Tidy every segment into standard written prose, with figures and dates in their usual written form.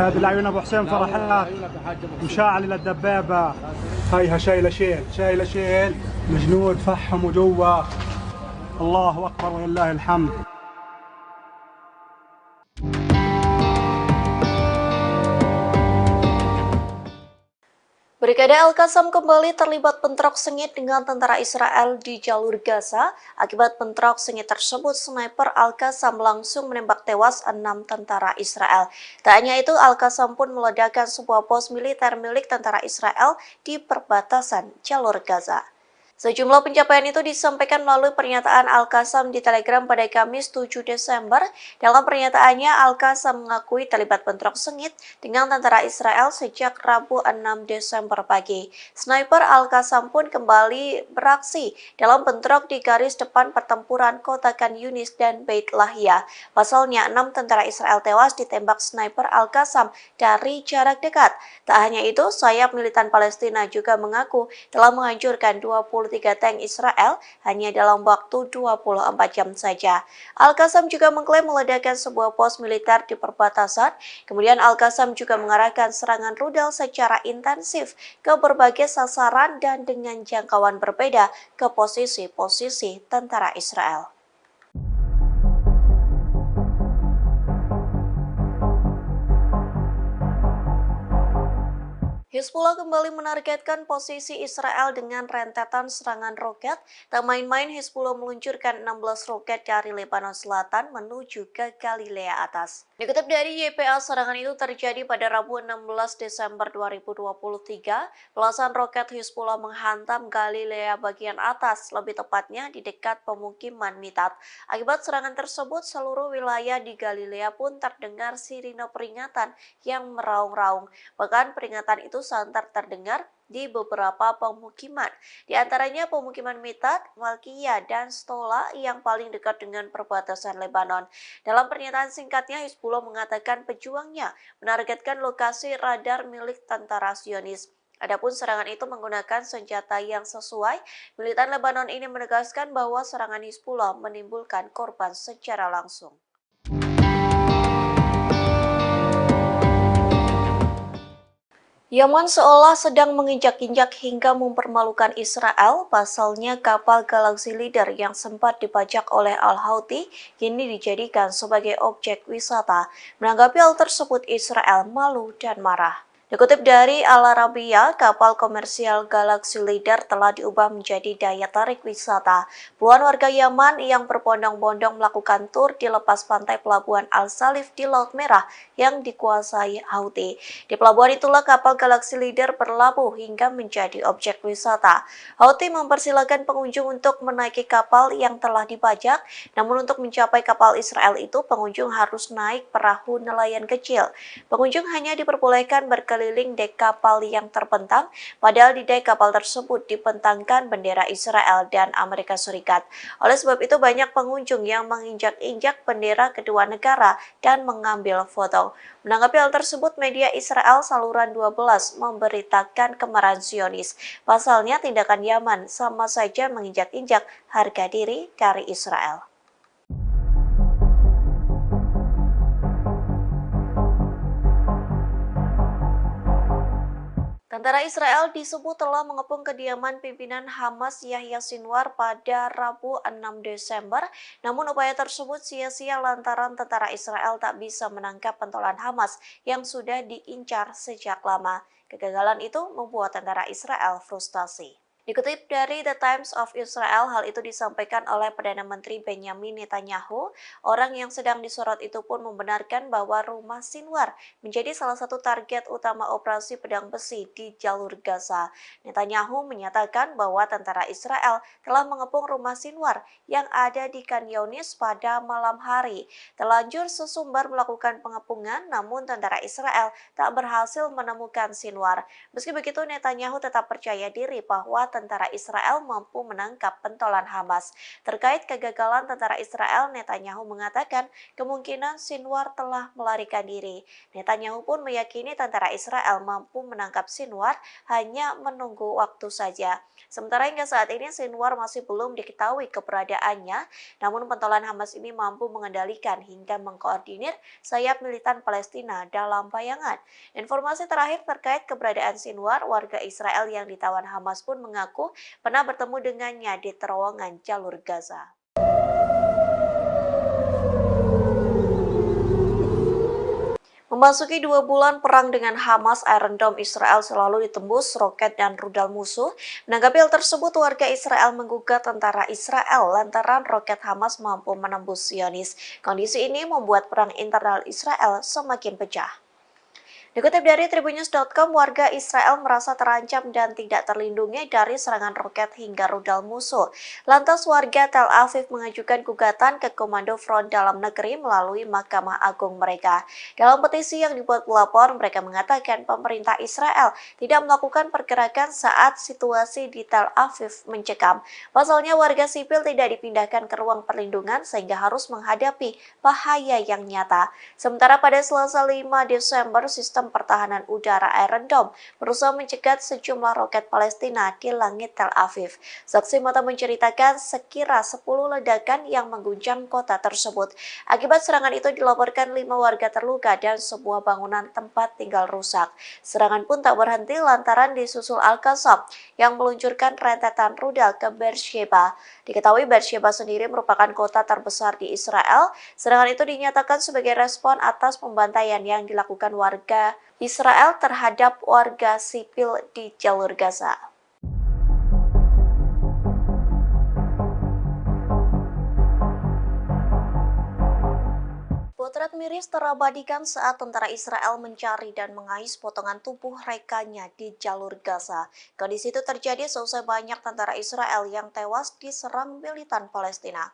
هذه العيون ابو حسين فرحات عيونك يا حاج ابو حسين. مشاعل للدبابه. هيها شايله شيل الجنود فحموا جوا. الله اكبر ولله الحمد. Brigade Al-Qassam kembali terlibat bentrok sengit dengan tentara Israel di jalur Gaza. Akibat bentrok sengit tersebut, sniper Al-Qassam langsung menembak tewas 6 tentara Israel. Tak hanya itu, Al-Qassam pun meledakkan sebuah pos militer milik tentara Israel di perbatasan jalur Gaza. Sejumlah pencapaian itu disampaikan melalui pernyataan Al-Qassam di Telegram pada Kamis 7 Desember. Dalam pernyataannya, Al-Qassam mengakui terlibat bentrok sengit dengan tentara Israel sejak Rabu 6 Desember pagi. Sniper Al-Qassam pun kembali beraksi dalam bentrok di garis depan pertempuran kota Khan Yunis dan Beit Lahia. Pasalnya, 6 tentara Israel tewas ditembak sniper Al-Qassam dari jarak dekat. Tak hanya itu, sayap militan Palestina juga mengaku telah menghancurkan 23 tank Israel hanya dalam waktu 24 jam saja. Al-Qassam juga mengklaim meledakkan sebuah pos militer di perbatasan. Kemudian Al-Qassam juga mengarahkan serangan rudal secara intensif ke berbagai sasaran dan dengan jangkauan berbeda ke posisi-posisi tentara Israel. Hizbullah kembali menargetkan posisi Israel dengan rentetan serangan roket. Tak main-main, Hizbullah meluncurkan 16 roket dari Lebanon Selatan menuju ke Galilea Atas. Dikutip dari YPA, serangan itu terjadi pada Rabu 16 Desember 2023. Belasan roket Hizbullah menghantam Galilea bagian atas, lebih tepatnya di dekat pemukiman Mitat. Akibat serangan tersebut, seluruh wilayah di Galilea pun terdengar sirine peringatan yang meraung-raung. Bahkan peringatan itu santer terdengar di beberapa pemukiman, di antaranya pemukiman Mitat, Malkiyah, dan Stola yang paling dekat dengan perbatasan Lebanon. Dalam pernyataan singkatnya, Hizbullah mengatakan pejuangnya menargetkan lokasi radar milik tentara Zionis. Adapun serangan itu menggunakan senjata yang sesuai. Militan Lebanon ini menegaskan bahwa serangan Hizbullah menimbulkan korban secara langsung. Yaman seolah sedang menginjak-injak hingga mempermalukan Israel. Pasalnya kapal Galaxy Leader yang sempat dibajak oleh Al-Houthi kini dijadikan sebagai objek wisata. Menanggapi hal tersebut, Israel malu dan marah. Dikutip dari Al Arabiya, kapal komersial Galaxy Leader telah diubah menjadi daya tarik wisata. Puluhan warga Yaman yang berbondong-bondong melakukan tur di lepas pantai pelabuhan Al-Salif di Laut Merah yang dikuasai Houthi. Di pelabuhan itulah kapal Galaxy Leader berlabuh hingga menjadi objek wisata. Houthi mempersilahkan pengunjung untuk menaiki kapal yang telah dibajak, namun untuk mencapai kapal Israel itu pengunjung harus naik perahu nelayan kecil. Pengunjung hanya diperbolehkan berkeliling dek kapal yang terbentang, padahal di dek kapal tersebut dibentangkan bendera Israel dan Amerika Serikat. Oleh sebab itu banyak pengunjung yang menginjak-injak bendera kedua negara dan mengambil foto. Menanggapi hal tersebut, media Israel saluran 12 memberitakan kemarahan Zionis. Pasalnya tindakan Yaman sama saja menginjak-injak harga diri dari Israel. Tentara Israel disebut telah mengepung kediaman pimpinan Hamas Yahya Sinwar pada Rabu 6 Desember, namun upaya tersebut sia-sia lantaran tentara Israel tak bisa menangkap pentolan Hamas yang sudah diincar sejak lama. Kegagalan itu membuat tentara Israel frustasi. Dikutip dari The Times of Israel, hal itu disampaikan oleh Perdana Menteri Benjamin Netanyahu. Orang yang sedang disorot itu pun membenarkan bahwa rumah Sinwar menjadi salah satu target utama operasi pedang besi di jalur Gaza. Netanyahu menyatakan bahwa tentara Israel telah mengepung rumah Sinwar yang ada di Khan Yunis pada malam hari. Terlanjur sesumbar melakukan pengepungan, namun tentara Israel tak berhasil menemukan Sinwar. Meski begitu, Netanyahu tetap percaya diri bahwa tentara Israel mampu menangkap pentolan Hamas. Terkait kegagalan tentara Israel, Netanyahu mengatakan kemungkinan Sinwar telah melarikan diri. Netanyahu pun meyakini tentara Israel mampu menangkap Sinwar, hanya menunggu waktu saja. Sementara hingga saat ini Sinwar masih belum diketahui keberadaannya, namun pentolan Hamas ini mampu mengendalikan hingga mengkoordinir sayap militan Palestina dalam bayangan. Informasi terakhir terkait keberadaan Sinwar, warga Israel yang ditawan Hamas pun mengaku pernah bertemu dengannya di terowongan jalur Gaza. Memasuki 2 bulan perang dengan Hamas, Iron Dome Israel selalu ditembus roket dan rudal musuh. Menanggapi hal tersebut, warga Israel menggugat tentara Israel lantaran roket Hamas mampu menembus Zionis. Kondisi ini membuat perang internal Israel semakin pecah. Dikutip dari Tribunnews.com, warga Israel merasa terancam dan tidak terlindungi dari serangan roket hingga rudal musuh. Lantas warga Tel Aviv mengajukan gugatan ke Komando Front Dalam Negeri melalui Mahkamah Agung mereka. Dalam petisi yang dibuat pelapor, mereka mengatakan pemerintah Israel tidak melakukan pergerakan saat situasi di Tel Aviv mencekam. Pasalnya warga sipil tidak dipindahkan ke ruang perlindungan sehingga harus menghadapi bahaya yang nyata. Sementara pada Selasa 5 Desember, sistem pertahanan udara Iron Dome berusaha mencegat sejumlah roket Palestina di langit Tel Aviv. Saksi mata menceritakan sekira 10 ledakan yang mengguncang kota tersebut. Akibat serangan itu dilaporkan 5 warga terluka dan sebuah bangunan tempat tinggal rusak. Serangan pun tak berhenti lantaran disusul Al-Qassam yang meluncurkan rentetan rudal ke Beersheba. Diketahui Beersheba sendiri merupakan kota terbesar di Israel. Serangan itu dinyatakan sebagai respon atas pembantaian yang dilakukan warga Israel terhadap warga sipil di jalur Gaza. Potret miris terabadikan saat tentara Israel mencari dan mengais potongan tubuh rekannya di jalur Gaza. Kondisi itu terjadi seusai banyak tentara Israel yang tewas diserang militan Palestina.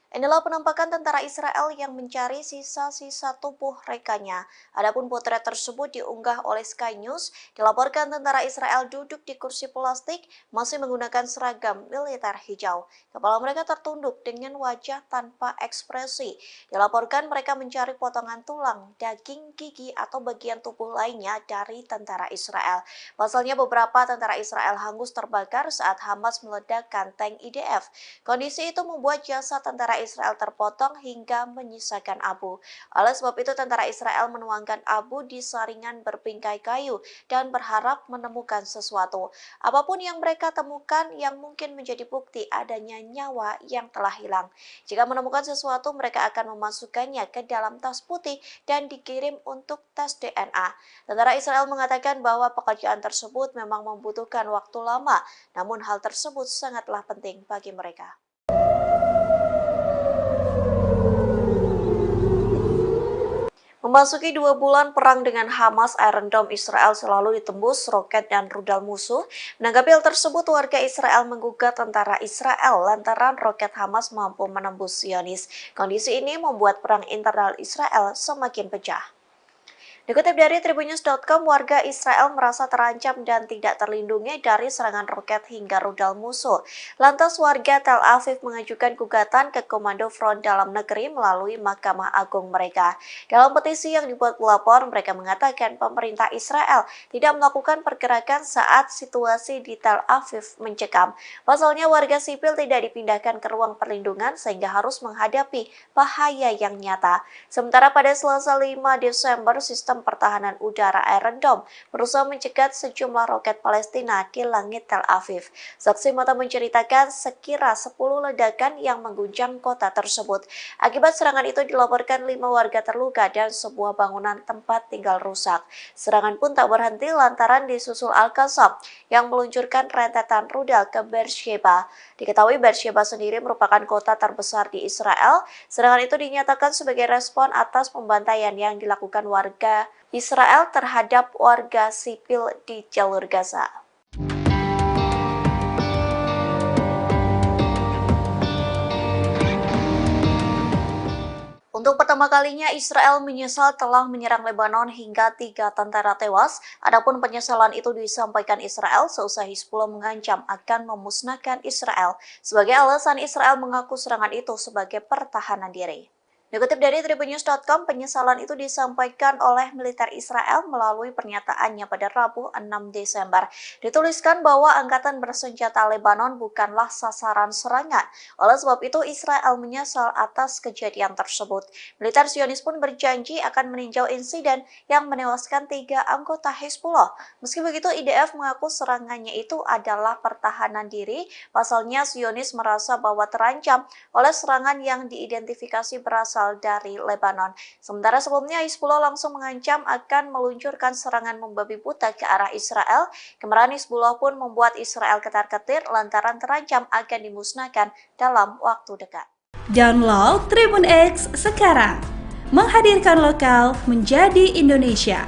Inilah penampakan tentara Israel yang mencari sisa-sisa tubuh rekannya. Adapun potret tersebut diunggah oleh Sky News, dilaporkan tentara Israel duduk di kursi plastik, masih menggunakan seragam militer hijau. Kepala mereka tertunduk dengan wajah tanpa ekspresi. Dilaporkan mereka mencari potongan tulang, daging, gigi, atau bagian tubuh lainnya dari tentara Israel. Pasalnya beberapa tentara Israel hangus terbakar saat Hamas meledakkan tank IDF. Kondisi itu membuat jasad tentara Israel terpotong hingga menyisakan abu. Oleh sebab itu, tentara Israel menuangkan abu di saringan berbingkai kayu dan berharap menemukan sesuatu. Apapun yang mereka temukan yang mungkin menjadi bukti adanya nyawa yang telah hilang. Jika menemukan sesuatu, mereka akan memasukkannya ke dalam tas putih dan dikirim untuk tes DNA. Tentara Israel mengatakan bahwa pekerjaan tersebut memang membutuhkan waktu lama, namun hal tersebut sangatlah penting bagi mereka. Memasuki 2 bulan perang dengan Hamas, Iron Dome Israel selalu ditembus roket dan rudal musuh. Menanggapi hal tersebut, warga Israel menggugat tentara Israel lantaran roket Hamas mampu menembus Zionis. Kondisi ini membuat perang internal Israel semakin pecah. Dikutip dari Tribunnews.com, warga Israel merasa terancam dan tidak terlindungi dari serangan roket hingga rudal musuh. Lantas warga Tel Aviv mengajukan gugatan ke Komando Front Dalam Negeri melalui Mahkamah Agung mereka. Dalam petisi yang dibuat pelapor, mereka mengatakan pemerintah Israel tidak melakukan pergerakan saat situasi di Tel Aviv mencekam. Pasalnya warga sipil tidak dipindahkan ke ruang perlindungan sehingga harus menghadapi bahaya yang nyata. Sementara pada Selasa 5 Desember, sistem pertahanan udara Iron Dome berusaha mencegat sejumlah roket Palestina di langit Tel Aviv. Saksi mata menceritakan sekira 10 ledakan yang mengguncang kota tersebut. Akibat serangan itu dilaporkan 5 warga terluka dan sebuah bangunan tempat tinggal rusak. Serangan pun tak berhenti lantaran disusul Al-Qassam yang meluncurkan rentetan rudal ke Beersheba. Diketahui Beersheba sendiri merupakan kota terbesar di Israel. Serangan itu dinyatakan sebagai respon atas pembantaian yang dilakukan warga Israel terhadap warga sipil di jalur Gaza. Untuk pertama kalinya, Israel menyesal telah menyerang Lebanon hingga 3 tentara tewas. Adapun penyesalan itu disampaikan Israel seusai Hizbullah mengancam akan memusnahkan Israel. Sebagai alasan, Israel mengaku serangan itu sebagai pertahanan diri. Dikutip dari tribunnews.com, penyesalan itu disampaikan oleh militer Israel melalui pernyataannya pada Rabu 6 Desember. Dituliskan bahwa angkatan bersenjata Lebanon bukanlah sasaran serangan. Oleh sebab itu, Israel menyesal atas kejadian tersebut. Militer Zionis pun berjanji akan meninjau insiden yang menewaskan 3 anggota Hizbullah. Meski begitu, IDF mengaku serangannya itu adalah pertahanan diri. Pasalnya, Zionis merasa bahwa terancam oleh serangan yang diidentifikasi berasal dari Lebanon. Sementara sebelumnya Hizbullah langsung mengancam akan meluncurkan serangan membabi buta ke arah Israel. Kemarahan Hizbullah pun membuat Israel ketar-ketir lantaran terancam akan dimusnahkan dalam waktu dekat. Download Tribun X sekarang, menghadirkan lokal menjadi Indonesia.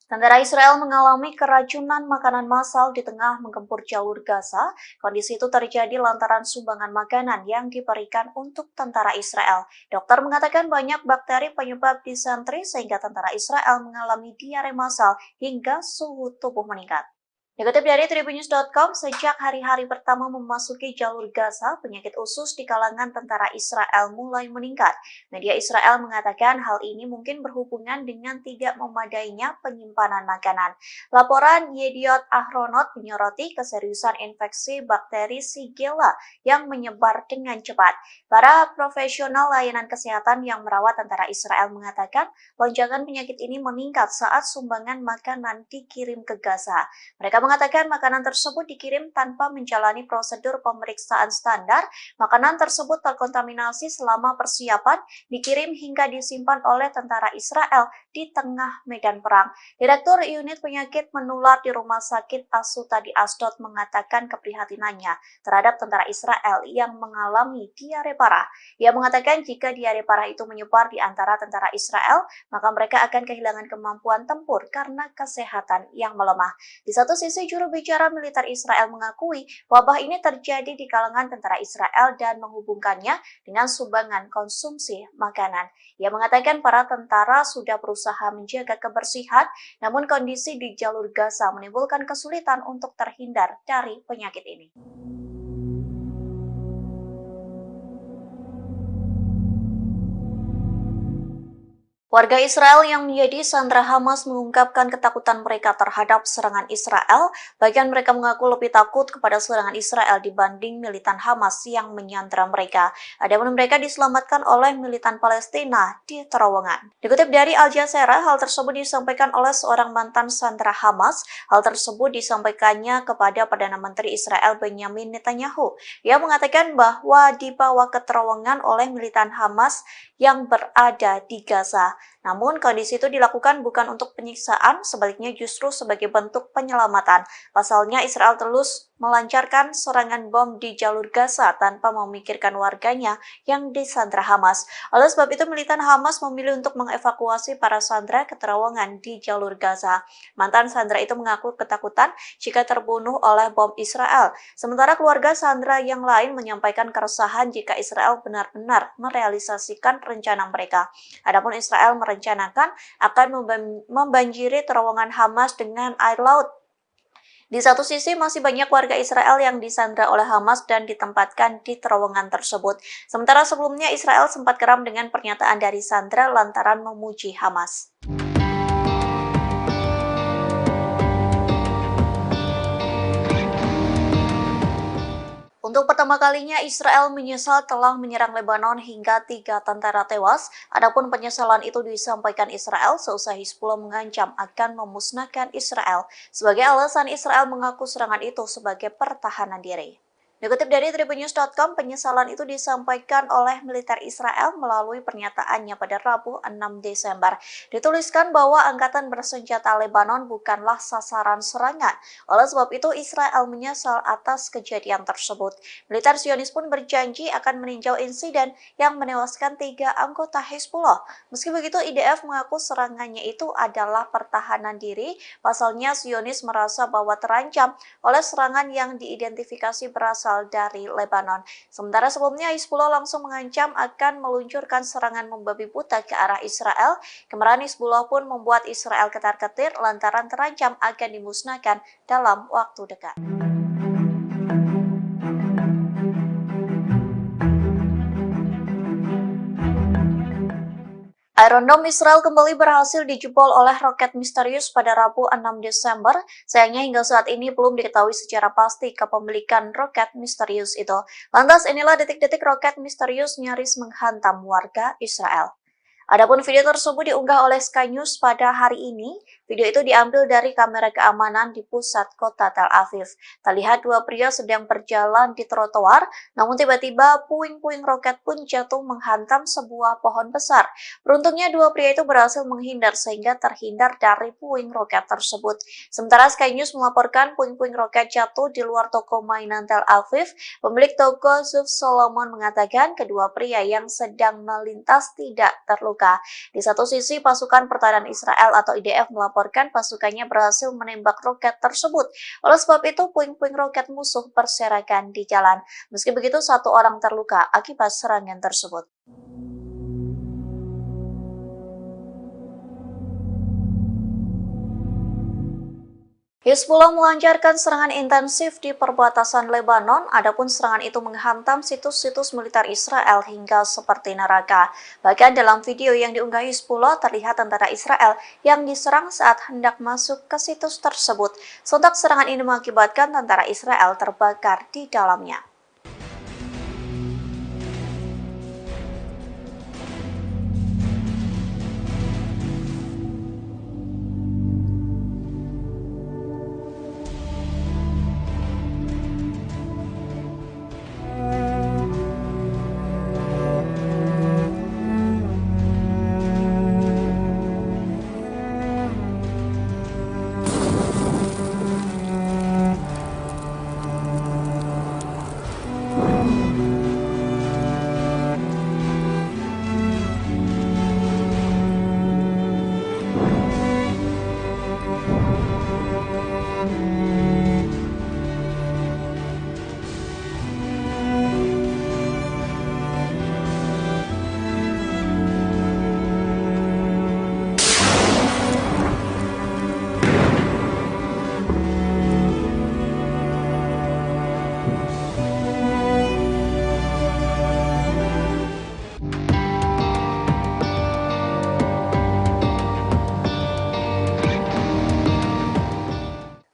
Tentara Israel mengalami keracunan makanan massal di tengah menggempur jalur Gaza. Kondisi itu terjadi lantaran sumbangan makanan yang diberikan untuk tentara Israel. Dokter mengatakan banyak bakteri penyebab disentri sehingga tentara Israel mengalami diare massal hingga suhu tubuh meningkat. Dikutip dari tribunnews.com, sejak hari-hari pertama memasuki jalur Gaza, penyakit usus di kalangan tentara Israel mulai meningkat. Media Israel mengatakan hal ini mungkin berhubungan dengan tidak memadainya penyimpanan makanan. Laporan Yediot Ahronot menyoroti keseriusan infeksi bakteri Shigella yang menyebar dengan cepat. Para profesional layanan kesehatan yang merawat tentara Israel mengatakan lonjakan penyakit ini meningkat saat sumbangan makanan dikirim ke Gaza. Mereka mengatakan makanan tersebut dikirim tanpa menjalani prosedur pemeriksaan standar. Makanan tersebut terkontaminasi selama persiapan, dikirim hingga disimpan oleh tentara Israel di tengah medan perang. Direktur Unit Penyakit Menular di Rumah Sakit Asuta di Asdod mengatakan keprihatinannya terhadap tentara Israel yang mengalami diare parah. Ia mengatakan jika diare parah itu menyebar di antara tentara Israel, maka mereka akan kehilangan kemampuan tempur karena kesehatan yang melemah. Di satu sisi, juru bicara militer Israel mengakui wabah ini terjadi di kalangan tentara Israel dan menghubungkannya dengan sumbangan konsumsi makanan. Ia mengatakan para tentara sudah berusaha menjaga kebersihan, namun kondisi di jalur Gaza menimbulkan kesulitan untuk terhindar dari penyakit ini. Warga Israel yang menjadi sandera Hamas mengungkapkan ketakutan mereka terhadap serangan Israel. Bagian mereka mengaku lebih takut kepada serangan Israel dibanding militan Hamas yang menyandera mereka. Adapun mereka diselamatkan oleh militan Palestina di terowongan. Dikutip dari Al Jazeera, hal tersebut disampaikan oleh seorang mantan sandera Hamas. Hal tersebut disampaikannya kepada Perdana Menteri Israel Benjamin Netanyahu. Ia mengatakan bahwa dibawa ke terowongan oleh militan Hamas yang berada di Gaza. Namun kondisi itu dilakukan bukan untuk penyiksaan, sebaliknya justru sebagai bentuk penyelamatan. Pasalnya Israel terus melancarkan serangan bom di jalur Gaza tanpa memikirkan warganya yang disandra Hamas. Oleh sebab itu militan Hamas memilih untuk mengevakuasi para sandera ke terowongan di jalur Gaza. Mantan sandera itu mengaku ketakutan jika terbunuh oleh bom Israel. Sementara keluarga sandera yang lain menyampaikan keresahan jika Israel benar-benar merealisasikan rencana mereka. Adapun Israel merencanakan akan membanjiri terowongan Hamas dengan air laut. Di satu sisi masih banyak warga Israel yang disandra oleh Hamas dan ditempatkan di terowongan tersebut. Sementara sebelumnya Israel sempat geram dengan pernyataan dari sandra lantaran memuji Hamas. Untuk pertama kalinya, Israel menyesal telah menyerang Lebanon hingga 3 tentara tewas. Adapun penyesalan itu disampaikan Israel seusai Hizbullah mengancam akan memusnahkan Israel. Sebagai alasan, Israel mengaku serangan itu sebagai pertahanan diri. Dikutip dari tribunnews.com, penyesalan itu disampaikan oleh militer Israel melalui pernyataannya pada Rabu 6 Desember. Dituliskan bahwa angkatan bersenjata Lebanon bukanlah sasaran serangan. Oleh sebab itu, Israel menyesal atas kejadian tersebut. Militer Zionis pun berjanji akan meninjau insiden yang menewaskan 3 anggota Hizbullah. Meski begitu, IDF mengaku serangannya itu adalah pertahanan diri. Pasalnya, Zionis merasa bahwa terancam oleh serangan yang diidentifikasi berasal dari Lebanon. Sementara sebelumnya Hizbullah langsung mengancam akan meluncurkan serangan membabi buta ke arah Israel. Kemarahan Hizbullah pun membuat Israel ketar-ketir lantaran terancam akan dimusnahkan dalam waktu dekat. Iron Dome Israel kembali berhasil dijebol oleh roket misterius pada Rabu 6 Desember. Sayangnya hingga saat ini belum diketahui secara pasti kepemilikan roket misterius itu. Lantas inilah detik-detik roket misterius nyaris menghantam warga Israel. Adapun video tersebut diunggah oleh Sky News pada hari ini. Video itu diambil dari kamera keamanan di pusat kota Tel Aviv. Terlihat dua pria sedang berjalan di trotoar, namun tiba-tiba puing-puing roket pun jatuh menghantam sebuah pohon besar. Beruntungnya dua pria itu berhasil menghindar sehingga terhindar dari puing roket tersebut. Sementara Sky News melaporkan puing-puing roket jatuh di luar toko mainan Tel Aviv. Pemilik toko Zuf Solomon mengatakan kedua pria yang sedang melintas tidak terluka. Di satu sisi, pasukan pertahanan Israel atau IDF melaporkan pasukannya berhasil menembak roket tersebut. Oleh sebab itu, puing-puing roket musuh berserakan di jalan. Meski begitu, satu orang terluka akibat serangan tersebut. Hizbullah melancarkan serangan intensif di perbatasan Lebanon, adapun serangan itu menghantam situs-situs militer Israel hingga seperti neraka. Bahkan dalam video yang diunggah Hizbullah terlihat tentara Israel yang diserang saat hendak masuk ke situs tersebut. Sontak serangan ini mengakibatkan tentara Israel terbakar di dalamnya.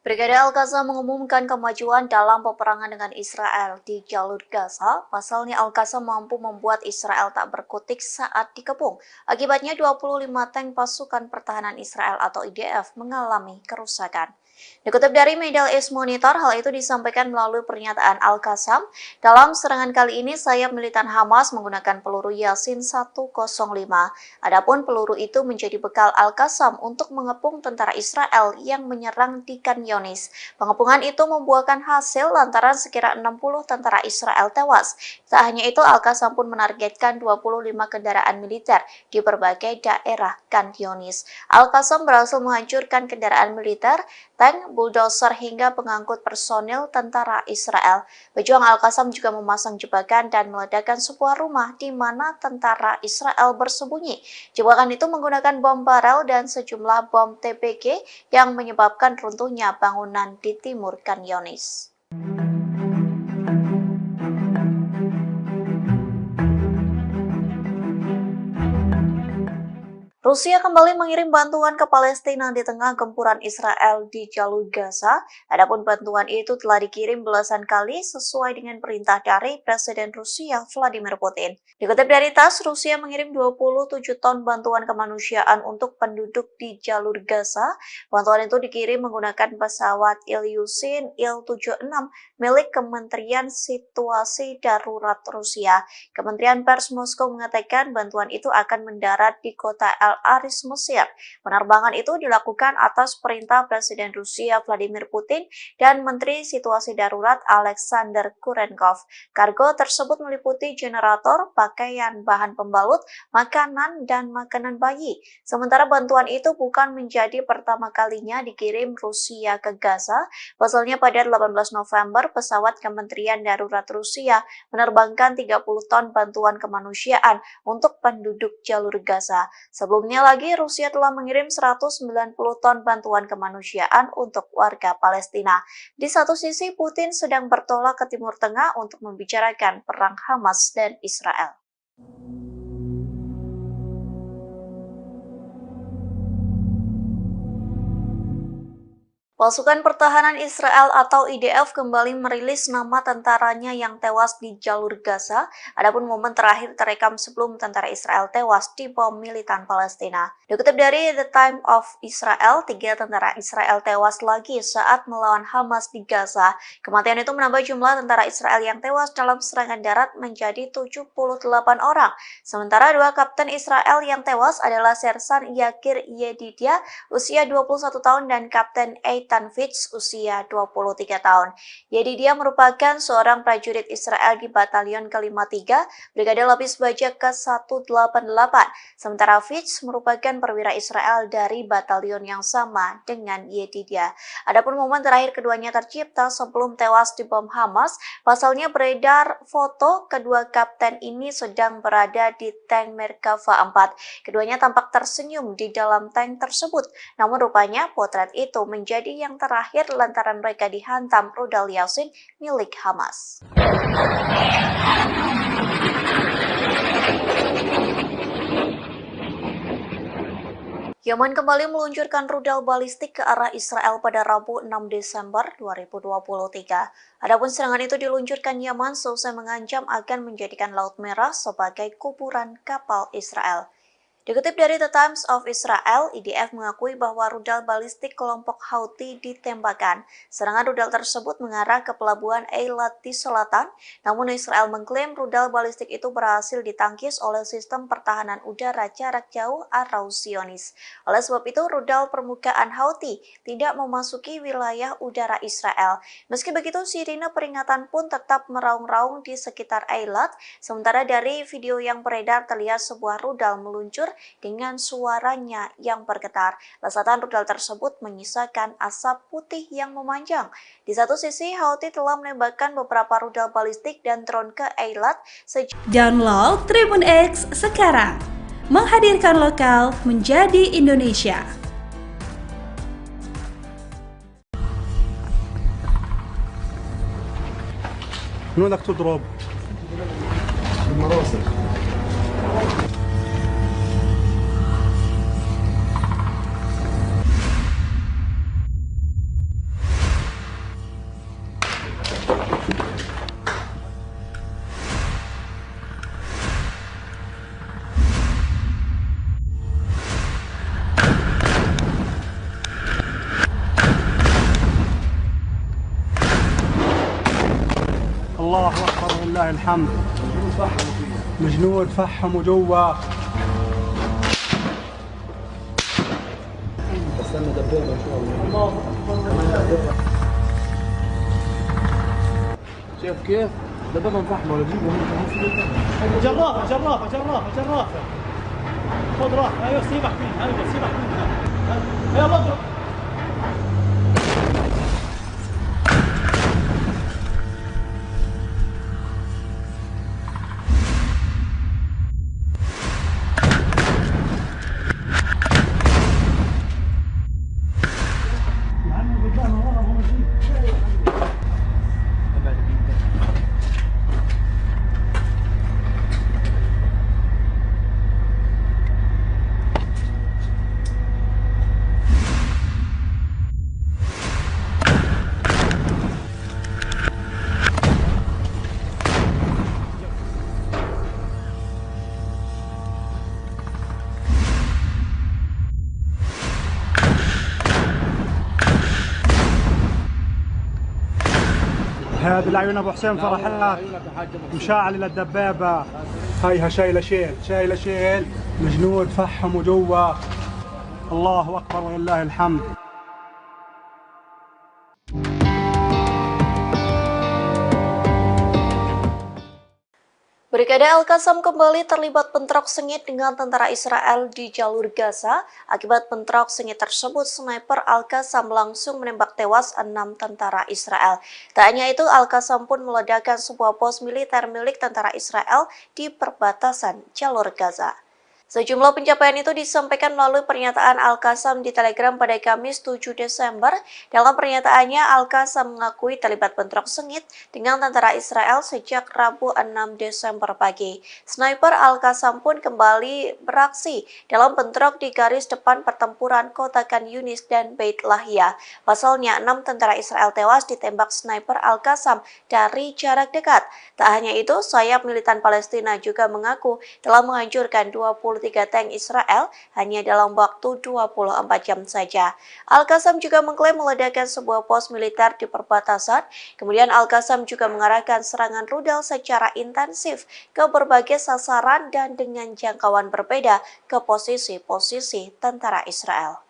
Brigade Al-Qassam mengumumkan kemajuan dalam peperangan dengan Israel di jalur Gaza. Pasalnya Al-Qassam mampu membuat Israel tak berkutik saat dikepung. Akibatnya 25 tank pasukan pertahanan Israel atau IDF mengalami kerusakan. Dikutip dari Middle East Monitor, hal itu disampaikan melalui pernyataan Al-Qassam. Dalam serangan kali ini, sayap militan Hamas menggunakan peluru Yasin 105. Adapun peluru itu menjadi bekal Al-Qassam untuk mengepung tentara Israel yang menyerang di Khan Younis. Pengepungan itu membuahkan hasil lantaran sekira 60 tentara Israel tewas. Tak hanya itu, Al-Qassam pun menargetkan 25 kendaraan militer di berbagai daerah Khan Younis. Al-Qassam berhasil menghancurkan kendaraan militer, tank, bulldozer hingga pengangkut personil tentara Israel. Pejuang Al-Qassam juga memasang jebakan dan meledakkan sebuah rumah di mana tentara Israel bersembunyi. Jebakan itu menggunakan bom barel dan sejumlah bom TPG yang menyebabkan runtuhnya bangunan di timur Khan Younis. Rusia kembali mengirim bantuan ke Palestina di tengah gempuran Israel di jalur Gaza. Adapun bantuan itu telah dikirim belasan kali sesuai dengan perintah dari Presiden Rusia Vladimir Putin. Dikutip dari TASS, Rusia mengirim 27 ton bantuan kemanusiaan untuk penduduk di jalur Gaza. Bantuan itu dikirim menggunakan pesawat Ilyushin Il-76 milik Kementerian Situasi Darurat Rusia. Kementerian Pers Moskow mengatakan bantuan itu akan mendarat di kota Al-Aris, Mesir. Penerbangan itu dilakukan atas perintah Presiden Rusia Vladimir Putin dan Menteri Situasi Darurat Alexander Kurenkov. Kargo tersebut meliputi generator, pakaian, bahan pembalut, makanan, dan makanan bayi. Sementara bantuan itu bukan menjadi pertama kalinya dikirim Rusia ke Gaza. Pasalnya pada 18 November, pesawat Kementerian Darurat Rusia menerbangkan 30 ton bantuan kemanusiaan untuk penduduk jalur Gaza. Sebelumnya lagi, Rusia telah mengirim 190 ton bantuan kemanusiaan untuk warga Palestina. Di satu sisi, Putin sedang bertolak ke Timur Tengah untuk membicarakan perang Hamas dan Israel. Pasukan Pertahanan Israel atau IDF kembali merilis nama tentaranya yang tewas di jalur Gaza. Adapun momen terakhir terekam sebelum tentara Israel tewas di bom militan Palestina. Dikutip dari The Time of Israel, 3 tentara Israel tewas lagi saat melawan Hamas di Gaza. Kematian itu menambah jumlah tentara Israel yang tewas dalam serangan darat menjadi 78 orang. Sementara 2 kapten Israel yang tewas adalah Sersan Yakir Yedidia, usia 21 tahun, dan Kapten Eitan Fitz, usia 23 tahun. Yedidia merupakan seorang prajurit Israel di Batalion ke-53, Brigade Lapis Baja ke-188. Sementara Fitz merupakan perwira Israel dari batalion yang sama dengan Yedidia. Adapun momen terakhir keduanya tercipta sebelum tewas di bom Hamas. Pasalnya beredar foto kedua kapten ini sedang berada di tank Merkava 4. Keduanya tampak tersenyum di dalam tank tersebut. Namun rupanya potret itu menjadi yang terakhir lantaran mereka dihantam rudal Yasin milik Hamas. Yaman kembali meluncurkan rudal balistik ke arah Israel pada Rabu 6 Desember 2023. Adapun serangan itu diluncurkan Yaman seusai mengancam akan menjadikan Laut Merah sebagai kuburan kapal Israel. Dikutip dari The Times of Israel, IDF mengakui bahwa rudal balistik kelompok Houthi ditembakkan. Serangan rudal tersebut mengarah ke pelabuhan Eilat di selatan, namun Israel mengklaim rudal balistik itu berhasil ditangkis oleh sistem pertahanan udara jarak jauh atau Zionis. Oleh sebab itu, rudal permukaan Houthi tidak memasuki wilayah udara Israel. Meski begitu, sirine peringatan pun tetap meraung-raung di sekitar Eilat. Sementara dari video yang beredar terlihat sebuah rudal meluncur dengan suaranya yang bergetar. Lesatan rudal tersebut menyisakan asap putih yang memanjang. Di satu sisi, Houthi telah menembakkan beberapa rudal balistik dan drone ke Eilat. Download Tribun X sekarang, menghadirkan lokal menjadi Indonesia. من وينك تضرب؟ بالمراسل. الله أكبر ولله الحمد. مجنود فحم وجوا. استنى دبابة إن شاء الله. شايف كيف؟ دبابة مفحمة ولا جيبه جرافة جرافة جرافة جرافة. خذ راحة. أيوه سيبك منها. أيوه سيبك منها. يلا اضرب. طلع عيون ابو حسين فرحات مشاعل للدبابه. هيها شايله شيل الجنود فحموا جوا. الله اكبر ولله الحمد. Brigade Al-Qassam kembali terlibat bentrok sengit dengan tentara Israel di jalur Gaza. Akibat bentrok sengit tersebut, sniper Al-Qassam langsung menembak tewas 6 tentara Israel. Tak hanya itu, Al-Qassam pun meledakkan sebuah pos militer milik tentara Israel di perbatasan jalur Gaza. Sejumlah pencapaian itu disampaikan melalui pernyataan Al-Qassam di Telegram pada Kamis 7 Desember. Dalam pernyataannya, Al-Qassam mengakui terlibat bentrok sengit dengan tentara Israel sejak Rabu 6 Desember pagi. Sniper Al-Qassam pun kembali beraksi dalam bentrok di garis depan pertempuran kota Khan Yunis dan Beit Lahia. Pasalnya, 6 tentara Israel tewas ditembak sniper Al-Qassam dari jarak dekat. Tak hanya itu, sayap militan Palestina juga mengaku telah menghancurkan 23 tank Israel hanya dalam waktu 24 jam saja. Al-Qassam juga mengklaim meledakkan sebuah pos militer di perbatasan. Kemudian Al-Qassam juga mengarahkan serangan rudal secara intensif ke berbagai sasaran dan dengan jangkauan berbeda ke posisi-posisi tentara Israel.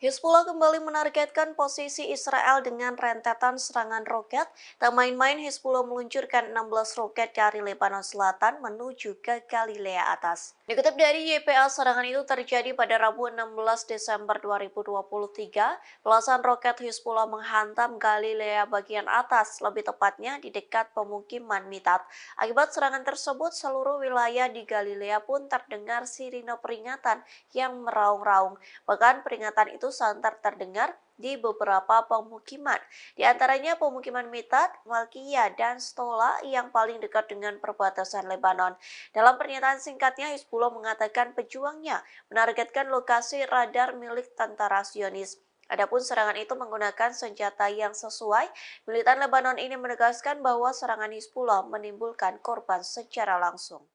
Hizbullah kembali menargetkan posisi Israel dengan rentetan serangan roket. Tak main-main, Hizbullah meluncurkan 16 roket dari Lebanon Selatan menuju ke Galilea Atas. Dikutip dari YPA, serangan itu terjadi pada Rabu 16 Desember 2023. Belasan roket Hizbullah menghantam Galilea bagian atas, lebih tepatnya di dekat pemukiman Mitat. Akibat serangan tersebut, seluruh wilayah di Galilea pun terdengar sirine peringatan yang meraung-raung. Bahkan peringatan itu santer terdengar di beberapa pemukiman, di antaranya pemukiman Mitat, Malkiyah, dan Stola yang paling dekat dengan perbatasan Lebanon. Dalam pernyataan singkatnya, Hizbullah mengatakan pejuangnya menargetkan lokasi radar milik tentara Zionis. Adapun serangan itu menggunakan senjata yang sesuai. Militan Lebanon ini menegaskan bahwa serangan Hizbullah menimbulkan korban secara langsung.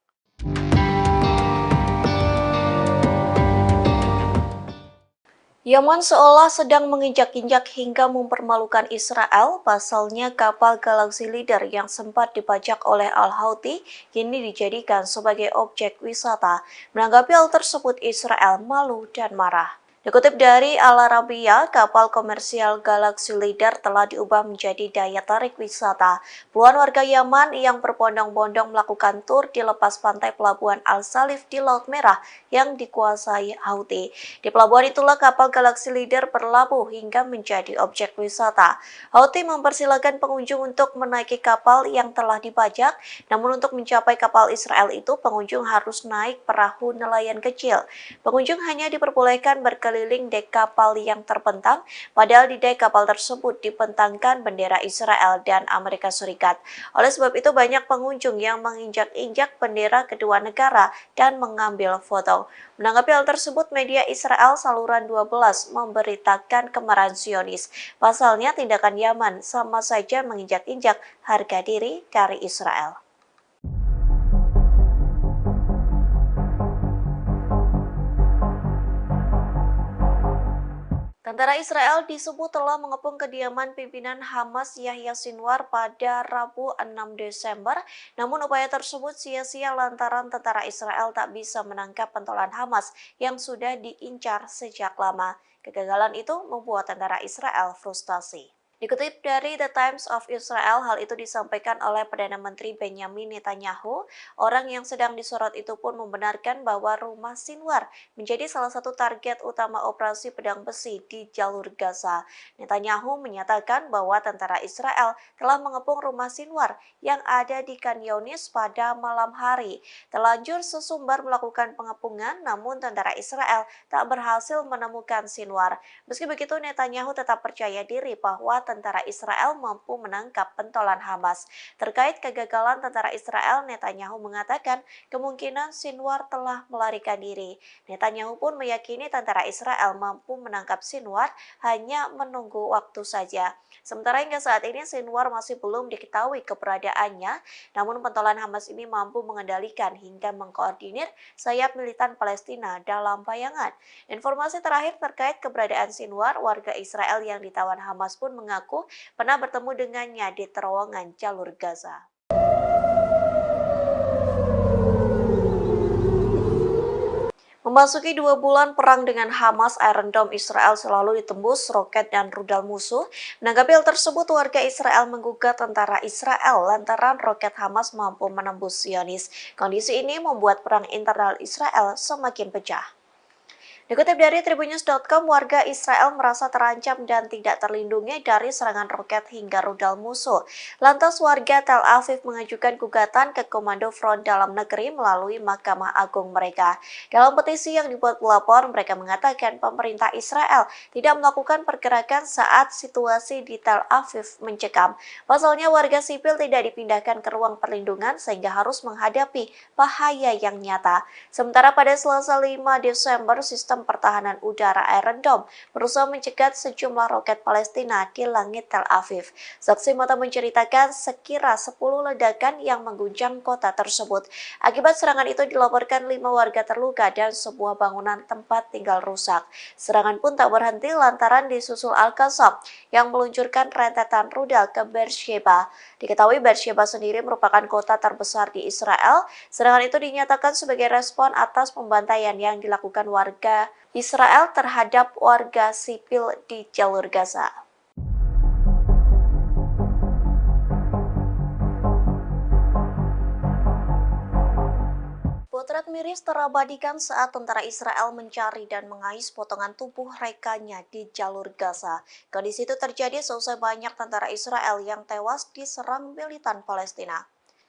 Yaman seolah sedang menginjak-injak hingga mempermalukan Israel. Pasalnya kapal Galaxy Leader yang sempat dibajak oleh Al-Houthi kini dijadikan sebagai objek wisata. Menanggapi hal tersebut, Israel malu dan marah. Dikutip dari Al Arabiya, kapal komersial Galaxy Leader telah diubah menjadi daya tarik wisata. Puluhan warga Yaman yang berbondong-bondong melakukan tur di lepas pantai pelabuhan Al-Salif di Laut Merah yang dikuasai Houthi. Di pelabuhan itulah kapal Galaxy Leader berlabuh hingga menjadi objek wisata. Houthi mempersilahkan pengunjung untuk menaiki kapal yang telah dibajak, namun untuk mencapai kapal Israel itu pengunjung harus naik perahu nelayan kecil. Pengunjung hanya diperbolehkan berkeliling dek kapal yang terbentang, padahal di dek kapal tersebut dibentangkan bendera Israel dan Amerika Serikat. Oleh sebab itu banyak pengunjung yang menginjak-injak bendera kedua negara dan mengambil foto. Menanggapi hal tersebut, media Israel Saluran 12 memberitakan kemarahan Zionis. Pasalnya tindakan Yaman sama saja menginjak-injak harga diri dari Israel. Tentara Israel disebut telah mengepung kediaman pimpinan Hamas Yahya Sinwar pada Rabu 6 Desember. Namun upaya tersebut sia-sia lantaran tentara Israel tak bisa menangkap pentolan Hamas yang sudah diincar sejak lama. Kegagalan itu membuat tentara Israel frustasi. Dikutip dari The Times of Israel, hal itu disampaikan oleh Perdana Menteri Benjamin Netanyahu. Orang yang sedang disorot itu pun membenarkan bahwa rumah Sinwar menjadi salah satu target utama operasi pedang besi di jalur Gaza. Netanyahu menyatakan bahwa tentara Israel telah mengepung rumah Sinwar yang ada di Khan Yunis pada malam hari. Terlanjur sesumbar melakukan pengepungan, namun tentara Israel tak berhasil menemukan Sinwar. Meski begitu, Netanyahu tetap percaya diri bahwa tentara Israel mampu menangkap pentolan Hamas. Terkait kegagalan tentara Israel, Netanyahu mengatakan kemungkinan Sinwar telah melarikan diri. Netanyahu pun meyakini tentara Israel mampu menangkap Sinwar, hanya menunggu waktu saja. Sementara hingga saat ini Sinwar masih belum diketahui keberadaannya, namun pentolan Hamas ini mampu mengendalikan hingga mengkoordinir sayap militan Palestina dalam bayangan. Informasi terakhir terkait keberadaan Sinwar, warga Israel yang ditawan Hamas pun mengaku pernah bertemu dengannya di terowongan jalur Gaza. Memasuki 2 bulan perang dengan Hamas, Iron Dome Israel selalu ditembus roket dan rudal musuh. Menanggapi hal tersebut, warga Israel menggugat tentara Israel lantaran roket Hamas mampu menembus Zionis. Kondisi ini membuat perang internal Israel semakin pecah. Dikutip dari Tribunnews.com, warga Israel merasa terancam dan tidak terlindungi dari serangan roket hingga rudal musuh. Lantas warga Tel Aviv mengajukan gugatan ke Komando Front Dalam Negeri melalui Mahkamah Agung mereka. Dalam petisi yang dibuat pelapor, mereka mengatakan pemerintah Israel tidak melakukan pergerakan saat situasi di Tel Aviv mencekam. Pasalnya warga sipil tidak dipindahkan ke ruang perlindungan sehingga harus menghadapi bahaya yang nyata. Sementara pada Selasa 5 Desember, sistem pertahanan udara Iron Dome berusaha mencegat sejumlah roket Palestina di langit Tel Aviv. Saksi mata menceritakan sekira 10 ledakan yang mengguncang kota tersebut. Akibat serangan itu dilaporkan 5 warga terluka dan sebuah bangunan tempat tinggal rusak. Serangan pun tak berhenti lantaran disusul Al-Qassam yang meluncurkan rentetan rudal ke Beersheba. Diketahui Beersheba sendiri merupakan kota terbesar di Israel. Serangan itu dinyatakan sebagai respon atas pembantaian yang dilakukan warga Israel terhadap warga sipil di jalur Gaza. Potret miris terabadikan saat tentara Israel mencari dan mengais potongan tubuh rekannya di jalur Gaza. Kondisi itu terjadi seusai banyak tentara Israel yang tewas diserang militan Palestina.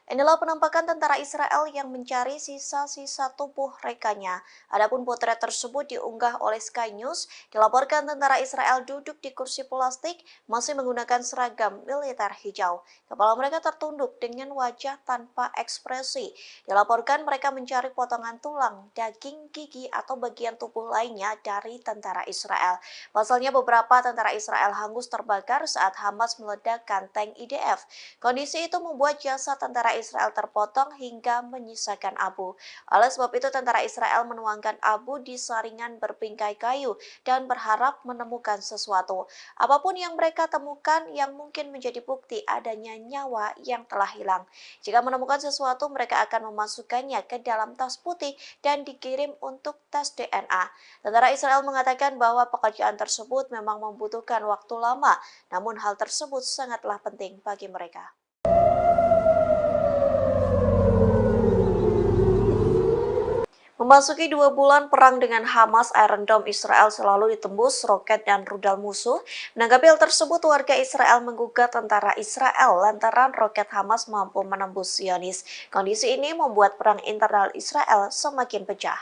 Inilah penampakan tentara Israel yang mencari sisa-sisa tubuh rekannya. Adapun potret tersebut diunggah oleh Sky News, dilaporkan tentara Israel duduk di kursi plastik masih menggunakan seragam militer hijau. Kepala mereka tertunduk dengan wajah tanpa ekspresi. Dilaporkan mereka mencari potongan tulang, daging, gigi, atau bagian tubuh lainnya dari tentara Israel. Pasalnya beberapa tentara Israel hangus terbakar saat Hamas meledakkan tank IDF. Kondisi itu membuat jasad tentara Israel terpotong hingga menyisakan abu. Oleh sebab itu, tentara Israel menuangkan abu di saringan berbingkai kayu dan berharap menemukan sesuatu. Apapun yang mereka temukan yang mungkin menjadi bukti adanya nyawa yang telah hilang. Jika menemukan sesuatu, mereka akan memasukkannya ke dalam tas putih dan dikirim untuk tes DNA. Tentara Israel mengatakan bahwa pekerjaan tersebut memang membutuhkan waktu lama, namun hal tersebut sangatlah penting bagi mereka. Memasuki 2 bulan perang dengan Hamas, Iron Dome Israel selalu ditembus roket dan rudal musuh. Menanggapi hal tersebut, warga Israel menggugat tentara Israel lantaran roket Hamas mampu menembus Zionis. Kondisi ini membuat perang internal Israel semakin pecah.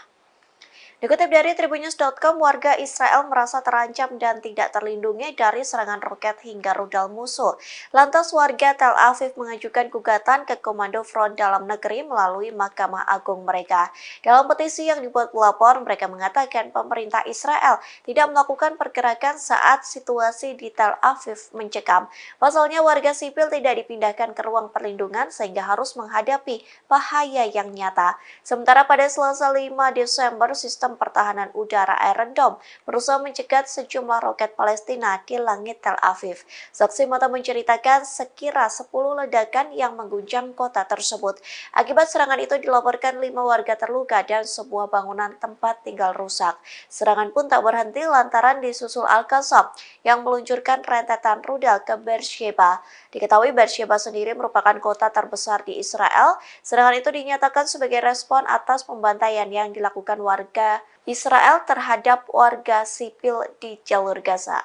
Dikutip dari Tribunnews.com, warga Israel merasa terancam dan tidak terlindungi dari serangan roket hingga rudal musuh. Lantas warga Tel Aviv mengajukan gugatan ke Komando Front Dalam Negeri melalui Mahkamah Agung mereka. Dalam petisi yang dibuat pelapor, mereka mengatakan pemerintah Israel tidak melakukan pergerakan saat situasi di Tel Aviv mencekam. Pasalnya warga sipil tidak dipindahkan ke ruang perlindungan sehingga harus menghadapi bahaya yang nyata. Sementara pada Selasa 5 Desember, sistem pertahanan udara Iron Dome berusaha mencegat sejumlah roket Palestina di langit Tel Aviv. Saksi mata menceritakan sekira 10 ledakan yang mengguncang kota tersebut. Akibat serangan itu dilaporkan 5 warga terluka dan sebuah bangunan tempat tinggal rusak. Serangan pun tak berhenti lantaran disusul Al-Qassam yang meluncurkan rentetan rudal ke Beersheba. Diketahui Beersheba sendiri merupakan kota terbesar di Israel. Serangan itu dinyatakan sebagai respon atas pembantaian yang dilakukan warga Israel terhadap warga sipil di jalur Gaza.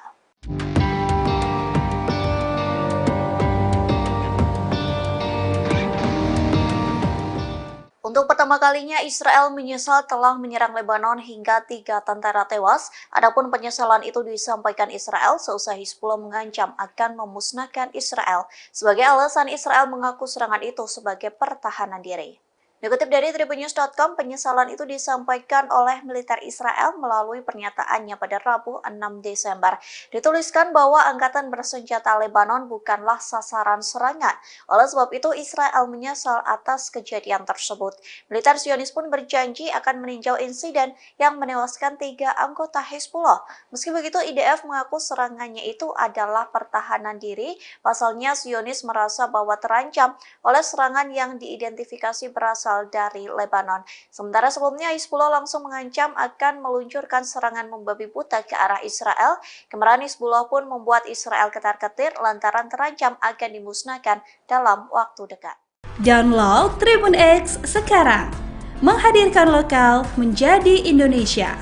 Untuk pertama kalinya, Israel menyesal telah menyerang Lebanon hingga 3 tentara tewas. Adapun penyesalan itu disampaikan Israel seusai Hizbullah mengancam akan memusnahkan Israel. Sebagai alasan, Israel mengaku serangan itu sebagai pertahanan diri. Dikutip dari tribunnews.com, penyesalan itu disampaikan oleh militer Israel melalui pernyataannya pada Rabu 6 Desember. Dituliskan bahwa angkatan bersenjata Lebanon bukanlah sasaran serangan. Oleh sebab itu, Israel menyesal atas kejadian tersebut. Militer Zionis pun berjanji akan meninjau insiden yang menewaskan 3 anggota Hizbullah. Meski begitu, IDF mengaku serangannya itu adalah pertahanan diri. Pasalnya, Zionis merasa bahwa terancam oleh serangan yang diidentifikasi berasal dari Lebanon. Sementara sebelumnya Hizbullah langsung mengancam akan meluncurkan serangan membabi buta ke arah Israel. Kemarahan Hizbullah pun membuat Israel ketar-ketir lantaran terancam akan dimusnahkan dalam waktu dekat. Download Tribun X sekarang, menghadirkan lokal menjadi Indonesia.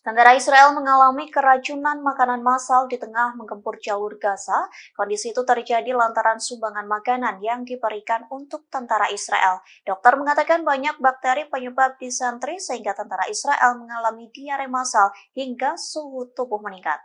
Tentara Israel mengalami keracunan makanan massal di tengah menggempur jalur Gaza. Kondisi itu terjadi lantaran sumbangan makanan yang diberikan untuk tentara Israel. Dokter mengatakan banyak bakteri penyebab disentri sehingga tentara Israel mengalami diare massal hingga suhu tubuh meningkat.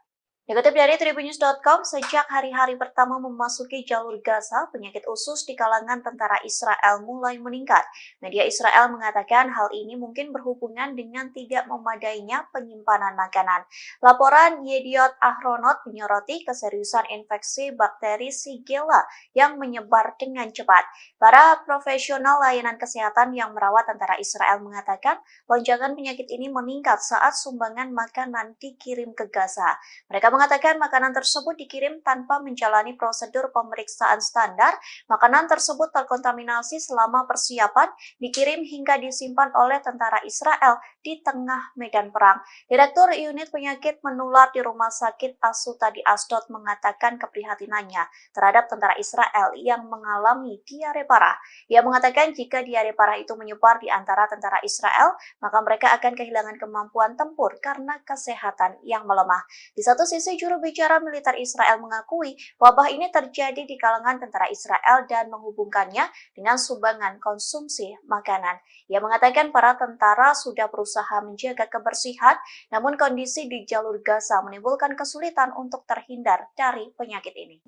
Dikutip dari tribunnews.com, sejak hari-hari pertama memasuki jalur Gaza, penyakit usus di kalangan tentara Israel mulai meningkat. Media Israel mengatakan hal ini mungkin berhubungan dengan tidak memadainya penyimpanan makanan. Laporan Yediot Ahronot menyoroti keseriusan infeksi bakteri Shigella yang menyebar dengan cepat. Para profesional layanan kesehatan yang merawat tentara Israel mengatakan lonjakan penyakit ini meningkat saat sumbangan makanan dikirim ke Gaza. Mereka mengatakan makanan tersebut dikirim tanpa menjalani prosedur pemeriksaan standar. Makanan tersebut terkontaminasi selama persiapan, dikirim hingga disimpan oleh tentara Israel di tengah medan perang. Direktur Unit Penyakit Menular di Rumah Sakit Asuta di Ashdod mengatakan keprihatinannya terhadap tentara Israel yang mengalami diare parah. Ia mengatakan jika diare parah itu menyebar di antara tentara Israel, maka mereka akan kehilangan kemampuan tempur karena kesehatan yang melemah. Di satu sisi, juru bicara militer Israel mengakui wabah ini terjadi di kalangan tentara Israel dan menghubungkannya dengan sumbangan konsumsi makanan. Ia mengatakan para tentara sudah berusaha menjaga kebersihan, namun kondisi di jalur Gaza menimbulkan kesulitan untuk terhindar dari penyakit ini.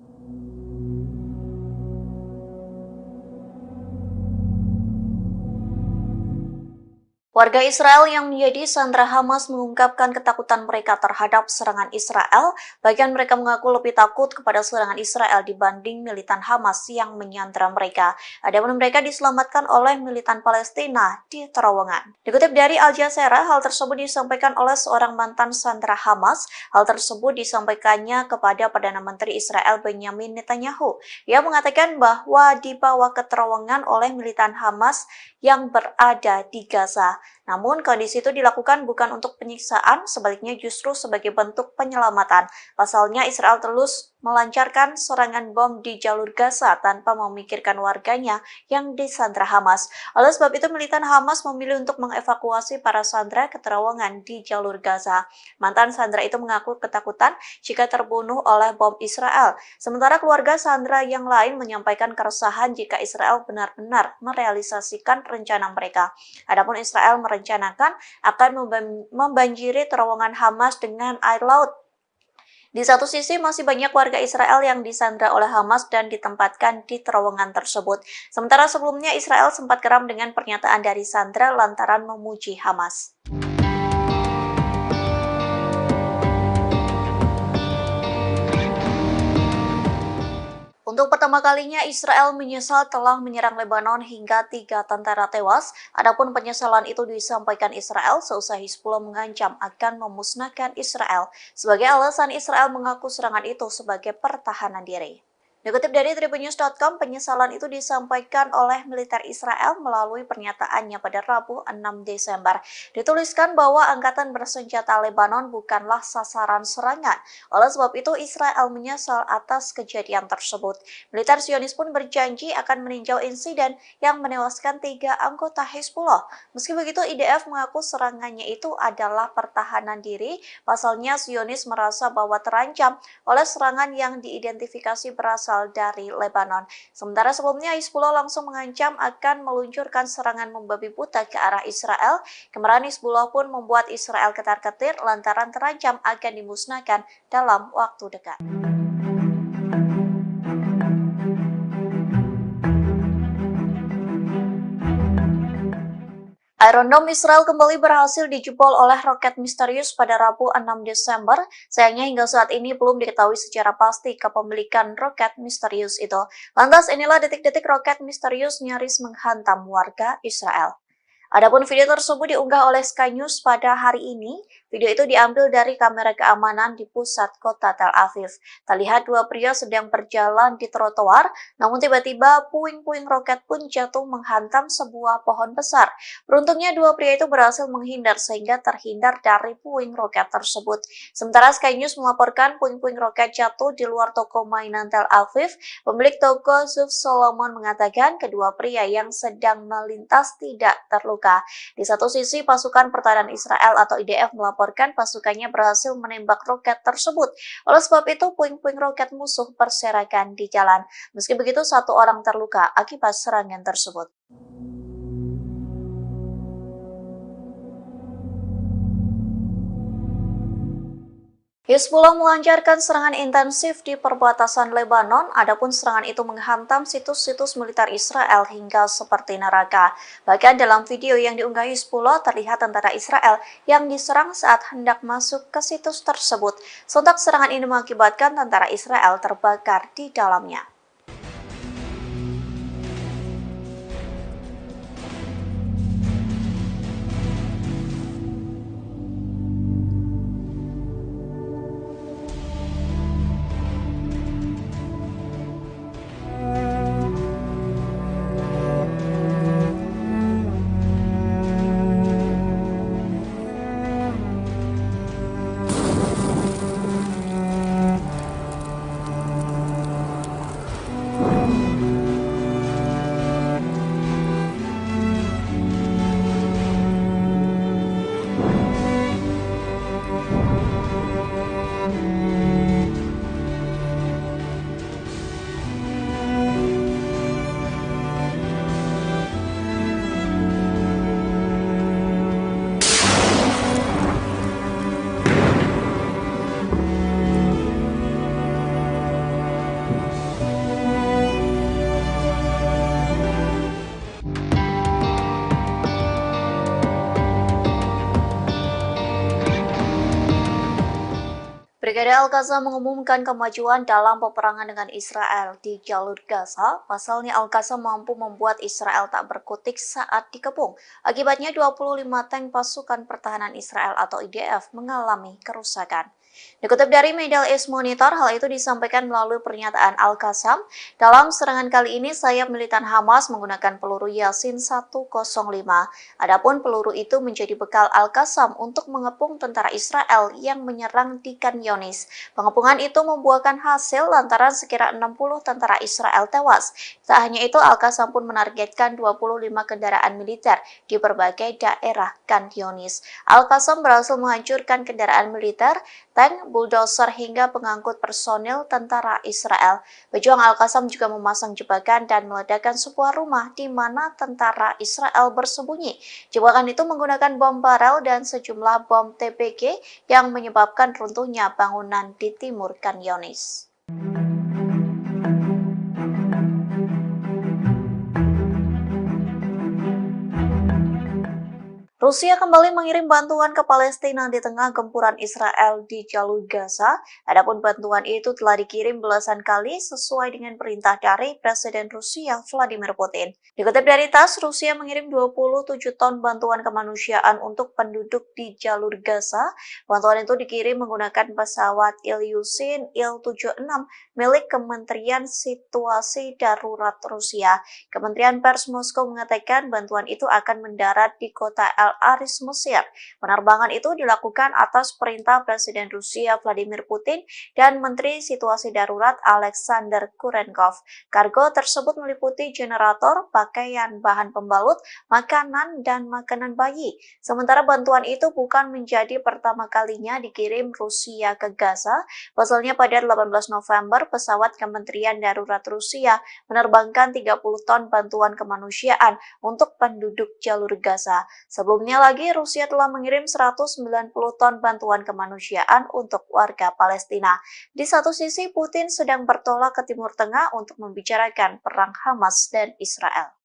Warga Israel yang menjadi sandera Hamas mengungkapkan ketakutan mereka terhadap serangan Israel. Bagian mereka mengaku lebih takut kepada serangan Israel dibanding militan Hamas yang menyandera mereka. Adapun mereka diselamatkan oleh militan Palestina di terowongan. Dikutip dari Al Jazeera, hal tersebut disampaikan oleh seorang mantan sandera Hamas. Hal tersebut disampaikannya kepada Perdana Menteri Israel Benjamin Netanyahu. Ia mengatakan bahwa dibawa ke terowongan oleh militan Hamas yang berada di Gaza. Namun kondisi itu dilakukan bukan untuk penyiksaan, sebaliknya justru sebagai bentuk penyelamatan. Pasalnya Israel terus melancarkan serangan bom di jalur Gaza tanpa memikirkan warganya yang disandra Hamas. Oleh sebab itu militan Hamas memilih untuk mengevakuasi para sandera ke terowongan di jalur Gaza. Mantan sandera itu mengaku ketakutan jika terbunuh oleh bom Israel. Sementara keluarga sandera yang lain menyampaikan keresahan jika Israel benar-benar merealisasikan rencana mereka. Adapun Israel merencanakan akan membanjiri terowongan Hamas dengan air laut. Di satu sisi, masih banyak warga Israel yang disandra oleh Hamas dan ditempatkan di terowongan tersebut. Sementara sebelumnya, Israel sempat geram dengan pernyataan dari sandra lantaran memuji Hamas. Untuk Untuk pertama kalinya, Israel menyesal telah menyerang Lebanon hingga 3 tentara tewas. Adapun penyesalan itu disampaikan Israel seusai Hizbullah mengancam akan memusnahkan Israel. Sebagai alasan, Israel mengaku serangan itu sebagai pertahanan diri. Dikutip dari tribunnews.com, penyesalan itu disampaikan oleh militer Israel melalui pernyataannya pada Rabu 6 Desember. Dituliskan bahwa angkatan bersenjata Lebanon bukanlah sasaran serangan. Oleh sebab itu, Israel menyesal atas kejadian tersebut. Militer Zionis pun berjanji akan meninjau insiden yang menewaskan 3 anggota Hizbullah. Meski begitu, IDF mengaku serangannya itu adalah pertahanan diri. Pasalnya, Zionis merasa bahwa terancam oleh serangan yang diidentifikasi berasal dari Lebanon. Sementara sebelumnya Hizbullah langsung mengancam akan meluncurkan serangan membabi buta ke arah Israel. Kemarahan Hizbullah pun membuat Israel ketar-ketir lantaran terancam akan dimusnahkan dalam waktu dekat. Iron Dome Israel kembali berhasil dijebol oleh roket misterius pada Rabu 6 Desember. Sayangnya hingga saat ini belum diketahui secara pasti kepemilikan roket misterius itu. Lantas inilah detik-detik roket misterius nyaris menghantam warga Israel. Adapun video tersebut diunggah oleh Sky News pada hari ini. Video itu diambil dari kamera keamanan di pusat kota Tel Aviv. Terlihat 2 pria sedang berjalan di trotoar, namun tiba-tiba puing-puing roket pun jatuh menghantam sebuah pohon besar. Beruntungnya 2 pria itu berhasil menghindar sehingga terhindar dari puing roket tersebut. Sementara Sky News melaporkan puing-puing roket jatuh di luar toko mainan Tel Aviv. Pemilik toko Zuf Solomon mengatakan kedua pria yang sedang melintas tidak terluka. Di satu sisi, pasukan pertahanan Israel atau IDF melaporkan pasukannya berhasil menembak roket tersebut. Oleh sebab itu, puing-puing roket musuh berserakan di jalan. Meski begitu, 1 orang terluka akibat serangan tersebut. Hizbullah melancarkan serangan intensif di perbatasan Lebanon, adapun serangan itu menghantam situs-situs militer Israel hingga seperti neraka. Bahkan dalam video yang diunggah Hizbullah terlihat tentara Israel yang diserang saat hendak masuk ke situs tersebut. Sontak serangan ini mengakibatkan tentara Israel terbakar di dalamnya. Brigade Al-Qassam mengumumkan kemajuan dalam peperangan dengan Israel di jalur Gaza. Pasalnya Al-Qassam mampu membuat Israel tak berkutik saat dikepung. Akibatnya 25 tank pasukan pertahanan Israel atau IDF mengalami kerusakan. Dikutip dari Middle East Monitor, hal itu disampaikan melalui pernyataan Al-Qassam. Dalam serangan kali ini, sayap militan Hamas menggunakan peluru Yasin 105. Adapun peluru itu menjadi bekal Al-Qassam untuk mengepung tentara Israel yang menyerang di Khan Younis. Pengepungan itu membuahkan hasil lantaran sekira 60 tentara Israel tewas. Tak hanya itu, Al-Qassam pun menargetkan 25 kendaraan militer di berbagai daerah Khan Younis. Al-Qassam berhasil menghancurkan kendaraan militer, tank, bulldozer hingga pengangkut personil tentara Israel. Pejuang Al-Qassam juga memasang jebakan dan meledakkan sebuah rumah di mana tentara Israel bersembunyi. Jebakan itu menggunakan bom barel dan sejumlah bom TPG yang menyebabkan runtuhnya bangunan di timur Khan Younis. Rusia kembali mengirim bantuan ke Palestina di tengah gempuran Israel di jalur Gaza. Adapun bantuan itu telah dikirim belasan kali sesuai dengan perintah dari Presiden Rusia Vladimir Putin. Dikutip dari TASS, Rusia mengirim 27 ton bantuan kemanusiaan untuk penduduk di jalur Gaza. Bantuan itu dikirim menggunakan pesawat Ilyushin Il-76 milik Kementerian Situasi Darurat Rusia. Kementerian Pers Moskow mengatakan bantuan itu akan mendarat di kota Al Aris, Mesir. Penerbangan itu dilakukan atas perintah Presiden Rusia Vladimir Putin dan Menteri Situasi Darurat Alexander Kurenkov. Kargo tersebut meliputi generator, pakaian, bahan pembalut, makanan, dan makanan bayi. Sementara bantuan itu bukan menjadi pertama kalinya dikirim Rusia ke Gaza. Pasalnya pada 18 November, pesawat Kementerian Darurat Rusia menerbangkan 30 ton bantuan kemanusiaan untuk penduduk jalur Gaza. Sebelumnya lagi, Rusia telah mengirim 190 ton bantuan kemanusiaan untuk warga Palestina. Di satu sisi, Putin sedang bertolak ke Timur Tengah untuk membicarakan perang Hamas dan Israel.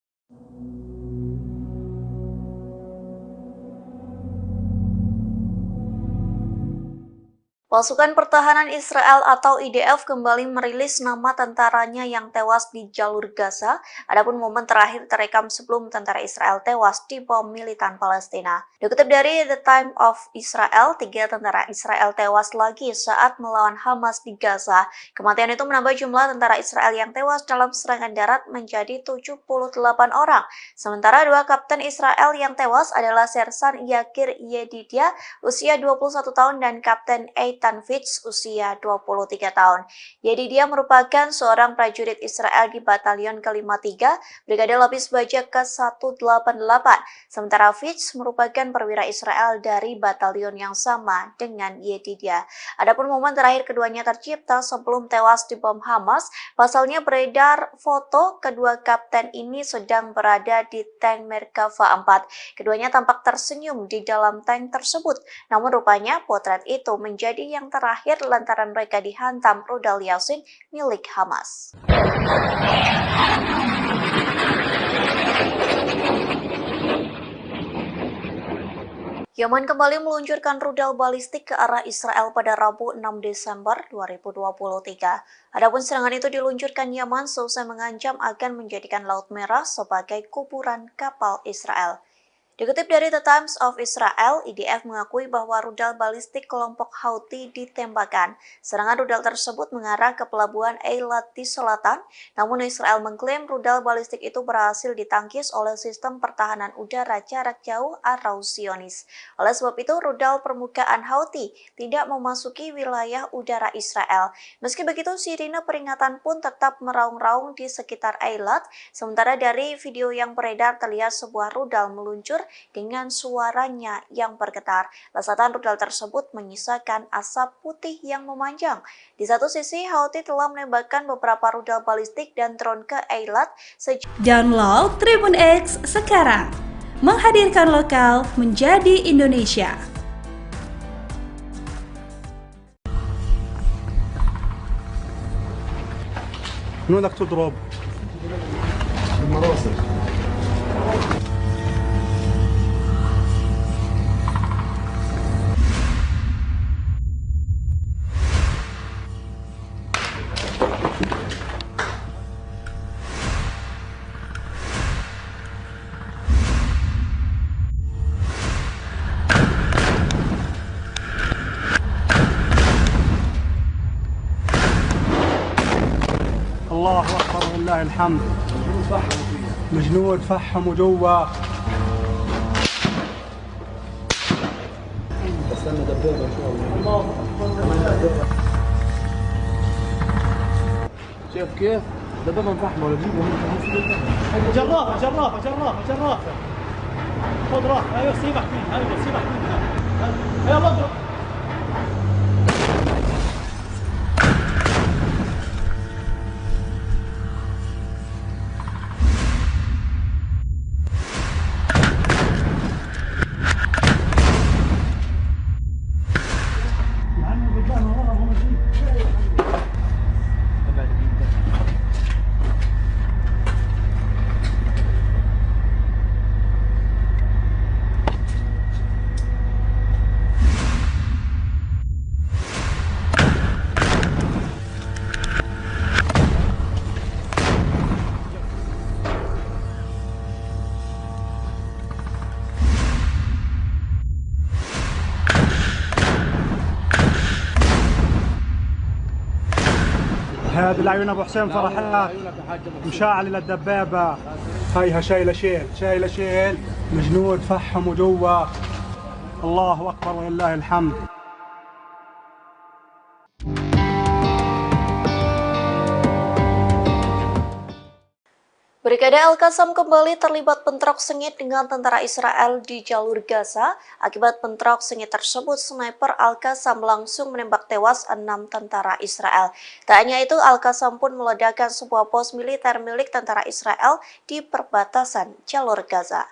Pasukan Pertahanan Israel atau IDF kembali merilis nama tentaranya yang tewas di jalur Gaza. Adapun momen terakhir terekam sebelum tentara Israel tewas di bom militan Palestina. Dikutip dari The Times of Israel, 3 tentara Israel tewas lagi saat melawan Hamas di Gaza. Kematian itu menambah jumlah tentara Israel yang tewas dalam serangan darat menjadi 78 orang. Sementara 2 kapten Israel yang tewas adalah Sersan Yakir Yedidia, usia 21 tahun, dan Kapten Eitan Fitz, usia 23 tahun. Yedidia merupakan seorang prajurit Israel di Batalion ke-53, Brigade Lapis Baja ke-188. Sementara Fitz merupakan perwira Israel dari batalion yang sama dengan Yedidia. Adapun momen terakhir keduanya tercipta sebelum tewas di bom Hamas. Pasalnya beredar foto kedua kapten ini sedang berada di tank Merkava 4. Keduanya tampak tersenyum di dalam tank tersebut. Namun rupanya potret itu menjadi yang terakhir lantaran mereka dihantam rudal Yasin milik Hamas. Yaman kembali meluncurkan rudal balistik ke arah Israel pada Rabu 6 Desember 2023. Adapun serangan itu diluncurkan Yaman seusai mengancam akan menjadikan Laut Merah sebagai kuburan kapal Israel. Dikutip dari The Times of Israel, IDF mengakui bahwa rudal balistik kelompok Houthi ditembakkan. Serangan rudal tersebut mengarah ke pelabuhan Eilat di selatan, namun Israel mengklaim rudal balistik itu berhasil ditangkis oleh sistem pertahanan udara jarak jauh atau Zionis. Oleh sebab itu, rudal permukaan Houthi tidak memasuki wilayah udara Israel. Meski begitu, sirine peringatan pun tetap meraung-raung di sekitar Eilat. Sementara dari video yang beredar terlihat sebuah rudal meluncur dengan suaranya yang bergetar. Lesatan rudal tersebut menyisakan asap putih yang memanjang. Di satu sisi, Houthi telah menembakkan beberapa rudal balistik dan drone ke Eilat. Download Tribun X sekarang, menghadirkan lokal menjadi Indonesia. من وين بدك تضرب؟ المراسل. الله أكبر ولله الحمد. الجنود فحموا جوا. استنى دبابة إن شاء الله. شايف كيف؟ دبابة مفحمة ولا جيبه جرافة جرافة جرافة جرافة. خذ راح، ايوه سيبك منها، ايوه سيبك منها. يلا اضرب. هذه العيون ابو حسين فرحات مشاعل للدبابه. هيها شايله شيل الجنود فحموا جوا. الله اكبر ولله الحمد. Brigade Al-Qassam kembali terlibat bentrok sengit dengan tentara Israel di jalur Gaza. Akibat bentrok sengit tersebut, sniper Al-Qassam langsung menembak tewas 6 tentara Israel. Tak hanya itu, Al-Qassam pun meledakkan sebuah pos militer milik tentara Israel di perbatasan jalur Gaza.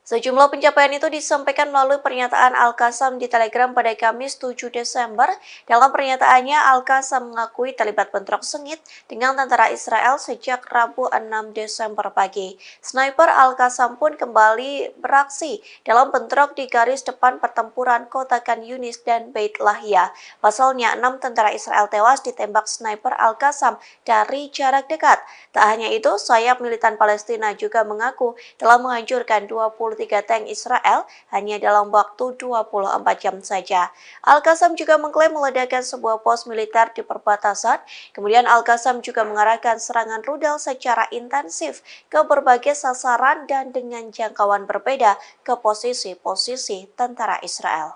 Sejumlah pencapaian itu disampaikan melalui pernyataan Al-Qassam di Telegram pada Kamis 7 Desember. Dalam pernyataannya, Al-Qassam mengakui terlibat bentrok sengit dengan tentara Israel sejak Rabu 6 Desember pagi. Sniper Al-Qassam pun kembali beraksi dalam bentrok di garis depan pertempuran kota Khan Yunis dan Beit Lahia. Pasalnya, 6 tentara Israel tewas ditembak sniper Al-Qassam dari jarak dekat. Tak hanya itu, sayap militan Palestina juga mengaku telah menghancurkan 23 tank Israel hanya dalam waktu 24 jam saja. Al-Qassam juga mengklaim meledakkan sebuah pos militer di perbatasan. Kemudian Al-Qassam juga mengarahkan serangan rudal secara intensif ke berbagai sasaran dan dengan jangkauan berbeda ke posisi-posisi tentara Israel.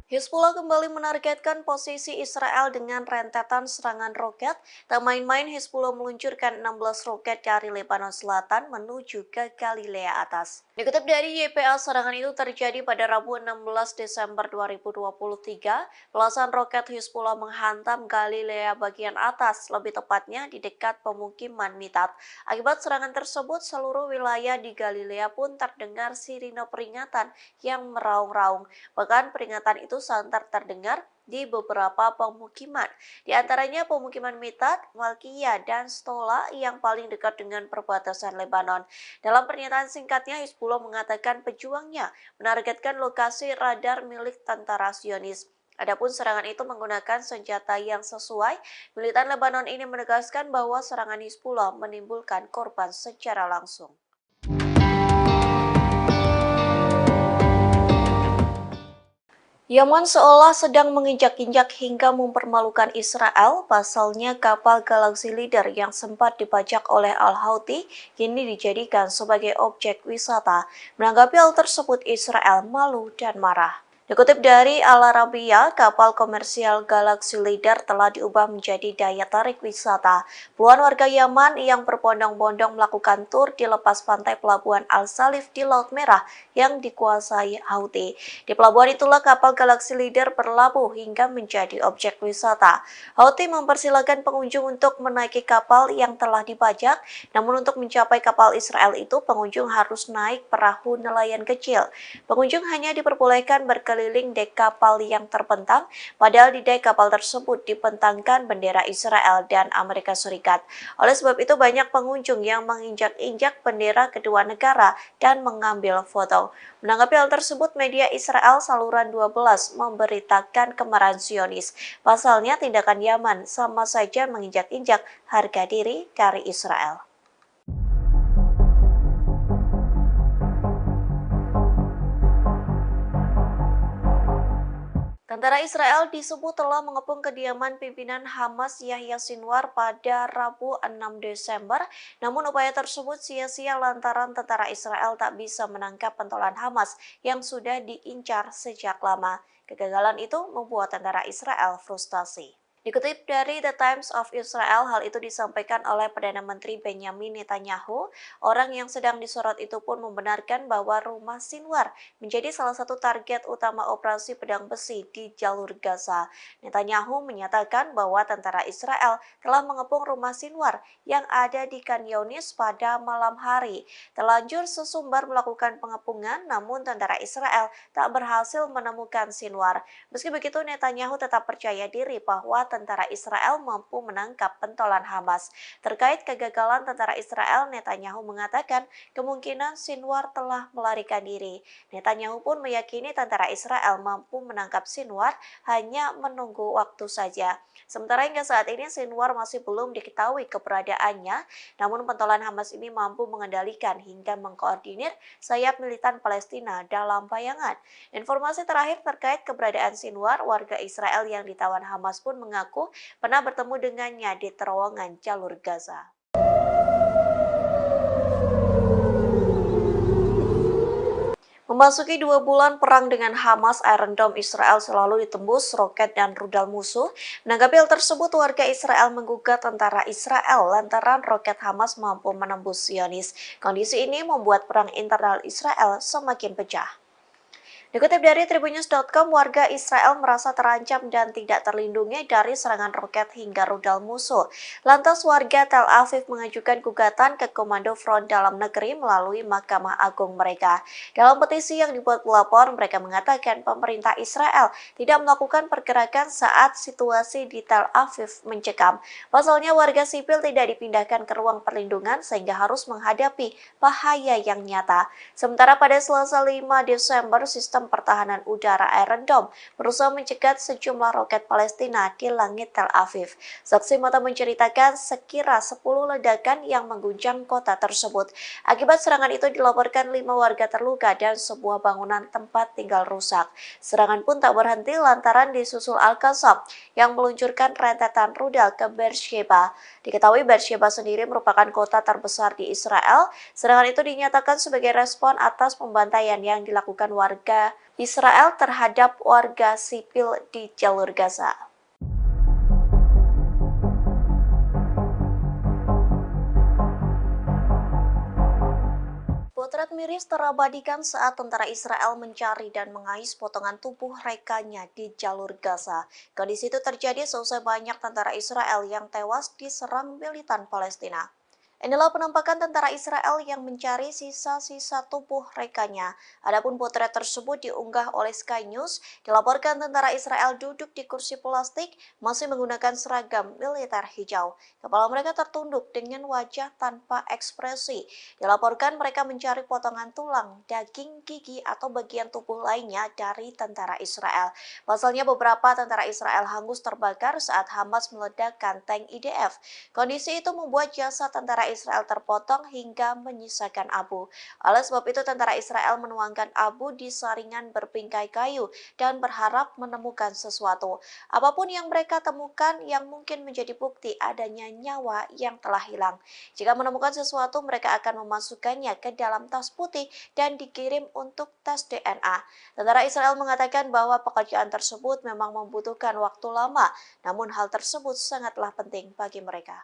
Hizbullah kembali menargetkan posisi Israel dengan rentetan serangan roket. Tak main-main, Hizbullah meluncurkan 16 roket dari Lebanon Selatan menuju ke Galilea Atas. Dikutip dari YPA, serangan itu terjadi pada Rabu 16 Desember 2023. Belasan roket Hizbullah menghantam Galilea bagian atas, lebih tepatnya di dekat pemukiman Mitat. Akibat serangan tersebut, seluruh wilayah di Galilea pun terdengar sirine peringatan yang meraung-raung. Bahkan peringatan itu santer terdengar di beberapa pemukiman, di antaranya pemukiman Mitat, Malkia, dan Stola yang paling dekat dengan perbatasan Lebanon. Dalam pernyataan singkatnya, Hizbullah mengatakan pejuangnya menargetkan lokasi radar milik tentara Zionis. Adapun serangan itu menggunakan senjata yang sesuai. Militan Lebanon ini menegaskan bahwa serangan Hizbullah menimbulkan korban secara langsung. Yaman seolah sedang menginjak-injak hingga mempermalukan Israel. Pasalnya kapal Galaxy Leader yang sempat dibajak oleh Al-Houthi kini dijadikan sebagai objek wisata. Menanggapi hal tersebut, Israel malu dan marah. Dikutip dari Al Arabiya, kapal komersial Galaxy Leader telah diubah menjadi daya tarik wisata. Puluhan warga Yaman yang berbondong-bondong melakukan tur di lepas pantai pelabuhan Al-Salif di Laut Merah yang dikuasai Houthi. Di pelabuhan itulah kapal Galaxy Leader berlabuh hingga menjadi objek wisata. Houthi mempersilahkan pengunjung untuk menaiki kapal yang telah dibajak, namun untuk mencapai kapal Israel itu pengunjung harus naik perahu nelayan kecil. Pengunjung hanya diperbolehkan berkeliling dek kapal yang terbentang, padahal di dek kapal tersebut dibentangkan bendera Israel dan Amerika Serikat. Oleh sebab itu banyak pengunjung yang menginjak-injak bendera kedua negara dan mengambil foto. Menanggapi hal tersebut, media Israel saluran 12 memberitakan kemarahan Zionis. Pasalnya tindakan Yaman sama saja menginjak-injak harga diri dari Israel. Tentara Israel disebut telah mengepung kediaman pimpinan Hamas Yahya Sinwar pada Rabu 6 Desember. Namun upaya tersebut sia-sia lantaran tentara Israel tak bisa menangkap pentolan Hamas yang sudah diincar sejak lama. Kegagalan itu membuat tentara Israel frustasi. Dikutip dari The Times of Israel, hal itu disampaikan oleh Perdana Menteri Benjamin Netanyahu. Orang yang sedang disorot itu pun membenarkan bahwa rumah Sinwar menjadi salah satu target utama operasi pedang besi di jalur Gaza. Netanyahu menyatakan bahwa tentara Israel telah mengepung rumah Sinwar yang ada di Khan Yunis pada malam hari. Terlanjur sesumbar melakukan pengepungan, namun tentara Israel tak berhasil menemukan Sinwar. Meski begitu, Netanyahu tetap percaya diri bahwa tentara Israel mampu menangkap pentolan Hamas. Terkait kegagalan tentara Israel, Netanyahu mengatakan kemungkinan Sinwar telah melarikan diri. Netanyahu pun meyakini tentara Israel mampu menangkap Sinwar, hanya menunggu waktu saja. Sementara hingga saat ini Sinwar masih belum diketahui keberadaannya, namun pentolan Hamas ini mampu mengendalikan hingga mengkoordinir sayap militan Palestina dalam bayangan. Informasi terakhir terkait keberadaan Sinwar, warga Israel yang ditawan Hamas pun mengaku pernah bertemu dengannya di terowongan jalur Gaza. Memasuki 2 bulan perang dengan Hamas, Iron Dome Israel selalu ditembus roket dan rudal musuh. Menanggapi hal tersebut, warga Israel menggugat tentara Israel lantaran roket Hamas mampu menembus Zionis. Kondisi ini membuat perang internal Israel semakin pecah. Dikutip dari Tribunnews.com, warga Israel merasa terancam dan tidak terlindungi dari serangan roket hingga rudal musuh. Lantas warga Tel Aviv mengajukan gugatan ke Komando Front Dalam Negeri melalui Mahkamah Agung mereka. Dalam petisi yang dibuat pelapor, mereka mengatakan pemerintah Israel tidak melakukan pergerakan saat situasi di Tel Aviv mencekam. Pasalnya warga sipil tidak dipindahkan ke ruang perlindungan sehingga harus menghadapi bahaya yang nyata. Sementara pada Selasa 5 Desember, sistem pertahanan udara Iron Dome berusaha mencegat sejumlah roket Palestina di langit Tel Aviv. Saksi mata menceritakan sekira 10 ledakan yang mengguncang kota tersebut. Akibat serangan itu dilaporkan 5 warga terluka dan sebuah bangunan tempat tinggal rusak. Serangan pun tak berhenti lantaran disusul Al-Qassam yang meluncurkan rentetan rudal ke Beersheba. Diketahui Beersheba sendiri merupakan kota terbesar di Israel. Serangan itu dinyatakan sebagai respon atas pembantaian yang dilakukan warga Israel terhadap warga sipil di jalur Gaza. Potret miris terabadikan saat tentara Israel mencari dan mengais potongan tubuh rekannya di jalur Gaza. Kondisi itu terjadi seusai banyak tentara Israel yang tewas diserang militan Palestina. Inilah penampakan tentara Israel yang mencari sisa-sisa tubuh rekannya. Adapun potret tersebut diunggah oleh Sky News. Dilaporkan tentara Israel duduk di kursi plastik masih menggunakan seragam militer hijau. Kepala mereka tertunduk dengan wajah tanpa ekspresi. Dilaporkan mereka mencari potongan tulang, daging, gigi, atau bagian tubuh lainnya dari tentara Israel. Pasalnya beberapa tentara Israel hangus terbakar saat Hamas meledakkan tank IDF. Kondisi itu membuat jasad tentara Israel terpotong hingga menyisakan abu. Oleh sebab itu tentara Israel menuangkan abu di saringan berbingkai kayu dan berharap menemukan sesuatu. Apapun yang mereka temukan yang mungkin menjadi bukti adanya nyawa yang telah hilang. Jika menemukan sesuatu, mereka akan memasukkannya ke dalam tas putih dan dikirim untuk tes DNA. Tentara Israel mengatakan bahwa pekerjaan tersebut memang membutuhkan waktu lama, namun hal tersebut sangatlah penting bagi mereka.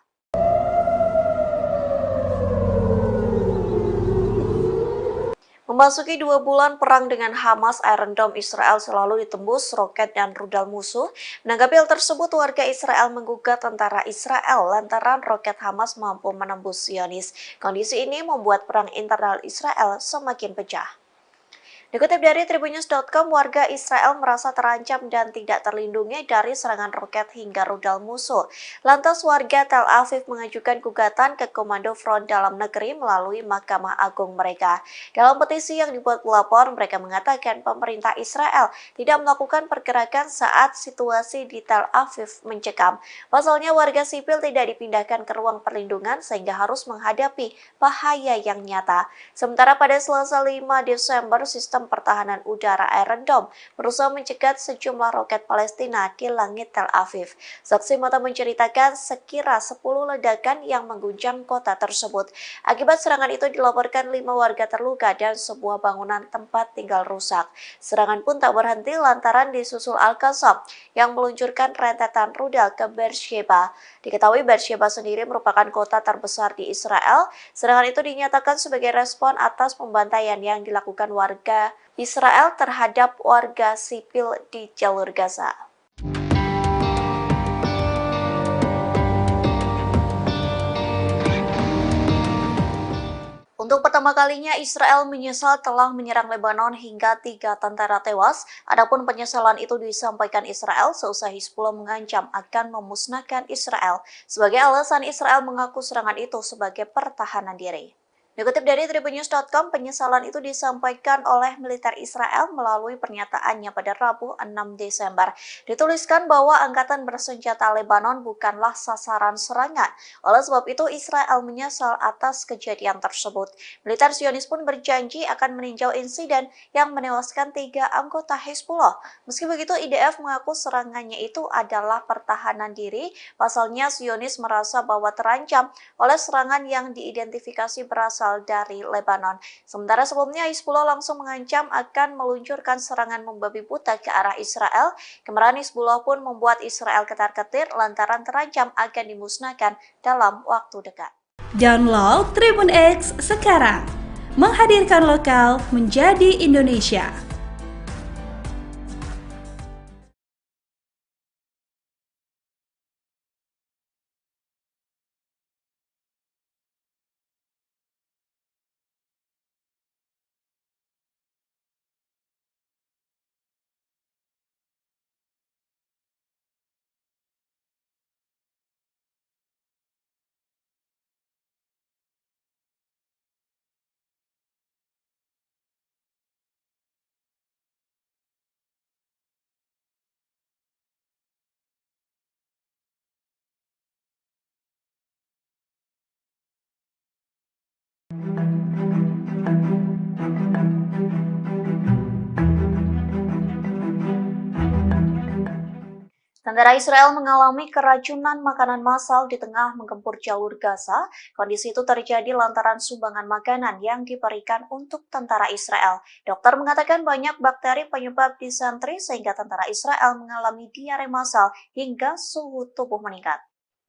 Memasuki 2 bulan perang dengan Hamas, Iron Dome Israel selalu ditembus roket dan rudal musuh. Menanggapi hal tersebut, warga Israel menggugat tentara Israel lantaran roket Hamas mampu menembus Zionis. Kondisi ini membuat perang internal Israel semakin pecah. Dikutip dari Tribunnews.com, warga Israel merasa terancam dan tidak terlindungi dari serangan roket hingga rudal musuh. Lantas warga Tel Aviv mengajukan gugatan ke Komando Front Dalam Negeri melalui Mahkamah Agung mereka. Dalam petisi yang dibuat pelapor, mereka mengatakan pemerintah Israel tidak melakukan pergerakan saat situasi di Tel Aviv mencekam. Pasalnya warga sipil tidak dipindahkan ke ruang perlindungan sehingga harus menghadapi bahaya yang nyata. Sementara pada Selasa 5 Desember, sistem pertahanan udara Iron Dome berusaha mencegat sejumlah roket Palestina di langit Tel Aviv. Saksi mata menceritakan sekira 10 ledakan yang mengguncang kota tersebut. Akibat serangan itu dilaporkan 5 warga terluka dan sebuah bangunan tempat tinggal rusak. Serangan pun tak berhenti lantaran disusul Al-Qassam yang meluncurkan rentetan rudal ke Beersheba. Diketahui Beersheba sendiri merupakan kota terbesar di Israel. Serangan itu dinyatakan sebagai respon atas pembantaian yang dilakukan warga Israel terhadap warga sipil di jalur Gaza. Untuk Untuk pertama kalinya, Israel menyesal telah menyerang Lebanon hingga 3 tentara tewas. Adapun penyesalan itu disampaikan Israel seusai Hizbullah mengancam akan memusnahkan Israel. Sebagai alasan, Israel mengaku serangan itu sebagai pertahanan diri. Dikutip dari tribunnews.com, penyesalan itu disampaikan oleh militer Israel melalui pernyataannya pada Rabu 6 Desember. Dituliskan bahwa angkatan bersenjata Lebanon bukanlah sasaran serangan. Oleh sebab itu, Israel menyesal atas kejadian tersebut. Militer Zionis pun berjanji akan meninjau insiden yang menewaskan 3 anggota Hizbullah. Meski begitu, IDF mengaku serangannya itu adalah pertahanan diri. Pasalnya, Zionis merasa bahwa terancam oleh serangan yang diidentifikasi berasal dari Lebanon. Sementara sebelumnya Hizbullah langsung mengancam akan meluncurkan serangan membabi buta ke arah Israel. Kemarahan Hizbullah pun membuat Israel ketar-ketir lantaran terancam akan dimusnahkan dalam waktu dekat. Download Tribun X sekarang, menghadirkan lokal menjadi Indonesia. Tentara Israel mengalami keracunan makanan massal di tengah menggempur jalur Gaza. Kondisi itu terjadi lantaran sumbangan makanan yang diberikan untuk tentara Israel. Dokter mengatakan banyak bakteri penyebab disentri sehingga tentara Israel mengalami diare massal hingga suhu tubuh meningkat.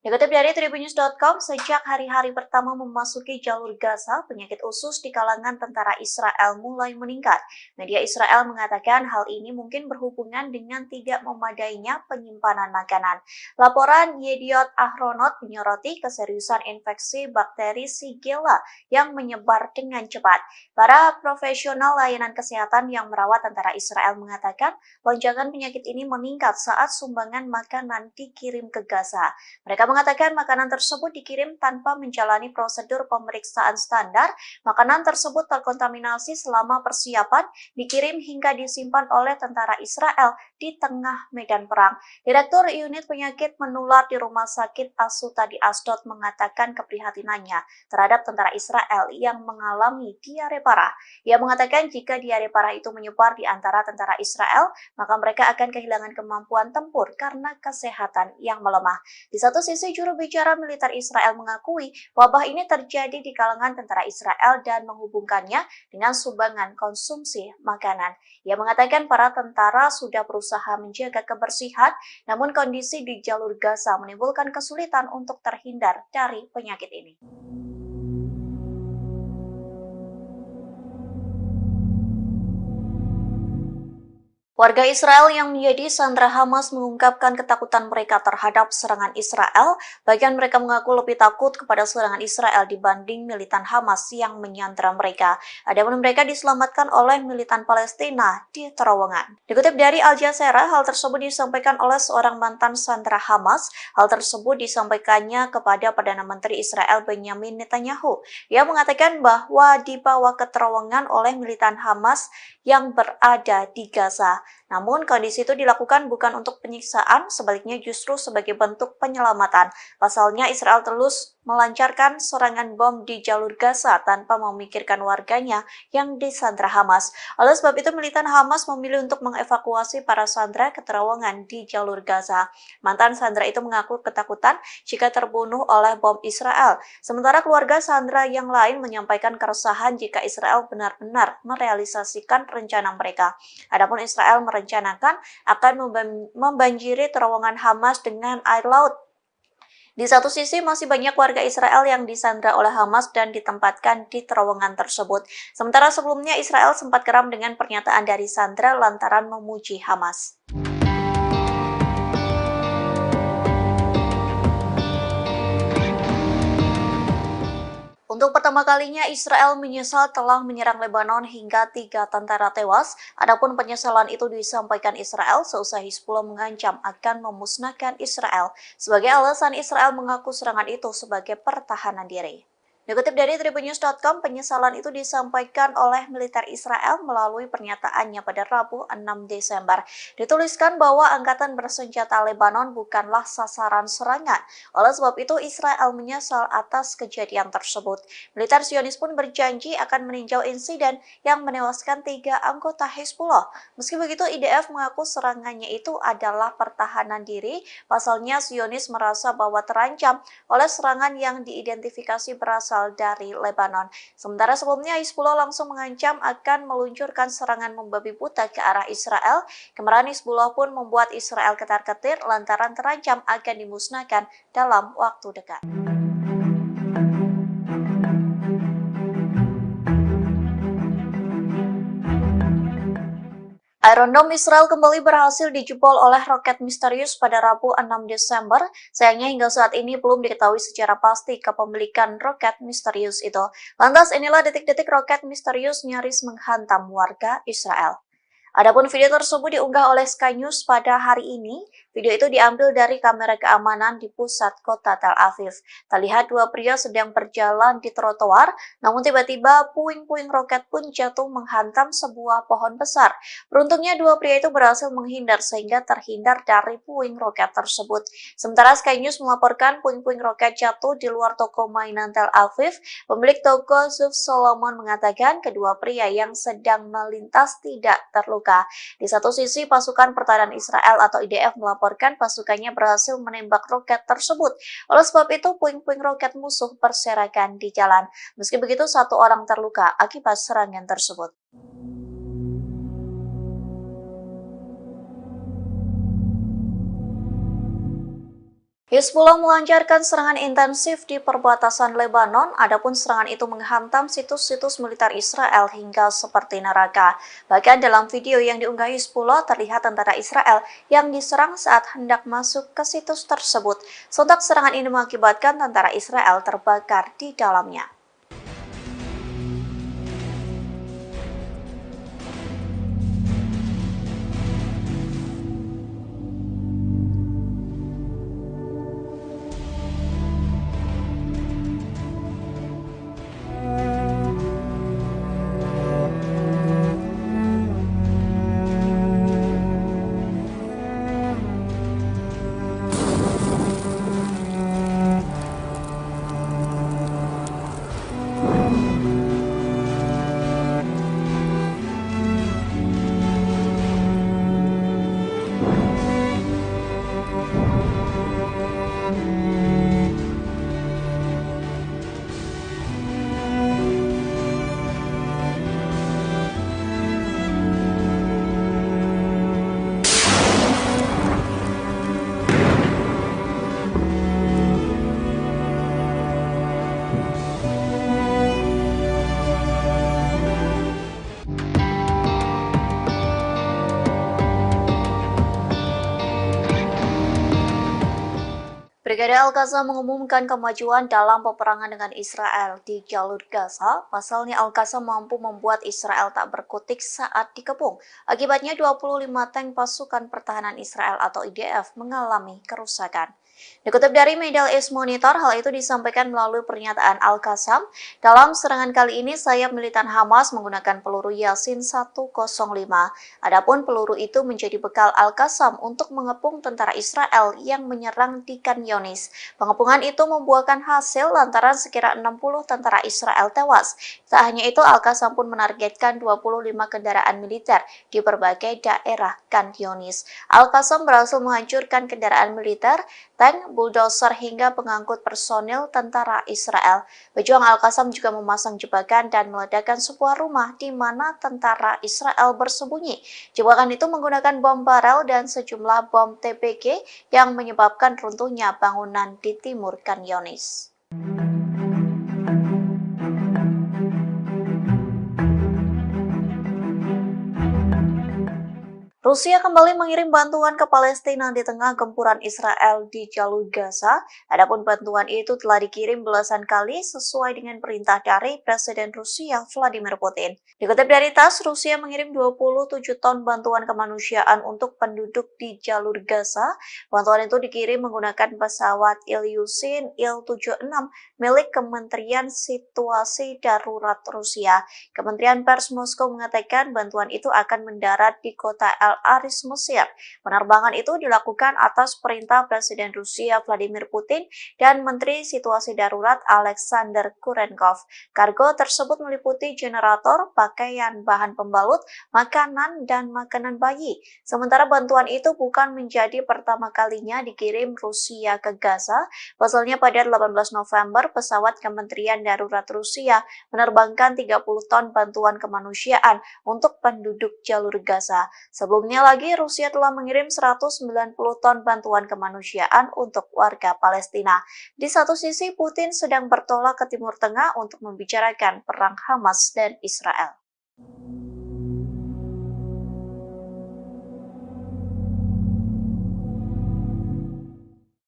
Dikutip dari tribunnews.com, sejak hari-hari pertama memasuki jalur Gaza, penyakit usus di kalangan tentara Israel mulai meningkat. Media Israel mengatakan hal ini mungkin berhubungan dengan tidak memadainya penyimpanan makanan. Laporan Yediot Ahronot menyoroti keseriusan infeksi bakteri Shigella yang menyebar dengan cepat. Para profesional layanan kesehatan yang merawat tentara Israel mengatakan lonjakan penyakit ini meningkat saat sumbangan makanan dikirim ke Gaza. Mereka mengatakan makanan tersebut dikirim tanpa menjalani prosedur pemeriksaan standar. Makanan tersebut terkontaminasi selama persiapan, dikirim hingga disimpan oleh tentara Israel di tengah medan perang. Direktur Unit Penyakit Menular di Rumah Sakit Asuta di Asdod mengatakan keprihatinannya terhadap tentara Israel yang mengalami diare parah. Ia mengatakan jika diare parah itu menyebar di antara tentara Israel, maka mereka akan kehilangan kemampuan tempur karena kesehatan yang melemah. Di satu sisi, juru bicara militer Israel mengakui wabah ini terjadi di kalangan tentara Israel dan menghubungkannya dengan sumbangan konsumsi makanan. Ia mengatakan para tentara sudah berusaha menjaga kebersihan, namun kondisi di jalur Gaza menimbulkan kesulitan untuk terhindar dari penyakit ini. Warga Israel yang menjadi sandera Hamas mengungkapkan ketakutan mereka terhadap serangan Israel. Bagian mereka mengaku lebih takut kepada serangan Israel dibanding militan Hamas yang menyandera mereka. Adapun mereka diselamatkan oleh militan Palestina di terowongan. Dikutip dari Al Jazeera, hal tersebut disampaikan oleh seorang mantan sandera Hamas. Hal tersebut disampaikannya kepada Perdana Menteri Israel Benjamin Netanyahu. Ia mengatakan bahwa dibawa ke terowongan oleh militan Hamas yang berada di Gaza. Namun kondisi itu dilakukan bukan untuk penyiksaan, sebaliknya justru sebagai bentuk penyelamatan. Pasalnya Israel terus melancarkan serangan bom di jalur Gaza tanpa memikirkan warganya yang disandra Hamas. Oleh sebab itu militan Hamas memilih untuk mengevakuasi para sandera ke terowongan di jalur Gaza. Mantan sandera itu mengaku ketakutan jika terbunuh oleh bom Israel. Sementara keluarga sandera yang lain menyampaikan keresahan jika Israel benar-benar merealisasikan rencana mereka. Adapun Israel merencanakan akan membanjiri terowongan Hamas dengan air laut. Di satu sisi masih banyak warga Israel yang disandra oleh Hamas dan ditempatkan di terowongan tersebut. Sementara sebelumnya Israel sempat geram dengan pernyataan dari sandra lantaran memuji Hamas. Untuk pertama kalinya, Israel menyesal telah menyerang Lebanon hingga 3 tentara tewas. Adapun penyesalan itu disampaikan Israel seusai Hizbullah mengancam akan memusnahkan Israel. Sebagai alasan, Israel mengaku serangan itu sebagai pertahanan diri. Dikutip dari tribunnews.com, penyesalan itu disampaikan oleh militer Israel melalui pernyataannya pada Rabu 6 Desember. Dituliskan bahwa angkatan bersenjata Lebanon bukanlah sasaran serangan. Oleh sebab itu, Israel menyesal atas kejadian tersebut. Militer Zionis pun berjanji akan meninjau insiden yang menewaskan 3 anggota Hizbullah. Meski begitu, IDF mengaku serangannya itu adalah pertahanan diri. Pasalnya, Zionis merasa bahwa terancam oleh serangan yang diidentifikasi berasal dari Lebanon. Sementara sebelumnya Hizbullah langsung mengancam akan meluncurkan serangan membabi buta ke arah Israel. Kemarahan Hizbullah pun membuat Israel ketar-ketir lantaran terancam akan dimusnahkan dalam waktu dekat. Iron Dome Israel kembali berhasil dijebol oleh roket misterius pada Rabu 6 Desember. Sayangnya hingga saat ini belum diketahui secara pasti kepemilikan roket misterius itu. Lantas inilah detik-detik roket misterius nyaris menghantam warga Israel. Adapun video tersebut diunggah oleh Sky News pada hari ini. Video itu diambil dari kamera keamanan di pusat kota Tel Aviv. Terlihat 2 pria sedang berjalan di trotoar, namun tiba-tiba puing-puing roket pun jatuh menghantam sebuah pohon besar. Beruntungnya 2 pria itu berhasil menghindar sehingga terhindar dari puing roket tersebut. Sementara Sky News melaporkan puing-puing roket jatuh di luar toko mainan Tel Aviv. Pemilik toko Zuf Solomon mengatakan kedua pria yang sedang melintas tidak terluka. Di satu sisi, pasukan pertahanan Israel atau IDF melaporkan pasukannya berhasil menembak roket tersebut. Oleh sebab itu, puing-puing roket musuh berserakan di jalan. Meski begitu, 1 orang terluka akibat serangan tersebut. Hizbullah melancarkan serangan intensif di perbatasan Lebanon, adapun serangan itu menghantam situs-situs militer Israel hingga seperti neraka. Bahkan dalam video yang diunggah Hizbullah terlihat tentara Israel yang diserang saat hendak masuk ke situs tersebut. Sontak serangan ini mengakibatkan tentara Israel terbakar di dalamnya. Brigade Al-Qassam mengumumkan kemajuan dalam peperangan dengan Israel di jalur Gaza. Pasalnya Al-Qassam mampu membuat Israel tak berkutik saat dikepung. Akibatnya 25 tank pasukan pertahanan Israel atau IDF mengalami kerusakan. Dikutip dari Middle East Monitor, hal itu disampaikan melalui pernyataan Al-Qassam. Dalam serangan kali ini, sayap militan Hamas menggunakan peluru Yasin 105. Adapun peluru itu menjadi bekal Al-Qassam untuk mengepung tentara Israel yang menyerang di Khan Younis. Pengepungan itu membuahkan hasil lantaran sekira 60 tentara Israel tewas. Tak hanya itu, Al-Qassam pun menargetkan 25 kendaraan militer di berbagai daerah Khan Younis. Al-Qassam berhasil menghancurkan kendaraan militer, tank, bulldozer hingga pengangkut personil tentara Israel. Pejuang Al-Qassam juga memasang jebakan dan meledakkan sebuah rumah di mana tentara Israel bersembunyi. Jebakan itu menggunakan bom barel dan sejumlah bom TPG yang menyebabkan runtuhnya bangunan di timur Khan Younis. Rusia kembali mengirim bantuan ke Palestina di tengah gempuran Israel di jalur Gaza. Adapun bantuan itu telah dikirim belasan kali sesuai dengan perintah dari Presiden Rusia Vladimir Putin. Dikutip dari TASS, Rusia mengirim 27 ton bantuan kemanusiaan untuk penduduk di jalur Gaza. Bantuan itu dikirim menggunakan pesawat Ilyushin Il-76 milik Kementerian Situasi Darurat Rusia. Kementerian Pers Moskow mengatakan bantuan itu akan mendarat di kota Al-Aris, Mesir. Penerbangan itu dilakukan atas perintah Presiden Rusia Vladimir Putin dan Menteri Situasi Darurat Alexander Kurenkov. Kargo tersebut meliputi generator, pakaian, bahan pembalut, makanan, dan makanan bayi. Sementara bantuan itu bukan menjadi pertama kalinya dikirim Rusia ke Gaza. Pasalnya pada 18 November, pesawat Kementerian Darurat Rusia menerbangkan 30 ton bantuan kemanusiaan untuk penduduk jalur Gaza. Sebelumnya lagi, Rusia telah mengirim 190 ton bantuan kemanusiaan untuk warga Palestina. Di satu sisi, Putin sedang bertolak ke Timur Tengah untuk membicarakan perang Hamas dan Israel.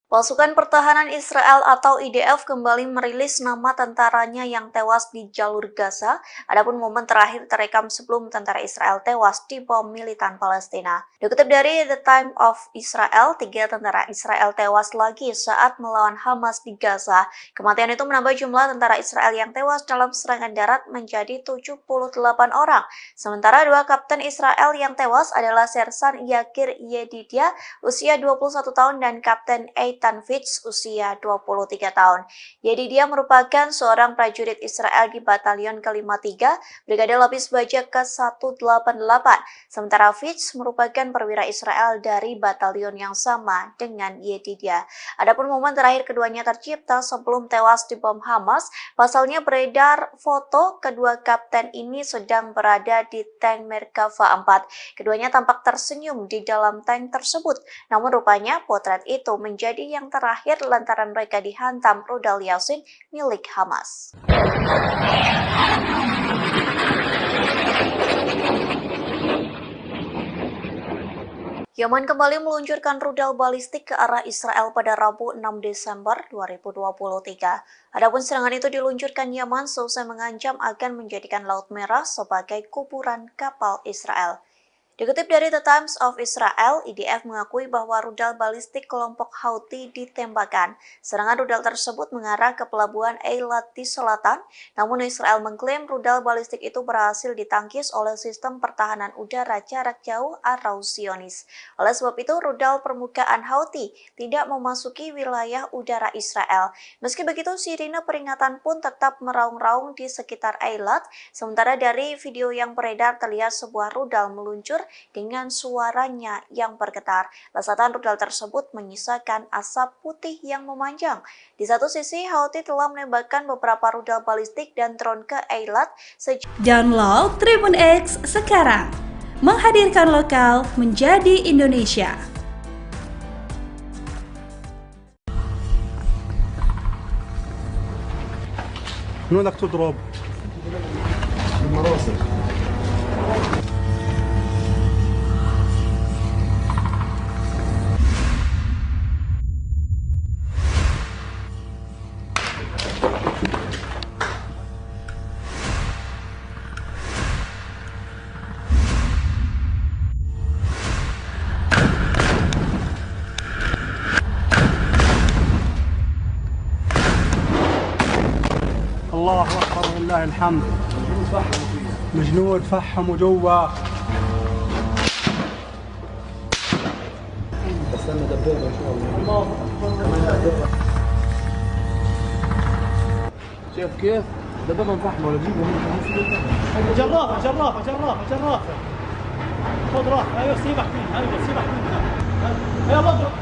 Pasukan Pertahanan Israel atau IDF kembali merilis nama tentaranya yang tewas di jalur Gaza. Adapun momen terakhir terekam sebelum tentara Israel tewas di bom militan Palestina. Dikutip dari The Times of Israel, 3 tentara Israel tewas lagi saat melawan Hamas di Gaza. Kematian itu menambah jumlah tentara Israel yang tewas dalam serangan darat menjadi 78 orang. Sementara 2 kapten Israel yang tewas adalah Sersan Yakir Yedidia, usia 21 tahun, dan Kapten Eitan Fitz, usia 23 tahun. Yedidia merupakan seorang prajurit Israel di Batalion ke-53, Brigade Lapis Baja ke-188. Sementara Fitz merupakan perwira Israel dari batalion yang sama dengan Yedidia. Adapun momen terakhir keduanya tercipta sebelum tewas di bom Hamas. Pasalnya beredar foto kedua kapten ini sedang berada di tank Merkava 4. Keduanya tampak tersenyum di dalam tank tersebut. Namun rupanya potret itu menjadi yang terakhir lantaran mereka dihantam rudal Yasin milik Hamas. Yaman kembali meluncurkan rudal balistik ke arah Israel pada Rabu 6 Desember 2023. Adapun serangan itu diluncurkan Yaman seusai mengancam akan menjadikan Laut Merah sebagai kuburan kapal Israel. Dikutip dari The Times of Israel, IDF mengakui bahwa rudal balistik kelompok Houthi ditembakkan. Serangan rudal tersebut mengarah ke pelabuhan Eilat di selatan, namun Israel mengklaim rudal balistik itu berhasil ditangkis oleh sistem pertahanan udara jarak jauh atau Zionis. Oleh sebab itu, rudal permukaan Houthi tidak memasuki wilayah udara Israel. Meski begitu, sirine peringatan pun tetap meraung-raung di sekitar Eilat. Sementara dari video yang beredar terlihat sebuah rudal meluncur dengan suaranya yang bergetar. Lesatan rudal tersebut menyisakan asap putih yang memanjang. Di satu sisi, Houthi telah menembakkan beberapa rudal balistik dan drone ke Eilat. Download Tribun X sekarang, menghadirkan lokal menjadi Indonesia. من بدك تضرب؟ بالمراسل. الله أكبر ولله الحمد. مجنود فحموا جوا. استنى دبابة إن شاء الله. شايف كيف؟ دبابة مفحمة ولا جيبها جرافة جرافة جرافة جرافة. خذ راح، ايوه سيبك منها، ايوه سيبك منها. يلا اضرب.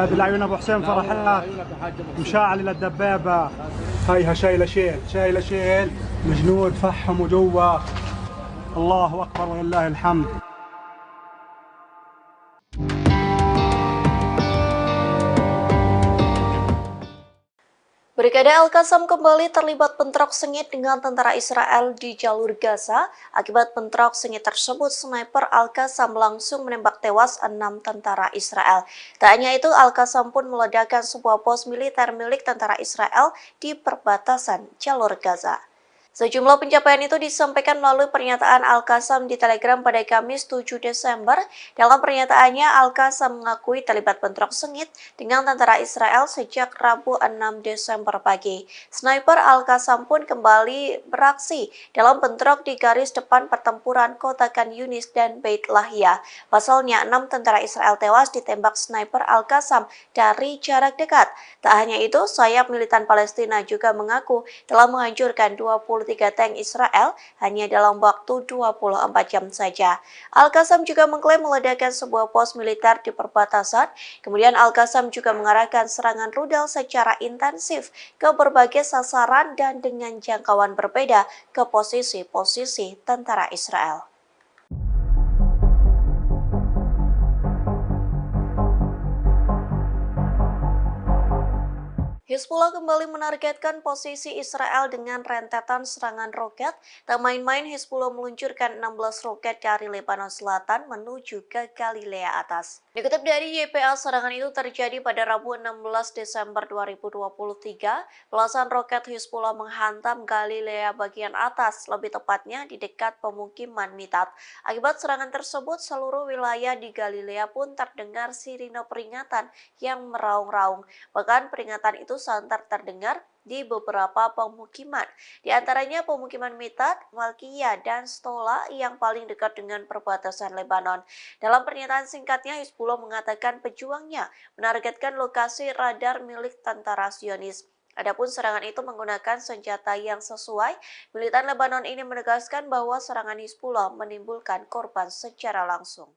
هذه لعيون ابو حسين فرحات مشاعل للدبابه هيها شايله شيل الجنود فحموا جوا الله اكبر ولله الحمد. Brigade Al-Qassam kembali terlibat bentrok sengit dengan tentara Israel di jalur Gaza. Akibat bentrok sengit tersebut, sniper Al-Qassam langsung menembak tewas 6 tentara Israel. Tak hanya itu, Al-Qassam pun meledakkan sebuah pos militer milik tentara Israel di perbatasan jalur Gaza. Sejumlah pencapaian itu disampaikan melalui pernyataan Al-Qassam di Telegram pada Kamis 7 Desember. Dalam pernyataannya, Al-Qassam mengakui terlibat bentrok sengit dengan tentara Israel sejak Rabu 6 Desember pagi. Sniper Al-Qassam pun kembali beraksi dalam bentrok di garis depan pertempuran kota Khan Yunis dan Beit Lahia. Pasalnya, 6 tentara Israel tewas ditembak sniper Al-Qassam dari jarak dekat. Tak hanya itu, sayap militan Palestina juga mengaku telah menghancurkan 23 tank Israel hanya dalam waktu 24 jam saja. Al-Qassam juga mengklaim meledakkan sebuah pos militer di perbatasan. Kemudian Al-Qassam juga mengarahkan serangan rudal secara intensif ke berbagai sasaran dan dengan jangkauan berbeda ke posisi-posisi tentara Israel. Hizbullah kembali menargetkan posisi Israel dengan rentetan serangan roket. Tak main-main, Hizbullah meluncurkan 16 roket dari Lebanon Selatan menuju ke Galilea Atas. Dikutip dari YPA, serangan itu terjadi pada Rabu 16 Desember 2023. Belasan roket Hizbullah menghantam Galilea bagian atas, lebih tepatnya di dekat pemukiman Mitat. Akibat serangan tersebut, seluruh wilayah di Galilea pun terdengar sirine peringatan yang meraung-raung. Bahkan peringatan itu santer terdengar di beberapa pemukiman, di antaranya pemukiman Mitat, Malkiyah, dan Stola yang paling dekat dengan perbatasan Lebanon. Dalam pernyataan singkatnya, Hizbullah mengatakan pejuangnya menargetkan lokasi radar milik tentara Zionis. Adapun serangan itu menggunakan senjata yang sesuai. Militan Lebanon ini menegaskan bahwa serangan Hizbullah menimbulkan korban secara langsung.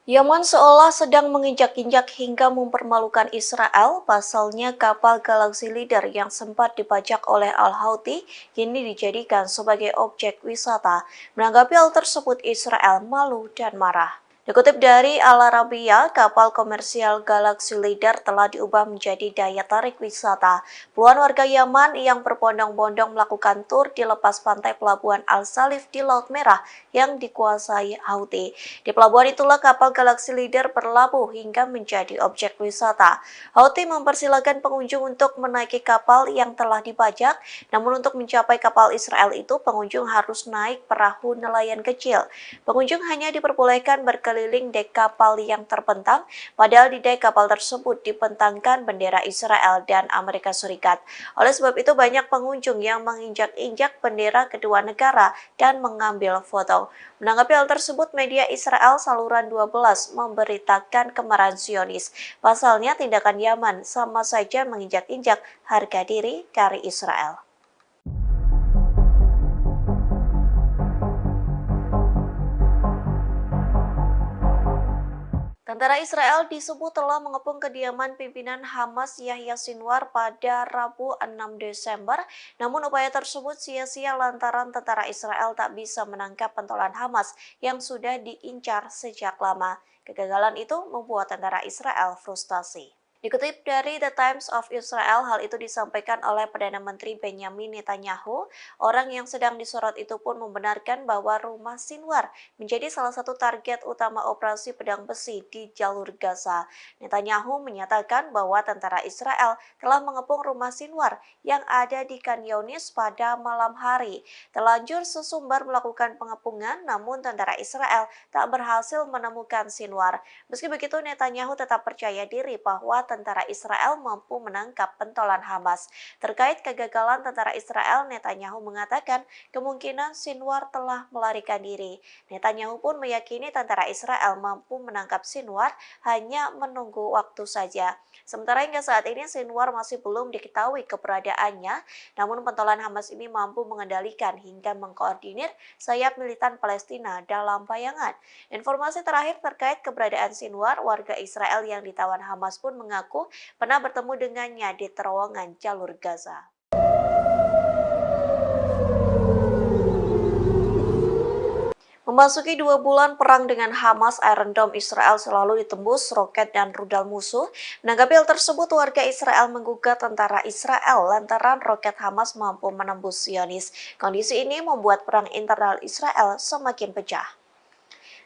Yaman seolah sedang menginjak-injak hingga mempermalukan Israel. Pasalnya kapal Galaxy Leader yang sempat dibajak oleh Al-Houthi kini dijadikan sebagai objek wisata. Menanggapi hal tersebut, Israel malu dan marah. Dikutip dari Al Arabiya, kapal komersial Galaxy Leader telah diubah menjadi daya tarik wisata. Puluhan warga Yaman yang berbondong-bondong melakukan tur di lepas pantai pelabuhan Al-Salif di Laut Merah yang dikuasai Houthi. Di pelabuhan itulah kapal Galaxy Leader berlabuh hingga menjadi objek wisata. Houthi mempersilahkan pengunjung untuk menaiki kapal yang telah dibajak, namun untuk mencapai kapal Israel itu pengunjung harus naik perahu nelayan kecil. Pengunjung hanya diperbolehkan berkeliling dek kapal yang terbentang, padahal di dek kapal tersebut dibentangkan bendera Israel dan Amerika Serikat. Oleh sebab itu banyak pengunjung yang menginjak-injak bendera kedua negara dan mengambil foto. Menanggapi hal tersebut, media Israel Saluran 12 memberitakan kemarahan Zionis. Pasalnya tindakan Yaman sama saja menginjak-injak harga diri dari Israel. Tentara Israel disebut telah mengepung kediaman pimpinan Hamas Yahya Sinwar pada Rabu 6 Desember. Namun upaya tersebut sia-sia lantaran tentara Israel tak bisa menangkap pentolan Hamas yang sudah diincar sejak lama. Kegagalan itu membuat tentara Israel frustasi. Dikutip dari The Times of Israel, hal itu disampaikan oleh Perdana Menteri Benjamin Netanyahu. Orang yang sedang disorot itu pun membenarkan bahwa rumah Sinwar menjadi salah satu target utama operasi pedang besi di jalur Gaza. Netanyahu menyatakan bahwa tentara Israel telah mengepung rumah Sinwar yang ada di Khan Yunis pada malam hari. Terlanjur sesumbar melakukan pengepungan, namun tentara Israel tak berhasil menemukan Sinwar. Meski begitu, Netanyahu tetap percaya diri bahwa tentara Israel mampu menangkap pentolan Hamas. Terkait kegagalan tentara Israel, Netanyahu mengatakan kemungkinan Sinwar telah melarikan diri. Netanyahu pun meyakini tentara Israel mampu menangkap Sinwar, hanya menunggu waktu saja. Sementara hingga saat ini Sinwar masih belum diketahui keberadaannya, namun pentolan Hamas ini mampu mengendalikan hingga mengkoordinir sayap militan Palestina dalam bayangan. Informasi terakhir terkait keberadaan Sinwar, warga Israel yang ditawan Hamas pun mengaku pernah bertemu dengannya di terowongan jalur Gaza. Memasuki 2 bulan perang dengan Hamas, Iron Dome Israel selalu ditembus roket dan rudal musuh. Menanggapi hal tersebut, warga Israel menggugat tentara Israel lantaran roket Hamas mampu menembus Zionis. Kondisi ini membuat perang internal Israel semakin pecah.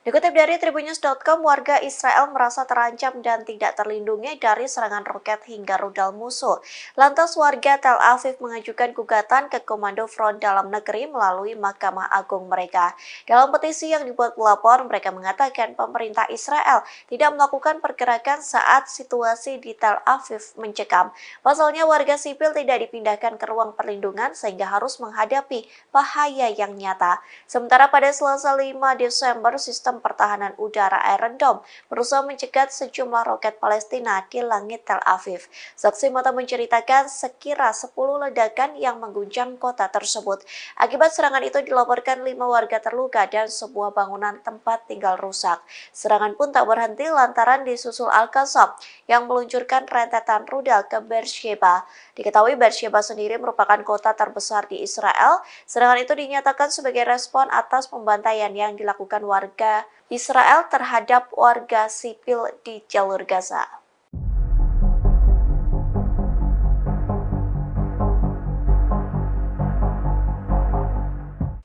Dikutip dari tribunnews.com, warga Israel merasa terancam dan tidak terlindungi dari serangan roket hingga rudal musuh. Lantas warga Tel Aviv mengajukan gugatan ke Komando Front Dalam Negeri melalui Mahkamah Agung mereka. Dalam petisi yang dibuat pelapor, mereka mengatakan pemerintah Israel tidak melakukan pergerakan saat situasi di Tel Aviv mencekam. Pasalnya warga sipil tidak dipindahkan ke ruang perlindungan sehingga harus menghadapi bahaya yang nyata. Sementara pada Selasa 5 Desember, sistem pertahanan udara Iron Dome berusaha mencegat sejumlah roket Palestina di langit Tel Aviv. Saksi mata menceritakan sekira 10 ledakan yang mengguncang kota tersebut. Akibat serangan itu dilaporkan 5 warga terluka dan sebuah bangunan tempat tinggal rusak. Serangan pun tak berhenti lantaran disusul Al-Qassam yang meluncurkan rentetan rudal ke Beersheba. Diketahui Beersheba sendiri merupakan kota terbesar di Israel. Serangan itu dinyatakan sebagai respon atas pembantaian yang dilakukan warga Israel terhadap warga sipil di jalur Gaza.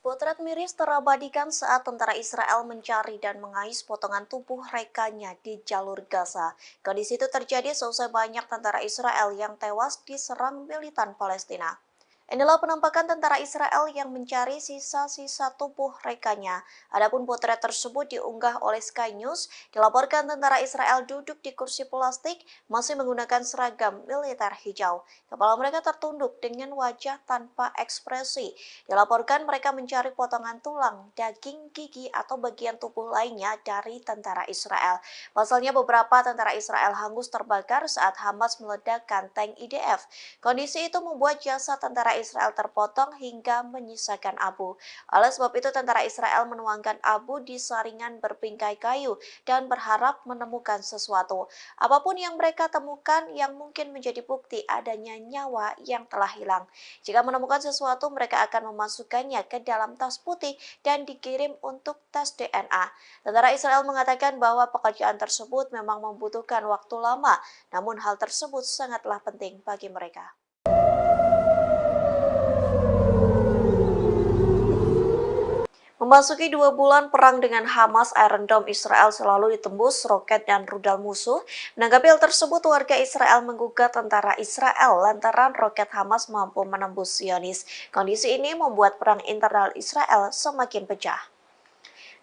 Potret miris terabadikan saat tentara Israel mencari dan mengais potongan tubuh rekannya di jalur Gaza. Kondisi itu terjadi seusai banyak tentara Israel yang tewas diserang militan Palestina. Inilah penampakan tentara Israel yang mencari sisa-sisa tubuh rekannya. Adapun potret tersebut diunggah oleh Sky News. Dilaporkan tentara Israel duduk di kursi plastik masih menggunakan seragam militer hijau. Kepala mereka tertunduk dengan wajah tanpa ekspresi. Dilaporkan mereka mencari potongan tulang, daging, gigi, atau bagian tubuh lainnya dari tentara Israel. Pasalnya beberapa tentara Israel hangus terbakar saat Hamas meledakkan tank IDF. Kondisi itu membuat jasad tentara Israel terpotong hingga menyisakan abu. Oleh sebab itu tentara Israel menuangkan abu di saringan berbingkai kayu dan berharap menemukan sesuatu. Apapun yang mereka temukan yang mungkin menjadi bukti adanya nyawa yang telah hilang. Jika menemukan sesuatu, mereka akan memasukkannya ke dalam tas putih dan dikirim untuk tes DNA. Tentara Israel mengatakan bahwa pekerjaan tersebut memang membutuhkan waktu lama, namun hal tersebut sangatlah penting bagi mereka. Memasuki 2 bulan perang dengan Hamas, Iron Dome Israel selalu ditembus roket dan rudal musuh. Menanggapi hal tersebut, warga Israel menggugat tentara Israel lantaran roket Hamas mampu menembus Zionis. Kondisi ini membuat perang internal Israel semakin pecah.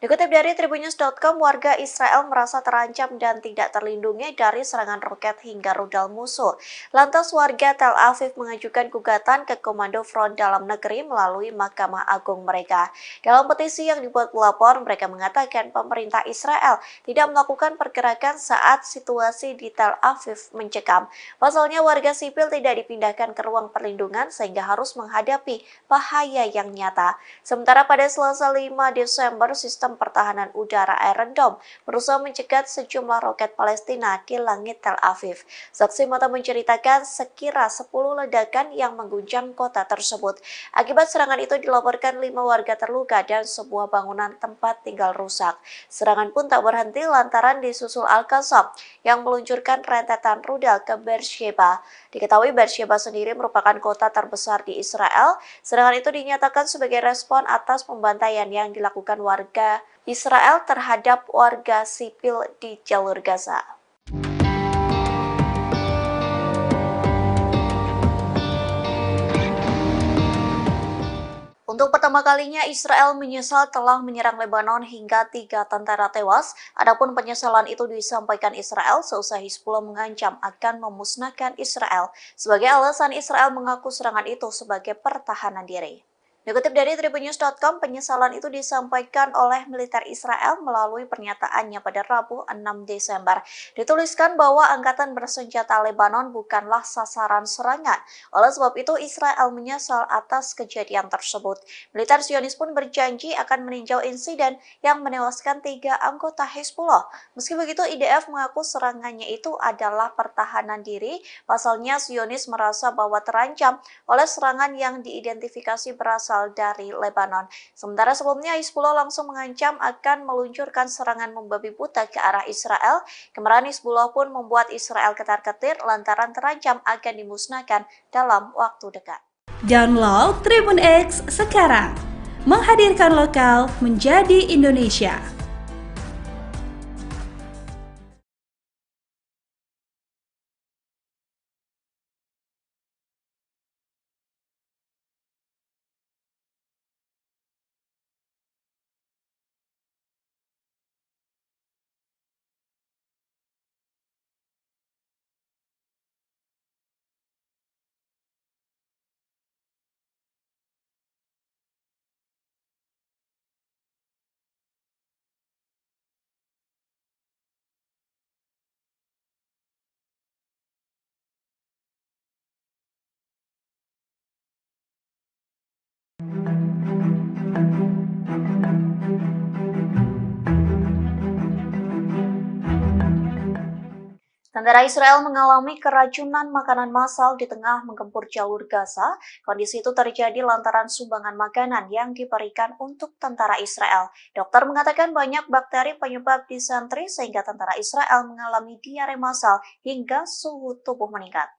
Dikutip dari tribunnews.com, warga Israel merasa terancam dan tidak terlindungi dari serangan roket hingga rudal musuh. Lantas warga Tel Aviv mengajukan gugatan ke Komando Front Dalam Negeri melalui Mahkamah Agung mereka. Dalam petisi yang dibuat pelapor, mereka mengatakan pemerintah Israel tidak melakukan pergerakan saat situasi di Tel Aviv mencekam. Pasalnya warga sipil tidak dipindahkan ke ruang perlindungan sehingga harus menghadapi bahaya yang nyata. Sementara pada Selasa 5 Desember, sistem pertahanan udara Iron Dome berusaha mencegat sejumlah roket Palestina di langit Tel Aviv. Saksi mata menceritakan sekira 10 ledakan yang mengguncang kota tersebut. Akibat serangan itu dilaporkan 5 warga terluka dan sebuah bangunan tempat tinggal rusak. Serangan pun tak berhenti lantaran disusul Al-Qassam yang meluncurkan rentetan rudal ke Beersheba. Diketahui Beersheba sendiri merupakan kota terbesar di Israel. Serangan itu dinyatakan sebagai respon atas pembantaian yang dilakukan warga Israel terhadap warga sipil di jalur Gaza. Untuk pertama kalinya, Israel menyesal telah menyerang Lebanon hingga 3 tentara tewas. Adapun penyesalan itu disampaikan Israel seusai Hizbullah mengancam akan memusnahkan Israel. Sebagai alasan, Israel mengaku serangan itu sebagai pertahanan diri. Dikutip dari tribunnews.com, penyesalan itu disampaikan oleh militer Israel melalui pernyataannya pada Rabu 6 Desember. Dituliskan bahwa angkatan bersenjata Lebanon bukanlah sasaran serangan. Oleh sebab itu, Israel menyesal atas kejadian tersebut. Militer Zionis pun berjanji akan meninjau insiden yang menewaskan 3 anggota Hizbullah. Meski begitu, IDF mengaku serangannya itu adalah pertahanan diri. Pasalnya, Zionis merasa bahwa terancam oleh serangan yang diidentifikasi berasal dari Lebanon. Sementara sebelumnya Hizbullah langsung mengancam akan meluncurkan serangan membabi buta ke arah Israel. Kemarahan Hizbullah pun membuat Israel ketar-ketir lantaran terancam akan dimusnahkan dalam waktu dekat. Download Tribun X sekarang, menghadirkan lokal menjadi Indonesia. Tentara Israel mengalami keracunan makanan massal di tengah menggempur jalur Gaza. Kondisi itu terjadi lantaran sumbangan makanan yang diberikan untuk tentara Israel. Dokter mengatakan banyak bakteri penyebab disentri sehingga tentara Israel mengalami diare massal hingga suhu tubuh meningkat.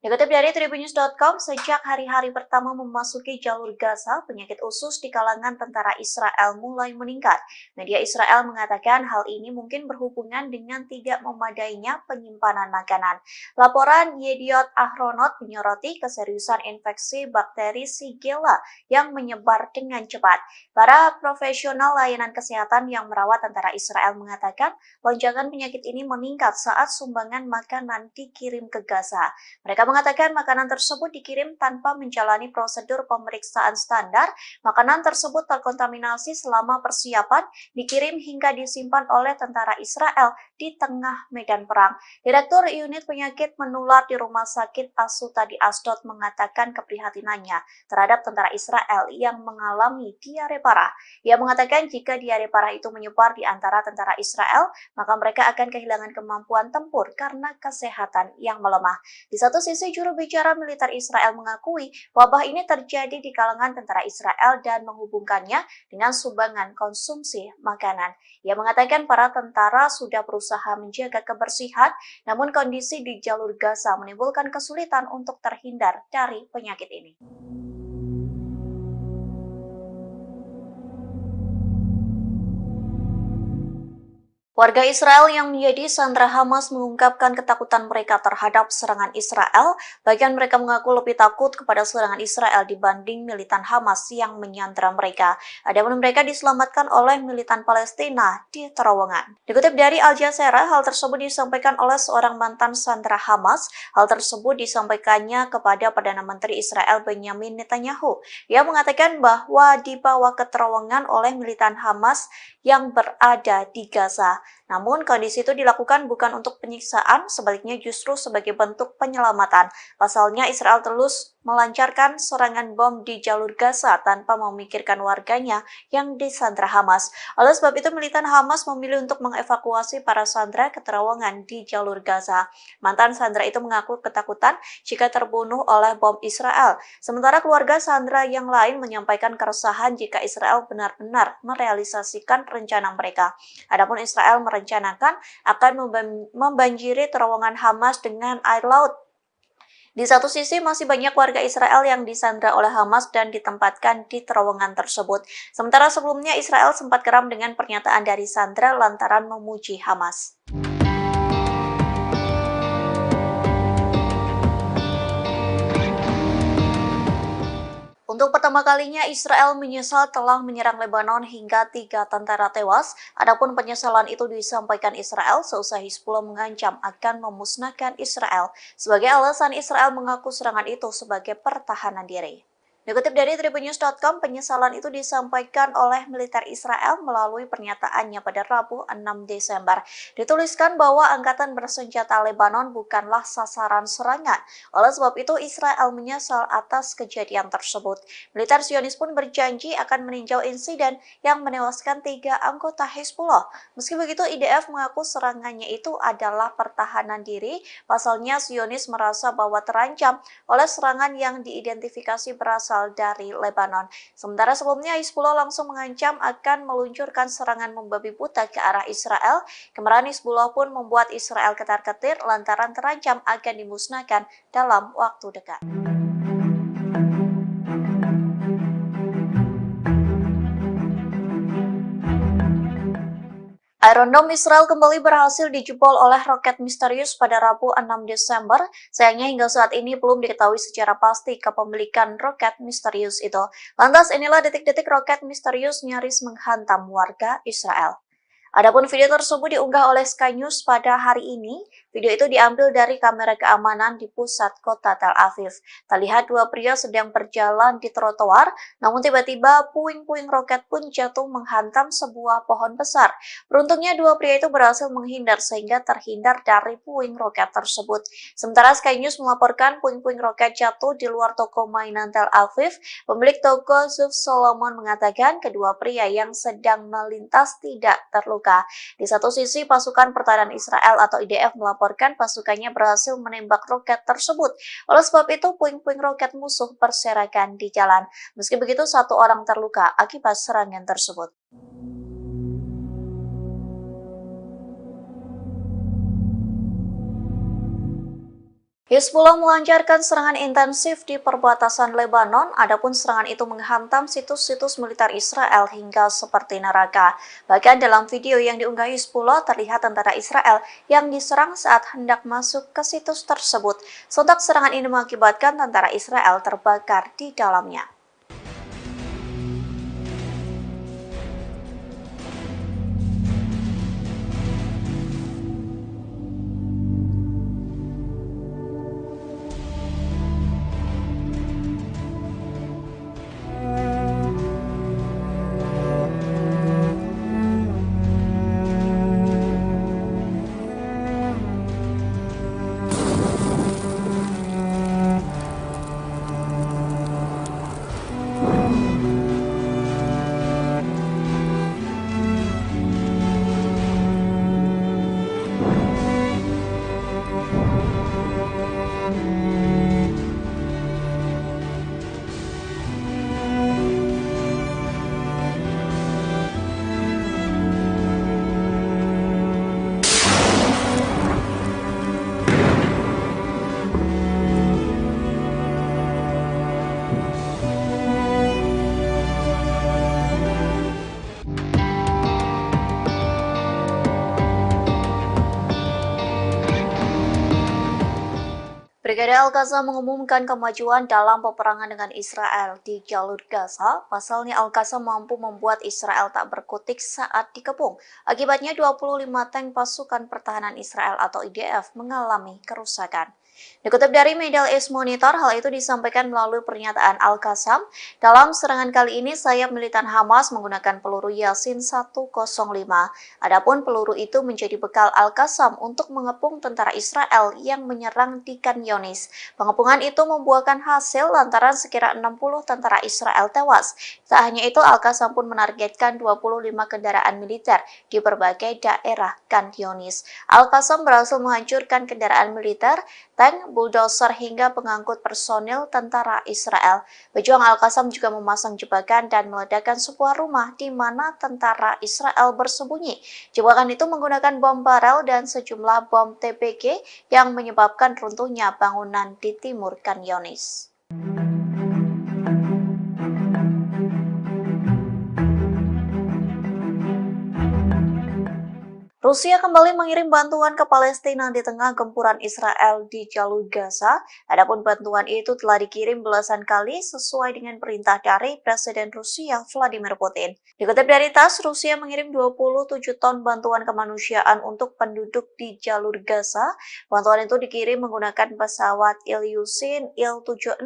Dikutip dari tribunnews.com, sejak hari-hari pertama memasuki jalur Gaza, penyakit usus di kalangan tentara Israel mulai meningkat. Media Israel mengatakan hal ini mungkin berhubungan dengan tidak memadainya penyimpanan makanan. Laporan Yediot Ahronot menyoroti keseriusan infeksi bakteri Shigella yang menyebar dengan cepat. Para profesional layanan kesehatan yang merawat tentara Israel mengatakan lonjakan penyakit ini meningkat saat sumbangan makanan dikirim ke Gaza. Mereka mengatakan makanan tersebut dikirim tanpa menjalani prosedur pemeriksaan standar. Makanan tersebut terkontaminasi selama persiapan, dikirim hingga disimpan oleh tentara Israel di tengah medan perang. Direktur Unit Penyakit Menular di Rumah Sakit Asuta di Asdod mengatakan keprihatinannya terhadap tentara Israel yang mengalami diare parah. Ia mengatakan jika diare parah itu menyebar di antara tentara Israel, maka mereka akan kehilangan kemampuan tempur karena kesehatan yang melemah. Di satu sisi, juru bicara militer Israel mengakui wabah ini terjadi di kalangan tentara Israel dan menghubungkannya dengan sumbangan konsumsi makanan. Ia mengatakan para tentara sudah berusaha menjaga kebersihan, namun kondisi di jalur Gaza menimbulkan kesulitan untuk terhindar dari penyakit ini. Warga Israel yang menjadi sandera Hamas mengungkapkan ketakutan mereka terhadap serangan Israel. Bagian mereka mengaku lebih takut kepada serangan Israel dibanding militan Hamas yang menyandera mereka. Adapun mereka diselamatkan oleh militan Palestina di terowongan. Dikutip dari Al Jazeera, hal tersebut disampaikan oleh seorang mantan sandera Hamas. Hal tersebut disampaikannya kepada Perdana Menteri Israel Benjamin Netanyahu. Ia mengatakan bahwa dibawa ke terowongan oleh militan Hamas yang berada di Gaza. Namun kondisi itu dilakukan bukan untuk penyiksaan, sebaliknya justru sebagai bentuk penyelamatan. Pasalnya Israel terus melancarkan serangan bom di jalur Gaza tanpa memikirkan warganya yang disandra Hamas. Oleh sebab itu militan Hamas memilih untuk mengevakuasi para sandera ke terowongan di jalur Gaza. Mantan sandera itu mengaku ketakutan jika terbunuh oleh bom Israel. Sementara keluarga sandera yang lain menyampaikan keresahan jika Israel benar-benar merealisasikan rencana mereka. Adapun Israel merencanakan akan membanjiri terowongan Hamas dengan air laut. Di satu sisi masih banyak warga Israel yang disandra oleh Hamas dan ditempatkan di terowongan tersebut. Sementara sebelumnya Israel sempat geram dengan pernyataan dari sandra lantaran memuji Hamas. Untuk pertama pertama kalinya Israel menyesal telah menyerang Lebanon hingga 3 tentara tewas. Adapun penyesalan itu disampaikan Israel seusai Hizbullah mengancam akan memusnahkan Israel. Sebagai alasan, Israel mengaku serangan itu sebagai pertahanan diri. Dikutip dari tribunnews.com, penyesalan itu disampaikan oleh militer Israel melalui pernyataannya pada Rabu 6 Desember. Dituliskan bahwa angkatan bersenjata Lebanon bukanlah sasaran serangan. Oleh sebab itu, Israel menyesal atas kejadian tersebut. Militer Zionis pun berjanji akan meninjau insiden yang menewaskan 3 anggota Hizbullah. Meski begitu, IDF mengaku serangannya itu adalah pertahanan diri. Pasalnya, Zionis merasa bahwa terancam oleh serangan yang diidentifikasi berasal dari Lebanon. Sementara sebelumnya Hizbullah langsung mengancam akan meluncurkan serangan membabi buta ke arah Israel. Kemarahan Hizbullah pun membuat Israel ketar-ketir lantaran terancam akan dimusnahkan dalam waktu dekat. Iron Dome Israel kembali berhasil dijebol oleh roket misterius pada Rabu 6 Desember. Sayangnya hingga saat ini belum diketahui secara pasti kepemilikan roket misterius itu. Lantas inilah detik-detik roket misterius nyaris menghantam warga Israel. Adapun video tersebut diunggah oleh Sky News pada hari ini. Video itu diambil dari kamera keamanan di pusat kota Tel Aviv. Terlihat dua pria sedang berjalan di trotoar, namun tiba-tiba puing-puing roket pun jatuh menghantam sebuah pohon besar. Beruntungnya dua pria itu berhasil menghindar sehingga terhindar dari puing roket tersebut. Sementara Sky News melaporkan puing-puing roket jatuh di luar toko mainan Tel Aviv. Pemilik toko Zuf Solomon mengatakan kedua pria yang sedang melintas tidak terluka. Di satu sisi, pasukan pertahanan Israel atau IDF melaporkan pasukannya berhasil menembak roket tersebut. Oleh sebab itu, puing-puing roket musuh berserakan di jalan. Meski begitu, satu orang terluka akibat serangan tersebut. Hizbullah melancarkan serangan intensif di perbatasan Lebanon, adapun serangan itu menghantam situs-situs militer Israel hingga seperti neraka. Bahkan dalam video yang diunggah Hizbullah terlihat tentara Israel yang diserang saat hendak masuk ke situs tersebut. Sontak serangan ini mengakibatkan tentara Israel terbakar di dalamnya. Brigade Al-Qassam mengumumkan kemajuan dalam peperangan dengan Israel di jalur Gaza. Pasalnya Al-Qassam mampu membuat Israel tak berkutik saat dikepung. Akibatnya 25 tank pasukan pertahanan Israel atau IDF mengalami kerusakan. Dikutip dari Middle East Monitor, hal itu disampaikan melalui pernyataan Al-Qassam. Dalam serangan kali ini, sayap militan Hamas menggunakan peluru Yasin 105. Adapun peluru itu menjadi bekal Al-Qassam untuk mengepung tentara Israel yang menyerang di Khan Younis. Pengepungan itu membuahkan hasil lantaran sekira 60 tentara Israel tewas. Tak hanya itu, Al-Qassam pun menargetkan 25 kendaraan militer di berbagai daerah Khan Younis. Al-Qassam berhasil menghancurkan kendaraan militer, tank, bulldozer hingga pengangkut personil tentara Israel. Pejuang Al-Qassam juga memasang jebakan dan meledakkan sebuah rumah di mana tentara Israel bersembunyi. Jebakan itu menggunakan bom barel dan sejumlah bom TPG yang menyebabkan runtuhnya bangunan di timur Khan Younis. Rusia kembali mengirim bantuan ke Palestina di tengah gempuran Israel di jalur Gaza. Adapun bantuan itu telah dikirim belasan kali sesuai dengan perintah dari Presiden Rusia Vladimir Putin. Dikutip dari TASS, Rusia mengirim 27 ton bantuan kemanusiaan untuk penduduk di jalur Gaza. Bantuan itu dikirim menggunakan pesawat Ilyushin Il-76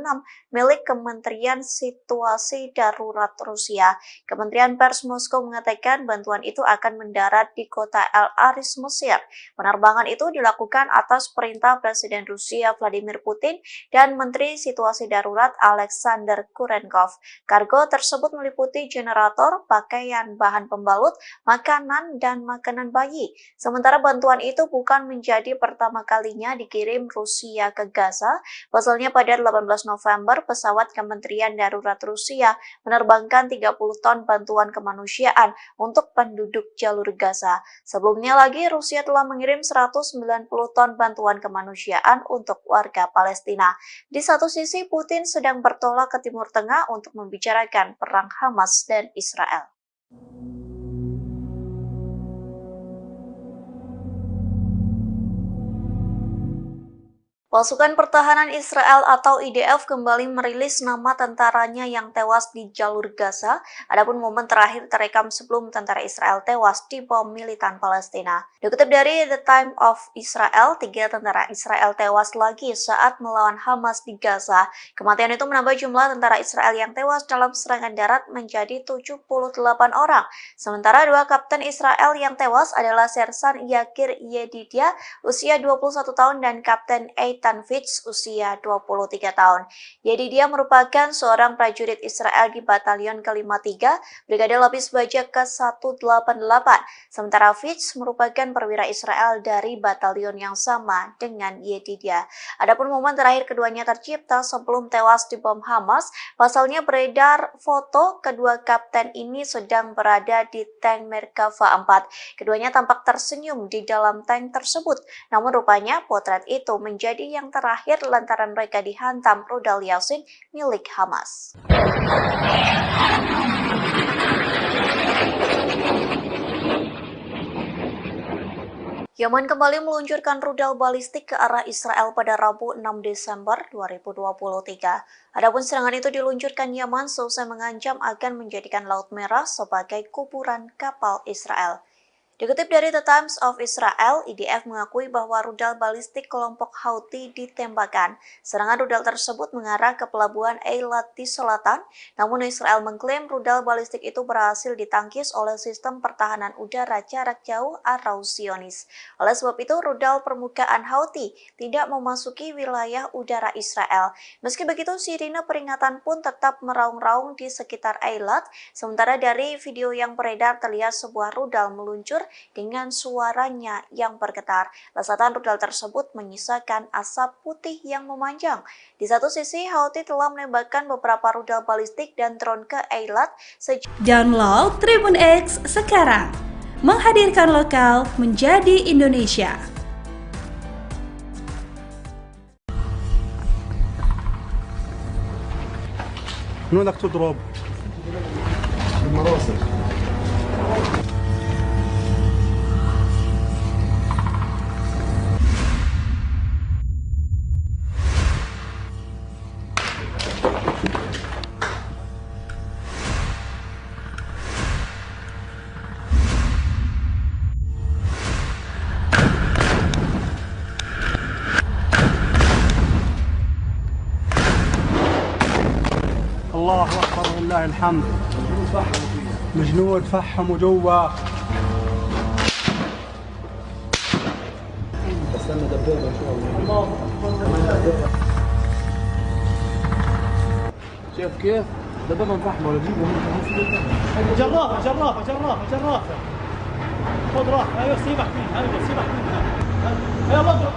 milik Kementerian Situasi Darurat Rusia. Kementerian Pers Moskow mengatakan bantuan itu akan mendarat di kota El Aris, Mesir. Penerbangan itu dilakukan atas perintah Presiden Rusia Vladimir Putin dan Menteri Situasi Darurat Alexander Kurenkov. Kargo tersebut meliputi generator, pakaian, bahan pembalut, makanan, dan makanan bayi. Sementara bantuan itu bukan menjadi pertama kalinya dikirim Rusia ke Gaza. Pasalnya pada 18 November, pesawat Kementerian Darurat Rusia menerbangkan 30 ton bantuan kemanusiaan untuk penduduk jalur Gaza. Sebelumnya lagi, Rusia telah mengirim 190 ton bantuan kemanusiaan untuk warga Palestina. Di satu sisi, Putin sedang bertolak ke Timur Tengah untuk membicarakan perang Hamas dan Israel. Pasukan Pertahanan Israel atau IDF kembali merilis nama tentaranya yang tewas di jalur Gaza. Adapun momen terakhir terekam sebelum tentara Israel tewas di bom militan Palestina. Dikutip dari The Time of Israel, 3 tentara Israel tewas lagi saat melawan Hamas di Gaza. Kematian itu menambah jumlah tentara Israel yang tewas dalam serangan darat menjadi 78 orang. Sementara 2 kapten Israel yang tewas adalah Sersan Yakir Yedidia, usia 21 tahun, dan Kapten Eitan Fitz, usia 23 tahun. Yedidia merupakan seorang prajurit Israel di Batalion ke-53, Brigade Lapis Baja ke-188. Sementara Fitz merupakan perwira Israel dari batalion yang sama dengan Yedidia. Adapun momen terakhir keduanya tercipta sebelum tewas di bom Hamas. Pasalnya beredar foto kedua kapten ini sedang berada di tank Merkava 4. Keduanya tampak tersenyum di dalam tank tersebut. Namun rupanya potret itu menjadi yang terakhir lantaran mereka dihantam rudal Yasin milik Hamas. Yaman kembali meluncurkan rudal balistik ke arah Israel pada Rabu 6 Desember 2023. Adapun serangan itu diluncurkan Yaman seusai mengancam akan menjadikan Laut Merah sebagai kuburan kapal Israel. Dikutip dari The Times of Israel, IDF mengakui bahwa rudal balistik kelompok Houthi ditembakkan. Serangan rudal tersebut mengarah ke pelabuhan Eilat di selatan, namun Israel mengklaim rudal balistik itu berhasil ditangkis oleh sistem pertahanan udara jarak jauh atau Zionis. Oleh sebab itu, rudal permukaan Houthi tidak memasuki wilayah udara Israel. Meski begitu, sirine peringatan pun tetap meraung-raung di sekitar Eilat. Sementara dari video yang beredar terlihat sebuah rudal meluncur dengan suaranya yang bergetar. Lesatan rudal tersebut menyisakan asap putih yang memanjang. Di satu sisi, Houthi telah menembakkan beberapa rudal balistik dan drone ke Eilat. Download Tribun X sekarang, menghadirkan lokal menjadi Indonesia. من بدك تضرب؟ بالمراسل. الله أكبر ولله الحمد. الجنود فحموا جوا. استنى دبابة إن شاء الله. شايف كيف؟ دبابة مفحمة ولا جيبهم جرافة جرافة جرافة جرافة. خذ راحة، أيوه سيبك منها، أيوه سيبك منها. يلا اضرب.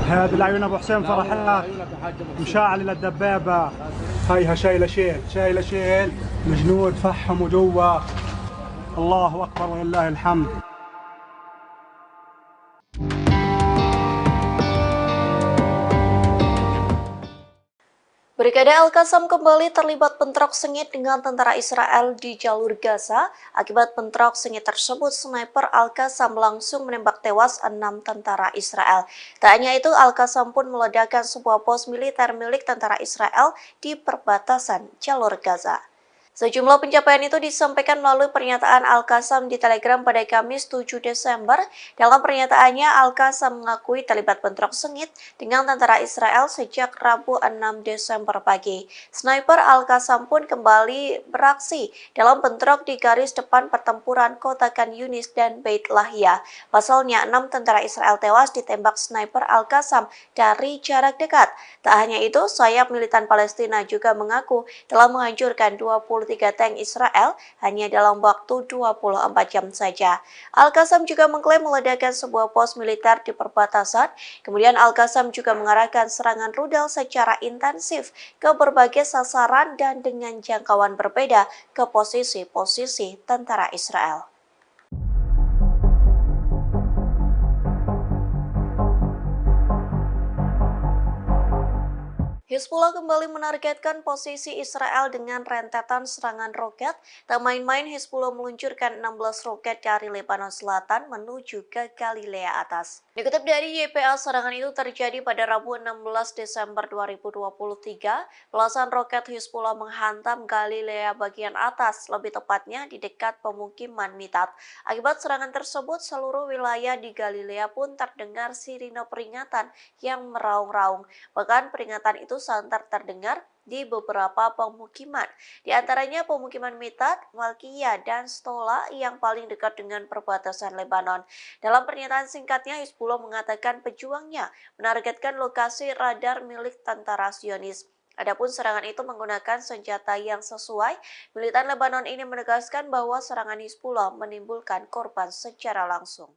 هذا العيون ابو حسين فرحات مشاعل للدبابه. هيها شايله شيل الجنود فحموا جوا. الله اكبر ولله الحمد. Brigade Al-Qassam kembali terlibat bentrok sengit dengan tentara Israel di jalur Gaza. Akibat bentrok sengit tersebut, sniper Al-Qassam langsung menembak tewas 6 tentara Israel. Tak hanya itu, Al-Qassam pun meledakkan sebuah pos militer milik tentara Israel di perbatasan jalur Gaza. Sejumlah pencapaian itu disampaikan melalui pernyataan Al-Qassam di Telegram pada Kamis 7 Desember. Dalam pernyataannya, Al-Qassam mengakui terlibat bentrok sengit dengan tentara Israel sejak Rabu 6 Desember pagi. Sniper Al-Qassam pun kembali beraksi dalam bentrok di garis depan pertempuran kota Khan Yunis dan Beit Lahia. Pasalnya, 6 tentara Israel tewas ditembak sniper Al-Qassam dari jarak dekat. Tak hanya itu, sayap militan Palestina juga mengaku telah menghancurkan 23 tank Israel hanya dalam waktu 24 jam saja. Al-Qassam juga mengklaim meledakkan sebuah pos militer di perbatasan. Kemudian Al-Qassam juga mengarahkan serangan rudal secara intensif ke berbagai sasaran dan dengan jangkauan berbeda ke posisi-posisi tentara Israel. Hizbullah kembali menargetkan posisi Israel dengan rentetan serangan roket. Tak main-main, Hizbullah meluncurkan 16 roket dari Lebanon Selatan menuju ke Galilea Atas. Dikutip dari YPA, serangan itu terjadi pada Rabu 16 Desember 2023. Belasan roket Hizbullah menghantam Galilea bagian atas, lebih tepatnya di dekat pemukiman Mitat. Akibat serangan tersebut, seluruh wilayah di Galilea pun terdengar sirine peringatan yang meraung-raung. Bahkan peringatan itu santer terdengar di beberapa pemukiman, di antaranya pemukiman Mitat, Malkiyah, dan Stola yang paling dekat dengan perbatasan Lebanon. Dalam pernyataan singkatnya, Hizbullah mengatakan pejuangnya menargetkan lokasi radar milik tentara Zionis. Adapun serangan itu menggunakan senjata yang sesuai. Militan Lebanon ini menegaskan bahwa serangan Hizbullah menimbulkan korban secara langsung.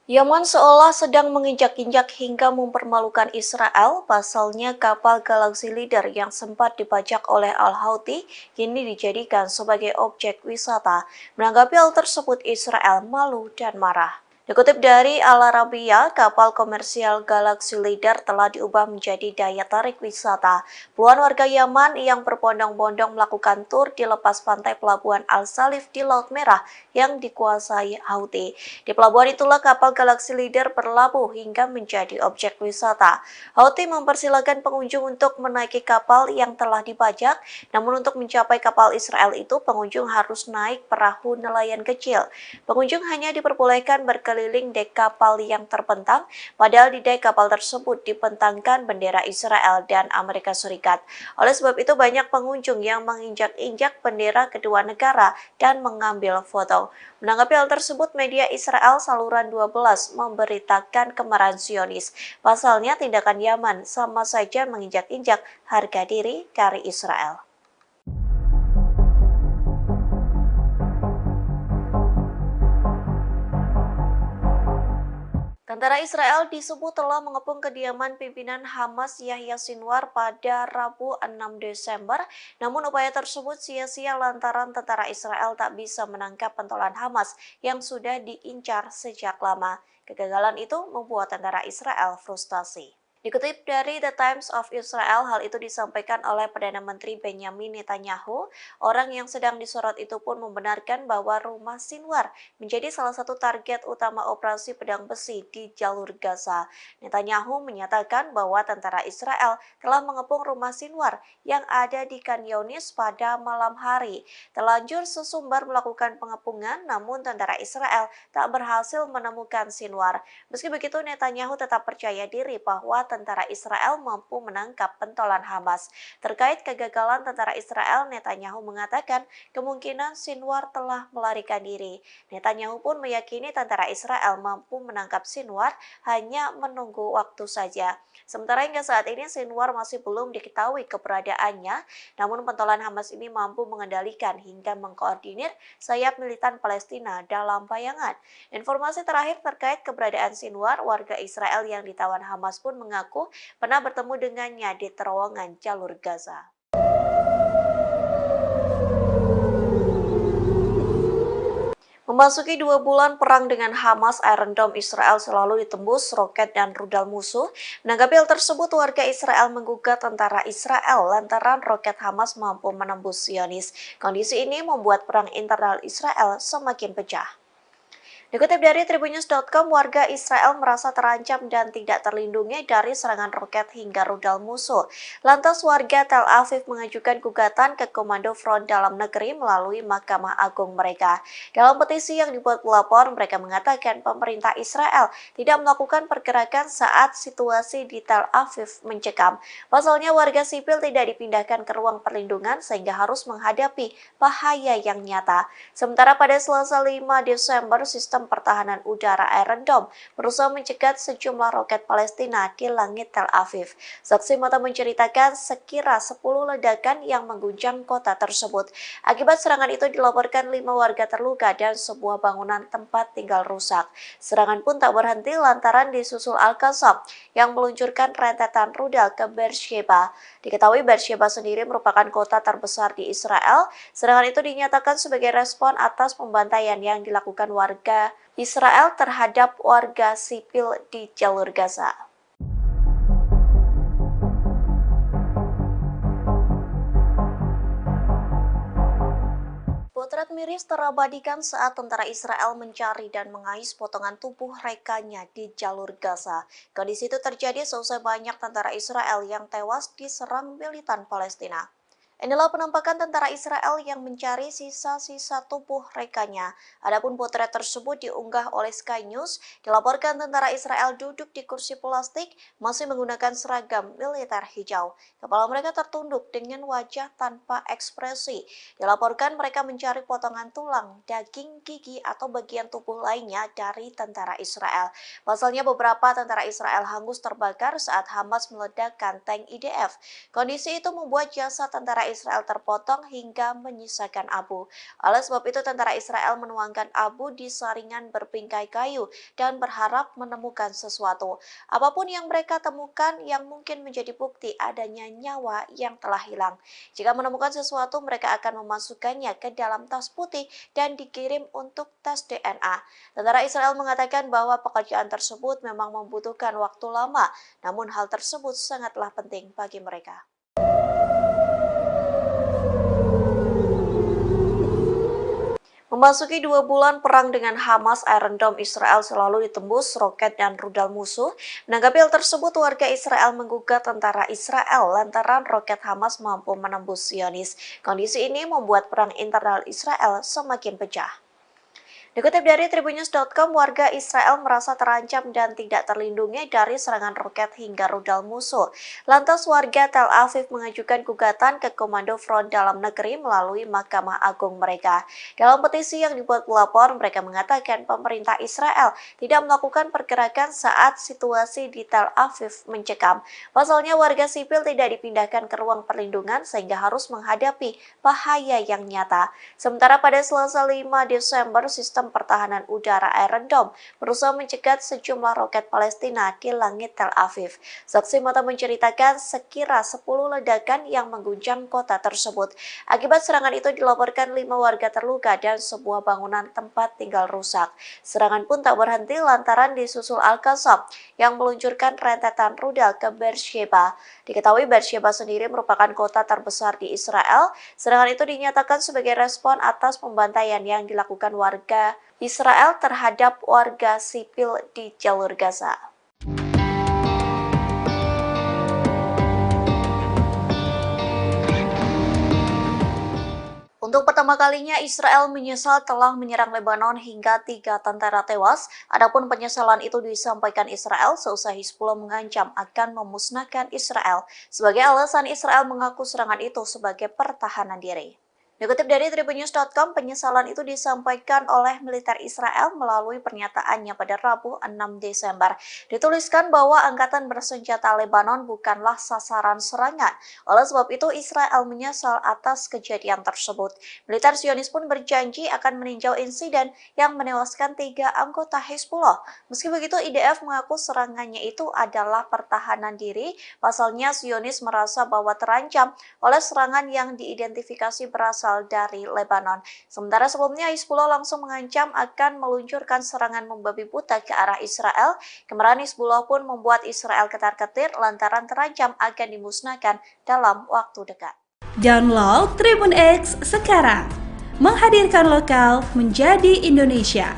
Yaman seolah sedang menginjak-injak hingga mempermalukan Israel. Pasalnya kapal Galaxy Leader yang sempat dibajak oleh Al-Houthi kini dijadikan sebagai objek wisata. Menanggapi hal tersebut, Israel malu dan marah. Dikutip dari Al Arabiya, kapal komersial Galaxy Leader telah diubah menjadi daya tarik wisata. Puluhan warga Yaman yang berbondong-bondong melakukan tur di lepas pantai pelabuhan Al-Salif di Laut Merah yang dikuasai Houthi. Di pelabuhan itulah kapal Galaxy Leader berlabuh hingga menjadi objek wisata. Houthi mempersilahkan pengunjung untuk menaiki kapal yang telah dibajak, namun untuk mencapai kapal Israel itu pengunjung harus naik perahu nelayan kecil. Pengunjung hanya diperbolehkan berkeliling dek kapal yang terbentang, padahal di dek kapal tersebut dibentangkan bendera Israel dan Amerika Serikat. Oleh sebab itu banyak pengunjung yang menginjak-injak bendera kedua negara dan mengambil foto. Menanggapi hal tersebut, media Israel Saluran 12 memberitakan kemarahan Zionis. Pasalnya tindakan Yaman sama saja menginjak-injak harga diri dari Israel. Tentara Israel disebut telah mengepung kediaman pimpinan Hamas Yahya Sinwar pada Rabu 6 Desember. Namun upaya tersebut sia-sia lantaran tentara Israel tak bisa menangkap pentolan Hamas yang sudah diincar sejak lama. Kegagalan itu membuat tentara Israel frustasi. Dikutip dari The Times of Israel, hal itu disampaikan oleh Perdana Menteri Benjamin Netanyahu. Orang yang sedang disorot itu pun membenarkan bahwa rumah Sinwar menjadi salah satu target utama operasi pedang besi di jalur Gaza. Netanyahu menyatakan bahwa tentara Israel telah mengepung rumah Sinwar yang ada di Khan Yunis pada malam hari. Terlanjur sesumbar melakukan pengepungan, namun tentara Israel tak berhasil menemukan Sinwar. Meski begitu, Netanyahu tetap percaya diri bahwa tentara Israel mampu menangkap pentolan Hamas. Terkait kegagalan tentara Israel, Netanyahu mengatakan kemungkinan Sinwar telah melarikan diri. Netanyahu pun meyakini tentara Israel mampu menangkap Sinwar, hanya menunggu waktu saja. Sementara hingga saat ini Sinwar masih belum diketahui keberadaannya, namun pentolan Hamas ini mampu mengendalikan hingga mengkoordinir sayap militan Palestina dalam bayangan. Informasi terakhir terkait keberadaan Sinwar, warga Israel yang ditawan Hamas pun mengaku pernah bertemu dengannya di terowongan jalur Gaza. Memasuki 2 bulan perang dengan Hamas, Iron Dome Israel selalu ditembus roket dan rudal musuh. Menanggapi hal tersebut, warga Israel menggugat tentara Israel lantaran roket Hamas mampu menembus Zionis. Kondisi ini membuat perang internal Israel semakin pecah. Dikutip dari Tribunnews.com, warga Israel merasa terancam dan tidak terlindungi dari serangan roket hingga rudal musuh. Lantas warga Tel Aviv mengajukan gugatan ke Komando Front Dalam Negeri melalui Mahkamah Agung mereka. Dalam petisi yang dibuat pelapor, mereka mengatakan pemerintah Israel tidak melakukan pergerakan saat situasi di Tel Aviv mencekam. Pasalnya warga sipil tidak dipindahkan ke ruang perlindungan sehingga harus menghadapi bahaya yang nyata. Sementara pada Selasa 5 Desember, sistem pertahanan udara Iron Dome berusaha mencegat sejumlah roket Palestina di langit Tel Aviv. Saksi mata menceritakan sekira 10 ledakan yang mengguncang kota tersebut. Akibat serangan itu dilaporkan 5 warga terluka dan sebuah bangunan tempat tinggal rusak. Serangan pun tak berhenti lantaran disusul Al-Qassam yang meluncurkan rentetan rudal ke Beersheba. Diketahui Beersheba sendiri merupakan kota terbesar di Israel. Serangan itu dinyatakan sebagai respon atas pembantaian yang dilakukan warga Israel terhadap warga sipil di jalur Gaza. Potret miris terabadikan saat tentara Israel mencari dan mengais potongan tubuh rekannya di jalur Gaza. Kondisi itu terjadi seusai banyak tentara Israel yang tewas diserang militan Palestina. Inilah penampakan tentara Israel yang mencari sisa-sisa tubuh rekannya. Adapun potret tersebut diunggah oleh Sky News. Dilaporkan tentara Israel duduk di kursi plastik, masih menggunakan seragam militer hijau. Kepala mereka tertunduk dengan wajah tanpa ekspresi. Dilaporkan mereka mencari potongan tulang, daging, gigi, atau bagian tubuh lainnya dari tentara Israel. Pasalnya beberapa tentara Israel hangus terbakar saat Hamas meledakkan tank IDF. Kondisi itu membuat jasad tentara Israel terpotong hingga menyisakan abu. Oleh sebab itu tentara Israel menuangkan abu di saringan berbingkai kayu dan berharap menemukan sesuatu. Apapun yang mereka temukan yang mungkin menjadi bukti adanya nyawa yang telah hilang. Jika menemukan sesuatu, mereka akan memasukkannya ke dalam tas putih dan dikirim untuk tes DNA. Tentara Israel mengatakan bahwa pekerjaan tersebut memang membutuhkan waktu lama, namun hal tersebut sangatlah penting bagi mereka. Memasuki 2 bulan perang dengan Hamas, Iron Dome Israel selalu ditembus roket dan rudal musuh. Menanggapi hal tersebut, warga Israel menggugat tentara Israel lantaran roket Hamas mampu menembus Zionis. Kondisi ini membuat perang internal Israel semakin pecah. Dikutip dari Tribunnews.com, warga Israel merasa terancam dan tidak terlindungi dari serangan roket hingga rudal musuh. Lantas warga Tel Aviv mengajukan gugatan ke Komando Front Dalam Negeri melalui Mahkamah Agung mereka. Dalam petisi yang dibuat pelapor, mereka mengatakan pemerintah Israel tidak melakukan pergerakan saat situasi di Tel Aviv mencekam. Pasalnya warga sipil tidak dipindahkan ke ruang perlindungan sehingga harus menghadapi bahaya yang nyata. Sementara pada Selasa 5 Desember, sistem pertahanan udara Iron Dome berusaha mencegat sejumlah roket Palestina di langit Tel Aviv. Saksi mata menceritakan sekira 10 ledakan yang mengguncang kota tersebut. Akibat serangan itu dilaporkan 5 warga terluka dan sebuah bangunan tempat tinggal rusak. Serangan pun tak berhenti lantaran disusul Al-Qassam yang meluncurkan rentetan rudal ke Beersheba. Diketahui Beersheba sendiri merupakan kota terbesar di Israel. Serangan itu dinyatakan sebagai respon atas pembantaian yang dilakukan warga Israel terhadap warga sipil di jalur Gaza. Untuk pertama kalinya, Israel menyesal telah menyerang Lebanon hingga 3 tentara tewas. Adapun penyesalan itu disampaikan Israel seusai Hizbullah mengancam akan memusnahkan Israel. Sebagai alasan, Israel mengaku serangan itu sebagai pertahanan diri. Dikutip dari tribunnews.com, penyesalan itu disampaikan oleh militer Israel melalui pernyataannya pada Rabu 6 Desember. Dituliskan bahwa angkatan bersenjata Lebanon bukanlah sasaran serangan. Oleh sebab itu, Israel menyesal atas kejadian tersebut. Militer Zionis pun berjanji akan meninjau insiden yang menewaskan 3 anggota Hizbullah. Meski begitu, IDF mengaku serangannya itu adalah pertahanan diri. Pasalnya, Zionis merasa bahwa terancam oleh serangan yang diidentifikasi berasal dari Lebanon. Sementara sebelumnya Hizbullah langsung mengancam akan meluncurkan serangan membabi buta ke arah Israel. Kemarahan Hizbullah pun membuat Israel ketar-ketir lantaran terancam akan dimusnahkan dalam waktu dekat. Download Tribun X sekarang, menghadirkan lokal menjadi Indonesia.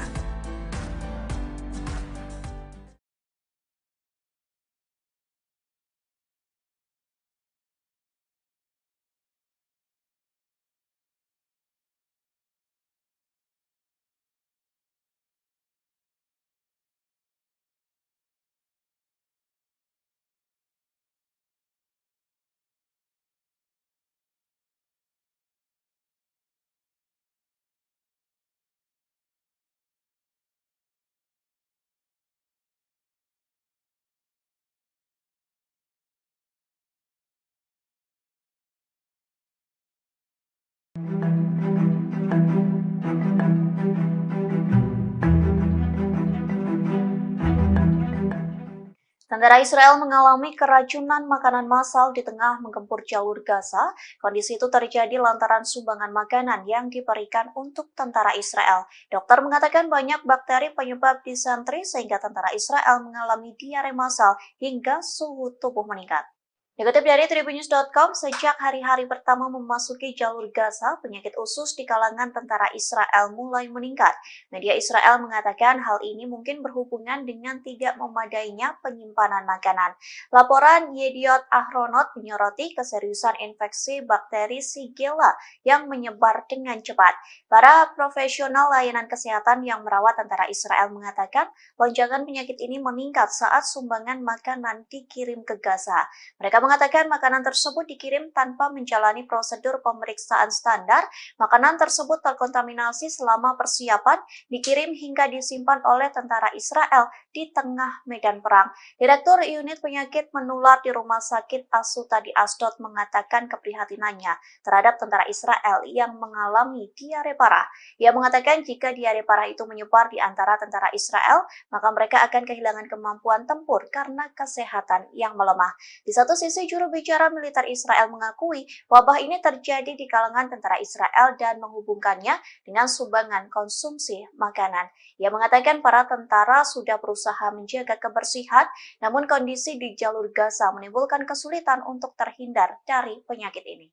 Tentara Israel mengalami keracunan makanan massal di tengah menggempur jalur Gaza. Kondisi itu terjadi lantaran sumbangan makanan yang diberikan untuk tentara Israel. Dokter mengatakan banyak bakteri penyebab disentri sehingga tentara Israel mengalami diare massal hingga suhu tubuh meningkat. Dikutip dari tribunnews.com, sejak hari-hari pertama memasuki jalur Gaza, penyakit usus di kalangan tentara Israel mulai meningkat. Media Israel mengatakan hal ini mungkin berhubungan dengan tidak memadainya penyimpanan makanan. Laporan Yediot Ahronot menyoroti keseriusan infeksi bakteri Shigella yang menyebar dengan cepat. Para profesional layanan kesehatan yang merawat tentara Israel mengatakan lonjakan penyakit ini meningkat saat sumbangan makanan dikirim ke Gaza. Mereka mengatakan makanan tersebut dikirim tanpa menjalani prosedur pemeriksaan standar. Makanan tersebut terkontaminasi selama persiapan, dikirim hingga disimpan oleh tentara Israel di tengah medan perang. Direktur Unit Penyakit Menular di Rumah Sakit Asuta di Asdod mengatakan keprihatinannya terhadap tentara Israel yang mengalami diare parah. Ia mengatakan jika diare parah itu menyebar di antara tentara Israel, maka mereka akan kehilangan kemampuan tempur karena kesehatan yang melemah. Di satu sisi, juru bicara militer Israel mengakui wabah ini terjadi di kalangan tentara Israel dan menghubungkannya dengan sumbangan konsumsi makanan. Ia mengatakan para tentara sudah berusaha menjaga kebersihan, namun kondisi di jalur Gaza menimbulkan kesulitan untuk terhindar dari penyakit ini.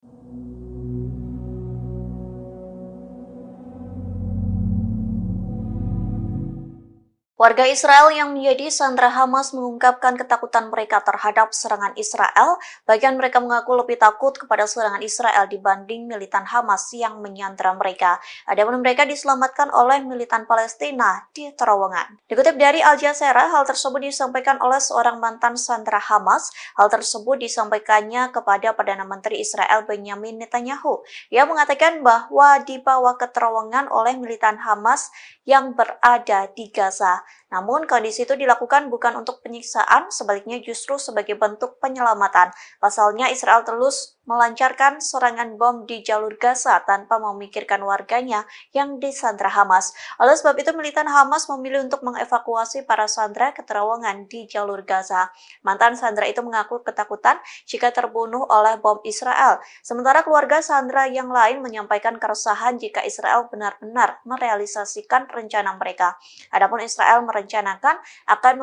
Warga Israel yang menjadi sandera Hamas mengungkapkan ketakutan mereka terhadap serangan Israel. Bagian mereka mengaku lebih takut kepada serangan Israel dibanding militan Hamas yang menyandera mereka. Adapun mereka diselamatkan oleh militan Palestina di terowongan. Dikutip dari Al Jazeera, hal tersebut disampaikan oleh seorang mantan sandera Hamas. Hal tersebut disampaikannya kepada Perdana Menteri Israel Benyamin Netanyahu. Ia mengatakan bahwa dibawa ke terowongan oleh militan Hamas yang berada di Gaza. Namun kondisi itu dilakukan bukan untuk penyiksaan, sebaliknya justru sebagai bentuk penyelamatan. Pasalnya Israel terus melancarkan serangan bom di jalur Gaza tanpa memikirkan warganya yang disandra Hamas. Oleh sebab itu militan Hamas memilih untuk mengevakuasi para sandera ke terowongan di jalur Gaza. Mantan sandera itu mengaku ketakutan jika terbunuh oleh bom Israel. Sementara keluarga sandera yang lain menyampaikan keresahan jika Israel benar-benar merealisasikan rencana mereka. Adapun Israel merencanakan akan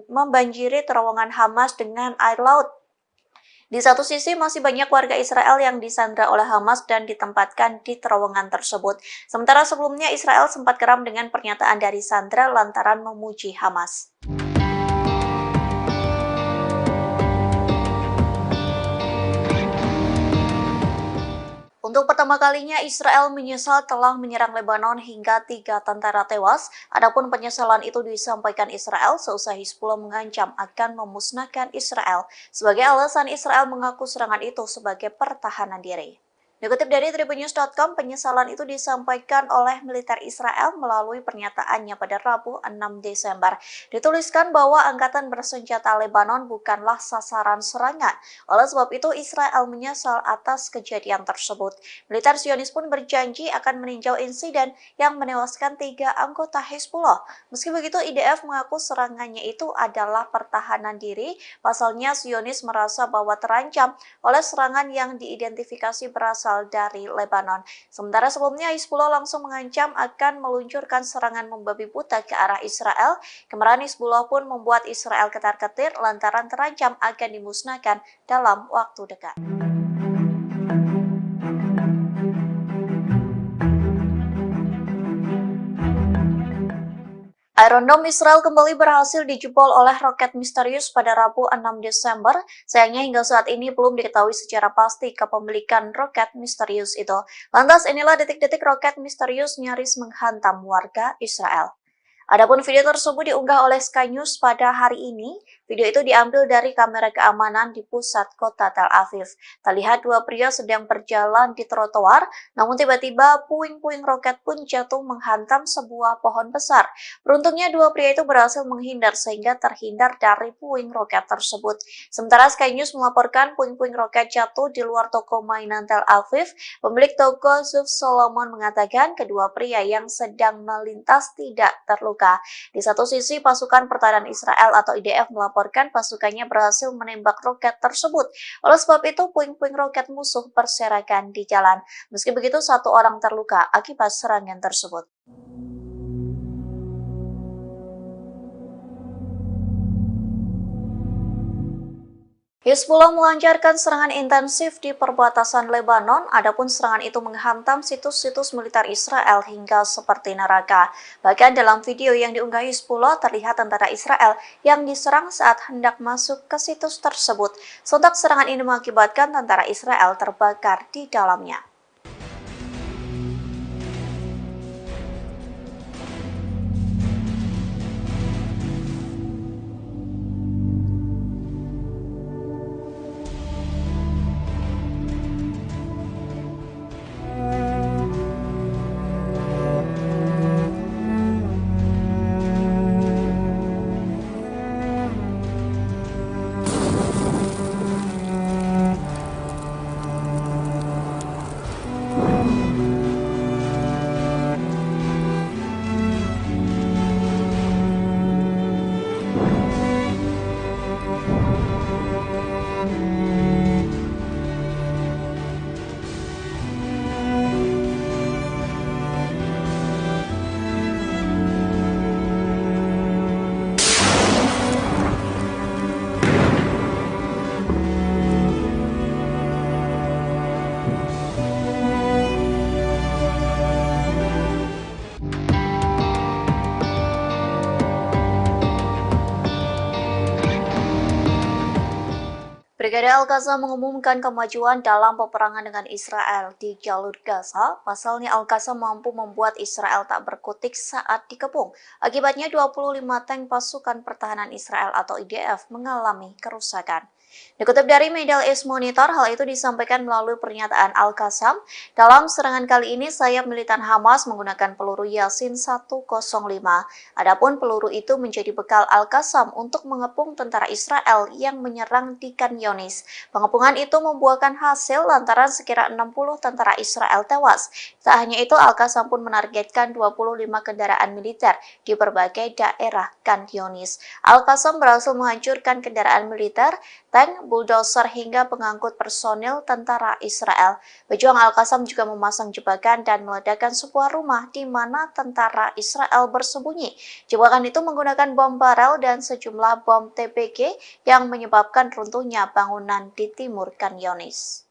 membanjiri terowongan Hamas dengan air laut. Di satu sisi masih banyak warga Israel yang disandra oleh Hamas dan ditempatkan di terowongan tersebut. Sementara sebelumnya Israel sempat geram dengan pernyataan dari sandra lantaran memuji Hamas. Untuk pertama kalinya, Israel menyesal telah menyerang Lebanon hingga 3 tentara tewas. Adapun penyesalan itu disampaikan Israel seusai Hizbullah mengancam akan memusnahkan Israel. Sebagai alasan, Israel mengaku serangan itu sebagai pertahanan diri. Dikutip dari tribunnews.com, penyesalan itu disampaikan oleh militer Israel melalui pernyataannya pada Rabu 6 Desember. Dituliskan bahwa angkatan bersenjata Lebanon bukanlah sasaran serangan. Oleh sebab itu, Israel menyesal atas kejadian tersebut. Militer Zionis pun berjanji akan meninjau insiden yang menewaskan 3 anggota Hizbullah. Meski begitu, IDF mengaku serangannya itu adalah pertahanan diri. Pasalnya, Zionis merasa bahwa terancam oleh serangan yang diidentifikasi berasal dari Lebanon. Sementara sebelumnya Hizbullah langsung mengancam akan meluncurkan serangan membabi buta ke arah Israel. Kemarahan Hizbullah pun membuat Israel ketar-ketir lantaran terancam akan dimusnahkan dalam waktu dekat. Iron Dome Israel kembali berhasil dijebol oleh roket misterius pada Rabu 6 Desember. Sayangnya hingga saat ini belum diketahui secara pasti kepemilikan roket misterius itu. Lantas inilah detik-detik roket misterius nyaris menghantam warga Israel. Adapun video tersebut diunggah oleh Sky News pada hari ini. Video itu diambil dari kamera keamanan di pusat kota Tel Aviv. Terlihat 2 pria sedang berjalan di trotoar, namun tiba-tiba puing-puing roket pun jatuh menghantam sebuah pohon besar. Beruntungnya 2 pria itu berhasil menghindar sehingga terhindar dari puing roket tersebut. Sementara Sky News melaporkan puing-puing roket jatuh di luar toko mainan Tel Aviv. Pemilik toko Zuf Solomon mengatakan kedua pria yang sedang melintas tidak terluka. Di satu sisi, pasukan pertahanan Israel atau IDF melaporkan pasukannya berhasil menembak roket tersebut. Oleh sebab itu, puing-puing roket musuh berserakan di jalan. Meski begitu, 1 orang terluka akibat serangan tersebut. Hizbullah melancarkan serangan intensif di perbatasan Lebanon, adapun serangan itu menghantam situs-situs militer Israel hingga seperti neraka. Bahkan dalam video yang diunggah Hizbullah terlihat tentara Israel yang diserang saat hendak masuk ke situs tersebut. Sontak serangan ini mengakibatkan tentara Israel terbakar di dalamnya. Brigade Al-Qassam mengumumkan kemajuan dalam peperangan dengan Israel di jalur Gaza. Pasalnya Al-Qassam mampu membuat Israel tak berkutik saat dikepung. Akibatnya 25 tank pasukan pertahanan Israel atau IDF mengalami kerusakan. Dikutip dari Middle East Monitor, hal itu disampaikan melalui pernyataan Al-Qassam. Dalam serangan kali ini, sayap militan Hamas menggunakan peluru Yasin 105. Adapun peluru itu menjadi bekal Al-Qassam untuk mengepung tentara Israel yang menyerang di Khan Younis. Pengepungan itu membuahkan hasil lantaran sekira 60 tentara Israel tewas. Tak hanya itu, Al-Qassam pun menargetkan 25 kendaraan militer di berbagai daerah Khan Younis. Al-Qassam berhasil menghancurkan kendaraan militer, tank, bulldozer hingga pengangkut personil tentara Israel. Pejuang Al-Qassam juga memasang jebakan dan meledakkan sebuah rumah di mana tentara Israel bersembunyi. Jebakan itu menggunakan bom barel dan sejumlah bom TPG yang menyebabkan runtuhnya bangunan di timur Khan Younis.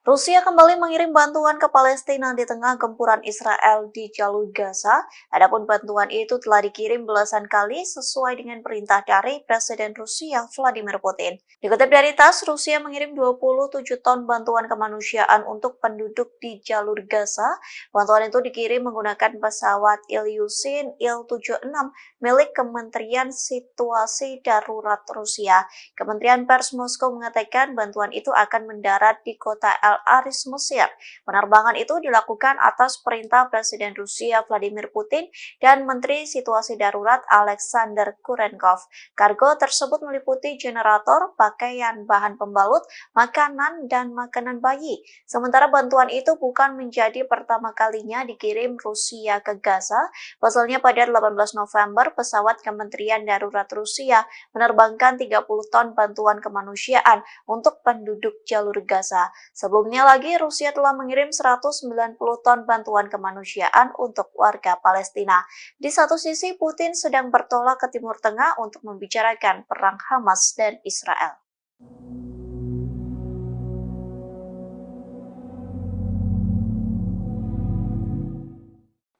Rusia kembali mengirim bantuan ke Palestina di tengah gempuran Israel di jalur Gaza. Adapun bantuan itu telah dikirim belasan kali sesuai dengan perintah dari Presiden Rusia Vladimir Putin. Dikutip dari TASS, Rusia mengirim 27 ton bantuan kemanusiaan untuk penduduk di jalur Gaza. Bantuan itu dikirim menggunakan pesawat Ilyushin Il-76 milik Kementerian Situasi Darurat Rusia. Kementerian Pers Moskow mengatakan bantuan itu akan mendarat di kota El Aris, Mesir. Penerbangan itu dilakukan atas perintah Presiden Rusia Vladimir Putin dan Menteri Situasi Darurat Alexander Kurenkov. Kargo tersebut meliputi generator, pakaian, bahan pembalut, makanan, dan makanan bayi. Sementara bantuan itu bukan menjadi pertama kalinya dikirim Rusia ke Gaza. Pasalnya pada 18 November, pesawat Kementerian Darurat Rusia menerbangkan 30 ton bantuan kemanusiaan untuk penduduk jalur Gaza. Sebelumnya lagi, Rusia telah mengirim 190 ton bantuan kemanusiaan untuk warga Palestina. Di satu sisi, Putin sedang bertolak ke Timur Tengah untuk membicarakan perang Hamas dan Israel.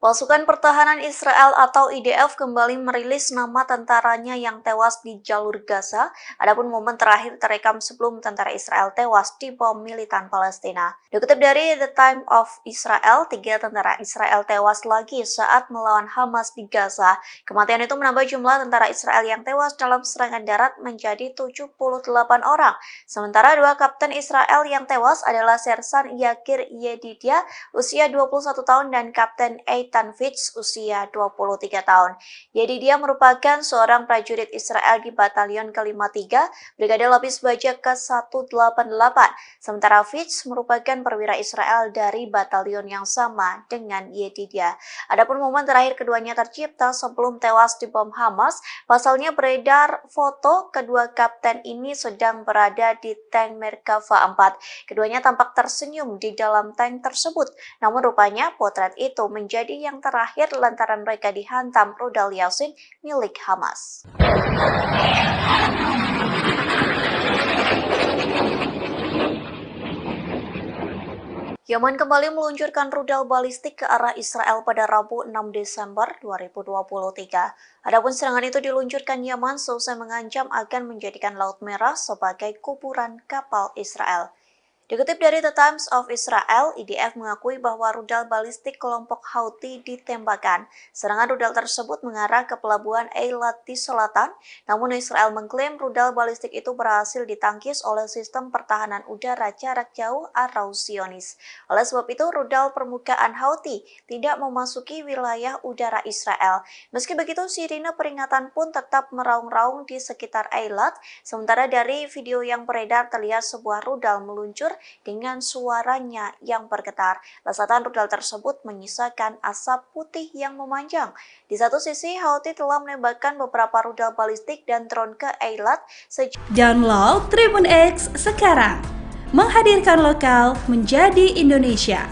Pasukan Pertahanan Israel atau IDF kembali merilis nama tentaranya yang tewas di jalur Gaza. Adapun momen terakhir terekam sebelum tentara Israel tewas di bom militan Palestina. Dikutip dari The Time of Israel, 3 tentara Israel tewas lagi saat melawan Hamas di Gaza. Kematian itu menambah jumlah tentara Israel yang tewas dalam serangan darat menjadi 78 orang. Sementara 2 kapten Israel yang tewas adalah Sersan Yakir Yedidia, usia 21 tahun, dan Kapten Eitan Fitz, usia 23 tahun. Yedidia merupakan seorang prajurit Israel di Batalion ke-53, Brigade Lapis Baja ke-188. Sementara Fitz merupakan perwira Israel dari batalion yang sama dengan Yedidia. Adapun momen terakhir keduanya tercipta sebelum tewas di bom Hamas. Pasalnya beredar foto kedua kapten ini sedang berada di tank Merkava 4. Keduanya tampak tersenyum di dalam tank tersebut. Namun rupanya potret itu menjadi yang terakhir lantaran mereka dihantam rudal Yasin milik Hamas. Yaman kembali meluncurkan rudal balistik ke arah Israel pada Rabu 6 Desember 2023. Adapun serangan itu diluncurkan Yaman seusai mengancam akan menjadikan Laut Merah sebagai kuburan kapal Israel. Dikutip dari The Times of Israel, IDF mengakui bahwa rudal balistik kelompok Houthi ditembakkan. Serangan rudal tersebut mengarah ke pelabuhan Eilat di selatan, namun Israel mengklaim rudal balistik itu berhasil ditangkis oleh sistem pertahanan udara jarak jauh atau Zionis. Oleh sebab itu, rudal permukaan Houthi tidak memasuki wilayah udara Israel. Meski begitu, sirine peringatan pun tetap meraung-raung di sekitar Eilat. Sementara dari video yang beredar terlihat sebuah rudal meluncur dengan suaranya yang bergetar. Lesatan rudal tersebut menyisakan asap putih yang memanjang. Di satu sisi, Houthi telah menembakkan beberapa rudal balistik dan drone ke Eilat. Download Tribun X sekarang, menghadirkan lokal menjadi Indonesia.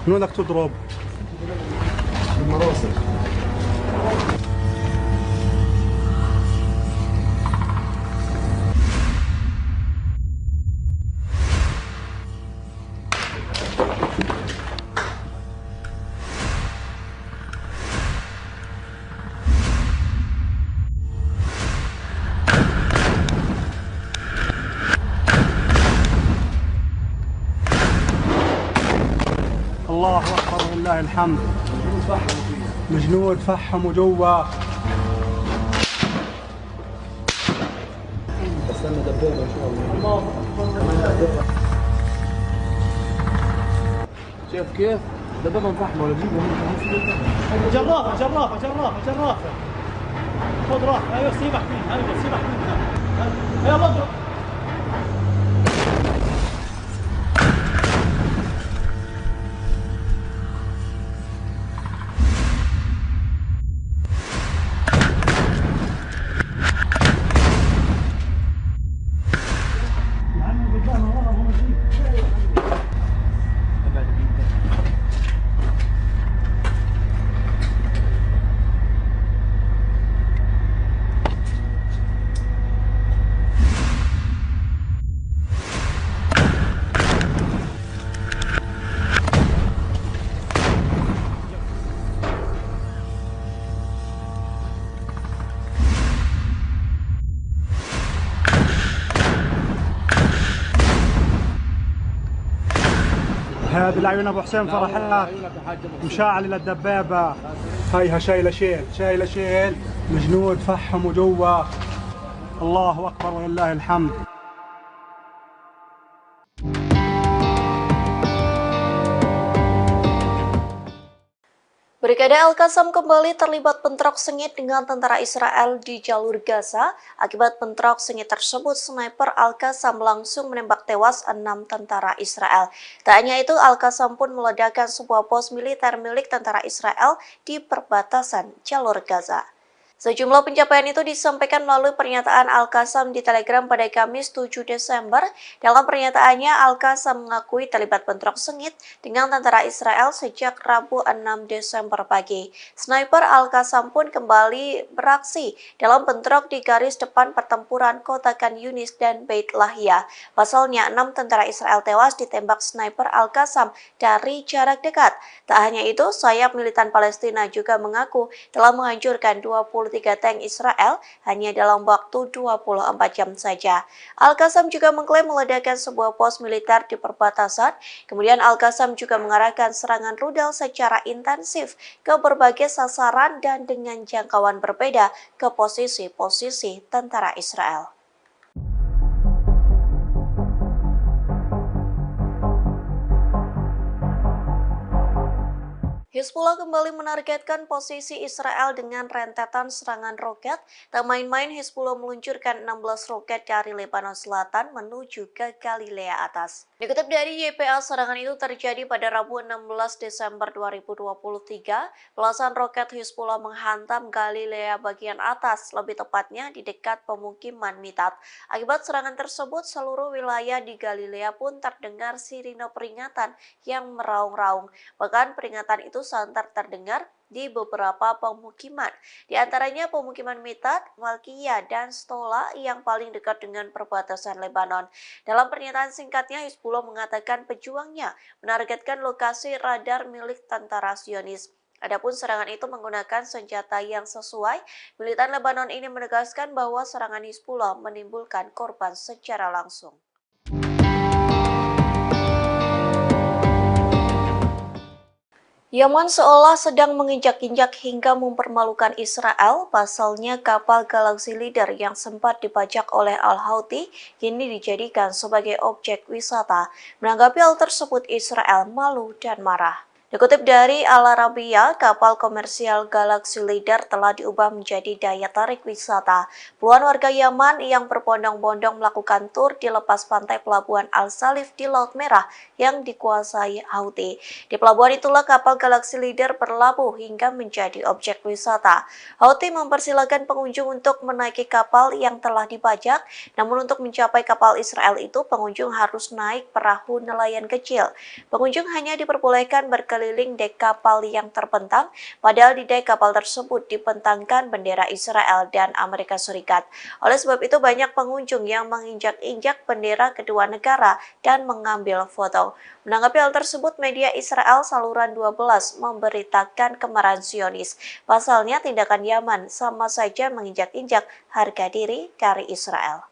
من وين بدك تضرب؟ بالمراصد. الله اكبر ولله الحمد. الجنود فحموا جوا. استنى دبابه ان شاء الله. شايف كيف؟ دبابه مفحمه ولا جيبه جرافه جرافه جرافه جرافه. خذ راحه. ايوه سيبك منها. ايوه سيبك منها. يلا اضرب. هذه العيون ابو حسين فرحات مشاعل للدبابه. هيها شايله شيل الجنود فحموا جوا. الله اكبر ولله الحمد. Brigade Al-Qassam kembali terlibat bentrok sengit dengan tentara Israel di jalur Gaza. Akibat bentrok sengit tersebut, sniper Al-Qassam langsung menembak tewas 6 tentara Israel. Tak hanya itu, Al-Qassam pun meledakkan sebuah pos militer milik tentara Israel di perbatasan jalur Gaza. Sejumlah pencapaian itu disampaikan melalui pernyataan Al-Qassam di Telegram pada Kamis 7 Desember. Dalam pernyataannya, Al-Qassam mengakui terlibat bentrok sengit dengan tentara Israel sejak Rabu 6 Desember pagi. Sniper Al-Qassam pun kembali beraksi dalam bentrok di garis depan pertempuran kota Khan Yunis dan Beit Lahia. Pasalnya, 6 tentara Israel tewas ditembak sniper Al-Qassam dari jarak dekat. Tak hanya itu, sayap militan Palestina juga mengaku telah menghancurkan 23 tank Israel hanya dalam waktu 24 jam saja. Al-Qassam juga mengklaim meledakkan sebuah pos militer di perbatasan. Kemudian Al-Qassam juga mengarahkan serangan rudal secara intensif ke berbagai sasaran dan dengan jangkauan berbeda ke posisi-posisi tentara Israel. Hizbullah kembali menargetkan posisi Israel dengan rentetan serangan roket. Tak main-main, Hizbullah meluncurkan 16 roket dari Lebanon Selatan menuju ke Galilea Atas. Dikutip dari YPA, serangan itu terjadi pada Rabu 16 Desember 2023. Belasan roket Hizbullah menghantam Galilea bagian atas, lebih tepatnya di dekat pemukiman Mitat. Akibat serangan tersebut, seluruh wilayah di Galilea pun terdengar sirine peringatan yang meraung-raung. Bahkan peringatan itu santer terdengar di beberapa pemukiman, di antaranya pemukiman Mitat, Malkiyah, dan Stola yang paling dekat dengan perbatasan Lebanon. Dalam pernyataan singkatnya, Hizbullah mengatakan pejuangnya menargetkan lokasi radar milik tentara Zionis. Adapun serangan itu menggunakan senjata yang sesuai. Militan Lebanon ini menegaskan bahwa serangan Hizbullah menimbulkan korban secara langsung. Yaman seolah sedang menginjak-injak hingga mempermalukan Israel. Pasalnya kapal Galaxy Leader yang sempat dibajak oleh Al-Houthi kini dijadikan sebagai objek wisata. Menanggapi hal tersebut, Israel malu dan marah. Dikutip dari Al Arabiya, kapal komersial Galaxy Leader telah diubah menjadi daya tarik wisata. Puluhan warga Yaman yang berbondong-bondong melakukan tur di lepas pantai pelabuhan Al-Salif di Laut Merah yang dikuasai Houthi. Di pelabuhan itulah kapal Galaxy Leader berlabuh hingga menjadi objek wisata. Houthi mempersilahkan pengunjung untuk menaiki kapal yang telah dibajak, namun untuk mencapai kapal Israel itu pengunjung harus naik perahu nelayan kecil. Pengunjung hanya diperbolehkan berkeliling dek kapal yang terbentang, padahal di dek kapal tersebut dibentangkan bendera Israel dan Amerika Serikat. Oleh sebab itu banyak pengunjung yang menginjak-injak bendera kedua negara dan mengambil foto. Menanggapi hal tersebut, media Israel Saluran 12 memberitakan kemarahan Zionis. Pasalnya tindakan Yaman sama saja menginjak-injak harga diri dari Israel.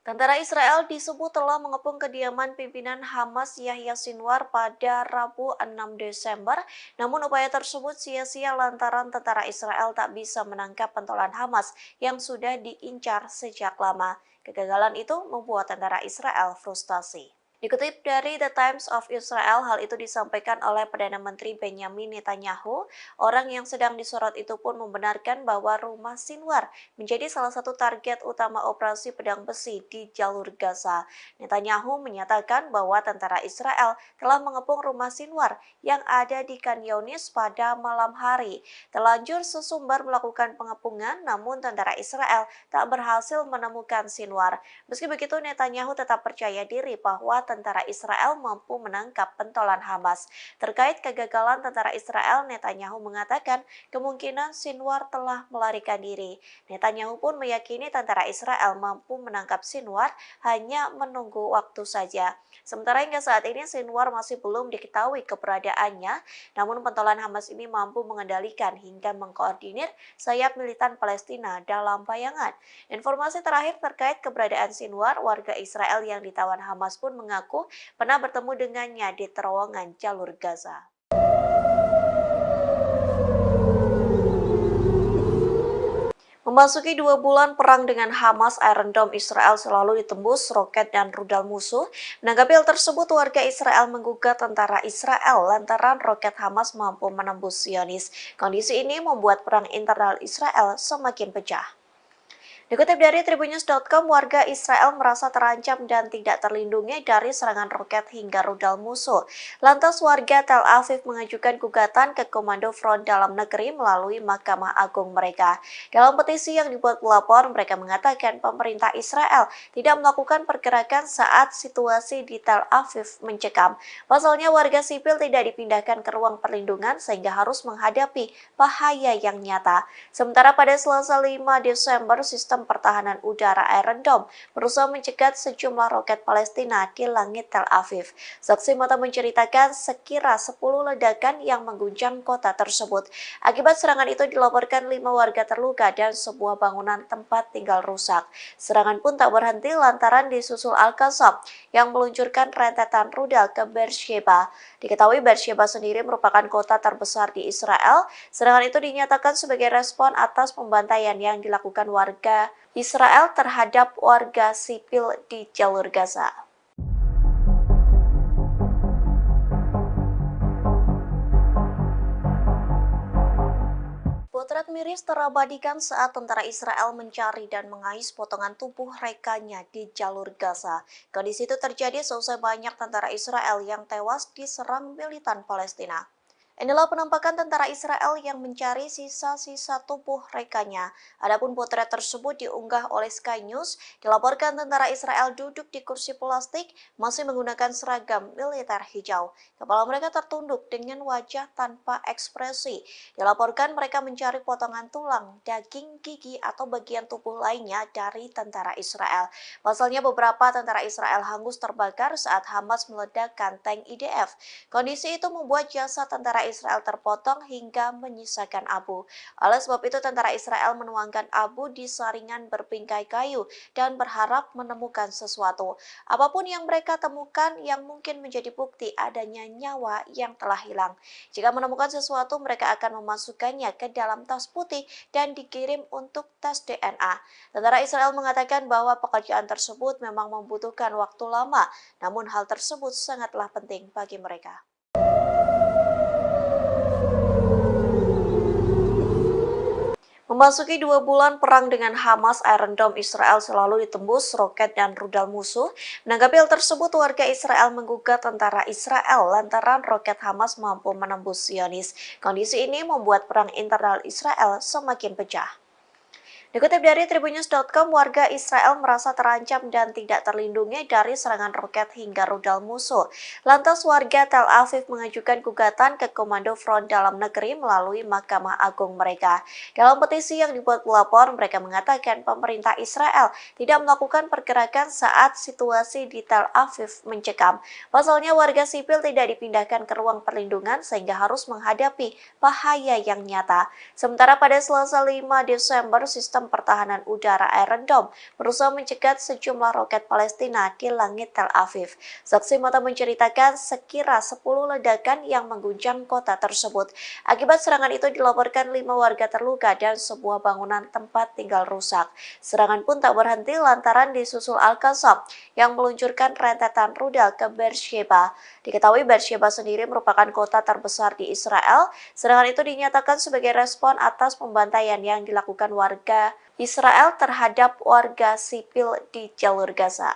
Tentara Israel disebut telah mengepung kediaman pimpinan Hamas Yahya Sinwar pada Rabu 6 Desember. Namun upaya tersebut sia-sia lantaran tentara Israel tak bisa menangkap pentolan Hamas yang sudah diincar sejak lama. Kegagalan itu membuat tentara Israel frustasi. Dikutip dari The Times of Israel, hal itu disampaikan oleh Perdana Menteri Benjamin Netanyahu. Orang yang sedang disorot itu pun membenarkan bahwa rumah Sinwar menjadi salah satu target utama operasi pedang besi di jalur Gaza. Netanyahu menyatakan bahwa tentara Israel telah mengepung rumah Sinwar yang ada di Khan Yunis pada malam hari. Terlanjur sesumbar melakukan pengepungan, namun tentara Israel tak berhasil menemukan Sinwar. Meski begitu, Netanyahu tetap percaya diri bahwa tentara Israel mampu menangkap pentolan Hamas. Terkait kegagalan tentara Israel, Netanyahu mengatakan kemungkinan Sinwar telah melarikan diri. Netanyahu pun meyakini tentara Israel mampu menangkap Sinwar, hanya menunggu waktu saja. Sementara hingga saat ini Sinwar masih belum diketahui keberadaannya, namun pentolan Hamas ini mampu mengendalikan hingga mengkoordinir sayap militan Palestina dalam bayangan. Informasi terakhir terkait keberadaan Sinwar, warga Israel yang ditawan Hamas pun mengaku pernah bertemu dengannya di terowongan jalur Gaza. Memasuki 2 bulan perang dengan Hamas, Iron Dome Israel selalu ditembus roket dan rudal musuh. Menanggapi hal tersebut, warga Israel menggugat tentara Israel lantaran roket Hamas mampu menembus Zionis. Kondisi ini membuat perang internal Israel semakin pecah. Dikutip dari Tribunnews.com, warga Israel merasa terancam dan tidak terlindungi dari serangan roket hingga rudal musuh. Lantas warga Tel Aviv mengajukan gugatan ke Komando Front Dalam Negeri melalui Mahkamah Agung mereka. Dalam petisi yang dibuat pelapor, mereka mengatakan pemerintah Israel tidak melakukan pergerakan saat situasi di Tel Aviv mencekam. Pasalnya warga sipil tidak dipindahkan ke ruang perlindungan sehingga harus menghadapi bahaya yang nyata. Sementara pada Selasa 5 Desember, sistem pertahanan udara Iron Dome berusaha mencegat sejumlah roket Palestina di langit Tel Aviv. Saksi mata menceritakan sekira 10 ledakan yang mengguncang kota tersebut. Akibat serangan itu dilaporkan 5 warga terluka dan sebuah bangunan tempat tinggal rusak. Serangan pun tak berhenti lantaran disusul Al-Qassam yang meluncurkan rentetan rudal ke Beersheba. Diketahui Beersheba sendiri merupakan kota terbesar di Israel. Serangan itu dinyatakan sebagai respon atas pembantaian yang dilakukan warga Israel terhadap warga sipil di jalur Gaza. Potret miris terabadikan saat tentara Israel mencari dan mengais potongan tubuh rekannya di jalur Gaza. Kondisi itu terjadi seusai banyak tentara Israel yang tewas diserang militan Palestina. Inilah penampakan tentara Israel yang mencari sisa-sisa tubuh rekannya. Adapun potret tersebut diunggah oleh Sky News, dilaporkan tentara Israel duduk di kursi plastik masih menggunakan seragam militer hijau. Kepala mereka tertunduk dengan wajah tanpa ekspresi. Dilaporkan mereka mencari potongan tulang, daging, gigi, atau bagian tubuh lainnya dari tentara Israel. Pasalnya beberapa tentara Israel hangus terbakar saat Hamas meledakkan tank IDF. Kondisi itu membuat jasad tentara Israel terpotong hingga menyisakan abu. Oleh sebab itu, tentara Israel menuangkan abu di saringan berbingkai kayu dan berharap menemukan sesuatu. Apapun yang mereka temukan yang mungkin menjadi bukti adanya nyawa yang telah hilang. Jika menemukan sesuatu, mereka akan memasukkannya ke dalam tas putih dan dikirim untuk tes DNA. Tentara Israel mengatakan bahwa pekerjaan tersebut memang membutuhkan waktu lama, namun hal tersebut sangatlah penting bagi mereka. Memasuki 2 bulan perang dengan Hamas, Iron Dome Israel selalu ditembus roket dan rudal musuh. Menanggapi hal tersebut, warga Israel menggugat tentara Israel lantaran roket Hamas mampu menembus Zionis. Kondisi ini membuat perang internal Israel semakin pecah. Dikutip dari Tribunnews.com, warga Israel merasa terancam dan tidak terlindungi dari serangan roket hingga rudal musuh. Lantas warga Tel Aviv mengajukan gugatan ke Komando Front Dalam Negeri melalui Mahkamah Agung mereka. Dalam petisi yang dibuat pelapor, mereka mengatakan pemerintah Israel tidak melakukan pergerakan saat situasi di Tel Aviv mencekam. Pasalnya warga sipil tidak dipindahkan ke ruang perlindungan sehingga harus menghadapi bahaya yang nyata. Sementara pada Selasa 5 Desember, sistem pertahanan udara Iron Dome berusaha mencegat sejumlah roket Palestina di langit Tel Aviv. Saksi mata menceritakan sekira 10 ledakan yang mengguncang kota tersebut. Akibat serangan itu dilaporkan 5 warga terluka dan sebuah bangunan tempat tinggal rusak. Serangan pun tak berhenti lantaran disusul Al-Qassam yang meluncurkan rentetan rudal ke Beersheba. Diketahui Beersheba sendiri merupakan kota terbesar di Israel. Serangan itu dinyatakan sebagai respon atas pembantaian yang dilakukan warga Israel terhadap warga sipil di jalur Gaza.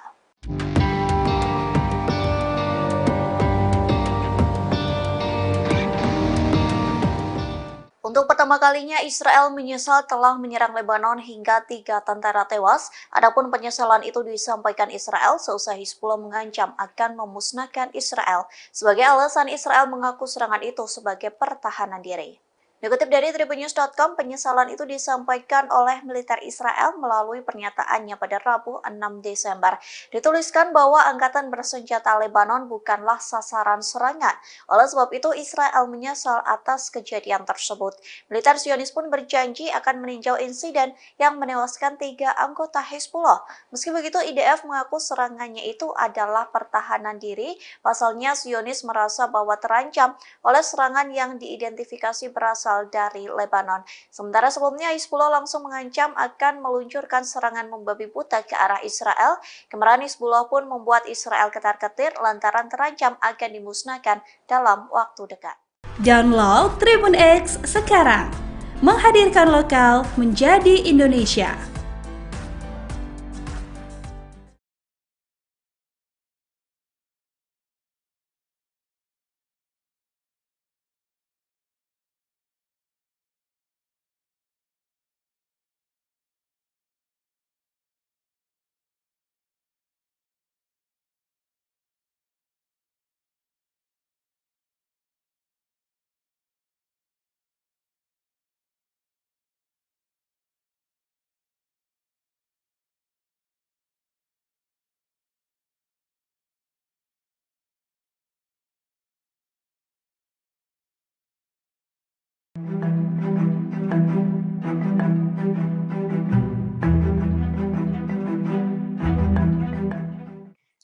Untuk pertama pertama kalinya Israel menyesal telah menyerang Lebanon hingga 3 tentara tewas. Adapun penyesalan itu disampaikan Israel seusai Hizbullah mengancam akan memusnahkan Israel. Sebagai alasan, Israel mengaku serangan itu sebagai pertahanan diri. Dikutip dari tribunnews.com, penyesalan itu disampaikan oleh militer Israel melalui pernyataannya pada Rabu 6 Desember. Dituliskan bahwa angkatan bersenjata Lebanon bukanlah sasaran serangan. Oleh sebab itu, Israel menyesal atas kejadian tersebut. Militer Zionis pun berjanji akan meninjau insiden yang menewaskan 3 anggota Hizbullah. Meski begitu, IDF mengaku serangannya itu adalah pertahanan diri. Pasalnya, Zionis merasa bahwa terancam oleh serangan yang diidentifikasi berasal dari Lebanon. Sementara sebelumnya Hizbullah langsung mengancam akan meluncurkan serangan membabi buta ke arah Israel. Kemarahan Hizbullah pun membuat Israel ketar-ketir lantaran terancam akan dimusnahkan dalam waktu dekat. Download Tribun X sekarang, menghadirkan lokal menjadi Indonesia.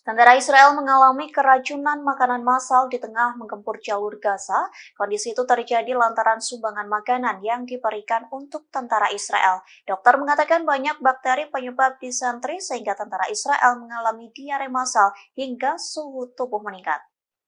Tentara Israel mengalami keracunan makanan massal di tengah menggempur jalur Gaza. Kondisi itu terjadi lantaran sumbangan makanan yang diberikan untuk tentara Israel. Dokter mengatakan banyak bakteri penyebab disentri sehingga tentara Israel mengalami diare massal hingga suhu tubuh meningkat.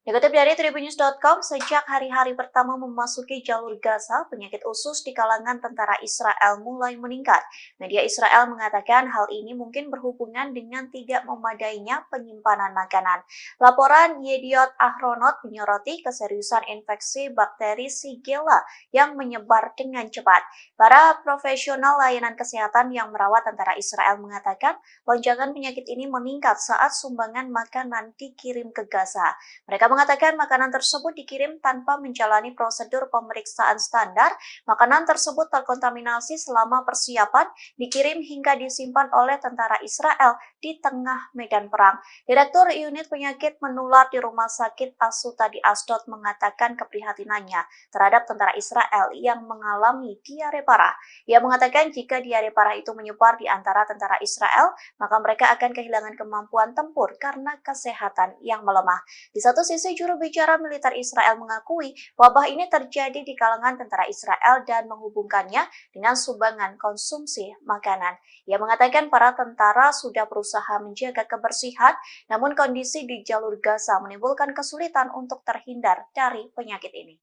Dikutip dari tribunnews.com, sejak hari-hari pertama memasuki jalur Gaza, penyakit usus di kalangan tentara Israel mulai meningkat. Media Israel mengatakan hal ini mungkin berhubungan dengan tidak memadainya penyimpanan makanan. Laporan Yediot Ahronot menyoroti keseriusan infeksi bakteri Shigella yang menyebar dengan cepat. Para profesional layanan kesehatan yang merawat tentara Israel mengatakan lonjakan penyakit ini meningkat saat sumbangan makanan dikirim ke Gaza. Mereka mengatakan makanan tersebut dikirim tanpa menjalani prosedur pemeriksaan standar. Makanan tersebut terkontaminasi selama persiapan, dikirim hingga disimpan oleh tentara Israel di tengah medan perang. Direktur Unit Penyakit Menular di Rumah Sakit Asuta di Ashdod mengatakan keprihatinannya terhadap tentara Israel yang mengalami diare parah. Ia mengatakan jika diare parah itu menyebar di antara tentara Israel, maka mereka akan kehilangan kemampuan tempur karena kesehatan yang melemah. Di satu sisi, juru bicara militer Israel mengakui wabah ini terjadi di kalangan tentara Israel dan menghubungkannya dengan sumbangan konsumsi makanan. Ia mengatakan para tentara sudah berusaha menjaga kebersihan, namun kondisi di jalur Gaza menimbulkan kesulitan untuk terhindar dari penyakit ini.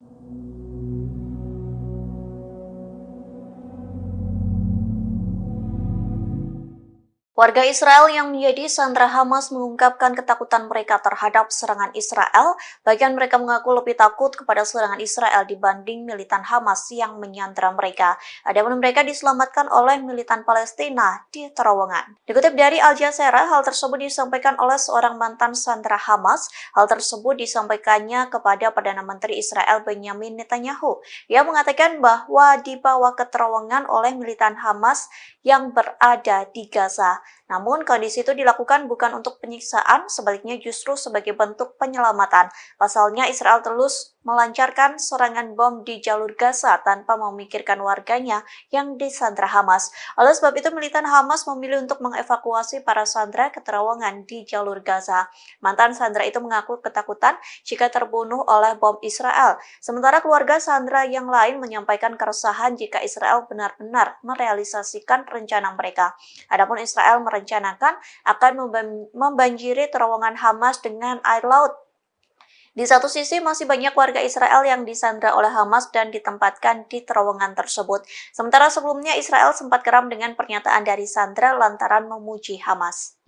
Warga Israel yang menjadi sandera Hamas mengungkapkan ketakutan mereka terhadap serangan Israel. Bahkan mereka mengaku lebih takut kepada serangan Israel dibanding militan Hamas yang menyandera mereka. Adapun mereka diselamatkan oleh militan Palestina di terowongan. Dikutip dari Al Jazeera, hal tersebut disampaikan oleh seorang mantan sandera Hamas. Hal tersebut disampaikannya kepada Perdana Menteri Israel Benjamin Netanyahu. Ia mengatakan bahwa dibawa ke terowongan oleh militan Hamas yang berada di Gaza. Namun kondisi itu dilakukan bukan untuk penyiksaan, sebaliknya justru sebagai bentuk penyelamatan. Pasalnya Israel terus melancarkan serangan bom di jalur Gaza tanpa memikirkan warganya yang disandra Hamas. Oleh sebab itu militan Hamas memilih untuk mengevakuasi para sandera ke terowongan di jalur Gaza. Mantan sandera itu mengaku ketakutan jika terbunuh oleh bom Israel. Sementara keluarga sandera yang lain menyampaikan keresahan jika Israel benar-benar merealisasikan rencana mereka. Adapun Israel merencanakan akan membanjiri terowongan Hamas dengan air laut. Di satu sisi, masih banyak warga Israel yang disandra oleh Hamas dan ditempatkan di terowongan tersebut. Sementara sebelumnya, Israel sempat geram dengan pernyataan dari sandra lantaran memuji Hamas.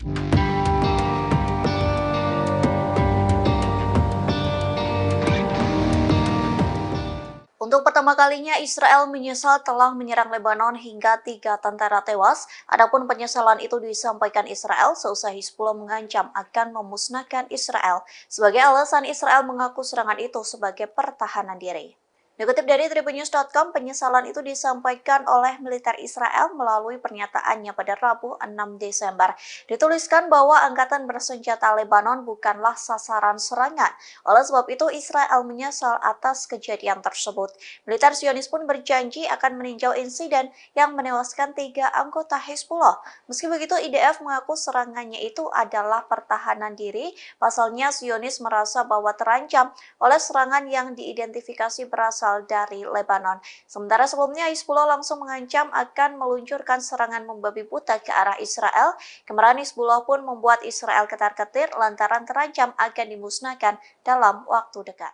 Untuk pertama pertama kalinya Israel menyesal telah menyerang Lebanon hingga 3 tentara tewas. Adapun penyesalan itu disampaikan Israel seusai Hizbullah mengancam akan memusnahkan Israel. Sebagai alasan, Israel mengaku serangan itu sebagai pertahanan diri. Dikutip dari tribunnews.com, penyesalan itu disampaikan oleh militer Israel melalui pernyataannya pada Rabu 6 Desember. Dituliskan bahwa angkatan bersenjata Lebanon bukanlah sasaran serangan. Oleh sebab itu, Israel menyesal atas kejadian tersebut. Militer Zionis pun berjanji akan meninjau insiden yang menewaskan 3 anggota Hizbullah. Meski begitu, IDF mengaku serangannya itu adalah pertahanan diri. Pasalnya, Zionis merasa bahwa terancam oleh serangan yang diidentifikasi berasal dari Lebanon. Sementara sebelumnya Hizbullah langsung mengancam akan meluncurkan serangan membabi buta ke arah Israel. Kemarahan Hizbullah pun membuat Israel ketar-ketir lantaran terancam akan dimusnahkan dalam waktu dekat.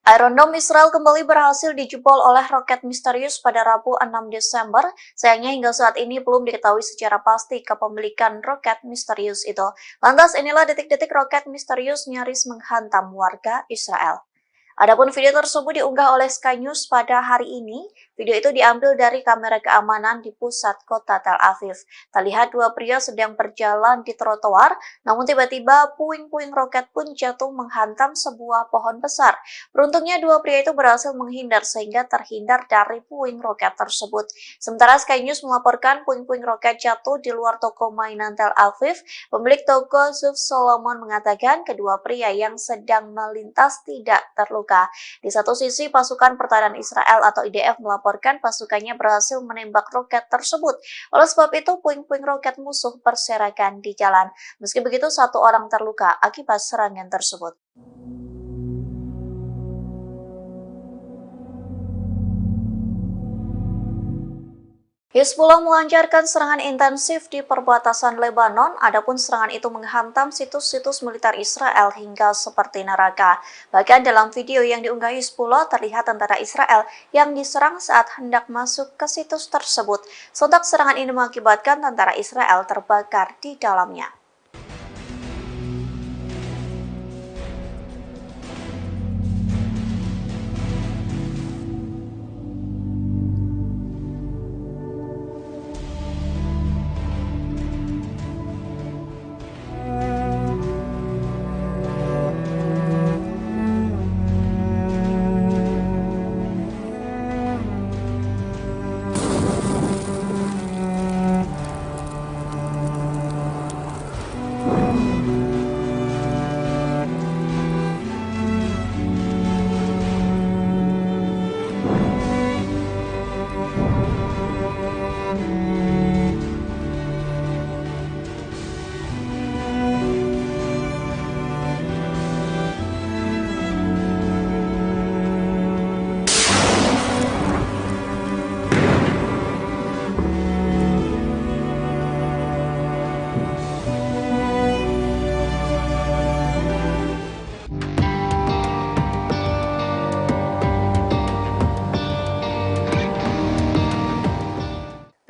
Iron Dome Israel kembali berhasil dijebol oleh roket misterius pada Rabu 6 Desember. Sayangnya hingga saat ini belum diketahui secara pasti kepemilikan roket misterius itu. Lantas inilah detik-detik roket misterius nyaris menghantam warga Israel. Adapun video tersebut diunggah oleh Sky News pada hari ini. Video itu diambil dari kamera keamanan di pusat kota Tel Aviv. Terlihat 2 pria sedang berjalan di trotoar, namun tiba-tiba puing-puing roket pun jatuh menghantam sebuah pohon besar. Beruntungnya 2 pria itu berhasil menghindar sehingga terhindar dari puing roket tersebut. Sementara Sky News melaporkan puing-puing roket jatuh di luar toko mainan Tel Aviv. Pemilik toko Zuf Solomon mengatakan kedua pria yang sedang melintas tidak terluka. Di satu sisi, pasukan pertahanan Israel atau IDF melaporkan pasukannya berhasil menembak roket tersebut. Oleh sebab itu, puing-puing roket musuh berserakan di jalan. Meski begitu, 1 orang terluka akibat serangan tersebut. Hizbullah melancarkan serangan intensif di perbatasan Lebanon, adapun serangan itu menghantam situs-situs militer Israel hingga seperti neraka. Bahkan dalam video yang diunggah Hizbullah terlihat tentara Israel yang diserang saat hendak masuk ke situs tersebut. Sontak serangan ini mengakibatkan tentara Israel terbakar di dalamnya.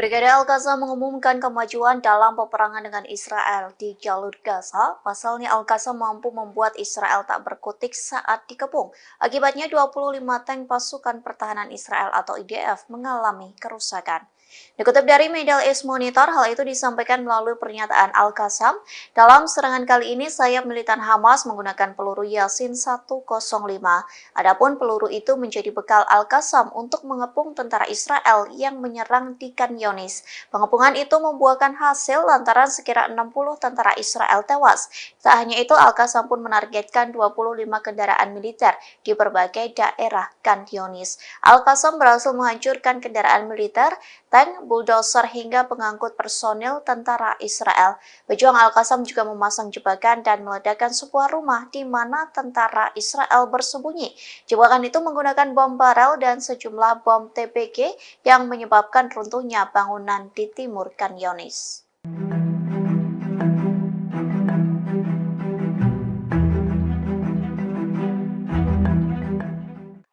Brigade Al-Qassam mengumumkan kemajuan dalam peperangan dengan Israel di jalur Gaza. Pasalnya Al-Qassam mampu membuat Israel tak berkutik saat dikepung. Akibatnya 25 tank pasukan pertahanan Israel atau IDF mengalami kerusakan. Dikutip dari Middle East Monitor, hal itu disampaikan melalui pernyataan Al-Qassam. Dalam serangan kali ini, sayap militan Hamas menggunakan peluru Yasin 105. Adapun peluru itu menjadi bekal Al-Qassam untuk mengepung tentara Israel yang menyerang di Khan Younis. Pengepungan itu membuahkan hasil lantaran sekira 60 tentara Israel tewas. Tak hanya itu, Al-Qassam pun menargetkan 25 kendaraan militer di berbagai daerah Khan Younis. Al-Qassam berhasil menghancurkan kendaraan militer, tank, bulldozer hingga pengangkut personil tentara Israel. Pejuang Al-Qassam juga memasang jebakan dan meledakkan sebuah rumah di mana tentara Israel bersembunyi. Jebakan itu menggunakan bom barel dan sejumlah bom TPG yang menyebabkan runtuhnya bangunan di timur Khan Younis.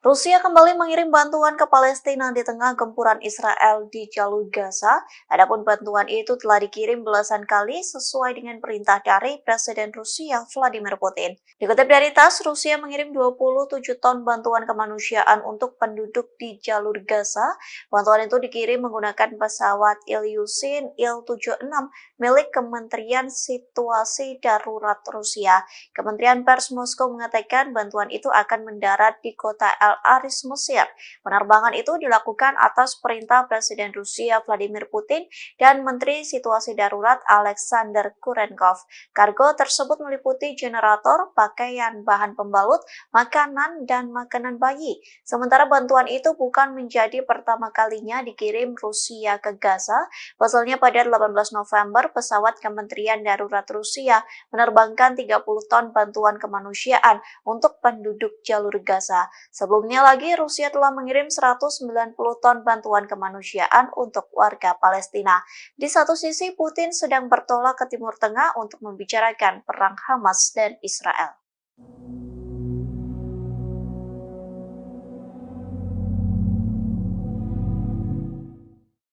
Rusia kembali mengirim bantuan ke Palestina di tengah gempuran Israel di jalur Gaza. Adapun bantuan itu telah dikirim belasan kali sesuai dengan perintah dari Presiden Rusia Vladimir Putin. Dikutip dari TASS, Rusia mengirim 27 ton bantuan kemanusiaan untuk penduduk di jalur Gaza. Bantuan itu dikirim menggunakan pesawat Ilyushin Il-76 milik Kementerian Situasi Darurat Rusia. Kementerian Pers Moskow mengatakan bantuan itu akan mendarat di kota Al Aris, Mesir. Penerbangan itu dilakukan atas perintah Presiden Rusia Vladimir Putin dan Menteri Situasi Darurat Alexander Kurenkov. Kargo tersebut meliputi generator, pakaian, bahan pembalut, makanan, dan makanan bayi. Sementara bantuan itu bukan menjadi pertama kalinya dikirim Rusia ke Gaza. Pasalnya pada 18 November, pesawat Kementerian Darurat Rusia menerbangkan 30 ton bantuan kemanusiaan untuk penduduk jalur Gaza. Sebelumnya lagi, Rusia telah mengirim 190 ton bantuan kemanusiaan untuk warga Palestina. Di satu sisi, Putin sedang bertolak ke Timur Tengah untuk membicarakan perang Hamas dan Israel.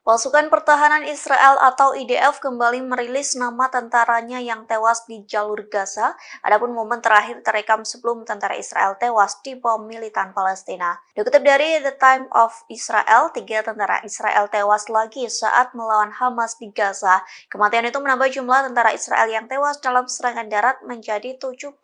Pasukan Pertahanan Israel atau IDF kembali merilis nama tentaranya yang tewas di jalur Gaza. Adapun momen terakhir terekam sebelum tentara Israel tewas di bom militan Palestina. Dikutip dari The Times of Israel, 3 tentara Israel tewas lagi saat melawan Hamas di Gaza. Kematian itu menambah jumlah tentara Israel yang tewas dalam serangan darat menjadi 78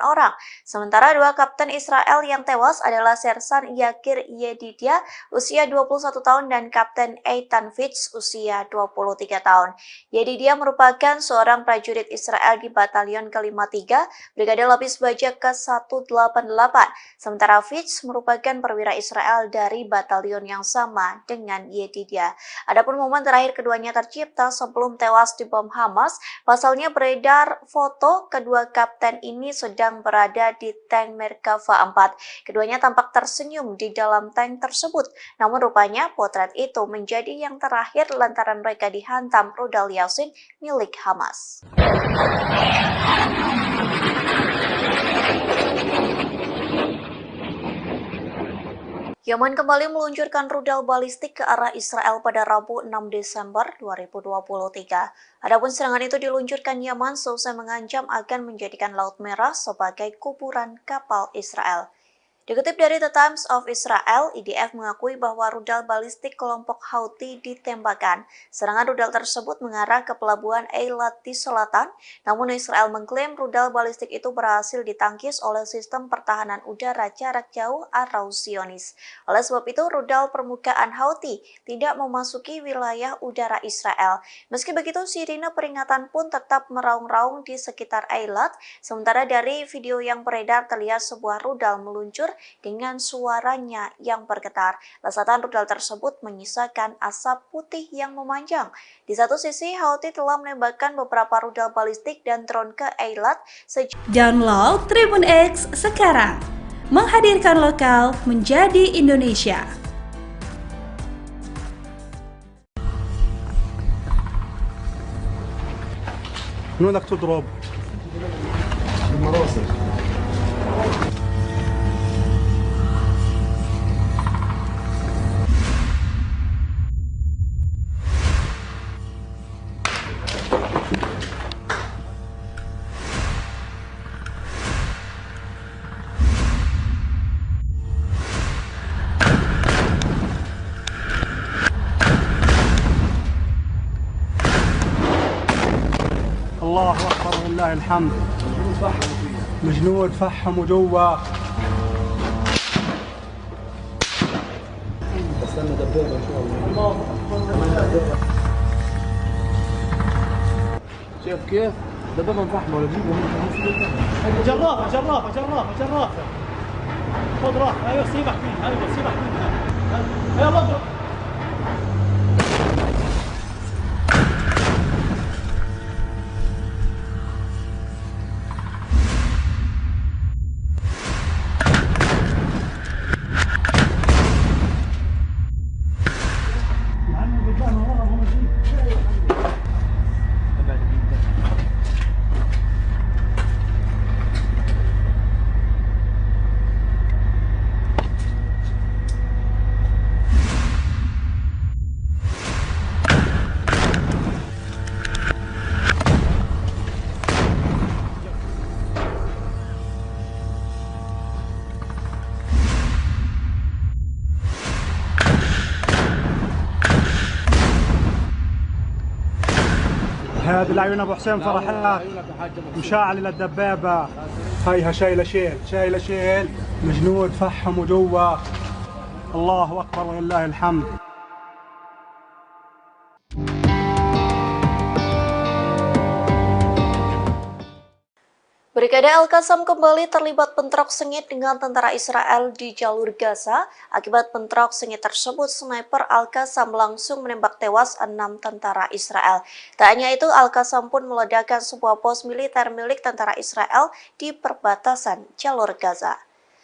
orang. Sementara 2 kapten Israel yang tewas adalah Sersan Yakir Yedidia, usia 21 tahun, dan Kapten Eitan Fitz, usia 23 tahun. Yedidia merupakan seorang prajurit Israel di Batalion ke-53, Brigade Lapis Baja ke-188. Sementara Fitz merupakan perwira Israel dari batalion yang sama dengan Yedidia. Adapun momen terakhir keduanya tercipta sebelum tewas di bom Hamas. Pasalnya beredar foto kedua kapten ini sedang berada di tank Merkava 4. Keduanya tampak tersenyum di dalam tank tersebut. Namun rupanya potret itu menjadi yang terakhir lantaran mereka dihantam rudal Yasin milik Hamas. Yaman kembali meluncurkan rudal balistik ke arah Israel pada Rabu 6 Desember 2023. Adapun serangan itu diluncurkan Yaman seusai mengancam akan menjadikan Laut Merah sebagai kuburan kapal Israel. Dikutip dari The Times of Israel, IDF mengakui bahwa rudal balistik kelompok Houthi ditembakkan. Serangan rudal tersebut mengarah ke pelabuhan Eilat di selatan, namun Israel mengklaim rudal balistik itu berhasil ditangkis oleh sistem pertahanan udara jarak jauh atau Zionis. Oleh sebab itu, rudal permukaan Houthi tidak memasuki wilayah udara Israel. Meski begitu, sirine peringatan pun tetap meraung-raung di sekitar Eilat. Sementara dari video yang beredar terlihat sebuah rudal meluncur dengan suaranya yang bergetar. Lesatan rudal tersebut menyisakan asap putih yang memanjang. Di satu sisi, Houthi telah menembakkan beberapa rudal balistik dan drone ke Eilat. Download Tribun X sekarang, menghadirkan lokal menjadi Indonesia. من وين بدك تضرب؟ المراصد. الله اكبر ولله الحمد. الجنود فحموا جوا. استنى دبابه ان شاء الله. شايف كيف؟ دبابه مفحمه ولا جيبه جرافه جرافه جرافه جرافه. خذ راحه. ايوه سيبك منها. ايوه سيبك منها. يلا اضرب. هذه العيون ابو حسين فرحات مشاعل للدبابه. هيها شايله شيل الجنود فحموا جوا. الله اكبر ولله الحمد. Brigade Al-Qassam kembali terlibat bentrok sengit dengan tentara Israel di jalur Gaza. Akibat bentrok sengit tersebut, sniper Al-Qassam langsung menembak tewas 6 tentara Israel. Tak hanya itu, Al-Qassam pun meledakkan sebuah pos militer milik tentara Israel di perbatasan jalur Gaza.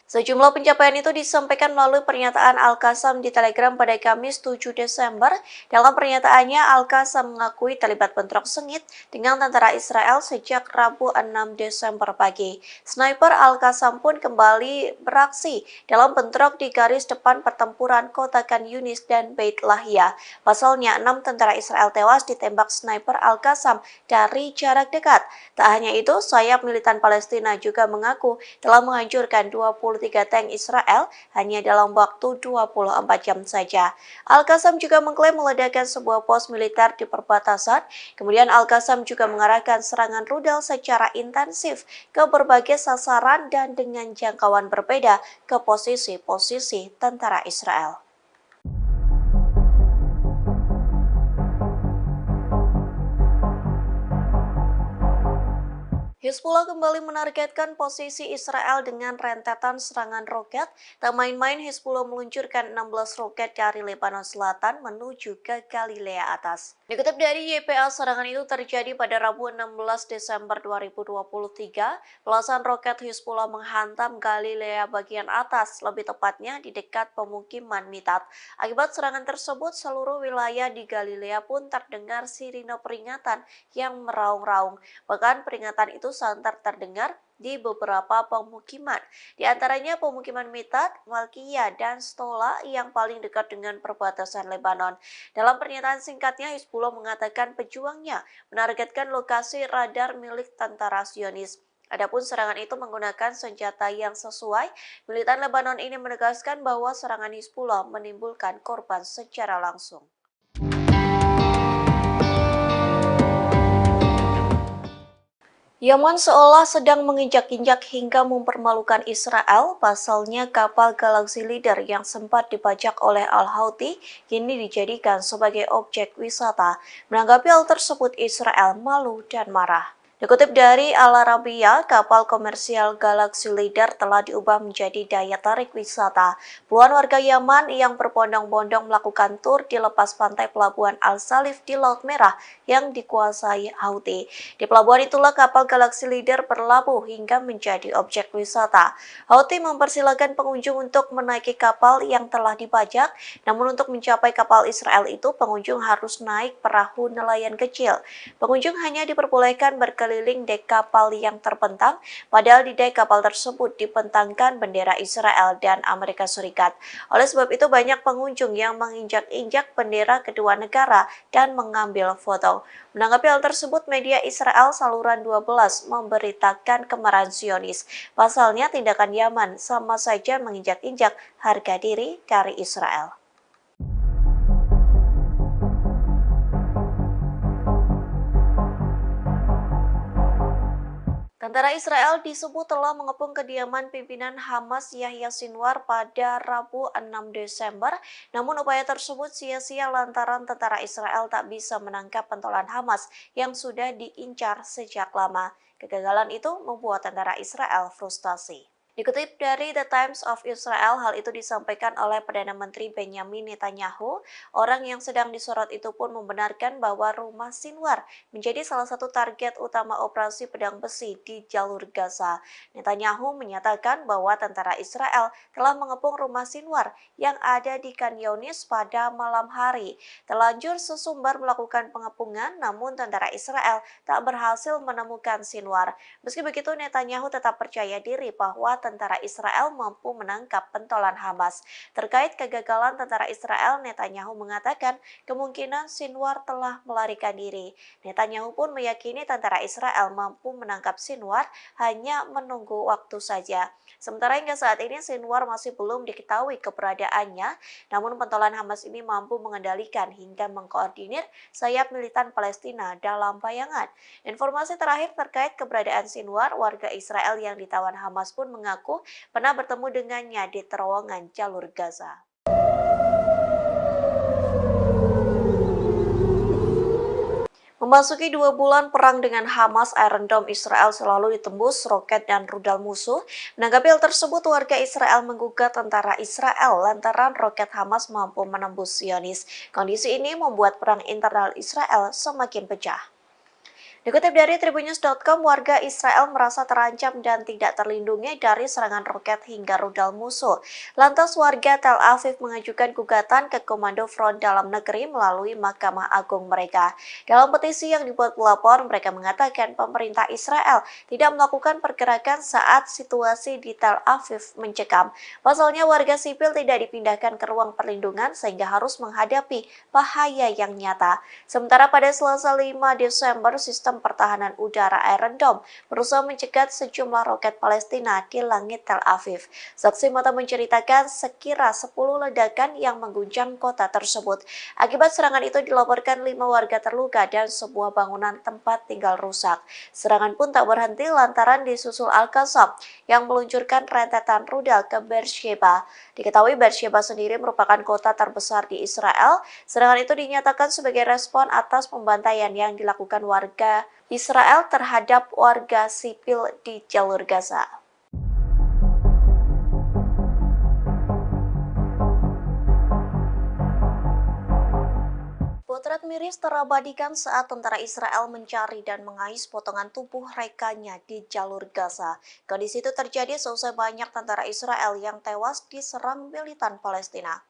Sejumlah pencapaian itu disampaikan melalui pernyataan Al-Qassam di Telegram pada Kamis 7 Desember. Dalam pernyataannya, Al-Qassam mengakui terlibat bentrok sengit dengan tentara Israel sejak Rabu 6 Desember pagi. Sniper Al-Qassam pun kembali beraksi dalam bentrok di garis depan pertempuran kota Khan Yunis dan Beit Lahia. Pasalnya, 6 tentara Israel tewas ditembak sniper Al-Qassam dari jarak dekat. Tak hanya itu, sayap militan Palestina juga mengaku telah menghancurkan 23 tank Israel hanya dalam waktu 24 jam saja. Al-Qassam juga mengklaim meledakkan sebuah pos militer di perbatasan. Kemudian Al-Qassam juga mengarahkan serangan rudal secara intensif ke berbagai sasaran dan dengan jangkauan berbeda ke posisi-posisi tentara Israel. Hizbullah kembali menargetkan posisi Israel dengan rentetan serangan roket. Tak main-main, Hizbullah meluncurkan 16 roket dari Lebanon Selatan menuju ke Galilea Atas. Dikutip dari YPA, serangan itu terjadi pada Rabu 16 Desember 2023. Belasan roket Hizbullah menghantam Galilea bagian atas, lebih tepatnya di dekat pemukiman Mitat. Akibat serangan tersebut, seluruh wilayah di Galilea pun terdengar sirine peringatan yang meraung-raung. Bahkan peringatan itu santer terdengar di beberapa pemukiman, di antaranya pemukiman Mitat, Malkiyah, dan Stola yang paling dekat dengan perbatasan Lebanon. Dalam pernyataan singkatnya, Hizbullah mengatakan pejuangnya menargetkan lokasi radar milik tentara Zionis. Adapun serangan itu menggunakan senjata yang sesuai. Militan Lebanon ini menegaskan bahwa serangan Hizbullah menimbulkan korban secara langsung. Yaman seolah sedang menginjak-injak hingga mempermalukan Israel. Pasalnya, kapal Galaxy Leader yang sempat dibajak oleh Al-Houthi kini dijadikan sebagai objek wisata. Menanggapi hal tersebut, Israel malu dan marah. Dikutip dari Al Arabiya, kapal komersial Galaxy Leader telah diubah menjadi daya tarik wisata. Puluhan warga Yaman yang berbondong-bondong melakukan tur di lepas pantai pelabuhan Al-Salif di Laut Merah yang dikuasai Houthi. Di pelabuhan itulah kapal Galaxy Leader berlabuh hingga menjadi objek wisata. Houthi mempersilahkan pengunjung untuk menaiki kapal yang telah dibajak, namun untuk mencapai kapal Israel itu pengunjung harus naik perahu nelayan kecil. Pengunjung hanya diperbolehkan berkeliling dek kapal yang terbentang, padahal di dek kapal tersebut dibentangkan bendera Israel dan Amerika Serikat. Oleh sebab itu banyak pengunjung yang menginjak-injak bendera kedua negara dan mengambil foto. Menanggapi hal tersebut, media Israel Saluran 12 memberitakan kemarahan Zionis. Pasalnya tindakan Yaman sama saja menginjak-injak harga diri dari Israel. Tentara Israel disebut telah mengepung kediaman pimpinan Hamas Yahya Sinwar pada Rabu 6 Desember. Namun upaya tersebut sia-sia lantaran tentara Israel tak bisa menangkap pentolan Hamas yang sudah diincar sejak lama. Kegagalan itu membuat tentara Israel frustasi. Dikutip dari The Times of Israel, hal itu disampaikan oleh Perdana Menteri Benjamin Netanyahu. Orang yang sedang disorot itu pun membenarkan bahwa rumah Sinwar menjadi salah satu target utama operasi pedang besi di jalur Gaza. Netanyahu menyatakan bahwa tentara Israel telah mengepung rumah Sinwar yang ada di Khan Yunis pada malam hari. Terlanjur sesumbar melakukan pengepungan, namun tentara Israel tak berhasil menemukan Sinwar. Meski begitu, Netanyahu tetap percaya diri bahwa tentara Israel mampu menangkap pentolan Hamas. Terkait kegagalan tentara Israel, Netanyahu mengatakan kemungkinan Sinwar telah melarikan diri. Netanyahu pun meyakini tentara Israel mampu menangkap Sinwar, hanya menunggu waktu saja. Sementara hingga saat ini Sinwar masih belum diketahui keberadaannya, namun pentolan Hamas ini mampu mengendalikan hingga mengkoordinir sayap militan Palestina dalam bayangan. Informasi terakhir terkait keberadaan Sinwar, warga Israel yang ditawan Hamas pun mengaku pernah bertemu dengannya di terowongan jalur Gaza. Memasuki 2 bulan perang dengan Hamas, Iron Dome Israel selalu ditembus roket dan rudal musuh. Menanggapi hal tersebut, warga Israel menggugat tentara Israel lantaran roket Hamas mampu menembus Zionis. Kondisi ini membuat perang internal Israel semakin pecah. Dikutip dari Tribunnews.com, warga Israel merasa terancam dan tidak terlindungi dari serangan roket hingga rudal musuh. Lantas warga Tel Aviv mengajukan gugatan ke Komando Front Dalam Negeri melalui Mahkamah Agung mereka. Dalam petisi yang dibuat pelapor, mereka mengatakan pemerintah Israel tidak melakukan pergerakan saat situasi di Tel Aviv mencekam. Pasalnya warga sipil tidak dipindahkan ke ruang perlindungan sehingga harus menghadapi bahaya yang nyata. Sementara pada Selasa 5 Desember, sistem pertahanan udara Iron Dome berusaha mencegat sejumlah roket Palestina di langit Tel Aviv. Saksi mata menceritakan sekira 10 ledakan yang mengguncang kota tersebut. Akibat serangan itu dilaporkan 5 warga terluka dan sebuah bangunan tempat tinggal rusak. Serangan pun tak berhenti lantaran disusul Al-Qassam yang meluncurkan rentetan rudal ke Beersheba. Diketahui Beersheba sendiri merupakan kota terbesar di Israel. Serangan itu dinyatakan sebagai respon atas pembantaian yang dilakukan warga Israel terhadap warga sipil di jalur Gaza. Potret miris terabadikan saat tentara Israel mencari dan mengais potongan tubuh rekannya di jalur Gaza. Kondisi itu terjadi seusai banyak tentara Israel yang tewas diserang militan Palestina.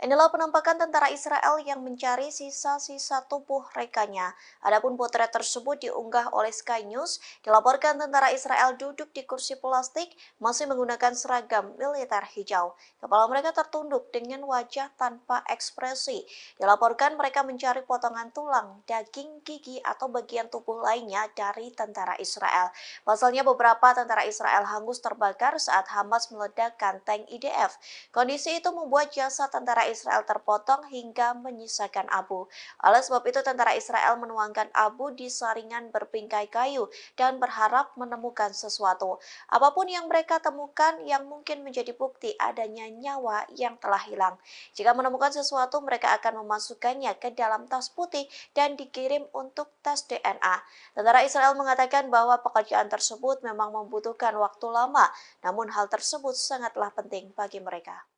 Inilah penampakan tentara Israel yang mencari sisa-sisa tubuh rekannya. Adapun potret tersebut diunggah oleh Sky News. Dilaporkan tentara Israel duduk di kursi plastik, masih menggunakan seragam militer hijau. Kepala mereka tertunduk dengan wajah tanpa ekspresi. Dilaporkan mereka mencari potongan tulang, daging, gigi, atau bagian tubuh lainnya dari tentara Israel. Pasalnya beberapa tentara Israel hangus terbakar saat Hamas meledakkan tank IDF. Kondisi itu membuat jasad tentara Israel terpotong hingga menyisakan abu. Oleh sebab itu, tentara Israel menuangkan abu di saringan berpingkai kayu dan berharap menemukan sesuatu. Apapun yang mereka temukan yang mungkin menjadi bukti adanya nyawa yang telah hilang. Jika menemukan sesuatu, mereka akan memasukkannya ke dalam tas putih dan dikirim untuk tes DNA. Tentara Israel mengatakan bahwa pekerjaan tersebut memang membutuhkan waktu lama, namun hal tersebut sangatlah penting bagi mereka.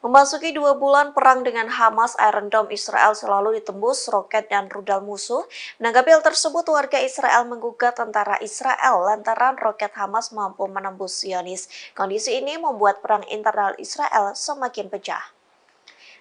Memasuki 2 bulan perang dengan Hamas, Iron Dome Israel selalu ditembus roket dan rudal musuh. Menanggapi hal tersebut, warga Israel menggugat tentara Israel lantaran roket Hamas mampu menembus Zionis. Kondisi ini membuat perang internal Israel semakin pecah.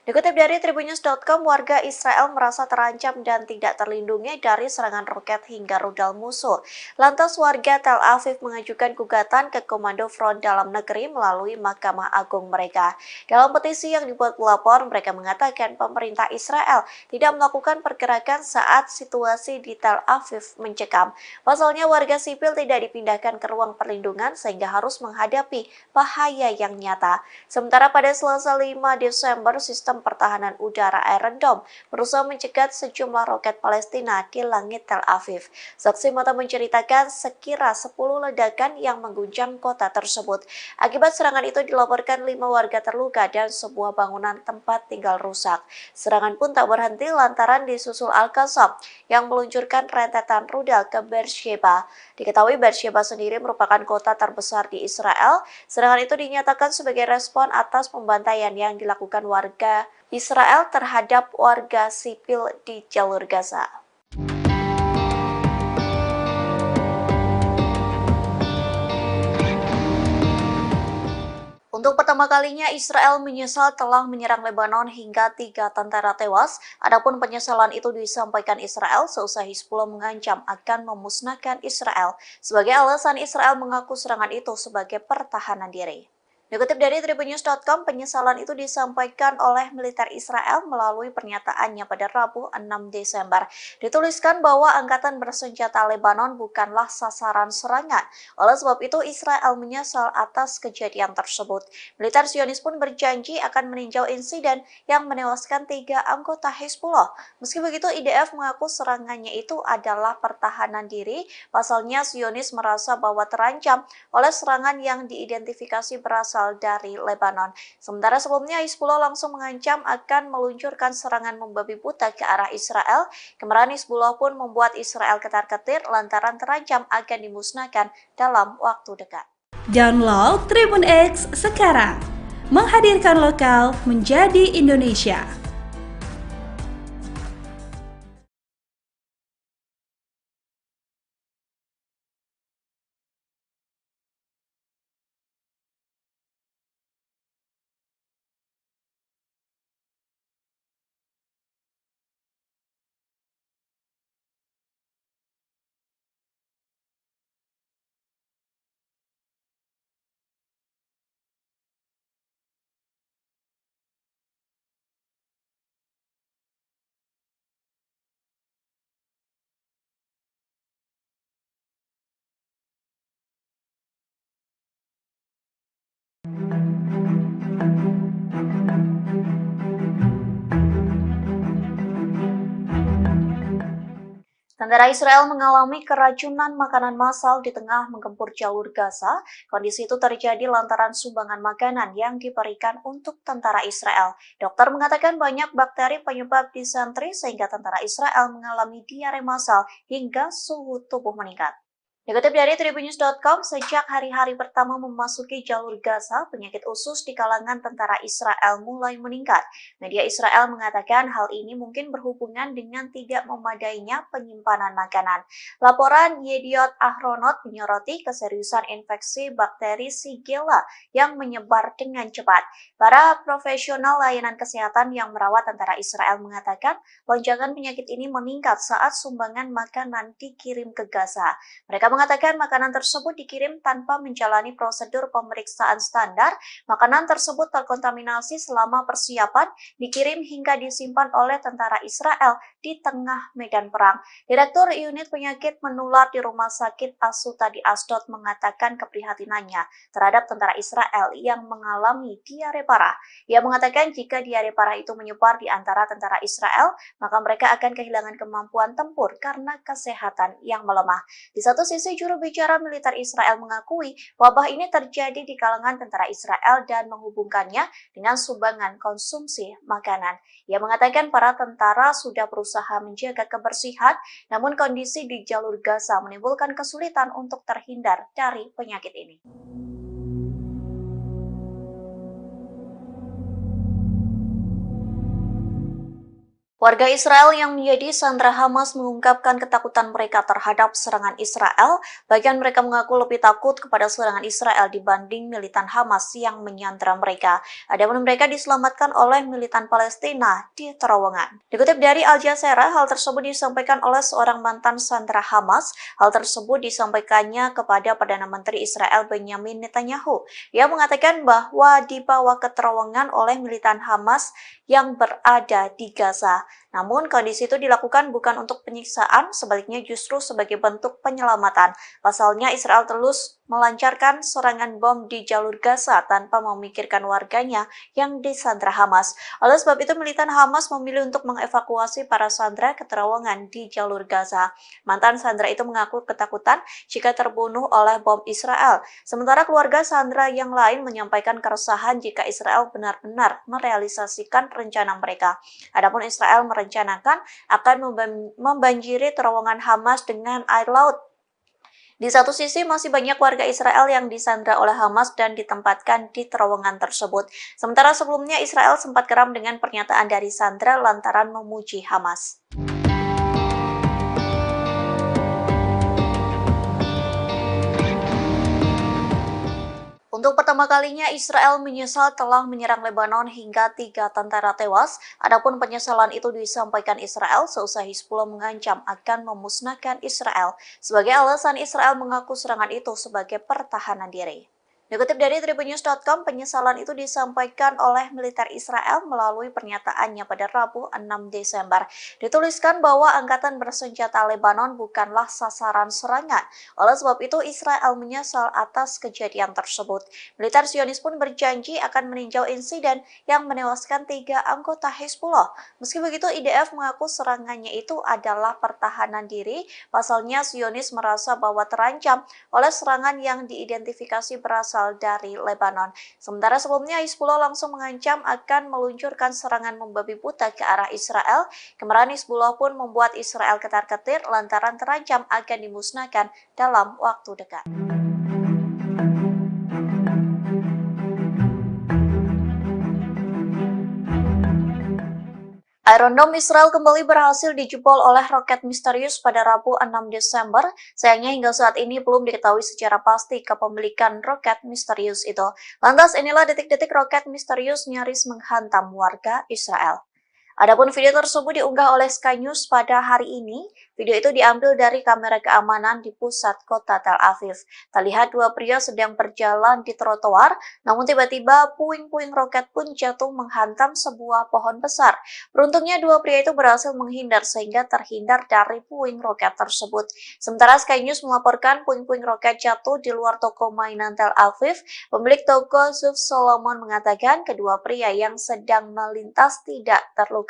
Dikutip dari Tribunnews.com, warga Israel merasa terancam dan tidak terlindungi dari serangan roket hingga rudal musuh. Lantas warga Tel Aviv mengajukan gugatan ke Komando Front Dalam Negeri melalui Mahkamah Agung mereka. Dalam petisi yang dibuat pelapor, mereka mengatakan pemerintah Israel tidak melakukan pergerakan saat situasi di Tel Aviv mencekam. Pasalnya warga sipil tidak dipindahkan ke ruang perlindungan sehingga harus menghadapi bahaya yang nyata. Sementara pada Selasa 5 Desember, sistem pertahanan udara Iron Dome berusaha mencegat sejumlah roket Palestina di langit Tel Aviv. Saksi mata menceritakan sekira 10 ledakan yang mengguncang kota tersebut. Akibat serangan itu dilaporkan 5 warga terluka dan sebuah bangunan tempat tinggal rusak. Serangan pun tak berhenti lantaran disusul Al-Qassam yang meluncurkan rentetan rudal ke Beersheba. Diketahui Beersheba sendiri merupakan kota terbesar di Israel. Serangan itu dinyatakan sebagai respon atas pembantaian yang dilakukan warga Israel terhadap warga sipil di jalur Gaza. Untuk pertama kalinya, Israel menyesal telah menyerang Lebanon hingga 3 tentara tewas. Adapun penyesalan itu disampaikan Israel seusai Hizbullah mengancam akan memusnahkan Israel. Sebagai alasan, Israel mengaku serangan itu sebagai pertahanan diri. Dikutip dari tribunnews.com, penyesalan itu disampaikan oleh militer Israel melalui pernyataannya pada Rabu 6 Desember. Dituliskan bahwa angkatan bersenjata Lebanon bukanlah sasaran serangan. Oleh sebab itu, Israel menyesal atas kejadian tersebut. Militer Zionis pun berjanji akan meninjau insiden yang menewaskan 3 anggota Hizbullah. Meski begitu, IDF mengaku serangannya itu adalah pertahanan diri. Pasalnya, Zionis merasa bahwa terancam oleh serangan yang diidentifikasi berasal dari Lebanon. Sementara sebelumnya Hizbullah langsung mengancam akan meluncurkan serangan membabi buta ke arah Israel. Kemarahan Hizbullah pun membuat Israel ketar-ketir lantaran terancam akan dimusnahkan dalam waktu dekat. Download Tribun X sekarang, menghadirkan lokal menjadi Indonesia. Tentara Israel mengalami keracunan makanan massal di tengah menggempur jalur Gaza. Kondisi itu terjadi lantaran sumbangan makanan yang diberikan untuk tentara Israel. Dokter mengatakan banyak bakteri penyebab disentri sehingga tentara Israel mengalami diare massal hingga suhu tubuh meningkat. Dikutip dari tribunnews.com, sejak hari-hari pertama memasuki jalur Gaza, penyakit usus di kalangan tentara Israel mulai meningkat. Media Israel mengatakan hal ini mungkin berhubungan dengan tidak memadainya penyimpanan makanan. Laporan Yediot Ahronot menyoroti keseriusan infeksi bakteri Shigella yang menyebar dengan cepat. Para profesional layanan kesehatan yang merawat tentara Israel mengatakan lonjakan penyakit ini meningkat saat sumbangan makanan dikirim ke Gaza. Mereka mengatakan makanan tersebut dikirim tanpa menjalani prosedur pemeriksaan standar. Makanan tersebut terkontaminasi selama persiapan, dikirim hingga disimpan oleh tentara Israel di tengah medan perang. Direktur Unit Penyakit Menular di Rumah Sakit Asuta di Asdod mengatakan keprihatinannya terhadap tentara Israel yang mengalami diare parah. Ia mengatakan jika diare parah itu menyebar di antara tentara Israel, maka mereka akan kehilangan kemampuan tempur karena kesehatan yang melemah. Di satu sisi, juru bicara militer Israel mengakui wabah ini terjadi di kalangan tentara Israel dan menghubungkannya dengan sumbangan konsumsi makanan. Ia mengatakan para tentara sudah berusaha menjaga kebersihan, namun kondisi di jalur Gaza menimbulkan kesulitan untuk terhindar dari penyakit ini. Warga Israel yang menjadi sandera Hamas mengungkapkan ketakutan mereka terhadap serangan Israel. Bagian mereka mengaku lebih takut kepada serangan Israel dibanding militan Hamas yang menyandera mereka. Adapun mereka diselamatkan oleh militan Palestina di terowongan. Dikutip dari Al Jazeera, hal tersebut disampaikan oleh seorang mantan sandera Hamas. Hal tersebut disampaikannya kepada Perdana Menteri Israel Benjamin Netanyahu. Ia mengatakan bahwa dibawa ke terowongan oleh militan Hamas yang berada di Gaza. Namun kondisi itu dilakukan bukan untuk penyiksaan, sebaliknya justru sebagai bentuk penyelamatan. Pasalnya Israel terus melancarkan serangan bom di jalur Gaza tanpa memikirkan warganya yang disandra Hamas. Oleh sebab itu militan Hamas memilih untuk mengevakuasi para sandera ke terowongan di jalur Gaza. Mantan sandera itu mengaku ketakutan jika terbunuh oleh bom Israel. Sementara keluarga sandera yang lain menyampaikan keresahan jika Israel benar-benar merealisasikan rencana mereka. Adapun Israel merencanakan akan membanjiri terowongan Hamas dengan air laut. Di satu sisi masih banyak warga Israel yang disandra oleh Hamas dan ditempatkan di terowongan tersebut. Sementara sebelumnya Israel sempat geram dengan pernyataan dari sandra lantaran memuji Hamas. Untuk pertama kalinya, Israel menyesal telah menyerang Lebanon hingga 3 tentara tewas. Adapun penyesalan itu disampaikan Israel seusai Hizbullah mengancam akan memusnahkan Israel. Sebagai alasan, Israel mengaku serangan itu sebagai pertahanan diri. Dikutip dari tribunnews.com, penyesalan itu disampaikan oleh militer Israel melalui pernyataannya pada Rabu 6 Desember. Dituliskan bahwa angkatan bersenjata Lebanon bukanlah sasaran serangan. Oleh sebab itu, Israel menyesal atas kejadian tersebut. Militer Zionis pun berjanji akan meninjau insiden yang menewaskan 3 anggota Hizbullah. Meski begitu, IDF mengaku serangannya itu adalah pertahanan diri. Pasalnya, Zionis merasa bahwa terancam oleh serangan yang diidentifikasi berasal dari Lebanon. Sementara sebelumnya Hizbullah langsung mengancam akan meluncurkan serangan membabi buta ke arah Israel. Kemarahan Hizbullah pun membuat Israel ketar-ketir lantaran terancam akan dimusnahkan dalam waktu dekat. Iron Dome Israel kembali berhasil dijebol oleh roket misterius pada Rabu 6 Desember. Sayangnya hingga saat ini belum diketahui secara pasti kepemilikan roket misterius itu. Lantas inilah detik-detik roket misterius nyaris menghantam warga Israel. Adapun video tersebut diunggah oleh Sky News pada hari ini. Video itu diambil dari kamera keamanan di pusat kota Tel Aviv. Terlihat 2 pria sedang berjalan di trotoar, namun tiba-tiba puing-puing roket pun jatuh menghantam sebuah pohon besar. Beruntungnya 2 pria itu berhasil menghindar sehingga terhindar dari puing roket tersebut. Sementara Sky News melaporkan puing-puing roket jatuh di luar toko mainan Tel Aviv. Pemilik toko Zuf Solomon mengatakan kedua pria yang sedang melintas tidak terluka.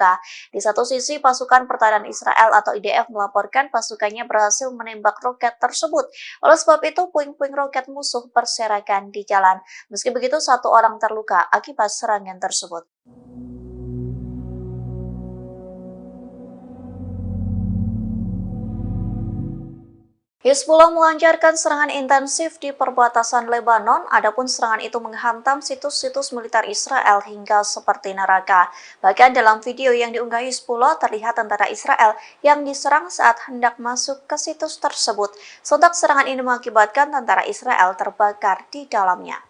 Di satu sisi, pasukan pertahanan Israel atau IDF melaporkan pasukannya berhasil menembak roket tersebut. Oleh sebab itu, puing-puing roket musuh berserakan di jalan. Meski begitu, 1 orang terluka akibat serangan tersebut. Hizbullah melancarkan serangan intensif di perbatasan Lebanon, adapun serangan itu menghantam situs-situs militer Israel hingga seperti neraka. Bahkan dalam video yang diunggah Hizbullah terlihat tentara Israel yang diserang saat hendak masuk ke situs tersebut. Sontak serangan ini mengakibatkan tentara Israel terbakar di dalamnya.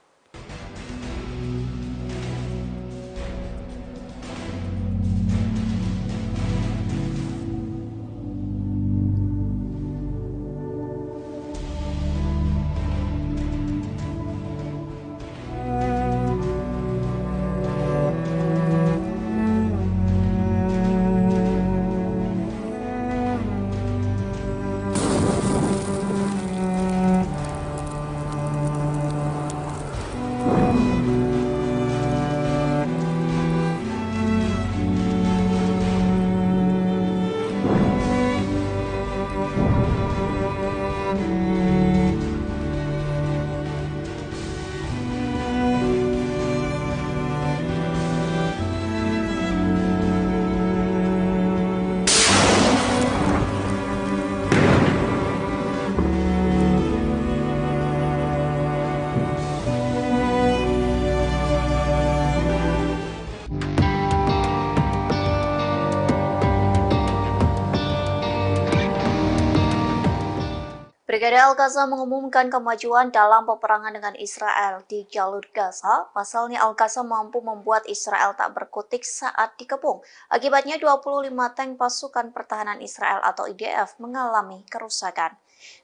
Brigade Al-Qassam mengumumkan kemajuan dalam peperangan dengan Israel di jalur Gaza. Pasalnya Al-Qassam mampu membuat Israel tak berkutik saat dikepung. Akibatnya 25 tank pasukan pertahanan Israel atau IDF mengalami kerusakan.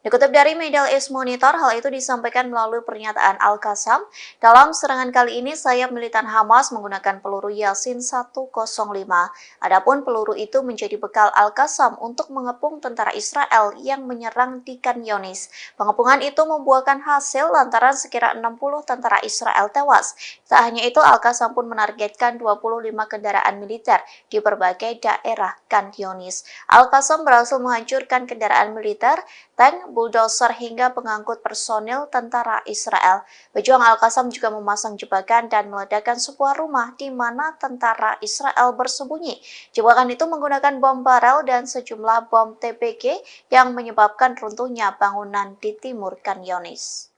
Dikutip dari Middle East Monitor, hal itu disampaikan melalui pernyataan Al-Qassam. Dalam serangan kali ini, sayap militan Hamas menggunakan peluru Yasin 105. Adapun peluru itu menjadi bekal Al-Qassam untuk mengepung tentara Israel yang menyerang di Khan Younis. Pengepungan itu membuahkan hasil lantaran sekira 60 tentara Israel tewas. Tak hanya itu, Al-Qassam pun menargetkan 25 kendaraan militer di berbagai daerah Khan Younis. Al-Qassam berhasil menghancurkan kendaraan militer, tank, bulldozer hingga pengangkut personil tentara Israel. Pejuang Al-Qassam juga memasang jebakan dan meledakkan sebuah rumah di mana tentara Israel bersembunyi. Jebakan itu menggunakan bom barel dan sejumlah bom TPG yang menyebabkan runtuhnya bangunan di timur Khan Younis.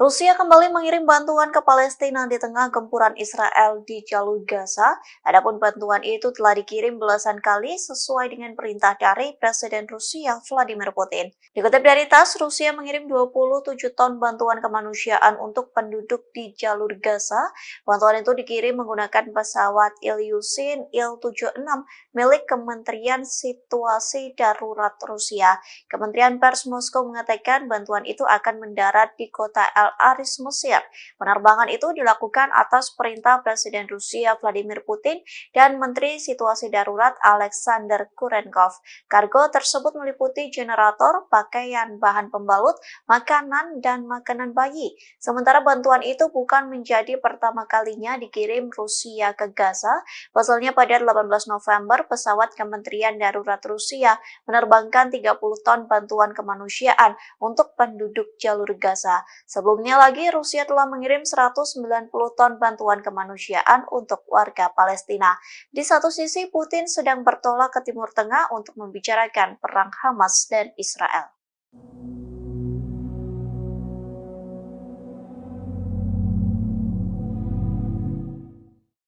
Rusia kembali mengirim bantuan ke Palestina di tengah gempuran Israel di jalur Gaza. Adapun bantuan itu telah dikirim belasan kali sesuai dengan perintah dari Presiden Rusia Vladimir Putin. Dikutip dari TASS, Rusia mengirim 27 ton bantuan kemanusiaan untuk penduduk di jalur Gaza. Bantuan itu dikirim menggunakan pesawat Ilyushin Il-76 milik Kementerian Situasi Darurat Rusia. Kementerian Pers Moskow mengatakan bantuan itu akan mendarat di kota El Aris, Mesir. Penerbangan itu dilakukan atas perintah Presiden Rusia Vladimir Putin dan Menteri Situasi Darurat Alexander Kurenkov. Kargo tersebut meliputi generator, pakaian, bahan pembalut, makanan, dan makanan bayi. Sementara bantuan itu bukan menjadi pertama kalinya dikirim Rusia ke Gaza. Pasalnya pada 18 November, pesawat Kementerian Darurat Rusia menerbangkan 30 ton bantuan kemanusiaan untuk penduduk jalur Gaza. Sebelumnya lagi, Rusia telah mengirim 190 ton bantuan kemanusiaan untuk warga Palestina. Di satu sisi, Putin sedang bertolak ke Timur Tengah untuk membicarakan perang Hamas dan Israel.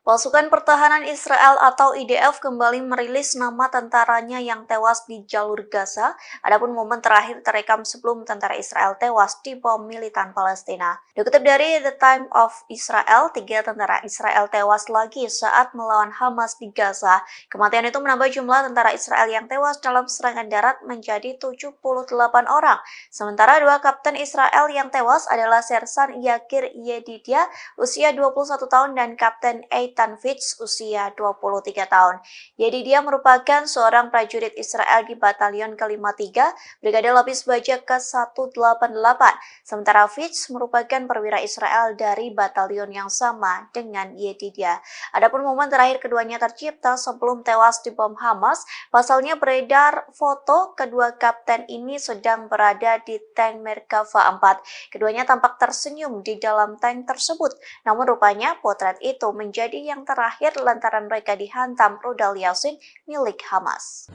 Pasukan Pertahanan Israel atau IDF kembali merilis nama tentaranya yang tewas di jalur Gaza. Adapun momen terakhir terekam sebelum tentara Israel tewas di bom militan Palestina. Dikutip dari The Time of Israel, 3 tentara Israel tewas lagi saat melawan Hamas di Gaza. Kematian itu menambah jumlah tentara Israel yang tewas dalam serangan darat menjadi 78 orang. Sementara 2 kapten Israel yang tewas adalah Sersan Yakir Yedidia, usia 21 tahun, dan Kapten Eitan Fitz, usia 23 tahun. Yedidia merupakan seorang prajurit Israel di Batalion ke-53, Brigade Lapis Baja ke-188. Sementara Fitz merupakan perwira Israel dari batalion yang sama dengan Yedidia. Adapun momen terakhir keduanya tercipta sebelum tewas di bom Hamas. Pasalnya beredar foto kedua kapten ini sedang berada di tank Merkava 4. Keduanya tampak tersenyum di dalam tank tersebut. Namun rupanya potret itu menjadi yang terakhir lantaran mereka dihantam rudal Yasin milik Hamas.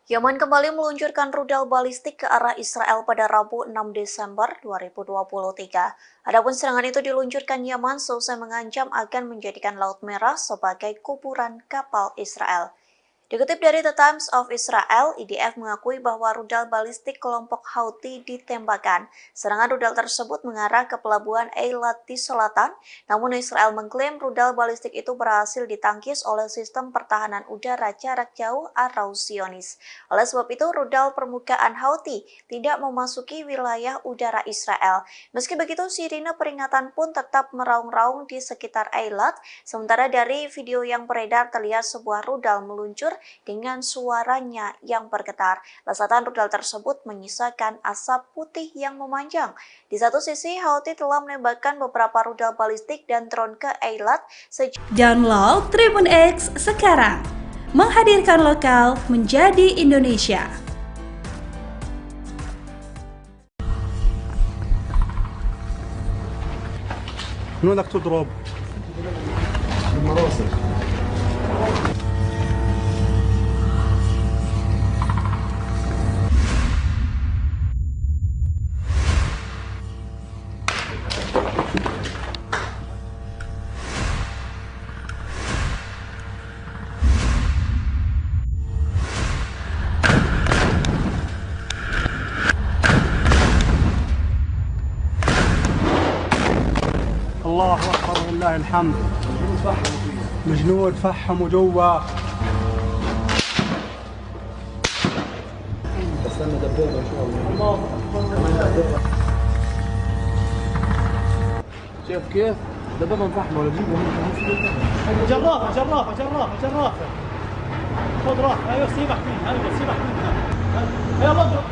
Yaman kembali meluncurkan rudal balistik ke arah Israel pada Rabu 6 Desember 2023. Adapun serangan itu diluncurkan Yaman seusai mengancam akan menjadikan Laut Merah sebagai kuburan kapal Israel. Dikutip dari The Times of Israel, IDF mengakui bahwa rudal balistik kelompok Houthi ditembakkan. Serangan rudal tersebut mengarah ke pelabuhan Eilat di selatan, namun Israel mengklaim rudal balistik itu berhasil ditangkis oleh sistem pertahanan udara jarak jauh atau Zionis. Oleh sebab itu, rudal permukaan Houthi tidak memasuki wilayah udara Israel. Meski begitu, sirine peringatan pun tetap meraung-raung di sekitar Eilat. Sementara dari video yang beredar terlihat sebuah rudal meluncur dengan suaranya yang bergetar. Lesatan rudal tersebut menyisakan asap putih yang memanjang. Di satu sisi, Houthi telah menembakkan beberapa rudal balistik dan drone ke Eilat. Download Tribun X sekarang, menghadirkan lokal menjadi Indonesia. من بدك تضرب؟ المراصد. الله أكبر ولله الحمد. الجنود فحموا جوا. استنى دبابة إن شاء الله. شايف كيف؟ دبابة مفحمة ولا تجيبها من جرافة جرافة جرافة جرافة. خذ راح، ايوه سيبك منها، ايوه سيبك منها. يلا اضرب.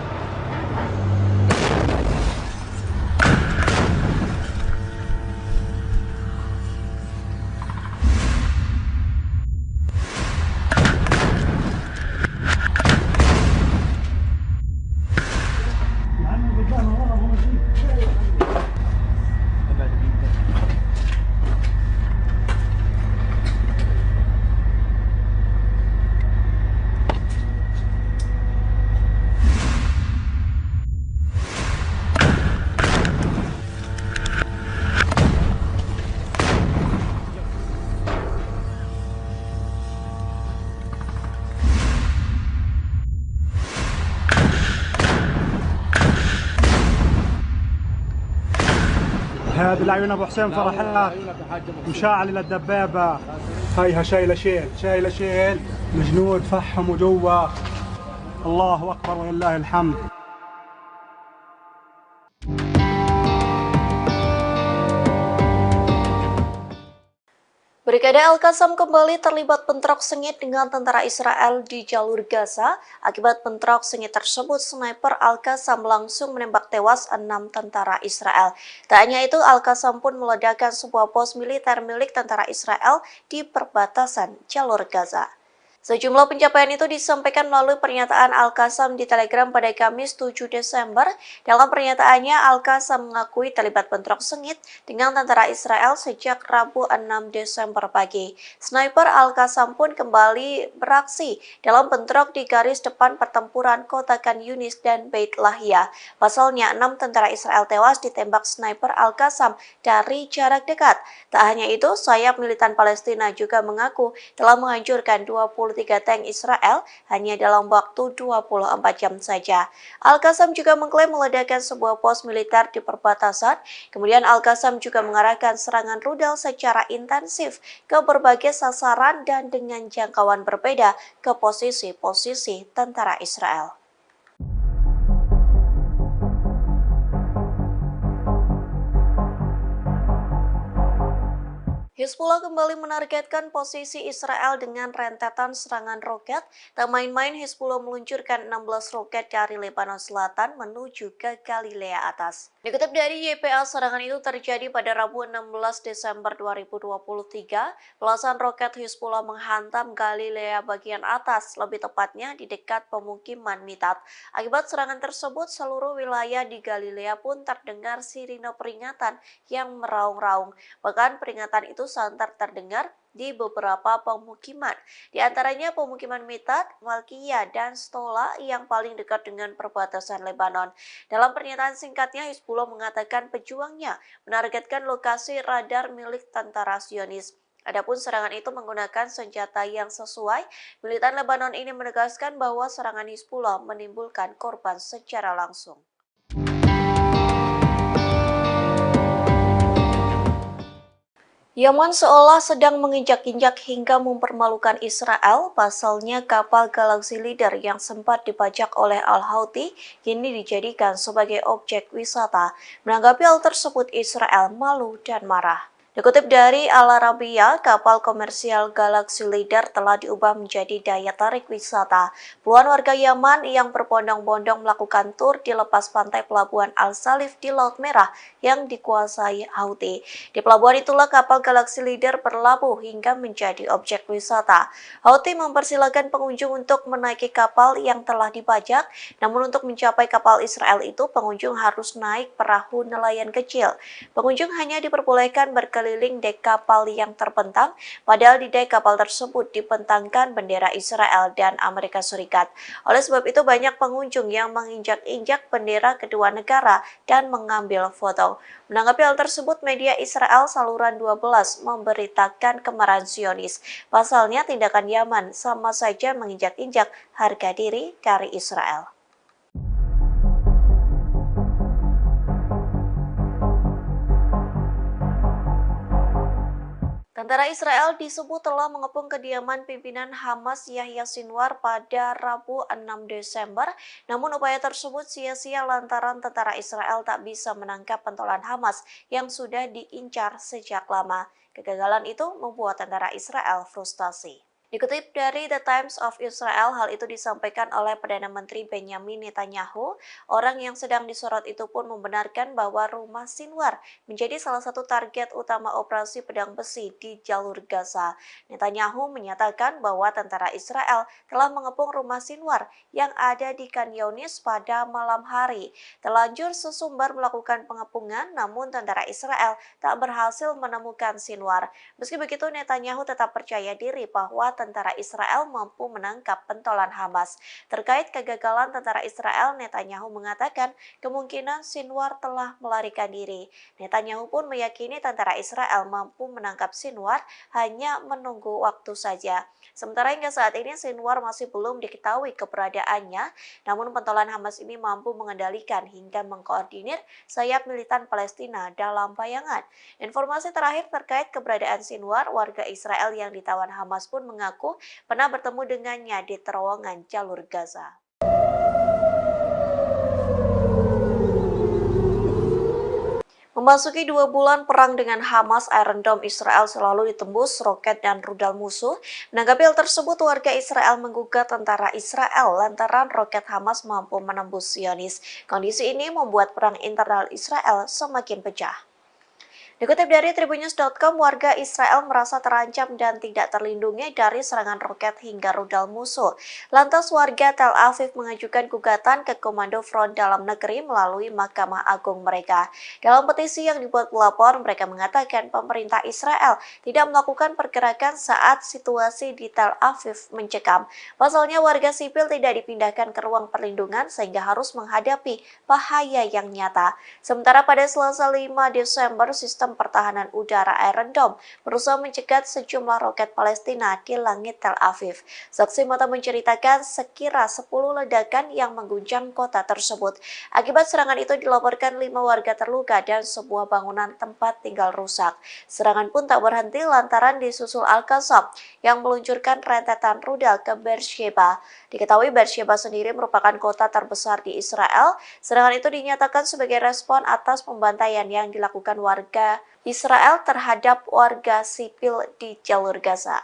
شاهد العيون ابو حسين فرحات مشاعل للدبابه هيها شايله شيل الجنود فحموا جوا الله اكبر ولله الحمد. Brigade Al-Qassam kembali terlibat bentrok sengit dengan tentara Israel di jalur Gaza. Akibat bentrok sengit tersebut, sniper Al-Qassam langsung menembak tewas 6 tentara Israel. Tak hanya itu, Al-Qassam pun meledakkan sebuah pos militer milik tentara Israel di perbatasan jalur Gaza. Sejumlah pencapaian itu disampaikan melalui pernyataan Al-Qassam di Telegram pada Kamis 7 Desember. Dalam pernyataannya, Al-Qassam mengakui terlibat bentrok sengit dengan tentara Israel sejak Rabu 6 Desember pagi. Sniper Al-Qassam pun kembali beraksi dalam bentrok di garis depan pertempuran kota Khan Yunis dan Beit Lahia. Pasalnya, 6 tentara Israel tewas ditembak sniper Al-Qassam dari jarak dekat. Tak hanya itu, sayap militan Palestina juga mengaku telah menghancurkan 23 tank Israel hanya dalam waktu 24 jam saja. Al-Qassam juga mengklaim meledakkan sebuah pos militer di perbatasan. Kemudian Al-Qassam juga mengarahkan serangan rudal secara intensif ke berbagai sasaran dan dengan jangkauan berbeda ke posisi-posisi tentara Israel. Hizbullah kembali menargetkan posisi Israel dengan rentetan serangan roket. Tak main-main, Hizbullah meluncurkan 16 roket dari Lebanon Selatan menuju ke Galilea Atas. Dikutip dari YPA, serangan itu terjadi pada Rabu 16 Desember 2023. Belasan roket Hizbullah menghantam Galilea bagian atas, lebih tepatnya di dekat pemukiman Mitat. Akibat serangan tersebut, seluruh wilayah di Galilea pun terdengar sirine peringatan yang meraung-raung. Bahkan peringatan itu santer terdengar di beberapa pemukiman, di antaranya pemukiman Mitat, Malkia, dan Stola yang paling dekat dengan perbatasan Lebanon. Dalam pernyataan singkatnya, Hizbullah mengatakan pejuangnya menargetkan lokasi radar milik tentara Zionis. Adapun serangan itu menggunakan senjata yang sesuai. Militan Lebanon ini menegaskan bahwa serangan Hizbullah menimbulkan korban secara langsung. Yaman seolah sedang menginjak-injak hingga mempermalukan Israel. Pasalnya kapal Galaxy Leader yang sempat dibajak oleh Al-Houthi kini dijadikan sebagai objek wisata. Menanggapi hal tersebut, Israel malu dan marah. Dikutip dari Al Arabiya, kapal komersial Galaxy Leader telah diubah menjadi daya tarik wisata. Puluhan warga Yaman yang berbondong-bondong melakukan tur di lepas pantai pelabuhan Al-Salif di Laut Merah yang dikuasai Houthi. Di pelabuhan itulah kapal Galaxy Leader berlabuh hingga menjadi objek wisata. Houthi mempersilahkan pengunjung untuk menaiki kapal yang telah dibajak, namun untuk mencapai kapal Israel itu pengunjung harus naik perahu nelayan kecil. Pengunjung hanya diperbolehkan berkeliling dek kapal yang terbentang, padahal di dek kapal tersebut dibentangkan bendera Israel dan Amerika Serikat. Oleh sebab itu banyak pengunjung yang menginjak-injak bendera kedua negara dan mengambil foto. Menanggapi hal tersebut, media Israel saluran 12 memberitakan kemarahan Zionis. Pasalnya tindakan Yaman sama saja menginjak-injak harga diri dari Israel. Tentara Israel disebut telah mengepung kediaman pimpinan Hamas Yahya Sinwar pada Rabu 6 Desember. Namun upaya tersebut sia-sia lantaran tentara Israel tak bisa menangkap pentolan Hamas yang sudah diincar sejak lama. Kegagalan itu membuat tentara Israel frustasi. Dikutip dari The Times of Israel, hal itu disampaikan oleh Perdana Menteri Benjamin Netanyahu. Orang yang sedang disorot itu pun membenarkan bahwa rumah Sinwar menjadi salah satu target utama operasi pedang besi di jalur Gaza. Netanyahu menyatakan bahwa tentara Israel telah mengepung rumah Sinwar yang ada di Khan Yunis pada malam hari. Terlanjur sesumbar melakukan pengepungan, namun tentara Israel tak berhasil menemukan Sinwar. Meski begitu, Netanyahu tetap percaya diri bahwa tentara Israel mampu menangkap pentolan Hamas. Terkait kegagalan tentara Israel, Netanyahu mengatakan kemungkinan Sinwar telah melarikan diri. Netanyahu pun meyakini tentara Israel mampu menangkap Sinwar, hanya menunggu waktu saja. Sementara hingga saat ini Sinwar masih belum diketahui keberadaannya, namun pentolan Hamas ini mampu mengendalikan hingga mengkoordinir sayap militan Palestina dalam bayangan. Informasi terakhir terkait keberadaan Sinwar, warga Israel yang ditawan Hamas pun mengaku pernah bertemu dengannya di terowongan jalur Gaza. Memasuki 2 bulan perang dengan Hamas, Iron Dome Israel selalu ditembus roket dan rudal musuh. Menanggapi hal tersebut, warga Israel menggugat tentara Israel lantaran roket Hamas mampu menembus Zionis. Kondisi ini membuat perang internal Israel semakin pecah. Dikutip dari Tribunnews.com, warga Israel merasa terancam dan tidak terlindungi dari serangan roket hingga rudal musuh. Lantas warga Tel Aviv mengajukan gugatan ke Komando Front Dalam Negeri melalui Mahkamah Agung mereka. Dalam petisi yang dibuat pelapor, mereka mengatakan pemerintah Israel tidak melakukan pergerakan saat situasi di Tel Aviv mencekam. Pasalnya warga sipil tidak dipindahkan ke ruang perlindungan sehingga harus menghadapi bahaya yang nyata. Sementara pada Selasa 5 Desember, sistem pertahanan udara Iron Dome berusaha mencegat sejumlah roket Palestina di langit Tel Aviv. Saksi mata menceritakan sekira 10 ledakan yang mengguncang kota tersebut. Akibat serangan itu dilaporkan 5 warga terluka dan sebuah bangunan tempat tinggal rusak. Serangan pun tak berhenti lantaran disusul Al-Qassam yang meluncurkan rentetan rudal ke Beersheba. Diketahui Beersheba sendiri merupakan kota terbesar di Israel. Serangan itu dinyatakan sebagai respon atas pembantaian yang dilakukan warga Israel terhadap warga sipil di jalur Gaza.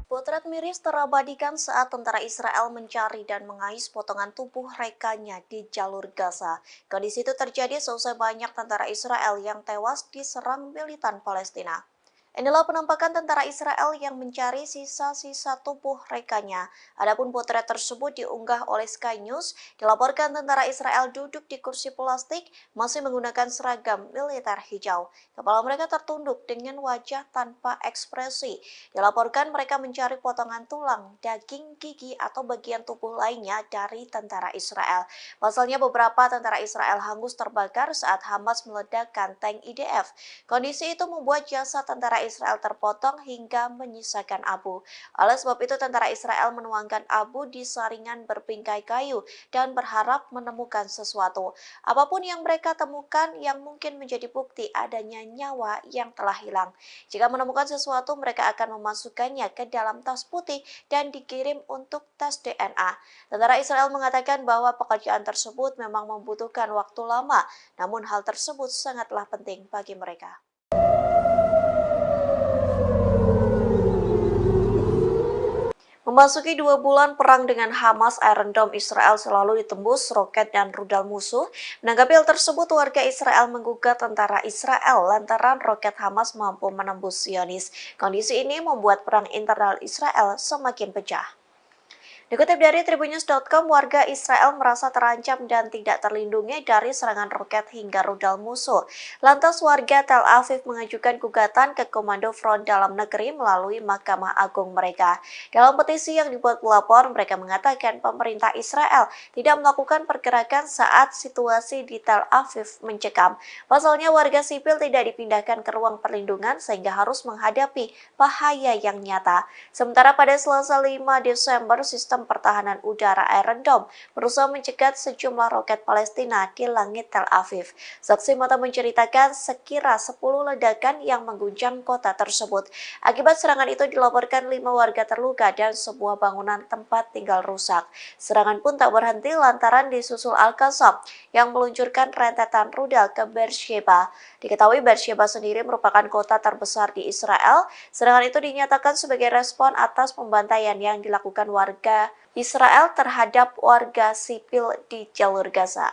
Potret miris terabadikan saat tentara Israel mencari dan mengais potongan tubuh rekannya di jalur Gaza. Kondisi itu terjadi seusai banyak tentara Israel yang tewas diserang militan Palestina. Inilah penampakan tentara Israel yang mencari sisa-sisa tubuh rekannya. Adapun potret tersebut diunggah oleh Sky News, dilaporkan tentara Israel duduk di kursi plastik masih menggunakan seragam militer hijau. Kepala mereka tertunduk dengan wajah tanpa ekspresi. Dilaporkan mereka mencari potongan tulang, daging, gigi, atau bagian tubuh lainnya dari tentara Israel. Pasalnya beberapa tentara Israel hangus terbakar saat Hamas meledakkan tank IDF. Kondisi itu membuat jasad tentara Israel terpotong hingga menyisakan abu. Oleh sebab itu tentara Israel menuangkan abu di saringan berbingkai kayu dan berharap menemukan sesuatu. Apapun yang mereka temukan yang mungkin menjadi bukti adanya nyawa yang telah hilang. Jika menemukan sesuatu, mereka akan memasukkannya ke dalam tas putih dan dikirim untuk tes DNA. Tentara Israel mengatakan bahwa pekerjaan tersebut memang membutuhkan waktu lama, namun hal tersebut sangatlah penting bagi mereka. Memasuki 2 bulan perang dengan Hamas, Iron Dome Israel selalu ditembus roket dan rudal musuh. Menanggapi hal tersebut, warga Israel menggugat tentara Israel lantaran roket Hamas mampu menembus Zionis. Kondisi ini membuat perang internal Israel semakin pecah. Dikutip dari Tribunnews.com, warga Israel merasa terancam dan tidak terlindungi dari serangan roket hingga rudal musuh. Lantas warga Tel Aviv mengajukan gugatan ke Komando Front Dalam Negeri melalui Mahkamah Agung mereka. Dalam petisi yang dibuat pelapor, mereka mengatakan pemerintah Israel tidak melakukan pergerakan saat situasi di Tel Aviv mencekam. Pasalnya warga sipil tidak dipindahkan ke ruang perlindungan sehingga harus menghadapi bahaya yang nyata. Sementara pada Selasa 5 Desember, sistem pertahanan udara Iron Dome berusaha mencegat sejumlah roket Palestina di langit Tel Aviv. Saksi mata menceritakan sekira 10 ledakan yang mengguncang kota tersebut. Akibat serangan itu dilaporkan 5 warga terluka dan sebuah bangunan tempat tinggal rusak. Serangan pun tak berhenti lantaran disusul Al-Qassam yang meluncurkan rentetan rudal ke Beersheba. Diketahui Beersheba sendiri merupakan kota terbesar di Israel. Serangan itu dinyatakan sebagai respon atas pembantaian yang dilakukan warga Israel terhadap warga sipil di jalur Gaza.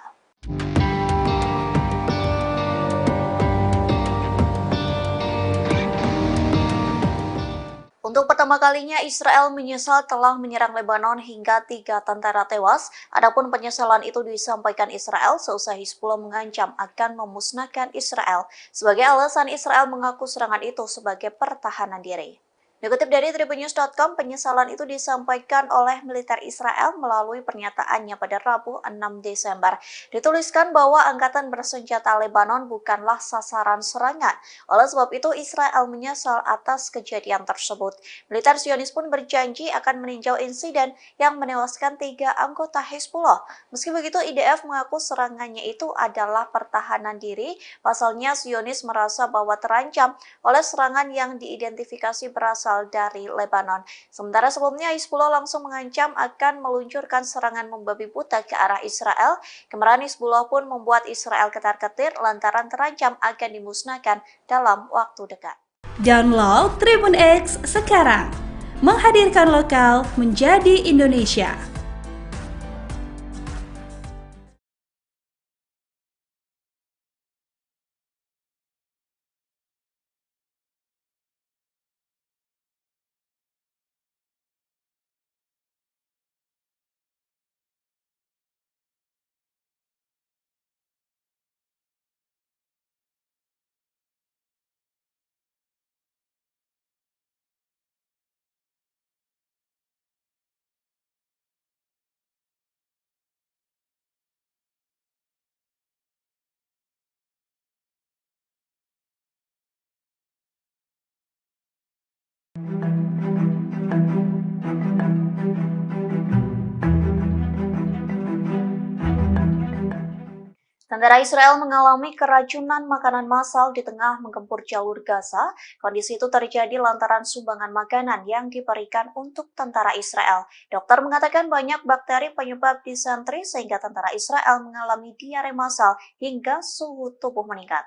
Untuk pertemuan pertama kalinya Israel menyesal telah menyerang Lebanon hingga 3 tentara tewas. Adapun penyesalan itu disampaikan Israel seusai Hizbullah mengancam akan memusnahkan Israel. Sebagai alasan, Israel mengaku serangan itu sebagai pertahanan diri. Dikutip dari tribunnews.com, penyesalan itu disampaikan oleh militer Israel melalui pernyataannya pada Rabu 6 Desember. Dituliskan bahwa angkatan bersenjata Lebanon bukanlah sasaran serangan. Oleh sebab itu, Israel menyesal atas kejadian tersebut. Militer Zionis pun berjanji akan meninjau insiden yang menewaskan 3 anggota Hizbullah. Meski begitu, IDF mengaku serangannya itu adalah pertahanan diri. Pasalnya, Zionis merasa bahwa terancam oleh serangan yang diidentifikasi berasal dari Lebanon. Sementara sebelumnya Hizbullah langsung mengancam akan meluncurkan serangan membabi buta ke arah Israel. Kemarahan Hizbullah pun membuat Israel ketar-ketir lantaran terancam akan dimusnahkan dalam waktu dekat. Download Tribun X sekarang, menghadirkan lokal menjadi Indonesia. Tentara Israel mengalami keracunan makanan massal di tengah menggempur jalur Gaza. Kondisi itu terjadi lantaran sumbangan makanan yang diberikan untuk tentara Israel. Dokter mengatakan banyak bakteri penyebab disentri sehingga tentara Israel mengalami diare massal hingga suhu tubuh meningkat.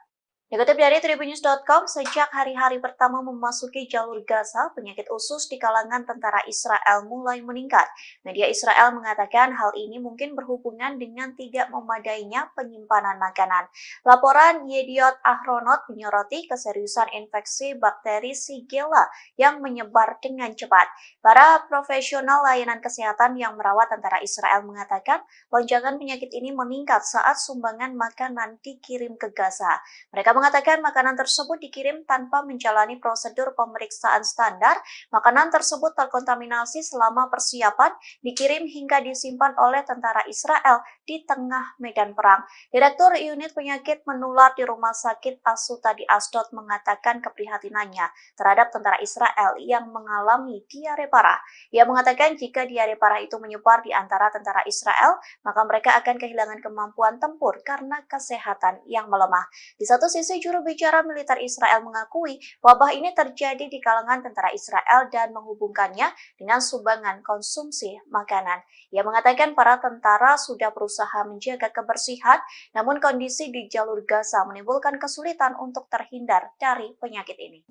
Dikutip dari tribunnews.com, sejak hari-hari pertama memasuki jalur Gaza, penyakit usus di kalangan tentara Israel mulai meningkat. Media Israel mengatakan hal ini mungkin berhubungan dengan tidak memadainya penyimpanan makanan. Laporan Yediot Ahronot menyoroti keseriusan infeksi bakteri Shigella yang menyebar dengan cepat. Para profesional layanan kesehatan yang merawat tentara Israel mengatakan lonjakan penyakit ini meningkat saat sumbangan makanan dikirim ke Gaza. Mereka mengatakan makanan tersebut dikirim tanpa menjalani prosedur pemeriksaan standar. Makanan tersebut terkontaminasi selama persiapan, dikirim hingga disimpan oleh tentara Israel di tengah medan perang. Direktur Unit Penyakit Menular di Rumah Sakit Asuta di Asdod mengatakan keprihatinannya terhadap tentara Israel yang mengalami diare parah. Ia mengatakan jika diare parah itu menyebar di antara tentara Israel, maka mereka akan kehilangan kemampuan tempur karena kesehatan yang melemah. Di satu sisi, juru bicara militer Israel mengakui wabah ini terjadi di kalangan tentara Israel dan menghubungkannya dengan sumbangan konsumsi makanan. Ia mengatakan para tentara sudah berusaha menjaga kebersihan, namun kondisi di jalur Gaza menimbulkan kesulitan untuk terhindar dari penyakit ini.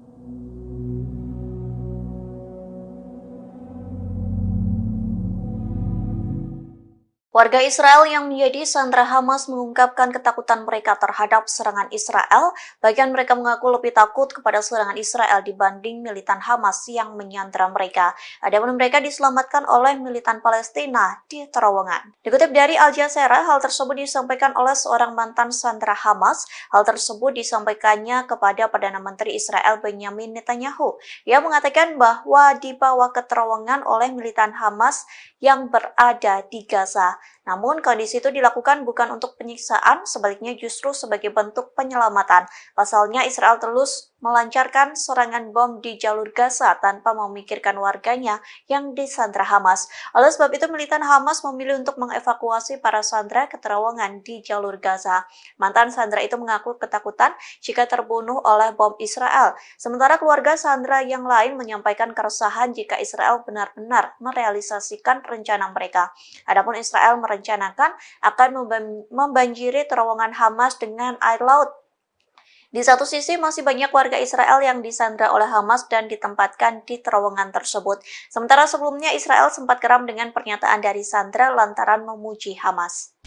Warga Israel yang menjadi sandera Hamas mengungkapkan ketakutan mereka terhadap serangan Israel. Bagian mereka mengaku lebih takut kepada serangan Israel dibanding militan Hamas yang menyandera mereka. Adapun mereka diselamatkan oleh militan Palestina di terowongan. Dikutip dari Al Jazeera, hal tersebut disampaikan oleh seorang mantan sandera Hamas. Hal tersebut disampaikannya kepada Perdana Menteri Israel Benjamin Netanyahu. Ia mengatakan bahwa dibawa ke terowongan oleh militan Hamas yang berada di Gaza. Namun kondisi itu dilakukan bukan untuk penyiksaan, sebaliknya justru sebagai bentuk penyelamatan. Pasalnya Israel terus melancarkan serangan bom di jalur Gaza tanpa memikirkan warganya yang disandra Hamas. Oleh sebab itu militan Hamas memilih untuk mengevakuasi para sandera ke terowongan di jalur Gaza. Mantan sandera itu mengaku ketakutan jika terbunuh oleh bom Israel. Sementara keluarga sandera yang lain menyampaikan keresahan jika Israel benar-benar merealisasikan rencana mereka. Adapun Israel merencanakan akan membanjiri terowongan Hamas dengan air laut. Di satu sisi masih banyak warga Israel yang disandra oleh Hamas dan ditempatkan di terowongan tersebut. Sementara sebelumnya Israel sempat geram dengan pernyataan dari sandra lantaran memuji Hamas.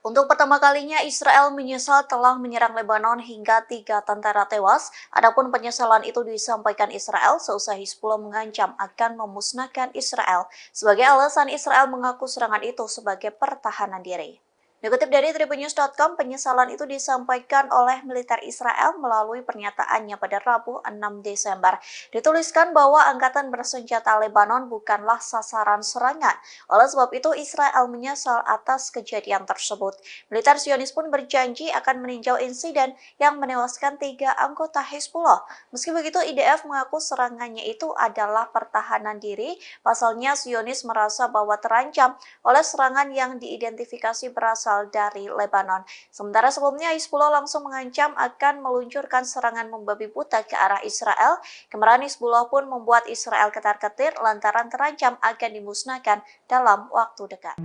Untuk pertemuan pertama kalinya Israel menyesal telah menyerang Lebanon hingga 3 tentara tewas. Adapun penyesalan itu disampaikan Israel seusai Hizbullah mengancam akan memusnahkan Israel. Sebagai alasan, Israel mengaku serangan itu sebagai pertahanan diri. Dikutip dari tribunnews.com, penyesalan itu disampaikan oleh militer Israel melalui pernyataannya pada Rabu 6 Desember. Dituliskan bahwa angkatan bersenjata Lebanon bukanlah sasaran serangan. Oleh sebab itu, Israel menyesal atas kejadian tersebut. Militer Zionis pun berjanji akan meninjau insiden yang menewaskan 3 anggota Hizbullah. Meski begitu, IDF mengaku serangannya itu adalah pertahanan diri. Pasalnya, Zionis merasa bahwa terancam oleh serangan yang diidentifikasi berasal dari Lebanon. Sementara sebelumnya Hizbullah langsung mengancam akan meluncurkan serangan membabi buta ke arah Israel. Kemarahan Hizbullah pun membuat Israel ketar-ketir lantaran terancam akan dimusnahkan dalam waktu dekat.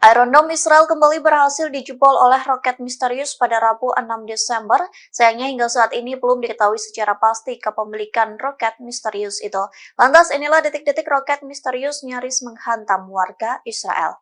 Iron Dome Israel kembali berhasil dijebol oleh roket misterius pada Rabu 6 Desember. Sayangnya hingga saat ini belum diketahui secara pasti kepemilikan roket misterius itu. Lantas inilah detik-detik roket misterius nyaris menghantam warga Israel.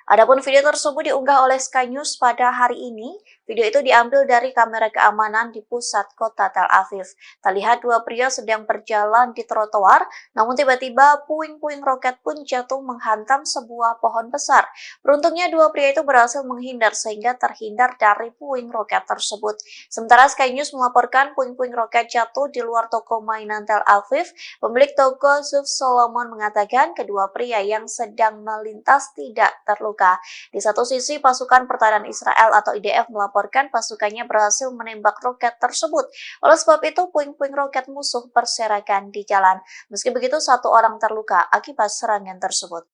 Adapun video tersebut diunggah oleh Sky News pada hari ini. Video itu diambil dari kamera keamanan di pusat kota Tel Aviv. Terlihat 2 pria sedang berjalan di trotoar, namun tiba-tiba puing-puing roket pun jatuh menghantam sebuah pohon besar. Beruntungnya 2 pria itu berhasil menghindar sehingga terhindar dari puing roket tersebut. Sementara Sky News melaporkan puing-puing roket jatuh di luar toko mainan Tel Aviv. Pemilik toko Zuf Solomon mengatakan kedua pria yang sedang melintas tidak terluka. Di satu sisi, pasukan pertahanan Israel atau IDF melaporkan pasukannya berhasil menembak roket tersebut. Oleh sebab itu, puing-puing roket musuh berserakan di jalan. Meski begitu, 1 orang terluka akibat serangan tersebut.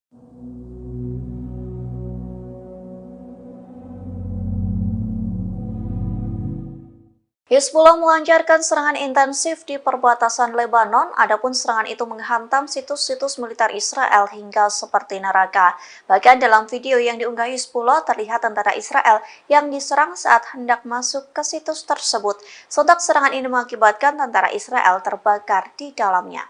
Hizbullah melancarkan serangan intensif di perbatasan Lebanon, adapun serangan itu menghantam situs-situs militer Israel hingga seperti neraka. Bahkan dalam video yang diunggah Hizbullah terlihat tentara Israel yang diserang saat hendak masuk ke situs tersebut. Sontak serangan ini mengakibatkan tentara Israel terbakar di dalamnya.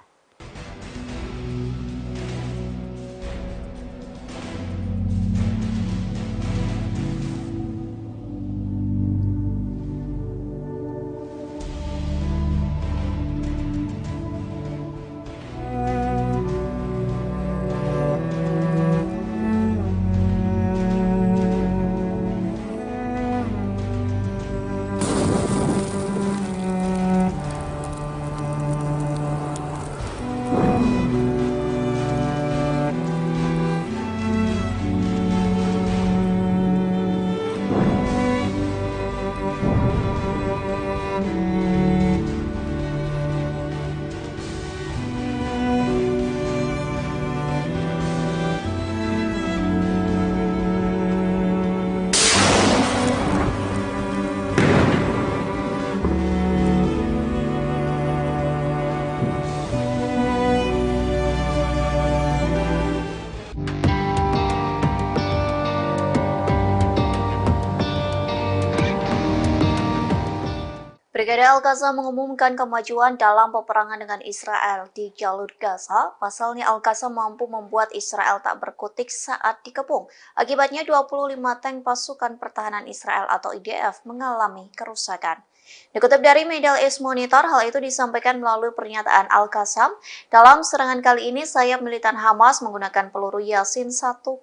Brigade Al-Qassam mengumumkan kemajuan dalam peperangan dengan Israel di jalur Gaza. Pasalnya Al-Qassam mampu membuat Israel tak berkutik saat dikepung. Akibatnya 25 tank pasukan pertahanan Israel atau IDF mengalami kerusakan. Dikutip dari Middle East Monitor, hal itu disampaikan melalui pernyataan Al-Qassam. Dalam serangan kali ini, sayap militan Hamas menggunakan peluru Yasin 105.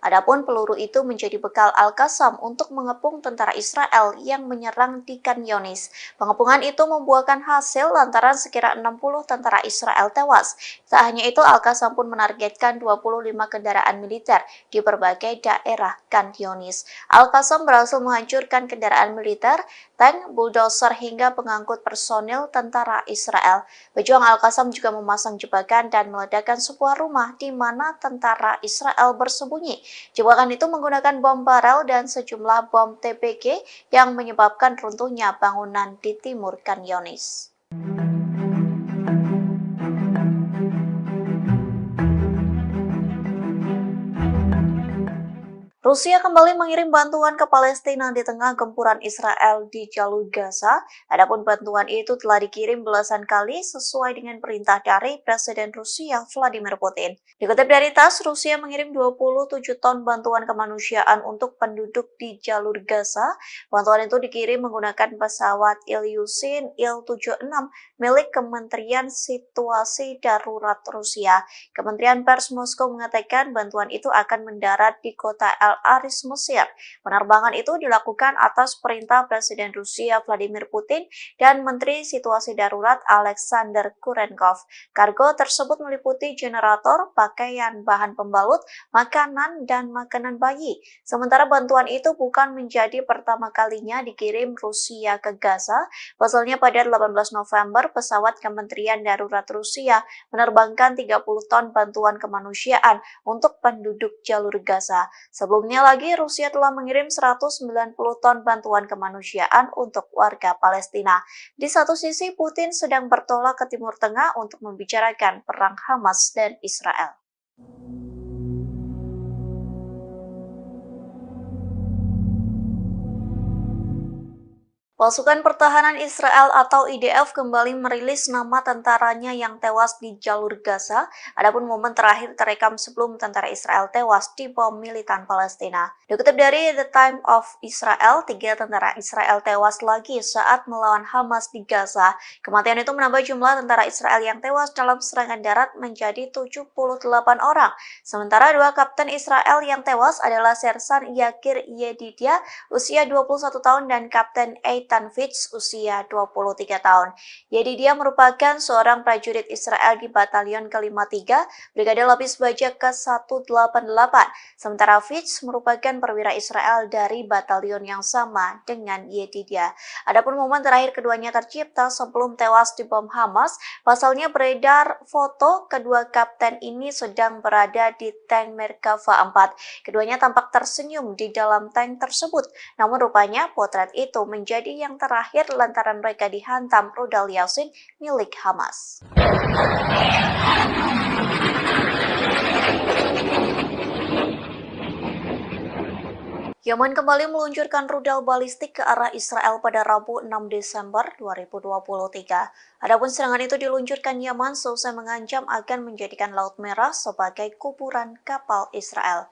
Adapun peluru itu menjadi bekal Al-Qassam untuk mengepung tentara Israel yang menyerang di Khan Younis. Pengepungan itu membuahkan hasil lantaran sekira 60 tentara Israel tewas. Tak hanya itu, Al-Qassam pun menargetkan 25 kendaraan militer di berbagai daerah Khan Younis. Al-Qassam berhasil menghancurkan kendaraan militer, tank, bulldozer hingga pengangkut personil tentara Israel. Pejuang Al-Qassam juga memasang jebakan dan meledakkan sebuah rumah di mana tentara Israel bersembunyi. Jebakan itu menggunakan bom barel dan sejumlah bom TPG yang menyebabkan runtuhnya bangunan di timur Khan Younis. Rusia kembali mengirim bantuan ke Palestina di tengah gempuran Israel di jalur Gaza. Adapun bantuan itu telah dikirim belasan kali sesuai dengan perintah dari Presiden Rusia Vladimir Putin. Dikutip dari TASS, Rusia mengirim 27 ton bantuan kemanusiaan untuk penduduk di jalur Gaza. Bantuan itu dikirim menggunakan pesawat Ilyushin Il-76 milik Kementerian Situasi Darurat Rusia. Kementerian Pers Moskow mengatakan bantuan itu akan mendarat di kota El Aris, Mesir. Penerbangan itu dilakukan atas perintah Presiden Rusia Vladimir Putin dan Menteri Situasi Darurat Alexander Kurenkov. Kargo tersebut meliputi generator, pakaian, bahan pembalut, makanan, dan makanan bayi. Sementara bantuan itu bukan menjadi pertama kalinya dikirim Rusia ke Gaza. Pasalnya pada 18 November, pesawat Kementerian Darurat Rusia menerbangkan 30 ton bantuan kemanusiaan untuk penduduk jalur Gaza. Sebelumnya lagi, Rusia telah mengirim 190 ton bantuan kemanusiaan untuk warga Palestina. Di satu sisi, Putin sedang bertolak ke Timur Tengah untuk membicarakan perang Hamas dan Israel. Pasukan Pertahanan Israel atau IDF kembali merilis nama tentaranya yang tewas di jalur Gaza. Adapun momen terakhir terekam sebelum tentara Israel tewas di bom militan Palestina. Dikutip dari The Times of Israel, 3 tentara Israel tewas lagi saat melawan Hamas di Gaza. Kematian itu menambah jumlah tentara Israel yang tewas dalam serangan darat menjadi 78 orang. Sementara 2 kapten Israel yang tewas adalah Sersan Yakir Yedidia, usia 21 tahun, dan Kapten Eitan Fitz, usia 23 tahun. Yedidia merupakan seorang prajurit Israel di Batalion ke-53, Brigade Lapis Baja ke-188. Sementara Fitz merupakan perwira Israel dari batalion yang sama dengan Yedidia. Adapun momen terakhir keduanya tercipta sebelum tewas di bom Hamas. Pasalnya beredar foto kedua kapten ini sedang berada di tank Merkava 4. Keduanya tampak tersenyum di dalam tank tersebut. Namun rupanya potret itu menjadi yang terakhir lantaran mereka dihantam rudal Yasin milik Hamas. Yaman kembali meluncurkan rudal balistik ke arah Israel pada Rabu 6 Desember 2023. Adapun serangan itu diluncurkan Yaman seusai mengancam akan menjadikan Laut Merah sebagai kuburan kapal Israel.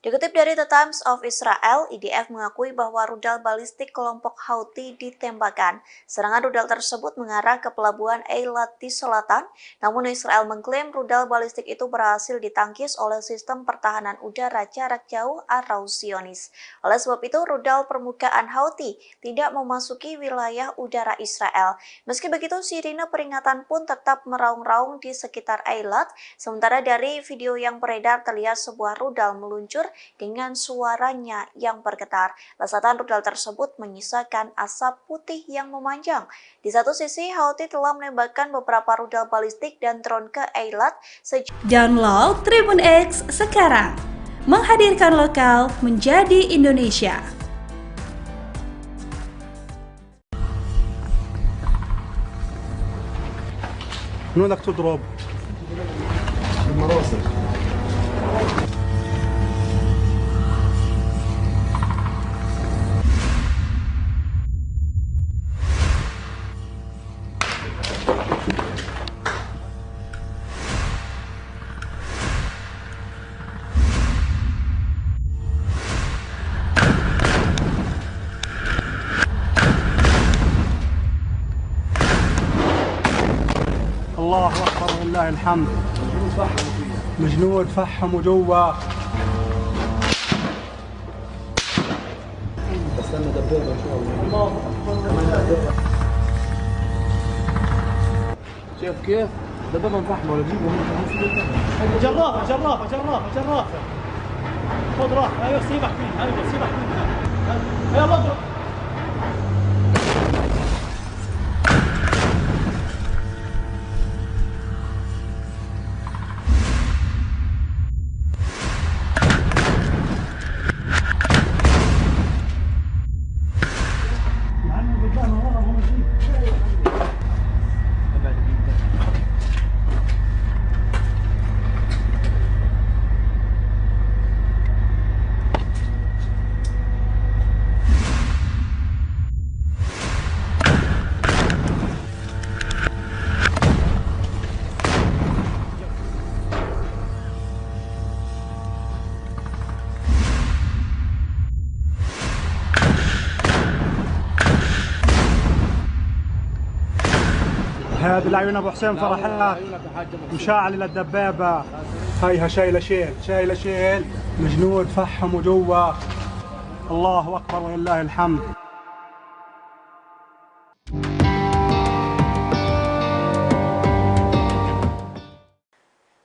Dikutip dari The Times of Israel, IDF mengakui bahwa rudal balistik kelompok Houthi ditembakkan. Serangan rudal tersebut mengarah ke pelabuhan Eilat di selatan, namun Israel mengklaim rudal balistik itu berhasil ditangkis oleh sistem pertahanan udara jarak jauh atau Zionis. Oleh sebab itu, rudal permukaan Houthi tidak memasuki wilayah udara Israel. Meski begitu, sirine peringatan pun tetap meraung-raung di sekitar Eilat. Sementara dari video yang beredar terlihat sebuah rudal meluncur dengan suaranya yang bergetar. Lesatan rudal tersebut menyisakan asap putih yang memanjang. Di satu sisi, Houthi telah menembakkan beberapa rudal balistik dan drone ke Eilat. Download Tribun X sekarang, menghadirkan lokal menjadi Indonesia. من بدك تضرب؟ بالمراسل. الله أكبر ولله الحمد. مجنود فحموا جوا. استنى دبابة إن شاء الله. شايف كيف؟ دبابة مفحمة ولا تجيبهم جرافة جرافة جرافة جرافة. خذ راح، ايوه سيبك منها، ايوه سيبك منها. يلا اضرب. هذه العيون ابو حسين فرحات مشاعل للدبابه هيها شايله شيل الجنود فحموا جوا الله اكبر ولله الحمد.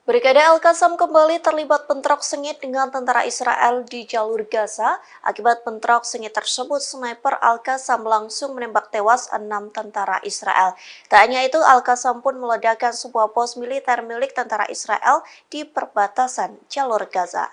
Brigade Al-Qassam kembali terlibat bentrok sengit dengan tentara Israel di jalur Gaza. Akibat bentrok sengit tersebut, sniper Al-Qassam langsung menembak tewas 6 tentara Israel. Tak hanya itu, Al-Qassam pun meledakkan sebuah pos militer milik tentara Israel di perbatasan jalur Gaza.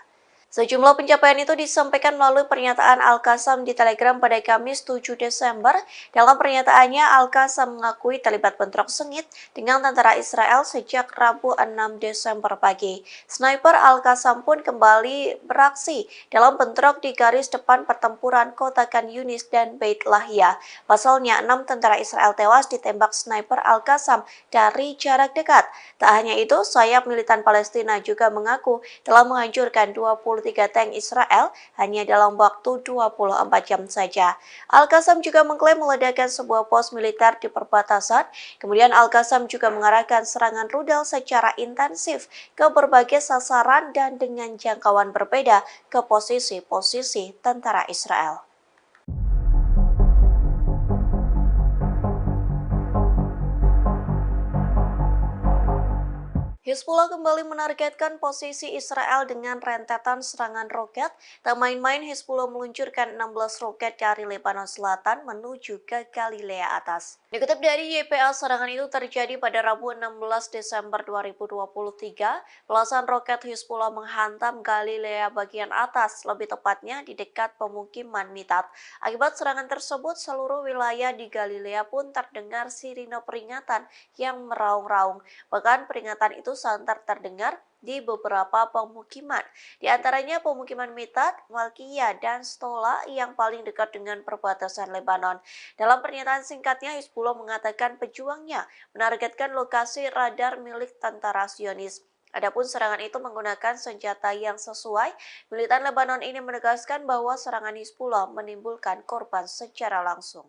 Sejumlah pencapaian itu disampaikan melalui pernyataan Al-Qassam di Telegram pada Kamis 7 Desember. Dalam pernyataannya, Al-Qassam mengakui terlibat bentrok sengit dengan tentara Israel sejak Rabu 6 Desember pagi. Sniper Al-Qassam pun kembali beraksi dalam bentrok di garis depan pertempuran kota Khan Yunis dan Beit Lahia. Pasalnya, 6 tentara Israel tewas ditembak sniper Al-Qassam dari jarak dekat. Tak hanya itu, sayap militan Palestina juga mengaku telah menghancurkan 23 tank Israel hanya dalam waktu 24 jam saja. Al-Qassam juga mengklaim meledakkan sebuah pos militer di perbatasan. Kemudian Al-Qassam juga mengarahkan serangan rudal secara intensif ke berbagai sasaran dan dengan jangkauan berbeda ke posisi-posisi tentara Israel. Hizbullah kembali menargetkan posisi Israel dengan rentetan serangan roket. Tak main-main, Hizbullah meluncurkan 16 roket dari Lebanon Selatan menuju ke Galilea Atas. Dikutip dari YPA, serangan itu terjadi pada Rabu 16 Desember 2023. Belasan roket Hizbullah menghantam Galilea bagian atas, lebih tepatnya di dekat pemukiman Mitat. Akibat serangan tersebut, seluruh wilayah di Galilea pun terdengar sirine peringatan yang meraung-raung. Bahkan peringatan itu santer terdengar di beberapa pemukiman, di antaranya pemukiman Mitat, Malkiyah, dan Stola yang paling dekat dengan perbatasan Lebanon. Dalam pernyataan singkatnya, Hizbullah mengatakan pejuangnya menargetkan lokasi radar milik tentara Zionis. Adapun serangan itu menggunakan senjata yang sesuai. Militan Lebanon ini menegaskan bahwa serangan Hizbullah menimbulkan korban secara langsung.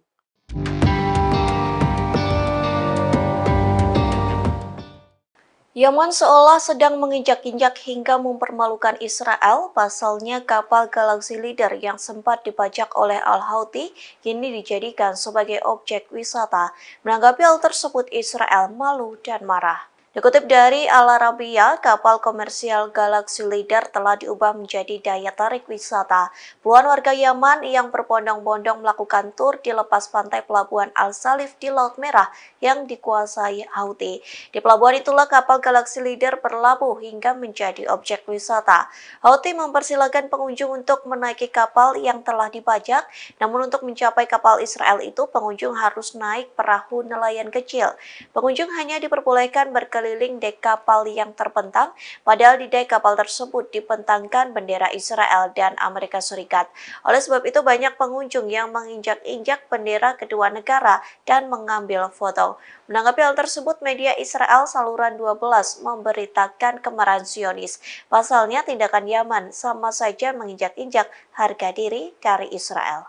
Yaman seolah sedang menginjak-injak hingga mempermalukan Israel. Pasalnya kapal Galaxy Leader yang sempat dibajak oleh Al-Houthi kini dijadikan sebagai objek wisata. Menanggapi hal tersebut, Israel malu dan marah. Dikutip dari Al Arabiya, kapal komersial Galaxy Leader telah diubah menjadi daya tarik wisata. Puluhan warga Yaman yang berbondong-bondong melakukan tur di lepas pantai pelabuhan Al-Salif di Laut Merah yang dikuasai Houthi. Di pelabuhan itulah kapal Galaxy Leader berlabuh hingga menjadi objek wisata. Houthi mempersilahkan pengunjung untuk menaiki kapal yang telah dibajak, namun untuk mencapai kapal Israel itu pengunjung harus naik perahu nelayan kecil. Pengunjung hanya diperbolehkan berkeliling dek kapal yang terbentang, padahal di dek kapal tersebut dibentangkan bendera Israel dan Amerika Serikat. Oleh sebab itu banyak pengunjung yang menginjak-injak bendera kedua negara dan mengambil foto. Menanggapi hal tersebut, media Israel saluran 12 memberitakan kemarahan Zionis. Pasalnya tindakan Yaman sama saja menginjak-injak harga diri dari Israel.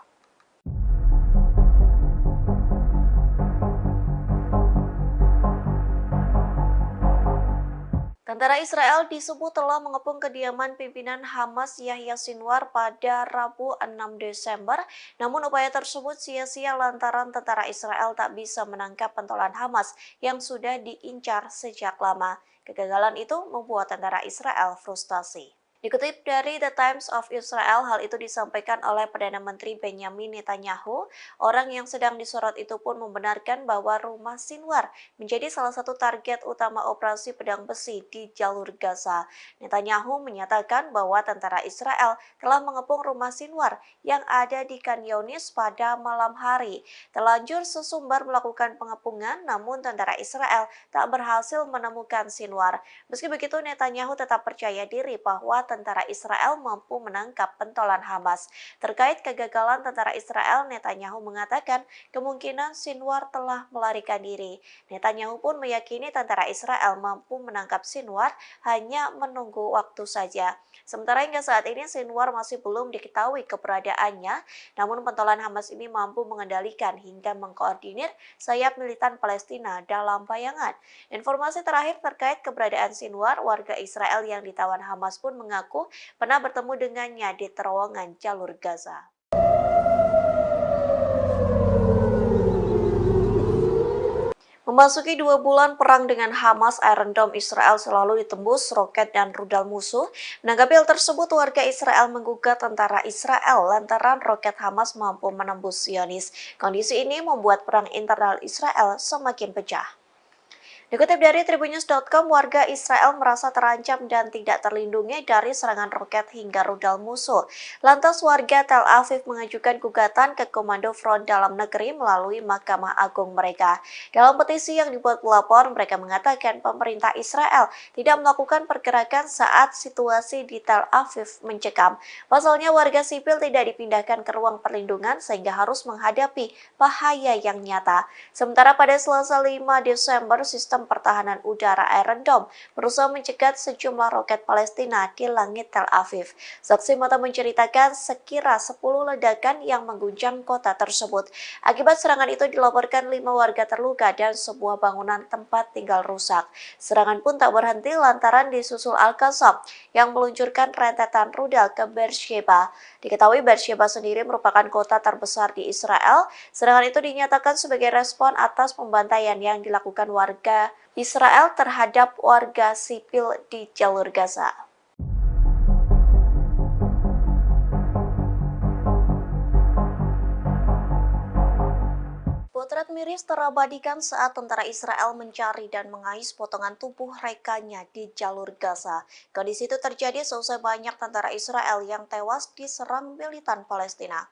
Tentara Israel disebut telah mengepung kediaman pimpinan Hamas Yahya Sinwar pada Rabu 6 Desember. Namun upaya tersebut sia-sia lantaran tentara Israel tak bisa menangkap pentolan Hamas yang sudah diincar sejak lama. Kegagalan itu membuat tentara Israel frustasi. Dikutip dari The Times of Israel, hal itu disampaikan oleh Perdana Menteri Benjamin Netanyahu. Orang yang sedang disorot itu pun membenarkan bahwa rumah Sinwar menjadi salah satu target utama operasi pedang besi di jalur Gaza. Netanyahu menyatakan bahwa tentara Israel telah mengepung rumah Sinwar yang ada di Khan Yunis pada malam hari. Terlanjur sesumbar melakukan pengepungan, namun tentara Israel tak berhasil menemukan Sinwar. Meski begitu, Netanyahu tetap percaya diri bahwa tentara Israel mampu menangkap pentolan Hamas. Terkait kegagalan tentara Israel, Netanyahu mengatakan kemungkinan Sinwar telah melarikan diri. Netanyahu pun meyakini tentara Israel mampu menangkap Sinwar, hanya menunggu waktu saja. Sementara hingga saat ini Sinwar masih belum diketahui keberadaannya, namun pentolan Hamas ini mampu mengendalikan hingga mengkoordinir sayap militan Palestina dalam bayangan. Informasi terakhir terkait keberadaan Sinwar, warga Israel yang ditawan Hamas pun mengaku pernah bertemu dengannya di terowongan jalur Gaza. Memasuki 2 bulan perang dengan Hamas, Iron Dome Israel selalu ditembus roket dan rudal musuh. Menanggapi hal tersebut, warga Israel menggugat tentara Israel lantaran roket Hamas mampu menembus Zionis. Kondisi ini membuat perang internal Israel semakin pecah. Dikutip dari Tribunnews.com, warga Israel merasa terancam dan tidak terlindungi dari serangan roket hingga rudal musuh. Lantas warga Tel Aviv mengajukan gugatan ke Komando Front Dalam Negeri melalui Mahkamah Agung mereka. Dalam petisi yang dibuat pelapor, mereka mengatakan pemerintah Israel tidak melakukan pergerakan saat situasi di Tel Aviv mencekam. Pasalnya warga sipil tidak dipindahkan ke ruang perlindungan sehingga harus menghadapi bahaya yang nyata. Sementara pada Selasa 5 Desember, sistem pertahanan udara Iron Dome berusaha mencegat sejumlah roket Palestina di langit Tel Aviv. Saksi mata menceritakan sekira 10 ledakan yang mengguncang kota tersebut. Akibat serangan itu dilaporkan 5 warga terluka dan sebuah bangunan tempat tinggal rusak. Serangan pun tak berhenti lantaran disusul Al-Qassam yang meluncurkan rentetan rudal ke Beersheba. Diketahui Beersheba sendiri merupakan kota terbesar di Israel. Serangan itu dinyatakan sebagai respon atas pembantaian yang dilakukan warga Israel terhadap warga sipil di jalur Gaza. Potret miris terabadikan saat tentara Israel mencari dan mengais potongan tubuh rekannya di jalur Gaza. Kondisi itu terjadi seusai banyak tentara Israel yang tewas diserang militan Palestina.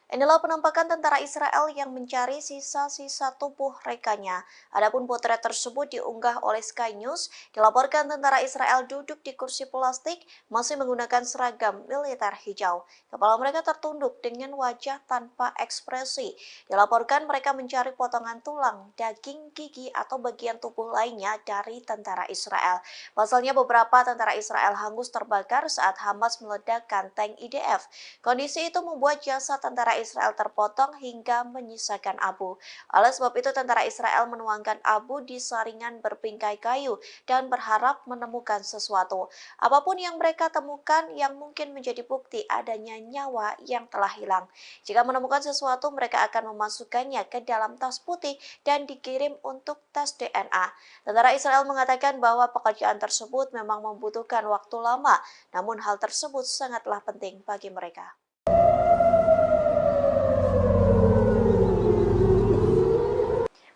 Inilah penampakan tentara Israel yang mencari sisa-sisa tubuh rekannya. Adapun potret tersebut diunggah oleh Sky News. Dilaporkan tentara Israel duduk di kursi plastik, masih menggunakan seragam militer hijau. Kepala mereka tertunduk dengan wajah tanpa ekspresi. Dilaporkan mereka mencari potongan tulang, daging, gigi, atau bagian tubuh lainnya dari tentara Israel. Pasalnya beberapa tentara Israel hangus terbakar saat Hamas meledakkan tank IDF. Kondisi itu membuat jasad tentara Israel terpotong hingga menyisakan abu. Oleh sebab itu, tentara Israel menuangkan abu di saringan berbingkai kayu dan berharap menemukan sesuatu. Apapun yang mereka temukan yang mungkin menjadi bukti adanya nyawa yang telah hilang. Jika menemukan sesuatu, mereka akan memasukkannya ke dalam tas putih dan dikirim untuk tes DNA. Tentara Israel mengatakan bahwa pekerjaan tersebut memang membutuhkan waktu lama, namun hal tersebut sangatlah penting bagi mereka.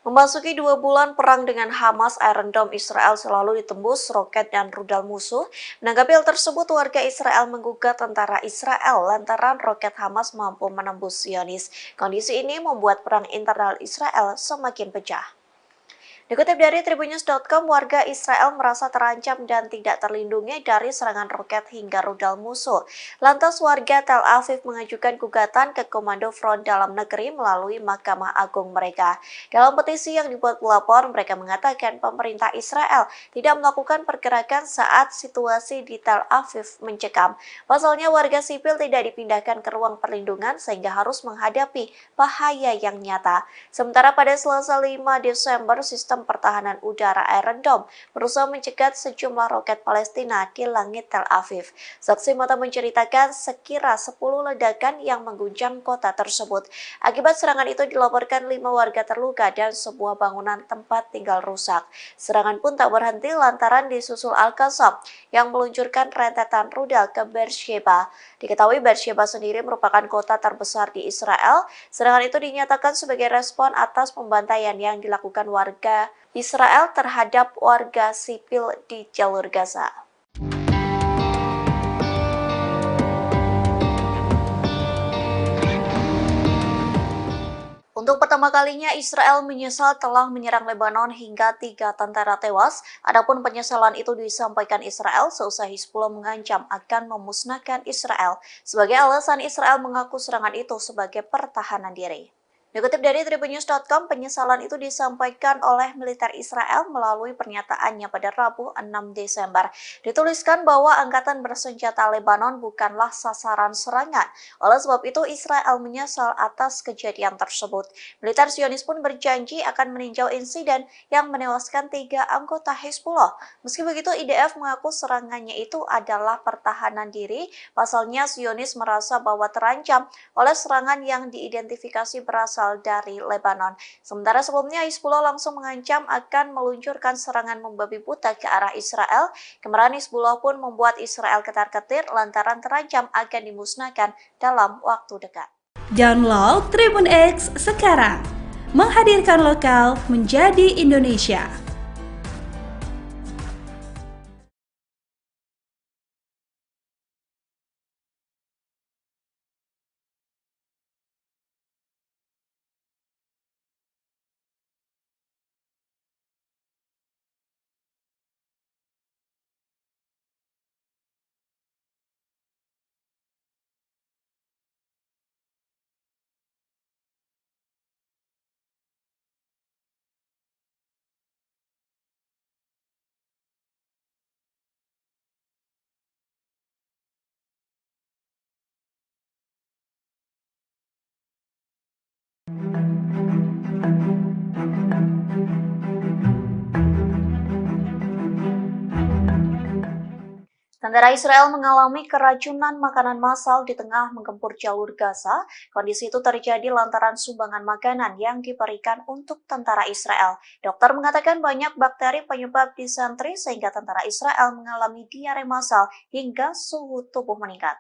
Memasuki 2 bulan perang dengan Hamas, Iron Dome Israel selalu ditembus roket dan rudal musuh. Menanggapi hal tersebut, warga Israel menggugat tentara Israel lantaran roket Hamas mampu menembus Zionis. Kondisi ini membuat perang internal Israel semakin pecah. Dikutip dari Tribunnews.com, warga Israel merasa terancam dan tidak terlindungi dari serangan roket hingga rudal musuh. Lantas warga Tel Aviv mengajukan gugatan ke Komando Front Dalam Negeri melalui Mahkamah Agung mereka. Dalam petisi yang dibuat pelapor, mereka mengatakan pemerintah Israel tidak melakukan pergerakan saat situasi di Tel Aviv mencekam. Pasalnya warga sipil tidak dipindahkan ke ruang perlindungan sehingga harus menghadapi bahaya yang nyata. Sementara pada Selasa 5 Desember, sistem pertahanan udara Iron Dome berusaha mencegat sejumlah roket Palestina di langit Tel Aviv. Saksi mata menceritakan sekira 10 ledakan yang mengguncang kota tersebut. Akibat serangan itu dilaporkan 5 warga terluka dan sebuah bangunan tempat tinggal rusak. Serangan pun tak berhenti lantaran disusul Al-Qassam yang meluncurkan rentetan rudal ke Beersheba. Diketahui Beersheba sendiri merupakan kota terbesar di Israel. Serangan itu dinyatakan sebagai respon atas pembantaian yang dilakukan warga Israel terhadap warga sipil di jalur Gaza. Untuk Untuk pertama kalinya, Israel menyesal telah menyerang Lebanon hingga 3 tentara tewas. Adapun penyesalan itu disampaikan Israel seusai Hizbullah mengancam akan memusnahkan Israel. Sebagai alasan, Israel mengaku serangan itu sebagai pertahanan diri. Dikutip dari tribunnews.com, penyesalan itu disampaikan oleh militer Israel melalui pernyataannya pada Rabu 6 Desember. Dituliskan bahwa angkatan bersenjata Lebanon bukanlah sasaran serangan. Oleh sebab itu, Israel menyesal atas kejadian tersebut. Militer Zionis pun berjanji akan meninjau insiden yang menewaskan 3 anggota Hizbullah. Meski begitu, IDF mengaku serangannya itu adalah pertahanan diri. Pasalnya, Zionis merasa bahwa terancam oleh serangan yang diidentifikasi berasal dari Lebanon. Sementara sebelumnya Hizbullah langsung mengancam akan meluncurkan serangan membabi buta ke arah Israel. Kemarahan Hizbullah pun membuat Israel ketar-ketir lantaran terancam akan dimusnahkan dalam waktu dekat. Download Tribun X sekarang, menghadirkan lokal menjadi Indonesia. Tentara Israel mengalami keracunan makanan massal di tengah menggempur jalur Gaza. Kondisi itu terjadi lantaran sumbangan makanan yang diberikan untuk tentara Israel. Dokter mengatakan banyak bakteri penyebab disentri sehingga tentara Israel mengalami diare massal hingga suhu tubuh meningkat.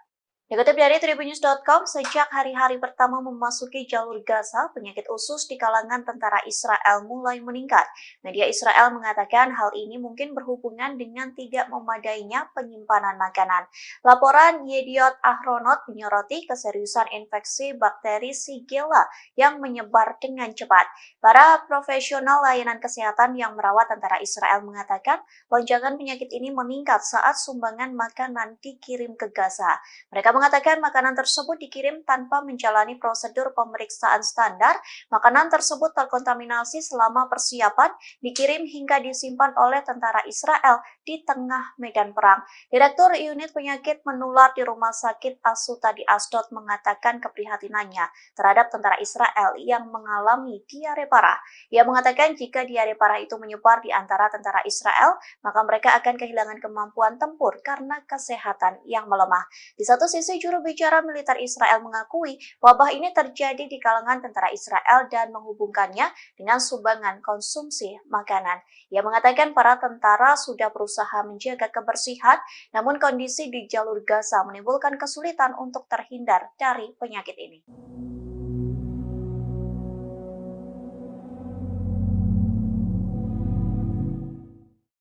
Dikutip dari tribunnews.com, sejak hari-hari pertama memasuki jalur Gaza, penyakit usus di kalangan tentara Israel mulai meningkat. Media Israel mengatakan hal ini mungkin berhubungan dengan tidak memadainya penyimpanan makanan. Laporan Yediot Ahronot menyoroti keseriusan infeksi bakteri Shigella yang menyebar dengan cepat. Para profesional layanan kesehatan yang merawat tentara Israel mengatakan lonjakan penyakit ini meningkat saat sumbangan makanan dikirim ke Gaza. Mereka mengatakan makanan tersebut dikirim tanpa menjalani prosedur pemeriksaan standar. Makanan tersebut terkontaminasi selama persiapan, dikirim hingga disimpan oleh tentara Israel di tengah medan perang. Direktur Unit Penyakit Menular di Rumah Sakit Asuta di Asdod mengatakan keprihatinannya terhadap tentara Israel yang mengalami diare parah. Ia mengatakan jika diare parah itu menyebar di antara tentara Israel, maka mereka akan kehilangan kemampuan tempur karena kesehatan yang melemah. Di satu sisi, juru bicara militer Israel mengakui wabah ini terjadi di kalangan tentara Israel dan menghubungkannya dengan sumbangan konsumsi makanan. Ia mengatakan para tentara sudah berusaha menjaga kebersihan, namun kondisi di jalur Gaza menimbulkan kesulitan untuk terhindar dari penyakit ini.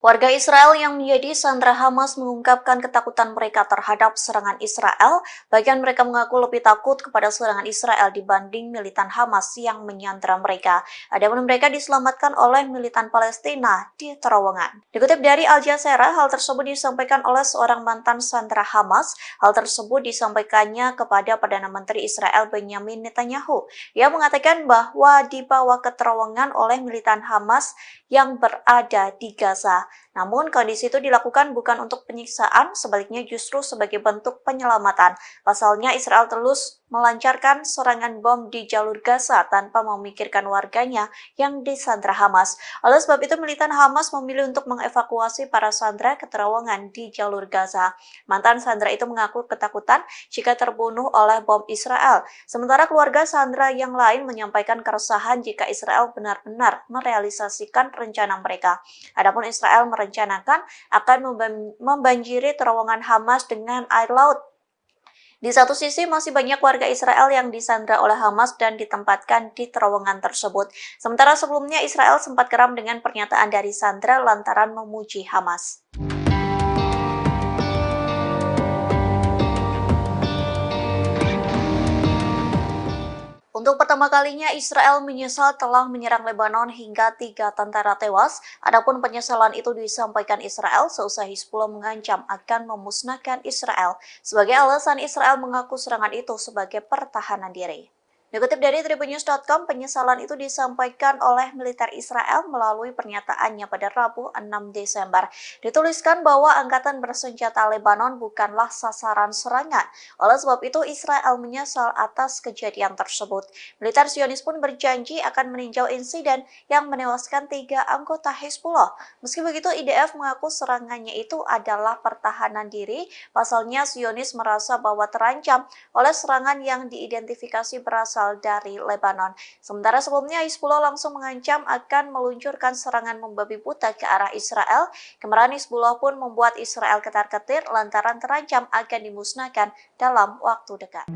Warga Israel yang menjadi sandera Hamas mengungkapkan ketakutan mereka terhadap serangan Israel. Bagian mereka mengaku lebih takut kepada serangan Israel dibanding militan Hamas yang menyandera mereka. Adapun mereka diselamatkan oleh militan Palestina di terowongan. Dikutip dari Al Jazeera, hal tersebut disampaikan oleh seorang mantan sandera Hamas. Hal tersebut disampaikannya kepada Perdana Menteri Israel Benjamin Netanyahu. Ia mengatakan bahwa dibawa ke terowongan oleh militan Hamas yang berada di Gaza. Namun kondisi itu dilakukan bukan untuk penyiksaan, sebaliknya justru sebagai bentuk penyelamatan. Pasalnya Israel terus melancarkan serangan bom di jalur Gaza tanpa memikirkan warganya yang disandra Hamas. Oleh sebab itu militan Hamas memilih untuk mengevakuasi para sandera ke terowongan di jalur Gaza. Mantan sandera itu mengaku ketakutan jika terbunuh oleh bom Israel. Sementara keluarga sandera yang lain menyampaikan keresahan jika Israel benar-benar merealisasikan rencana mereka. Adapun Israel merencanakan akan membanjiri terowongan Hamas dengan air laut. Di satu sisi masih banyak warga Israel yang disandra oleh Hamas dan ditempatkan di terowongan tersebut. Sementara sebelumnya Israel sempat geram dengan pernyataan dari sandra lantaran memuji Hamas. Untuk pertama kalinya, Israel menyesal telah menyerang Lebanon hingga 3 tentara tewas. Adapun penyesalan itu disampaikan Israel seusai Hizbullah mengancam akan memusnahkan Israel. Sebagai alasan, Israel mengaku serangan itu sebagai pertahanan diri. Dikutip dari tribunnews.com, penyesalan itu disampaikan oleh militer Israel melalui pernyataannya pada Rabu 6 Desember. Dituliskan bahwa angkatan bersenjata Lebanon bukanlah sasaran serangan. Oleh sebab itu, Israel menyesal atas kejadian tersebut. Militer Zionis pun berjanji akan meninjau insiden yang menewaskan 3 anggota Hizbullah. Meski begitu, IDF mengaku serangannya itu adalah pertahanan diri. Pasalnya, Zionis merasa bahwa terancam oleh serangan yang diidentifikasi berasal dari Lebanon. Sementara sebelumnya Hizbullah langsung mengancam akan meluncurkan serangan membabi buta ke arah Israel. Kemarahan Hizbullah pun membuat Israel ketar-ketir lantaran terancam akan dimusnahkan dalam waktu dekat.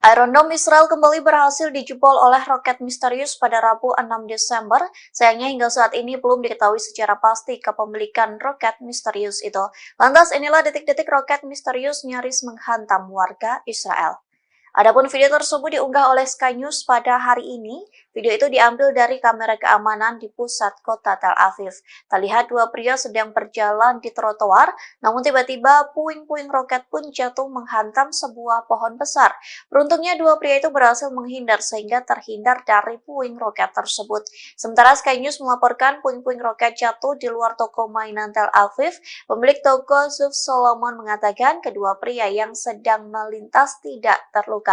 Iron Dome Israel kembali berhasil dijebol oleh roket misterius pada Rabu 6 Desember. Sayangnya hingga saat ini belum diketahui secara pasti kepemilikan roket misterius itu. Lantas inilah detik-detik roket misterius nyaris menghantam warga Israel. Adapun video tersebut diunggah oleh Sky News pada hari ini. Video itu diambil dari kamera keamanan di pusat kota Tel Aviv. Terlihat dua pria sedang berjalan di trotoar, namun tiba-tiba puing-puing roket pun jatuh menghantam sebuah pohon besar. Beruntungnya dua pria itu berhasil menghindar sehingga terhindar dari puing roket tersebut. Sementara Sky News melaporkan puing-puing roket jatuh di luar toko mainan Tel Aviv. Pemilik toko Zuf Solomon mengatakan kedua pria yang sedang melintas tidak terluka.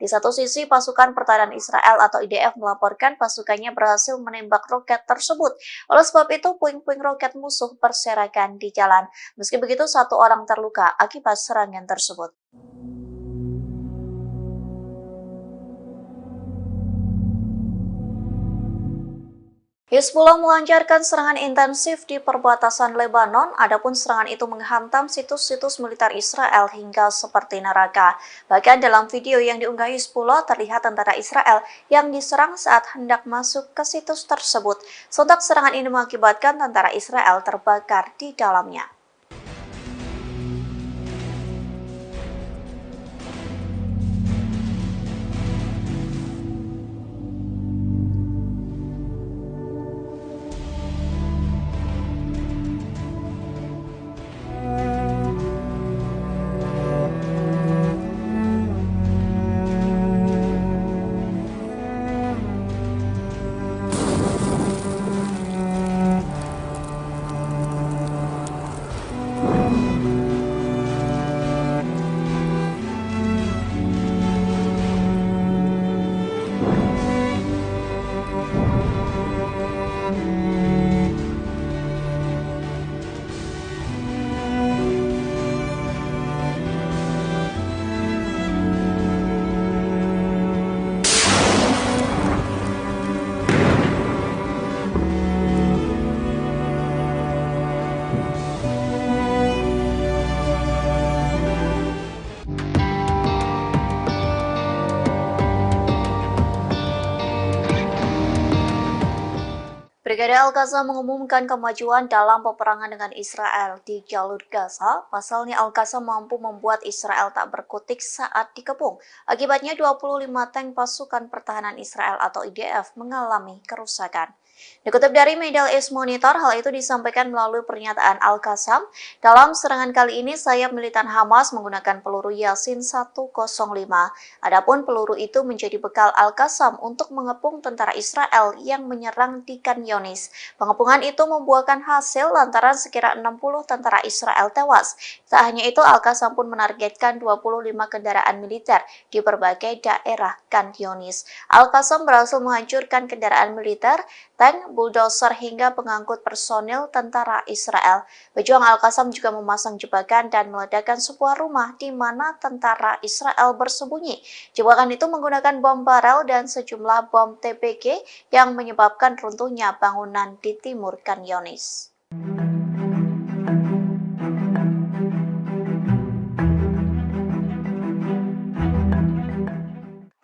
Di satu sisi, pasukan pertahanan Israel atau IDF melaporkan pasukannya berhasil menembak roket tersebut. Oleh sebab itu, puing-puing roket musuh berserakan di jalan. Meski begitu, satu orang terluka akibat serangan tersebut. Hizbullah melancarkan serangan intensif di perbatasan Lebanon, adapun serangan itu menghantam situs-situs militer Israel hingga seperti neraka. Bahkan dalam video yang diunggah Hizbullah terlihat tentara Israel yang diserang saat hendak masuk ke situs tersebut. Sontak serangan ini mengakibatkan tentara Israel terbakar di dalamnya. Brigade Al-Qassam mengumumkan kemajuan dalam peperangan dengan Israel di jalur Gaza. Pasalnya Al-Qassam mampu membuat Israel tak berkutik saat dikepung. Akibatnya 25 tank pasukan pertahanan Israel atau IDF mengalami kerusakan. Dikutip dari Middle East Monitor, hal itu disampaikan melalui pernyataan Al-Qassam. Dalam serangan kali ini, sayap militan Hamas menggunakan peluru Yasin 105. Adapun peluru itu menjadi bekal Al-Qassam untuk mengepung tentara Israel yang menyerang di Khan Younis. Pengepungan itu membuahkan hasil lantaran sekira 60 tentara Israel tewas. Tak hanya itu, Al-Qassam pun menargetkan 25 kendaraan militer di berbagai daerah Khan Younis. Al-Qassam berhasil menghancurkan kendaraan militer, tank, bulldozer hingga pengangkut personil tentara Israel. Pejuang Al-Qassam juga memasang jebakan dan meledakkan sebuah rumah di mana tentara Israel bersembunyi. Jebakan itu menggunakan bom barel dan sejumlah bom TPG yang menyebabkan runtuhnya bangunan di timur Khan Younis.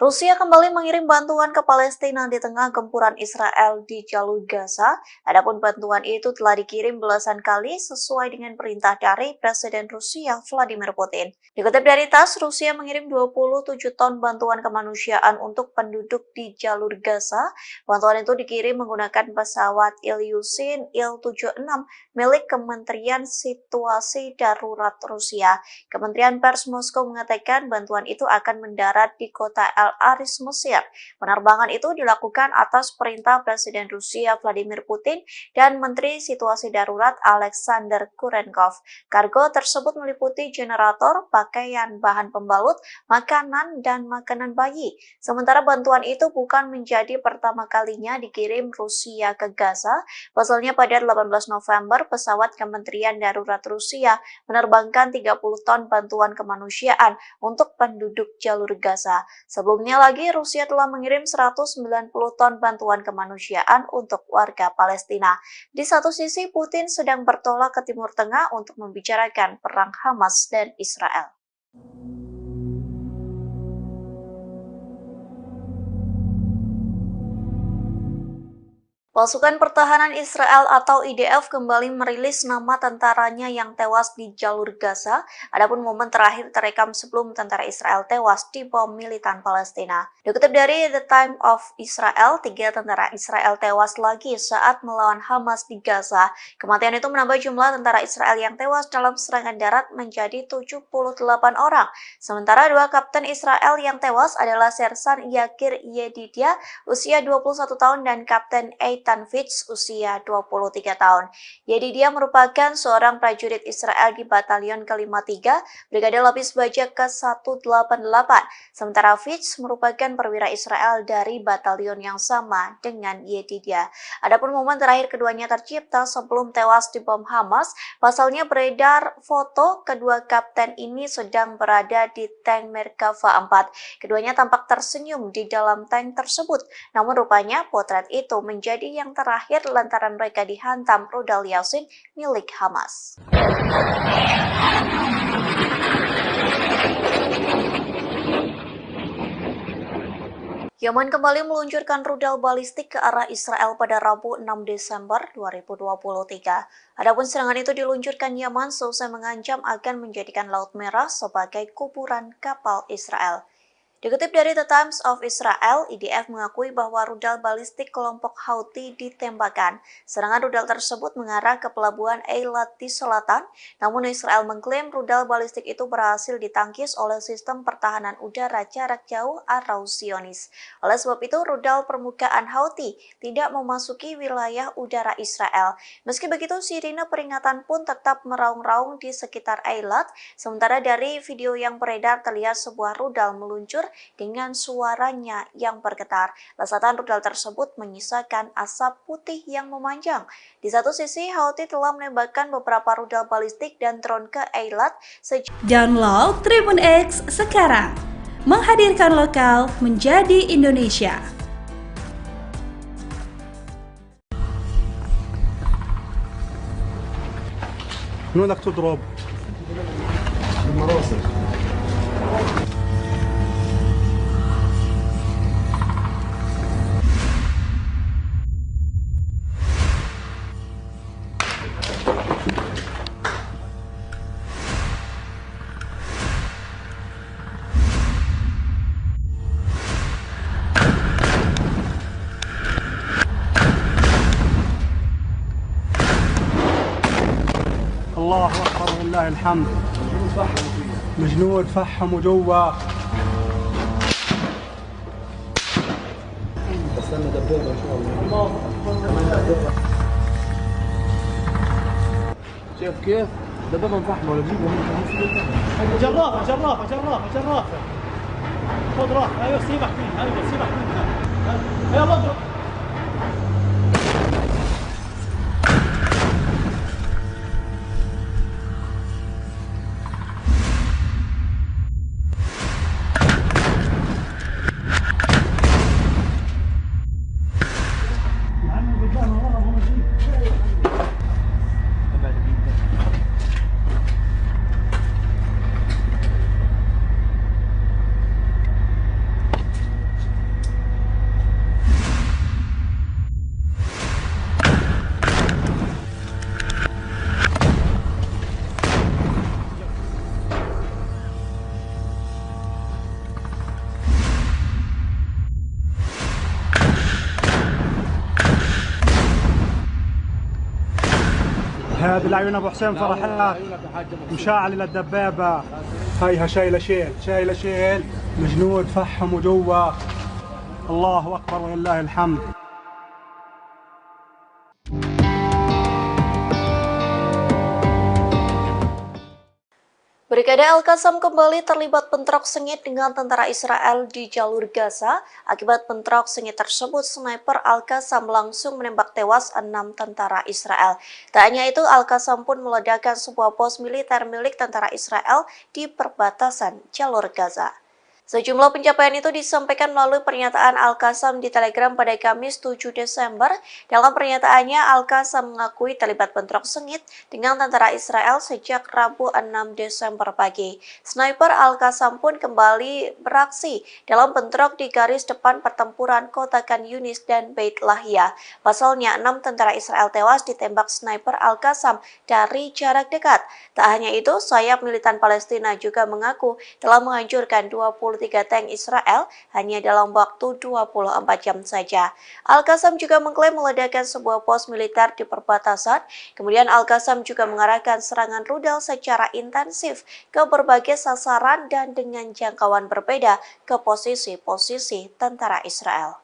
Rusia kembali mengirim bantuan ke Palestina di tengah gempuran Israel di jalur Gaza. Adapun bantuan itu telah dikirim belasan kali sesuai dengan perintah dari Presiden Rusia Vladimir Putin. Dikutip dari TASS, Rusia mengirim 27 ton bantuan kemanusiaan untuk penduduk di jalur Gaza. Bantuan itu dikirim menggunakan pesawat Ilyushin Il-76 milik Kementerian Situasi Darurat Rusia. Kementerian Pers Moskow mengatakan bantuan itu akan mendarat di kota Al-Aris, Mesir. Penerbangan itu dilakukan atas perintah Presiden Rusia Vladimir Putin dan Menteri Situasi Darurat Alexander Kurenkov. Kargo tersebut meliputi generator, pakaian, bahan pembalut, makanan, dan makanan bayi. Sementara bantuan itu bukan menjadi pertama kalinya dikirim Rusia ke Gaza. Pasalnya pada 18 November, pesawat Kementerian Darurat Rusia menerbangkan 30 ton bantuan kemanusiaan untuk penduduk jalur Gaza. Sebelumnya lagi, Rusia telah mengirim 190 ton bantuan kemanusiaan untuk warga Palestina. Di satu sisi, Putin sedang bertolak ke Timur Tengah untuk membicarakan perang Hamas dan Israel. Pasukan Pertahanan Israel atau IDF kembali merilis nama tentaranya yang tewas di jalur Gaza. Adapun momen terakhir terekam sebelum tentara Israel tewas di bom militan Palestina. Dikutip dari The Time of Israel, 3 tentara Israel tewas lagi saat melawan Hamas di Gaza. Kematian itu menambah jumlah tentara Israel yang tewas dalam serangan darat menjadi 78 orang. Sementara 2 kapten Israel yang tewas adalah Sersan Yakir Yedidia, usia 21 tahun, dan Kapten Eitan Fitz, usia 23 tahun. Yedidia merupakan seorang prajurit Israel di Batalion ke-53, Brigade Lapis Baja ke-188. Sementara Fitz merupakan perwira Israel dari batalion yang sama dengan Yedidia. Adapun momen terakhir keduanya tercipta sebelum tewas di bom Hamas. Pasalnya beredar foto kedua kapten ini sedang berada di tank Merkava 4. Keduanya tampak tersenyum di dalam tank tersebut. Namun rupanya potret itu menjadi yang terakhir lantaran mereka dihantam rudal Yasin milik Hamas. Yaman kembali meluncurkan rudal balistik ke arah Israel pada Rabu 6 Desember 2023. Adapun serangan itu diluncurkan Yaman seusai mengancam akan menjadikan Laut Merah sebagai kuburan kapal Israel. Dikutip dari The Times of Israel, IDF mengakui bahwa rudal balistik kelompok Houthi ditembakkan. Serangan rudal tersebut mengarah ke pelabuhan Eilat di selatan, namun Israel mengklaim rudal balistik itu berhasil ditangkis oleh sistem pertahanan udara jarak jauh atau Zionis. Oleh sebab itu, rudal permukaan Houthi tidak memasuki wilayah udara Israel. Meski begitu, sirine peringatan pun tetap meraung-raung di sekitar Eilat. Sementara dari video yang beredar terlihat sebuah rudal meluncur dengan suaranya yang bergetar. Lesatan rudal tersebut menyisakan asap putih yang memanjang. Di satu sisi, Houthi telah menembakkan beberapa rudal balistik dan drone ke Eilat. Download Tribun X sekarang, menghadirkan lokal menjadi Indonesia. من بدك تضرب؟ بالمراسل. الله أكبر ولله الحمد. الجنود فحموا جوا. استنى دبابة إن شاء الله. شايف كيف؟ دبابة مفحمة ولا جيبها جرافة جرافة جرافة جرافة. خذ راحة، أيوه سيبك منها، أيوه سيبك منها. يلا اضرب. هذه العيون ابو حسين فرحات مشاعل للدبابه. هيها شايله شيل الجنود فحموا جوا. الله اكبر ولله الحمد. Brigade Al-Qassam kembali terlibat bentrok sengit dengan tentara Israel di jalur Gaza. Akibat bentrok sengit tersebut, sniper Al-Qassam langsung menembak tewas 6 tentara Israel. Tak hanya itu, Al-Qassam pun meledakkan sebuah pos militer milik tentara Israel di perbatasan jalur Gaza. Sejumlah pencapaian itu disampaikan melalui pernyataan Al-Qassam di Telegram pada Kamis 7 Desember. Dalam pernyataannya, Al-Qassam mengakui terlibat bentrok sengit dengan tentara Israel sejak Rabu 6 Desember pagi. Sniper Al-Qassam pun kembali beraksi dalam bentrok di garis depan pertempuran kota Khan Yunis dan Beit Lahia. Pasalnya, 6 tentara Israel tewas ditembak sniper Al-Qassam dari jarak dekat. Tak hanya itu, sayap militan Palestina juga mengaku telah menghancurkan 23 tank Israel hanya dalam waktu 24 jam saja. Al-Qassam juga mengklaim meledakkan sebuah pos militer di perbatasan. Kemudian Al-Qassam juga mengarahkan serangan rudal secara intensif ke berbagai sasaran dan dengan jangkauan berbeda ke posisi-posisi tentara Israel.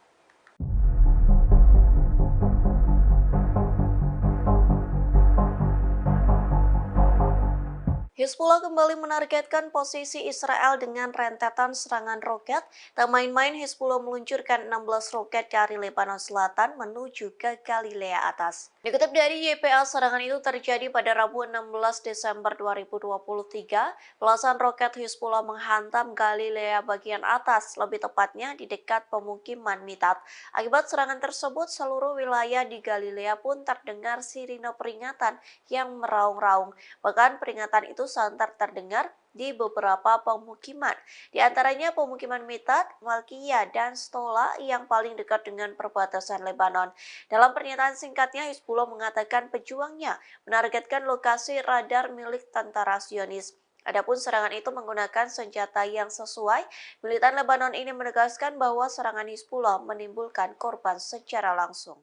Hizbullah kembali menargetkan posisi Israel dengan rentetan serangan roket. Tak main-main, Hizbullah meluncurkan 16 roket dari Lebanon Selatan menuju ke Galilea Atas. Dikutip dari YPA, serangan itu terjadi pada Rabu 16 Desember 2023. Belasan roket Hizbullah menghantam Galilea bagian atas, lebih tepatnya di dekat pemukiman Mitat. Akibat serangan tersebut, seluruh wilayah di Galilea pun terdengar sirine peringatan yang meraung-raung. Bahkan peringatan itu santer terdengar di beberapa pemukiman, di antaranya pemukiman Mitat, Malkiyah, dan Stola yang paling dekat dengan perbatasan Lebanon. Dalam pernyataan singkatnya, Hizbullah mengatakan pejuangnya menargetkan lokasi radar milik tentara Zionis. Adapun serangan itu menggunakan senjata yang sesuai. Militan Lebanon ini menegaskan bahwa serangan Hizbullah menimbulkan korban secara langsung.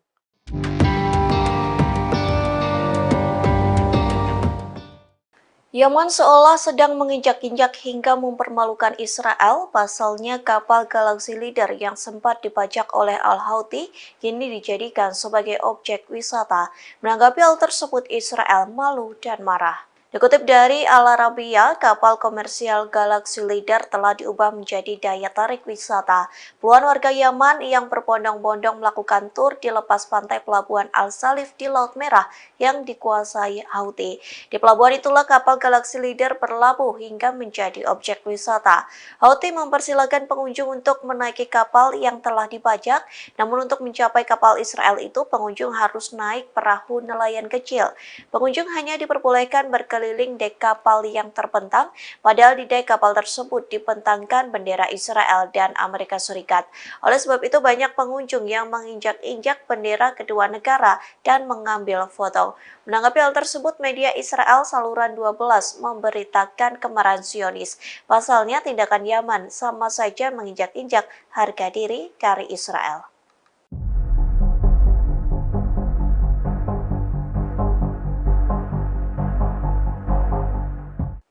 Yaman seolah sedang menginjak-injak hingga mempermalukan Israel. Pasalnya kapal Galaxy Leader yang sempat dibajak oleh Al-Houthi kini dijadikan sebagai objek wisata. Menanggapi hal tersebut, Israel malu dan marah. Dikutip dari Al Arabiya, kapal komersial Galaxy Leader telah diubah menjadi daya tarik wisata. Puluhan warga Yaman yang berbondong-bondong melakukan tur di lepas pantai pelabuhan Al-Salif di Laut Merah yang dikuasai Houthi. Di pelabuhan itulah kapal Galaxy Leader berlabuh hingga menjadi objek wisata. Houthi mempersilahkan pengunjung untuk menaiki kapal yang telah dibajak, namun untuk mencapai kapal Israel itu pengunjung harus naik perahu nelayan kecil. Pengunjung hanya diperbolehkan berkeliling dek kapal yang terbentang, padahal di dek kapal tersebut dibentangkan bendera Israel dan Amerika Serikat. Oleh sebab itu banyak pengunjung yang menginjak-injak bendera kedua negara dan mengambil foto. Menanggapi hal tersebut, media Israel saluran 12 memberitakan kemarahan Zionis. Pasalnya tindakan Yaman sama saja menginjak-injak harga diri dari Israel.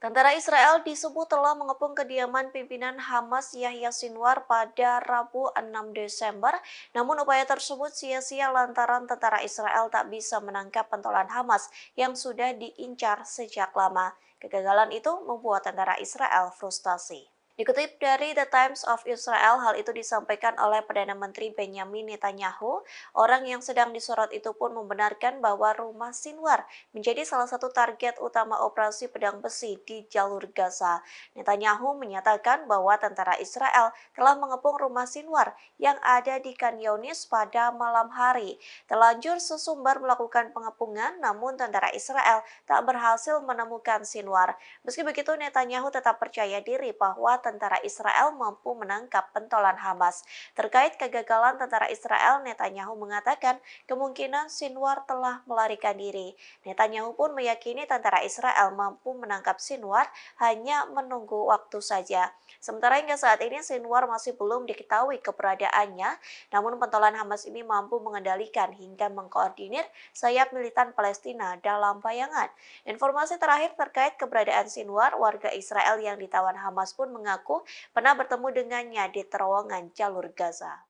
Tentara Israel disebut telah mengepung kediaman pimpinan Hamas Yahya Sinwar pada Rabu 6 Desember. Namun upaya tersebut sia-sia lantaran tentara Israel tak bisa menangkap pentolan Hamas yang sudah diincar sejak lama. Kegagalan itu membuat tentara Israel frustasi. Dikutip dari The Times of Israel, hal itu disampaikan oleh Perdana Menteri Benjamin Netanyahu. Orang yang sedang disorot itu pun membenarkan bahwa rumah Sinwar menjadi salah satu target utama operasi pedang besi di jalur Gaza. Netanyahu menyatakan bahwa tentara Israel telah mengepung rumah Sinwar yang ada di Khan Yunis pada malam hari. Terlanjur sesumbar melakukan pengepungan, namun tentara Israel tak berhasil menemukan Sinwar. Meski begitu, Netanyahu tetap percaya diri bahwa tentara Israel mampu menangkap pentolan Hamas. Terkait kegagalan tentara Israel, Netanyahu mengatakan kemungkinan Sinwar telah melarikan diri. Netanyahu pun meyakini tentara Israel mampu menangkap Sinwar, hanya menunggu waktu saja. Sementara hingga saat ini Sinwar masih belum diketahui keberadaannya, namun pentolan Hamas ini mampu mengendalikan hingga mengkoordinir sayap militan Palestina dalam bayangan. Informasi terakhir terkait keberadaan Sinwar, warga Israel yang ditawan Hamas pun mengaku pernah bertemu dengannya di terowongan jalur Gaza.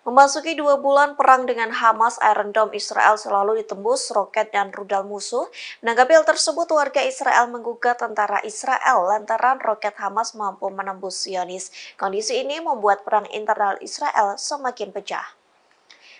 Memasuki 2 bulan perang dengan Hamas, Iron Dome Israel selalu ditembus roket dan rudal musuh. Menanggapi hal tersebut, warga Israel menggugat tentara Israel lantaran roket Hamas mampu menembus Zionis. Kondisi ini membuat perang internal Israel semakin pecah.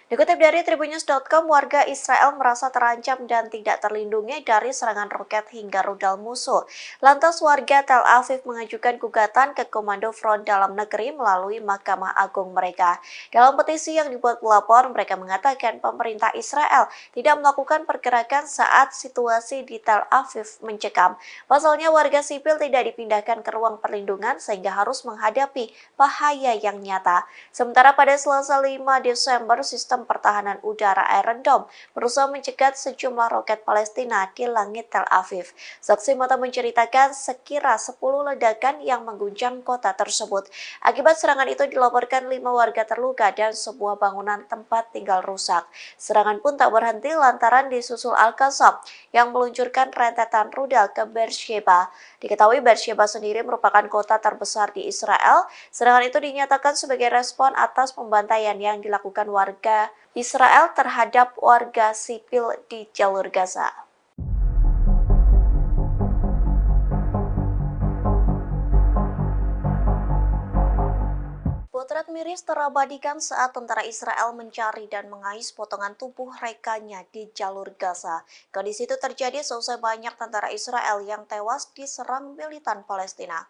Dikutip dari Tribunnews.com, warga Israel merasa terancam dan tidak terlindungi dari serangan roket hingga rudal musuh. Lantas warga Tel Aviv mengajukan gugatan ke Komando Front Dalam Negeri melalui Mahkamah Agung mereka. Dalam petisi yang dibuat pelapor, mereka mengatakan pemerintah Israel tidak melakukan pergerakan saat situasi di Tel Aviv mencekam. Pasalnya warga sipil tidak dipindahkan ke ruang perlindungan sehingga harus menghadapi bahaya yang nyata. Sementara pada Selasa 5 Desember, sistem pertahanan udara Iron Dome berusaha mencegat sejumlah roket Palestina di langit Tel Aviv. Saksi mata menceritakan sekira 10 ledakan yang mengguncang kota tersebut. Akibat serangan itu dilaporkan 5 warga terluka dan sebuah bangunan tempat tinggal rusak. Serangan pun tak berhenti lantaran disusul Al-Qassam yang meluncurkan rentetan rudal ke Beersheba. Diketahui Beersheba sendiri merupakan kota terbesar di Israel. Serangan itu dinyatakan sebagai respon atas pembantaian yang dilakukan warga Israel terhadap warga sipil di jalur Gaza. Potret miris terabadikan saat tentara Israel mencari dan mengais potongan tubuh rekannya di jalur Gaza. Kondisi itu terjadi seusai banyak tentara Israel yang tewas diserang militan Palestina.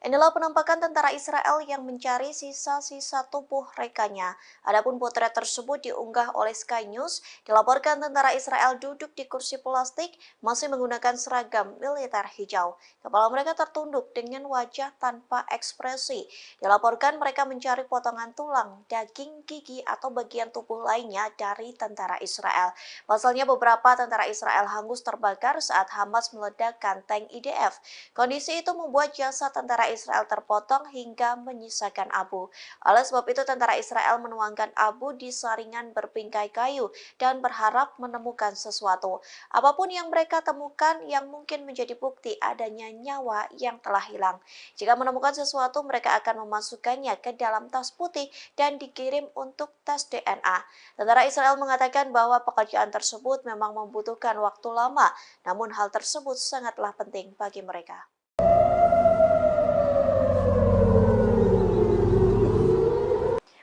Inilah penampakan tentara Israel yang mencari sisa-sisa tubuh rekannya. Adapun potret tersebut diunggah oleh Sky News. Dilaporkan tentara Israel duduk di kursi plastik, masih menggunakan seragam militer hijau. Kepala mereka tertunduk dengan wajah tanpa ekspresi. Dilaporkan mereka mencari potongan tulang, daging, gigi, atau bagian tubuh lainnya dari tentara Israel. Pasalnya beberapa tentara Israel hangus terbakar saat Hamas meledakkan tank IDF. Kondisi itu membuat jasad tentara Israel terpotong hingga menyisakan abu. Oleh sebab itu tentara Israel menuangkan abu di saringan berbingkai kayu dan berharap menemukan sesuatu. Apapun yang mereka temukan yang mungkin menjadi bukti adanya nyawa yang telah hilang. Jika menemukan sesuatu, mereka akan memasukkannya ke dalam tas putih dan dikirim untuk tes DNA. Tentara Israel mengatakan bahwa pekerjaan tersebut memang membutuhkan waktu lama, namun hal tersebut sangatlah penting bagi mereka.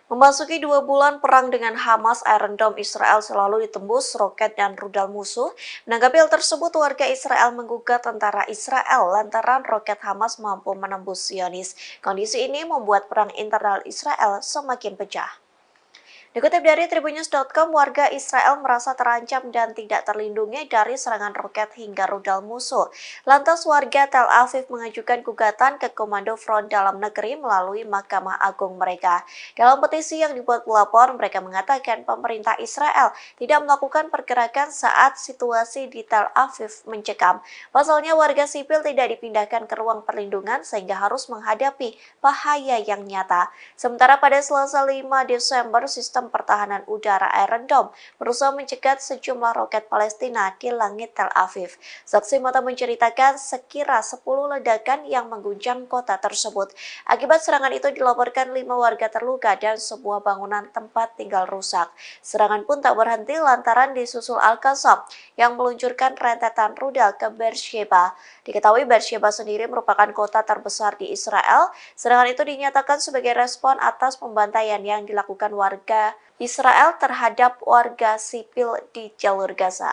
Memasuki 2 bulan perang dengan Hamas, Iron Dome Israel selalu ditembus roket dan rudal musuh. Menanggapi hal tersebut, warga Israel menggugat tentara Israel lantaran roket Hamas mampu menembus Zionis. Kondisi ini membuat perang internal Israel semakin pecah. Dikutip dari Tribunnews.com, warga Israel merasa terancam dan tidak terlindungi dari serangan roket hingga rudal musuh. Lantas warga Tel Aviv mengajukan gugatan ke Komando Front Dalam Negeri melalui Mahkamah Agung mereka. Dalam petisi yang dibuat pelapor, mereka mengatakan pemerintah Israel tidak melakukan pergerakan saat situasi di Tel Aviv mencekam. Pasalnya warga sipil tidak dipindahkan ke ruang perlindungan sehingga harus menghadapi bahaya yang nyata. Sementara pada Selasa 5 Desember, sistem pertahanan udara Iron Dome berusaha mencegat sejumlah roket Palestina di langit Tel Aviv. Saksi mata menceritakan sekira 10 ledakan yang mengguncang kota tersebut. Akibat serangan itu dilaporkan 5 warga terluka dan sebuah bangunan tempat tinggal rusak. Serangan pun tak berhenti lantaran disusul Al-Qassam yang meluncurkan rentetan rudal ke Beersheba. Diketahui Beersheba sendiri merupakan kota terbesar di Israel. Serangan itu dinyatakan sebagai respon atas pembantaian yang dilakukan warga Israel terhadap warga sipil di jalur Gaza.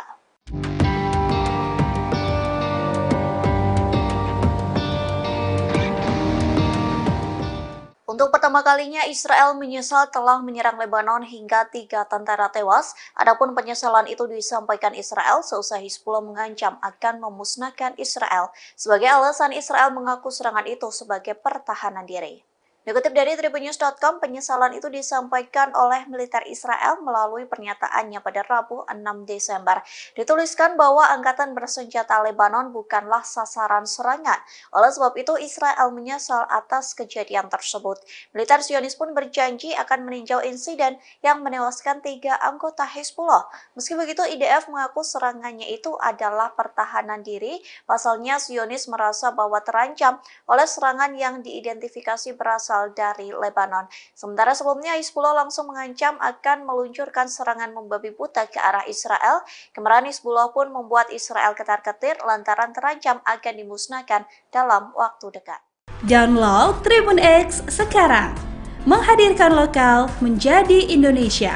Untuk pertama kalinya Israel menyesal telah menyerang Lebanon hingga 3 tentara tewas. Adapun penyesalan itu disampaikan Israel seusai Hizbullah mengancam akan memusnahkan Israel. Sebagai alasan, Israel mengaku serangan itu sebagai pertahanan diri. Dikutip dari tribunnews.com, penyesalan itu disampaikan oleh militer Israel melalui pernyataannya pada Rabu 6 Desember. Dituliskan bahwa angkatan bersenjata Lebanon bukanlah sasaran serangan. Oleh sebab itu, Israel menyesal atas kejadian tersebut. Militer Zionis pun berjanji akan meninjau insiden yang menewaskan 3 anggota Hizbullah. Meski begitu, IDF mengaku serangannya itu adalah pertahanan diri. Pasalnya, Zionis merasa bahwa terancam oleh serangan yang diidentifikasi berasal dari Lebanon. Sementara sebelumnya Hizbullah langsung mengancam akan meluncurkan serangan membabi buta ke arah Israel. Kemarahan Hizbullah pun membuat Israel ketar-ketir lantaran terancam akan dimusnahkan dalam waktu dekat. Download Tribun X sekarang, menghadirkan lokal menjadi Indonesia.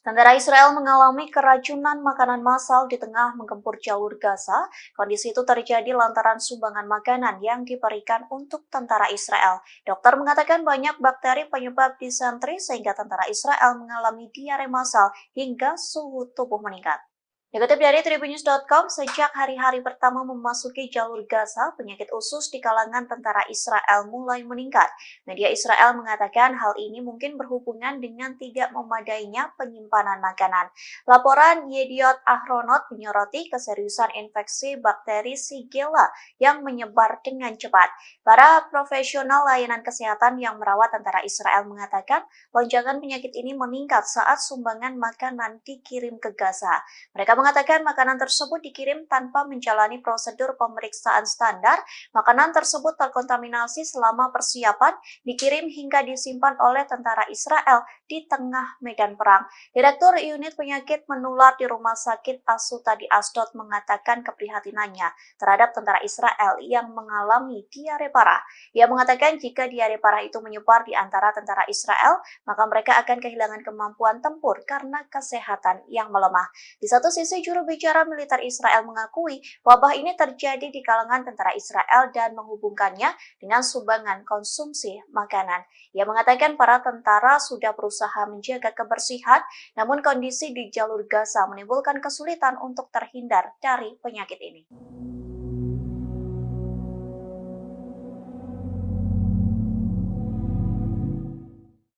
Tentara Israel mengalami keracunan makanan massal di tengah menggempur jalur Gaza. Kondisi itu terjadi lantaran sumbangan makanan yang diberikan untuk tentara Israel. Dokter mengatakan banyak bakteri penyebab disentri sehingga tentara Israel mengalami diare massal hingga suhu tubuh meningkat. Dikutip dari tribunnews.com, sejak hari-hari pertama memasuki jalur Gaza, penyakit usus di kalangan tentara Israel mulai meningkat. Media Israel mengatakan hal ini mungkin berhubungan dengan tidak memadainya penyimpanan makanan. Laporan Yediot Ahronot menyoroti keseriusan infeksi bakteri Shigella yang menyebar dengan cepat. Para profesional layanan kesehatan yang merawat tentara Israel mengatakan lonjakan penyakit ini meningkat saat sumbangan makanan dikirim ke Gaza. Mereka mengatakan makanan tersebut dikirim tanpa menjalani prosedur pemeriksaan standar. Makanan tersebut terkontaminasi selama persiapan, dikirim hingga disimpan oleh tentara Israel di tengah medan perang. Direktur Unit Penyakit Menular di Rumah Sakit Asuta di Asdod mengatakan keprihatinannya terhadap tentara Israel yang mengalami diare parah. Ia mengatakan jika diare parah itu menyebar di antara tentara Israel, maka mereka akan kehilangan kemampuan tempur karena kesehatan yang melemah. Di satu sisi, juru bicara militer Israel mengakui wabah ini terjadi di kalangan tentara Israel dan menghubungkannya dengan sumbangan konsumsi makanan. Ia mengatakan para tentara sudah berusaha menjaga kebersihan, namun kondisi di jalur Gaza menimbulkan kesulitan untuk terhindar dari penyakit ini.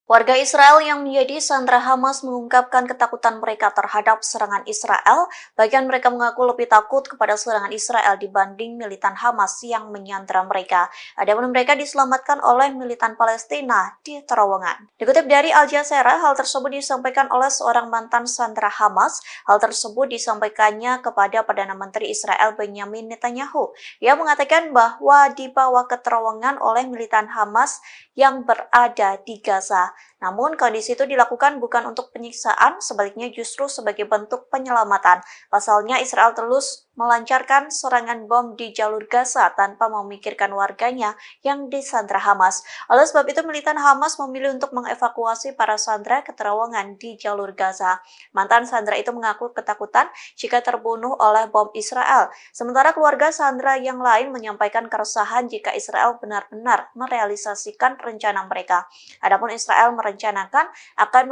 Warga Israel yang menjadi sandera Hamas mengungkapkan ketakutan mereka terhadap serangan Israel. Bagian mereka mengaku lebih takut kepada serangan Israel dibanding militan Hamas yang menyandera mereka. Adapun mereka diselamatkan oleh militan Palestina di terowongan. Dikutip dari Al Jazeera, hal tersebut disampaikan oleh seorang mantan sandera Hamas. Hal tersebut disampaikannya kepada Perdana Menteri Israel Benyamin Netanyahu. Ia mengatakan bahwa dibawa ke terowongan oleh militan Hamas yang berada di Gaza. Namun kondisi itu dilakukan bukan untuk penyiksaan, sebaliknya justru sebagai bentuk penyelamatan. Pasalnya Israel terus melancarkan serangan bom di jalur Gaza tanpa memikirkan warganya yang disandra Hamas. Oleh sebab itu militan Hamas memilih untuk mengevakuasi para sandera ke terowongan di jalur Gaza. Mantan sandera itu mengaku ketakutan jika terbunuh oleh bom Israel. Sementara keluarga sandera yang lain menyampaikan keresahan jika Israel benar-benar merealisasikan rencana mereka. Adapun Israel merencanakan akan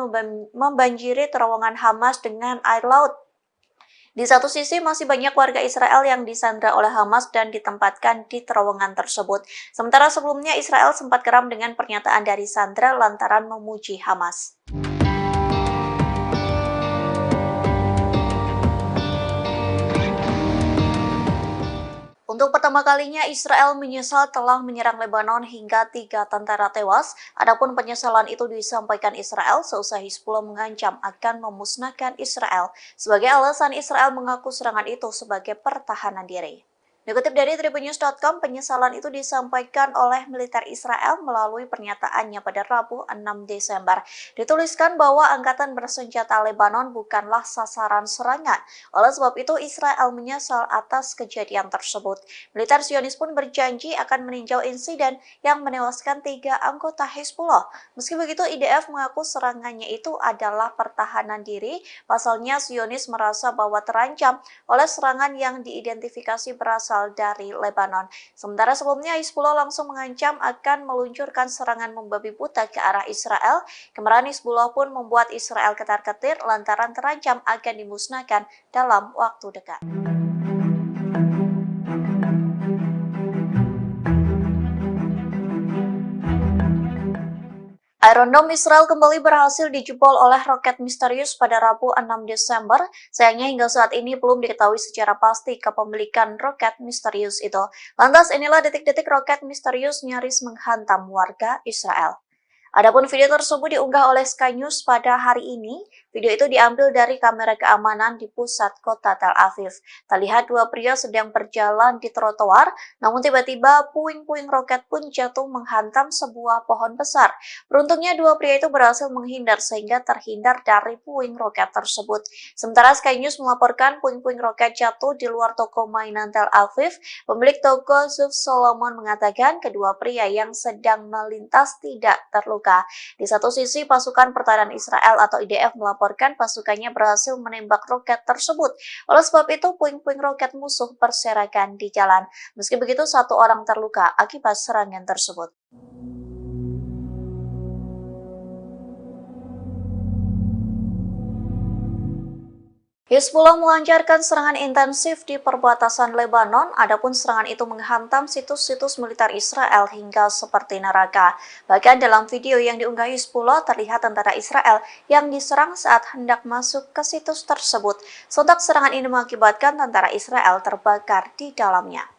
membanjiri terowongan Hamas dengan air laut. Di satu sisi masih banyak warga Israel yang disandra oleh Hamas dan ditempatkan di terowongan tersebut. Sementara sebelumnya Israel sempat geram dengan pernyataan dari sandra lantaran memuji Hamas. Untuk pertemuan pertama kalinya Israel menyesal telah menyerang Lebanon hingga 3 tentara tewas. Adapun penyesalan itu disampaikan Israel seusai Hizbullah mengancam akan memusnahkan Israel. Sebagai alasan, Israel mengaku serangan itu sebagai pertahanan diri. Dikutip dari tribunnews.com, penyesalan itu disampaikan oleh militer Israel melalui pernyataannya pada Rabu 6 Desember. Dituliskan bahwa angkatan bersenjata Lebanon bukanlah sasaran serangan. Oleh sebab itu, Israel menyesal atas kejadian tersebut. Militer Zionis pun berjanji akan meninjau insiden yang menewaskan 3 anggota Hizbullah. Meski begitu, IDF mengaku serangannya itu adalah pertahanan diri. Pasalnya, Zionis merasa bahwa terancam oleh serangan yang diidentifikasi berasal dari Lebanon. Sementara sebelumnya Hizbullah langsung mengancam akan meluncurkan serangan membabi buta ke arah Israel. Kemarahan Hizbullah pun membuat Israel ketar-ketir lantaran terancam akan dimusnahkan dalam waktu dekat. Iron Dome Israel kembali berhasil dijebol oleh roket misterius pada Rabu 6 Desember. Sayangnya hingga saat ini belum diketahui secara pasti kepemilikan roket misterius itu. Lantas inilah detik-detik roket misterius nyaris menghantam warga Israel. Adapun video tersebut diunggah oleh Sky News pada hari ini. Video itu diambil dari kamera keamanan di pusat kota Tel Aviv. Terlihat 2 pria sedang berjalan di trotoar, namun tiba-tiba puing-puing roket pun jatuh menghantam sebuah pohon besar. Beruntungnya 2 pria itu berhasil menghindar sehingga terhindar dari puing roket tersebut. Sementara Sky News melaporkan puing-puing roket jatuh di luar toko mainan Tel Aviv. Pemilik toko Zuf Solomon mengatakan kedua pria yang sedang melintas tidak terluka. Di satu sisi, pasukan pertahanan Israel atau IDF melaporkan pasukannya berhasil menembak roket tersebut. Oleh sebab itu, puing-puing roket musuh berserakan di jalan. Meski begitu, 1 orang terluka akibat serangan tersebut. Hizbullah melancarkan serangan intensif di perbatasan Lebanon, adapun serangan itu menghantam situs-situs militer Israel hingga seperti neraka. Bahkan dalam video yang diunggah Hizbullah terlihat tentara Israel yang diserang saat hendak masuk ke situs tersebut. Sontak serangan ini mengakibatkan tentara Israel terbakar di dalamnya.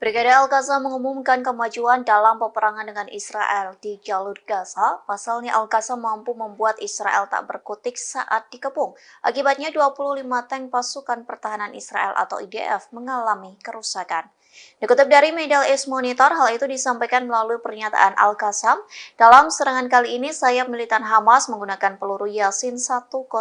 Brigade Al-Qassam mengumumkan kemajuan dalam peperangan dengan Israel di jalur Gaza. Pasalnya Al-Qassam mampu membuat Israel tak berkutik saat dikepung. Akibatnya 25 tank pasukan pertahanan Israel atau IDF mengalami kerusakan. Dikutip dari Middle East Monitor, hal itu disampaikan melalui pernyataan Al-Qassam. Dalam serangan kali ini, sayap militan Hamas menggunakan peluru Yasin 105.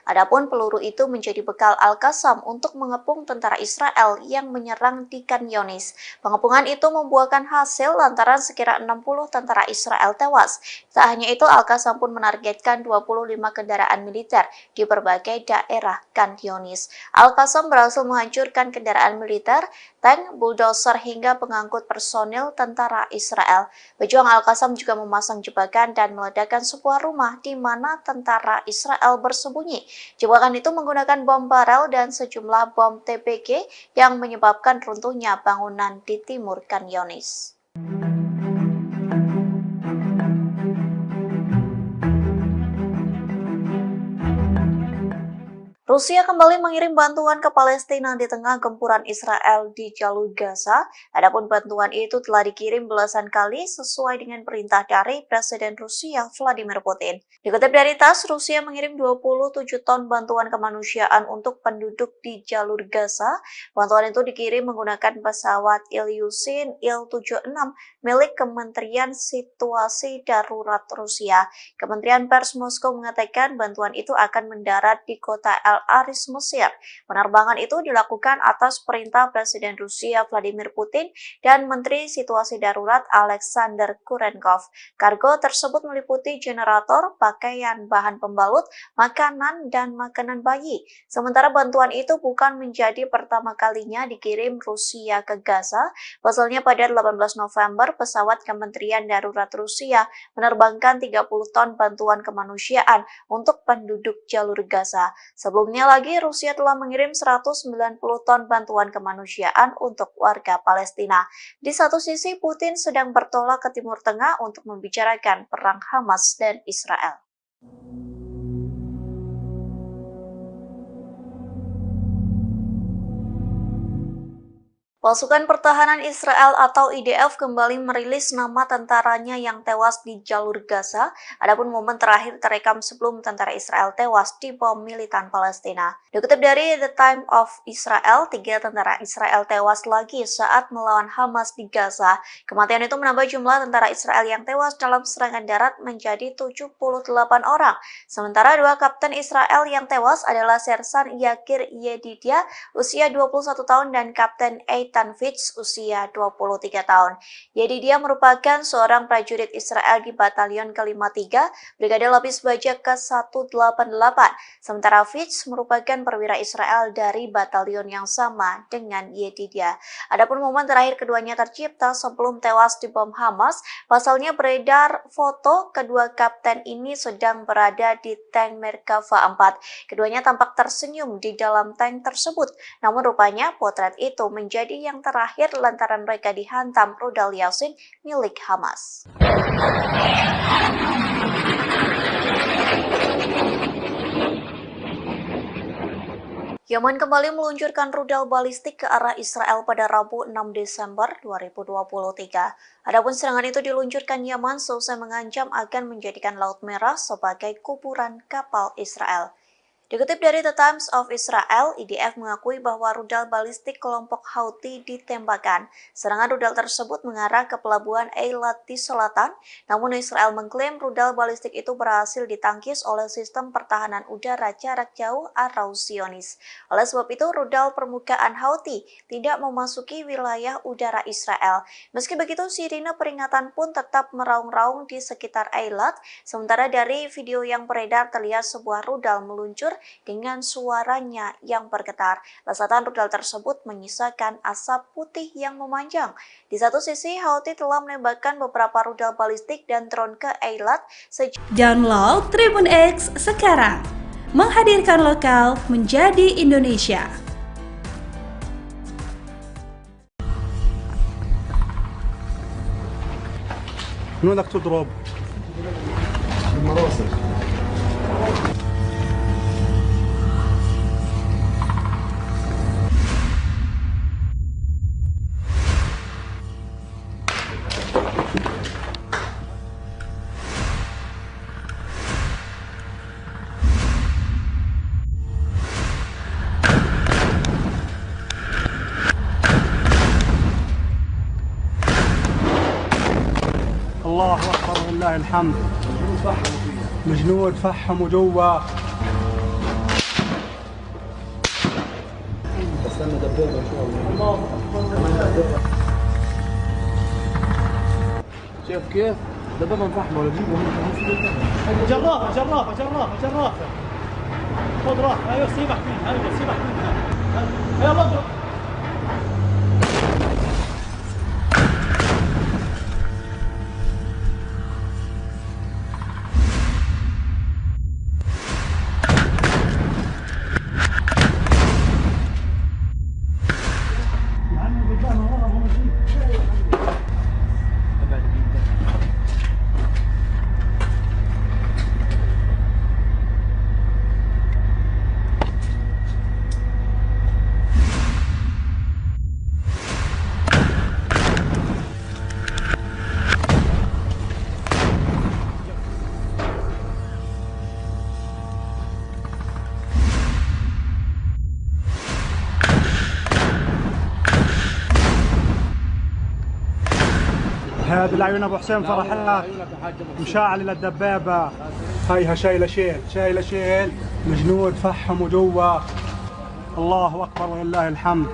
Adapun peluru itu menjadi bekal Al-Qassam untuk mengepung tentara Israel yang menyerang di Khan Younis. Pengepungan itu membuahkan hasil lantaran sekira 60 tentara Israel tewas. Tak hanya itu, Al-Qassam pun menargetkan 25 kendaraan militer di berbagai daerah Khan Younis. Al-Qassam berhasil menghancurkan kendaraan militer, tank, bulldozer hingga pengangkut personil tentara Israel. Pejuang Al-Qassam juga memasang jebakan dan meledakkan sebuah rumah di mana tentara Israel bersembunyi. Jebakan itu menggunakan bom barel dan sejumlah bom TPG yang menyebabkan runtuhnya bangunan di timur Khan Younis. Rusia kembali mengirim bantuan ke Palestina di tengah gempuran Israel di jalur Gaza. Adapun bantuan itu telah dikirim belasan kali sesuai dengan perintah dari Presiden Rusia Vladimir Putin. Dikutip dari TASS, Rusia mengirim 27 ton bantuan kemanusiaan untuk penduduk di jalur Gaza. Bantuan itu dikirim menggunakan pesawat Ilyushin Il-76 milik Kementerian Situasi Darurat Rusia. Kementerian Pers Moskow mengatakan bantuan itu akan mendarat di kota El Aris, Mesir. Penerbangan itu dilakukan atas perintah Presiden Rusia Vladimir Putin dan Menteri Situasi Darurat Alexander Kurenkov. Kargo tersebut meliputi generator, pakaian, bahan pembalut, makanan, dan makanan bayi. Sementara bantuan itu bukan menjadi pertama kalinya dikirim Rusia ke Gaza. Pasalnya pada 18 November, pesawat Kementerian Darurat Rusia menerbangkan 30 ton bantuan kemanusiaan untuk penduduk jalur Gaza. Sebelumnya lagi, Rusia telah mengirim 190 ton bantuan kemanusiaan untuk warga Palestina. Di satu sisi, Putin sedang bertolak ke Timur Tengah untuk membicarakan perang Hamas dan Israel. Pasukan Pertahanan Israel atau IDF kembali merilis nama tentaranya yang tewas di jalur Gaza. Adapun momen terakhir terekam sebelum tentara Israel tewas di bom militan Palestina. Dikutip dari The Time of Israel, 3 tentara Israel tewas lagi saat melawan Hamas di Gaza. Kematian itu menambah jumlah tentara Israel yang tewas dalam serangan darat menjadi 78 orang. Sementara 2 kapten Israel yang tewas adalah Sersan Yakir Yedidia, usia 21 tahun, dan Kapten Eitan Fitz, usia 23 tahun. Yedidia merupakan seorang prajurit Israel di Batalion ke-53, Brigade Lapis Baja ke-188. Sementara Fitz merupakan perwira Israel dari batalion yang sama dengan Yedidia. Adapun momen terakhir keduanya tercipta sebelum tewas di bom Hamas. Pasalnya beredar foto kedua kapten ini sedang berada di tank Merkava 4. Keduanya tampak tersenyum di dalam tank tersebut. Namun rupanya potret itu menjadi yang terakhir lantaran mereka dihantam rudal Yasin milik Hamas. Yaman kembali meluncurkan rudal balistik ke arah Israel pada Rabu 6 Desember 2023. Adapun serangan itu diluncurkan Yaman seusai mengancam akan menjadikan Laut Merah sebagai kuburan kapal Israel. Dikutip dari The Times of Israel, IDF mengakui bahwa rudal balistik kelompok Houthi ditembakkan. Serangan rudal tersebut mengarah ke pelabuhan Eilat di selatan, namun Israel mengklaim rudal balistik itu berhasil ditangkis oleh sistem pertahanan udara jarak jauh atau Zionis. Oleh sebab itu, rudal permukaan Houthi tidak memasuki wilayah udara Israel. Meski begitu, sirine peringatan pun tetap meraung-raung di sekitar Eilat. Sementara dari video yang beredar terlihat sebuah rudal meluncur dengan suaranya yang bergetar. Lesatan rudal tersebut menyisakan asap putih yang memanjang. Di satu sisi, Houthi telah menembakkan beberapa rudal balistik dan drone ke Eilat. Download Tribun X sekarang, menghadirkan lokal menjadi Indonesia. من وين بدك تضرب؟ بالمراصد. الله اكبر ولله الحمد. الجنود فحموا جوا. استنى دبابه ان شاء الله. شايف كيف؟ دبابه مفحمه ولا جيبه جرافه جرافه جرافه جرافه. خذ راحه، ايوه سيبك منها، ايوه سيبك منها. يلا اضرب. هذا العيون ابو حسين فرحات مشاعل للدبابه. هيها شايله شيل الجنود فحموا جوا. الله اكبر ولله الحمد.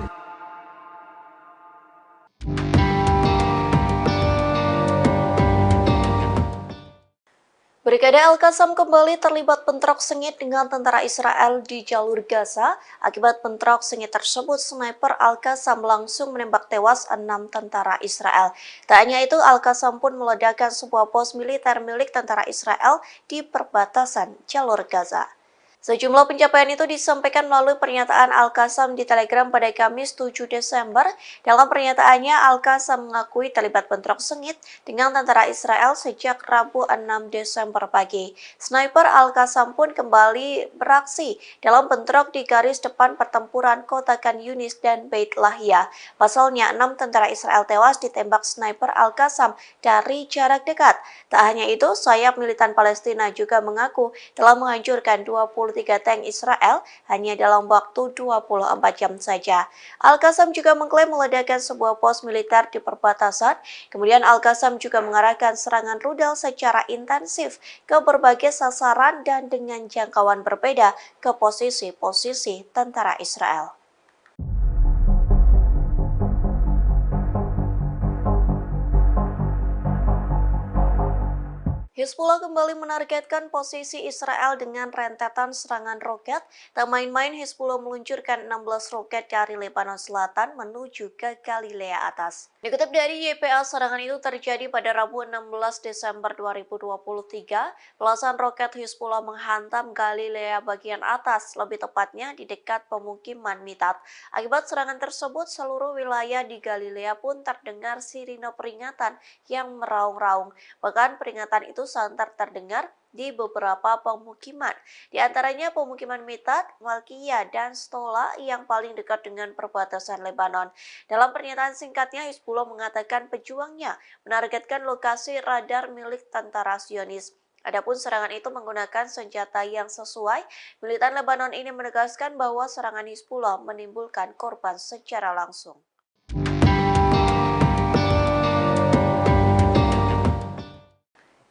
Brigade Al-Qassam kembali terlibat bentrok sengit dengan tentara Israel di jalur Gaza. Akibat bentrok sengit tersebut, sniper Al-Qassam langsung menembak tewas 6 tentara Israel. Tak hanya itu, Al-Qassam pun meledakkan sebuah pos militer milik tentara Israel di perbatasan jalur Gaza. Sejumlah pencapaian itu disampaikan melalui pernyataan Al-Qassam di Telegram pada Kamis 7 Desember. Dalam pernyataannya, Al-Qassam mengakui terlibat bentrok sengit dengan tentara Israel sejak Rabu 6 Desember pagi. Sniper Al-Qassam pun kembali beraksi dalam bentrok di garis depan pertempuran kota Khan Yunis dan Beit Lahia. Pasalnya, 6 tentara Israel tewas ditembak sniper Al-Qassam dari jarak dekat. Tak hanya itu, sayap militan Palestina juga mengaku telah menghancurkan 23 tank Israel hanya dalam waktu 24 jam saja. Al-Qassam juga mengklaim meledakkan sebuah pos militer di perbatasan. Kemudian Al-Qassam juga mengarahkan serangan rudal secara intensif ke berbagai sasaran dan dengan jangkauan berbeda ke posisi-posisi tentara Israel. Hizbullah kembali menargetkan posisi Israel dengan rentetan serangan roket. Tak main-main, Hizbullah meluncurkan 16 roket dari Lebanon Selatan menuju ke Galilea Atas. Dikutip dari YPA, serangan itu terjadi pada Rabu 16 Desember 2023. Belasan roket Hizbullah menghantam Galilea bagian atas, lebih tepatnya di dekat pemukiman Mitat. Akibat serangan tersebut, seluruh wilayah di Galilea pun terdengar sirine peringatan yang meraung-raung. Bahkan peringatan itu santer terdengar di beberapa pemukiman, di antaranya pemukiman Mitat, Malkiyah, dan Stola yang paling dekat dengan perbatasan Lebanon. Dalam pernyataan singkatnya, Hizbullah mengatakan pejuangnya menargetkan lokasi radar milik tentara Zionis. Adapun serangan itu menggunakan senjata yang sesuai. Militan Lebanon ini menegaskan bahwa serangan Hizbullah menimbulkan korban secara langsung.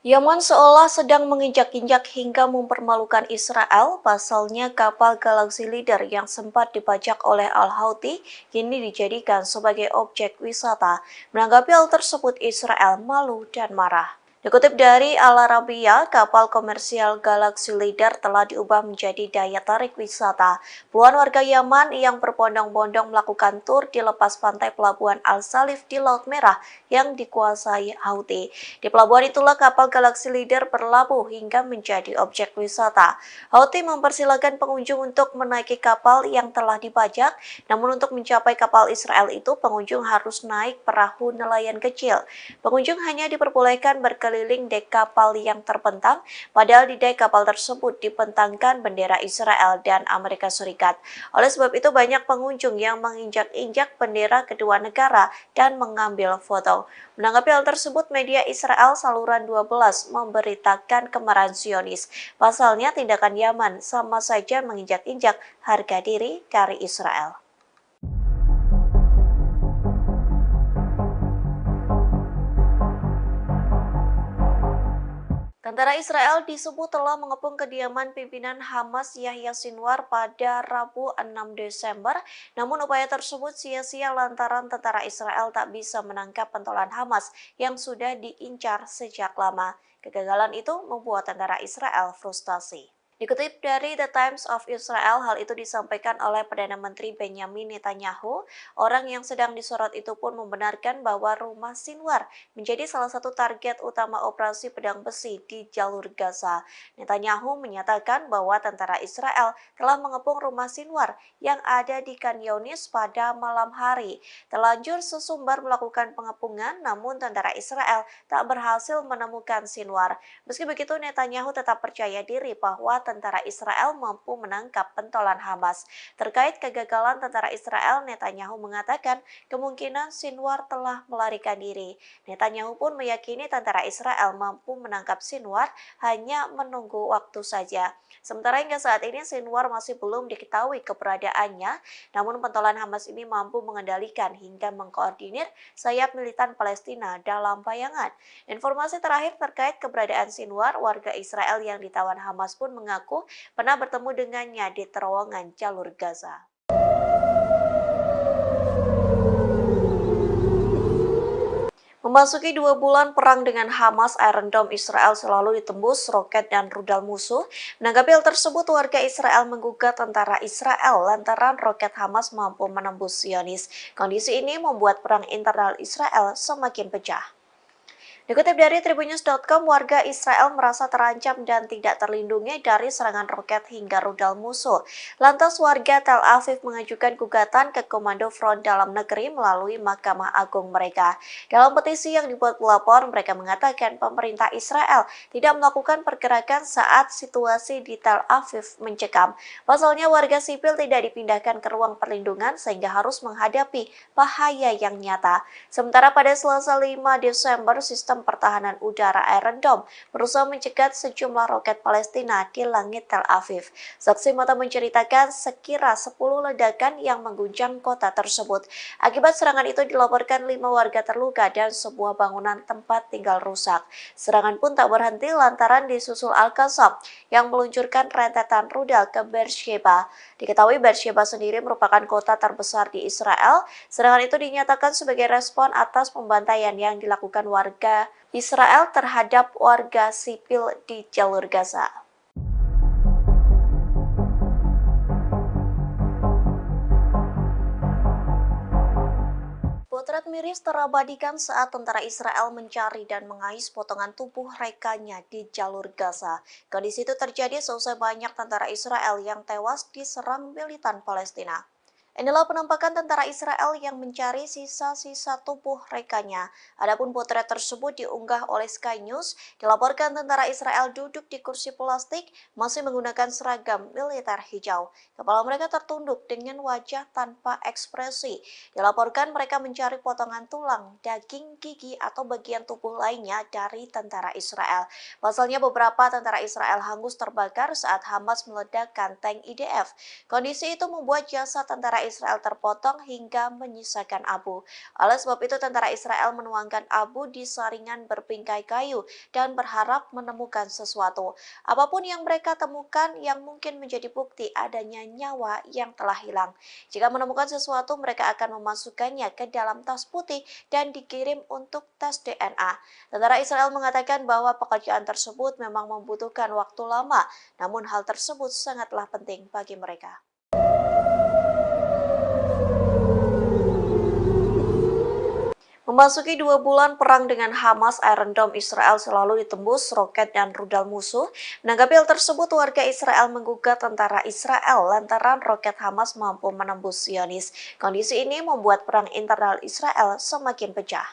Yaman seolah sedang menginjak-injak hingga mempermalukan Israel. Pasalnya kapal Galaxy Leader yang sempat dibajak oleh Al-Houthi kini dijadikan sebagai objek wisata. Menanggapi hal tersebut, Israel malu dan marah. Dikutip dari Al Arabiya, kapal komersial Galaxy Leader telah diubah menjadi daya tarik wisata. Puluhan warga Yaman yang berbondong-bondong melakukan tur di lepas pantai pelabuhan Al-Salif di Laut Merah yang dikuasai Houthi. Di pelabuhan itulah kapal Galaxy Leader berlabuh hingga menjadi objek wisata. Houthi mempersilahkan pengunjung untuk menaiki kapal yang telah dibajak, namun untuk mencapai kapal Israel itu pengunjung harus naik perahu nelayan kecil. Pengunjung hanya diperbolehkan berkeliling dek kapal yang terbentang, padahal di dek kapal tersebut dibentangkan bendera Israel dan Amerika Serikat. Oleh sebab itu banyak pengunjung yang menginjak-injak bendera kedua negara dan mengambil foto. Menanggapi hal tersebut, media Israel Saluran 12 memberitakan kemarahan Zionis. Pasalnya tindakan Yaman sama saja menginjak-injak harga diri dari Israel. Tentara Israel disebut telah mengepung kediaman pimpinan Hamas Yahya Sinwar pada Rabu 6 Desember. Namun upaya tersebut sia-sia lantaran tentara Israel tak bisa menangkap pentolan Hamas yang sudah diincar sejak lama. Kegagalan itu membuat tentara Israel frustasi. Dikutip dari The Times of Israel, hal itu disampaikan oleh Perdana Menteri Benjamin Netanyahu. Orang yang sedang disorot itu pun membenarkan bahwa rumah Sinwar menjadi salah satu target utama operasi pedang besi di jalur Gaza. Netanyahu menyatakan bahwa tentara Israel telah mengepung rumah Sinwar yang ada di Khan Yunis pada malam hari. Terlanjur sesumbar melakukan pengepungan, namun tentara Israel tak berhasil menemukan Sinwar. Meski begitu, Netanyahu tetap percaya diri bahwa tentara Israel mampu menangkap pentolan Hamas. Terkait kegagalan tentara Israel, Netanyahu mengatakan kemungkinan Sinwar telah melarikan diri. Netanyahu pun meyakini tentara Israel mampu menangkap Sinwar, hanya menunggu waktu saja. Sementara hingga saat ini Sinwar masih belum diketahui keberadaannya, namun pentolan Hamas ini mampu mengendalikan hingga mengkoordinir sayap militan Palestina dalam bayangan. Informasi terakhir terkait keberadaan Sinwar, warga Israel yang ditawan Hamas pun mengaku pernah bertemu dengannya di terowongan jalur Gaza. Memasuki 2 bulan perang dengan Hamas, Iron Dome Israel selalu ditembus roket dan rudal musuh. Menanggapi hal tersebut, warga Israel menggugat tentara Israel lantaran roket Hamas mampu menembus Zionis. Kondisi ini membuat perang internal Israel semakin pecah. Dikutip dari Tribunnews.com, warga Israel merasa terancam dan tidak terlindungi dari serangan roket hingga rudal musuh. Lantas warga Tel Aviv mengajukan gugatan ke Komando Front Dalam Negeri melalui Mahkamah Agung mereka. Dalam petisi yang dibuat pelapor, mereka mengatakan pemerintah Israel tidak melakukan pergerakan saat situasi di Tel Aviv mencekam. Pasalnya warga sipil tidak dipindahkan ke ruang perlindungan sehingga harus menghadapi bahaya yang nyata. Sementara pada Selasa 5 Desember, sistem pertahanan udara Iron Dome berusaha mencegat sejumlah roket Palestina di langit Tel Aviv. Saksi mata menceritakan sekira 10 ledakan yang mengguncang kota tersebut. Akibat serangan itu dilaporkan 5 warga terluka dan sebuah bangunan tempat tinggal rusak. Serangan pun tak berhenti lantaran disusul Al-Qassam yang meluncurkan rentetan rudal ke Beersheba. Diketahui Beersheba sendiri merupakan kota terbesar di Israel. Serangan itu dinyatakan sebagai respon atas pembantaian yang dilakukan warga Israel terhadap warga sipil di jalur Gaza. Potret miris terabadikan saat tentara Israel mencari dan mengais potongan tubuh rekannya di jalur Gaza. Kondisi itu terjadi seusai banyak tentara Israel yang tewas diserang militan Palestina. Inilah penampakan tentara Israel yang mencari sisa-sisa tubuh rekannya. Adapun potret tersebut diunggah oleh Sky News, dilaporkan tentara Israel duduk di kursi plastik masih menggunakan seragam militer hijau. Kepala mereka tertunduk dengan wajah tanpa ekspresi. Dilaporkan mereka mencari potongan tulang, daging, gigi, atau bagian tubuh lainnya dari tentara Israel. Pasalnya beberapa tentara Israel hangus terbakar saat Hamas meledakkan tank IDF. Kondisi itu membuat jasad tentara Israel terpotong hingga menyisakan abu. Oleh sebab itu, tentara Israel menuangkan abu di saringan berpingkai kayu dan berharap menemukan sesuatu. Apapun yang mereka temukan yang mungkin menjadi bukti adanya nyawa yang telah hilang. Jika menemukan sesuatu, mereka akan memasukkannya ke dalam tas putih dan dikirim untuk tes DNA. Tentara Israel mengatakan bahwa pekerjaan tersebut memang membutuhkan waktu lama, namun hal tersebut sangatlah penting bagi mereka. Memasuki 2 bulan perang dengan Hamas, Iron Dome Israel selalu ditembus roket dan rudal musuh. Menanggapi hal tersebut, warga Israel menggugat tentara Israel lantaran roket Hamas mampu menembus Zionis. Kondisi ini membuat perang internal Israel semakin pecah.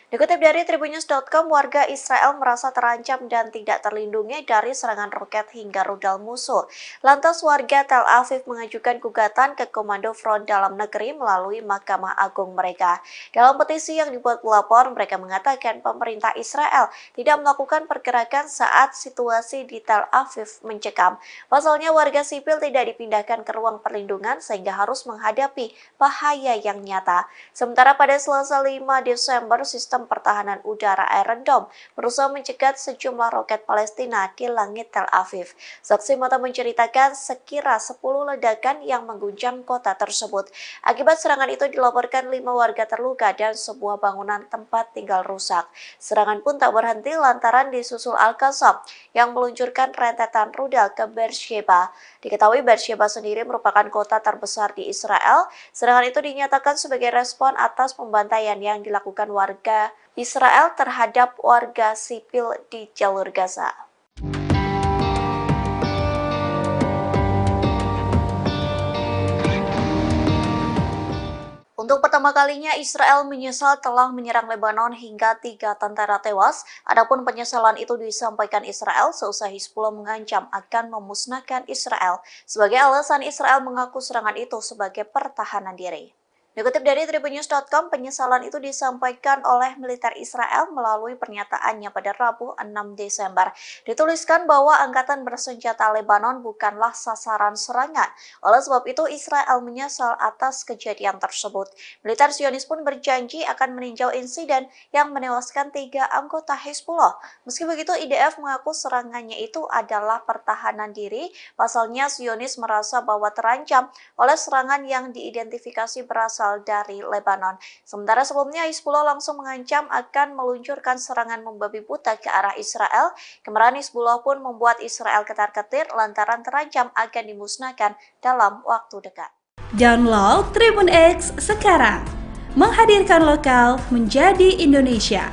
Dikutip dari Tribunnews.com, warga Israel merasa terancam dan tidak terlindungi dari serangan roket hingga rudal musuh. Lantas warga Tel Aviv mengajukan gugatan ke Komando Front Dalam Negeri melalui Mahkamah Agung mereka. Dalam petisi yang dibuat pelapor, mereka mengatakan pemerintah Israel tidak melakukan pergerakan saat situasi di Tel Aviv mencekam. Pasalnya warga sipil tidak dipindahkan ke ruang perlindungan sehingga harus menghadapi bahaya yang nyata. Sementara pada Selasa 5 Desember, sistem pertahanan udara Iron Dome berusaha mencegat sejumlah roket Palestina di langit Tel Aviv. Saksi mata menceritakan sekira 10 ledakan yang mengguncang kota tersebut. Akibat serangan itu dilaporkan 5 warga terluka dan sebuah bangunan tempat tinggal rusak. Serangan pun tak berhenti lantaran disusul Al-Qassam yang meluncurkan rentetan rudal ke Beersheba. Diketahui Beersheba sendiri merupakan kota terbesar di Israel. Serangan itu dinyatakan sebagai respon atas pembantaian yang dilakukan warga Israel terhadap warga sipil di jalur Gaza. Untuk pertama kalinya, Israel menyesal telah menyerang Lebanon hingga 3 tentara tewas. Adapun penyesalan itu disampaikan Israel seusai Hizbullah mengancam akan memusnahkan Israel. Sebagai alasan, Israel mengaku serangan itu sebagai pertahanan diri. Dikutip dari tribunnews.com, penyesalan itu disampaikan oleh militer Israel melalui pernyataannya pada Rabu 6 Desember. Dituliskan bahwa angkatan bersenjata Lebanon bukanlah sasaran serangan. Oleh sebab itu, Israel menyesal atas kejadian tersebut. Militer Zionis pun berjanji akan meninjau insiden yang menewaskan 3 anggota Hizbullah. Meski begitu, IDF mengaku serangannya itu adalah pertahanan diri. Pasalnya, Zionis merasa bahwa terancam oleh serangan yang diidentifikasi berasal dari Lebanon. Sementara sebelumnya Hizbullah langsung mengancam akan meluncurkan serangan membabi buta ke arah Israel. Kemarahan Hizbullah pun membuat Israel ketar-ketir lantaran terancam akan dimusnahkan dalam waktu dekat. Download Tribun X sekarang, menghadirkan lokal menjadi Indonesia.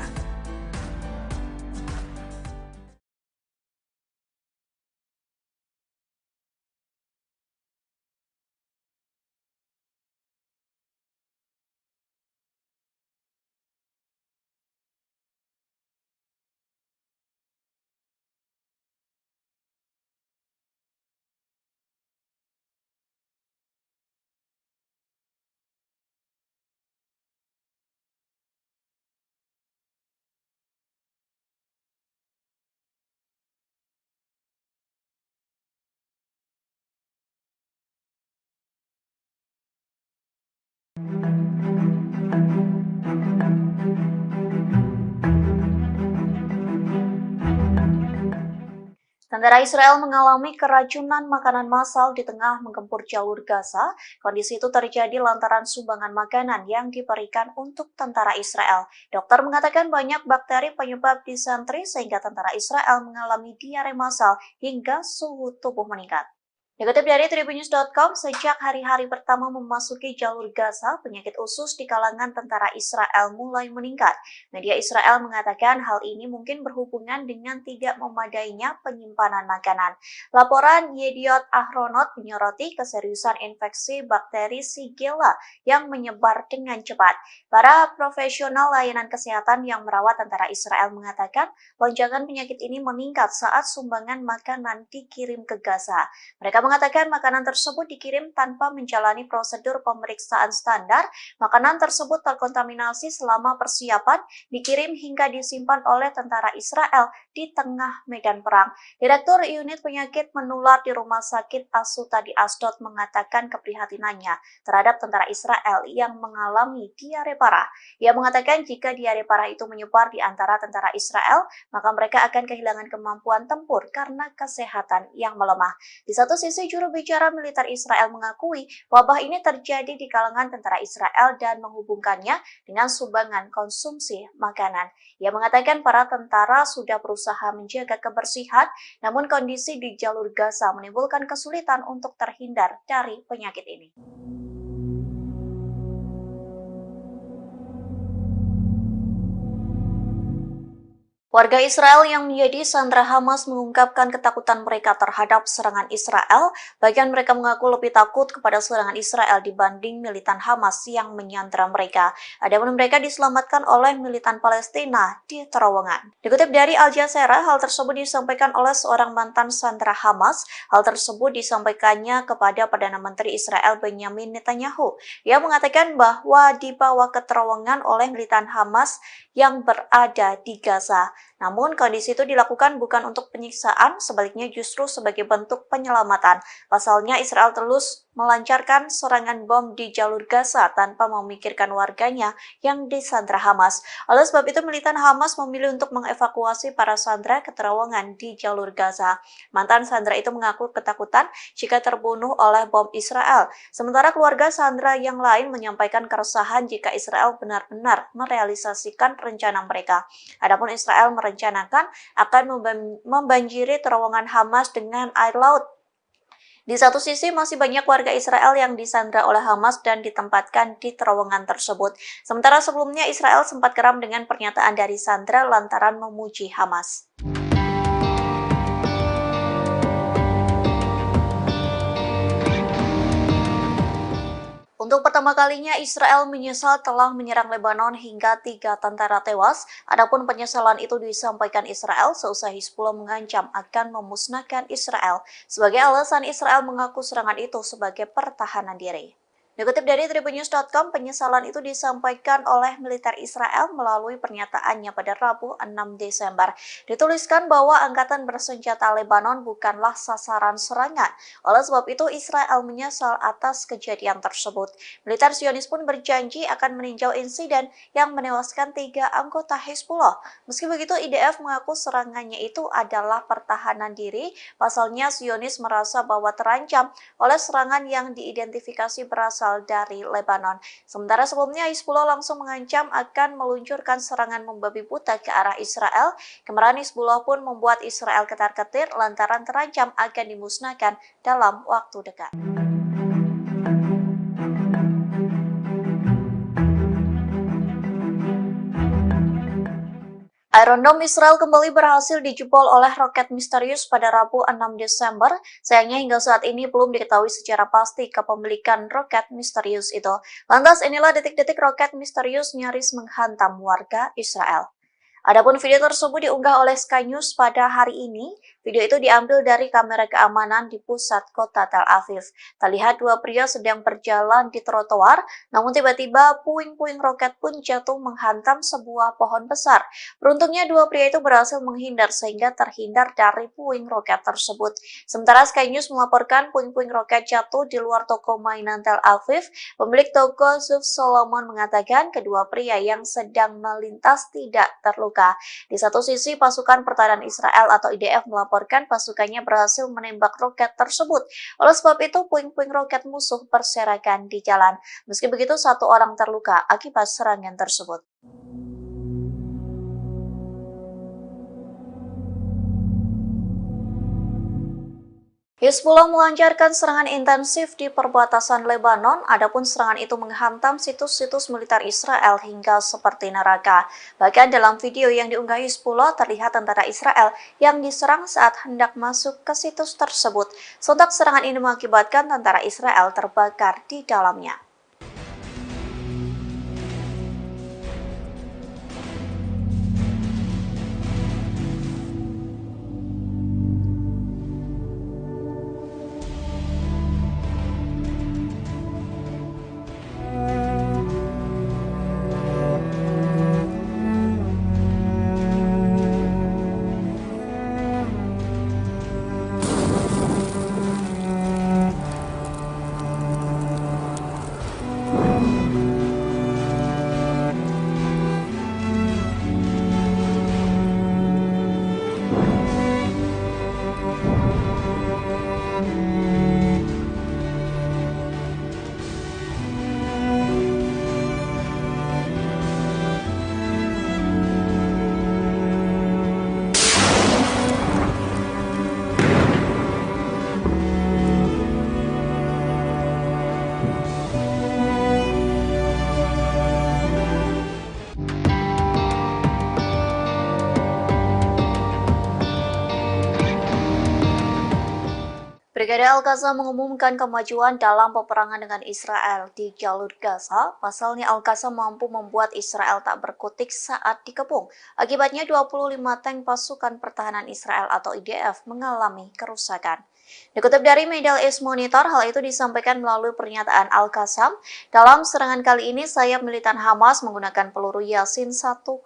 Tentara Israel mengalami keracunan makanan massal di tengah menggempur jalur Gaza. Kondisi itu terjadi lantaran sumbangan makanan yang diberikan untuk tentara Israel. Dokter mengatakan banyak bakteri penyebab disentri sehingga tentara Israel mengalami diare massal hingga suhu tubuh meningkat. Dikutip dari tribunnews.com, sejak hari-hari pertama memasuki jalur Gaza, penyakit usus di kalangan tentara Israel mulai meningkat. Media Israel mengatakan hal ini mungkin berhubungan dengan tidak memadainya penyimpanan makanan. Laporan Yediot Ahronot menyoroti keseriusan infeksi bakteri Shigella yang menyebar dengan cepat. Para profesional layanan kesehatan yang merawat tentara Israel mengatakan lonjakan penyakit ini meningkat saat sumbangan makanan dikirim ke Gaza. Mereka mengatakan makanan tersebut dikirim tanpa menjalani prosedur pemeriksaan standar. Makanan tersebut terkontaminasi selama persiapan, dikirim hingga disimpan oleh tentara Israel di tengah medan perang. Direktur Unit Penyakit Menular di Rumah Sakit Asuta di Ashdod mengatakan keprihatinannya terhadap tentara Israel yang mengalami diare parah. Ia mengatakan jika diare parah itu menyebar di antara tentara Israel, maka mereka akan kehilangan kemampuan tempur karena kesehatan yang melemah. Di satu sisi, juru bicara militer Israel mengakui wabah ini terjadi di kalangan tentara Israel dan menghubungkannya dengan sumbangan konsumsi makanan. Ia mengatakan para tentara sudah berusaha menjaga kebersihan, namun kondisi di jalur Gaza menimbulkan kesulitan untuk terhindar dari penyakit ini. Warga Israel yang menjadi sandera Hamas mengungkapkan ketakutan mereka terhadap serangan Israel. Bagian mereka mengaku lebih takut kepada serangan Israel dibanding militan Hamas yang menyandera mereka. Adapun mereka diselamatkan oleh militan Palestina di terowongan. Dikutip dari Al Jazeera, hal tersebut disampaikan oleh seorang mantan sandera Hamas. Hal tersebut disampaikannya kepada Perdana Menteri Israel Benjamin Netanyahu. Ia mengatakan bahwa dibawa ke terowongan oleh militan Hamas yang berada di Gaza. Namun kondisi itu dilakukan bukan untuk penyiksaan, sebaliknya justru sebagai bentuk penyelamatan. Pasalnya Israel terus melancarkan serangan bom di jalur Gaza tanpa memikirkan warganya yang disandra Hamas. Oleh sebab itu militan Hamas memilih untuk mengevakuasi para sandera ke terowongan di jalur Gaza. Mantan sandera itu mengaku ketakutan jika terbunuh oleh bom Israel. Sementara keluarga sandera yang lain menyampaikan keresahan jika Israel benar-benar merealisasikan rencana mereka. Adapun Israel merencanakan akan membanjiri terowongan Hamas dengan air laut. Di satu sisi masih banyak warga Israel yang disandra oleh Hamas dan ditempatkan di terowongan tersebut. Sementara sebelumnya Israel sempat geram dengan pernyataan dari sandra lantaran memuji Hamas. Untuk pertama kalinya, Israel menyesal telah menyerang Lebanon hingga 3 tentara tewas. Adapun penyesalan itu disampaikan Israel seusai Hizbullah mengancam akan memusnahkan Israel. Sebagai alasan, Israel mengaku serangan itu sebagai pertahanan diri. Dikutip dari tribunnews.com, penyesalan itu disampaikan oleh militer Israel melalui pernyataannya pada Rabu 6 Desember. Dituliskan bahwa angkatan bersenjata Lebanon bukanlah sasaran serangan. Oleh sebab itu, Israel menyesal atas kejadian tersebut. Militer Zionis pun berjanji akan meninjau insiden yang menewaskan 3 anggota Hizbullah. Meski begitu, IDF mengaku serangannya itu adalah pertahanan diri. Pasalnya, Zionis merasa bahwa terancam oleh serangan yang diidentifikasi berasal dari Lebanon. Sementara sebelumnya Hizbullah langsung mengancam akan meluncurkan serangan membabi buta ke arah Israel. Kemarahan Hizbullah pun membuat Israel ketar-ketir lantaran terancam akan dimusnahkan dalam waktu dekat. Iron Dome Israel kembali berhasil dijebol oleh roket misterius pada Rabu 6 Desember. Sayangnya hingga saat ini belum diketahui secara pasti kepemilikan roket misterius itu. Lantas inilah detik-detik roket misterius nyaris menghantam warga Israel. Adapun video tersebut diunggah oleh Sky News pada hari ini. Video itu diambil dari kamera keamanan di pusat kota Tel Aviv. Terlihat dua pria sedang berjalan di trotoar, namun tiba-tiba puing-puing roket pun jatuh menghantam sebuah pohon besar. Beruntungnya dua pria itu berhasil menghindar sehingga terhindar dari puing roket tersebut. Sementara Sky News melaporkan puing-puing roket jatuh di luar toko mainan Tel Aviv. Pemilik toko Zuf Solomon mengatakan kedua pria yang sedang melintas tidak terluka. Di satu sisi, pasukan pertahanan Israel atau IDF melaporkan pasukannya berhasil menembak roket tersebut. Oleh sebab itu, puing-puing roket musuh berserakan di jalan. Meski begitu, satu orang terluka akibat serangan tersebut. Hizbullah melancarkan serangan intensif di perbatasan Lebanon, adapun serangan itu menghantam situs-situs militer Israel hingga seperti neraka. Bahkan dalam video yang diunggah Hizbullah terlihat tentara Israel yang diserang saat hendak masuk ke situs tersebut. Sontak serangan ini mengakibatkan tentara Israel terbakar di dalamnya. Brigade Al-Qassam mengumumkan kemajuan dalam peperangan dengan Israel di jalur Gaza. Pasalnya Al-Qassam mampu membuat Israel tak berkutik saat dikepung. Akibatnya 25 tank pasukan pertahanan Israel atau IDF mengalami kerusakan. Dikutip dari Middle East Monitor, hal itu disampaikan melalui pernyataan Al-Qassam. Dalam serangan kali ini, sayap militan Hamas menggunakan peluru Yasin 105.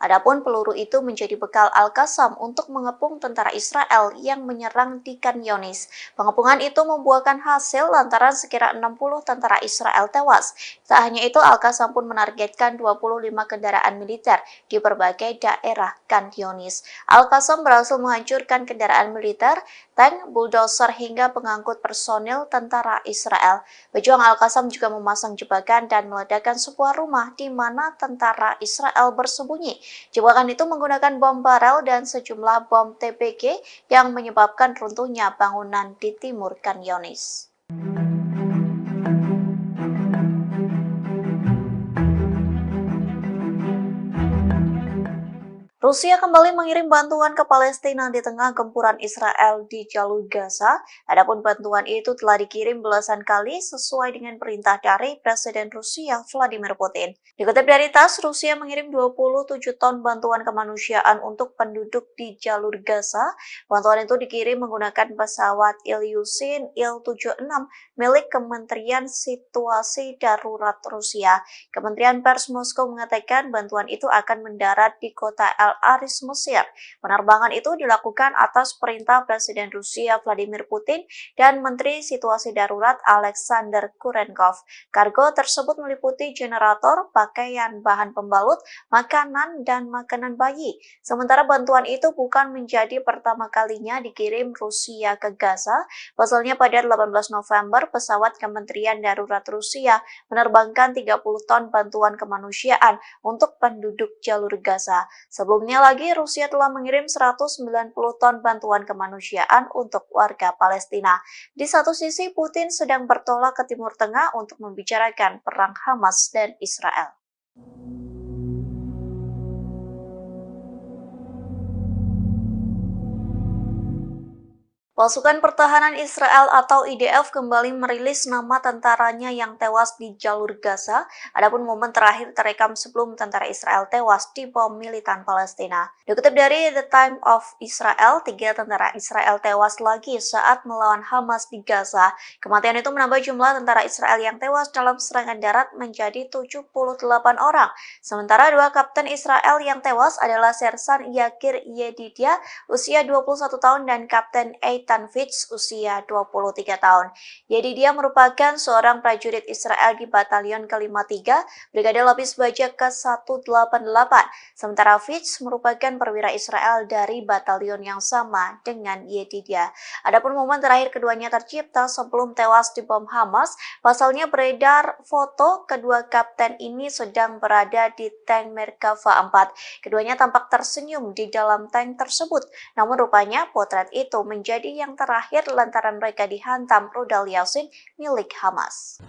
Adapun peluru itu menjadi bekal Al-Qassam untuk mengepung tentara Israel yang menyerang di Khan Younis. Pengepungan itu membuahkan hasil lantaran sekira 60 tentara Israel tewas. Tak hanya itu, Al-Qassam pun menargetkan 25 kendaraan militer di berbagai daerah Khan Younis. Al-Qassam berhasil menghancurkan kendaraan militer, tank, bulldozer hingga pengangkut personil tentara Israel. Pejuang Al-Qassam juga memasang jebakan dan meledakkan sebuah rumah di mana tentara Israel bersembunyi. Jebakan itu menggunakan bom barel dan sejumlah bom TPG yang menyebabkan runtuhnya bangunan di timur Khan Younis. Rusia kembali mengirim bantuan ke Palestina di tengah gempuran Israel di jalur Gaza. Adapun bantuan itu telah dikirim belasan kali sesuai dengan perintah dari Presiden Rusia Vladimir Putin. Dikutip dari TASS, Rusia mengirim 27 ton bantuan kemanusiaan untuk penduduk di jalur Gaza. Bantuan itu dikirim menggunakan pesawat Ilyushin Il-76 milik Kementerian Situasi Darurat Rusia. Kementerian Pers Moskow mengatakan bantuan itu akan mendarat di kota Al-Aris, Mesir. Penerbangan itu dilakukan atas perintah Presiden Rusia Vladimir Putin dan Menteri Situasi Darurat Alexander Kurenkov. Kargo tersebut meliputi generator, pakaian, bahan pembalut, makanan, dan makanan bayi. Sementara bantuan itu bukan menjadi pertama kalinya dikirim Rusia ke Gaza. Pasalnya pada 18 November, pesawat Kementerian Darurat Rusia menerbangkan 30 ton bantuan kemanusiaan untuk penduduk jalur Gaza. Sebelumnya lagi, Rusia telah mengirim 190 ton bantuan kemanusiaan untuk warga Palestina. Di satu sisi, Putin sedang bertolak ke Timur Tengah untuk membicarakan perang Hamas dan Israel. Pasukan Pertahanan Israel atau IDF kembali merilis nama tentaranya yang tewas di jalur Gaza. Adapun momen terakhir terekam sebelum tentara Israel tewas di bom militan Palestina. Dikutip dari The Time of Israel, 3 tentara Israel tewas lagi saat melawan Hamas di Gaza. Kematian itu menambah jumlah tentara Israel yang tewas dalam serangan darat menjadi 78 orang. Sementara 2 kapten Israel yang tewas adalah Sersan Yakir Yedidia, usia 21 tahun, dan Kapten Eitan Fitz, usia 23 tahun. Yedidia merupakan seorang prajurit Israel di Batalion ke-53, Brigade Lapis Baja ke-188. Sementara Fitz merupakan perwira Israel dari batalion yang sama dengan Yedidia. Adapun momen terakhir keduanya tercipta sebelum tewas di bom Hamas. Pasalnya beredar foto kedua kapten ini sedang berada di tank Merkava 4. Keduanya tampak tersenyum di dalam tank tersebut. Namun rupanya potret itu menjadi yang terakhir lantaran mereka dihantam rudal Yasin milik Hamas.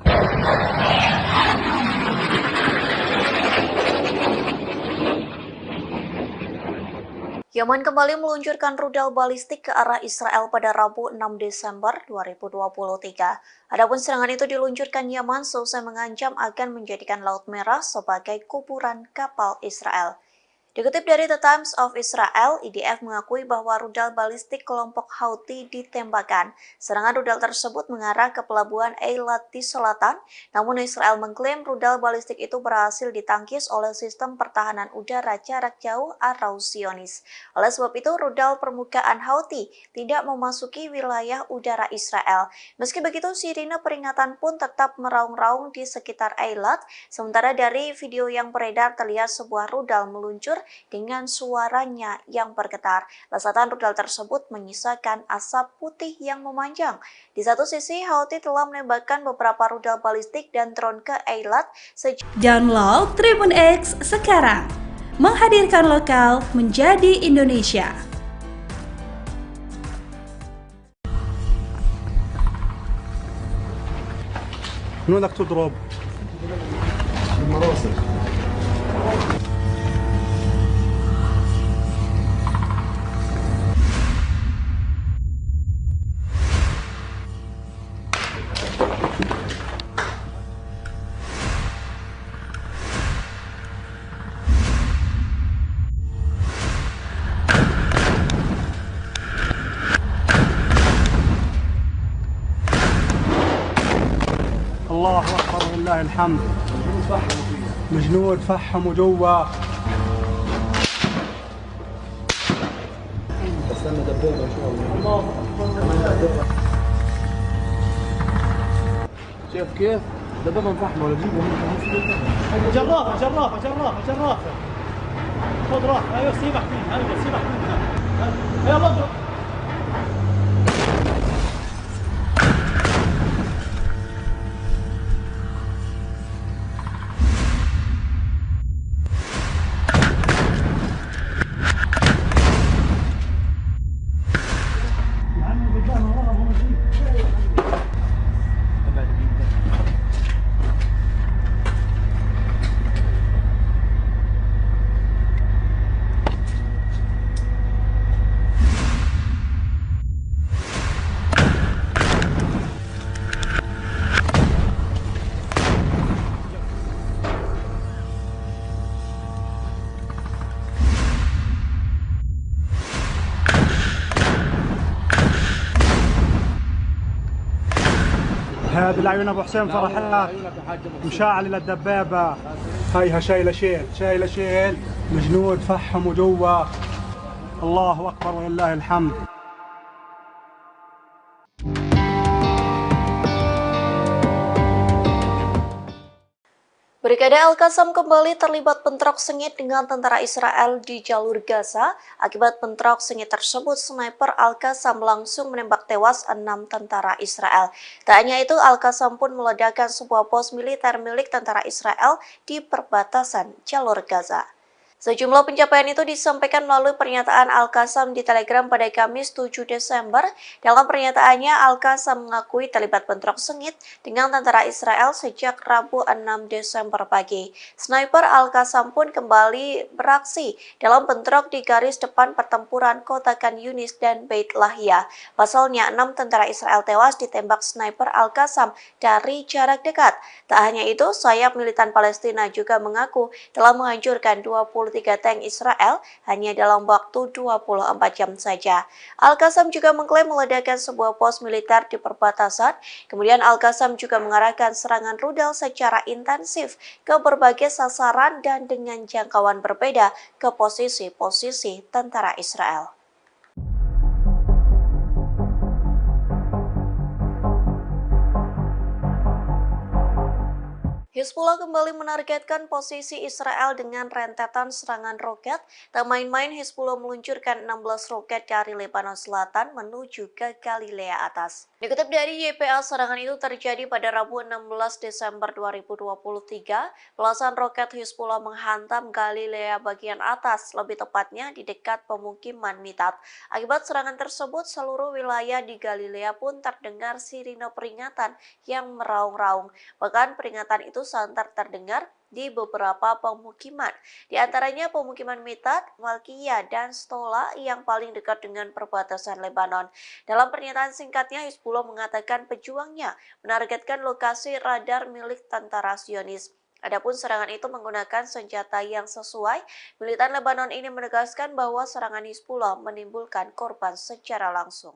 Yaman kembali meluncurkan rudal balistik ke arah Israel pada Rabu 6 Desember 2023. Adapun serangan itu diluncurkan Yaman seusai mengancam akan menjadikan Laut Merah sebagai kuburan kapal Israel. Dikutip dari The Times of Israel, IDF mengakui bahwa rudal balistik kelompok Houthi ditembakkan. Serangan rudal tersebut mengarah ke pelabuhan Eilat di selatan, namun Israel mengklaim rudal balistik itu berhasil ditangkis oleh sistem pertahanan udara jarak jauh atau Zionis. Oleh sebab itu, rudal permukaan Houthi tidak memasuki wilayah udara Israel. Meski begitu, sirine peringatan pun tetap meraung-raung di sekitar Eilat. Sementara dari video yang beredar terlihat sebuah rudal meluncur dengan suaranya yang bergetar. Lesatan rudal tersebut menyisakan asap putih yang memanjang. Di satu sisi, Houthi telah menembakkan beberapa rudal balistik dan drone ke Eilat. Download Tribun X sekarang, menghadirkan lokal menjadi Indonesia. من وين بدك تضرب؟ بالمراسل. الله أكبر ولله الحمد. الجنود فحموا جوا. استنى دبابة إن شاء الله. شايف كيف؟ دبابة مفحمة ولا تجيبهم جرافة جرافة جرافة جرافة. خذ راح، أيوه سيبك منها، أيوه سيبك منها. يلا اضرب. هذه لعيون ابو حسين فرحات مشاعل للدبابه. هيها شايله شيل الجنود فحموا جوا. الله اكبر ولله الحمد. Brigade Al-Qassam kembali terlibat bentrok sengit dengan tentara Israel di jalur Gaza. Akibat bentrok sengit tersebut, sniper Al-Qassam langsung menembak tewas 6 tentara Israel. Tak hanya itu, Al-Qassam pun meledakkan sebuah pos militer milik tentara Israel di perbatasan jalur Gaza. Sejumlah pencapaian itu disampaikan melalui pernyataan Al-Qassam di Telegram pada Kamis 7 Desember. Dalam pernyataannya, Al-Qassam mengakui terlibat bentrok sengit dengan tentara Israel sejak Rabu 6 Desember pagi. Sniper Al-Qassam pun kembali beraksi dalam bentrok di garis depan pertempuran kota Khan Yunis dan Beit Lahia. Pasalnya, 6 tentara Israel tewas ditembak sniper Al-Qassam dari jarak dekat. Tak hanya itu, sayap militan Palestina juga mengaku telah menghancurkan 23 tank Israel hanya dalam waktu 24 jam saja. Al-Qassam juga mengklaim meledakkan sebuah pos militer di perbatasan. Kemudian Al-Qassam juga mengarahkan serangan rudal secara intensif ke berbagai sasaran dan dengan jangkauan berbeda ke posisi-posisi tentara Israel. Hizbullah kembali menargetkan posisi Israel dengan rentetan serangan roket. Tak main-main, Hizbullah meluncurkan 16 roket dari Lebanon Selatan menuju ke Galilea Atas. Dikutip dari YPA, serangan itu terjadi pada Rabu 16 Desember 2023. Belasan roket Hizbullah menghantam Galilea bagian atas, lebih tepatnya di dekat pemukiman Mitat. Akibat serangan tersebut, seluruh wilayah di Galilea pun terdengar sirine peringatan yang meraung-raung. Bahkan peringatan itu santer terdengar di beberapa pemukiman, di antaranya pemukiman Mitat, Malkiyah, dan Stola yang paling dekat dengan perbatasan Lebanon. Dalam pernyataan singkatnya, Hizbullah mengatakan pejuangnya menargetkan lokasi radar milik tentara Zionis. Adapun serangan itu menggunakan senjata yang sesuai. Militan Lebanon ini menegaskan bahwa serangan Hizbullah menimbulkan korban secara langsung.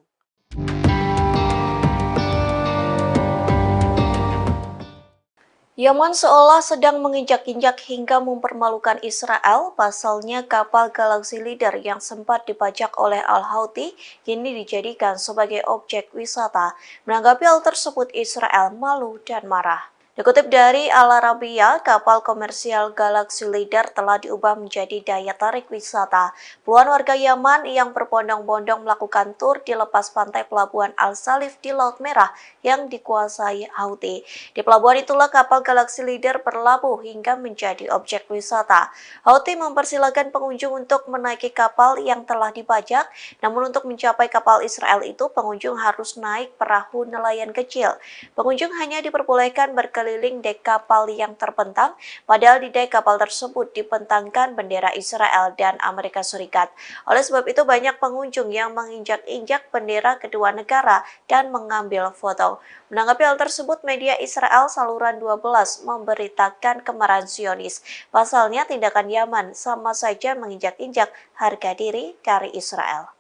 Yaman seolah sedang menginjak-injak hingga mempermalukan Israel. Pasalnya kapal Galaxy Leader yang sempat dibajak oleh Al-Houthi kini dijadikan sebagai objek wisata. Menanggapi hal tersebut, Israel malu dan marah. Dikutip dari Al Arabiya, kapal komersial Galaxy Leader telah diubah menjadi daya tarik wisata. Puluhan warga Yaman yang berbondong-bondong melakukan tur di lepas pantai pelabuhan Al-Salif di Laut Merah yang dikuasai Houthi. Di pelabuhan itulah kapal Galaxy Leader berlabuh hingga menjadi objek wisata. Houthi mempersilahkan pengunjung untuk menaiki kapal yang telah dibajak, namun untuk mencapai kapal Israel itu pengunjung harus naik perahu nelayan kecil. Pengunjung hanya diperbolehkan berkeliling dek kapal yang terbentang, padahal di dek kapal tersebut dibentangkan bendera Israel dan Amerika Serikat. Oleh sebab itu banyak pengunjung yang menginjak-injak bendera kedua negara dan mengambil foto. Menanggapi hal tersebut, media Israel saluran 12 memberitakan kemarahan Zionis. Pasalnya tindakan Yaman sama saja menginjak-injak harga diri dari Israel.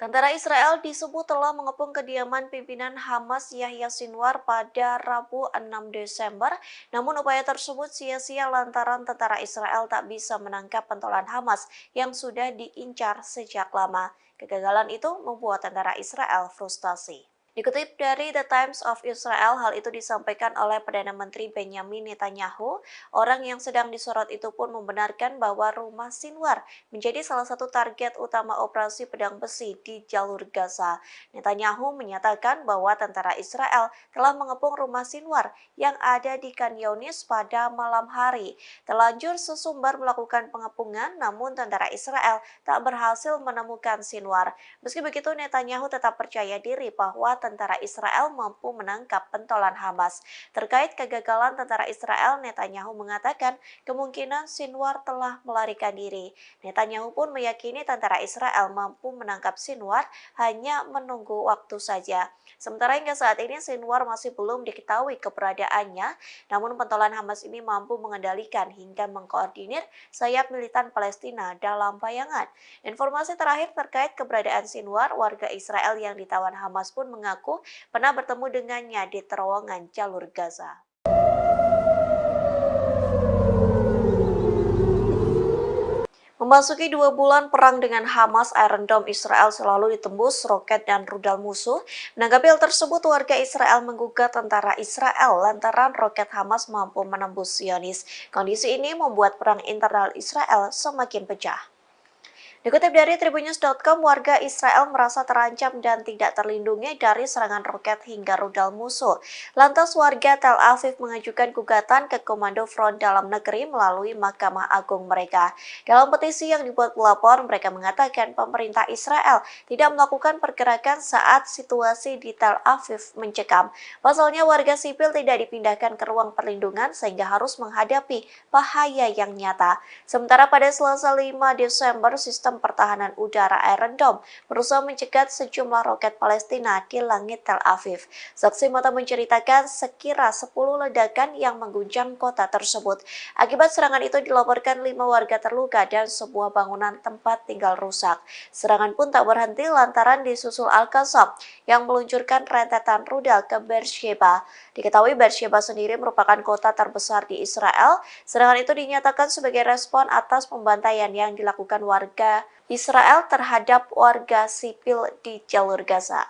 Tentara Israel disebut telah mengepung kediaman pimpinan Hamas Yahya Sinwar pada Rabu 6 Desember. Namun upaya tersebut sia-sia lantaran tentara Israel tak bisa menangkap pentolan Hamas yang sudah diincar sejak lama. Kegagalan itu membuat tentara Israel frustasi. Dikutip dari The Times of Israel, hal itu disampaikan oleh Perdana Menteri Benjamin Netanyahu. Orang yang sedang disorot itu pun membenarkan bahwa rumah Sinwar menjadi salah satu target utama operasi pedang besi di jalur Gaza. Netanyahu menyatakan bahwa tentara Israel telah mengepung rumah Sinwar yang ada di Khan Yunis pada malam hari. Terlanjur sesumbar melakukan pengepungan, namun tentara Israel tak berhasil menemukan Sinwar. Meski begitu, Netanyahu tetap percaya diri bahwa tentara Israel mampu menangkap pentolan Hamas. Terkait kegagalan tentara Israel, Netanyahu mengatakan kemungkinan Sinwar telah melarikan diri. Netanyahu pun meyakini tentara Israel mampu menangkap Sinwar, hanya menunggu waktu saja. Sementara hingga saat ini Sinwar masih belum diketahui keberadaannya, namun pentolan Hamas ini mampu mengendalikan hingga mengkoordinir sayap militan Palestina dalam bayangan. Informasi terakhir terkait keberadaan Sinwar, warga Israel yang ditawan Hamas pun mengaku pernah bertemu dengannya di terowongan jalur Gaza. Memasuki 2 bulan perang dengan Hamas, Iron Dome Israel selalu ditembus roket dan rudal musuh. Menanggapi hal tersebut, warga Israel menggugat tentara Israel lantaran roket Hamas mampu menembus Zionis. Kondisi ini membuat perang internal Israel semakin pecah. Dikutip dari Tribunnews.com, warga Israel merasa terancam dan tidak terlindungi dari serangan roket hingga rudal musuh. Lantas warga Tel Aviv mengajukan gugatan ke Komando Front Dalam Negeri melalui Mahkamah Agung mereka. Dalam petisi yang dibuat pelapor, mereka mengatakan pemerintah Israel tidak melakukan pergerakan saat situasi di Tel Aviv mencekam. Pasalnya warga sipil tidak dipindahkan ke ruang perlindungan sehingga harus menghadapi bahaya yang nyata. Sementara pada Selasa 5 Desember, sistem pertahanan udara Iron Dome berusaha mencegat sejumlah roket Palestina di langit Tel Aviv. Saksi mata menceritakan sekira 10 ledakan yang mengguncang kota tersebut. Akibat serangan itu dilaporkan 5 warga terluka dan sebuah bangunan tempat tinggal rusak. Serangan pun tak berhenti lantaran disusul Al-Qassam yang meluncurkan rentetan rudal ke Beersheba. Diketahui Beersheba sendiri merupakan kota terbesar di Israel. Serangan itu dinyatakan sebagai respon atas pembantaian yang dilakukan warga Israel terhadap warga sipil di jalur Gaza.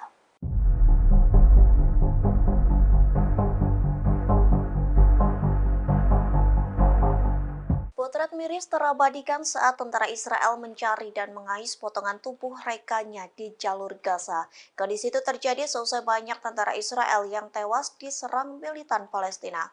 Potret miris terabadikan saat tentara Israel mencari dan mengais potongan tubuh rekannya di jalur Gaza. Kondisi itu terjadi seusai banyak tentara Israel yang tewas diserang militan Palestina.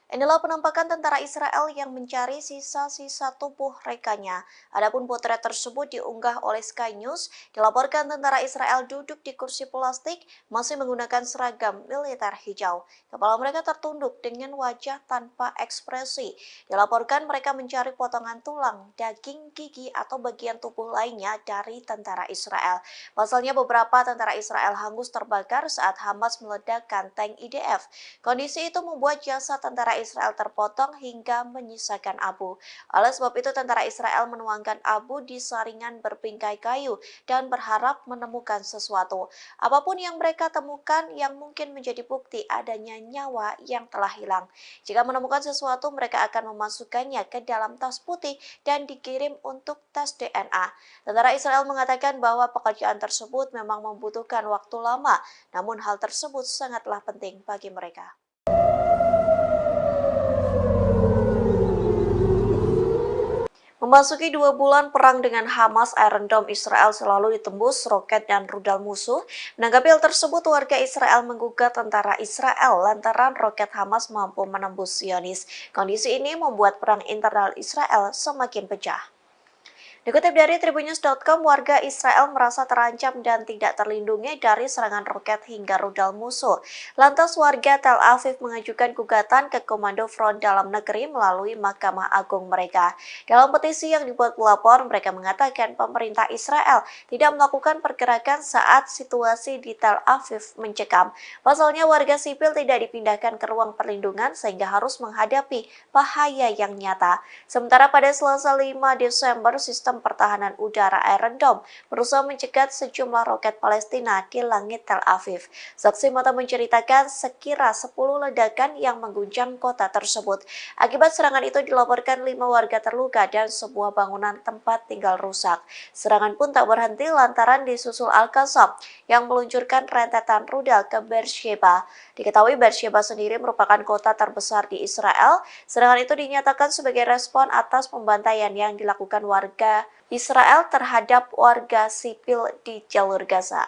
Inilah penampakan tentara Israel yang mencari sisa-sisa tubuh rekannya. Adapun potret tersebut diunggah oleh Sky News. Dilaporkan tentara Israel duduk di kursi plastik masih menggunakan seragam militer hijau. Kepala mereka tertunduk dengan wajah tanpa ekspresi. Dilaporkan mereka mencari potongan tulang, daging, gigi, atau bagian tubuh lainnya dari tentara Israel. Pasalnya beberapa tentara Israel hangus terbakar saat Hamas meledakkan tank IDF. Kondisi itu membuat jasad tentara Israel terpotong hingga menyisakan abu. Oleh sebab itu tentara Israel menuangkan abu di saringan berbingkai kayu dan berharap menemukan sesuatu. Apapun yang mereka temukan yang mungkin menjadi bukti adanya nyawa yang telah hilang. Jika menemukan sesuatu, mereka akan memasukkannya ke dalam tas putih dan dikirim untuk tes DNA. Tentara Israel mengatakan bahwa pekerjaan tersebut memang membutuhkan waktu lama, namun hal tersebut sangatlah penting bagi mereka. Memasuki 2 bulan perang dengan Hamas, Iron Dome Israel selalu ditembus roket dan rudal musuh. Menanggapi hal tersebut, warga Israel menggugat tentara Israel lantaran roket Hamas mampu menembus Zionis. Kondisi ini membuat perang internal Israel semakin pecah. Dikutip dari Tribunnews.com, warga Israel merasa terancam dan tidak terlindungi dari serangan roket hingga rudal musuh. Lantas warga Tel Aviv mengajukan gugatan ke Komando Front Dalam Negeri melalui Mahkamah Agung mereka. Dalam petisi yang dibuat pelapor, mereka mengatakan pemerintah Israel tidak melakukan pergerakan saat situasi di Tel Aviv mencekam. Pasalnya warga sipil tidak dipindahkan ke ruang perlindungan sehingga harus menghadapi bahaya yang nyata. Sementara pada Selasa 5 Desember, sistem pertahanan udara Iron Dome berusaha mencegat sejumlah roket Palestina di langit Tel Aviv. Saksi mata menceritakan sekira 10 ledakan yang mengguncang kota tersebut. Akibat serangan itu dilaporkan 5 warga terluka dan sebuah bangunan tempat tinggal rusak. Serangan pun tak berhenti lantaran disusul Al-Qassam yang meluncurkan rentetan rudal ke Beersheba. Diketahui Beersheba sendiri merupakan kota terbesar di Israel. Serangan itu dinyatakan sebagai respon atas pembantaian yang dilakukan warga Israel terhadap warga sipil di jalur Gaza.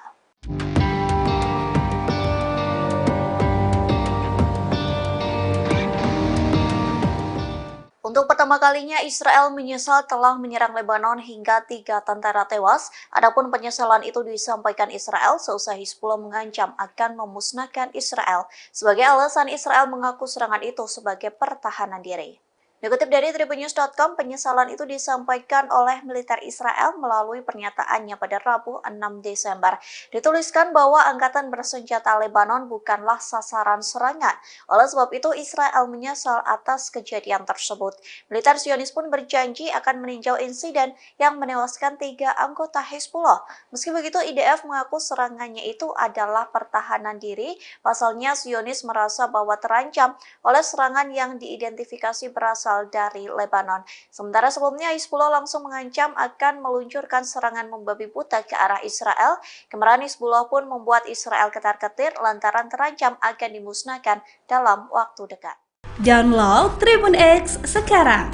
Untuk pertemuan pertama kalinya Israel menyesal telah menyerang Lebanon hingga 3 tentara tewas. Adapun penyesalan itu disampaikan Israel seusai Hizbullah mengancam akan memusnahkan Israel. Sebagai alasan, Israel mengaku serangan itu sebagai pertahanan diri. Dikutip dari tribunnews.com, penyesalan itu disampaikan oleh militer Israel melalui pernyataannya pada Rabu 6 Desember. Dituliskan bahwa angkatan bersenjata Lebanon bukanlah sasaran serangan. Oleh sebab itu, Israel menyesal atas kejadian tersebut. Militer Zionis pun berjanji akan meninjau insiden yang menewaskan 3 anggota Hizbullah. Meski begitu, IDF mengaku serangannya itu adalah pertahanan diri. Pasalnya, Zionis merasa bahwa terancam oleh serangan yang diidentifikasi berasal dari Lebanon. Sementara sebelumnya Hizbullah langsung mengancam akan meluncurkan serangan membabi buta ke arah Israel. Kemarahan Hizbullah pun membuat Israel ketar-ketir lantaran terancam akan dimusnahkan dalam waktu dekat. Download Tribun X sekarang,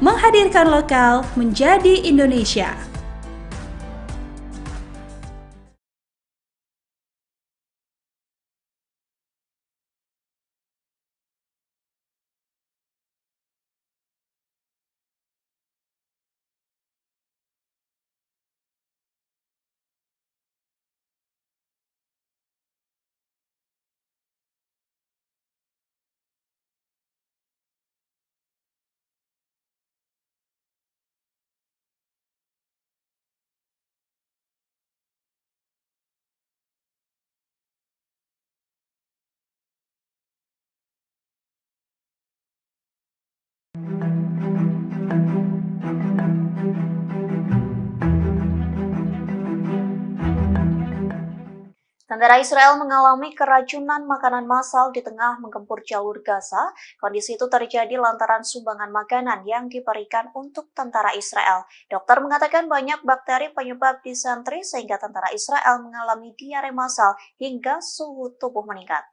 menghadirkan lokal menjadi Indonesia. Tentara Israel mengalami keracunan makanan massal di tengah menggempur jalur Gaza. Kondisi itu terjadi lantaran sumbangan makanan yang diberikan untuk tentara Israel. Dokter mengatakan banyak bakteri penyebab disentri sehingga tentara Israel mengalami diare massal hingga suhu tubuh meningkat.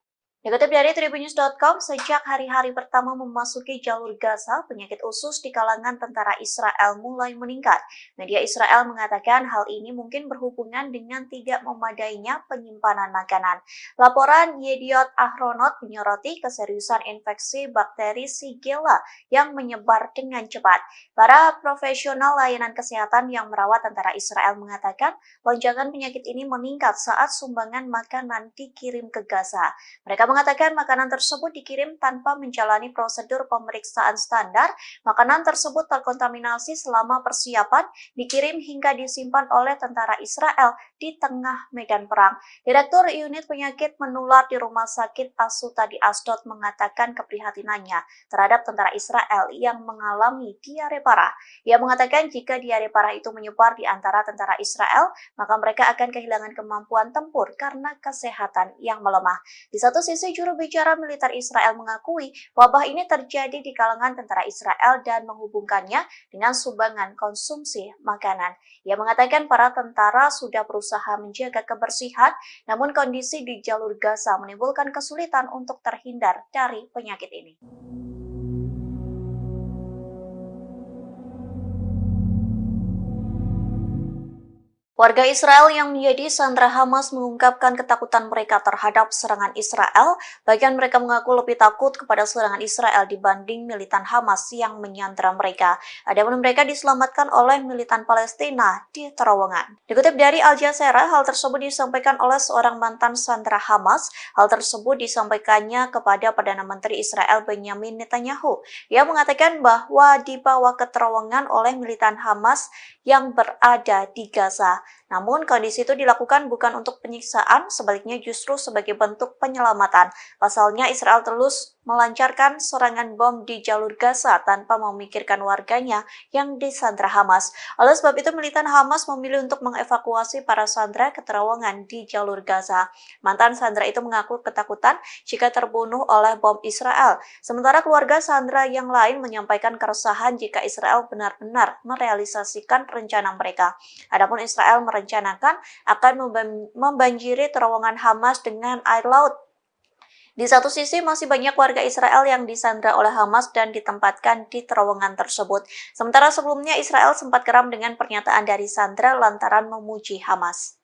Dikutip dari tribunnews.com, sejak hari-hari pertama memasuki jalur Gaza, penyakit usus di kalangan tentara Israel mulai meningkat. Media Israel mengatakan hal ini mungkin berhubungan dengan tidak memadainya penyimpanan makanan. Laporan Yediot Ahronot menyoroti keseriusan infeksi bakteri Shigella yang menyebar dengan cepat. Para profesional layanan kesehatan yang merawat tentara Israel mengatakan lonjakan penyakit ini meningkat saat sumbangan makanan dikirim ke Gaza. Mereka mengatakan makanan tersebut dikirim tanpa menjalani prosedur pemeriksaan standar. Makanan tersebut terkontaminasi selama persiapan, dikirim hingga disimpan oleh tentara Israel di tengah medan perang. Direktur Unit Penyakit Menular di Rumah Sakit Asuta di Asdod mengatakan keprihatinannya terhadap tentara Israel yang mengalami diare parah. Ia mengatakan jika diare parah itu menyebar di antara tentara Israel, maka mereka akan kehilangan kemampuan tempur karena kesehatan yang melemah. Di satu sisi, juru bicara militer Israel mengakui wabah ini terjadi di kalangan tentara Israel dan menghubungkannya dengan sumbangan konsumsi makanan. Ia mengatakan para tentara sudah berusaha menjaga kebersihan, namun kondisi di jalur Gaza menimbulkan kesulitan untuk terhindar dari penyakit ini. Warga Israel yang menjadi sandera Hamas mengungkapkan ketakutan mereka terhadap serangan Israel. Bagian mereka mengaku lebih takut kepada serangan Israel dibanding militan Hamas yang menyandera mereka. Adapun mereka diselamatkan oleh militan Palestina di terowongan. Dikutip dari Al Jazeera, hal tersebut disampaikan oleh seorang mantan sandera Hamas. Hal tersebut disampaikannya kepada Perdana Menteri Israel Benyamin Netanyahu. Ia mengatakan bahwa dibawa ke terowongan oleh militan Hamas yang berada di Gaza. Namun kondisi itu dilakukan bukan untuk penyiksaan, sebaliknya justru sebagai bentuk penyelamatan. Pasalnya Israel terus melancarkan serangan bom di jalur Gaza tanpa memikirkan warganya yang disandra Hamas. Oleh sebab itu militan Hamas memilih untuk mengevakuasi para sandera ke terowongan di jalur Gaza. Mantan sandera itu mengaku ketakutan jika terbunuh oleh bom Israel. Sementara keluarga sandera yang lain menyampaikan keresahan jika Israel benar-benar merealisasikan rencana mereka. Adapun Israel merencanakan akan membanjiri terowongan Hamas dengan air laut. Di satu sisi masih banyak warga Israel yang disandra oleh Hamas dan ditempatkan di terowongan tersebut. Sementara sebelumnya Israel sempat geram dengan pernyataan dari sandra lantaran memuji Hamas.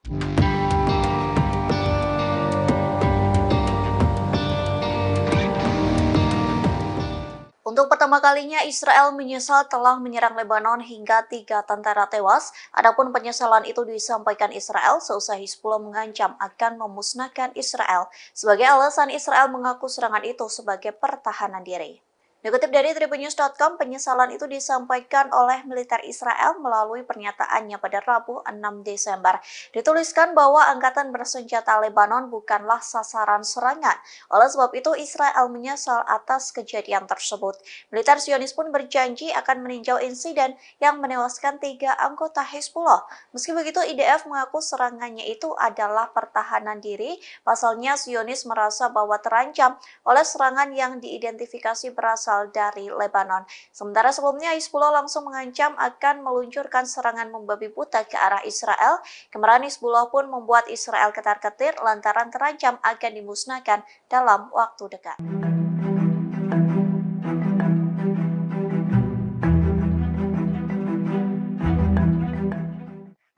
Untuk pertemuan pertama kalinya Israel menyesal telah menyerang Lebanon hingga 3 tentara tewas. Adapun penyesalan itu disampaikan Israel seusai Hizbullah mengancam akan memusnahkan Israel. Sebagai alasan, Israel mengaku serangan itu sebagai pertahanan diri. Dikutip dari tribunnews.com, penyesalan itu disampaikan oleh militer Israel melalui pernyataannya pada Rabu 6 Desember. Dituliskan bahwa angkatan bersenjata Lebanon bukanlah sasaran serangan. Oleh sebab itu, Israel menyesal atas kejadian tersebut. Militer Zionis pun berjanji akan meninjau insiden yang menewaskan 3 anggota Hizbullah. Meski begitu, IDF mengaku serangannya itu adalah pertahanan diri. Pasalnya, Zionis merasa bahwa terancam oleh serangan yang diidentifikasi berasal dari Lebanon. Sementara sebelumnya Hizbullah langsung mengancam akan meluncurkan serangan membabi buta ke arah Israel. Kemarahan Hizbullah pun membuat Israel ketar-ketir lantaran terancam akan dimusnahkan dalam waktu dekat.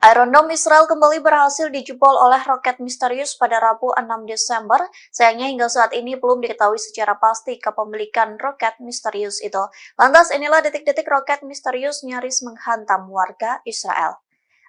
Iron Dome Israel kembali berhasil dijebol oleh roket misterius pada Rabu 6 Desember. Sayangnya hingga saat ini belum diketahui secara pasti kepemilikan roket misterius itu. Lantas inilah detik-detik roket misterius nyaris menghantam warga Israel.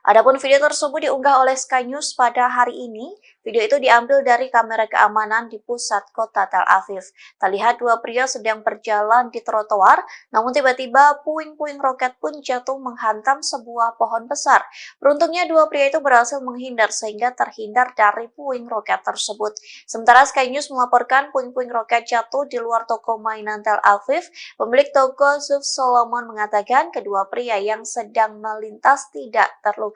Adapun video tersebut diunggah oleh Sky News pada hari ini. Video itu diambil dari kamera keamanan di pusat kota Tel Aviv. Terlihat dua pria sedang berjalan di trotoar, namun tiba-tiba puing-puing roket pun jatuh menghantam sebuah pohon besar. Beruntungnya dua pria itu berhasil menghindar sehingga terhindar dari puing roket tersebut. Sementara Sky News melaporkan puing-puing roket jatuh di luar toko mainan Tel Aviv. Pemilik toko Zuf Solomon mengatakan kedua pria yang sedang melintas tidak terluka.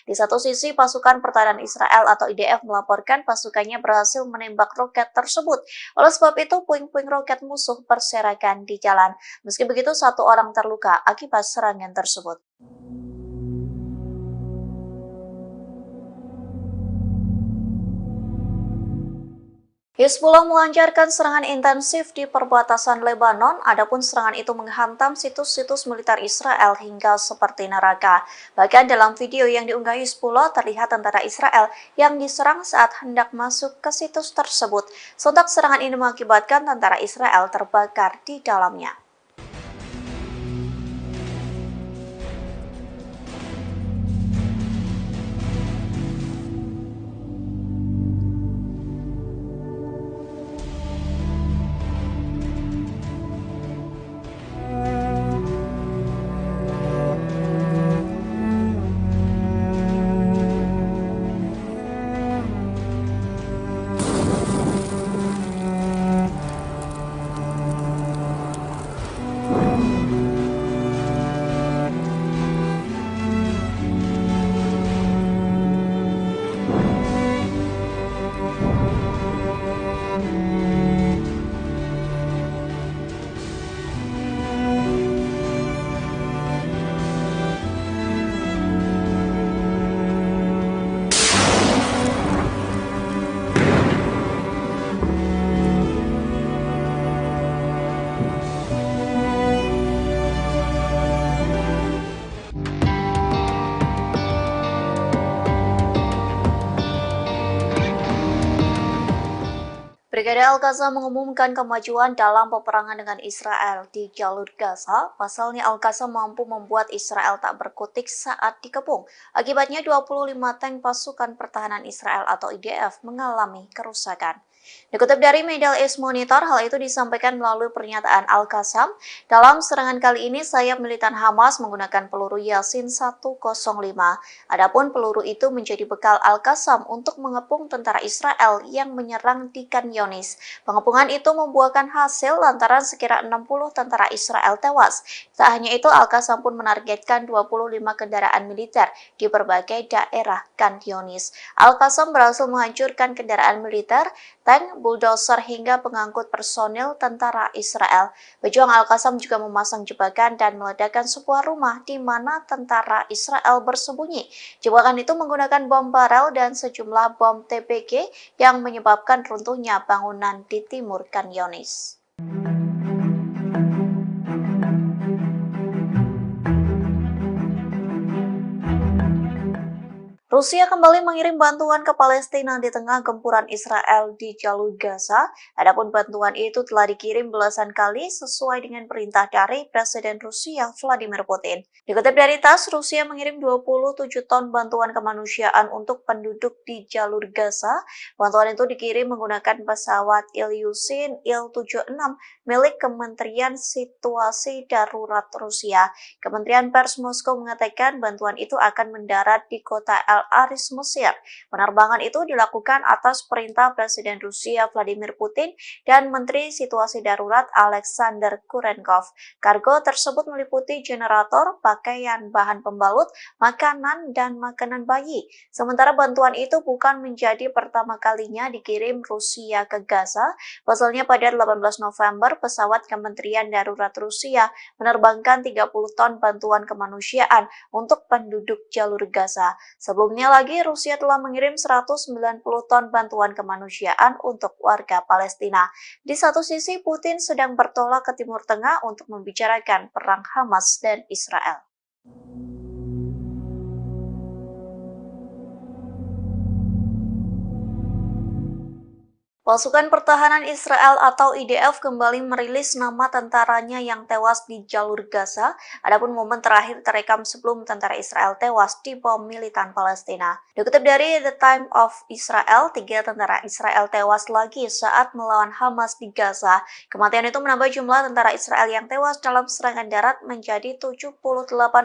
Di satu sisi, pasukan pertahanan Israel atau IDF melaporkan pasukannya berhasil menembak roket tersebut. Oleh sebab itu, puing-puing roket musuh berserakan di jalan. Meski begitu, satu orang terluka akibat serangan tersebut. Hizbullah melancarkan serangan intensif di perbatasan Lebanon, adapun serangan itu menghantam situs-situs militer Israel hingga seperti neraka. Bahkan dalam video yang diunggah Hizbullah terlihat tentara Israel yang diserang saat hendak masuk ke situs tersebut. Sontak serangan ini mengakibatkan tentara Israel terbakar di dalamnya. Brigade Al-Qassam mengumumkan kemajuan dalam peperangan dengan Israel di jalur Gaza. Pasalnya Al-Qassam mampu membuat Israel tak berkutik saat dikepung. Akibatnya 25 tank pasukan pertahanan Israel atau IDF mengalami kerusakan. Dikutip dari Middle East Monitor, hal itu disampaikan melalui pernyataan Al-Qassam. Dalam serangan kali ini, sayap militan Hamas menggunakan peluru Yasin 105. Adapun peluru itu menjadi bekal Al-Qassam untuk mengepung tentara Israel yang menyerang di Khan Younis. Pengepungan itu membuahkan hasil lantaran sekira 60 tentara Israel tewas. Tak hanya itu, Al-Qassam pun menargetkan 25 kendaraan militer di berbagai daerah Khan Younis. Al-Qassam berhasil menghancurkan kendaraan militer, tank, bulldozer hingga pengangkut personil tentara Israel. Pejuang Al-Qassam juga memasang jebakan dan meledakkan sebuah rumah di mana tentara Israel bersembunyi. Jebakan itu menggunakan bom barel dan sejumlah bom TPG yang menyebabkan runtuhnya bangunan di timur Khan Younis. Rusia kembali mengirim bantuan ke Palestina di tengah gempuran Israel di jalur Gaza. Adapun bantuan itu telah dikirim belasan kali sesuai dengan perintah dari Presiden Rusia Vladimir Putin. Dikutip dari TASS, Rusia mengirim 27 ton bantuan kemanusiaan untuk penduduk di jalur Gaza. Bantuan itu dikirim menggunakan pesawat Ilyushin Il-76 milik Kementerian Situasi Darurat Rusia. Kementerian Pers Moskow mengatakan bantuan itu akan mendarat di kota Al-Aris, Mesir. Penerbangan itu dilakukan atas perintah Presiden Rusia Vladimir Putin dan Menteri Situasi Darurat Alexander Kurenkov. Kargo tersebut meliputi generator, pakaian, bahan pembalut, makanan, dan makanan bayi. Sementara bantuan itu bukan menjadi pertama kalinya dikirim Rusia ke Gaza. Pasalnya pada 18 November, pesawat Kementerian Darurat Rusia menerbangkan 30 ton bantuan kemanusiaan untuk penduduk jalur Gaza. Sebelumnya lagi, Rusia telah mengirim 190 ton bantuan kemanusiaan untuk warga Palestina. Di satu sisi, Putin sedang bertolak ke Timur Tengah untuk membicarakan perang Hamas dan Israel. Pasukan Pertahanan Israel atau IDF kembali merilis nama tentaranya yang tewas di jalur Gaza. Adapun momen terakhir terekam sebelum tentara Israel tewas di bom militan Palestina. Dikutip dari The Time of Israel, 3 tentara Israel tewas lagi saat melawan Hamas di Gaza. Kematian itu menambah jumlah tentara Israel yang tewas dalam serangan darat menjadi 78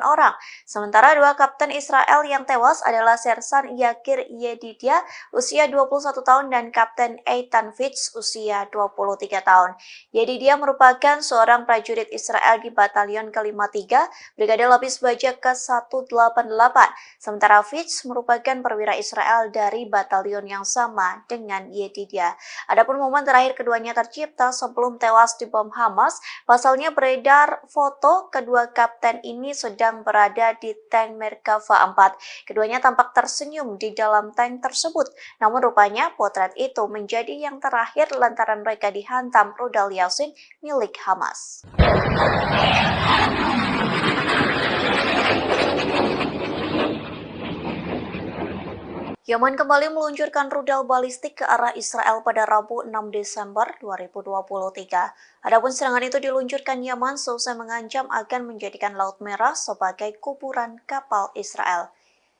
orang. Sementara 2 kapten Israel yang tewas adalah Sersan Yakir Yedidia, usia 21 tahun, dan Kapten Eitan Fitz, usia 23 tahun. Yedidia merupakan seorang prajurit Israel di Batalion ke-53, Brigade Lapis Baja ke-188. Sementara Fitz merupakan perwira Israel dari batalion yang sama dengan Yedidia. Adapun momen terakhir keduanya tercipta sebelum tewas di bom Hamas. Pasalnya beredar foto kedua kapten ini sedang berada di tank Merkava 4. Keduanya tampak tersenyum di dalam tank tersebut. Namun rupanya potret itu menjadi yang terakhir lantaran mereka dihantam rudal Yasin milik Hamas. Yaman kembali meluncurkan rudal balistik ke arah Israel pada Rabu 6 Desember 2023. Adapun serangan itu diluncurkan Yaman seusai mengancam akan menjadikan Laut Merah sebagai kuburan kapal Israel.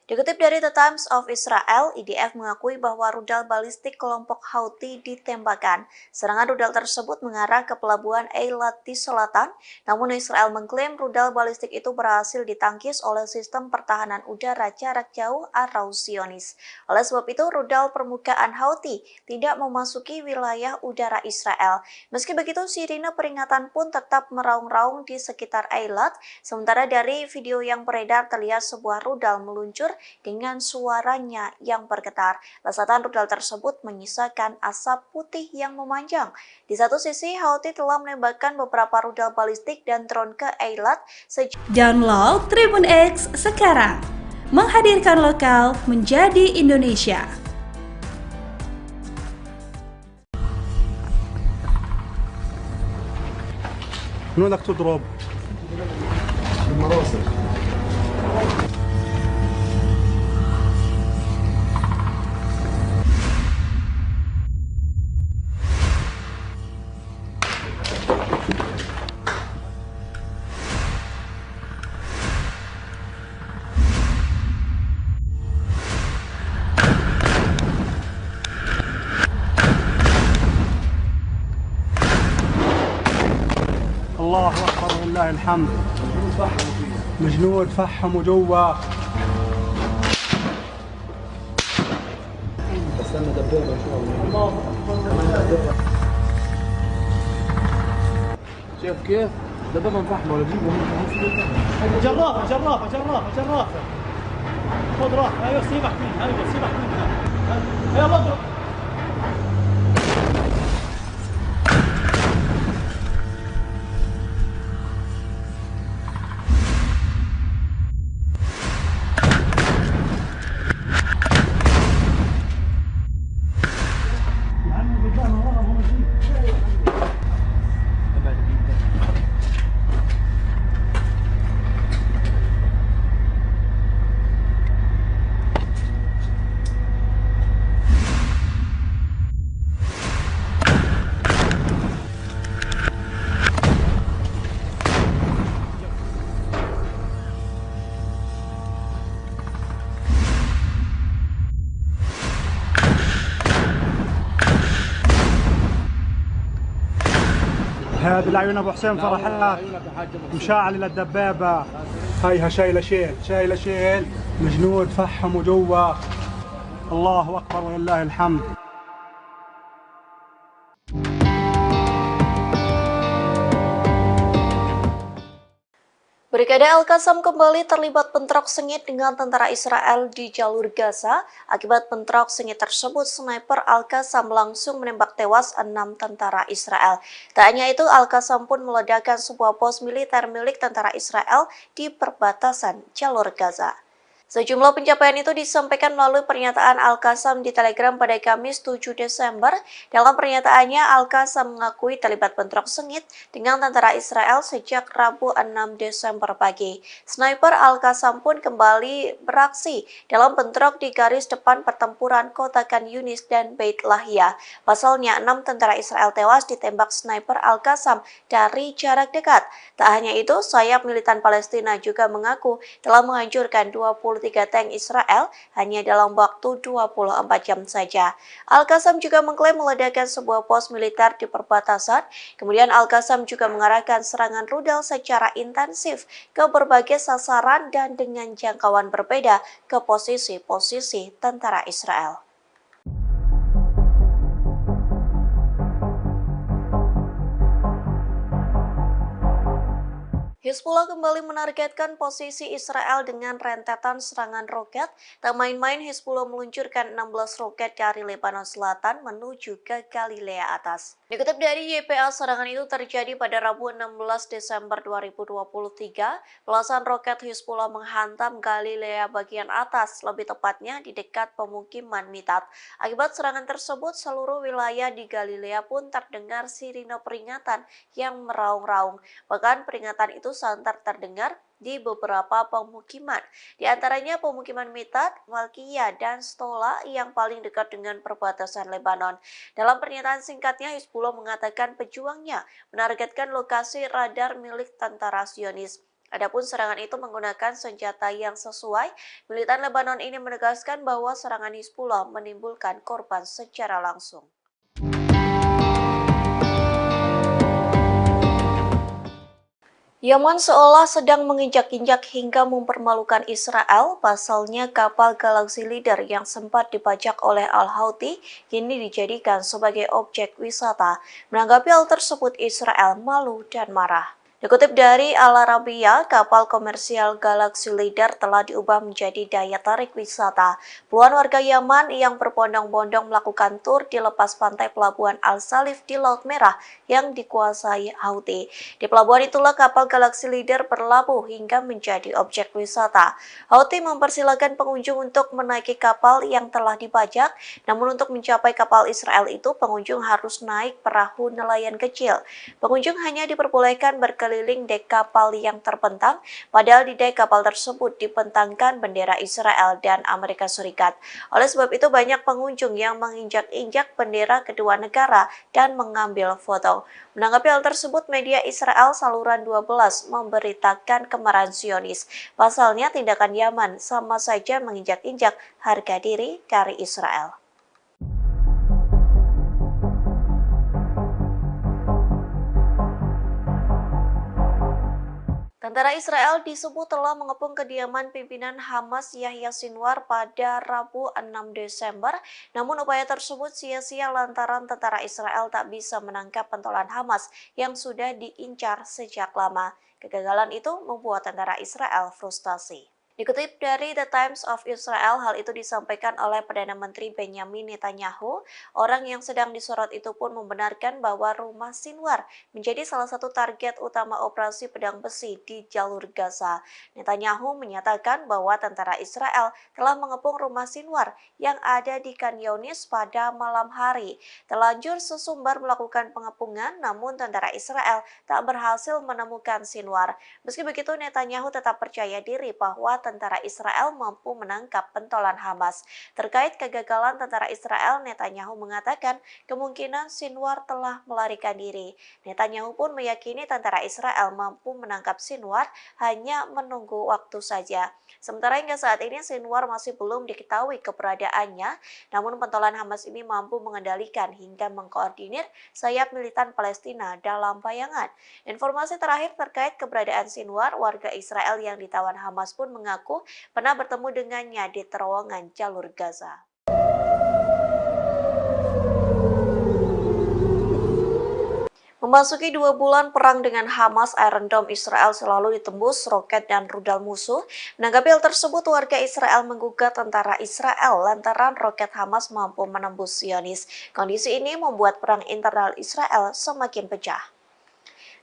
Dikutip dari The Times of Israel, IDF mengakui bahwa rudal balistik kelompok Houthi ditembakkan. Serangan rudal tersebut mengarah ke pelabuhan Eilat di selatan, namun Israel mengklaim rudal balistik itu berhasil ditangkis oleh sistem pertahanan udara jarak jauh atau Zionis. Oleh sebab itu, rudal permukaan Houthi tidak memasuki wilayah udara Israel. Meski begitu, sirine peringatan pun tetap meraung-raung di sekitar Eilat. Sementara dari video yang beredar terlihat sebuah rudal meluncur dengan suaranya yang bergetar. Lesatan rudal tersebut menyisakan asap putih yang memanjang. Di satu sisi, Houthi telah menembakkan beberapa rudal balistik dan drone ke Eilat. Download Tribun X sekarang, menghadirkan lokal menjadi Indonesia. من وين بدك تضرب؟ بالمراسل. الله أكبر ولله الحمد. الجنود فحموا جوا. استنى دبابة إن شاء الله. شايف كيف؟ دبابة مفحمة ولا تجيبه جرافة جرافة جرافة جرافة. خذ راح، ايوه سيبك منها، ايوه سيبك منها. يلا اضرب. هذه العيون ابو حسين فرحات مشاعل للدبابه. هيها شايله شيل الجنود فحموا جوا. الله اكبر ولله الحمد. Brigade Al-Qassam kembali terlibat bentrok sengit dengan tentara Israel di jalur Gaza. Akibat bentrok sengit tersebut, sniper Al-Qassam langsung menembak tewas 6 tentara Israel. Tak hanya itu, Al-Qassam pun meledakkan sebuah pos militer milik tentara Israel di perbatasan jalur Gaza. Sejumlah pencapaian itu disampaikan melalui pernyataan Al-Qassam di Telegram pada Kamis 7 Desember. Dalam pernyataannya, Al-Qassam mengakui terlibat bentrok sengit dengan tentara Israel sejak Rabu 6 Desember pagi. Sniper Al-Qassam pun kembali beraksi dalam bentrok di garis depan pertempuran kota Khan Yunis dan Beit Lahia. Pasalnya, 6 tentara Israel tewas ditembak sniper Al-Qassam dari jarak dekat. Tak hanya itu, sayap militan Palestina juga mengaku telah menghancurkan 23 tank Israel hanya dalam waktu 24 jam saja. Al-Qassam juga mengklaim meledakkan sebuah pos militer di perbatasan. Kemudian Al-Qassam juga mengarahkan serangan rudal secara intensif ke berbagai sasaran dan dengan jangkauan berbeda ke posisi-posisi tentara Israel. Hizbullah kembali menargetkan posisi Israel dengan rentetan serangan roket. Tak main-main, Hizbullah meluncurkan 16 roket dari Lebanon Selatan menuju ke Galilea Atas. Dikutip dari YPA, serangan itu terjadi pada Rabu 16 Desember 2023. Belasan roket Hizbullah menghantam Galilea bagian atas, lebih tepatnya di dekat pemukiman Mitat. Akibat serangan tersebut, seluruh wilayah di Galilea pun terdengar sirine peringatan yang meraung-raung. Bahkan peringatan itu santer terdengar di beberapa pemukiman, di antaranya pemukiman Mitat, Malkia, dan Stola yang paling dekat dengan perbatasan Lebanon. Dalam pernyataan singkatnya, Hizbullah mengatakan pejuangnya menargetkan lokasi radar milik tentara Zionis. Adapun serangan itu menggunakan senjata yang sesuai. Militan Lebanon ini menegaskan bahwa serangan Hizbullah menimbulkan korban secara langsung. Yaman seolah sedang menginjak-injak hingga mempermalukan Israel. Pasalnya kapal Galaxy Leader yang sempat dibajak oleh Al-Houthi kini dijadikan sebagai objek wisata. Menanggapi hal tersebut, Israel malu dan marah. Dikutip dari Al Arabiya, kapal komersial Galaxy Leader telah diubah menjadi daya tarik wisata. Puluhan warga Yaman yang berbondong-bondong melakukan tur di lepas pantai pelabuhan Al-Salif di Laut Merah yang dikuasai Houthi. Di pelabuhan itulah kapal Galaxy Leader berlabuh hingga menjadi objek wisata. Houthi mempersilahkan pengunjung untuk menaiki kapal yang telah dibajak, namun untuk mencapai kapal Israel itu pengunjung harus naik perahu nelayan kecil. Pengunjung hanya diperbolehkan berkeliling dek kapal yang terbentang, padahal di dek kapal tersebut dibentangkan bendera Israel dan Amerika Serikat. Oleh sebab itu banyak pengunjung yang menginjak-injak bendera kedua negara dan mengambil foto. Menanggapi hal tersebut, media Israel saluran 12 memberitakan kemarahan Zionis. Pasalnya tindakan Yaman sama saja menginjak-injak harga diri dari Israel. Tentara Israel disebut telah mengepung kediaman pimpinan Hamas Yahya Sinwar pada Rabu 6 Desember. Namun upaya tersebut sia-sia lantaran tentara Israel tak bisa menangkap pentolan Hamas yang sudah diincar sejak lama. Kegagalan itu membuat tentara Israel frustasi. Dikutip dari The Times of Israel, hal itu disampaikan oleh Perdana Menteri Benjamin Netanyahu. Orang yang sedang disorot itu pun membenarkan bahwa rumah Sinwar menjadi salah satu target utama operasi pedang besi di jalur Gaza. Netanyahu menyatakan bahwa tentara Israel telah mengepung rumah Sinwar yang ada di Khan Yunis pada malam hari. Terlanjur sesumbar melakukan pengepungan, namun tentara Israel tak berhasil menemukan Sinwar. Meski begitu, Netanyahu tetap percaya diri bahwa tentara Israel mampu menangkap pentolan Hamas. Terkait kegagalan tentara Israel, Netanyahu mengatakan kemungkinan Sinwar telah melarikan diri. Netanyahu pun meyakini tentara Israel mampu menangkap Sinwar, hanya menunggu waktu saja. Sementara hingga saat ini Sinwar masih belum diketahui keberadaannya, namun pentolan Hamas ini mampu mengendalikan hingga mengkoordinir sayap militan Palestina dalam bayangan. Informasi terakhir terkait keberadaan Sinwar, warga Israel yang ditawan Hamas pun mengaku pernah bertemu dengannya di terowongan jalur Gaza. Memasuki 2 bulan perang dengan Hamas, Iron Dome Israel selalu ditembus roket dan rudal musuh. Menanggapi hal tersebut, warga Israel menggugat tentara Israel lantaran roket Hamas mampu menembus Zionis. Kondisi ini membuat perang internal Israel semakin pecah.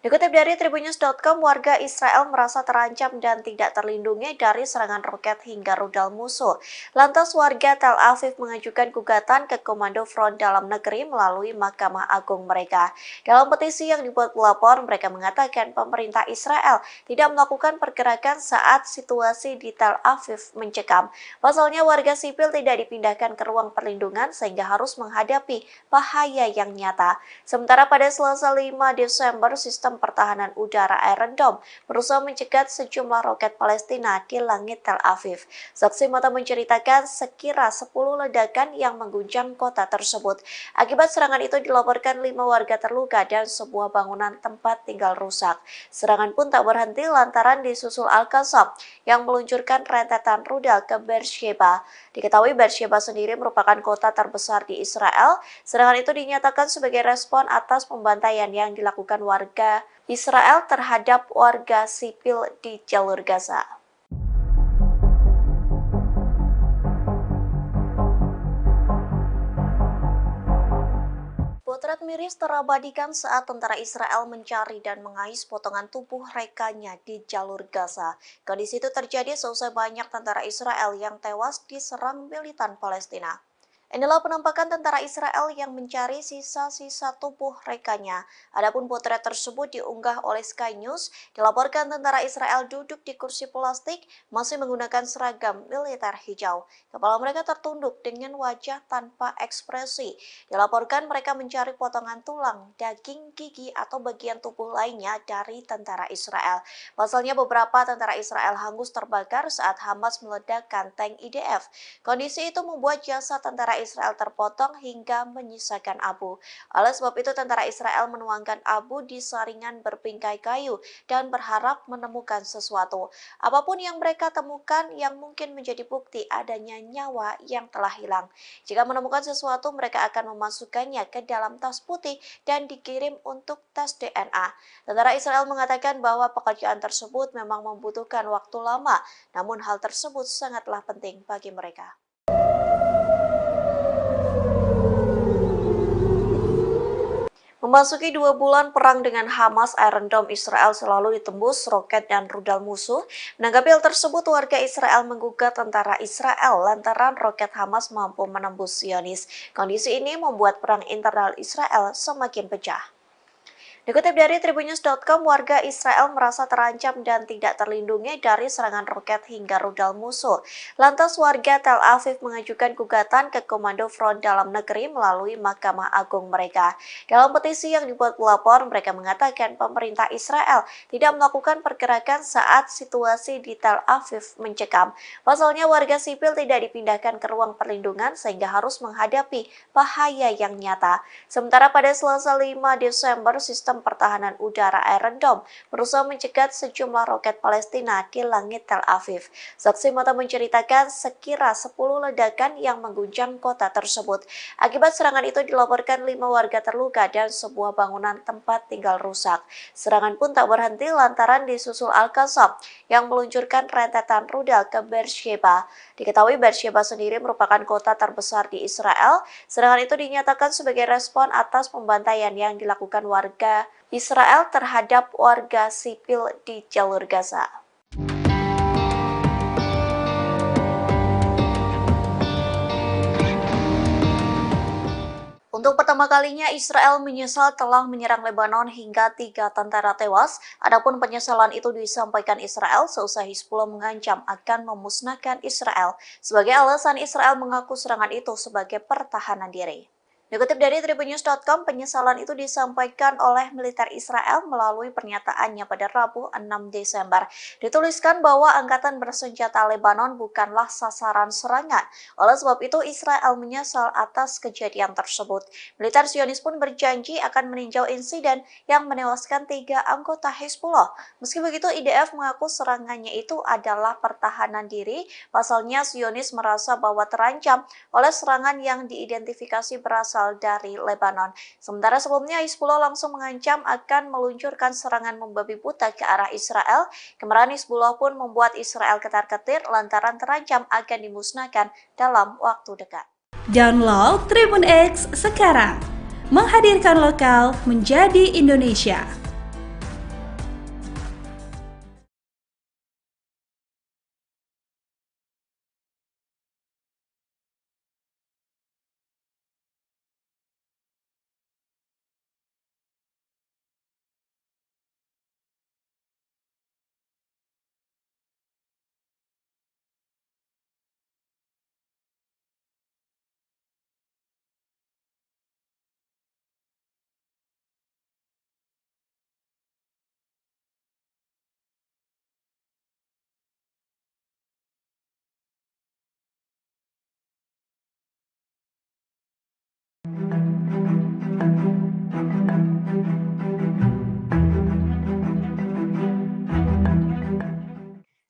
Dikutip dari Tribunnews.com, warga Israel merasa terancam dan tidak terlindungi dari serangan roket hingga rudal musuh. Lantas warga Tel Aviv mengajukan gugatan ke Komando Front Dalam Negeri melalui Mahkamah Agung mereka. Dalam petisi yang dibuat pelapor, mereka mengatakan pemerintah Israel tidak melakukan pergerakan saat situasi di Tel Aviv mencekam. Pasalnya warga sipil tidak dipindahkan ke ruang perlindungan sehingga harus menghadapi bahaya yang nyata. Sementara pada Selasa 5 Desember, sistem pertahanan udara Iron Dome berusaha mencegat sejumlah roket Palestina di langit Tel Aviv. Saksi mata menceritakan sekira 10 ledakan yang mengguncang kota tersebut. Akibat serangan itu dilaporkan 5 warga terluka dan sebuah bangunan tempat tinggal rusak. Serangan pun tak berhenti lantaran disusul Al-Qassam yang meluncurkan rentetan rudal ke Beersheba. Diketahui Beersheba sendiri merupakan kota terbesar di Israel. Serangan itu dinyatakan sebagai respon atas pembantaian yang dilakukan warga Israel terhadap warga sipil di jalur Gaza. Potret miris terabadikan saat tentara Israel mencari dan mengais potongan tubuh rekannya di jalur Gaza. Kondisi itu terjadi seusai banyak tentara Israel yang tewas diserang militan Palestina. Inilah penampakan tentara Israel yang mencari sisa-sisa tubuh rekannya. Adapun potret tersebut diunggah oleh Sky News. Dilaporkan tentara Israel duduk di kursi plastik, masih menggunakan seragam militer hijau. Kepala mereka tertunduk dengan wajah tanpa ekspresi. Dilaporkan mereka mencari potongan tulang, daging, gigi, atau bagian tubuh lainnya dari tentara Israel. Pasalnya beberapa tentara Israel hangus terbakar saat Hamas meledakkan tank IDF. Kondisi itu membuat jasad tentara Israel terpotong hingga menyisakan abu. Oleh sebab itu, tentara Israel menuangkan abu di saringan berpingkai kayu dan berharap menemukan sesuatu. Apapun yang mereka temukan yang mungkin menjadi bukti adanya nyawa yang telah hilang. Jika menemukan sesuatu, mereka akan memasukkannya ke dalam tas putih dan dikirim untuk tes DNA. Tentara Israel mengatakan bahwa pekerjaan tersebut memang membutuhkan waktu lama, namun hal tersebut sangatlah penting bagi mereka. Memasuki 2 bulan perang dengan Hamas, Iron Dome Israel selalu ditembus roket dan rudal musuh. Menanggapi hal tersebut, warga Israel menggugat tentara Israel lantaran roket Hamas mampu menembus Zionis. Kondisi ini membuat perang internal Israel semakin pecah. Dikutip dari Tribunnews.com, warga Israel merasa terancam dan tidak terlindungi dari serangan roket hingga rudal musuh. Lantas warga Tel Aviv mengajukan gugatan ke Komando Front Dalam Negeri melalui Mahkamah Agung mereka. Dalam petisi yang dibuat pelapor, mereka mengatakan pemerintah Israel tidak melakukan pergerakan saat situasi di Tel Aviv mencekam. Pasalnya warga sipil tidak dipindahkan ke ruang perlindungan sehingga harus menghadapi bahaya yang nyata. Sementara pada Selasa 5 Desember, sistem pertahanan udara Iron Dome berusaha mencegat sejumlah roket Palestina di langit Tel Aviv. Saksi mata menceritakan sekira 10 ledakan yang mengguncang kota tersebut. Akibat serangan itu dilaporkan 5 warga terluka dan sebuah bangunan tempat tinggal rusak. Serangan pun tak berhenti lantaran disusul Al-Qassam yang meluncurkan rentetan rudal ke Beersheba. Diketahui Beersheba sendiri merupakan kota terbesar di Israel. Serangan itu dinyatakan sebagai respon atas pembantaian yang dilakukan warga Israel terhadap warga sipil di jalur Gaza. Untuk pertama kalinya, Israel menyesal telah menyerang Lebanon hingga 3 tentara tewas. Adapun penyesalan itu disampaikan Israel seusai Hizbullah mengancam akan memusnahkan Israel. Sebagai alasan, Israel mengaku serangan itu sebagai pertahanan diri. Dikutip dari tribunnews.com, penyesalan itu disampaikan oleh militer Israel melalui pernyataannya pada Rabu 6 Desember. Dituliskan bahwa angkatan bersenjata Lebanon bukanlah sasaran serangan. Oleh sebab itu, Israel menyesal atas kejadian tersebut. Militer Zionis pun berjanji akan meninjau insiden yang menewaskan 3 anggota Hizbullah. Meski begitu, IDF mengaku serangannya itu adalah pertahanan diri. Pasalnya, Zionis merasa bahwa terancam oleh serangan yang diidentifikasi berasal dari Lebanon. Sementara sebelumnya Hizbullah langsung mengancam akan meluncurkan serangan membabi buta ke arah Israel. Kemarahan Hizbullah pun membuat Israel ketar-ketir lantaran terancam akan dimusnahkan dalam waktu dekat. Download Tribun X sekarang, menghadirkan lokal menjadi Indonesia.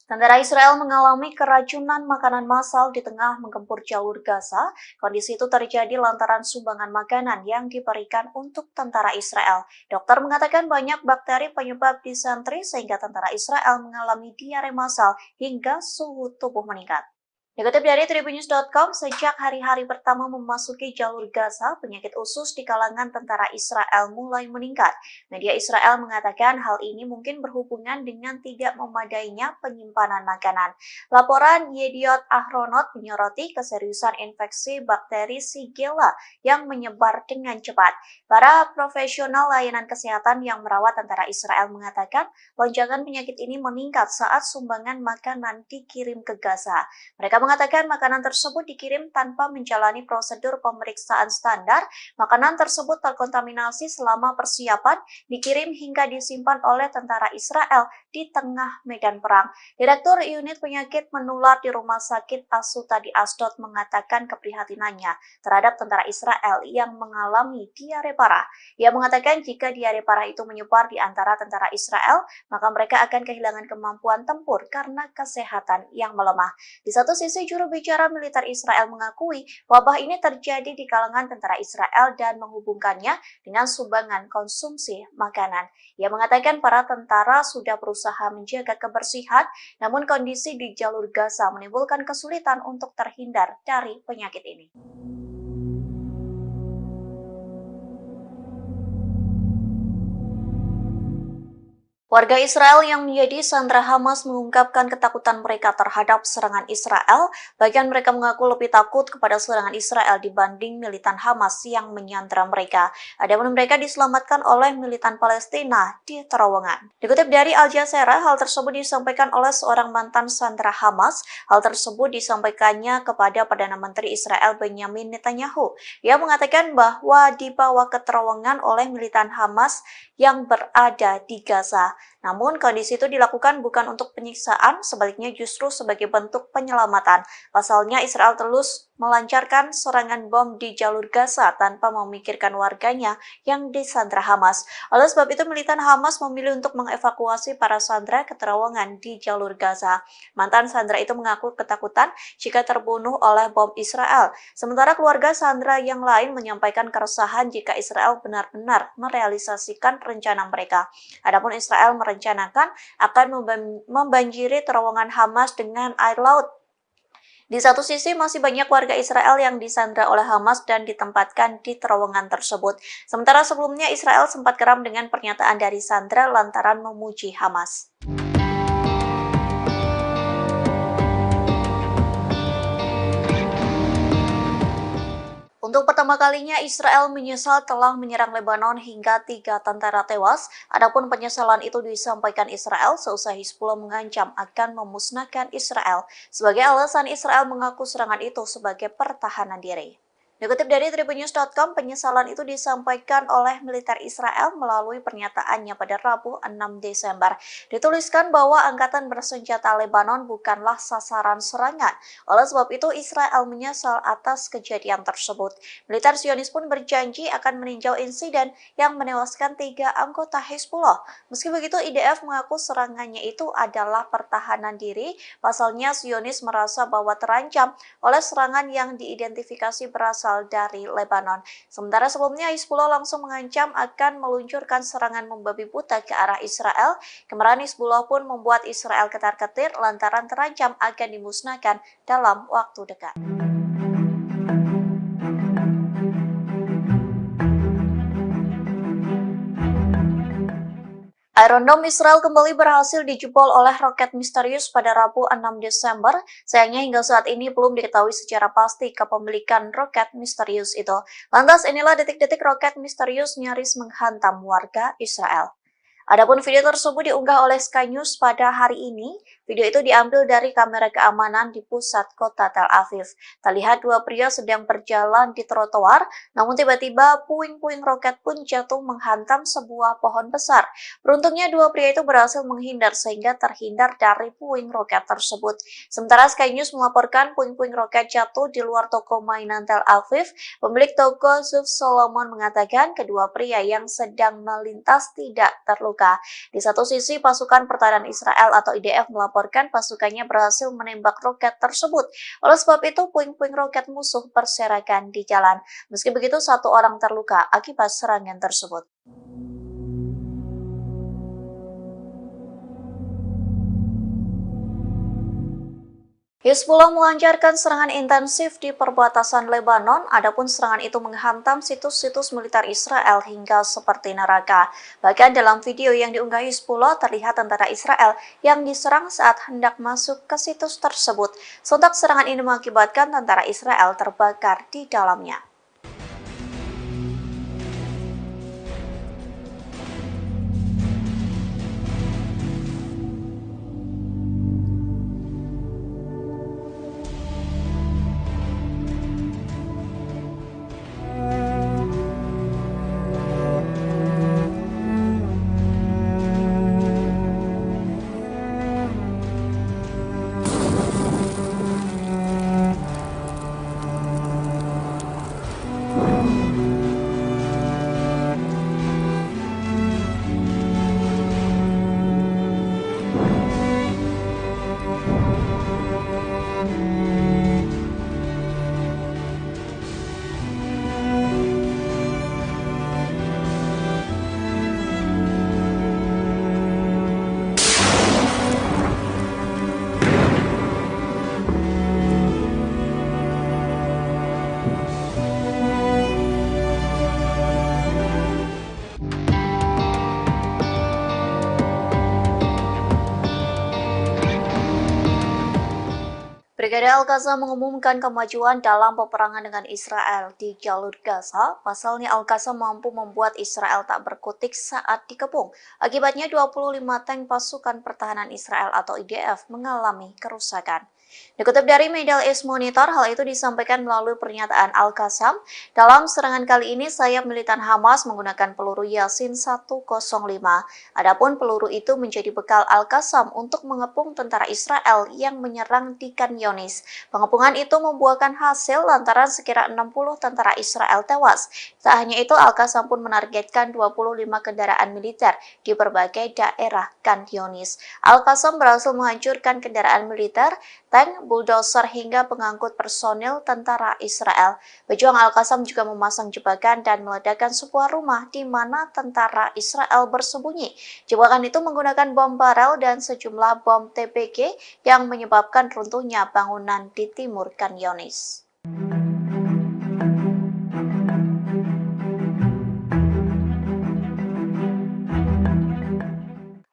Tentara Israel mengalami keracunan makanan massal di tengah menggempur jalur Gaza. Kondisi itu terjadi lantaran sumbangan makanan yang diberikan untuk tentara Israel. Dokter mengatakan banyak bakteri penyebab disentri sehingga tentara Israel mengalami diare massal hingga suhu tubuh meningkat. Dikutip dari tribunnews.com, sejak hari-hari pertama memasuki jalur Gaza, penyakit usus di kalangan tentara Israel mulai meningkat. Media Israel mengatakan hal ini mungkin berhubungan dengan tidak memadainya penyimpanan makanan. Laporan Yediot Ahronot menyoroti keseriusan infeksi bakteri Shigella yang menyebar dengan cepat. Para profesional layanan kesehatan yang merawat tentara Israel mengatakan lonjakan penyakit ini meningkat saat sumbangan makanan dikirim ke Gaza. Mereka mengatakan makanan tersebut dikirim tanpa menjalani prosedur pemeriksaan standar. Makanan tersebut terkontaminasi selama persiapan, dikirim hingga disimpan oleh tentara Israel di tengah medan perang. Direktur Unit Penyakit Menular di Rumah Sakit Asuta di Asdod mengatakan keprihatinannya terhadap tentara Israel yang mengalami diare parah. Ia mengatakan jika diare parah itu menyebar di antara tentara Israel, maka mereka akan kehilangan kemampuan tempur karena kesehatan yang melemah. Di satu sisi, juru bicara militer Israel mengakui wabah ini terjadi di kalangan tentara Israel dan menghubungkannya dengan sumbangan konsumsi makanan. Ia mengatakan para tentara sudah berusaha menjaga kebersihan, namun kondisi di jalur Gaza menimbulkan kesulitan untuk terhindar dari penyakit ini. Warga Israel yang menjadi sandera Hamas mengungkapkan ketakutan mereka terhadap serangan Israel. Bagian mereka mengaku lebih takut kepada serangan Israel dibanding militan Hamas yang menyandera mereka. Adapun mereka diselamatkan oleh militan Palestina di terowongan. Dikutip dari Al Jazeera, hal tersebut disampaikan oleh seorang mantan sandera Hamas. Hal tersebut disampaikannya kepada Perdana Menteri Israel Benjamin Netanyahu. Ia mengatakan bahwa dibawa ke terowongan oleh militan Hamas yang berada di Gaza. Namun kondisi itu dilakukan bukan untuk penyiksaan, sebaliknya justru sebagai bentuk penyelamatan. Pasalnya Israel terus melancarkan serangan bom di jalur Gaza tanpa memikirkan warganya yang disandra Hamas. Oleh sebab itu militan Hamas memilih untuk mengevakuasi para sandera ke terowongan di jalur Gaza. Mantan sandera itu mengaku ketakutan jika terbunuh oleh bom Israel. Sementara keluarga sandera yang lain menyampaikan keresahan jika Israel benar-benar merealisasikan rencana mereka. Adapun Israel merencanakan akan membanjiri terowongan Hamas dengan air laut. Di satu sisi masih banyak warga Israel yang disandra oleh Hamas dan ditempatkan di terowongan tersebut. Sementara sebelumnya Israel sempat geram dengan pernyataan dari sandra lantaran memuji Hamas. Untuk pertama kalinya, Israel menyesal telah menyerang Lebanon hingga 3 tentara tewas. Adapun penyesalan itu disampaikan Israel seusai Hizbullah mengancam akan memusnahkan Israel. Sebagai alasan, Israel mengaku serangan itu sebagai pertahanan diri. Dikutip dari tribunnews.com, penyesalan itu disampaikan oleh militer Israel melalui pernyataannya pada Rabu 6 Desember. Dituliskan bahwa angkatan bersenjata Lebanon bukanlah sasaran serangan. Oleh sebab itu, Israel menyesal atas kejadian tersebut. Militer Zionis pun berjanji akan meninjau insiden yang menewaskan 3 anggota Hizbullah. Meski begitu, IDF mengaku serangannya itu adalah pertahanan diri. Pasalnya, Zionis merasa bahwa terancam oleh serangan yang diidentifikasi berasal dari Lebanon. Sementara sebelumnya Hizbullah langsung mengancam akan meluncurkan serangan membabi buta ke arah Israel. Kemarahan Hizbullah pun membuat Israel ketar-ketir lantaran terancam akan dimusnahkan dalam waktu dekat. Iron Dome Israel kembali berhasil dijebol oleh roket misterius pada Rabu 6 Desember. Sayangnya hingga saat ini belum diketahui secara pasti kepemilikan roket misterius itu. Lantas inilah detik-detik roket misterius nyaris menghantam warga Israel. Adapun video tersebut diunggah oleh Sky News pada hari ini. Video itu diambil dari kamera keamanan di pusat kota Tel Aviv. Terlihat dua pria sedang berjalan di trotoar, namun tiba-tiba puing-puing roket pun jatuh menghantam sebuah pohon besar. Beruntungnya dua pria itu berhasil menghindar sehingga terhindar dari puing roket tersebut. Sementara Sky News melaporkan puing-puing roket jatuh di luar toko mainan Tel Aviv. Pemilik toko Zuf Solomon mengatakan kedua pria yang sedang melintas tidak terluka. Di satu sisi, pasukan pertahanan Israel atau IDF melaporkan pasukannya berhasil menembak roket tersebut. Oleh sebab itu, puing-puing roket musuh berserakan di jalan. Meski begitu, satu orang terluka akibat serangan tersebut. Hizbullah melancarkan serangan intensif di perbatasan Lebanon, adapun serangan itu menghantam situs-situs militer Israel hingga seperti neraka. Bahkan dalam video yang diunggah Hizbullah terlihat tentara Israel yang diserang saat hendak masuk ke situs tersebut. Sontak serangan ini mengakibatkan tentara Israel terbakar di dalamnya. Brigade Al-Qassam mengumumkan kemajuan dalam peperangan dengan Israel di jalur Gaza. Pasalnya Al-Qassam mampu membuat Israel tak berkutik saat dikepung. Akibatnya 25 tank pasukan pertahanan Israel atau IDF mengalami kerusakan. Dikutip dari Middle East Monitor, hal itu disampaikan melalui pernyataan Al-Qassam. Dalam serangan kali ini, sayap militan Hamas menggunakan peluru Yasin 105. Adapun peluru itu menjadi bekal Al-Qassam untuk mengepung tentara Israel yang menyerang di Khan Younis. Pengepungan itu membuahkan hasil lantaran sekira 60 tentara Israel tewas. Tak hanya itu, Al-Qassam pun menargetkan 25 kendaraan militer di berbagai daerah Khan Younis. Al-Qassam berhasil menghancurkan kendaraan militer, tank, bulldozer hingga pengangkut personil tentara Israel. Pejuang Al-Qassam juga memasang jebakan dan meledakkan sebuah rumah di mana tentara Israel bersembunyi. Jebakan itu menggunakan bom barel dan sejumlah bom TPG yang menyebabkan runtuhnya bangunan di timur Khan Younis.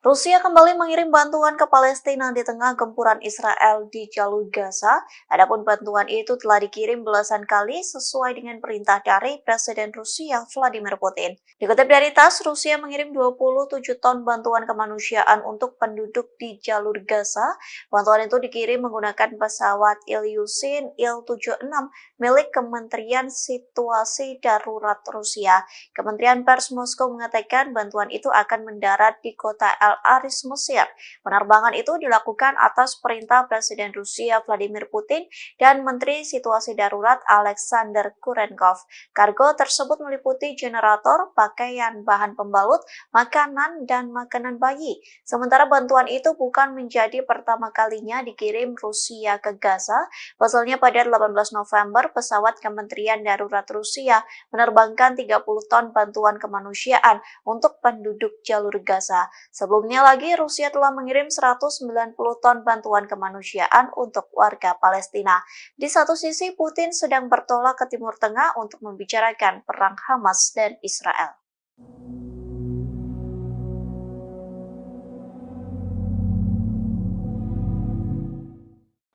Rusia kembali mengirim bantuan ke Palestina di tengah gempuran Israel di jalur Gaza. Adapun bantuan itu telah dikirim belasan kali sesuai dengan perintah dari Presiden Rusia Vladimir Putin. Dikutip dari TASS, Rusia mengirim 27 ton bantuan kemanusiaan untuk penduduk di jalur Gaza. Bantuan itu dikirim menggunakan pesawat Ilyushin Il-76 milik Kementerian Situasi Darurat Rusia. Kementerian Pers Moskow mengatakan bantuan itu akan mendarat di kota Al-Aris, Mesir. Penerbangan itu dilakukan atas perintah Presiden Rusia Vladimir Putin dan Menteri Situasi Darurat Alexander Kurenkov. Kargo tersebut meliputi generator, pakaian, bahan pembalut, makanan, dan makanan bayi. Sementara bantuan itu bukan menjadi pertama kalinya dikirim Rusia ke Gaza. Pasalnya pada 18 November, pesawat Kementerian Darurat Rusia menerbangkan 30 ton bantuan kemanusiaan untuk penduduk jalur Gaza. Sebelumnya lagi, Rusia telah mengirim 190 ton bantuan kemanusiaan untuk warga Palestina. Di satu sisi, Putin sedang bertolak ke Timur Tengah untuk membicarakan perang Hamas dan Israel.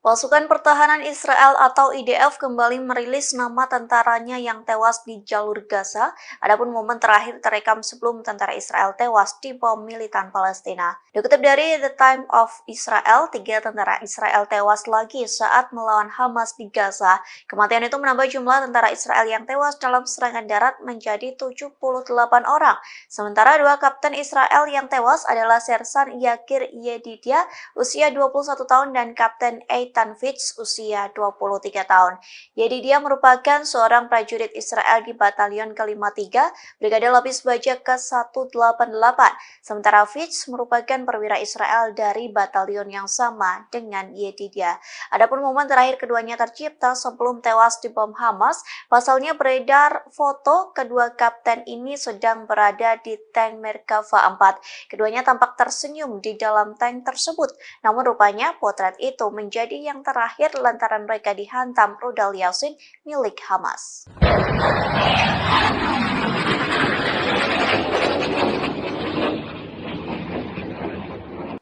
Pasukan Pertahanan Israel atau IDF kembali merilis nama tentaranya yang tewas di jalur Gaza. Adapun momen terakhir terekam sebelum tentara Israel tewas di bom militan Palestina. Dikutip dari The Times of Israel, 3 tentara Israel tewas lagi saat melawan Hamas di Gaza. Kematian itu menambah jumlah tentara Israel yang tewas dalam serangan darat menjadi 78 orang. Sementara 2 kapten Israel yang tewas adalah Sersan Yakir Yedidia, usia 21 tahun, dan Kapten Eitan Fitz, usia 23 tahun. Yedidia merupakan seorang prajurit Israel di Batalion ke-53, Brigade Lapis Baja ke-188. Sementara Fitz merupakan perwira Israel dari batalion yang sama dengan Yedidia. Adapun momen terakhir keduanya tercipta sebelum tewas di bom Hamas. Pasalnya beredar foto kedua kapten ini sedang berada di tank Merkava 4. Keduanya tampak tersenyum di dalam tank tersebut. Namun rupanya potret itu menjadi yang terakhir lantaran mereka dihantam rudal Yasin milik Hamas.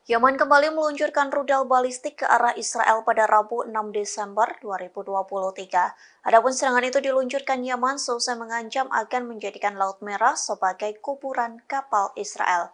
Yaman kembali meluncurkan rudal balistik ke arah Israel pada Rabu 6 Desember 2023. Adapun serangan itu diluncurkan Yaman seusai mengancam akan menjadikan Laut Merah sebagai kuburan kapal Israel.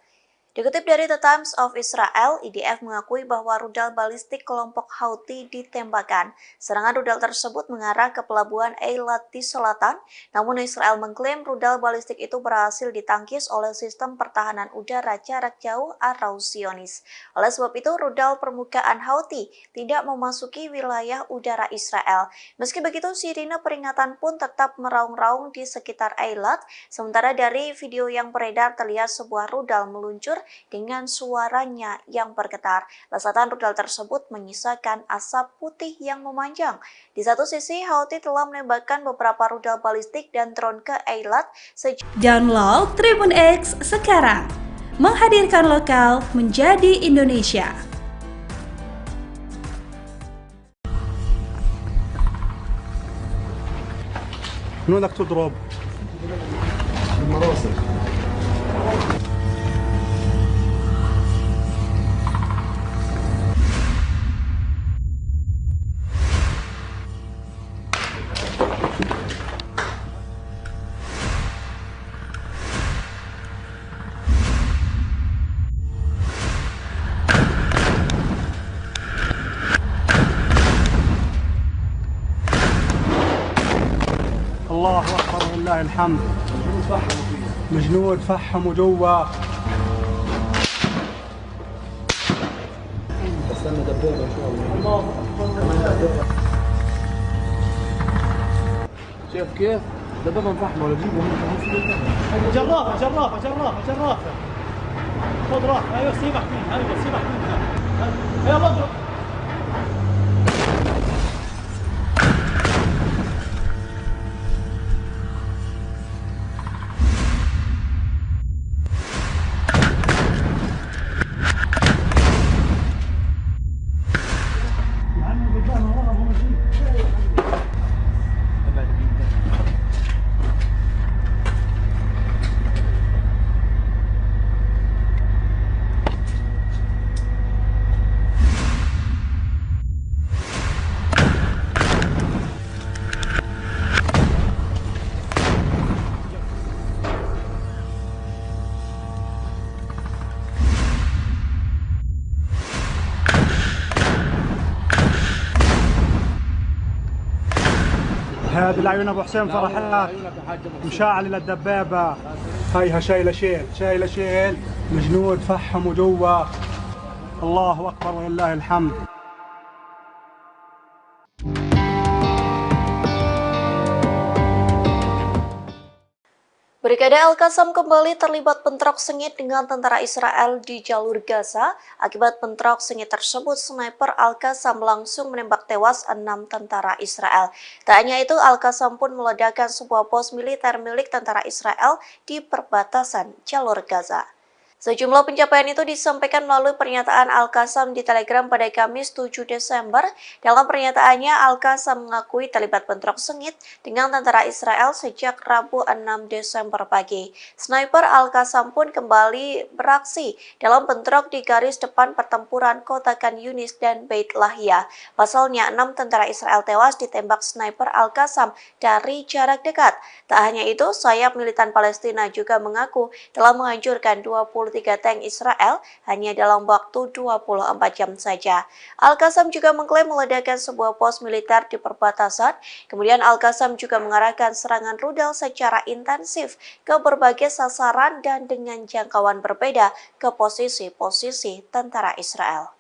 Dikutip dari The Times of Israel, IDF mengakui bahwa rudal balistik kelompok Houthi ditembakkan. Serangan rudal tersebut mengarah ke pelabuhan Eilat di selatan, namun Israel mengklaim rudal balistik itu berhasil ditangkis oleh sistem pertahanan udara jarak jauh atau Zionis. Oleh sebab itu, rudal permukaan Houthi tidak memasuki wilayah udara Israel. Meski begitu, sirine peringatan pun tetap meraung-raung di sekitar Eilat. Sementara dari video yang beredar terlihat sebuah rudal meluncur dengan suaranya yang bergetar. Lesatan rudal tersebut menyisakan asap putih yang memanjang. Di satu sisi, Houthi telah menembakkan beberapa rudal balistik dan drone ke Eilat. Download Tribun X sekarang, menghadirkan lokal menjadi Indonesia. من وين بدك تضرب؟ بالمراصد. الله أكبر ولله الحمد. الجنود فحموا جوا. استنى دبابة إن شاء الله. شايف كيف؟ دبابة مفحمة ولا تجيبهم جرافة جرافة جرافة جرافة. خذ راح، ايوه سيبك منها، ايوه سيبك منها. يلا اضرب. هذه لعيون ابو حسين فرحات مشاعل للدبابه. هيها شايله شيل الجنود فحموا جوا. الله اكبر ولله الحمد. Brigade Al-Qassam kembali terlibat bentrok sengit dengan tentara Israel di jalur Gaza. Akibat bentrok sengit tersebut, sniper Al-Qassam langsung menembak tewas 6 tentara Israel. Tak hanya itu, Al-Qassam pun meledakkan sebuah pos militer milik tentara Israel di perbatasan jalur Gaza. Sejumlah pencapaian itu disampaikan melalui pernyataan Al-Qassam di Telegram pada Kamis 7 Desember. Dalam pernyataannya, Al-Qassam mengakui terlibat bentrok sengit dengan tentara Israel sejak Rabu 6 Desember pagi. Sniper Al-Qassam pun kembali beraksi dalam bentrok di garis depan pertempuran kota Khan Yunis dan Beit Lahia. Pasalnya, 6 tentara Israel tewas ditembak sniper Al-Qassam dari jarak dekat. Tak hanya itu, sayap militan Palestina juga mengaku telah menghancurkan 23 tank Israel hanya dalam waktu 24 jam saja. Al-Qassam juga mengklaim meledakkan sebuah pos militer di perbatasan. Kemudian Al-Qassam juga mengarahkan serangan rudal secara intensif ke berbagai sasaran dan dengan jangkauan berbeda ke posisi-posisi tentara Israel.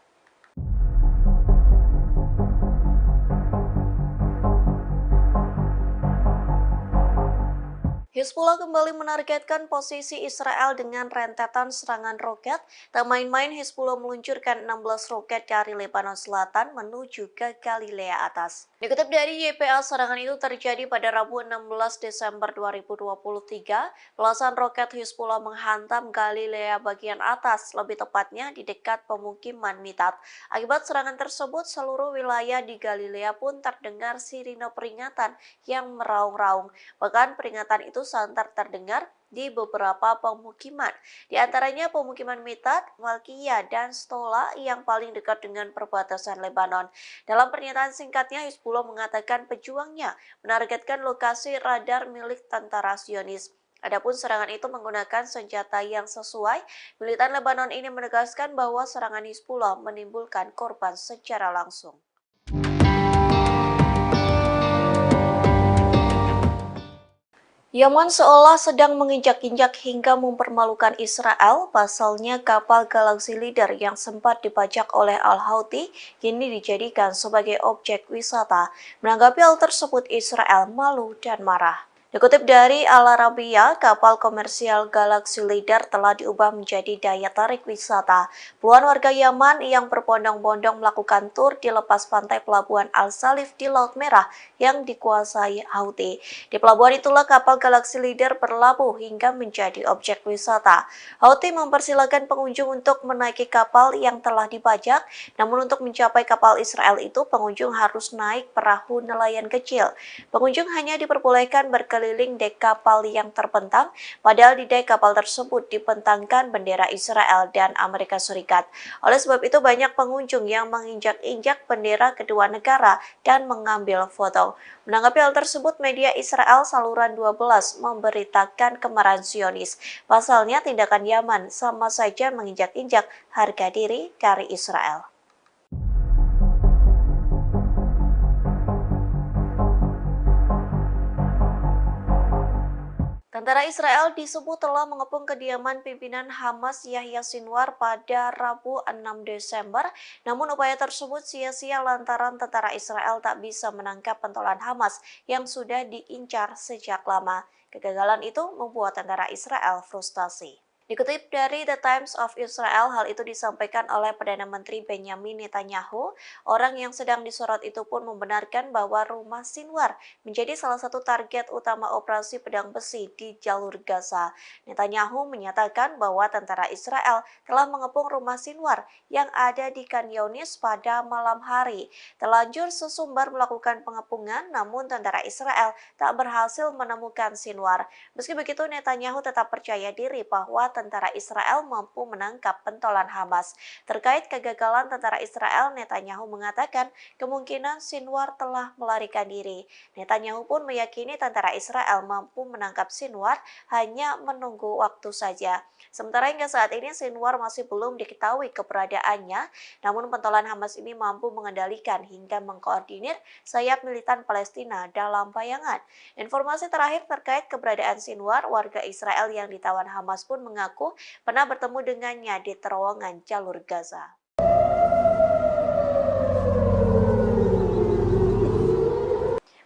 Hizbullah kembali menargetkan posisi Israel dengan rentetan serangan roket. Tak main-main, Hizbullah meluncurkan 16 roket dari Lebanon Selatan menuju ke Galilea Atas. Dikutip dari YPA, serangan itu terjadi pada Rabu 16 Desember 2023. Belasan roket Hizbullah menghantam Galilea bagian atas, lebih tepatnya di dekat pemukiman Mitat. Akibat serangan tersebut, seluruh wilayah di Galilea pun terdengar sirine peringatan yang meraung-raung. Bahkan peringatan itu santer terdengar di beberapa pemukiman, di antaranya pemukiman Mitat, Malkiyah, dan Stola yang paling dekat dengan perbatasan Lebanon. Dalam pernyataan singkatnya, Hizbullah mengatakan pejuangnya menargetkan lokasi radar milik tentara Zionis. Adapun serangan itu menggunakan senjata yang sesuai. Militan Lebanon ini menegaskan bahwa serangan Hizbullah menimbulkan korban secara langsung. Yaman seolah sedang menginjak-injak hingga mempermalukan Israel. Pasalnya kapal Galaxy Leader yang sempat dibajak oleh Al-Houthi kini dijadikan sebagai objek wisata. Menanggapi hal tersebut, Israel malu dan marah. Dikutip dari Al Arabiya, kapal komersial Galaxy Leader telah diubah menjadi daya tarik wisata. Puluhan warga Yaman yang berbondong-bondong melakukan tur di lepas pantai pelabuhan Al-Salif di Laut Merah yang dikuasai Houthi. Di pelabuhan itulah kapal Galaxy Leader berlabuh hingga menjadi objek wisata. Houthi mempersilahkan pengunjung untuk menaiki kapal yang telah dibajak, namun untuk mencapai kapal Israel itu pengunjung harus naik perahu nelayan kecil. Pengunjung hanya diperbolehkan berkeliling dek kapal yang terbentang, padahal di dek kapal tersebut dibentangkan bendera Israel dan Amerika Serikat. Oleh sebab itu banyak pengunjung yang menginjak-injak bendera kedua negara dan mengambil foto. Menanggapi hal tersebut, media Israel Saluran 12 memberitakan kemarahan Zionis. Pasalnya tindakan Yaman sama saja menginjak-injak harga diri dari Israel. Tentara Israel disebut telah mengepung kediaman pimpinan Hamas Yahya Sinwar pada Rabu 6 Desember. Namun upaya tersebut sia-sia lantaran tentara Israel tak bisa menangkap pentolan Hamas yang sudah diincar sejak lama. Kegagalan itu membuat tentara Israel frustasi. Dikutip dari The Times of Israel, hal itu disampaikan oleh Perdana Menteri Benjamin Netanyahu. Orang yang sedang disorot itu pun membenarkan bahwa rumah Sinwar menjadi salah satu target utama operasi pedang besi di jalur Gaza. Netanyahu menyatakan bahwa tentara Israel telah mengepung rumah Sinwar yang ada di Khan Yunis pada malam hari. Terlanjur sesumbar melakukan pengepungan, namun tentara Israel tak berhasil menemukan Sinwar. Meski begitu, Netanyahu tetap percaya diri bahwa tentara Israel mampu menangkap pentolan Hamas. Terkait kegagalan tentara Israel, Netanyahu mengatakan kemungkinan Sinwar telah melarikan diri. Netanyahu pun meyakini tentara Israel mampu menangkap Sinwar, hanya menunggu waktu saja. Sementara hingga saat ini Sinwar masih belum diketahui keberadaannya, namun pentolan Hamas ini mampu mengendalikan hingga mengkoordinir sayap militan Palestina dalam bayangan. Informasi terakhir terkait keberadaan Sinwar, warga Israel yang ditawan Hamas pun mengaku pernah bertemu dengannya di terowongan jalur Gaza.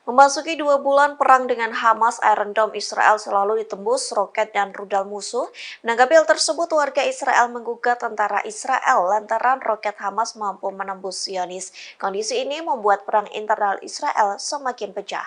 Memasuki 2 bulan perang dengan Hamas, Iron Dome Israel selalu ditembus roket dan rudal musuh. Menanggapi hal tersebut, warga Israel menggugat tentara Israel lantaran roket Hamas mampu menembus Zionis. Kondisi ini membuat perang internal Israel semakin pecah.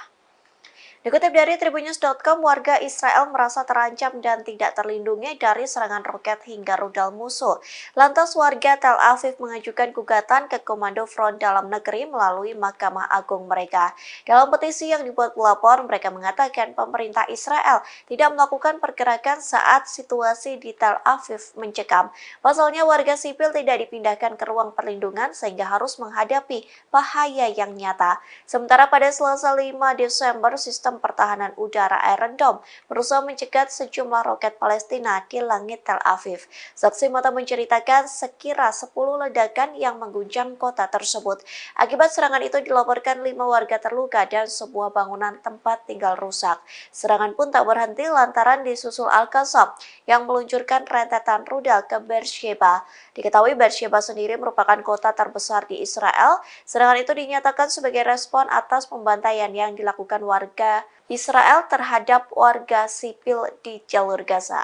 Dikutip dari Tribunnews.com, warga Israel merasa terancam dan tidak terlindungi dari serangan roket hingga rudal musuh. Lantas warga Tel Aviv mengajukan gugatan ke Komando Front Dalam Negeri melalui Mahkamah Agung mereka. Dalam petisi yang dibuat pelapor, mereka mengatakan pemerintah Israel tidak melakukan pergerakan saat situasi di Tel Aviv mencekam. Pasalnya warga sipil tidak dipindahkan ke ruang perlindungan sehingga harus menghadapi bahaya yang nyata. Sementara pada Selasa 5 Desember, sistem pertahanan udara Iron Dome berusaha mencegat sejumlah roket Palestina di langit Tel Aviv. Saksi mata menceritakan sekira 10 ledakan yang mengguncang kota tersebut. Akibat serangan itu dilaporkan 5 warga terluka dan sebuah bangunan tempat tinggal rusak. Serangan pun tak berhenti lantaran disusul Al-Qassam yang meluncurkan rentetan rudal ke Beersheba. Diketahui Beersheba sendiri merupakan kota terbesar di Israel. Serangan itu dinyatakan sebagai respon atas pembantaian yang dilakukan warga Israel terhadap warga sipil di jalur Gaza.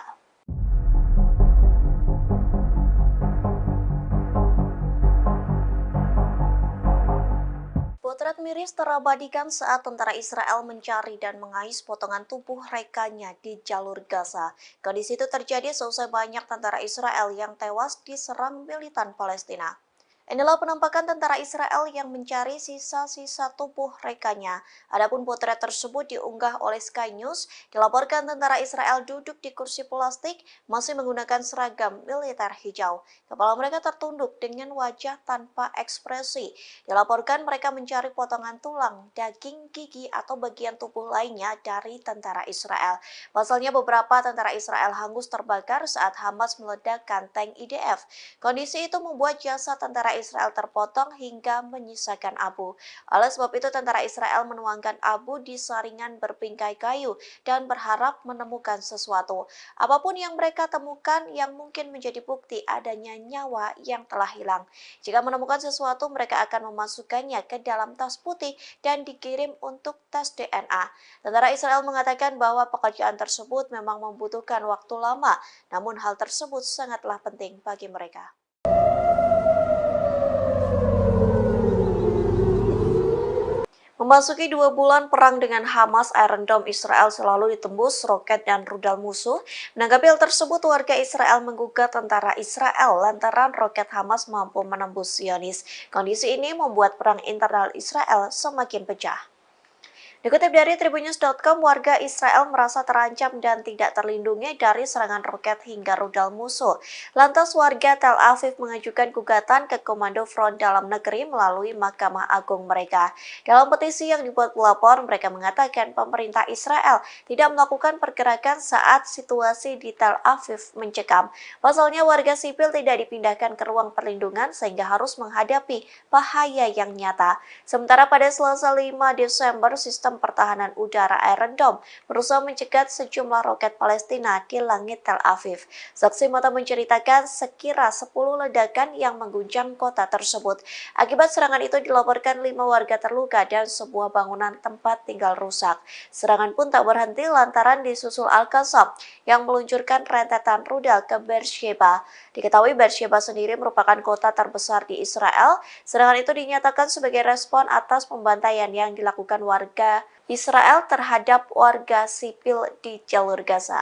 Potret miris terabadikan saat tentara Israel mencari dan mengais potongan tubuh rekannya di jalur Gaza. Kondisi itu terjadi seusai banyak tentara Israel yang tewas diserang militan Palestina. Inilah penampakan tentara Israel yang mencari sisa-sisa tubuh rekannya. Adapun potret tersebut diunggah oleh Sky News, dilaporkan tentara Israel duduk di kursi plastik masih menggunakan seragam militer hijau. Kepala mereka tertunduk dengan wajah tanpa ekspresi. Dilaporkan mereka mencari potongan tulang, daging, gigi, atau bagian tubuh lainnya dari tentara Israel. Pasalnya beberapa tentara Israel hangus terbakar saat Hamas meledakkan tank IDF. Kondisi itu membuat jasad tentara Israel terpotong hingga menyisakan abu. Oleh sebab itu tentara Israel menuangkan abu di saringan berpingkai kayu dan berharap menemukan sesuatu. Apapun yang mereka temukan yang mungkin menjadi bukti adanya nyawa yang telah hilang. Jika menemukan sesuatu, mereka akan memasukkannya ke dalam tas putih dan dikirim untuk tes DNA. Tentara Israel mengatakan bahwa pekerjaan tersebut memang membutuhkan waktu lama, namun hal tersebut sangatlah penting bagi mereka. Memasuki 2 bulan perang dengan Hamas, Iron Dome Israel selalu ditembus roket dan rudal musuh. Menanggapi hal tersebut, warga Israel menggugat tentara Israel lantaran roket Hamas mampu menembus Zionis. Kondisi ini membuat perang internal Israel semakin pecah. Dikutip dari Tribunnews.com, warga Israel merasa terancam dan tidak terlindungi dari serangan roket hingga rudal musuh. Lantas warga Tel Aviv mengajukan gugatan ke Komando Front Dalam Negeri melalui Mahkamah Agung mereka. Dalam petisi yang dibuat pelapor, mereka mengatakan pemerintah Israel tidak melakukan pergerakan saat situasi di Tel Aviv mencekam. Pasalnya warga sipil tidak dipindahkan ke ruang perlindungan sehingga harus menghadapi bahaya yang nyata. Sementara pada Selasa 5 Desember, sistem pertahanan udara Iron Dome berusaha mencegat sejumlah roket Palestina di langit Tel Aviv. Saksi mata menceritakan sekira 10 ledakan yang mengguncang kota tersebut. Akibat serangan itu dilaporkan 5 warga terluka dan sebuah bangunan tempat tinggal rusak. Serangan pun tak berhenti lantaran disusul Al-Qassam yang meluncurkan rentetan rudal ke Beersheba. Diketahui Beersheba sendiri merupakan kota terbesar di Israel. Serangan itu dinyatakan sebagai respon atas pembantaian yang dilakukan warga Israel terhadap warga sipil di jalur Gaza.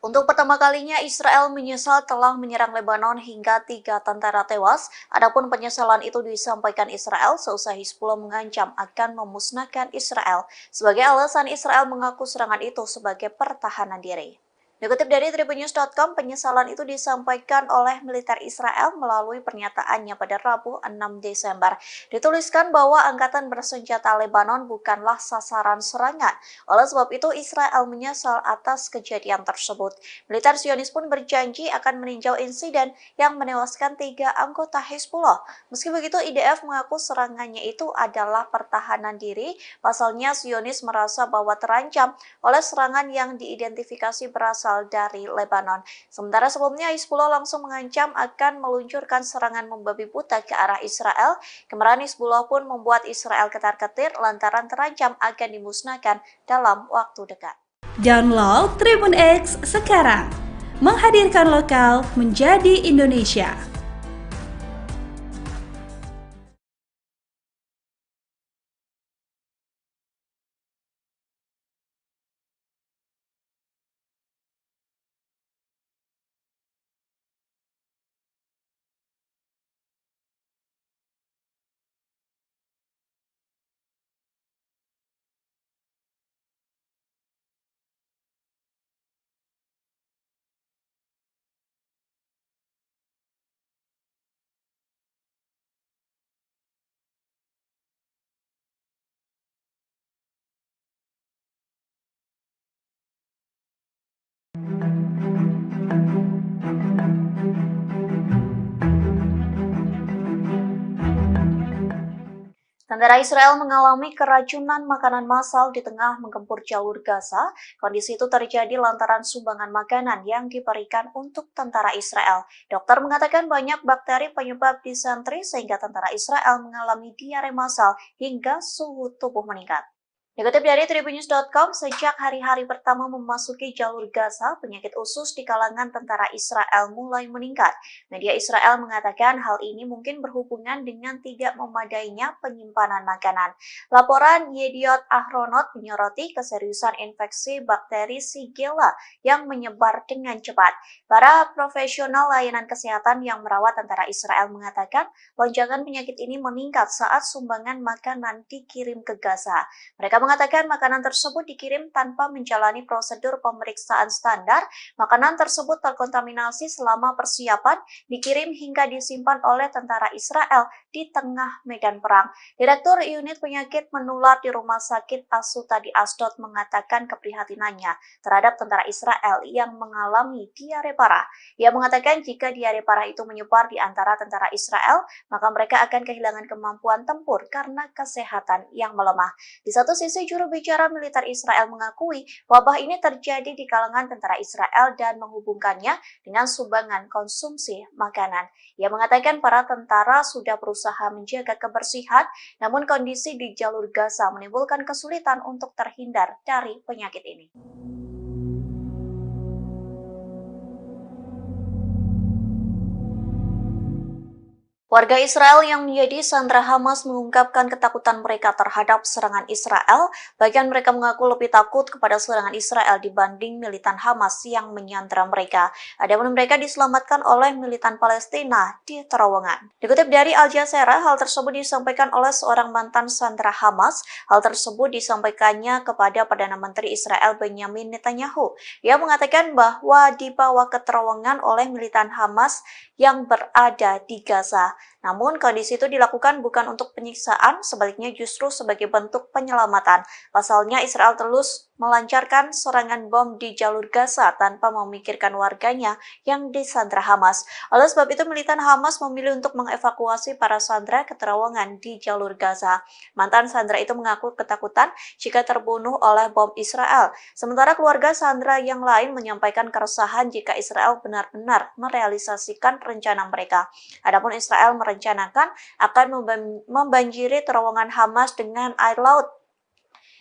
Untuk pertama kalinya, Israel menyesal telah menyerang Lebanon hingga 3 tentara tewas. Adapun penyesalan itu disampaikan Israel seusai Hizbullah mengancam akan memusnahkan Israel. Sebagai alasan, Israel mengaku serangan itu sebagai pertahanan diri. Dikutip dari tribunnews.com, penyesalan itu disampaikan oleh militer Israel melalui pernyataannya pada Rabu 6 Desember. Dituliskan bahwa angkatan bersenjata Lebanon bukanlah sasaran serangan. Oleh sebab itu, Israel menyesal atas kejadian tersebut. Militer Zionis pun berjanji akan meninjau insiden yang menewaskan 3 anggota Hizbullah. Meski begitu, IDF mengaku serangannya itu adalah pertahanan diri. Pasalnya, Zionis merasa bahwa terancam oleh serangan yang diidentifikasi berasal dari Lebanon. Sementara sebelumnya Hizbullah langsung mengancam akan meluncurkan serangan membabi buta ke arah Israel. Kemarahan Hizbullah pun membuat Israel ketar-ketir lantaran terancam akan dimusnahkan dalam waktu dekat. Download Tribun X sekarang, menghadirkan lokal menjadi Indonesia. Tentara Israel mengalami keracunan makanan massal di tengah menggempur jalur Gaza. Kondisi itu terjadi lantaran sumbangan makanan yang diberikan untuk tentara Israel. Dokter mengatakan banyak bakteri penyebab disentri sehingga tentara Israel mengalami diare massal hingga suhu tubuh meningkat. Dikutip dari tribunnews.com, sejak hari-hari pertama memasuki jalur Gaza, penyakit usus di kalangan tentara Israel mulai meningkat. Media Israel mengatakan hal ini mungkin berhubungan dengan tidak memadainya penyimpanan makanan. Laporan Yediot Ahronot menyoroti keseriusan infeksi bakteri Shigella yang menyebar dengan cepat. Para profesional layanan kesehatan yang merawat tentara Israel mengatakan lonjakan penyakit ini meningkat saat sumbangan makanan dikirim ke Gaza. Mereka mengatakan makanan tersebut dikirim tanpa menjalani prosedur pemeriksaan standar. Makanan tersebut terkontaminasi selama persiapan, dikirim hingga disimpan oleh tentara Israel di tengah medan perang. Direktur Unit Penyakit Menular di Rumah Sakit Asuta di Asdod mengatakan keprihatinannya terhadap tentara Israel yang mengalami diare parah. Ia mengatakan jika diare parah itu menyebar di antara tentara Israel, maka mereka akan kehilangan kemampuan tempur karena kesehatan yang melemah. Di satu sisi, juru bicara militer Israel mengakui wabah ini terjadi di kalangan tentara Israel dan menghubungkannya dengan sumbangan konsumsi makanan. Ia mengatakan para tentara sudah berusaha menjaga kebersihan, namun kondisi di jalur Gaza menimbulkan kesulitan untuk terhindar dari penyakit ini. Warga Israel yang menjadi sandera Hamas mengungkapkan ketakutan mereka terhadap serangan Israel. Bagian mereka mengaku lebih takut kepada serangan Israel dibanding militan Hamas yang menyandera mereka. Adapun mereka diselamatkan oleh militan Palestina di terowongan. Dikutip dari Al Jazeera, hal tersebut disampaikan oleh seorang mantan sandera Hamas. Hal tersebut disampaikannya kepada Perdana Menteri Israel Benjamin Netanyahu. Ia mengatakan bahwa dibawa ke terowongan oleh militan Hamas yang berada di Gaza. Namun kondisi itu dilakukan bukan untuk penyiksaan, sebaliknya justru sebagai bentuk penyelamatan. Pasalnya Israel terus melancarkan serangan bom di jalur Gaza tanpa memikirkan warganya yang disandra Hamas. Oleh sebab itu militan Hamas memilih untuk mengevakuasi para sandera ke terowongan di jalur Gaza. Mantan sandera itu mengaku ketakutan jika terbunuh oleh bom Israel. Sementara keluarga sandera yang lain menyampaikan keresahan jika Israel benar-benar merealisasikan rencana mereka. Adapun Israel merencanakan akan membanjiri terowongan Hamas dengan air laut.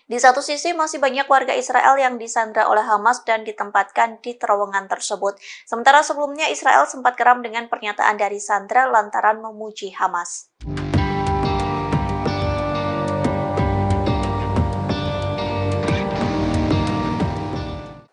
Di satu sisi masih banyak warga Israel yang disandra oleh Hamas dan ditempatkan di terowongan tersebut. Sementara sebelumnya Israel sempat geram dengan pernyataan dari sandra lantaran memuji Hamas.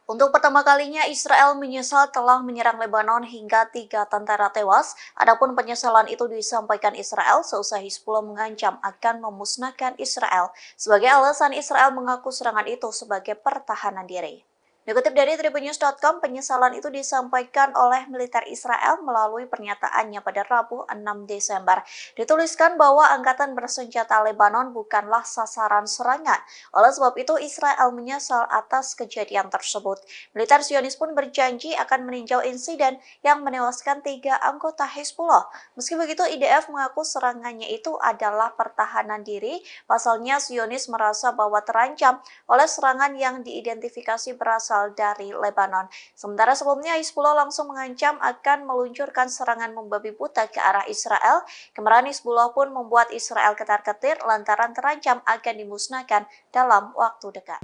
Untuk pertama kalinya, Israel menyesal telah menyerang Lebanon hingga 3 tentara tewas. Adapun penyesalan itu disampaikan Israel seusai Hizbullah mengancam akan memusnahkan Israel. Sebagai alasan, Israel mengaku serangan itu sebagai pertahanan diri. Dikutip dari tribunnews.com, penyesalan itu disampaikan oleh militer Israel melalui pernyataannya pada Rabu 6 Desember. Dituliskan bahwa angkatan bersenjata Lebanon bukanlah sasaran serangan. Oleh sebab itu, Israel menyesal atas kejadian tersebut. Militer Zionis pun berjanji akan meninjau insiden yang menewaskan 3 anggota Hizbullah. Meski begitu, IDF mengaku serangannya itu adalah pertahanan diri. Pasalnya, Zionis merasa bahwa terancam oleh serangan yang diidentifikasi berasal dari Lebanon. Sementara sebelumnya Hizbullah langsung mengancam akan meluncurkan serangan membabi buta ke arah Israel. Kemarahan Hizbullah pun membuat Israel ketar-ketir lantaran terancam akan dimusnahkan dalam waktu dekat.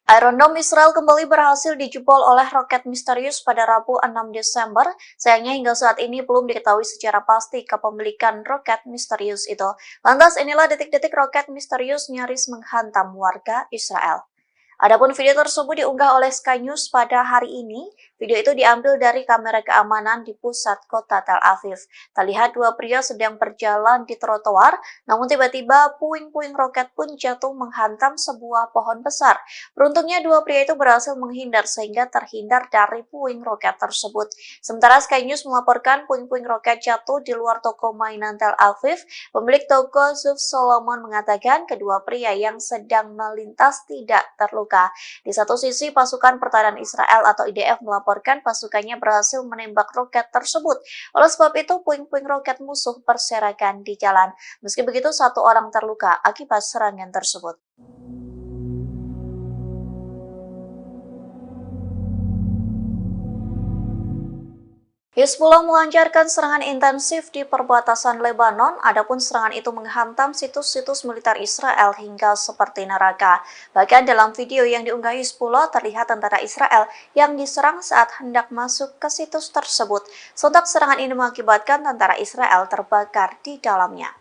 Iron Dome Israel kembali berhasil dijebol oleh roket misterius pada Rabu 6 Desember. Sayangnya hingga saat ini belum diketahui secara pasti kepemilikan roket misterius itu. Lantas inilah detik-detik roket misterius nyaris menghantam warga Israel. Adapun video tersebut diunggah oleh Sky News pada hari ini. Video itu diambil dari kamera keamanan di pusat kota Tel Aviv. Terlihat dua pria sedang berjalan di trotoar, namun tiba-tiba puing-puing roket pun jatuh menghantam sebuah pohon besar. Beruntungnya dua pria itu berhasil menghindar sehingga terhindar dari puing roket tersebut. Sementara Sky News melaporkan puing-puing roket jatuh di luar toko mainan Tel Aviv. Pemilik toko Zuf Solomon mengatakan kedua pria yang sedang melintas tidak terluka. Di satu sisi, pasukan pertahanan Israel atau IDF melaporkan pasukannya berhasil menembak roket tersebut. Oleh sebab itu, puing-puing roket musuh berserakan di jalan. Meski begitu, satu orang terluka akibat serangan tersebut. Hizbullah melancarkan serangan intensif di perbatasan Lebanon, adapun serangan itu menghantam situs-situs militer Israel hingga seperti neraka. Bahkan dalam video yang diunggah Hizbullah terlihat tentara Israel yang diserang saat hendak masuk ke situs tersebut. Sontak serangan ini mengakibatkan tentara Israel terbakar di dalamnya.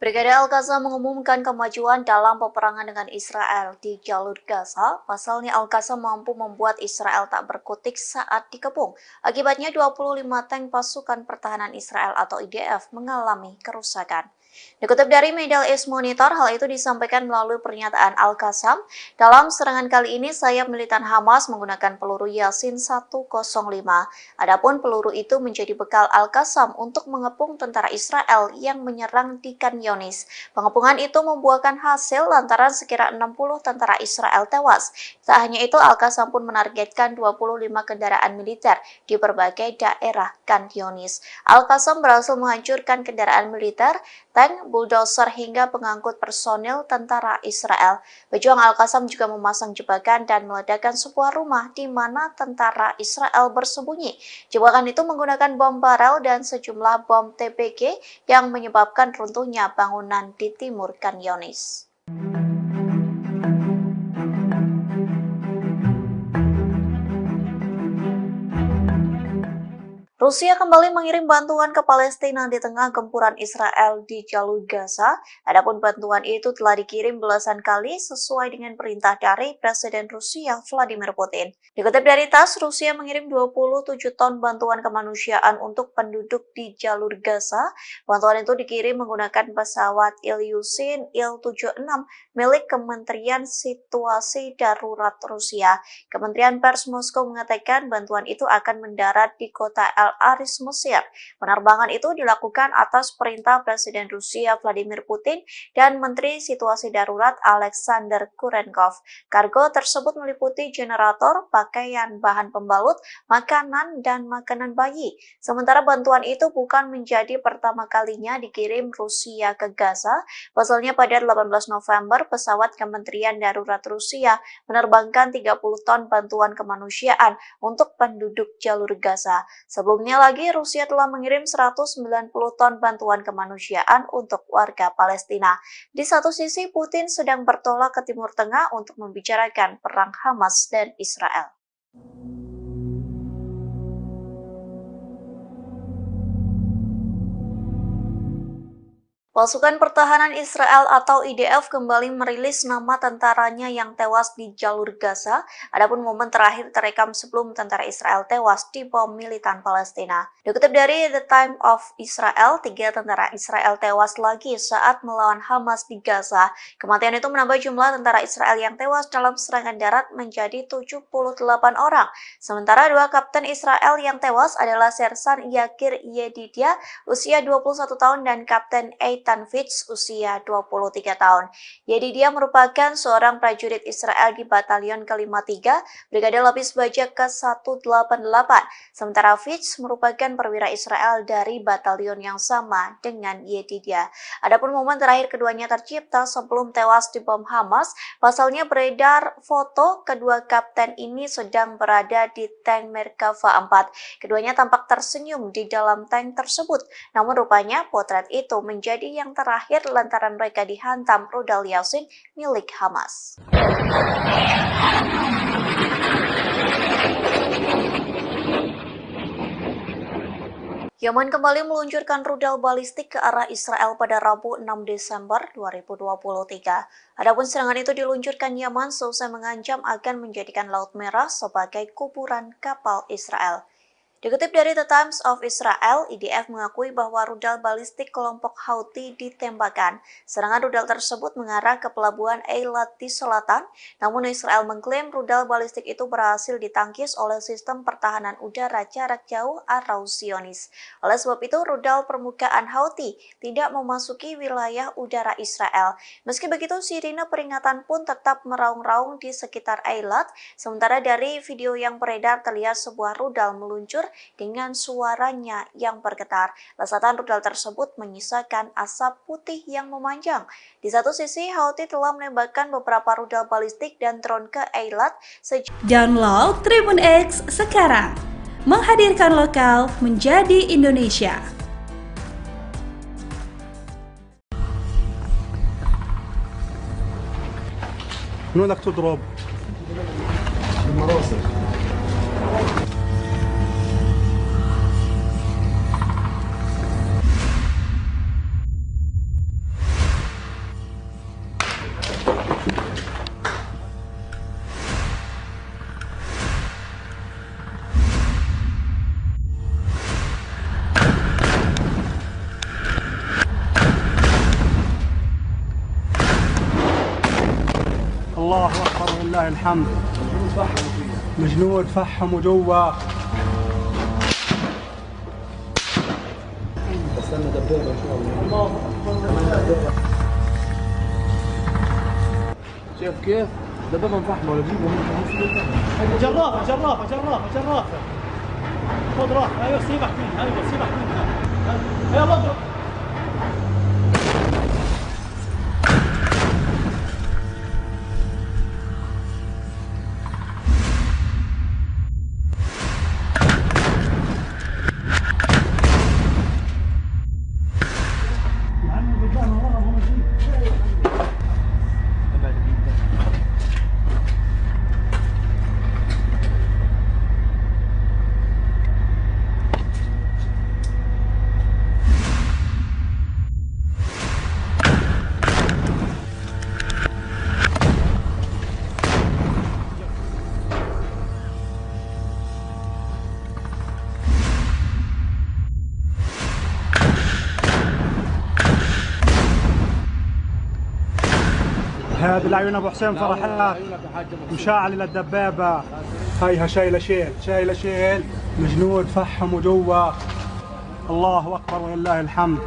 Brigade Al-Qassam mengumumkan kemajuan dalam peperangan dengan Israel di jalur Gaza. Pasalnya Al-Qassam mampu membuat Israel tak berkutik saat dikepung. Akibatnya 25 tank pasukan pertahanan Israel atau IDF mengalami kerusakan. Dikutip dari Middle East Monitor, hal itu disampaikan melalui pernyataan Al-Qassam. Dalam serangan kali ini, sayap militan Hamas menggunakan peluru Yasin 105. Adapun peluru itu menjadi bekal Al-Qassam untuk mengepung tentara Israel yang menyerang di Khan Younis. Pengepungan itu membuahkan hasil lantaran sekira 60 tentara Israel tewas. Tak hanya itu, Al-Qassam pun menargetkan 25 kendaraan militer di berbagai daerah Khan Younis. Al-Qassam berhasil menghancurkan kendaraan militer, tank, bulldozer hingga pengangkut personil tentara Israel. Pejuang Al-Qassam juga memasang jebakan dan meledakkan sebuah rumah di mana tentara Israel bersembunyi. Jebakan itu menggunakan bom barel dan sejumlah bom TPG yang menyebabkan runtuhnya bangunan di timur Khan Younis. Rusia kembali mengirim bantuan ke Palestina di tengah gempuran Israel di jalur Gaza. Adapun bantuan itu telah dikirim belasan kali sesuai dengan perintah dari Presiden Rusia Vladimir Putin. Dikutip dari TASS, Rusia mengirim 27 ton bantuan kemanusiaan untuk penduduk di jalur Gaza. Bantuan itu dikirim menggunakan pesawat Ilyushin Il-76 milik Kementerian Situasi Darurat Rusia. Kementerian Pers Moskow mengatakan bantuan itu akan mendarat di kota Al-Aris, Mesir. Penerbangan itu dilakukan atas perintah Presiden Rusia Vladimir Putin dan Menteri Situasi Darurat Alexander Kurenkov. Kargo tersebut meliputi generator, pakaian, bahan pembalut, makanan, dan makanan bayi. Sementara bantuan itu bukan menjadi pertama kalinya dikirim Rusia ke Gaza. Pasalnya pada 18 November, pesawat Kementerian Darurat Rusia menerbangkan 30 ton bantuan kemanusiaan untuk penduduk jalur Gaza. Sebelumnya lagi, Rusia telah mengirim 190 ton bantuan kemanusiaan untuk warga Palestina. Di satu sisi, Putin sedang bertolak ke Timur Tengah untuk membicarakan perang Hamas dan Israel. Pasukan Pertahanan Israel atau IDF kembali merilis nama tentaranya yang tewas di jalur Gaza. Adapun momen terakhir terekam sebelum tentara Israel tewas di bom militan Palestina. Dikutip dari The Time of Israel, 3 tentara Israel tewas lagi saat melawan Hamas di Gaza. Kematian itu menambah jumlah tentara Israel yang tewas dalam serangan darat menjadi 78 orang. Sementara 2 kapten Israel yang tewas adalah Sersan Yakir Yedidia, usia 21 tahun, dan Kapten Eitan Fitz, usia 23 tahun. Yedidia merupakan seorang prajurit Israel di Batalion ke-53, Brigade Lapis Baja ke-188. Sementara Fitz merupakan perwira Israel dari batalion yang sama dengan Yedidia. Adapun momen terakhir keduanya tercipta sebelum tewas di bom Hamas. Pasalnya beredar foto kedua kapten ini sedang berada di tank Merkava 4. Keduanya tampak tersenyum di dalam tank tersebut. Namun rupanya potret itu menjadi yang terakhir lantaran mereka dihantam rudal Yasin milik Hamas. Yaman kembali meluncurkan rudal balistik ke arah Israel pada Rabu 6 Desember 2023. Adapun serangan itu diluncurkan Yaman seusai mengancam akan menjadikan Laut Merah sebagai kuburan kapal Israel. Dikutip dari The Times of Israel, IDF mengakui bahwa rudal balistik kelompok Houthi ditembakkan. Serangan rudal tersebut mengarah ke pelabuhan Eilat di selatan, namun Israel mengklaim rudal balistik itu berhasil ditangkis oleh sistem pertahanan udara jarak jauh atau Zionis. Oleh sebab itu, rudal permukaan Houthi tidak memasuki wilayah udara Israel. Meski begitu, sirine peringatan pun tetap meraung-raung di sekitar Eilat. Sementara dari video yang beredar terlihat sebuah rudal meluncur dengan suaranya yang bergetar. Lesatan rudal tersebut menyisakan asap putih yang memanjang. Di satu sisi, Houthi telah menembakkan beberapa rudal balistik dan drone ke Eilat. Download Tribun X sekarang, menghadirkan lokal menjadi Indonesia. من وين بدك تضرب؟ بالمراسل. الله أكبر ولله الحمد. الجنود فحموا جوا. استنى دبابة إن شاء الله. شايف كيف؟ دبابة مفحمة ولا جيبهم جرافة جرافة جرافة جرافة. خذ راح، ايوه سيبك منها، ايوه سيبك منها. يلا اضرب. هذه لعيون ابو حسين فرحات مشاعل للدبابه. هيها شايله شيل الجنود فحموا جوا. الله اكبر ولله الحمد.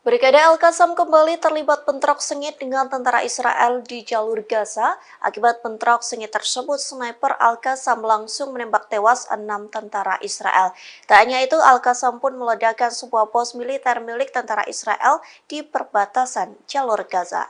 Brigade Al-Qassam kembali terlibat bentrok sengit dengan tentara Israel di jalur Gaza. Akibat bentrok sengit tersebut, sniper Al-Qassam langsung menembak tewas 6 tentara Israel. Tak hanya itu, Al-Qassam pun meledakkan sebuah pos militer milik tentara Israel di perbatasan jalur Gaza.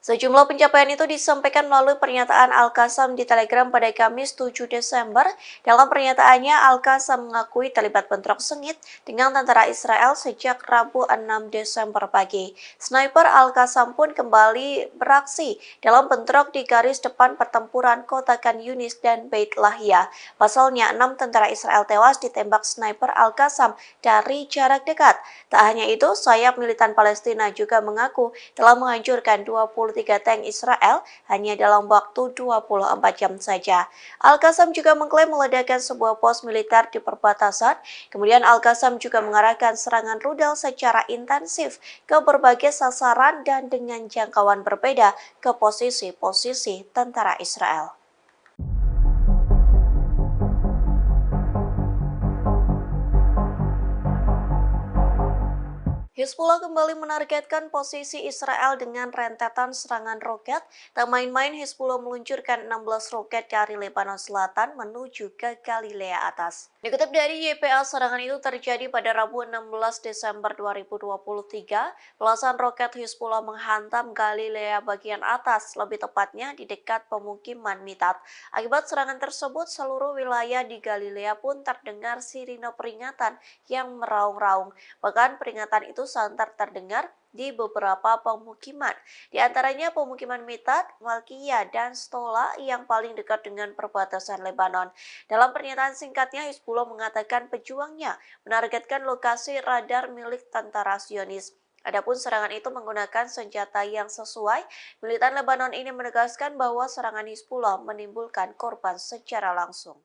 Sejumlah pencapaian itu disampaikan melalui pernyataan Al-Qassam di Telegram pada Kamis 7 Desember. Dalam pernyataannya, Al-Qassam mengakui terlibat bentrok sengit dengan tentara Israel sejak Rabu 6 Desember pagi. Sniper Al-Qassam pun kembali beraksi dalam bentrok di garis depan pertempuran kota Khan Yunis dan Beit Lahia. Pasalnya, 6 tentara Israel tewas ditembak sniper Al-Qassam dari jarak dekat. Tak hanya itu, sayap militan Palestina juga mengaku telah menghancurkan 23 tank Israel hanya dalam waktu 24 jam saja. Al-Qassam juga mengklaim meledakkan sebuah pos militer di perbatasan. Kemudian Al-Qassam juga mengarahkan serangan rudal secara intensif ke berbagai sasaran dan dengan jangkauan berbeda ke posisi-posisi tentara Israel. Hizbullah kembali menargetkan posisi Israel dengan rentetan serangan roket. Tak main-main, Hizbullah meluncurkan 16 roket dari Lebanon Selatan menuju ke Galilea Atas. Dikutip dari YPA, serangan itu terjadi pada Rabu 16 Desember 2023. Belasan roket Hizbullah menghantam Galilea bagian atas, lebih tepatnya di dekat pemukiman Mitat. Akibat serangan tersebut, seluruh wilayah di Galilea pun terdengar sirine peringatan yang meraung-raung. Bahkan peringatan itu santer terdengar di beberapa pemukiman, di antaranya pemukiman Mitat, Malkiyah, dan Stola yang paling dekat dengan perbatasan Lebanon. Dalam pernyataan singkatnya, Hizbullah mengatakan pejuangnya menargetkan lokasi radar milik tentara Zionis. Adapun serangan itu menggunakan senjata yang sesuai. Militan Lebanon ini menegaskan bahwa serangan Hizbullah menimbulkan korban secara langsung.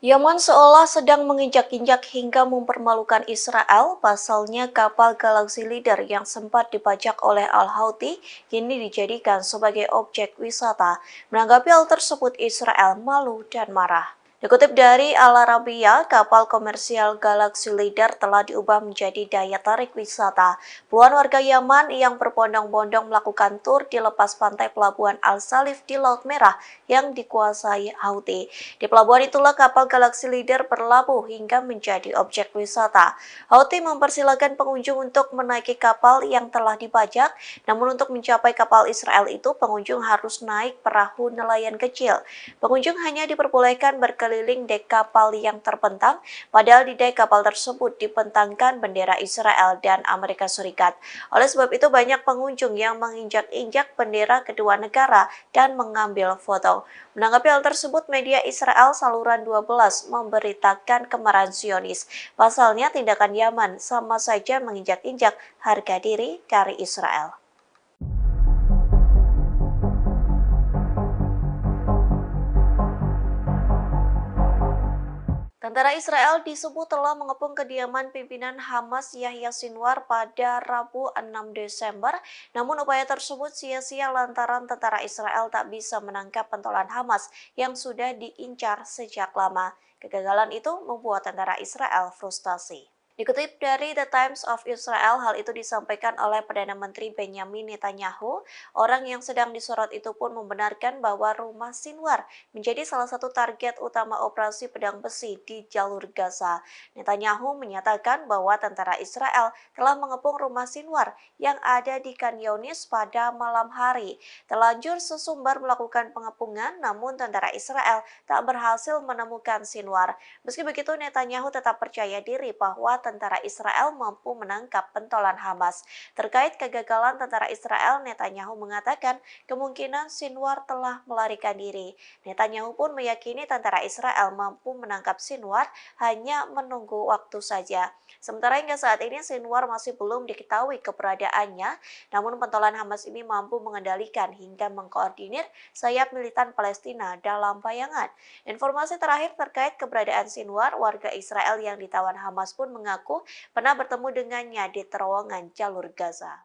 Yaman seolah sedang menginjak-injak hingga mempermalukan Israel. Pasalnya kapal Galaxy Leader yang sempat dibajak oleh Al-Houthi kini dijadikan sebagai objek wisata. Menanggapi hal tersebut, Israel malu dan marah. Dikutip dari Al Arabiya, kapal komersial Galaxy Leader telah diubah menjadi daya tarik wisata. Puluhan warga Yaman yang berbondong-bondong melakukan tur di lepas pantai pelabuhan Al-Salif di Laut Merah yang dikuasai Houthi. Di pelabuhan itulah kapal Galaxy Leader berlabuh hingga menjadi objek wisata. Houthi mempersilahkan pengunjung untuk menaiki kapal yang telah dibajak, namun untuk mencapai kapal Israel itu pengunjung harus naik perahu nelayan kecil. Pengunjung hanya diperbolehkan berkeliling dek kapal yang terbentang, padahal di dek kapal tersebut dibentangkan bendera Israel dan Amerika Serikat. Oleh sebab itu banyak pengunjung yang menginjak-injak bendera kedua negara dan mengambil foto. Menanggapi hal tersebut, media Israel saluran 12 memberitakan kemarahan Zionis. Pasalnya tindakan Yaman sama saja menginjak-injak harga diri dari Israel. Tentara Israel disebut telah mengepung kediaman pimpinan Hamas Yahya Sinwar pada Rabu 6 Desember. Namun upaya tersebut sia-sia lantaran tentara Israel tak bisa menangkap pentolan Hamas yang sudah diincar sejak lama. Kegagalan itu membuat tentara Israel frustasi. Dikutip dari The Times of Israel, hal itu disampaikan oleh Perdana Menteri Benjamin Netanyahu. Orang yang sedang disorot itu pun membenarkan bahwa rumah Sinwar menjadi salah satu target utama operasi pedang besi di jalur Gaza. Netanyahu menyatakan bahwa tentara Israel telah mengepung rumah Sinwar yang ada di Khan Yunis pada malam hari. Terlanjur sesumbar melakukan pengepungan, namun tentara Israel tak berhasil menemukan Sinwar. Meski begitu, Netanyahu tetap percaya diri bahwa tentara Israel mampu menangkap pentolan Hamas. Terkait kegagalan tentara Israel, Netanyahu mengatakan kemungkinan Sinwar telah melarikan diri. Netanyahu pun meyakini tentara Israel mampu menangkap Sinwar, hanya menunggu waktu saja. Sementara hingga saat ini Sinwar masih belum diketahui keberadaannya, namun pentolan Hamas ini mampu mengendalikan hingga mengkoordinir sayap militan Palestina dalam bayangan. Informasi terakhir terkait keberadaan Sinwar, warga Israel yang ditawan Hamas pun mengaku pernah bertemu dengannya di terowongan jalur Gaza.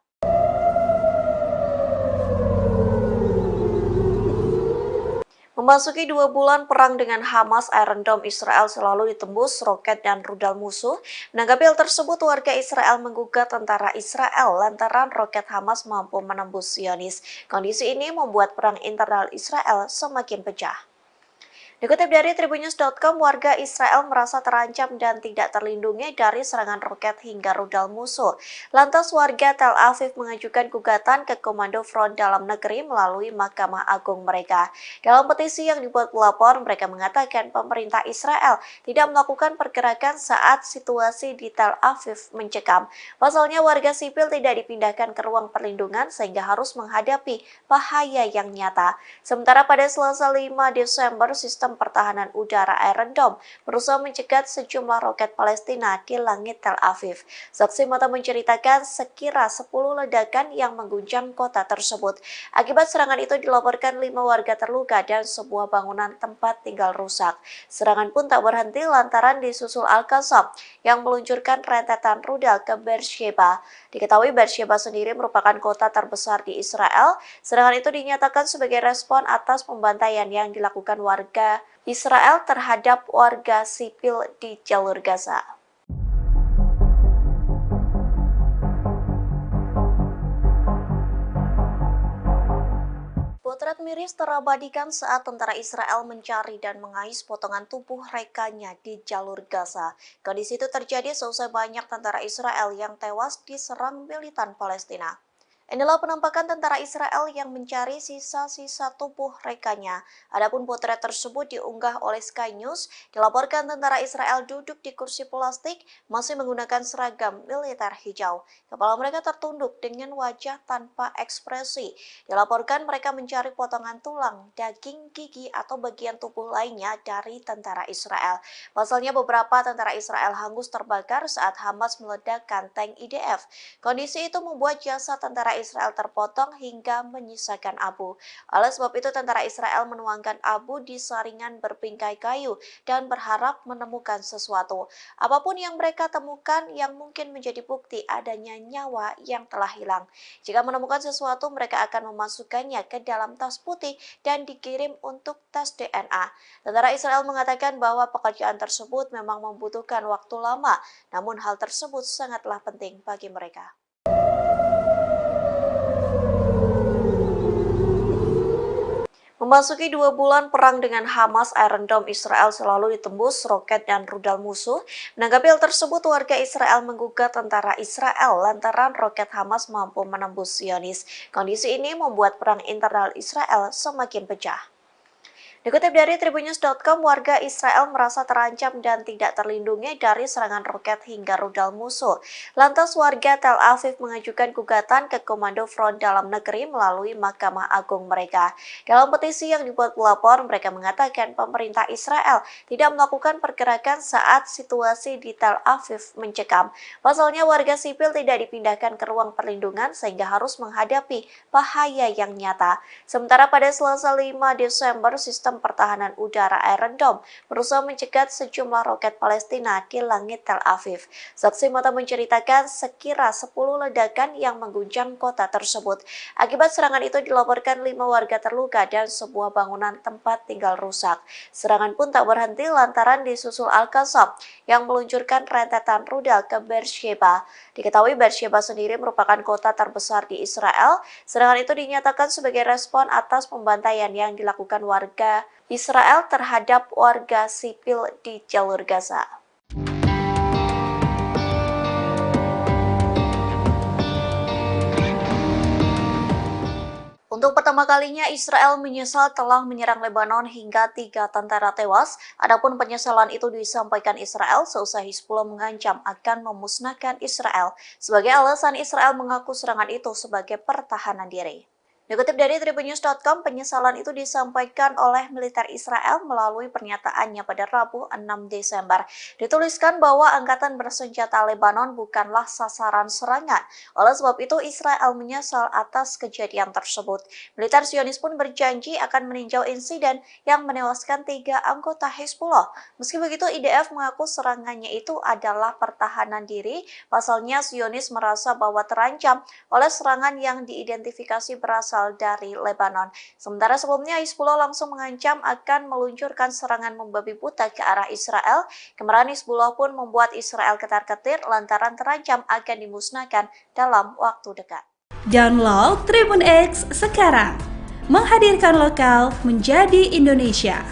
Memasuki 2 bulan perang dengan Hamas, Iron Dome Israel selalu ditembus roket dan rudal musuh. Menanggapi hal tersebut, warga Israel menggugat tentara Israel lantaran roket Hamas mampu menembus Zionis. Kondisi ini membuat perang internal Israel semakin pecah. Dikutip dari Tribunnews.com, warga Israel merasa terancam dan tidak terlindungi dari serangan roket hingga rudal musuh. Lantas warga Tel Aviv mengajukan gugatan ke Komando Front Dalam Negeri melalui Mahkamah Agung mereka. Dalam petisi yang dibuat pelapor, mereka mengatakan pemerintah Israel tidak melakukan pergerakan saat situasi di Tel Aviv mencekam. Pasalnya warga sipil tidak dipindahkan ke ruang perlindungan sehingga harus menghadapi bahaya yang nyata. Sementara pada Selasa 5 Desember, sistem pertahanan udara Iron Dome berusaha mencegat sejumlah roket Palestina di langit Tel Aviv. Saksi mata menceritakan sekira 10 ledakan yang mengguncang kota tersebut. Akibat serangan itu dilaporkan 5 warga terluka dan sebuah bangunan tempat tinggal rusak. Serangan pun tak berhenti lantaran disusul Al-Qassam yang meluncurkan rentetan rudal ke Beersheba. Diketahui Beersheba sendiri merupakan kota terbesar di Israel. Serangan itu dinyatakan sebagai respon atas pembantaian yang dilakukan warga Israel terhadap warga sipil di jalur Gaza. Potret miris terabadikan saat tentara Israel mencari dan mengais potongan tubuh rekannya di jalur Gaza. Kondisi itu terjadi seusai banyak tentara Israel yang tewas diserang militan Palestina. Inilah penampakan tentara Israel yang mencari sisa-sisa tubuh rekannya. Adapun potret tersebut diunggah oleh Sky News. Dilaporkan tentara Israel duduk di kursi plastik masih menggunakan seragam militer hijau. Kepala mereka tertunduk dengan wajah tanpa ekspresi. Dilaporkan mereka mencari potongan tulang, daging, gigi, atau bagian tubuh lainnya dari tentara Israel. Pasalnya beberapa tentara Israel hangus terbakar saat Hamas meledakkan tank IDF. Kondisi itu membuat jasad tentara Israel terpotong hingga menyisakan abu. Oleh sebab itu tentara Israel menuangkan abu di saringan berbingkai kayu dan berharap menemukan sesuatu. Apapun yang mereka temukan yang mungkin menjadi bukti adanya nyawa yang telah hilang. Jika menemukan sesuatu, mereka akan memasukkannya ke dalam tas putih dan dikirim untuk tes DNA. Tentara Israel mengatakan bahwa pekerjaan tersebut memang membutuhkan waktu lama, namun hal tersebut sangatlah penting bagi mereka. Memasuki 2 bulan perang dengan Hamas, Iron Dome Israel selalu ditembus roket dan rudal musuh. Menanggapi hal tersebut, warga Israel menggugat tentara Israel lantaran roket Hamas mampu menembus Zionis. Kondisi ini membuat perang internal Israel semakin pecah. Dikutip dari Tribunnews.com, warga Israel merasa terancam dan tidak terlindungi dari serangan roket hingga rudal musuh. Lantas warga Tel Aviv mengajukan gugatan ke Komando Front Dalam Negeri melalui Mahkamah Agung mereka. Dalam petisi yang dibuat pelapor, mereka mengatakan pemerintah Israel tidak melakukan pergerakan saat situasi di Tel Aviv mencekam. Pasalnya warga sipil tidak dipindahkan ke ruang perlindungan sehingga harus menghadapi bahaya yang nyata. Sementara pada Selasa 5 Desember, sistem pertahanan udara Iron Dome berusaha mencegat sejumlah roket Palestina di langit Tel Aviv. Saksi mata menceritakan sekira 10 ledakan yang mengguncang kota tersebut. Akibat serangan itu dilaporkan 5 warga terluka dan sebuah bangunan tempat tinggal rusak. Serangan pun tak berhenti lantaran disusul Al-Qassam yang meluncurkan rentetan rudal ke Beersheba. Diketahui Beersheba sendiri merupakan kota terbesar di Israel. Serangan itu dinyatakan sebagai respon atas pembantaian yang dilakukan warga Israel terhadap warga sipil di jalur Gaza. Untuk pertama kalinya, Israel menyesal telah menyerang Lebanon hingga 3 tentara tewas. Adapun penyesalan itu disampaikan Israel seusai Hizbullah mengancam akan memusnahkan Israel. Sebagai alasan, Israel mengaku serangan itu sebagai pertahanan diri. Dikutip dari tribunnews.com, penyesalan itu disampaikan oleh militer Israel melalui pernyataannya pada Rabu 6 Desember. Dituliskan bahwa angkatan bersenjata Lebanon bukanlah sasaran serangan. Oleh sebab itu, Israel menyesal atas kejadian tersebut. Militer Zionis pun berjanji akan meninjau insiden yang menewaskan 3 anggota Hizbullah. Meski begitu, IDF mengaku serangannya itu adalah pertahanan diri. Pasalnya, Zionis merasa bahwa terancam oleh serangan yang diidentifikasi berasal dari Lebanon. Sementara sebelumnya Hizbullah langsung mengancam akan meluncurkan serangan membabi buta ke arah Israel. Kemarahan Hizbullah pun membuat Israel ketar-ketir lantaran terancam akan dimusnahkan dalam waktu dekat. Download Tribun X sekarang, menghadirkan lokal menjadi Indonesia.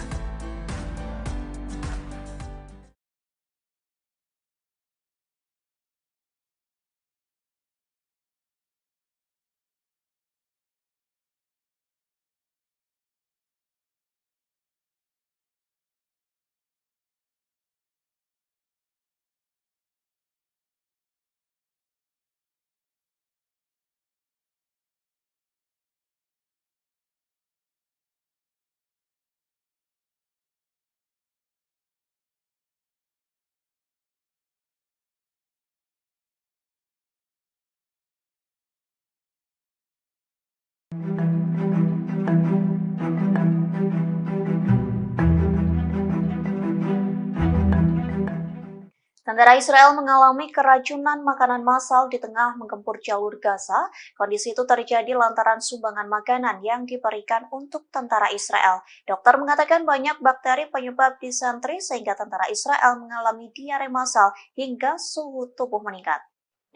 Tentara Israel mengalami keracunan makanan massal di tengah menggempur jalur Gaza. Kondisi itu terjadi lantaran sumbangan makanan yang diberikan untuk tentara Israel. Dokter mengatakan banyak bakteri penyebab disentri sehingga tentara Israel mengalami diare massal hingga suhu tubuh meningkat.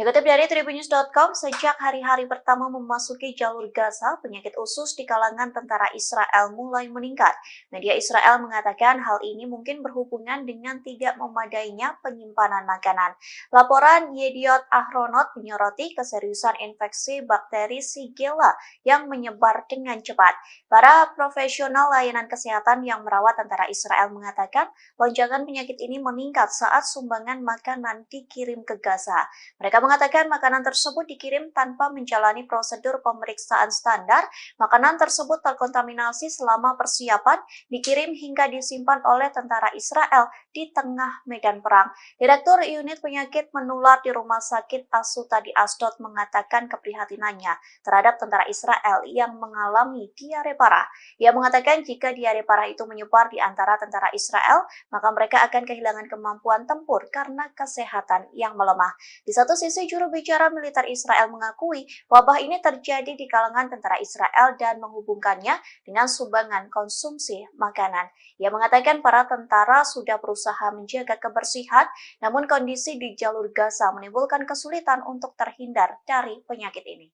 Dikutip dari tribunnews.com, sejak hari-hari pertama memasuki jalur Gaza, penyakit usus di kalangan tentara Israel mulai meningkat. Media Israel mengatakan hal ini mungkin berhubungan dengan tidak memadainya penyimpanan makanan. Laporan Yediot Ahronot menyoroti keseriusan infeksi bakteri Shigella yang menyebar dengan cepat. Para profesional layanan kesehatan yang merawat tentara Israel mengatakan lonjakan penyakit ini meningkat saat sumbangan makanan dikirim ke Gaza. Mereka mengatakan makanan tersebut dikirim tanpa menjalani prosedur pemeriksaan standar. Makanan tersebut terkontaminasi selama persiapan, dikirim hingga disimpan oleh tentara Israel di tengah medan perang. Direktur Unit Penyakit Menular di Rumah Sakit Asuta di Asdod mengatakan keprihatinannya terhadap tentara Israel yang mengalami diare parah. Ia mengatakan jika diare parah itu menyebar di antara tentara Israel, maka mereka akan kehilangan kemampuan tempur karena kesehatan yang melemah. Di satu sisi, juru bicara militer Israel mengakui wabah ini terjadi di kalangan tentara Israel dan menghubungkannya dengan sumbangan konsumsi makanan. Ia mengatakan para tentara sudah berusaha menjaga kebersihan, namun kondisi di jalur Gaza menimbulkan kesulitan untuk terhindar dari penyakit ini.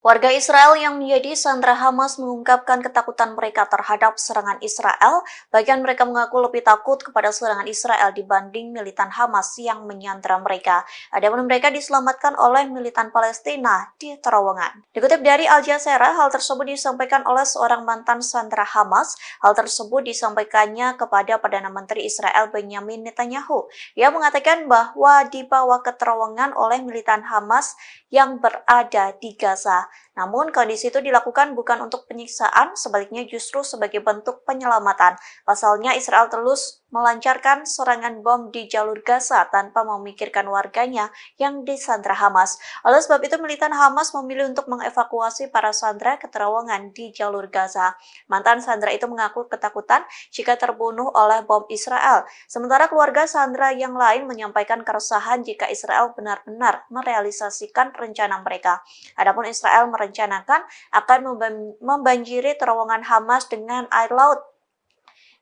Warga Israel yang menjadi sandera Hamas mengungkapkan ketakutan mereka terhadap serangan Israel. Bagian mereka mengaku lebih takut kepada serangan Israel dibanding militan Hamas yang menyandera mereka. Adapun mereka diselamatkan oleh militan Palestina di terowongan. Dikutip dari Al Jazeera, hal tersebut disampaikan oleh seorang mantan sandera Hamas. Hal tersebut disampaikannya kepada Perdana Menteri Israel Benyamin Netanyahu. Ia mengatakan bahwa dibawa ke terowongan oleh militan Hamas yang berada di Gaza. Namun kondisi itu dilakukan bukan untuk penyiksaan, sebaliknya justru sebagai bentuk penyelamatan. Pasalnya Israel terus melancarkan serangan bom di jalur Gaza tanpa memikirkan warganya yang disandra Hamas. Oleh sebab itu militan Hamas memilih untuk mengevakuasi para sandera ke terowongan di jalur Gaza. Mantan sandera itu mengaku ketakutan jika terbunuh oleh bom Israel. Sementara keluarga sandera yang lain menyampaikan keresahan jika Israel benar-benar merealisasikan rencana mereka. Adapun Israel merencanakan akan membanjiri terowongan Hamas dengan air laut.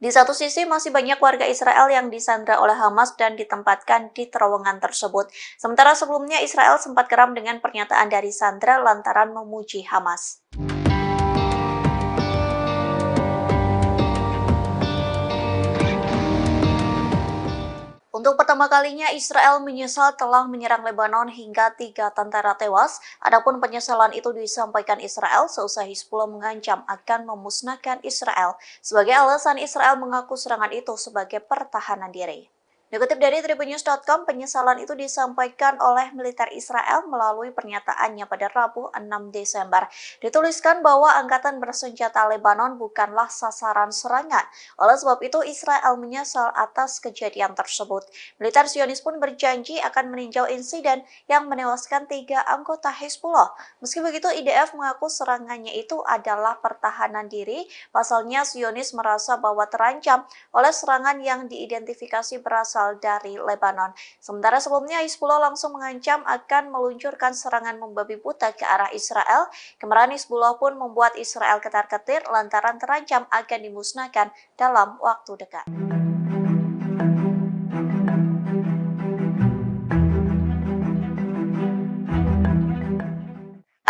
Di satu sisi masih banyak warga Israel yang disandra oleh Hamas dan ditempatkan di terowongan tersebut. Sementara sebelumnya Israel sempat geram dengan pernyataan dari sandra lantaran memuji Hamas. Untuk pertama kalinya, Israel menyesal telah menyerang Lebanon hingga 3 tentara tewas. Adapun penyesalan itu disampaikan Israel seusai Hizbullah mengancam akan memusnahkan Israel. Sebagai alasan, Israel mengaku serangan itu sebagai pertahanan diri. Dikutip dari tribunnews.com, penyesalan itu disampaikan oleh militer Israel melalui pernyataannya pada Rabu 6 Desember. Dituliskan bahwa angkatan bersenjata Lebanon bukanlah sasaran serangan. Oleh sebab itu, Israel menyesal atas kejadian tersebut. Militer Zionis pun berjanji akan meninjau insiden yang menewaskan 3 anggota Hizbullah. Meski begitu, IDF mengaku serangannya itu adalah pertahanan diri. Pasalnya, Zionis merasa bahwa terancam oleh serangan yang diidentifikasi berasal dari Lebanon. Sementara sebelumnya Hizbullah langsung mengancam akan meluncurkan serangan membabi buta ke arah Israel. Kemarahan Hizbullah pun membuat Israel ketar-ketir lantaran terancam akan dimusnahkan dalam waktu dekat.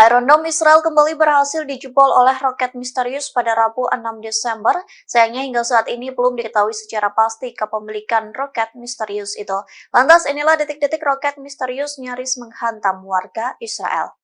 Iron Dome Israel kembali berhasil dijebol oleh roket misterius pada Rabu 6 Desember. Sayangnya hingga saat ini belum diketahui secara pasti kepemilikan roket misterius itu. Lantas inilah detik-detik roket misterius nyaris menghantam warga Israel.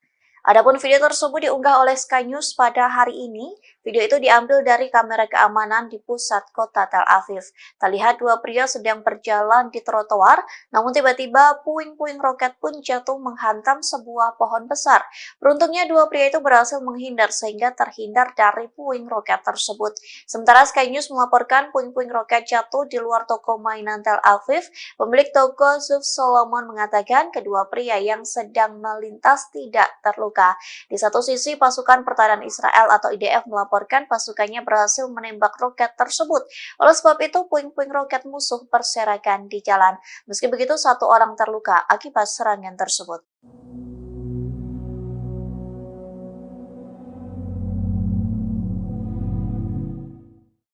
Adapun video tersebut diunggah oleh Sky News pada hari ini. Video itu diambil dari kamera keamanan di pusat kota Tel Aviv. Terlihat dua pria sedang berjalan di trotoar, namun tiba-tiba puing-puing roket pun jatuh menghantam sebuah pohon besar. Beruntungnya dua pria itu berhasil menghindar sehingga terhindar dari puing roket tersebut. Sementara Sky News melaporkan puing-puing roket jatuh di luar toko mainan Tel Aviv. Pemilik toko Zuf Solomon mengatakan kedua pria yang sedang melintas tidak terluka. Di satu sisi, pasukan pertahanan Israel atau IDF melaporkan pasukannya berhasil menembak roket tersebut. Oleh sebab itu, puing-puing roket musuh berserakan di jalan. Meski begitu, satu orang terluka akibat serangan tersebut.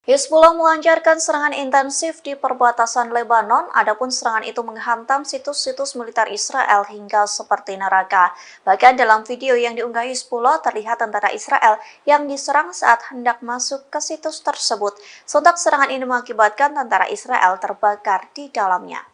Hizbullah melancarkan serangan intensif di perbatasan Lebanon, adapun serangan itu menghantam situs-situs militer Israel hingga seperti neraka. Bahkan dalam video yang diunggah Hizbullah terlihat tentara Israel yang diserang saat hendak masuk ke situs tersebut. Sontak serangan ini mengakibatkan tentara Israel terbakar di dalamnya.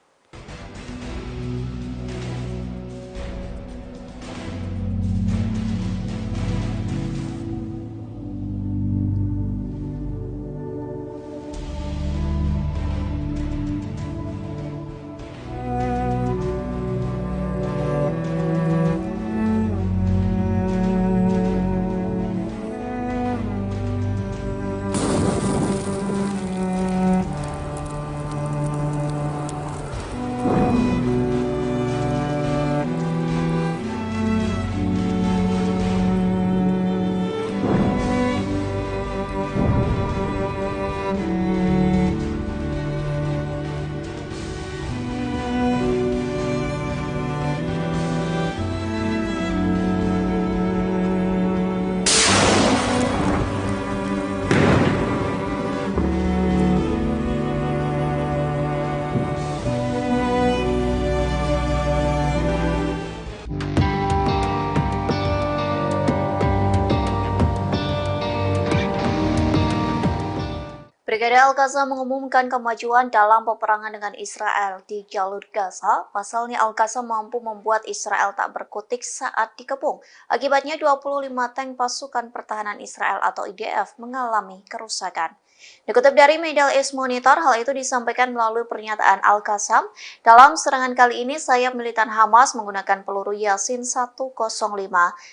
Brigade Al-Qassam mengumumkan kemajuan dalam peperangan dengan Israel di jalur Gaza. Pasalnya Al-Qassam mampu membuat Israel tak berkutik saat dikepung. Akibatnya 25 tank pasukan pertahanan Israel atau IDF mengalami kerusakan. Dikutip dari Middle East Monitor, hal itu disampaikan melalui pernyataan Al-Qassam. Dalam serangan kali ini, sayap militan Hamas menggunakan peluru Yasin 105.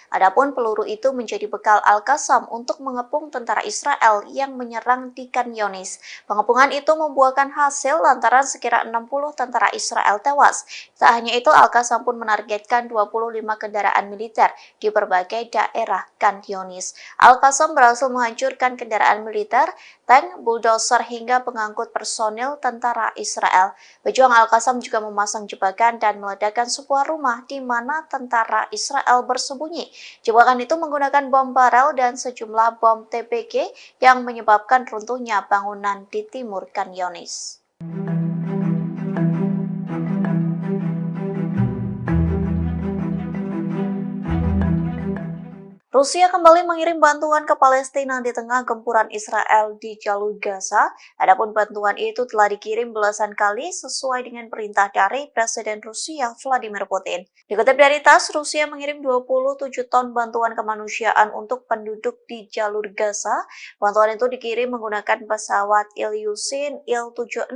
Adapun peluru itu menjadi bekal Al-Qassam untuk mengepung tentara Israel yang menyerang di Khan Younis. Pengepungan itu membuahkan hasil lantaran sekira 60 tentara Israel tewas. Tak hanya itu, Al-Qassam pun menargetkan 25 kendaraan militer di berbagai daerah Khan Younis. Al-Qassam berhasil menghancurkan kendaraan militer, tank, bulldozer hingga pengangkut personil tentara Israel. Pejuang Al-Qassam juga memasang jebakan dan meledakkan sebuah rumah di mana tentara Israel bersembunyi. Jebakan itu menggunakan bom barel dan sejumlah bom TPG yang menyebabkan runtuhnya bangunan di timur Khan Younis. Rusia kembali mengirim bantuan ke Palestina di tengah gempuran Israel di jalur Gaza. Adapun bantuan itu telah dikirim belasan kali sesuai dengan perintah dari Presiden Rusia Vladimir Putin. Dikutip dari TASS, Rusia mengirim 27 ton bantuan kemanusiaan untuk penduduk di jalur Gaza. Bantuan itu dikirim menggunakan pesawat Ilyushin Il-76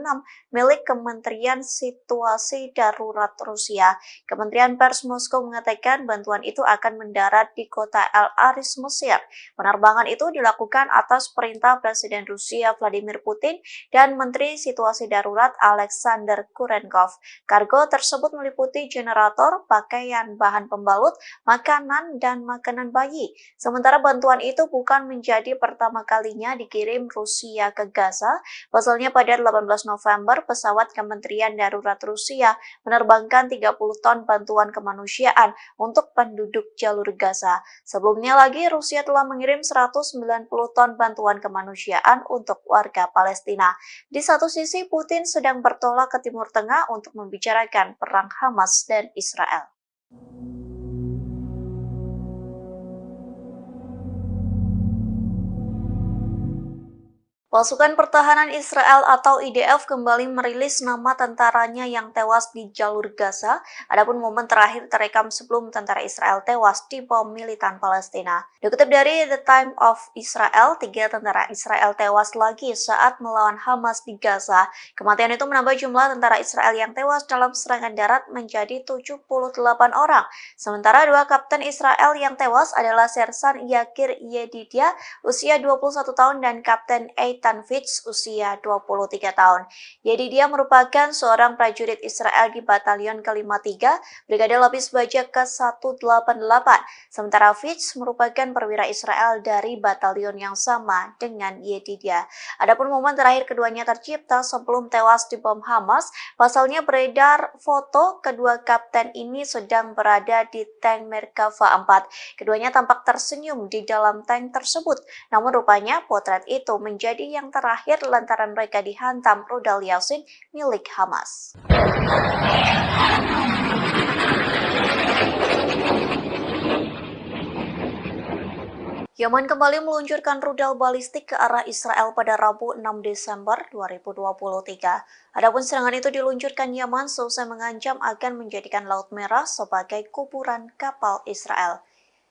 milik Kementerian Situasi Darurat Rusia. Kementerian Pers Moskow mengatakan bantuan itu akan mendarat di kota Al-Aris, Mesir. Penerbangan itu dilakukan atas perintah Presiden Rusia Vladimir Putin dan Menteri Situasi Darurat Alexander Kurenkov. Kargo tersebut meliputi generator, pakaian, bahan pembalut, makanan, dan makanan bayi. Sementara bantuan itu bukan menjadi pertama kalinya dikirim Rusia ke Gaza. Pasalnya pada 18 November, pesawat Kementerian Darurat Rusia menerbangkan 30 ton bantuan kemanusiaan untuk penduduk jalur Gaza. Sebelumnya lagi, Rusia telah mengirim 190 ton bantuan kemanusiaan untuk warga Palestina. Di satu sisi, Putin sedang bertolak ke Timur Tengah untuk membicarakan perang Hamas dan Israel. Pasukan Pertahanan Israel atau IDF kembali merilis nama tentaranya yang tewas di jalur Gaza. Adapun momen terakhir terekam sebelum tentara Israel tewas di bom militan Palestina. Dikutip dari The Time of Israel, 3 tentara Israel tewas lagi saat melawan Hamas di Gaza. Kematian itu menambah jumlah tentara Israel yang tewas dalam serangan darat menjadi 78 orang. Sementara 2 kapten Israel yang tewas adalah Sersan Yakir Yedidia, usia 21 tahun, dan Kapten Eitan Fitz, usia 23 tahun. Yedidia merupakan seorang prajurit Israel di Batalion ke-53, Brigade Lapis Baja ke-188. Sementara Fitz merupakan perwira Israel dari batalion yang sama dengan Yedidia. Adapun momen terakhir keduanya tercipta sebelum tewas di bom Hamas. Pasalnya beredar foto kedua kapten ini sedang berada di tank Merkava 4. Keduanya tampak tersenyum di dalam tank tersebut. Namun rupanya potret itu menjadi yang terakhir lantaran mereka dihantam rudal Yasin milik Hamas. Yaman kembali meluncurkan rudal balistik ke arah Israel pada Rabu 6 Desember 2023. Adapun serangan itu diluncurkan Yaman seusai mengancam akan menjadikan Laut Merah sebagai kuburan kapal Israel.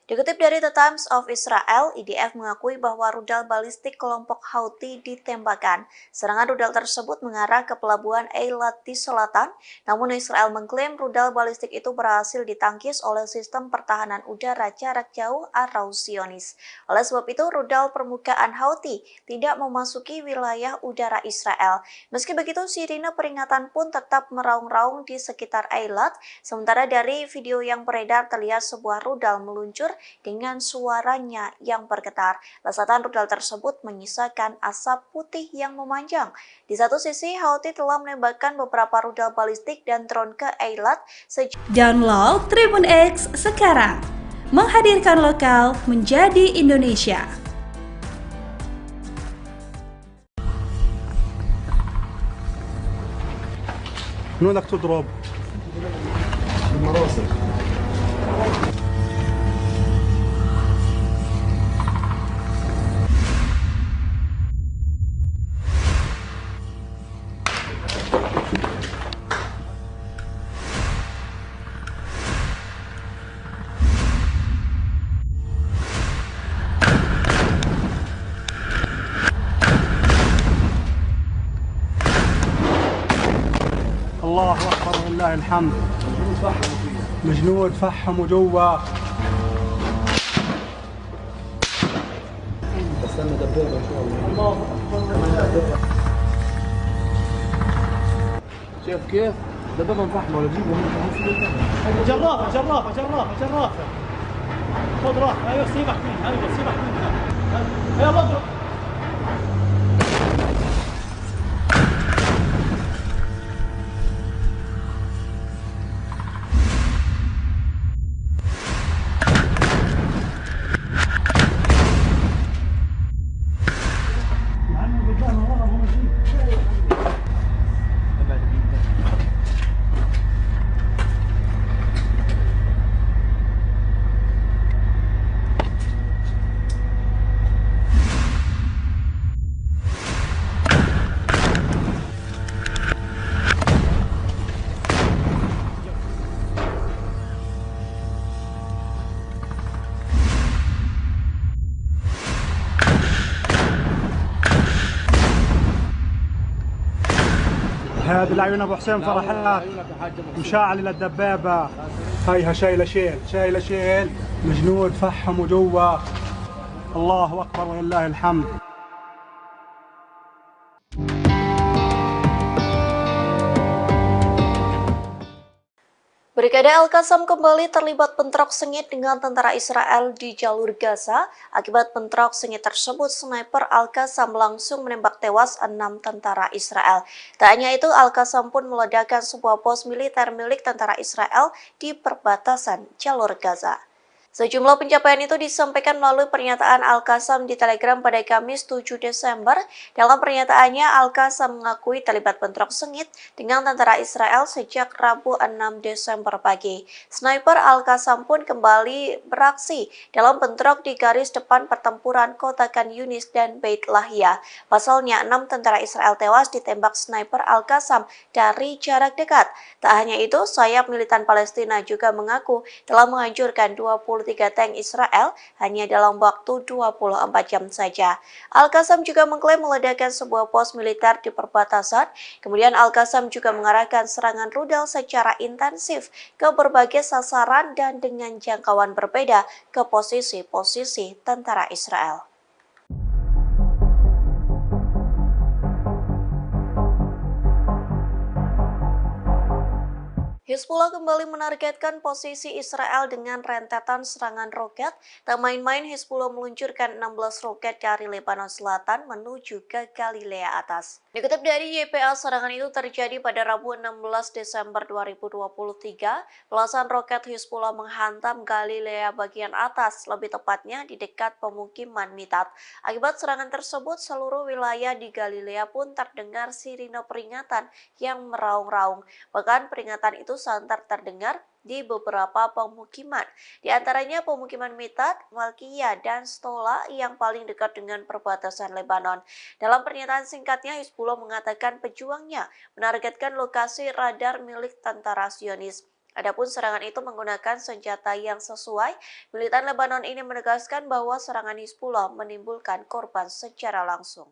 Dikutip dari The Times of Israel, IDF mengakui bahwa rudal balistik kelompok Houthi ditembakkan. Serangan rudal tersebut mengarah ke pelabuhan Eilat di selatan, namun Israel mengklaim rudal balistik itu berhasil ditangkis oleh sistem pertahanan udara jarak jauh atau Zionis. Oleh sebab itu, rudal permukaan Houthi tidak memasuki wilayah udara Israel. Meski begitu, sirine peringatan pun tetap meraung-raung di sekitar Eilat. Sementara dari video yang beredar terlihat sebuah rudal meluncur dengan suaranya yang bergetar. Lesatan rudal tersebut menyisakan asap putih yang memanjang. Di satu sisi, Houthi telah menembakkan beberapa rudal balistik dan drone ke Eilat. Download Tribun X sekarang, menghadirkan lokal menjadi Indonesia. من وين بدك تضرب؟ بالمراسل. الله اكبر ولله الحمد. الجنود فحموا جوا. استنى دبابه ان شاء الله. شايف كيف؟ دبابه مفحمه ولا جيبه جرافه جرافه جرافه جرافه. خذ راحه. ايوه سيبك منها. ايوه سيبك منها. يلا اضرب. هذه العيون ابو حسين فرحات مشاعل الدبابه. هيها شايله شيل الجنود فحموا جوا. الله اكبر ولله الحمد. Brigade Al-Qassam kembali terlibat bentrok sengit dengan tentara Israel di jalur Gaza. Akibat bentrok sengit tersebut, sniper Al-Qassam langsung menembak tewas 6 tentara Israel. Tak hanya itu, Al-Qassam pun meledakkan sebuah pos militer milik tentara Israel di perbatasan jalur Gaza. Sejumlah pencapaian itu disampaikan melalui pernyataan Al-Qassam di Telegram pada Kamis 7 Desember. Dalam pernyataannya, Al-Qassam mengakui terlibat bentrok sengit dengan tentara Israel sejak Rabu 6 Desember pagi. Sniper Al-Qassam pun kembali beraksi dalam bentrok di garis depan pertempuran kota Khan Yunis dan Beit Lahia. Pasalnya, 6 tentara Israel tewas ditembak sniper Al-Qassam dari jarak dekat. Tak hanya itu, sayap militan Palestina juga mengaku telah menghancurkan 23 tank Israel hanya dalam waktu 24 jam saja. Al-Qassam juga mengklaim meledakkan sebuah pos militer di perbatasan. Kemudian Al-Qassam juga mengarahkan serangan rudal secara intensif ke berbagai sasaran dan dengan jangkauan berbeda ke posisi-posisi tentara Israel. Hizbullah kembali menargetkan posisi Israel dengan rentetan serangan roket. Tak main-main, Hizbullah meluncurkan 16 roket dari Lebanon Selatan menuju ke Galilea Atas. Dikutip dari YPA, serangan itu terjadi pada Rabu 16 Desember 2023. Belasan roket Hizbullah menghantam Galilea bagian atas, lebih tepatnya di dekat pemukiman Mitat. Akibat serangan tersebut, seluruh wilayah di Galilea pun terdengar sirine peringatan yang meraung-raung. Bahkan peringatan itu santer terdengar di beberapa pemukiman, di antaranya pemukiman Mitat, Malkiyah, dan Stola yang paling dekat dengan perbatasan Lebanon. Dalam pernyataan singkatnya, Hizbullah mengatakan pejuangnya menargetkan lokasi radar milik tentara Zionis. Adapun serangan itu menggunakan senjata yang sesuai. Militan Lebanon ini menegaskan bahwa serangan Hizbullah menimbulkan korban secara langsung.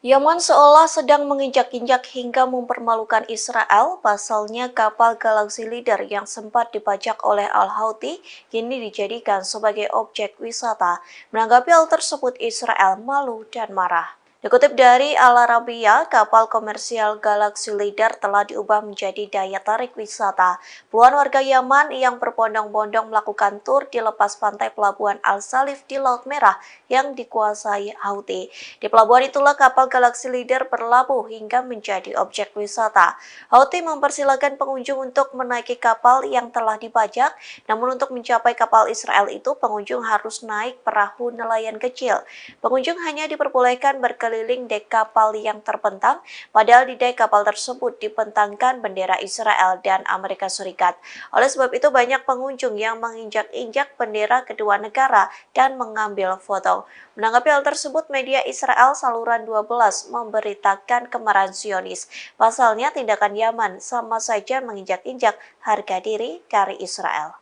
Yaman seolah sedang menginjak-injak hingga mempermalukan Israel. Pasalnya kapal Galaxy Leader yang sempat dibajak oleh Al-Houthi kini dijadikan sebagai objek wisata. Menanggapi hal tersebut, Israel malu dan marah. Dikutip dari Al Arabiya, kapal komersial Galaxy Leader telah diubah menjadi daya tarik wisata. Puluhan warga Yaman yang berbondong-bondong melakukan tur di lepas pantai pelabuhan Al-Salif di Laut Merah yang dikuasai Houthi. Di pelabuhan itulah kapal Galaxy Leader berlabuh hingga menjadi objek wisata. Houthi mempersilahkan pengunjung untuk menaiki kapal yang telah dibajak, namun untuk mencapai kapal Israel itu pengunjung harus naik perahu nelayan kecil. Pengunjung hanya diperbolehkan berkeliling dek kapal yang terbentang, padahal di dek kapal tersebut dibentangkan bendera Israel dan Amerika Serikat. Oleh sebab itu banyak pengunjung yang menginjak-injak bendera kedua negara dan mengambil foto. Menanggapi hal tersebut, media Israel Saluran 12 memberitakan kemarahan Zionis. Pasalnya tindakan Yaman sama saja menginjak-injak harga diri dari Israel.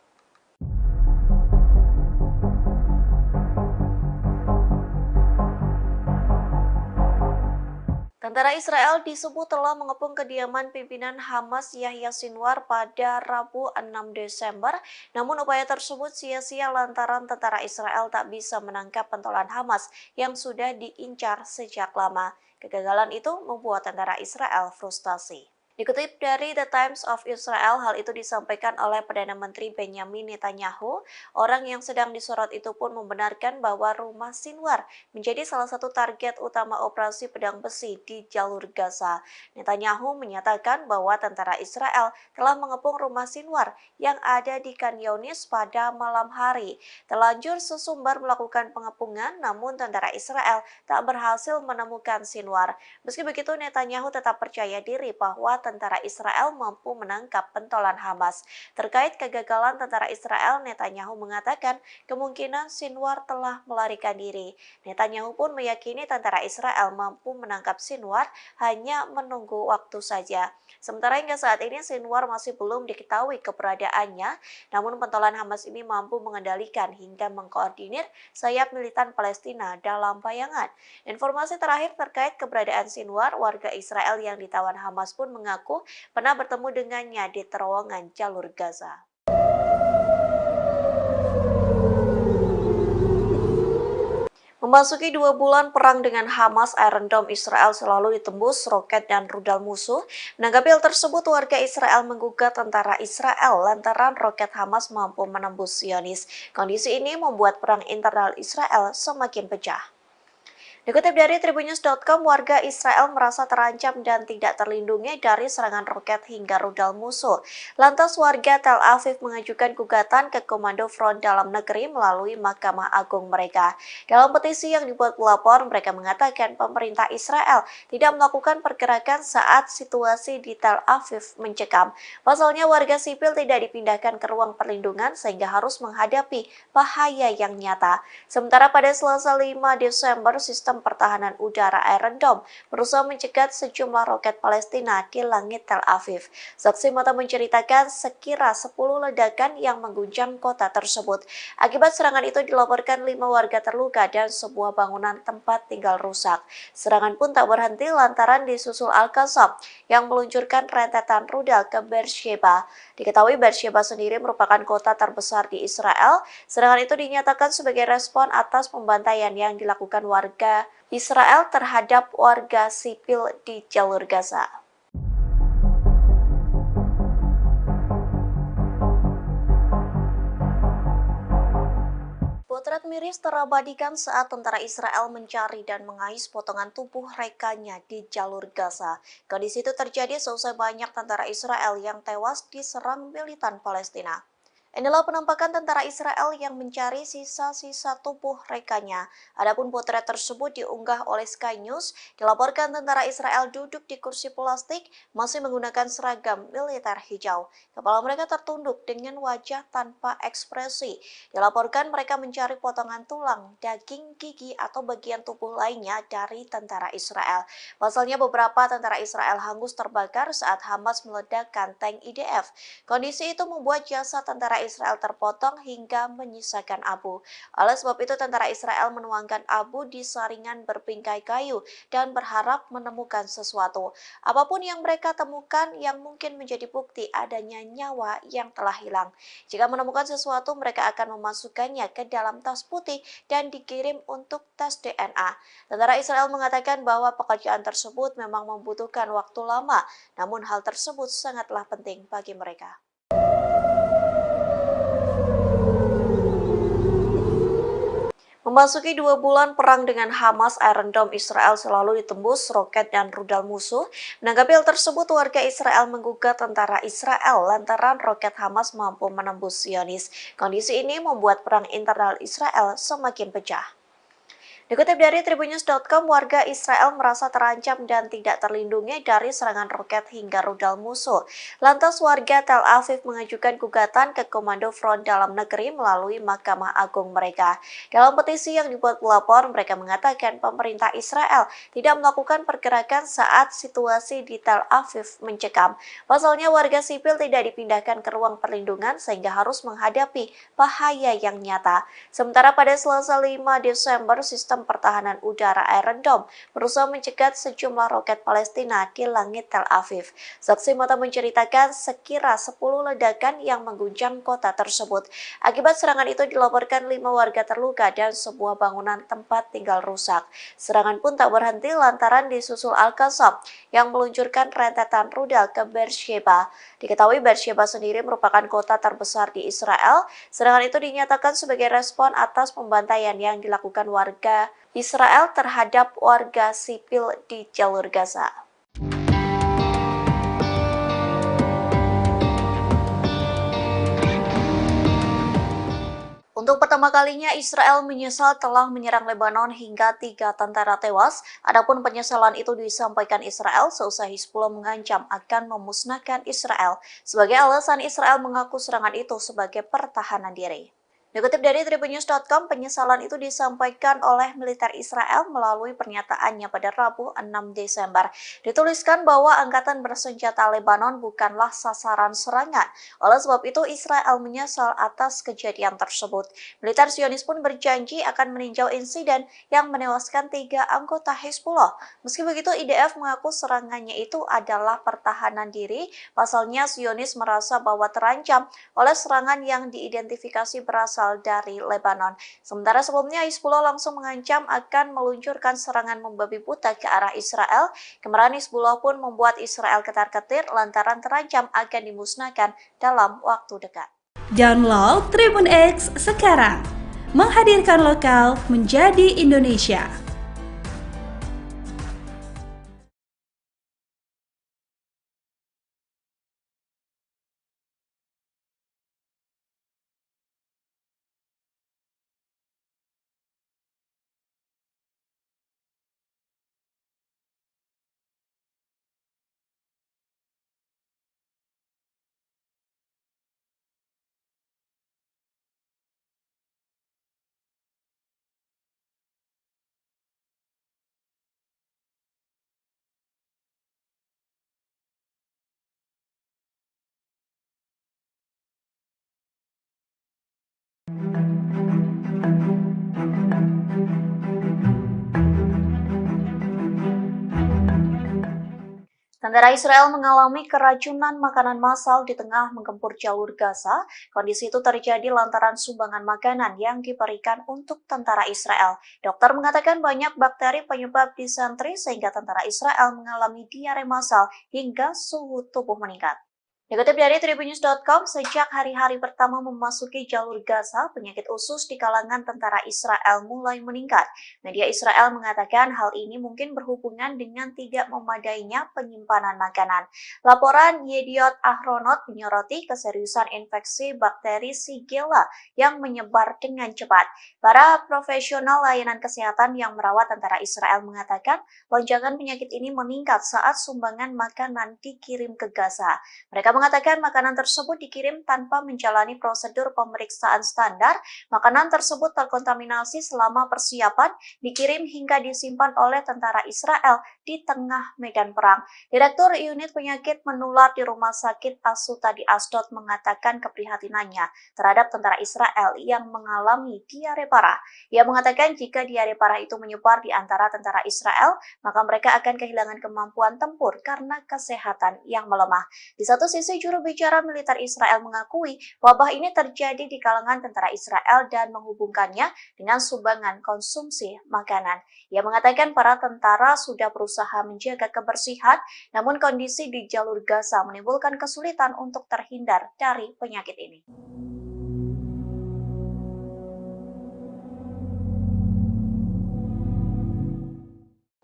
Tentara Israel disebut telah mengepung kediaman pimpinan Hamas Yahya Sinwar pada Rabu 6 Desember. Namun upaya tersebut sia-sia lantaran tentara Israel tak bisa menangkap pentolan Hamas yang sudah diincar sejak lama. Kegagalan itu membuat tentara Israel frustasi. Dikutip dari The Times of Israel, hal itu disampaikan oleh Perdana Menteri Benjamin Netanyahu. Orang yang sedang disorot itu pun membenarkan bahwa rumah Sinwar menjadi salah satu target utama operasi pedang besi di jalur Gaza. Netanyahu menyatakan bahwa tentara Israel telah mengepung rumah Sinwar yang ada di Khan Yunis pada malam hari. Terlanjur sesumbar melakukan pengepungan, namun tentara Israel tak berhasil menemukan Sinwar. Meski begitu, Netanyahu tetap percaya diri bahwa tentara Israel mampu menangkap pentolan Hamas. Terkait kegagalan tentara Israel, Netanyahu mengatakan kemungkinan Sinwar telah melarikan diri. Netanyahu pun meyakini tentara Israel mampu menangkap Sinwar, hanya menunggu waktu saja. Sementara hingga saat ini Sinwar masih belum diketahui keberadaannya, namun pentolan Hamas ini mampu mengendalikan hingga mengkoordinir sayap militan Palestina dalam bayangan. Informasi terakhir terkait keberadaan Sinwar, warga Israel yang ditawan Hamas pun mengaku pernah bertemu dengannya di terowongan jalur Gaza. Memasuki 2 bulan perang dengan Hamas, Iron Dome Israel selalu ditembus roket dan rudal musuh. Menanggapi hal tersebut, warga Israel menggugat tentara Israel lantaran roket Hamas mampu menembus Zionis. Kondisi ini membuat perang internal Israel semakin pecah. Dikutip dari Tribunnews.com, warga Israel merasa terancam dan tidak terlindungi dari serangan roket hingga rudal musuh. Lantas warga Tel Aviv mengajukan gugatan ke Komando Front Dalam Negeri melalui Mahkamah Agung mereka. Dalam petisi yang dibuat pelapor, mereka mengatakan pemerintah Israel tidak melakukan pergerakan saat situasi di Tel Aviv mencekam. Pasalnya warga sipil tidak dipindahkan ke ruang perlindungan sehingga harus menghadapi bahaya yang nyata. Sementara pada Selasa 5 Desember, sistem pertahanan udara Iron Dome berusaha mencegat sejumlah roket Palestina di langit Tel Aviv. Saksi mata menceritakan sekira 10 ledakan yang mengguncang kota tersebut. Akibat serangan itu dilaporkan 5 warga terluka dan sebuah bangunan tempat tinggal rusak. Serangan pun tak berhenti lantaran disusul Al-Qassam yang meluncurkan rentetan rudal ke Beersheba. Diketahui Beersheba sendiri merupakan kota terbesar di Israel. Serangan itu dinyatakan sebagai respon atas pembantaian yang dilakukan warga Israel terhadap warga sipil di jalur Gaza. Potret miris terabadikan saat tentara Israel mencari dan mengais potongan tubuh rekannya di jalur Gaza. Kondisi itu terjadi seusai banyak tentara Israel yang tewas diserang militan Palestina. Inilah penampakan tentara Israel yang mencari sisa-sisa tubuh rekannya. Adapun potret tersebut diunggah oleh Sky News. Dilaporkan tentara Israel duduk di kursi plastik masih menggunakan seragam militer hijau. Kepala mereka tertunduk dengan wajah tanpa ekspresi. Dilaporkan mereka mencari potongan tulang, daging, gigi, atau bagian tubuh lainnya dari tentara Israel. Pasalnya beberapa tentara Israel hangus terbakar saat Hamas meledakkan tank IDF. Kondisi itu membuat jasad tentara Israel terpotong hingga menyisakan abu. Oleh sebab itu tentara Israel menuangkan abu di saringan berpingkai kayu dan berharap menemukan sesuatu. Apapun yang mereka temukan yang mungkin menjadi bukti adanya nyawa yang telah hilang. Jika menemukan sesuatu, mereka akan memasukkannya ke dalam tas putih dan dikirim untuk tes DNA. Tentara Israel mengatakan bahwa pekerjaan tersebut memang membutuhkan waktu lama, namun hal tersebut sangatlah penting bagi mereka. Memasuki 2 bulan perang dengan Hamas, Iron Dome Israel selalu ditembus roket dan rudal musuh. Menanggapi hal tersebut, warga Israel menggugat tentara Israel lantaran roket Hamas mampu menembus Zionis. Kondisi ini membuat perang internal Israel semakin pecah. Dikutip dari Tribunnews.com, warga Israel merasa terancam dan tidak terlindungi dari serangan roket hingga rudal musuh. Lantas warga Tel Aviv mengajukan gugatan ke Komando Front Dalam Negeri melalui Mahkamah Agung mereka. Dalam petisi yang dibuat pelapor, mereka mengatakan pemerintah Israel tidak melakukan pergerakan saat situasi di Tel Aviv mencekam. Pasalnya warga sipil tidak dipindahkan ke ruang perlindungan sehingga harus menghadapi bahaya yang nyata. Sementara pada Selasa 5 Desember, sistem pertahanan udara Iron Dome berusaha mencegat sejumlah roket Palestina di langit Tel Aviv. Saksi mata menceritakan sekira 10 ledakan yang mengguncang kota tersebut. Akibat serangan itu dilaporkan 5 warga terluka dan sebuah bangunan tempat tinggal rusak. Serangan pun tak berhenti lantaran disusul Al-Qassam yang meluncurkan rentetan rudal ke Beersheba. Diketahui Beersheba sendiri merupakan kota terbesar di Israel. Serangan itu dinyatakan sebagai respon atas pembantaian yang dilakukan warga Israel terhadap warga sipil di jalur Gaza. Untuk pertama kalinya Israel menyesal telah menyerang Lebanon hingga 3 tentara tewas. Adapun penyesalan itu disampaikan Israel seusai Hizbullah mengancam akan memusnahkan Israel. Sebagai alasan, Israel mengaku serangan itu sebagai pertahanan diri. Dikutip dari tribunnews.com, penyesalan itu disampaikan oleh militer Israel melalui pernyataannya pada Rabu 6 Desember. Dituliskan bahwa angkatan bersenjata Lebanon bukanlah sasaran serangan. Oleh sebab itu, Israel menyesal atas kejadian tersebut. Militer Zionis pun berjanji akan meninjau insiden yang menewaskan 3 anggota Hizbullah. Meski begitu, IDF mengaku serangannya itu adalah pertahanan diri. Pasalnya, Zionis merasa bahwa terancam oleh serangan yang diidentifikasi berasal dari Lebanon. Sementara sebelumnya Hizbullah langsung mengancam akan meluncurkan serangan membabi buta ke arah Israel. Kemarahan Hizbullah pun membuat Israel ketar-ketir lantaran terancam akan dimusnahkan dalam waktu dekat. Download Tribun X sekarang, menghadirkan lokal menjadi Indonesia. Tentara Israel mengalami keracunan makanan massal di tengah menggempur jalur Gaza. Kondisi itu terjadi lantaran sumbangan makanan yang diberikan untuk tentara Israel. Dokter mengatakan banyak bakteri penyebab disentri sehingga tentara Israel mengalami diare massal hingga suhu tubuh meningkat. Dikutip dari tribunnews.com, sejak hari-hari pertama memasuki jalur Gaza, penyakit usus di kalangan tentara Israel mulai meningkat. Media Israel mengatakan hal ini mungkin berhubungan dengan tidak memadainya penyimpanan makanan. Laporan Yediot Ahronot menyoroti keseriusan infeksi bakteri Shigella yang menyebar dengan cepat. Para profesional layanan kesehatan yang merawat tentara Israel mengatakan lonjakan penyakit ini meningkat saat sumbangan makanan dikirim ke Gaza. Mereka mengatakan makanan tersebut dikirim tanpa menjalani prosedur pemeriksaan standar. Makanan tersebut terkontaminasi selama persiapan, dikirim hingga disimpan oleh tentara Israel di tengah medan perang. Direktur Unit Penyakit Menular di Rumah Sakit Asuta di Ashdod mengatakan keprihatinannya terhadap tentara Israel yang mengalami diare parah. Ia mengatakan jika diare parah itu menyebar di antara tentara Israel, maka mereka akan kehilangan kemampuan tempur karena kesehatan yang melemah. Di satu sisi, juru bicara militer Israel mengakui wabah ini terjadi di kalangan tentara Israel dan menghubungkannya dengan sumbangan konsumsi makanan. Ia mengatakan para tentara sudah berusaha menjaga kebersihan, namun kondisi di jalur Gaza menimbulkan kesulitan untuk terhindar dari penyakit ini.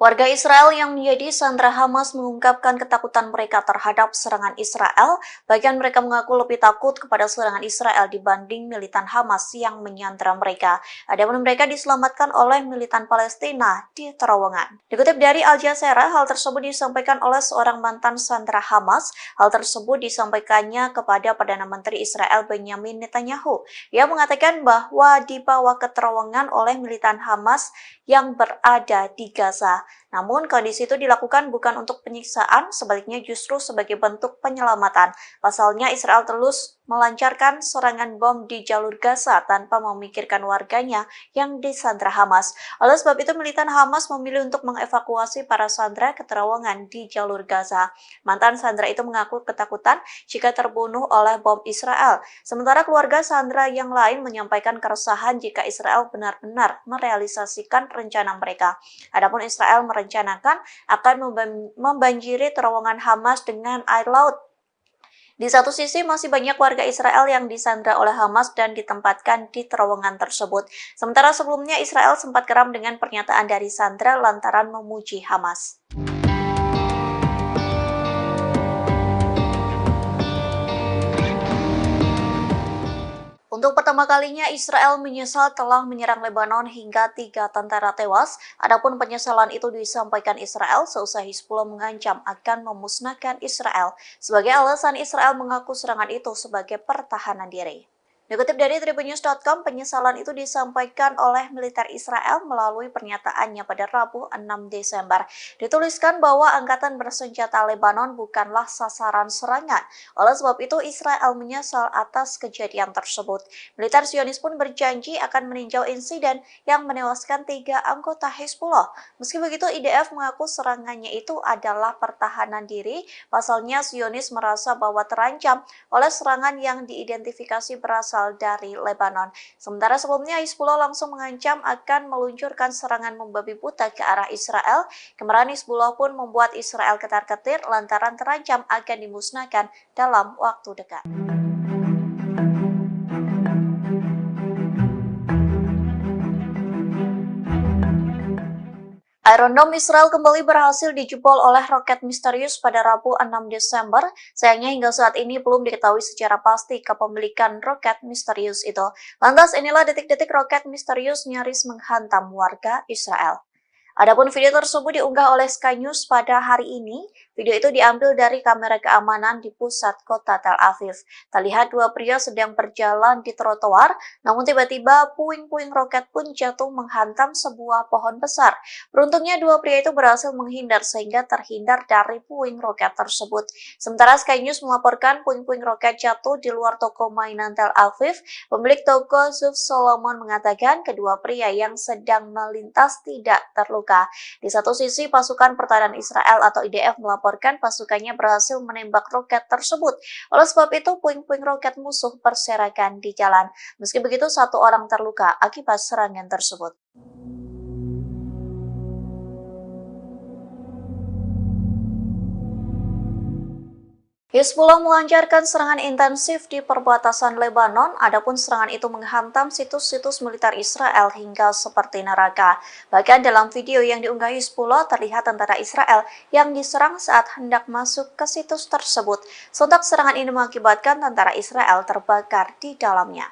Warga Israel yang menjadi sandera Hamas mengungkapkan ketakutan mereka terhadap serangan Israel. Bahkan mereka mengaku lebih takut kepada serangan Israel dibanding militan Hamas yang menyandera mereka. Adapun mereka diselamatkan oleh militan Palestina di terowongan. Dikutip dari Al Jazeera, hal tersebut disampaikan oleh seorang mantan sandera Hamas. Hal tersebut disampaikannya kepada Perdana Menteri Israel Benjamin Netanyahu. Ia mengatakan bahwa dibawa ke terowongan oleh militan Hamas yang berada di Gaza. Namun kondisi itu dilakukan bukan untuk penyiksaan, sebaliknya justru sebagai bentuk penyelamatan. Pasalnya Israel terus melancarkan serangan bom di jalur Gaza tanpa memikirkan warganya yang disandra Hamas. Oleh sebab itu militan Hamas memilih untuk mengevakuasi para sandera ke terowongan di jalur Gaza. Mantan sandera itu mengaku ketakutan jika terbunuh oleh bom Israel. Sementara keluarga sandera yang lain menyampaikan keresahan jika Israel benar-benar merealisasikan rencana mereka. Adapun Israel merencanakan akan membanjiri terowongan Hamas dengan air laut. Di satu sisi masih banyak warga Israel yang disandra oleh Hamas dan ditempatkan di terowongan tersebut. Sementara sebelumnya Israel sempat geram dengan pernyataan dari sandra lantaran memuji Hamas. Untuk pertemuan pertama kalinya Israel menyesal telah menyerang Lebanon hingga 3 tentara tewas. Adapun penyesalan itu disampaikan Israel seusai Hizbullah mengancam akan memusnahkan Israel. Sebagai alasan, Israel mengaku serangan itu sebagai pertahanan diri. Dikutip dari tribunnews.com, penyesalan itu disampaikan oleh militer Israel melalui pernyataannya pada Rabu 6 Desember. Dituliskan bahwa angkatan bersenjata Lebanon bukanlah sasaran serangan. Oleh sebab itu, Israel menyesal atas kejadian tersebut. Militer Zionis pun berjanji akan meninjau insiden yang menewaskan 3 anggota Hizbullah. Meski begitu, IDF mengaku serangannya itu adalah pertahanan diri. Pasalnya, Zionis merasa bahwa terancam oleh serangan yang diidentifikasi berasal dari Lebanon. Sementara sebelumnya Hizbullah langsung mengancam akan meluncurkan serangan membabi buta ke arah Israel. Kemarahan Hizbullah pun membuat Israel ketar-ketir lantaran terancam akan dimusnahkan dalam waktu dekat. Iron Dome Israel kembali berhasil dijebol oleh roket misterius pada Rabu 6 Desember. Sayangnya hingga saat ini belum diketahui secara pasti kepemilikan roket misterius itu. Lantas inilah detik-detik roket misterius nyaris menghantam warga Israel. Adapun video tersebut diunggah oleh Sky News pada hari ini. Video itu diambil dari kamera keamanan di pusat kota Tel Aviv. Terlihat dua pria sedang berjalan di trotoar, namun tiba-tiba puing-puing roket pun jatuh menghantam sebuah pohon besar. Beruntungnya dua pria itu berhasil menghindar sehingga terhindar dari puing roket tersebut. Sementara Sky News melaporkan puing-puing roket jatuh di luar toko mainan Tel Aviv. Pemilik toko Zuf Solomon mengatakan kedua pria yang sedang melintas tidak terluka. Di satu sisi, pasukan pertahanan Israel atau IDF melaporkan pasukannya berhasil menembak roket tersebut. Oleh sebab itu, puing-puing roket musuh berserakan di jalan. Meski begitu, satu orang terluka akibat serangan tersebut. Hizbullah melancarkan serangan intensif di perbatasan Lebanon, adapun serangan itu menghantam situs-situs militer Israel hingga seperti neraka. Bahkan dalam video yang diunggah Hizbullah terlihat tentara Israel yang diserang saat hendak masuk ke situs tersebut. Sontak serangan ini mengakibatkan tentara Israel terbakar di dalamnya.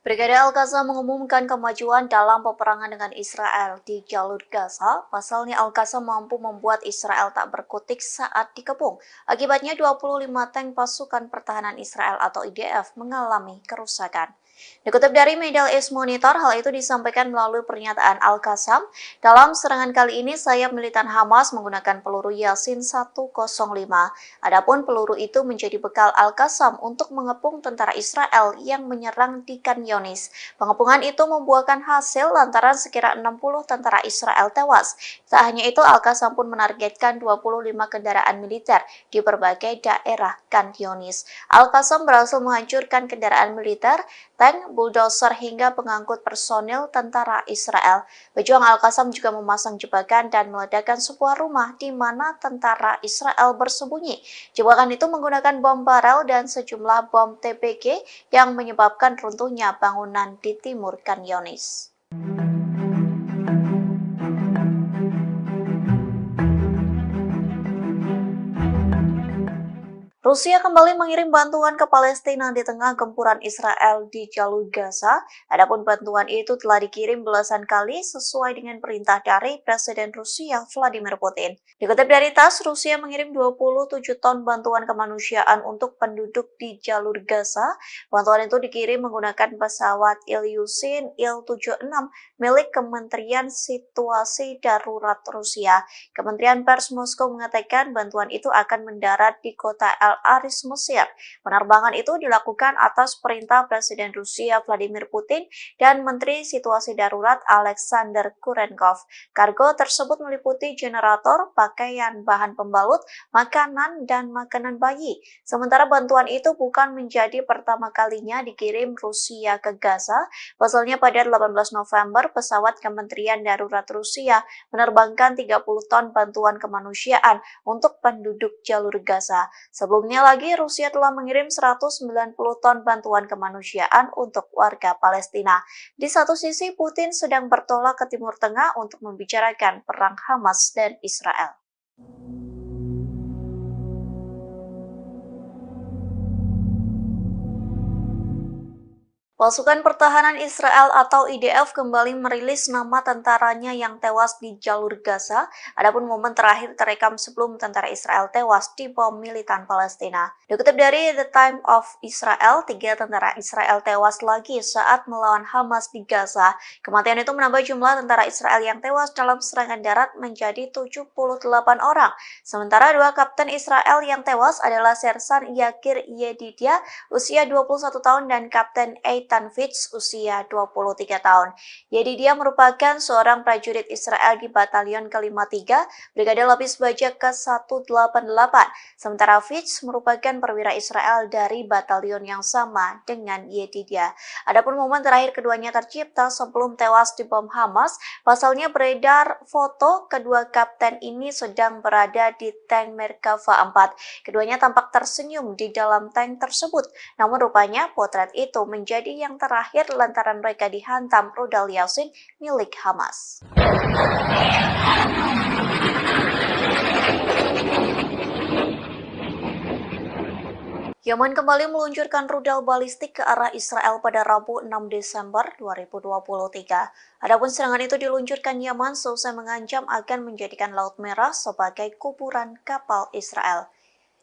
Brigade Al-Qassam mengumumkan kemajuan dalam peperangan dengan Israel di jalur Gaza. Pasalnya Al-Qassam mampu membuat Israel tak berkutik saat dikepung. Akibatnya 25 tank pasukan pertahanan Israel atau IDF mengalami kerusakan. Dikutip dari Middle East Monitor, hal itu disampaikan melalui pernyataan Al-Qassam. Dalam serangan kali ini, sayap militan Hamas menggunakan peluru Yasin 105. Adapun peluru itu menjadi bekal Al-Qassam untuk mengepung tentara Israel yang menyerang di Khan Younis. Pengepungan itu membuahkan hasil lantaran sekira 60 tentara Israel tewas. Tak hanya itu, Al-Qassam pun menargetkan 25 kendaraan militer di berbagai daerah Khan Younis. Al-Qassam berhasil menghancurkan kendaraan militer, tank, bulldozer hingga pengangkut personil tentara Israel. Pejuang Al-Qassam juga memasang jebakan dan meledakkan sebuah rumah di mana tentara Israel bersembunyi. Jebakan itu menggunakan bom barel dan sejumlah bom TPG yang menyebabkan runtuhnya bangunan di timur Khan Younis. Rusia kembali mengirim bantuan ke Palestina di tengah gempuran Israel di jalur Gaza. Adapun bantuan itu telah dikirim belasan kali sesuai dengan perintah dari Presiden Rusia Vladimir Putin. Dikutip dari TASS, Rusia mengirim 27 ton bantuan kemanusiaan untuk penduduk di jalur Gaza. Bantuan itu dikirim menggunakan pesawat Ilyushin Il-76 milik Kementerian Situasi Darurat Rusia. Kementerian Pers Moskow mengatakan bantuan itu akan mendarat di kota El Aris, Mesir. Penerbangan itu dilakukan atas perintah Presiden Rusia Vladimir Putin dan Menteri Situasi Darurat Alexander Kurenkov. Kargo tersebut meliputi generator, pakaian, bahan pembalut, makanan, dan makanan bayi. Sementara bantuan itu bukan menjadi pertama kalinya dikirim Rusia ke Gaza. Pasalnya pada 18 November, pesawat Kementerian Darurat Rusia menerbangkan 30 ton bantuan kemanusiaan untuk penduduk jalur Gaza. Sebelumnya lagi, Rusia telah mengirim 190 ton bantuan kemanusiaan untuk warga Palestina. Di satu sisi, Putin sedang bertolak ke Timur Tengah untuk membicarakan perang Hamas dan Israel. Pasukan Pertahanan Israel atau IDF kembali merilis nama tentaranya yang tewas di jalur Gaza. Adapun momen terakhir terekam sebelum tentara Israel tewas di bom militan Palestina. Dikutip dari The Times of Israel, 3 tentara Israel tewas lagi saat melawan Hamas di Gaza. Kematian itu menambah jumlah tentara Israel yang tewas dalam serangan darat menjadi 78 orang. Sementara 2 kapten Israel yang tewas adalah Sersan Yakir Yedidia, usia 21 tahun, dan Kapten Eitan Fitz, usia 23 tahun. Yedidia merupakan seorang prajurit Israel di Batalion ke-53, Brigade Lapis Baja ke-188. Sementara Fitz merupakan perwira Israel dari batalion yang sama dengan Yedidia. Adapun momen terakhir keduanya tercipta sebelum tewas di bom Hamas. Pasalnya beredar foto kedua kapten ini sedang berada di tank Merkava 4. Keduanya tampak tersenyum di dalam tank tersebut. Namun rupanya potret itu menjadi yang terakhir lantaran mereka dihantam rudal Yasin milik Hamas. Yaman kembali meluncurkan rudal balistik ke arah Israel pada Rabu 6 Desember 2023. Adapun serangan itu diluncurkan Yaman seusai mengancam akan menjadikan Laut Merah sebagai kuburan kapal Israel.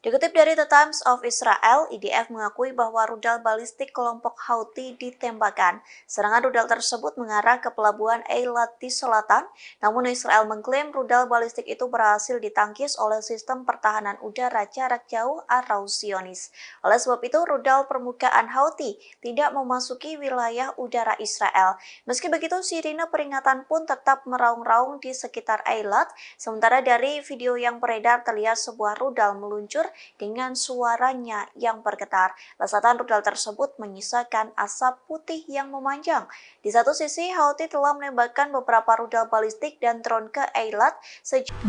Dikutip dari The Times of Israel, IDF mengakui bahwa rudal balistik kelompok Houthi ditembakkan. Serangan rudal tersebut mengarah ke pelabuhan Eilat di selatan, namun Israel mengklaim rudal balistik itu berhasil ditangkis oleh sistem pertahanan udara jarak jauh atau Zionis. Oleh sebab itu, rudal permukaan Houthi tidak memasuki wilayah udara Israel. Meski begitu, sirine peringatan pun tetap meraung-raung di sekitar Eilat. Sementara dari video yang beredar terlihat sebuah rudal meluncur dengan suaranya yang bergetar. Lesatan rudal tersebut menyisakan asap putih yang memanjang. Di satu sisi, Houthi telah menembakkan beberapa rudal balistik dan drone ke Eilat.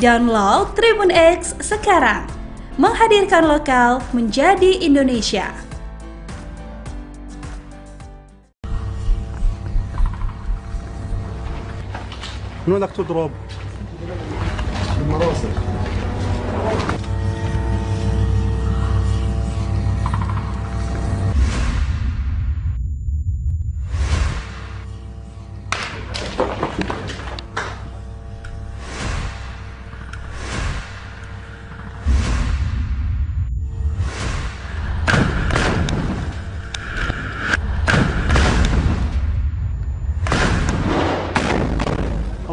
Download Tribun X sekarang, menghadirkan lokal menjadi Indonesia. من وين بدك تضرب؟ بالمراسل.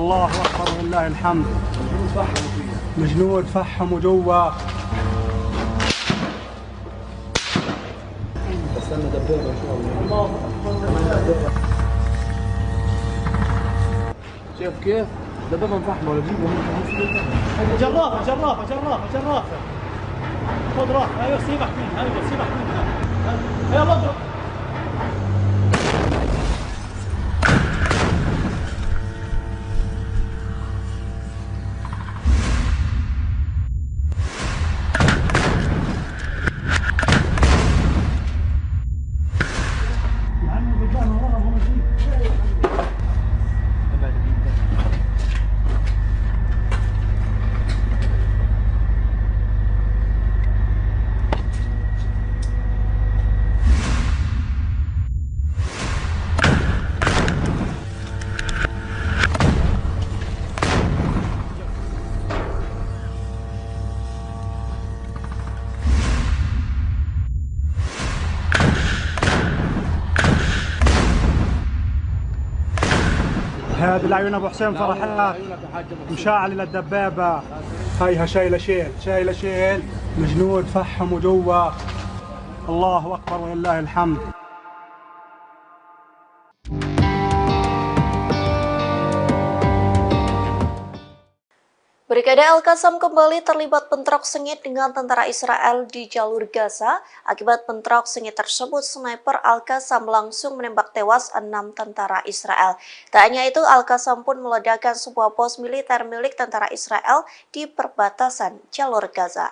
الله اكبر ولله الحمد. الجنود فحموا جوا. استنى دبابه ان شاء الله. شايف كيف؟ دبابه مفحمه ولا بجيبوا جرافه جرافه جرافه جرافه. خذ راحه، ايوه سيبك منها، ايوه سيبك منها. يلا اضرب. هذه لعيون ابو حسين فرحات مشاعل للدبابه. هيها شايله شيل الجنود فحموا جوا. الله اكبر ولله الحمد. Brigade Al-Qassam kembali terlibat bentrok sengit dengan tentara Israel di jalur Gaza. Akibat bentrok sengit tersebut, sniper Al-Qassam langsung menembak tewas 6 tentara Israel. Tak hanya itu, Al-Qassam pun meledakkan sebuah pos militer milik tentara Israel di perbatasan jalur Gaza.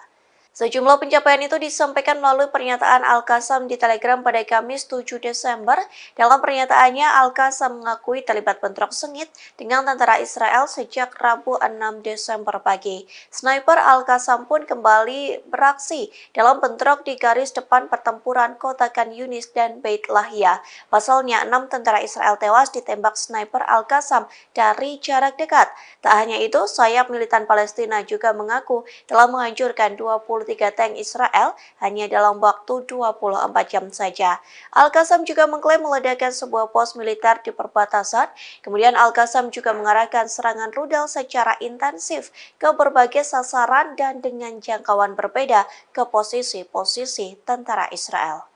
Sejumlah pencapaian itu disampaikan melalui pernyataan Al-Qassam di Telegram pada Kamis 7 Desember. Dalam pernyataannya, Al-Qassam mengakui terlibat bentrok sengit dengan tentara Israel sejak Rabu 6 Desember pagi. Sniper Al-Qassam pun kembali beraksi dalam bentrok di garis depan pertempuran kota Khan Yunis dan Beit Lahia. Pasalnya, 6 tentara Israel tewas ditembak sniper Al-Qassam dari jarak dekat. Tak hanya itu, sayap militan Palestina juga mengaku telah menghancurkan 23 tank Israel hanya dalam waktu 24 jam saja. Al-Qassam juga mengklaim meledakkan sebuah pos militer di perbatasan. Kemudian Al-Qassam juga mengarahkan serangan rudal secara intensif ke berbagai sasaran dan dengan jangkauan berbeda ke posisi-posisi tentara Israel.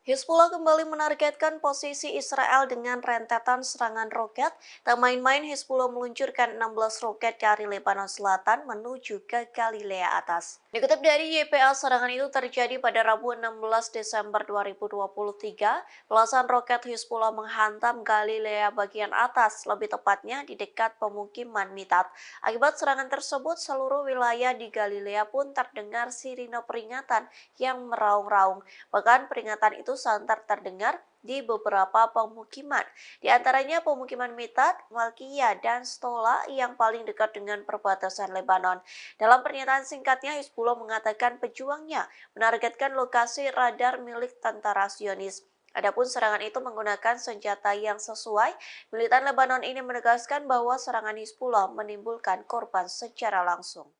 Hizbullah kembali menargetkan posisi Israel dengan rentetan serangan roket. Tak main-main, Hizbullah meluncurkan 16 roket dari Lebanon Selatan menuju ke Galilea Atas. Dikutip dari YPA, serangan itu terjadi pada Rabu 16 Desember 2023. Belasan roket Hizbullah menghantam Galilea bagian atas, lebih tepatnya di dekat pemukiman Mitat. Akibat serangan tersebut, seluruh wilayah di Galilea pun terdengar sirine peringatan yang meraung-raung. Bahkan peringatan itu santer terdengar di beberapa pemukiman, di antaranya pemukiman Mitat, Malkiyah, dan Stola yang paling dekat dengan perbatasan Lebanon. Dalam pernyataan singkatnya, Hizbullah mengatakan pejuangnya menargetkan lokasi radar milik tentara Zionis. Adapun serangan itu menggunakan senjata yang sesuai. Militan Lebanon ini menegaskan bahwa serangan Hizbullah menimbulkan korban secara langsung.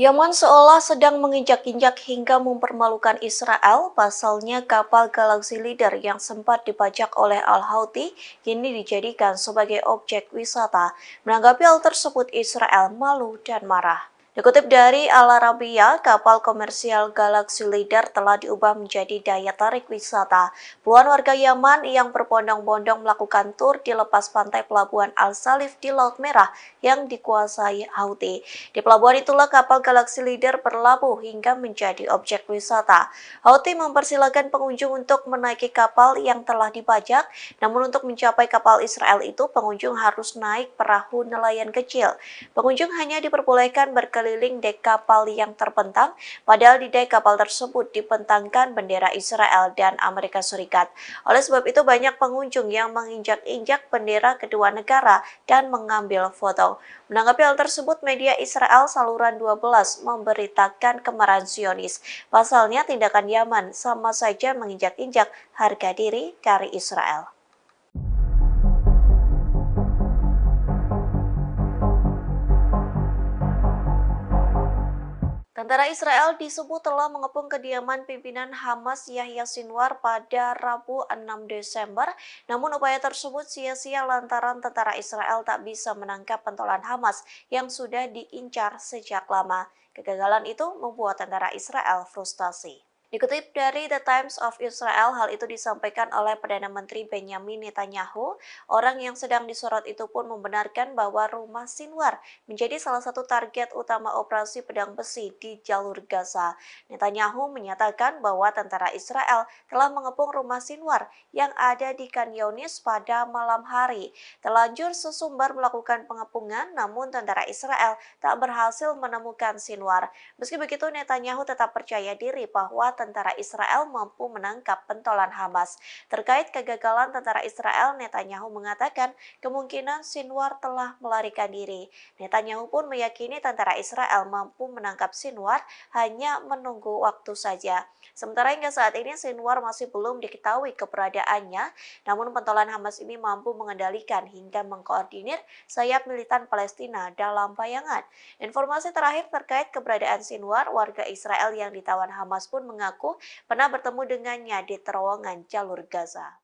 Yaman seolah sedang menginjak-injak hingga mempermalukan Israel. Pasalnya, kapal Galaxy Leader yang sempat dibajak oleh Al-Houthi kini dijadikan sebagai objek wisata. Menanggapi hal tersebut, Israel malu dan marah. Dikutip dari Al Arabiya, kapal komersial Galaxy Leader telah diubah menjadi daya tarik wisata. Puluhan warga Yaman yang berbondong-bondong melakukan tur di lepas pantai pelabuhan Al-Salif di Laut Merah yang dikuasai Houthi. Di pelabuhan itulah kapal Galaxy Leader berlabuh hingga menjadi objek wisata. Houthi mempersilahkan pengunjung untuk menaiki kapal yang telah dibajak, namun untuk mencapai kapal Israel itu pengunjung harus naik perahu nelayan kecil. Pengunjung hanya diperbolehkan berkeliling dek kapal yang terbentang, padahal di dek kapal tersebut dibentangkan bendera Israel dan Amerika Serikat. Oleh sebab itu banyak pengunjung yang menginjak-injak bendera kedua negara dan mengambil foto. Menanggapi hal tersebut, media Israel Saluran 12 memberitakan kemarahan Zionis. Pasalnya tindakan Yaman sama saja menginjak-injak harga diri dari Israel. Tentara Israel disebut telah mengepung kediaman pimpinan Hamas Yahya Sinwar pada Rabu 6 Desember. Namun upaya tersebut sia-sia lantaran tentara Israel tak bisa menangkap pentolan Hamas yang sudah diincar sejak lama. Kegagalan itu membuat tentara Israel frustasi. Dikutip dari The Times of Israel, hal itu disampaikan oleh Perdana Menteri Benjamin Netanyahu. Orang yang sedang disorot itu pun membenarkan bahwa rumah Sinwar menjadi salah satu target utama operasi pedang besi di jalur Gaza. Netanyahu menyatakan bahwa tentara Israel telah mengepung rumah Sinwar yang ada di Khan Yunis pada malam hari. Terlanjur sesumbar melakukan pengepungan, namun tentara Israel tak berhasil menemukan Sinwar. Meski begitu, Netanyahu tetap percaya diri bahwa tentara Israel mampu menangkap pentolan Hamas. Terkait kegagalan tentara Israel, Netanyahu mengatakan kemungkinan Sinwar telah melarikan diri. Netanyahu pun meyakini tentara Israel mampu menangkap Sinwar, hanya menunggu waktu saja. Sementara hingga saat ini Sinwar masih belum diketahui keberadaannya, namun pentolan Hamas ini mampu mengendalikan hingga mengkoordinir sayap militan Palestina dalam bayangan. Informasi terakhir terkait keberadaan Sinwar, warga Israel yang ditawan Hamas pun mengaku pernah bertemu dengannya di terowongan jalur Gaza.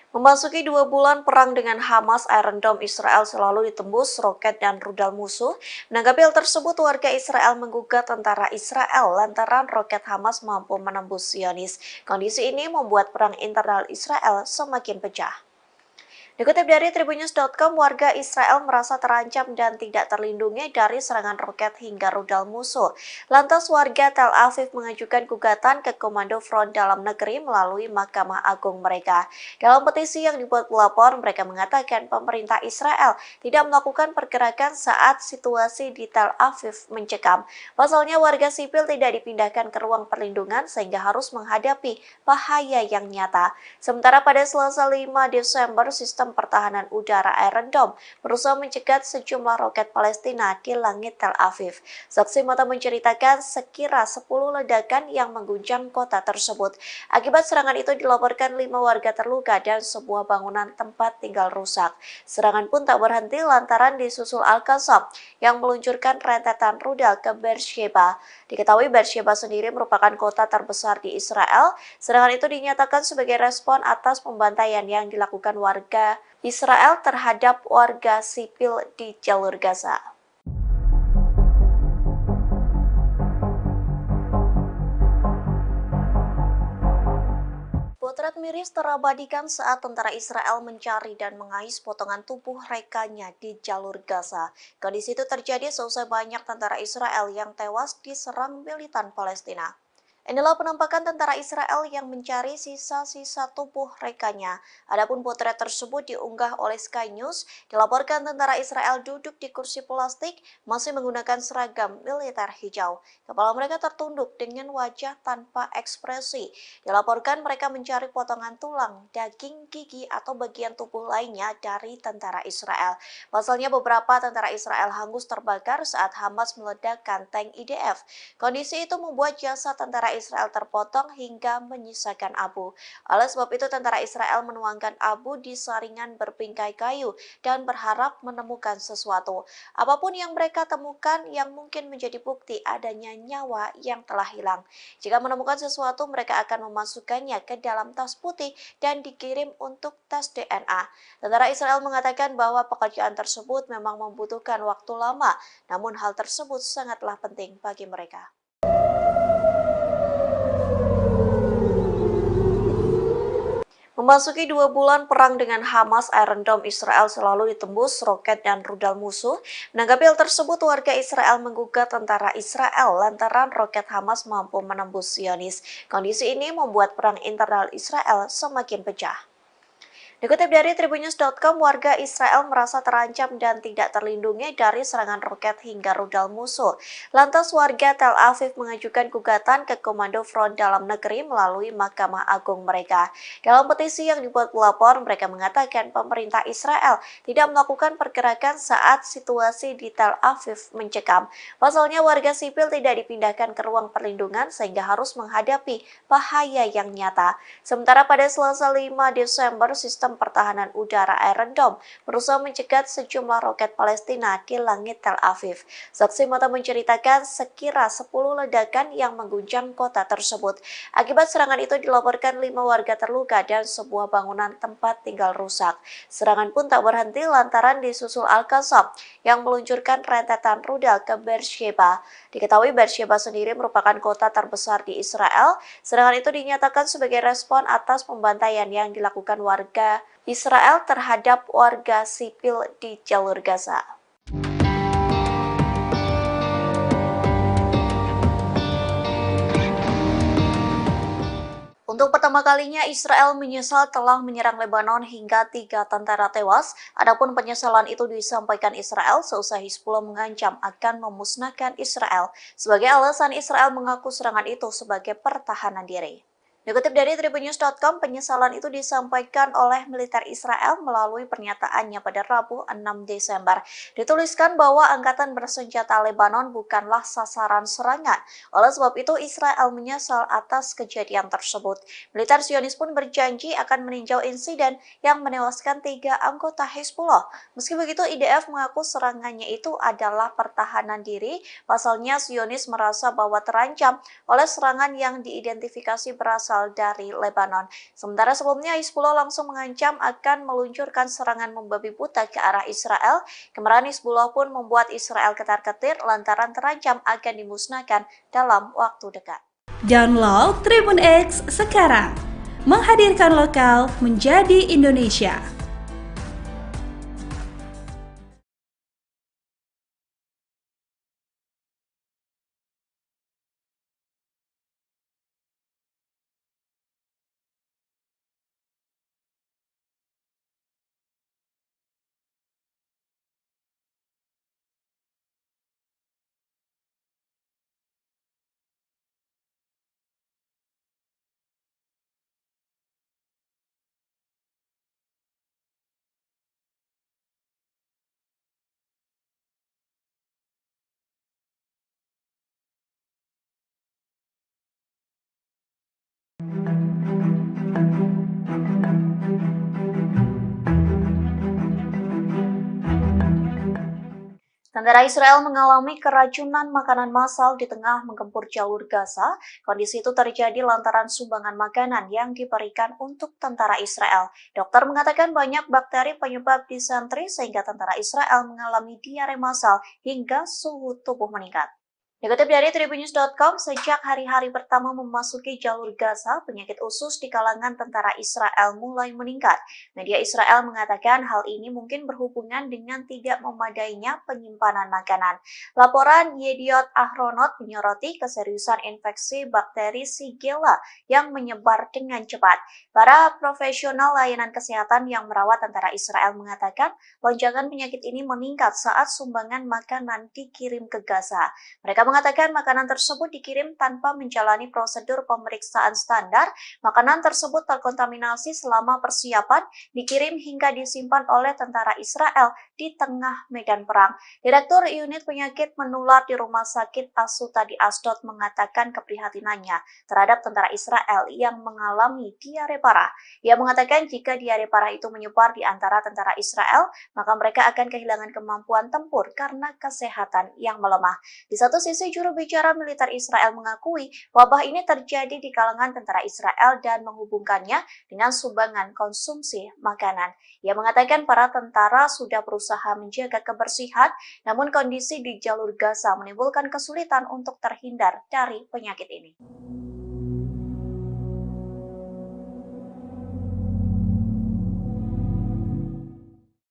Memasuki 2 bulan perang dengan Hamas, Iron Dome Israel selalu ditembus roket dan rudal musuh. Menanggapi hal tersebut, warga Israel menggugat tentara Israel lantaran roket Hamas mampu menembus Zionis. Kondisi ini membuat perang internal Israel semakin pecah. Dikutip dari Tribunnews.com, warga Israel merasa terancam dan tidak terlindungi dari serangan roket hingga rudal musuh. Lantas warga Tel Aviv mengajukan gugatan ke Komando Front Dalam Negeri melalui Mahkamah Agung mereka. Dalam petisi yang dibuat pelapor, mereka mengatakan pemerintah Israel tidak melakukan pergerakan saat situasi di Tel Aviv mencekam. Pasalnya warga sipil tidak dipindahkan ke ruang perlindungan sehingga harus menghadapi bahaya yang nyata. Sementara pada Selasa 5 Desember, sistem pertahanan udara Iron Dome berusaha mencegat sejumlah roket Palestina di langit Tel Aviv. Saksi mata menceritakan sekira 10 ledakan yang mengguncang kota tersebut. Akibat serangan itu dilaporkan 5 warga terluka dan sebuah bangunan tempat tinggal rusak. Serangan pun tak berhenti lantaran disusul Al-Qassam yang meluncurkan rentetan rudal ke Beersheba. Diketahui Beersheba sendiri merupakan kota terbesar di Israel. Serangan itu dinyatakan sebagai respon atas pembantaian yang dilakukan warga Israel terhadap warga sipil di jalur Gaza. Potret miris terabadikan saat tentara Israel mencari dan mengais potongan tubuh rekannya di jalur Gaza. Kondisi itu terjadi seusai banyak tentara Israel yang tewas diserang militan Palestina. Inilah penampakan tentara Israel yang mencari sisa-sisa tubuh rekannya. Adapun potret tersebut diunggah oleh Sky News. Dilaporkan tentara Israel duduk di kursi plastik, masih menggunakan seragam militer hijau. Kepala mereka tertunduk dengan wajah tanpa ekspresi. Dilaporkan mereka mencari potongan tulang, daging, gigi, atau bagian tubuh lainnya dari tentara Israel. Pasalnya beberapa tentara Israel hangus terbakar saat Hamas meledakkan tank IDF. Kondisi itu membuat jasad tentara Israel terpotong hingga menyisakan abu. Oleh sebab itu, tentara Israel menuangkan abu di saringan berbingkai kayu dan berharap menemukan sesuatu. Apapun yang mereka temukan yang mungkin menjadi bukti adanya nyawa yang telah hilang. Jika menemukan sesuatu, mereka akan memasukkannya ke dalam tas putih dan dikirim untuk tes DNA. Tentara Israel mengatakan bahwa pekerjaan tersebut memang membutuhkan waktu lama, namun hal tersebut sangatlah penting bagi mereka. Memasuki 2 bulan perang dengan Hamas, Iron Dome Israel selalu ditembus roket dan rudal musuh. Menanggapi hal tersebut, warga Israel menggugat tentara Israel lantaran roket Hamas mampu menembus Zionis. Kondisi ini membuat perang internal Israel semakin pecah. Dikutip dari Tribunnews.com, warga Israel merasa terancam dan tidak terlindungi dari serangan roket hingga rudal musuh. Lantas warga Tel Aviv mengajukan gugatan ke Komando Front Dalam Negeri melalui Mahkamah Agung mereka. Dalam petisi yang dibuat pelapor, mereka mengatakan pemerintah Israel tidak melakukan pergerakan saat situasi di Tel Aviv mencekam. Pasalnya warga sipil tidak dipindahkan ke ruang perlindungan sehingga harus menghadapi bahaya yang nyata. Sementara pada Selasa 5 Desember, sistem pertahanan udara Iron Dome berusaha mencegat sejumlah roket Palestina di langit Tel Aviv. Saksi mata menceritakan sekira 10 ledakan yang mengguncang kota tersebut. Akibat serangan itu dilaporkan 5 warga terluka dan sebuah bangunan tempat tinggal rusak. Serangan pun tak berhenti lantaran disusul Al-Qassam yang meluncurkan rentetan rudal ke Beersheba. Diketahui Beersheba sendiri merupakan kota terbesar di Israel. Serangan itu dinyatakan sebagai respon atas pembantaian yang dilakukan warga Israel terhadap warga sipil di jalur Gaza. Untuk pertama kalinya, Israel menyesal telah menyerang Lebanon hingga 3 tentara tewas. Adapun penyesalan itu disampaikan Israel seusai Hizbullah mengancam akan memusnahkan Israel. Sebagai alasan, Israel mengaku serangan itu sebagai pertahanan diri. Dikutip dari tribunnews.com, penyesalan itu disampaikan oleh militer Israel melalui pernyataannya pada Rabu 6 Desember. Dituliskan bahwa angkatan bersenjata Lebanon bukanlah sasaran serangan. Oleh sebab itu, Israel menyesal atas kejadian tersebut. Militer Zionis pun berjanji akan meninjau insiden yang menewaskan 3 anggota Hizbullah. Meski begitu, IDF mengaku serangannya itu adalah pertahanan diri. Pasalnya, Zionis merasa bahwa terancam oleh serangan yang diidentifikasi berasal dari Lebanon. Sementara sebelumnya Hizbullah langsung mengancam akan meluncurkan serangan membabi buta ke arah Israel. Kemarahan Hizbullah pun membuat Israel ketar-ketir lantaran terancam akan dimusnahkan dalam waktu dekat. Download Tribun X sekarang, menghadirkan lokal menjadi Indonesia. Tentara Israel mengalami keracunan makanan massal di tengah menggempur jalur Gaza. Kondisi itu terjadi lantaran sumbangan makanan yang diberikan untuk tentara Israel. Dokter mengatakan banyak bakteri penyebab disentri sehingga tentara Israel mengalami diare massal hingga suhu tubuh meningkat. Dikutip dari tribunnews.com, sejak hari-hari pertama memasuki jalur Gaza, penyakit usus di kalangan tentara Israel mulai meningkat. Media Israel mengatakan hal ini mungkin berhubungan dengan tidak memadainya penyimpanan makanan. Laporan Yediot Ahronot menyoroti keseriusan infeksi bakteri Shigella yang menyebar dengan cepat. Para profesional layanan kesehatan yang merawat tentara Israel mengatakan lonjakan penyakit ini meningkat saat sumbangan makanan dikirim ke Gaza. Mereka mengatakan makanan tersebut dikirim tanpa menjalani prosedur pemeriksaan standar. Makanan tersebut terkontaminasi selama persiapan, dikirim hingga disimpan oleh tentara Israel di tengah medan perang. Direktur Unit Penyakit Menular di Rumah Sakit Asuta di Ashdod mengatakan keprihatinannya terhadap tentara Israel yang mengalami diare parah. Ia mengatakan jika diare parah itu menyebar di antara tentara Israel, maka mereka akan kehilangan kemampuan tempur karena kesehatan yang melemah. Di satu sisi, juru bicara militer Israel mengakui wabah ini terjadi di kalangan tentara Israel dan menghubungkannya dengan sumbangan konsumsi makanan. Ia mengatakan para tentara sudah berusaha menjaga kebersihan, namun kondisi di jalur Gaza menimbulkan kesulitan untuk terhindar dari penyakit ini.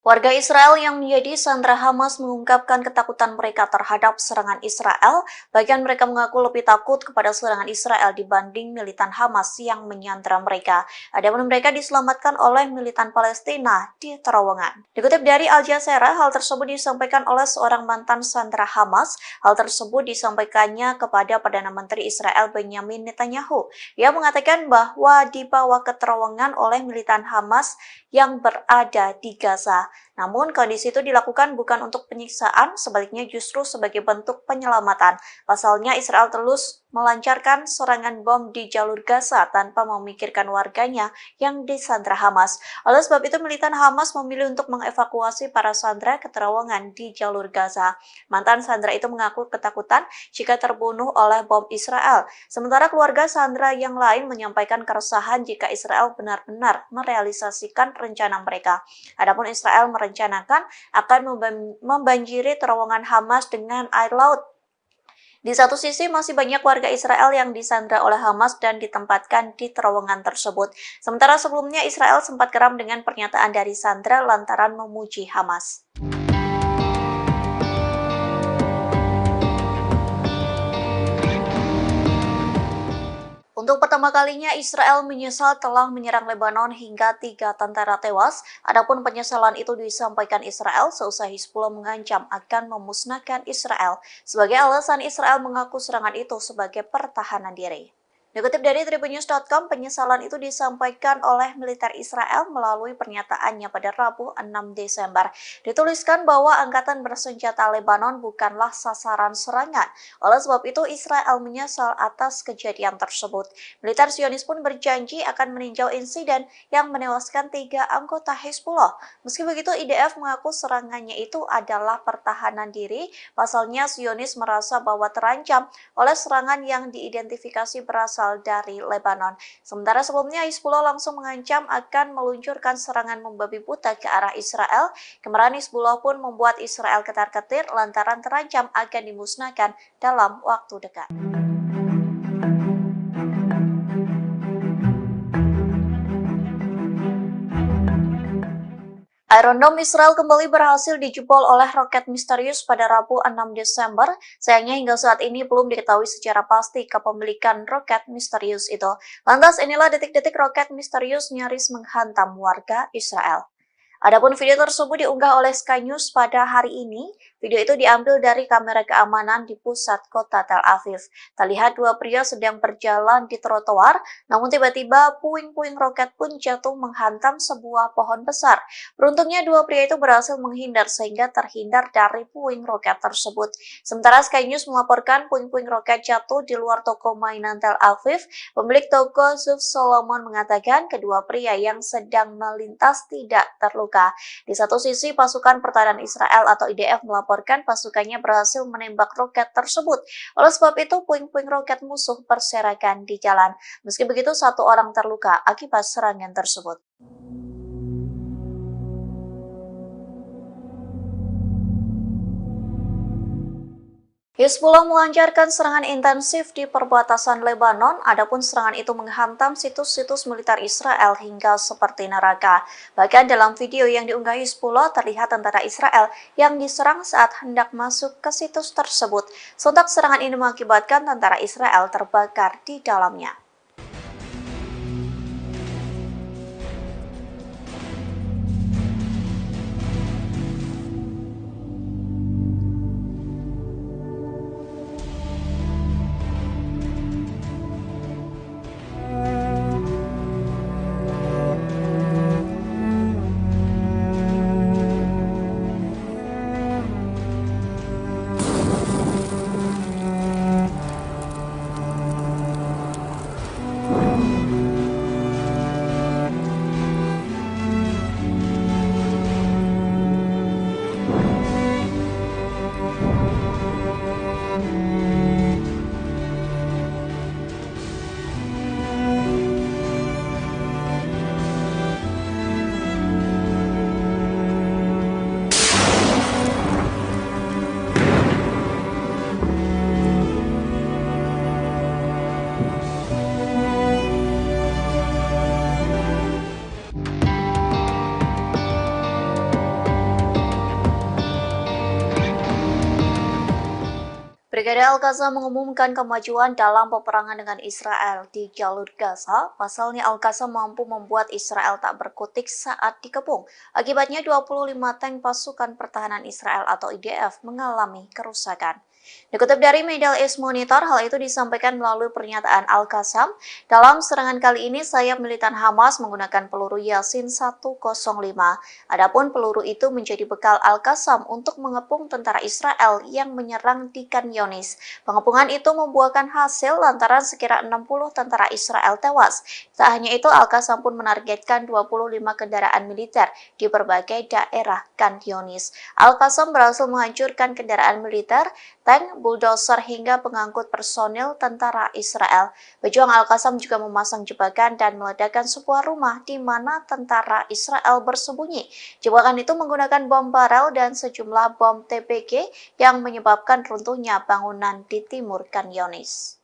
Warga Israel yang menjadi sandera Hamas mengungkapkan ketakutan mereka terhadap serangan Israel. Bahkan mereka mengaku lebih takut kepada serangan Israel dibanding militan Hamas yang menyandera mereka. Adapun mereka diselamatkan oleh militan Palestina di terowongan. Dikutip dari Al Jazeera, hal tersebut disampaikan oleh seorang mantan sandera Hamas. Hal tersebut disampaikannya kepada Perdana Menteri Israel Benjamin Netanyahu. Ia mengatakan bahwa dibawa ke terowongan oleh militan Hamas yang berada di Gaza. Namun kondisi itu dilakukan bukan untuk penyiksaan, sebaliknya justru sebagai bentuk penyelamatan. Pasalnya Israel terus melancarkan serangan bom di jalur Gaza tanpa memikirkan warganya yang disandra Hamas. Oleh sebab itu militan Hamas memilih untuk mengevakuasi para sandera ke terowongan di jalur Gaza. Mantan sandera itu mengaku ketakutan jika terbunuh oleh bom Israel. Sementara keluarga sandera yang lain menyampaikan keresahan jika Israel benar-benar merealisasikan rencana mereka. Adapun Israel merencanakan akan membanjiri terowongan Hamas dengan air laut. Di satu sisi masih banyak warga Israel yang disandra oleh Hamas dan ditempatkan di terowongan tersebut. Sementara sebelumnya Israel sempat geram dengan pernyataan dari sandra lantaran memuji Hamas. Untuk pertama kalinya, Israel menyesal telah menyerang Lebanon hingga 3 tentara tewas. Adapun penyesalan itu disampaikan Israel seusai Hizbullah mengancam akan memusnahkan Israel. Sebagai alasan, Israel mengaku serangan itu sebagai pertahanan diri. Dikutip dari tribunnews.com, penyesalan itu disampaikan oleh militer Israel melalui pernyataannya pada Rabu 6 Desember. Dituliskan bahwa angkatan bersenjata Lebanon bukanlah sasaran serangan. Oleh sebab itu, Israel menyesal atas kejadian tersebut. Militer Zionis pun berjanji akan meninjau insiden yang menewaskan 3 anggota Hizbullah. Meski begitu, IDF mengaku serangannya itu adalah pertahanan diri. Pasalnya, Zionis merasa bahwa terancam oleh serangan yang diidentifikasi berasal dari Lebanon. Sementara sebelumnya Hizbullah langsung mengancam akan meluncurkan serangan membabi buta ke arah Israel. Kemarahan Hizbullah pun membuat Israel ketar-ketir lantaran terancam akan dimusnahkan dalam waktu dekat. Iron Dome Israel kembali berhasil dijebol oleh roket misterius pada Rabu 6 Desember. Sayangnya hingga saat ini belum diketahui secara pasti kepemilikan roket misterius itu. Lantas inilah detik-detik roket misterius nyaris menghantam warga Israel. Adapun video tersebut diunggah oleh Sky News pada hari ini. Video itu diambil dari kamera keamanan di pusat kota Tel Aviv. Terlihat 2 pria sedang berjalan di trotoar, namun tiba-tiba puing-puing roket pun jatuh menghantam sebuah pohon besar. Beruntungnya 2 pria itu berhasil menghindar sehingga terhindar dari puing roket tersebut. Sementara Sky News melaporkan puing-puing roket jatuh di luar toko mainan Tel Aviv. Pemilik toko Zuf Solomon mengatakan kedua pria yang sedang melintas tidak terluka. Di satu sisi, pasukan pertahanan Israel atau IDF melaporkan pasukannya berhasil menembak roket tersebut. Oleh sebab itu, puing-puing roket musuh berserakan di jalan. Meski begitu, 1 orang terluka akibat serangan tersebut. Hizbullah melancarkan serangan intensif di perbatasan Lebanon, adapun serangan itu menghantam situs-situs militer Israel hingga seperti neraka. Bahkan dalam video yang diunggah Hizbullah terlihat tentara Israel yang diserang saat hendak masuk ke situs tersebut. Sontak serangan ini mengakibatkan tentara Israel terbakar di dalamnya. Brigade Al-Qassam mengumumkan kemajuan dalam peperangan dengan Israel di jalur Gaza. Pasalnya Al-Qassam mampu membuat Israel tak berkutik saat dikepung. Akibatnya 25 tank pasukan pertahanan Israel atau IDF mengalami kerusakan. Dikutip dari Middle East Monitor, hal itu disampaikan melalui pernyataan Al-Qassam. Dalam serangan kali ini, sayap militan Hamas menggunakan peluru Yasin 105. Adapun peluru itu menjadi bekal Al-Qassam untuk mengepung tentara Israel yang menyerang di Khan Younis. Pengepungan itu membuahkan hasil lantaran sekira 60 tentara Israel tewas. Tak hanya itu, Al-Qassam pun menargetkan 25 kendaraan militer di berbagai daerah Khan Younis. Al-Qassam berhasil menghancurkan kendaraan militer, tank, bulldozer hingga pengangkut personil tentara Israel. Pejuang Al-Qassam juga memasang jebakan dan meledakkan sebuah rumah di mana tentara Israel bersembunyi. Jebakan itu menggunakan bom barel dan sejumlah bom TPG yang menyebabkan runtuhnya bangunan di timur Khan Younis.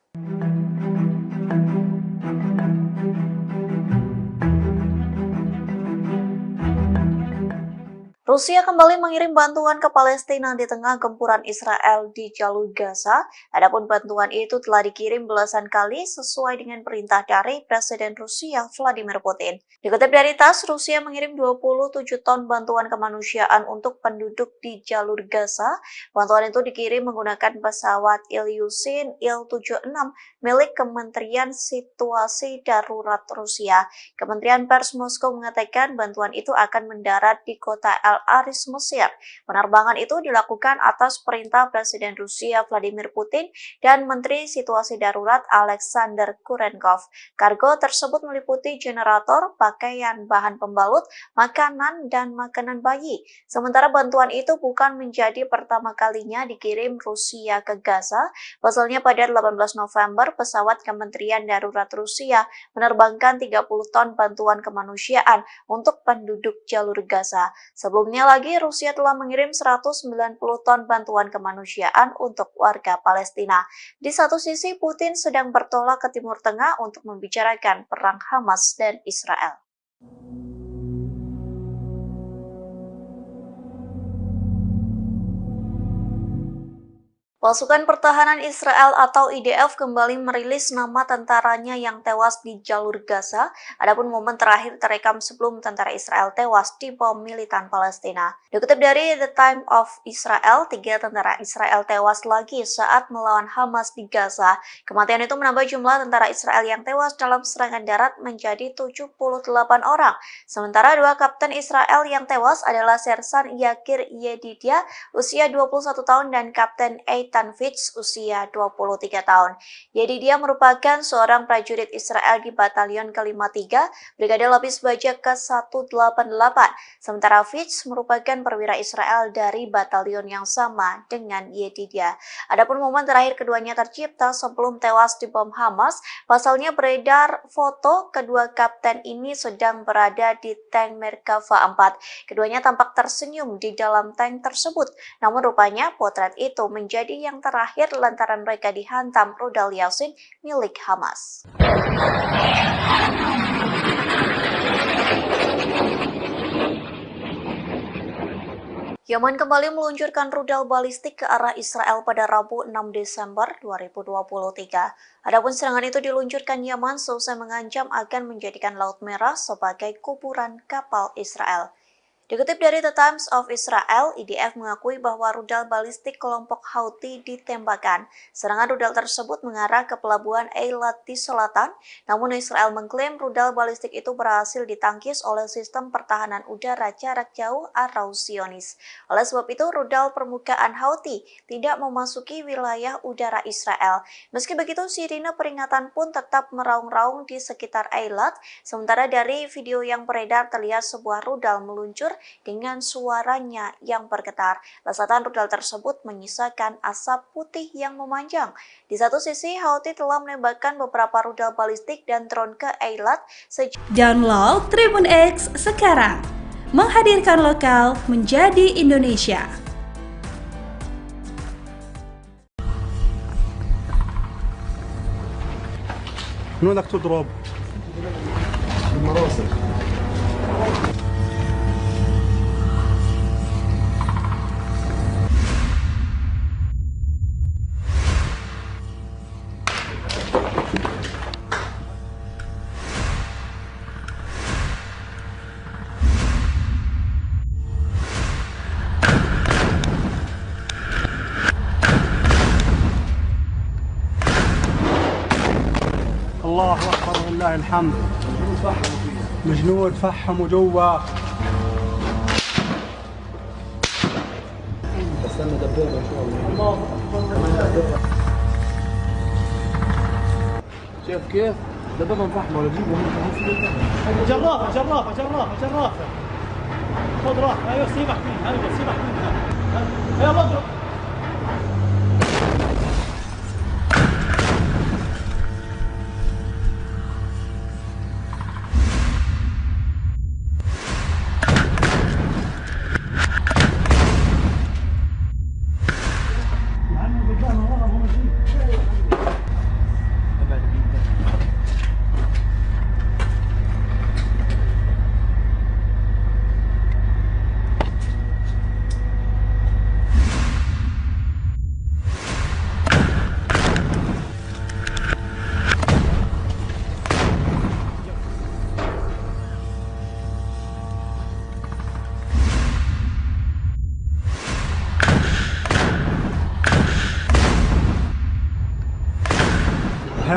Rusia kembali mengirim bantuan ke Palestina di tengah gempuran Israel di jalur Gaza. Adapun bantuan itu telah dikirim belasan kali sesuai dengan perintah dari Presiden Rusia Vladimir Putin. Dikutip dari TASS, Rusia mengirim 27 ton bantuan kemanusiaan untuk penduduk di jalur Gaza. Bantuan itu dikirim menggunakan pesawat Ilyushin Il-76 milik Kementerian Situasi Darurat Rusia. Kementerian Pers Moskow mengatakan bantuan itu akan mendarat di kota Al-Aris, Mesir. Penerbangan itu dilakukan atas perintah Presiden Rusia Vladimir Putin dan Menteri Situasi Darurat Alexander Kurenkov. Kargo tersebut meliputi generator, pakaian, bahan pembalut, makanan, dan makanan bayi. Sementara bantuan itu bukan menjadi pertama kalinya dikirim Rusia ke Gaza. Pasalnya pada 18 November, pesawat Kementerian Darurat Rusia menerbangkan 30 ton bantuan kemanusiaan untuk penduduk jalur Gaza. Sebelumnya lagi, Rusia telah mengirim 190 ton bantuan kemanusiaan untuk warga Palestina. Di satu sisi, Putin sedang bertolak ke Timur Tengah untuk membicarakan perang Hamas dan Israel. Pasukan Pertahanan Israel atau IDF kembali merilis nama tentaranya yang tewas di jalur Gaza. Adapun momen terakhir terekam sebelum tentara Israel tewas di bom militan Palestina. Dikutip dari The Times of Israel, 3 tentara Israel tewas lagi saat melawan Hamas di Gaza. Kematian itu menambah jumlah tentara Israel yang tewas dalam serangan darat menjadi 78 orang. Sementara 2 kapten Israel yang tewas adalah Sersan Yakir Yedidia, usia 21 tahun, dan Kapten Eitan Fitz, usia 23 tahun. Yedidia merupakan seorang prajurit Israel di Batalion ke-53, Brigade Lapis Baja ke-188. Sementara Fitz merupakan perwira Israel dari batalion yang sama dengan Yedidia. Adapun momen terakhir keduanya tercipta sebelum tewas di bom Hamas. Pasalnya beredar foto kedua kapten ini sedang berada di tank Merkava 4. Keduanya tampak tersenyum di dalam tank tersebut. Namun rupanya potret itu menjadi yang terakhir lantaran mereka dihantam rudal Yasin milik Hamas. Yaman kembali meluncurkan rudal balistik ke arah Israel pada Rabu 6 Desember 2023. Adapun serangan itu diluncurkan Yaman seusai mengancam akan menjadikan Laut Merah sebagai kuburan kapal Israel. Dikutip dari The Times of Israel, IDF mengakui bahwa rudal balistik kelompok Houthi ditembakkan. Serangan rudal tersebut mengarah ke pelabuhan Eilat di selatan, namun Israel mengklaim rudal balistik itu berhasil ditangkis oleh sistem pertahanan udara jarak jauh atau Zionis. Oleh sebab itu, rudal permukaan Houthi tidak memasuki wilayah udara Israel. Meski begitu, sirine peringatan pun tetap meraung-raung di sekitar Eilat. Sementara dari video yang beredar terlihat sebuah rudal meluncur dengan suaranya yang bergetar. Lesatan rudal tersebut menyisakan asap putih yang memanjang. Di satu sisi, Houthi telah menembakkan beberapa rudal balistik dan drone ke Eilat. Download Tribun X sekarang, menghadirkan lokal menjadi Indonesia. من وين بدك تضرب؟ المراسل. الله اكبر ولله الحمد. الجنود فحموا جوا. استنى دبابه ان شاء الله. شايف كيف؟ دبابه مفحمه ولا تجيبوا من جرافه جرافه جرافه جرافه. خذ راح، ايوه سيبك منها، ايوه سيبك منها. يلا اضرب.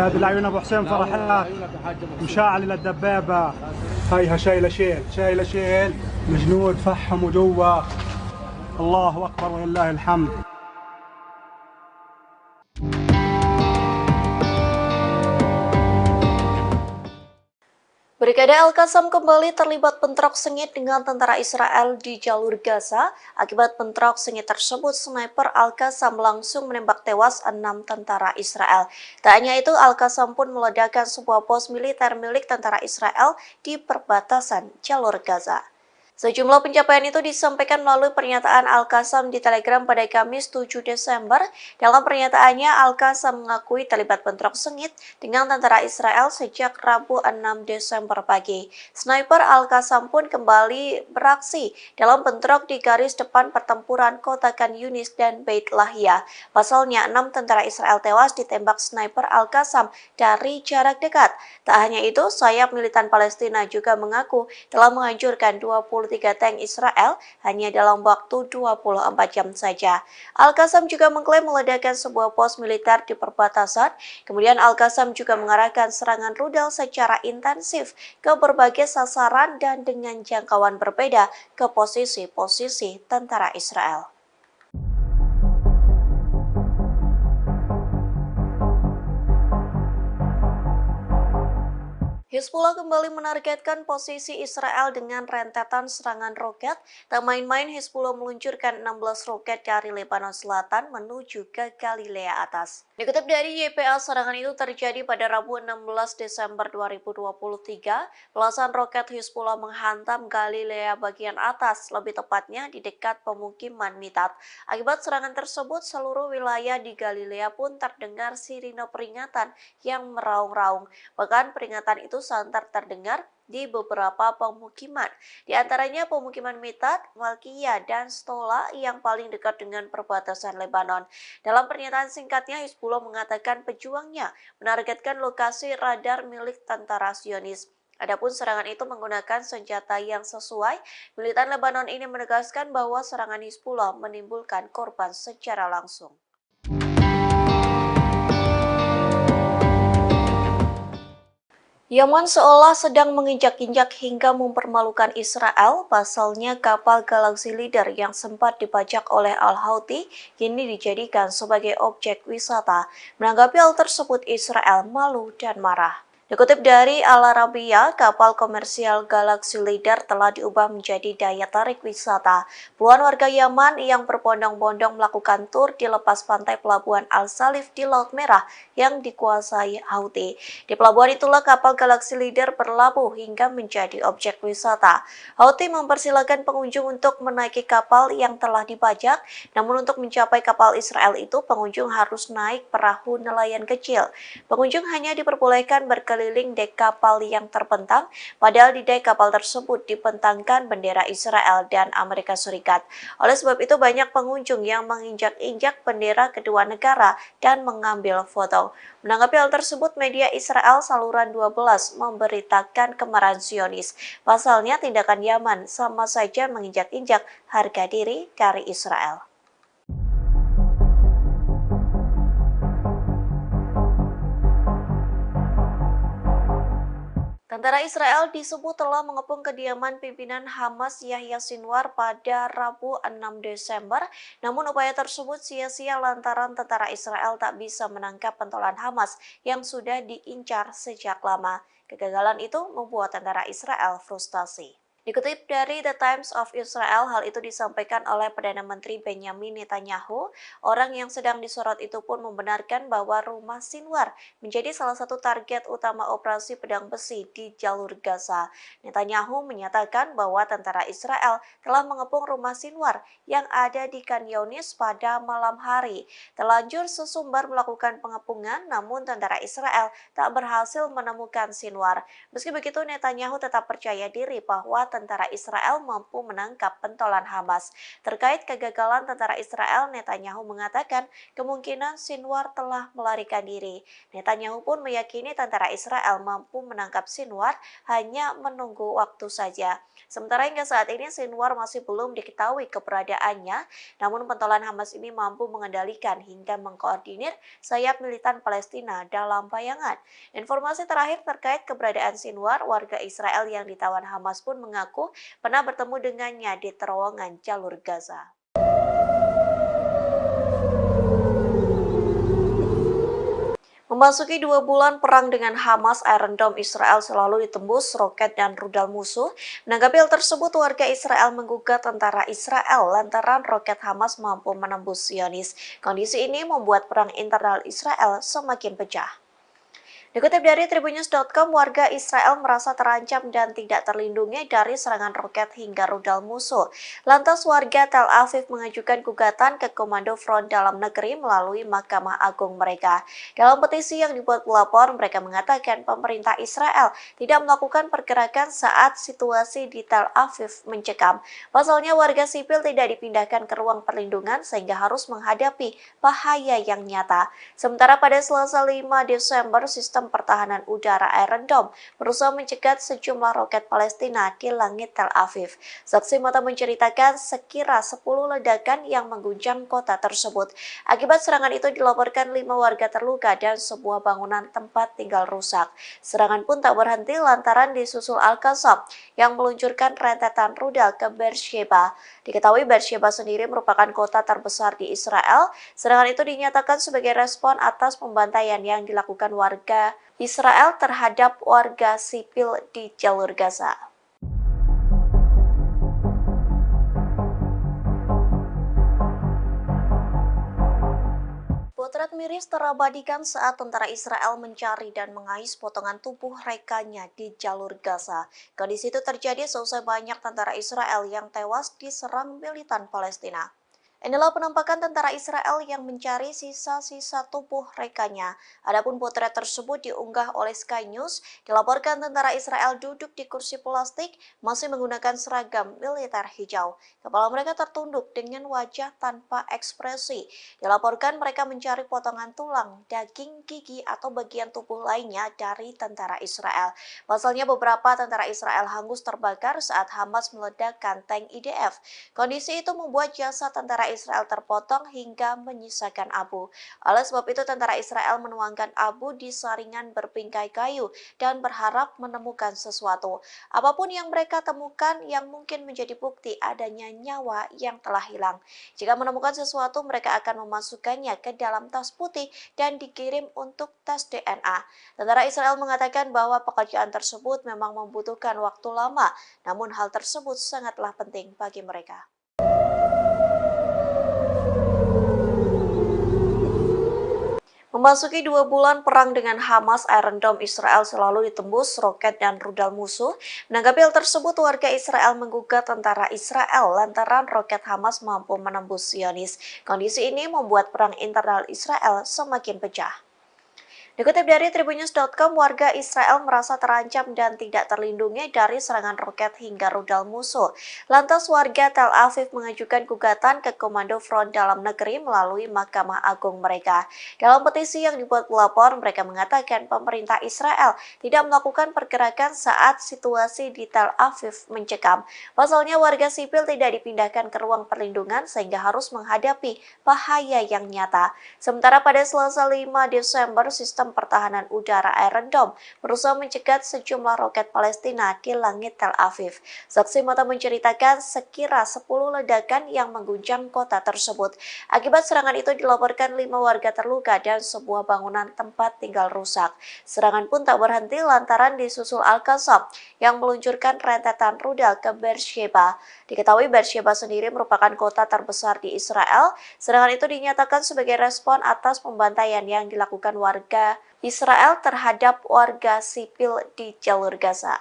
هذه العيون ابو حسين فرحات مشاعل للدبابه. هيها شايله شيل الجنود فحموا جوا. الله اكبر ولله الحمد. Brigade Al-Qassam kembali terlibat bentrok sengit dengan tentara Israel di jalur Gaza. Akibat bentrok sengit tersebut, sniper Al-Qassam langsung menembak tewas 6 tentara Israel. Tak hanya itu, Al-Qassam pun meledakkan sebuah pos militer milik tentara Israel di perbatasan jalur Gaza. Sejumlah pencapaian itu disampaikan melalui pernyataan Al-Qassam di Telegram pada Kamis 7 Desember. Dalam pernyataannya, Al-Qassam mengakui terlibat bentrok sengit dengan tentara Israel sejak Rabu 6 Desember pagi. Sniper Al-Qassam pun kembali beraksi dalam bentrok di garis depan pertempuran kota Khan Yunis dan Beit Lahia. Pasalnya, 6 tentara Israel tewas ditembak sniper Al-Qassam dari jarak dekat. Tak hanya itu, sayap militan Palestina juga mengaku telah menghancurkan 23 tank Israel hanya dalam waktu 24 jam saja. Al-Qassam juga mengklaim meledakkan sebuah pos militer di perbatasan. Kemudian Al-Qassam juga mengarahkan serangan rudal secara intensif ke berbagai sasaran dan dengan jangkauan berbeda ke posisi-posisi tentara Israel. Hizbullah kembali menargetkan posisi Israel dengan rentetan serangan roket. Tak main-main, Hizbullah meluncurkan 16 roket dari Lebanon Selatan menuju ke Galilea Atas. Dikutip dari YPA, serangan itu terjadi pada Rabu 16 Desember 2023. Belasan roket Hizbullah menghantam Galilea bagian atas, lebih tepatnya di dekat pemukiman Mitat. Akibat serangan tersebut, seluruh wilayah di Galilea pun terdengar sirine peringatan yang meraung-raung. Bahkan peringatan itu santer terdengar di beberapa pemukiman, di antaranya pemukiman Mitat, Malkia, dan Stola yang paling dekat dengan perbatasan Lebanon. Dalam pernyataan singkatnya, Hizbullah mengatakan pejuangnya menargetkan lokasi radar milik tentara Zionis. Adapun serangan itu menggunakan senjata yang sesuai. Militan Lebanon ini menegaskan bahwa serangan Hizbullah menimbulkan korban secara langsung. Yaman seolah sedang menginjak-injak hingga mempermalukan Israel. Pasalnya, kapal Galaxy Leader yang sempat dibajak oleh Al-Houthi kini dijadikan sebagai objek wisata. Menanggapi hal tersebut, Israel malu dan marah. Dikutip dari Al Arabiya, kapal komersial Galaxy Leader telah diubah menjadi daya tarik wisata. Puluhan warga Yaman yang berbondong-bondong melakukan tur di lepas pantai pelabuhan Al-Salif di Laut Merah yang dikuasai Houthi. Di pelabuhan itulah kapal Galaxy Leader berlabuh hingga menjadi objek wisata. Houthi mempersilahkan pengunjung untuk menaiki kapal yang telah dibajak, namun untuk mencapai kapal Israel itu pengunjung harus naik perahu nelayan kecil. Pengunjung hanya diperbolehkan berkeliling dek kapal yang terbentang, padahal di dek kapal tersebut dibentangkan bendera Israel dan Amerika Serikat. Oleh sebab itu banyak pengunjung yang menginjak-injak bendera kedua negara dan mengambil foto. Menanggapi hal tersebut, media Israel saluran 12 memberitakan kemarahan Zionis. Pasalnya tindakan Yaman sama saja menginjak-injak harga diri dari Israel. Tentara Israel disebut telah mengepung kediaman pimpinan Hamas Yahya Sinwar pada Rabu 6 Desember, namun upaya tersebut sia-sia lantaran tentara Israel tak bisa menangkap pentolan Hamas yang sudah diincar sejak lama. Kegagalan itu membuat tentara Israel frustasi. Dikutip dari The Times of Israel, hal itu disampaikan oleh Perdana Menteri Benjamin Netanyahu. Orang yang sedang disorot itu pun membenarkan bahwa rumah Sinwar menjadi salah satu target utama operasi pedang besi di jalur Gaza. Netanyahu menyatakan bahwa tentara Israel telah mengepung rumah Sinwar yang ada di Khan Yunis pada malam hari. Terlanjur sesumbar melakukan pengepungan, namun tentara Israel tak berhasil menemukan Sinwar. Meski begitu, Netanyahu tetap percaya diri bahwa tentara Israel mampu menangkap pentolan Hamas. Terkait kegagalan tentara Israel, Netanyahu mengatakan kemungkinan Sinwar telah melarikan diri. Netanyahu pun meyakini tentara Israel mampu menangkap Sinwar, hanya menunggu waktu saja. Sementara hingga saat ini Sinwar masih belum diketahui keberadaannya, namun pentolan Hamas ini mampu mengendalikan hingga mengkoordinir sayap militan Palestina dalam bayangan. Informasi terakhir terkait keberadaan Sinwar, warga Israel yang ditawan Hamas pun mengaku pernah bertemu dengannya di terowongan jalur Gaza. Memasuki 2 bulan perang dengan Hamas, Iron Dome Israel selalu ditembus roket dan rudal musuh. Menanggapi hal tersebut, warga Israel menggugat tentara Israel lantaran roket Hamas mampu menembus Zionis. Kondisi ini membuat perang internal Israel semakin pecah. Dikutip dari Tribunnews.com, warga Israel merasa terancam dan tidak terlindungi dari serangan roket hingga rudal musuh. Lantas warga Tel Aviv mengajukan gugatan ke Komando Front Dalam Negeri melalui Mahkamah Agung mereka. Dalam petisi yang dibuat pelapor, mereka mengatakan pemerintah Israel tidak melakukan pergerakan saat situasi di Tel Aviv mencekam. Pasalnya warga sipil tidak dipindahkan ke ruang perlindungan sehingga harus menghadapi bahaya yang nyata. Sementara pada Selasa 5 Desember, sistem pertahanan udara Iron Dome berusaha mencegat sejumlah roket Palestina di langit Tel Aviv. Saksi mata menceritakan sekira 10 ledakan yang mengguncang kota tersebut. Akibat serangan itu dilaporkan 5 warga terluka dan sebuah bangunan tempat tinggal rusak. Serangan pun tak berhenti lantaran disusul Al-Qassam yang meluncurkan rentetan rudal ke Beersheba. Diketahui Beersheba sendiri merupakan kota terbesar di Israel. Serangan itu dinyatakan sebagai respon atas pembantaian yang dilakukan warga Israel terhadap warga sipil di jalur Gaza. Potret miris terabadikan saat tentara Israel mencari dan mengais potongan tubuh rekannya di jalur Gaza. Kondisi itu terjadi seusai banyak tentara Israel yang tewas diserang militan Palestina. Inilah penampakan tentara Israel yang mencari sisa-sisa tubuh rekannya. Adapun potret tersebut diunggah oleh Sky News. Dilaporkan tentara Israel duduk di kursi plastik masih menggunakan seragam militer hijau. Kepala mereka tertunduk dengan wajah tanpa ekspresi. Dilaporkan mereka mencari potongan tulang, daging, gigi, atau bagian tubuh lainnya dari tentara Israel. Pasalnya beberapa tentara Israel hangus terbakar saat Hamas meledakkan tank IDF. Kondisi itu membuat jasad tentara Israel terpotong hingga menyisakan abu. Oleh sebab itu tentara Israel menuangkan abu di saringan berpingkai kayu dan berharap menemukan sesuatu. Apapun yang mereka temukan yang mungkin menjadi bukti adanya nyawa yang telah hilang. Jika menemukan sesuatu, mereka akan memasukkannya ke dalam tas putih dan dikirim untuk tes DNA. Tentara Israel mengatakan bahwa pekerjaan tersebut memang membutuhkan waktu lama, namun hal tersebut sangatlah penting bagi mereka. Memasuki 2 bulan perang dengan Hamas, Iron Dome Israel selalu ditembus roket dan rudal musuh. Menanggapi hal tersebut, warga Israel menggugat tentara Israel lantaran roket Hamas mampu menembus Zionis. Kondisi ini membuat perang internal Israel semakin pecah. Dikutip dari Tribunnews.com, warga Israel merasa terancam dan tidak terlindungi dari serangan roket hingga rudal musuh. Lantas warga Tel Aviv mengajukan gugatan ke Komando Front Dalam Negeri melalui Mahkamah Agung mereka. Dalam petisi yang dibuat pelapor, mereka mengatakan pemerintah Israel tidak melakukan pergerakan saat situasi di Tel Aviv mencekam. Pasalnya warga sipil tidak dipindahkan ke ruang perlindungan sehingga harus menghadapi bahaya yang nyata. Sementara pada Selasa 5 Desember, sistem pertahanan udara Iron Dome berusaha mencegat sejumlah roket Palestina di langit Tel Aviv. Saksi mata menceritakan sekira 10 ledakan yang mengguncang kota tersebut. Akibat serangan itu dilaporkan 5 warga terluka dan sebuah bangunan tempat tinggal rusak. Serangan pun tak berhenti lantaran disusul Al-Qassam yang meluncurkan rentetan rudal ke Beersheba. Diketahui Beersheba sendiri merupakan kota terbesar di Israel. Serangan itu dinyatakan sebagai respon atas pembantaian yang dilakukan warga Israel terhadap warga sipil di jalur Gaza.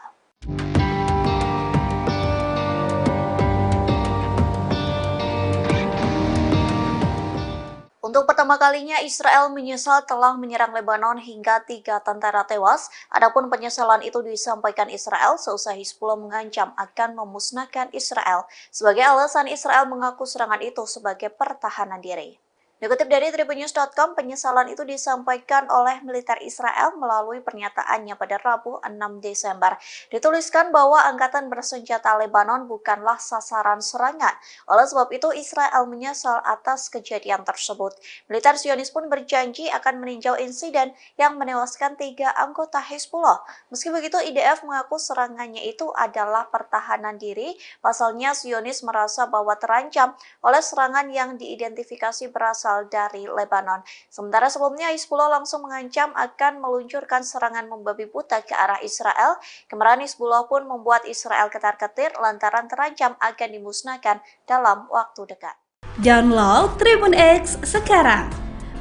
Untuk pertemuan pertama kalinya Israel menyesal telah menyerang Lebanon hingga 3 tentara tewas. Adapun penyesalan itu disampaikan Israel seusai Hizbullah mengancam akan memusnahkan Israel. Sebagai alasan, Israel mengaku serangan itu sebagai pertahanan diri. Dikutip dari tribunnews.com, penyesalan itu disampaikan oleh militer Israel melalui pernyataannya pada Rabu 6 Desember. Dituliskan bahwa angkatan bersenjata Lebanon bukanlah sasaran serangan. Oleh sebab itu, Israel menyesal atas kejadian tersebut. Militer Zionis pun berjanji akan meninjau insiden yang menewaskan 3 anggota Hizbullah. Meski begitu, IDF mengaku serangannya itu adalah pertahanan diri. Pasalnya, Zionis merasa bahwa terancam oleh serangan yang diidentifikasi berasal dari Lebanon. Sementara sebelumnya Hizbullah langsung mengancam akan meluncurkan serangan membabi buta ke arah Israel. Kemarahan Hizbullah pun membuat Israel ketar-ketir lantaran terancam akan dimusnahkan dalam waktu dekat. Download Tribun X sekarang,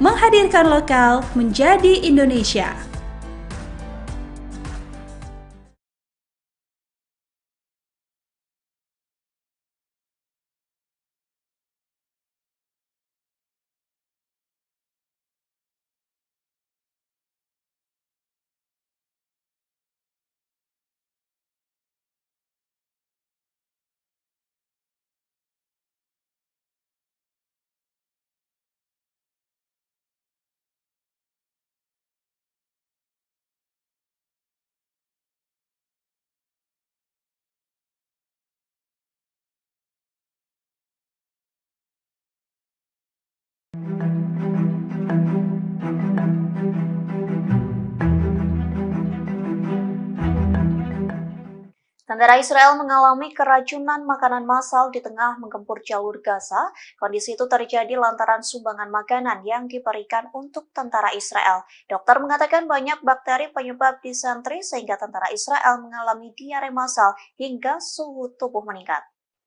menghadirkan lokal menjadi Indonesia. Tentara Israel mengalami keracunan makanan massal di tengah menggempur jalur Gaza. Kondisi itu terjadi lantaran sumbangan makanan yang diberikan untuk tentara Israel. Dokter mengatakan banyak bakteri penyebab disentri sehingga tentara Israel mengalami diare massal hingga suhu tubuh meningkat.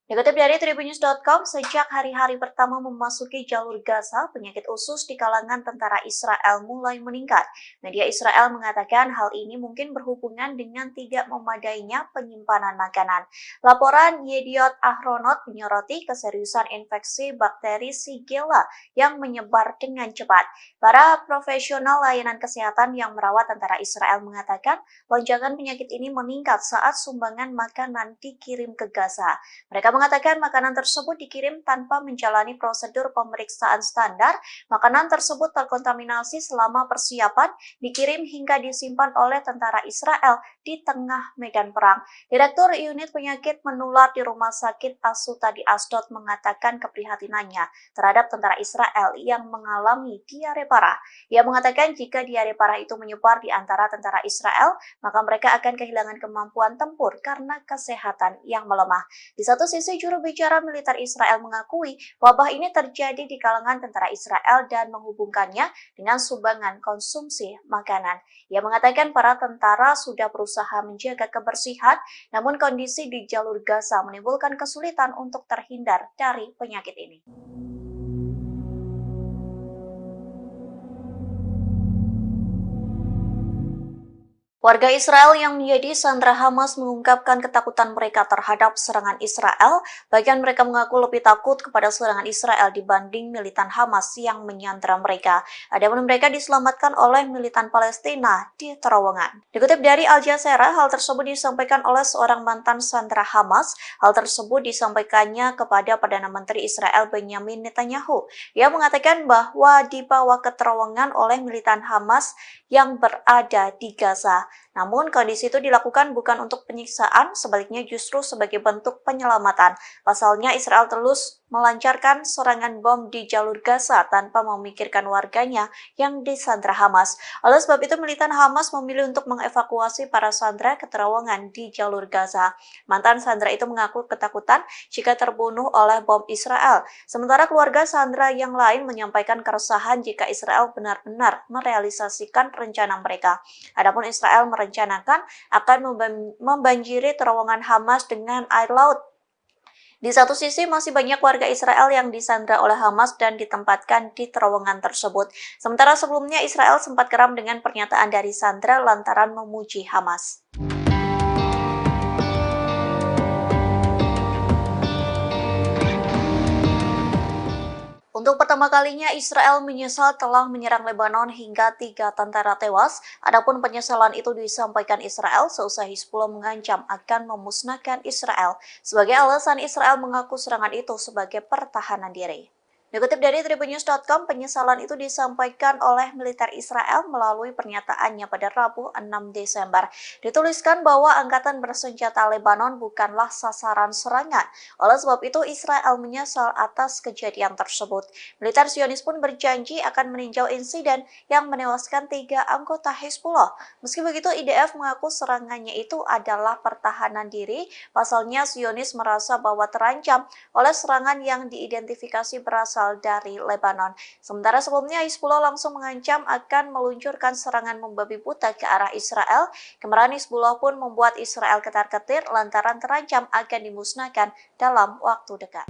Dikutip dari tribunnews.com, sejak hari-hari pertama memasuki jalur Gaza, penyakit usus di kalangan tentara Israel mulai meningkat. Media Israel mengatakan hal ini mungkin berhubungan dengan tidak memadainya penyimpanan makanan. Laporan Yediot Ahronot menyoroti keseriusan infeksi bakteri Shigella yang menyebar dengan cepat. Para profesional layanan kesehatan yang merawat tentara Israel mengatakan lonjakan penyakit ini meningkat saat sumbangan makanan dikirim ke Gaza. Mereka mengatakan makanan tersebut dikirim tanpa menjalani prosedur pemeriksaan standar. Makanan tersebut terkontaminasi selama persiapan, dikirim hingga disimpan oleh tentara Israel di tengah medan perang. Direktur Unit Penyakit Menular di Rumah Sakit Asuta di Asdod mengatakan keprihatinannya terhadap tentara Israel yang mengalami diare parah. Ia mengatakan jika diare parah itu menyebar di antara tentara Israel, maka mereka akan kehilangan kemampuan tempur karena kesehatan yang melemah. Di satu sisi, juru bicara militer Israel mengakui wabah ini terjadi di kalangan tentara Israel dan menghubungkannya dengan sumbangan konsumsi makanan. Ia mengatakan para tentara sudah berusaha menjaga kebersihan, namun kondisi di jalur Gaza menimbulkan kesulitan untuk terhindar dari penyakit ini. Warga Israel yang menjadi sandera Hamas mengungkapkan ketakutan mereka terhadap serangan Israel. Bagian mereka mengaku lebih takut kepada serangan Israel dibanding militan Hamas yang menyandera mereka. Adapun mereka diselamatkan oleh militan Palestina di terowongan. Dikutip dari Al Jazeera, hal tersebut disampaikan oleh seorang mantan sandera Hamas. Hal tersebut disampaikannya kepada Perdana Menteri Israel Benjamin Netanyahu. Ia mengatakan bahwa dibawa ke terowongan oleh militan Hamas yang berada di Gaza. Namun kondisi itu dilakukan bukan untuk penyiksaan, sebaliknya justru sebagai bentuk penyelamatan. Pasalnya Israel terus melancarkan serangan bom di jalur Gaza tanpa memikirkan warganya yang disandra Hamas. Oleh sebab itu militan Hamas memilih untuk mengevakuasi para sandera ke terowongan di jalur Gaza. Mantan sandera itu mengaku ketakutan jika terbunuh oleh bom Israel. Sementara keluarga sandera yang lain menyampaikan keresahan jika Israel benar-benar merealisasikan rencana mereka. Adapun Israel merencanakan akan membanjiri terowongan Hamas dengan air laut. Di satu sisi masih banyak warga Israel yang disandra oleh Hamas dan ditempatkan di terowongan tersebut. Sementara sebelumnya Israel sempat geram dengan pernyataan dari sandra lantaran memuji Hamas. Untuk pertama pertama kalinya Israel menyesal telah menyerang Lebanon hingga 3 tentara tewas. Adapun penyesalan itu disampaikan Israel seusai Hizbullah mengancam akan memusnahkan Israel. Sebagai alasan, Israel mengaku serangan itu sebagai pertahanan diri. Dikutip dari tribunnews.com, penyesalan itu disampaikan oleh militer Israel melalui pernyataannya pada Rabu 6 Desember. Dituliskan bahwa angkatan bersenjata Lebanon bukanlah sasaran serangan. Oleh sebab itu, Israel menyesal atas kejadian tersebut. Militer Zionis pun berjanji akan meninjau insiden yang menewaskan 3 anggota Hizbullah. Meski begitu, IDF mengaku serangannya itu adalah pertahanan diri. Pasalnya, Zionis merasa bahwa terancam oleh serangan yang diidentifikasi berasal dari Lebanon. Sementara sebelumnya Hizbullah langsung mengancam akan meluncurkan serangan membabi buta ke arah Israel. Kemarahan Hizbullah pun membuat Israel ketar-ketir lantaran terancam akan dimusnahkan dalam waktu dekat.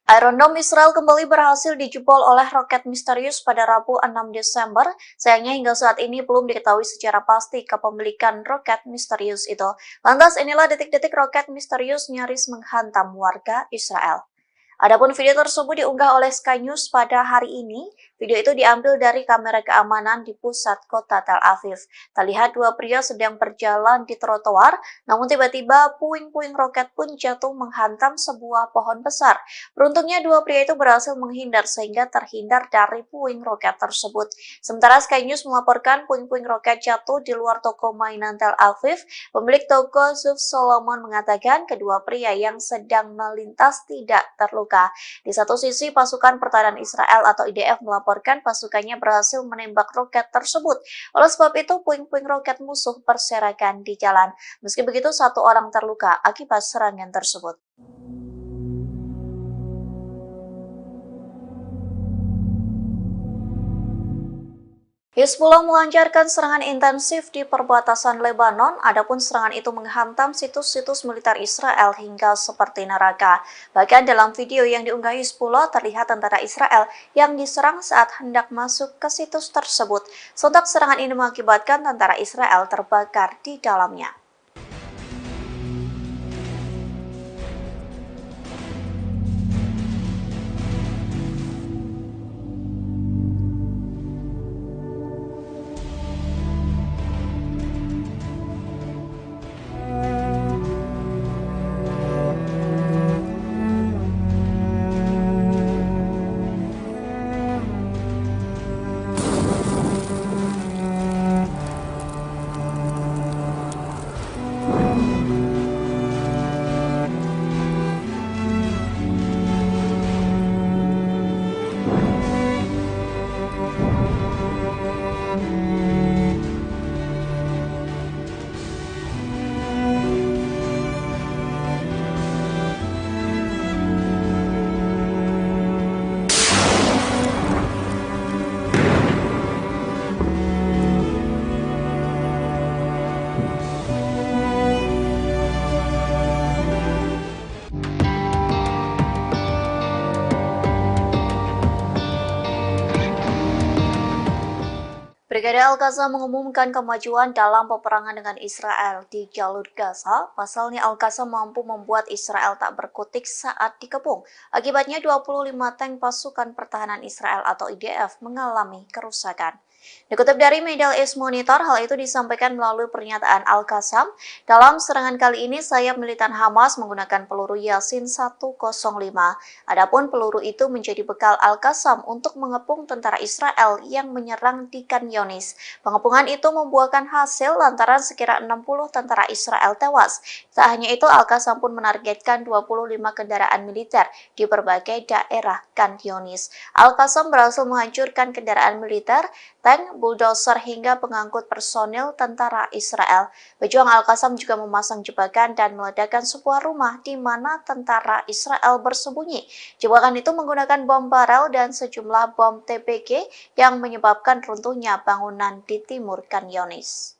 Iron Dome Israel kembali berhasil dijebol oleh roket misterius pada Rabu 6 Desember. Sayangnya hingga saat ini belum diketahui secara pasti kepemilikan roket misterius itu. Lantas inilah detik-detik roket misterius nyaris menghantam warga Israel. Adapun video tersebut diunggah oleh Sky News pada hari ini. Video itu diambil dari kamera keamanan di pusat kota Tel Aviv. Terlihat dua pria sedang berjalan di trotoar, namun tiba-tiba puing-puing roket pun jatuh menghantam sebuah pohon besar. Beruntungnya dua pria itu berhasil menghindar sehingga terhindar dari puing roket tersebut. Sementara Sky News melaporkan puing-puing roket jatuh di luar toko mainan Tel Aviv. Pemilik toko Zuf Solomon mengatakan kedua pria yang sedang melintas tidak terluka. Di satu sisi, pasukan pertahanan Israel atau IDF melaporkan pasukannya berhasil menembak roket tersebut. Oleh sebab itu, puing-puing roket musuh berserakan di jalan. Meski begitu, satu orang terluka akibat serangan tersebut. Hizbullah melancarkan serangan intensif di perbatasan Lebanon, adapun serangan itu menghantam situs-situs militer Israel hingga seperti neraka. Bahkan dalam video yang diunggah Hizbullah terlihat tentara Israel yang diserang saat hendak masuk ke situs tersebut. Sontak serangan ini mengakibatkan tentara Israel terbakar di dalamnya. Brigade Al-Qassam mengumumkan kemajuan dalam peperangan dengan Israel di jalur Gaza. Pasalnya Al-Qassam mampu membuat Israel tak berkutik saat dikepung. Akibatnya 25 tank pasukan pertahanan Israel atau IDF mengalami kerusakan. Dikutip dari Middle East Monitor, hal itu disampaikan melalui pernyataan Al-Qassam. Dalam serangan kali ini, sayap militan Hamas menggunakan peluru Yasin 105. Adapun peluru itu menjadi bekal Al-Qassam untuk mengepung tentara Israel yang menyerang di Khan Younis. Pengepungan itu membuahkan hasil lantaran sekira 60 tentara Israel tewas. Tak hanya itu, Al-Qassam pun menargetkan 25 kendaraan militer di berbagai daerah Khan Younis. Al-Qassam berhasil menghancurkan kendaraan militer, tank, bulldozer hingga pengangkut personil tentara Israel. Pejuang Al-Qassam juga memasang jebakan dan meledakkan sebuah rumah di mana tentara Israel bersembunyi. Jebakan itu menggunakan bom barel dan sejumlah bom TPG yang menyebabkan runtuhnya bangunan di timur Khan Younis.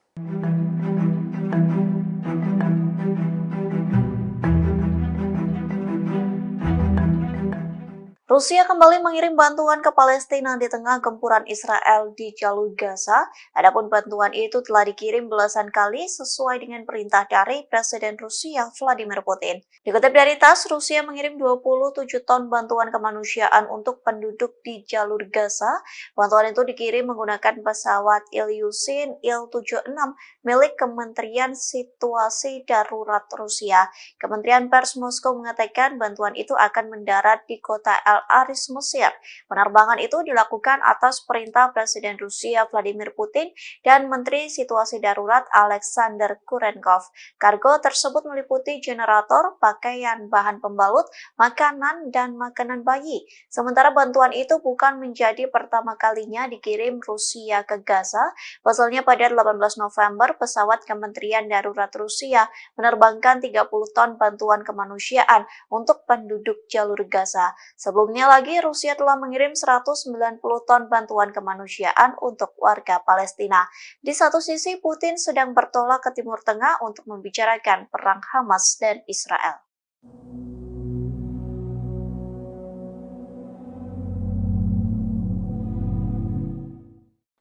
Rusia kembali mengirim bantuan ke Palestina di tengah gempuran Israel di jalur Gaza. Adapun bantuan itu telah dikirim belasan kali sesuai dengan perintah dari Presiden Rusia Vladimir Putin. Dikutip dari TASS, Rusia mengirim 27 ton bantuan kemanusiaan untuk penduduk di jalur Gaza. Bantuan itu dikirim menggunakan pesawat Ilyushin Il-76 milik Kementerian Situasi Darurat Rusia. Kementerian Pers Moskow mengatakan bantuan itu akan mendarat di kota El Aris, Mesir. Penerbangan itu dilakukan atas perintah Presiden Rusia Vladimir Putin dan Menteri Situasi Darurat Alexander Kurenkov. Kargo tersebut meliputi generator, pakaian, bahan pembalut, makanan, dan makanan bayi. Sementara bantuan itu bukan menjadi pertama kalinya dikirim Rusia ke Gaza. Pasalnya pada 18 November, pesawat Kementerian Darurat Rusia menerbangkan 30 ton bantuan kemanusiaan untuk penduduk jalur Gaza. Sebelumnya lagi, Rusia telah mengirim 190 ton bantuan kemanusiaan untuk warga Palestina. Di satu sisi, Putin sedang bertolak ke Timur Tengah untuk membicarakan perang Hamas dan Israel.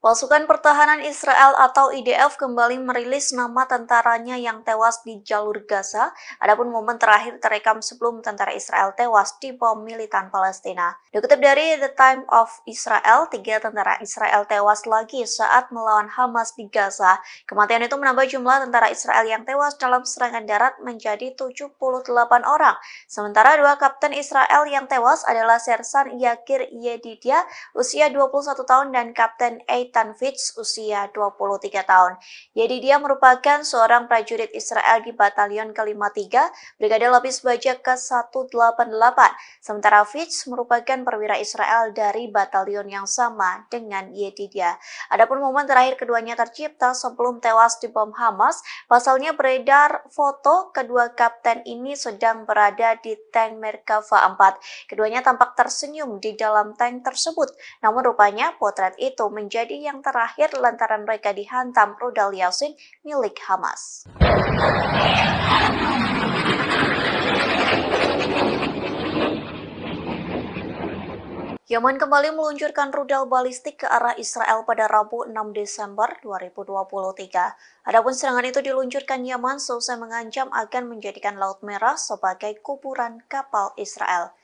Pasukan Pertahanan Israel atau IDF kembali merilis nama tentaranya yang tewas di jalur Gaza. Adapun momen terakhir terekam sebelum tentara Israel tewas di bom militan Palestina. Dikutip dari The Times of Israel, 3 tentara Israel tewas lagi saat melawan Hamas di Gaza. Kematian itu menambah jumlah tentara Israel yang tewas dalam serangan darat menjadi 78 orang. Sementara 2 kapten Israel yang tewas adalah Sersan Yakir Yedidia, usia 21 tahun, dan Kapten Eitan Fitz, usia 23 tahun. Yedidia merupakan seorang prajurit Israel di Batalion ke-53, Brigade Lapis Baja ke-188. Sementara Fitz merupakan perwira Israel dari batalion yang sama dengan Yedidia. Adapun momen terakhir keduanya tercipta sebelum tewas di bom Hamas. Pasalnya beredar foto kedua kapten ini sedang berada di tank Merkava 4. Keduanya tampak tersenyum di dalam tank tersebut. Namun rupanya potret itu menjadi yang terakhir lantaran mereka dihantam rudal Yasin milik Hamas. Yaman kembali meluncurkan rudal balistik ke arah Israel pada Rabu 6 Desember 2023. Adapun serangan itu diluncurkan Yaman seusai mengancam akan menjadikan Laut Merah sebagai kuburan kapal Israel.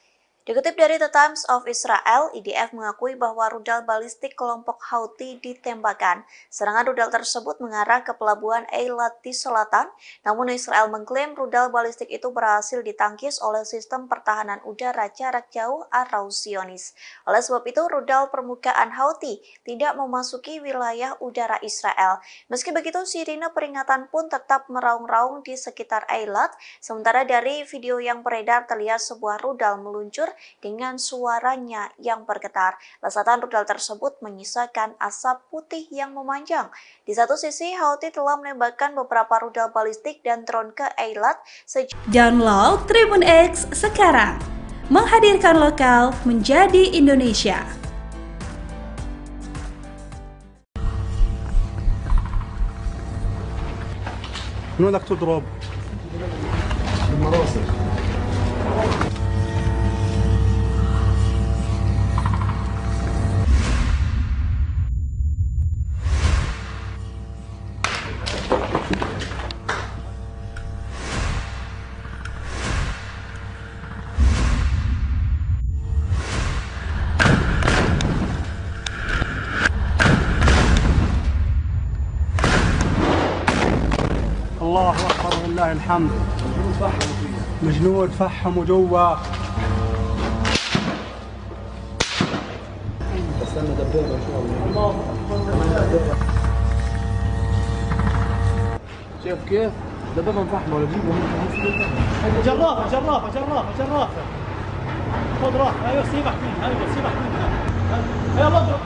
Dikutip dari The Times of Israel, IDF mengakui bahwa rudal balistik kelompok Houthi ditembakkan. Serangan rudal tersebut mengarah ke pelabuhan Eilat di selatan, namun Israel mengklaim rudal balistik itu berhasil ditangkis oleh sistem pertahanan udara jarak jauh atau Zionis. Oleh sebab itu, rudal permukaan Houthi tidak memasuki wilayah udara Israel. Meski begitu, sirine peringatan pun tetap meraung-raung di sekitar Eilat. Sementara dari video yang beredar terlihat sebuah rudal meluncur dengan suaranya yang bergetar. Lesatan rudal tersebut menyisakan asap putih yang memanjang. Di satu sisi, Houthi telah menembakkan beberapa rudal balistik dan drone ke Eilat. Download Tribun X sekarang, menghadirkan lokal menjadi Indonesia. من وين بدك تضرب؟ بالمراسل. الله أكبر ولله الحمد. الجنود فحموا جوا. استنى دبابة إن شاء الله. شايف كيف؟ دبابة مفحمة ولا جيبه جرافة جرافة جرافة جرافة. خذ راح، ايوه سيبك منها، ايوه سيبك منها. يلا اضرب.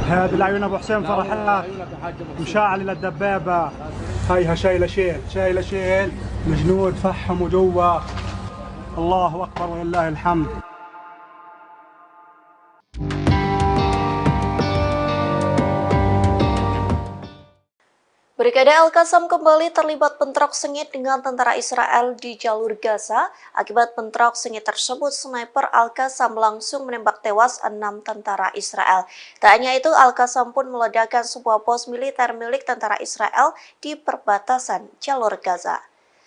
هذه العيون ابو حسين فرحات مشاعل للدبابه. هيها شايله شيل الجنود فحموا جوا. الله اكبر ولله الحمد. Brigade Al-Qassam kembali terlibat bentrok sengit dengan tentara Israel di jalur Gaza. Akibat bentrok sengit tersebut, sniper Al-Qassam langsung menembak tewas 6 tentara Israel. Tak hanya itu, Al-Qassam pun meledakkan sebuah pos militer milik tentara Israel di perbatasan jalur Gaza.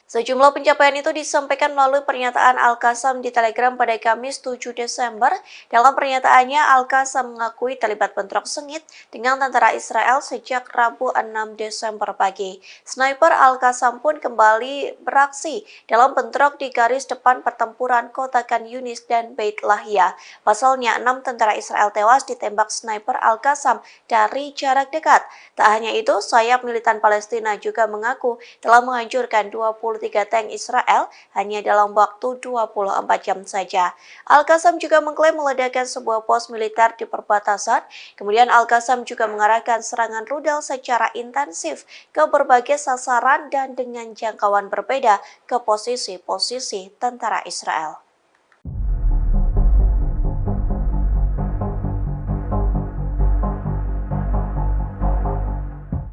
Sejumlah pencapaian itu disampaikan melalui pernyataan Al-Qassam di Telegram pada Kamis 7 Desember. Dalam pernyataannya, Al-Qassam mengakui terlibat bentrok sengit dengan tentara Israel sejak Rabu 6 Desember pagi. Sniper Al-Qassam pun kembali beraksi dalam bentrok di garis depan pertempuran kota Khan Yunis dan Beit Lahia. Pasalnya, 6 tentara Israel tewas ditembak sniper Al-Qassam dari jarak dekat. Tak hanya itu, sayap militan Palestina juga mengaku telah menghancurkan 23 tank Israel hanya dalam waktu 24 jam saja. Al-Qassam juga mengklaim meledakkan sebuah pos militer di perbatasan. Kemudian Al-Qassam juga mengarahkan serangan rudal secara intensif ke berbagai sasaran dan dengan jangkauan berbeda ke posisi-posisi tentara Israel.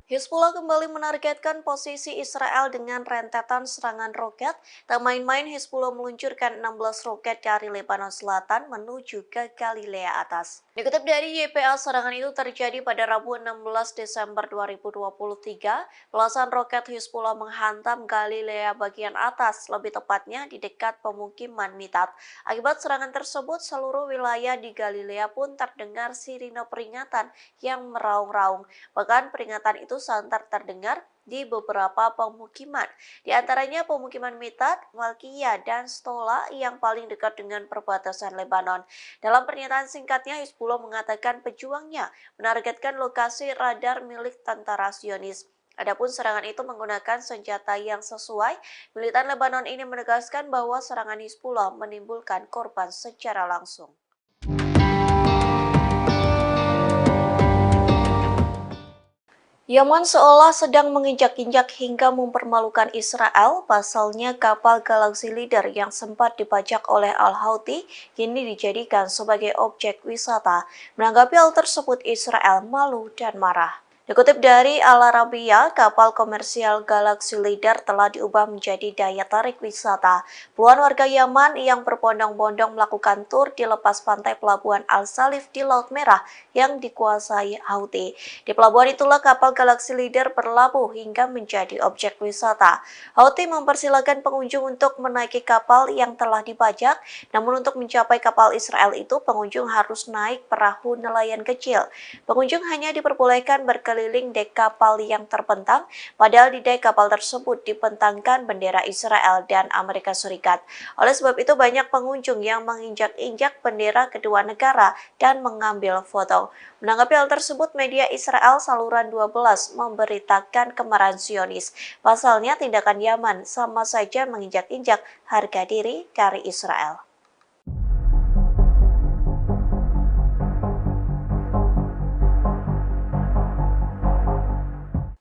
Hizbullah kembali menargetkan posisi Israel dengan rentetan serangan roket. Tak main-main, Hizbullah meluncurkan 16 roket dari Lebanon Selatan menuju ke Galilea Atas. Dikutip dari YPA, serangan itu terjadi pada Rabu 16 Desember 2023. Belasan roket Hizbullah menghantam Galilea bagian atas, lebih tepatnya di dekat pemukiman Mitat. Akibat serangan tersebut, seluruh wilayah di Galilea pun terdengar sirine peringatan yang meraung-raung. Bahkan peringatan itu santer terdengar di beberapa pemukiman, di antaranya pemukiman Mitat, Malkia, dan Stola yang paling dekat dengan perbatasan Lebanon. Dalam pernyataan singkatnya, Hizbullah mengatakan pejuangnya menargetkan lokasi radar milik tentara Zionis. Adapun serangan itu menggunakan senjata yang sesuai. Militan Lebanon ini menegaskan bahwa serangan Hizbullah menimbulkan korban secara langsung. Yaman seolah sedang menginjak-injak hingga mempermalukan Israel. Pasalnya kapal Galaxy Leader yang sempat dibajak oleh Al-Houthi kini dijadikan sebagai objek wisata. Menanggapi hal tersebut, Israel malu dan marah. Dikutip dari Al Arabiya, kapal komersial Galaxy Leader telah diubah menjadi daya tarik wisata. Puluhan warga Yaman yang berbondong-bondong melakukan tur di lepas pantai pelabuhan Al-Salif di Laut Merah yang dikuasai Houthi. Di pelabuhan itulah kapal Galaxy Leader berlabuh hingga menjadi objek wisata. Houthi mempersilahkan pengunjung untuk menaiki kapal yang telah dibajak, namun untuk mencapai kapal Israel itu pengunjung harus naik perahu nelayan kecil. Pengunjung hanya diperbolehkan berkeliling dek kapal yang terbentang, padahal di dek kapal tersebut dibentangkan bendera Israel dan Amerika Serikat. Oleh sebab itu banyak pengunjung yang menginjak-injak bendera kedua negara dan mengambil foto. Menanggapi hal tersebut, media Israel Saluran 12 memberitakan kemarahan Zionis. Pasalnya tindakan Yaman sama saja menginjak-injak harga diri dari Israel.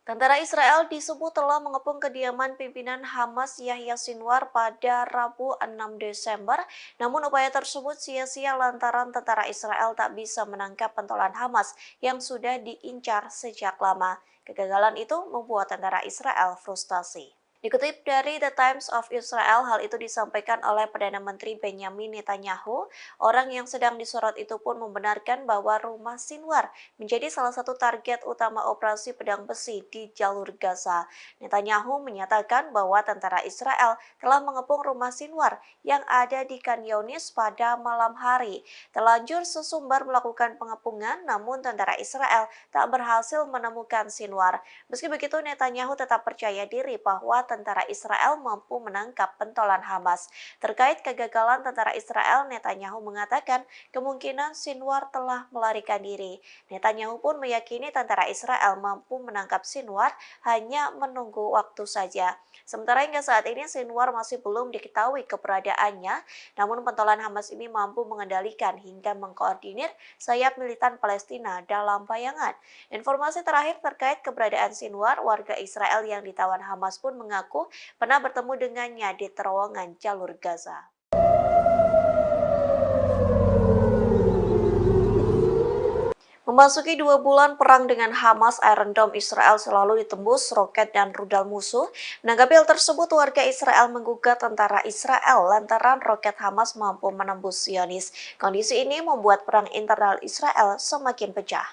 Tentara Israel disebut telah mengepung kediaman pimpinan Hamas Yahya Sinwar pada Rabu 6 Desember. Namun upaya tersebut sia-sia lantaran tentara Israel tak bisa menangkap pentolan Hamas yang sudah diincar sejak lama. Kegagalan itu membuat tentara Israel frustasi. Dikutip dari The Times of Israel, hal itu disampaikan oleh Perdana Menteri Benjamin Netanyahu. Orang yang sedang disorot itu pun membenarkan bahwa rumah Sinwar menjadi salah satu target utama operasi pedang besi di jalur Gaza. Netanyahu menyatakan bahwa tentara Israel telah mengepung rumah Sinwar yang ada di Khan Yunis pada malam hari. Terlanjur sesumbar melakukan pengepungan, namun tentara Israel tak berhasil menemukan Sinwar. Meski begitu, Netanyahu tetap percaya diri bahwa tentara Israel mampu menangkap pentolan Hamas. Terkait kegagalan tentara Israel, Netanyahu mengatakan kemungkinan Sinwar telah melarikan diri. Netanyahu pun meyakini tentara Israel mampu menangkap Sinwar, hanya menunggu waktu saja. Sementara hingga saat ini Sinwar masih belum diketahui keberadaannya, namun pentolan Hamas ini mampu mengendalikan hingga mengkoordinir sayap militan Palestina dalam bayangan. Informasi terakhir terkait keberadaan Sinwar, warga Israel yang ditawan Hamas pun mengaku pernah bertemu dengannya di terowongan jalur Gaza. Memasuki 2 bulan perang dengan Hamas, Iron Dome Israel selalu ditembus roket dan rudal musuh. Menanggapi hal tersebut, warga Israel menggugat tentara Israel lantaran roket Hamas mampu menembus Zionis. Kondisi ini membuat perang internal Israel semakin pecah.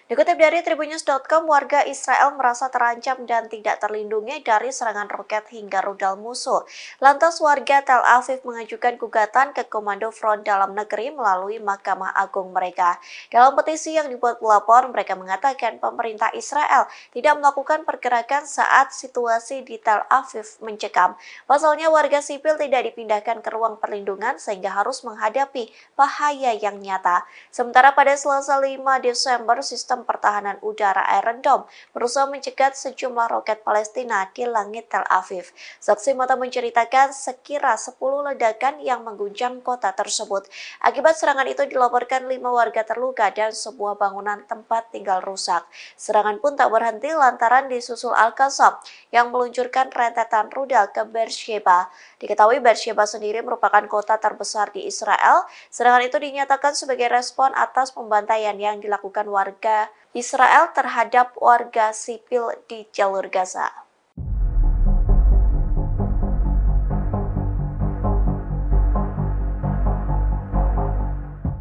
Dikutip dari Tribunnews.com, warga Israel merasa terancam dan tidak terlindungi dari serangan roket hingga rudal musuh. Lantas warga Tel Aviv mengajukan gugatan ke Komando Front Dalam Negeri melalui Mahkamah Agung mereka. Dalam petisi yang dibuat pelapor, mereka mengatakan pemerintah Israel tidak melakukan pergerakan saat situasi di Tel Aviv mencekam. Pasalnya warga sipil tidak dipindahkan ke ruang perlindungan sehingga harus menghadapi bahaya yang nyata. Sementara pada Selasa 5 Desember, sistem pertahanan udara Iron Dome berusaha mencegat sejumlah roket Palestina di langit Tel Aviv. Saksi mata menceritakan sekira 10 ledakan yang mengguncang kota tersebut. Akibat serangan itu dilaporkan 5 warga terluka dan sebuah bangunan tempat tinggal rusak. Serangan pun tak berhenti lantaran disusul Al-Qassam yang meluncurkan rentetan rudal ke Beersheba. Diketahui Beersheba sendiri merupakan kota terbesar di Israel. Serangan itu dinyatakan sebagai respon atas pembantaian yang dilakukan warga Israel terhadap warga sipil di jalur Gaza.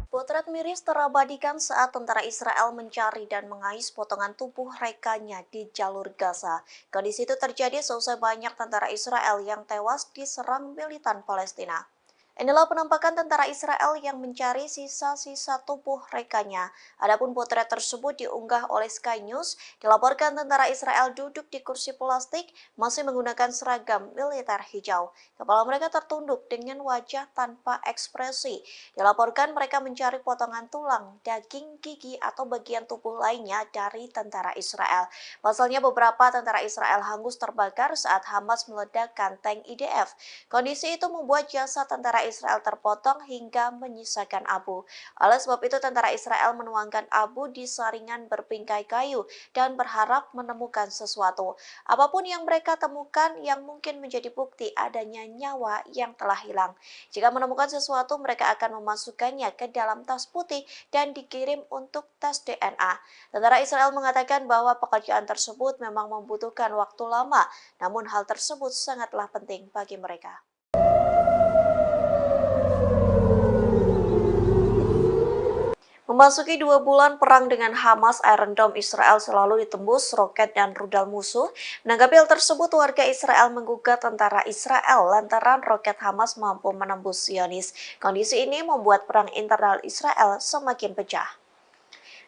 Potret miris terabadikan saat tentara Israel mencari dan mengais potongan tubuh rekannya di jalur Gaza. Kondisi itu terjadi seusai banyak tentara Israel yang tewas diserang militan Palestina. Inilah penampakan tentara Israel yang mencari sisa-sisa tubuh rekannya. Adapun potret tersebut diunggah oleh Sky News. Dilaporkan tentara Israel duduk di kursi plastik masih menggunakan seragam militer hijau. Kepala mereka tertunduk dengan wajah tanpa ekspresi. Dilaporkan mereka mencari potongan tulang, daging, gigi, atau bagian tubuh lainnya dari tentara Israel. Pasalnya beberapa tentara Israel hangus terbakar saat Hamas meledakkan tank IDF. Kondisi itu membuat jasad tentara Israel terpotong hingga menyisakan abu. Oleh sebab itu tentara Israel menuangkan abu di saringan berbingkai kayu dan berharap menemukan sesuatu. Apapun yang mereka temukan yang mungkin menjadi bukti adanya nyawa yang telah hilang. Jika menemukan sesuatu, mereka akan memasukkannya ke dalam tas putih dan dikirim untuk tes DNA. Tentara Israel mengatakan bahwa pekerjaan tersebut memang membutuhkan waktu lama, namun hal tersebut sangatlah penting bagi mereka. Memasuki 2 bulan perang dengan Hamas, Iron Dome Israel selalu ditembus roket dan rudal musuh. Menanggapi hal tersebut, warga Israel menggugat tentara Israel lantaran roket Hamas mampu menembus Zionis. Kondisi ini membuat perang internal Israel semakin pecah.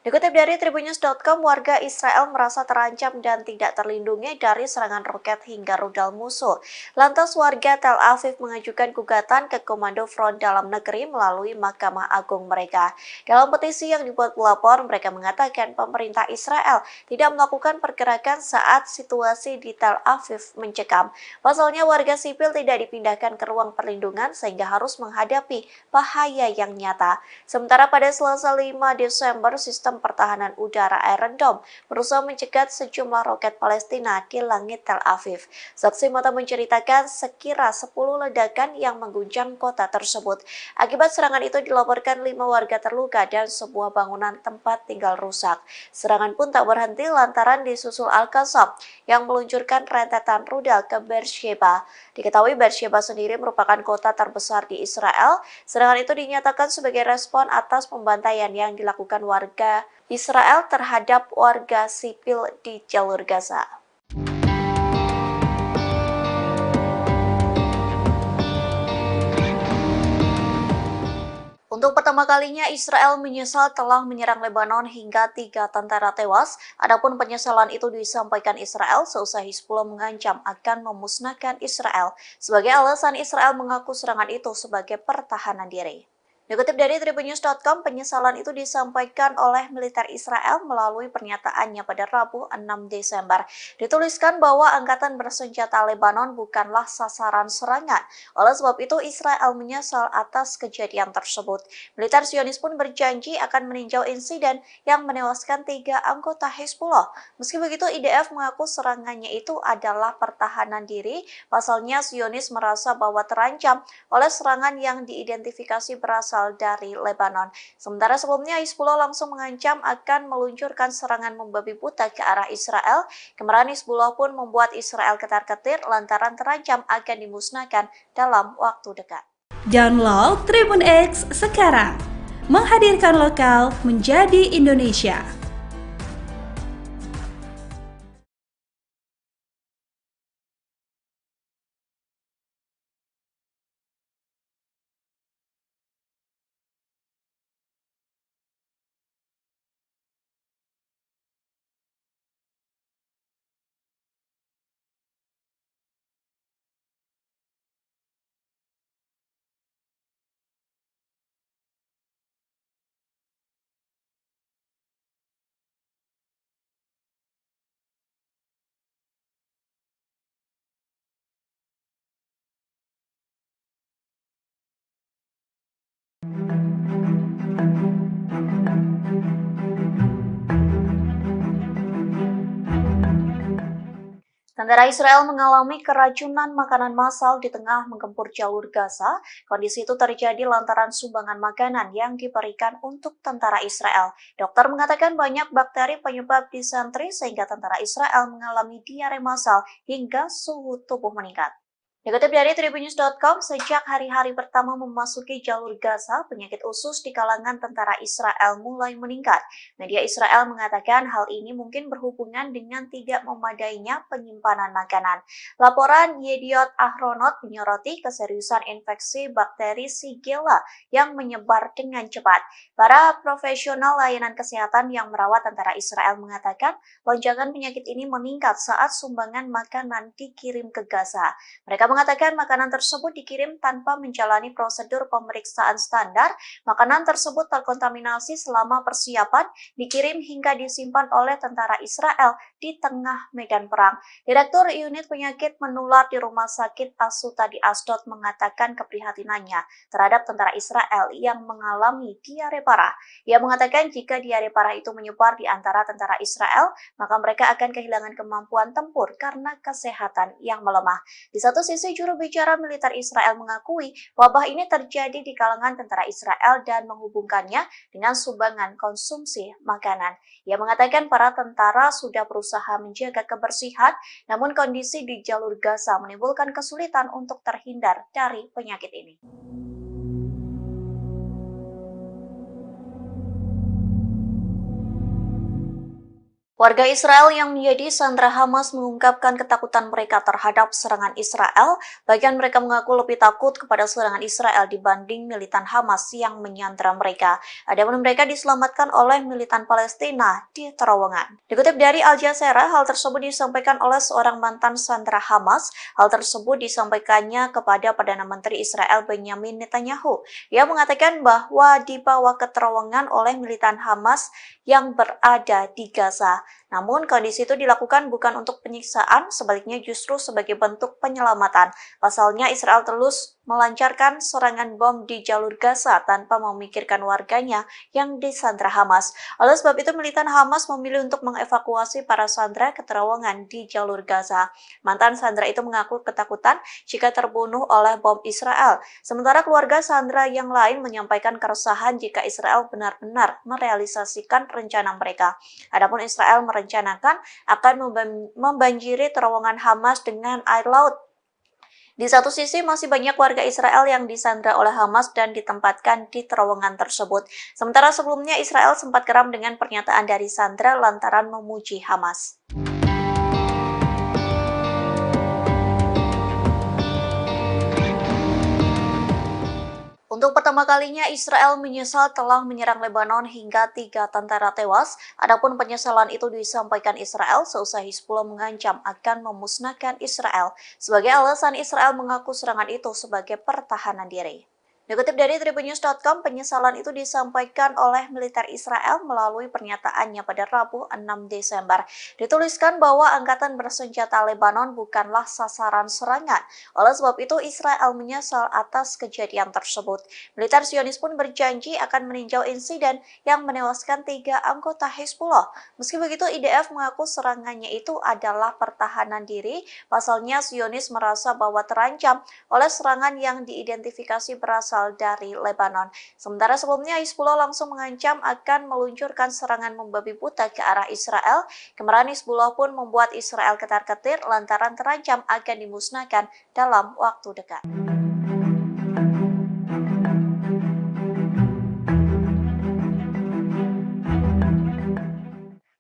Dikutip dari Tribunnews.com, warga Israel merasa terancam dan tidak terlindungi dari serangan roket hingga rudal musuh. Lantas warga Tel Aviv mengajukan gugatan ke Komando Front Dalam Negeri melalui Mahkamah Agung mereka. Dalam petisi yang dibuat pelapor, mereka mengatakan pemerintah Israel tidak melakukan pergerakan saat situasi di Tel Aviv mencekam. Pasalnya warga sipil tidak dipindahkan ke ruang perlindungan sehingga harus menghadapi bahaya yang nyata. Sementara pada Selasa 5 Desember, sistem pertahanan udara Iron Dome berusaha mencegat sejumlah roket Palestina di langit Tel Aviv. Saksi mata menceritakan sekira 10 ledakan yang mengguncang kota tersebut. Akibat serangan itu dilaporkan 5 warga terluka dan sebuah bangunan tempat tinggal rusak. Serangan pun tak berhenti lantaran disusul Al-Qassam yang meluncurkan rentetan rudal ke Beersheba. Diketahui Beersheba sendiri merupakan kota terbesar di Israel. Serangan itu dinyatakan sebagai respon atas pembantaian yang dilakukan warga Israel terhadap warga sipil di jalur Gaza. Untuk Untuk pertama kalinya, Israel menyesal telah menyerang Lebanon hingga 3 tentara tewas. Adapun penyesalan itu disampaikan Israel seusai Hizbullah mengancam akan memusnahkan Israel. Sebagai alasan, Israel mengaku serangan itu sebagai pertahanan diri. Dikutip dari tribunnews.com, penyesalan itu disampaikan oleh militer Israel melalui pernyataannya pada Rabu 6 Desember. Dituliskan bahwa angkatan bersenjata Lebanon bukanlah sasaran serangan. Oleh sebab itu, Israel menyesal atas kejadian tersebut. Militer Zionis pun berjanji akan meninjau insiden yang menewaskan 3 anggota Hizbullah. Meski begitu, IDF mengaku serangannya itu adalah pertahanan diri. Pasalnya, Zionis merasa bahwa terancam oleh serangan yang diidentifikasi berasal dari Lebanon. Sementara sebelumnya Hizbullah langsung mengancam akan meluncurkan serangan membabi buta ke arah Israel. Kemarahan Hizbullah pun membuat Israel ketar-ketir lantaran terancam akan dimusnahkan dalam waktu dekat. Download Tribun X sekarang, menghadirkan lokal menjadi Indonesia. Tentara Israel mengalami keracunan makanan massal di tengah menggempur jalur Gaza. Kondisi itu terjadi lantaran sumbangan makanan yang diberikan untuk tentara Israel. Dokter mengatakan banyak bakteri penyebab disentri sehingga tentara Israel mengalami diare massal hingga suhu tubuh meningkat. Dikutip dari tribunnews.com, sejak hari-hari pertama memasuki jalur Gaza, penyakit usus di kalangan tentara Israel mulai meningkat. Media Israel mengatakan hal ini mungkin berhubungan dengan tidak memadainya penyimpanan makanan. Laporan Yediot Ahronot menyoroti keseriusan infeksi bakteri Shigella yang menyebar dengan cepat. Para profesional layanan kesehatan yang merawat tentara Israel mengatakan lonjakan penyakit ini meningkat saat sumbangan makanan dikirim ke Gaza. Mereka mengatakan makanan tersebut dikirim tanpa menjalani prosedur pemeriksaan standar. Makanan tersebut terkontaminasi selama persiapan, dikirim hingga disimpan oleh tentara Israel di tengah medan perang. Direktur Unit Penyakit Menular di Rumah Sakit Asuta di Asdod mengatakan keprihatinannya terhadap tentara Israel yang mengalami diare parah. Ia mengatakan jika diare parah itu menyebar di antara tentara Israel, maka mereka akan kehilangan kemampuan tempur karena kesehatan yang melemah. Di satu sisi, juru bicara militer Israel mengakui wabah ini terjadi di kalangan tentara Israel dan menghubungkannya dengan sumbangan konsumsi makanan. Ia mengatakan para tentara sudah berusaha menjaga kebersihan, namun kondisi di jalur Gaza menimbulkan kesulitan untuk terhindar dari penyakit ini. Warga Israel yang menjadi sandera Hamas mengungkapkan ketakutan mereka terhadap serangan Israel. Bagian mereka mengaku lebih takut kepada serangan Israel dibanding militan Hamas yang menyandera mereka. Adapun mereka diselamatkan oleh militan Palestina di terowongan. Dikutip dari Al Jazeera, hal tersebut disampaikan oleh seorang mantan sandera Hamas. Hal tersebut disampaikannya kepada Perdana Menteri Israel Benjamin Netanyahu. Ia mengatakan bahwa dibawa ke terowongan oleh militan Hamas yang berada di Gaza. Namun kondisi itu dilakukan bukan untuk penyiksaan, sebaliknya justru sebagai bentuk penyelamatan. Pasalnya Israel terus melancarkan serangan bom di jalur Gaza tanpa memikirkan warganya yang disandra Hamas. Oleh sebab itu militan Hamas memilih untuk mengevakuasi para sandera ke terowongan di jalur Gaza. Mantan sandera itu mengaku ketakutan jika terbunuh oleh bom Israel. Sementara keluarga sandera yang lain menyampaikan keresahan jika Israel benar-benar merealisasikan rencana mereka. Adapun Israel merencanakan akan membanjiri terowongan Hamas dengan air laut. Di satu sisi masih banyak warga Israel yang disandra oleh Hamas dan ditempatkan di terowongan tersebut. Sementara sebelumnya Israel sempat geram dengan pernyataan dari sandra lantaran memuji Hamas. Untuk Untuk pertama kalinya, Israel menyesal telah menyerang Lebanon hingga 3 tentara tewas. Adapun penyesalan itu disampaikan Israel seusai Hizbullah mengancam akan memusnahkan Israel. Sebagai alasan, Israel mengaku serangan itu sebagai pertahanan diri. Dikutip dari tribunnews.com, penyesalan itu disampaikan oleh militer Israel melalui pernyataannya pada Rabu 6 Desember. Dituliskan bahwa angkatan bersenjata Lebanon bukanlah sasaran serangan. Oleh sebab itu, Israel menyesal atas kejadian tersebut. Militer Zionis pun berjanji akan meninjau insiden yang menewaskan 3 anggota Hizbullah. Meski begitu, IDF mengaku serangannya itu adalah pertahanan diri. Pasalnya, Zionis merasa bahwa terancam oleh serangan yang diidentifikasi berasal dari Lebanon. Sementara sebelumnya Hizbullah langsung mengancam akan meluncurkan serangan membabi buta ke arah Israel. Kemarahan Hizbullah pun membuat Israel ketar-ketir lantaran terancam akan dimusnahkan dalam waktu dekat.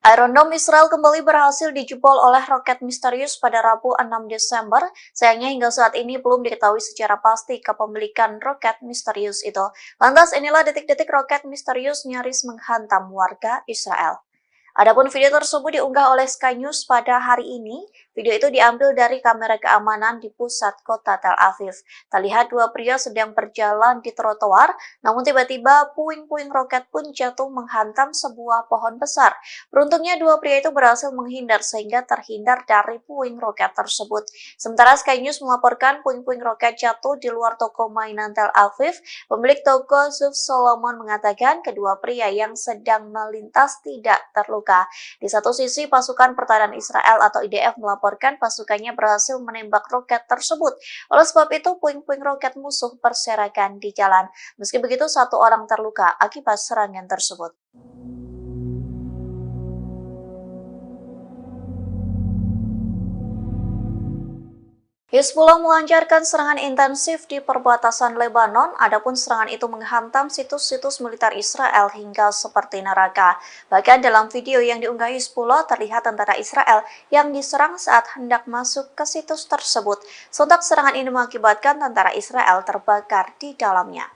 Iron Dome Israel kembali berhasil dijebol oleh roket misterius pada Rabu 6 Desember. Sayangnya hingga saat ini belum diketahui secara pasti kepemilikan roket misterius itu. Lantas inilah detik-detik roket misterius nyaris menghantam warga Israel. Adapun video tersebut diunggah oleh Sky News pada hari ini. Video itu diambil dari kamera keamanan di pusat kota Tel Aviv. Terlihat dua pria sedang berjalan di trotoar, namun tiba-tiba puing-puing roket pun jatuh menghantam sebuah pohon besar. Beruntungnya dua pria itu berhasil menghindar sehingga terhindar dari puing roket tersebut. Sementara Sky News melaporkan puing-puing roket jatuh di luar toko mainan Tel Aviv. Pemilik toko Zuf Solomon mengatakan kedua pria yang sedang melintas tidak terluka. Di satu sisi, pasukan pertahanan Israel atau IDF melaporkan pasukannya berhasil menembak roket tersebut. Oleh sebab itu, puing-puing roket musuh berserakan di jalan. Meski begitu, satu orang terluka akibat serangan tersebut. Hizbullah melancarkan serangan intensif di perbatasan Lebanon, adapun serangan itu menghantam situs-situs militer Israel hingga seperti neraka. Bahkan dalam video yang diunggah Hizbullah terlihat tentara Israel yang diserang saat hendak masuk ke situs tersebut. Sontak serangan ini mengakibatkan tentara Israel terbakar di dalamnya.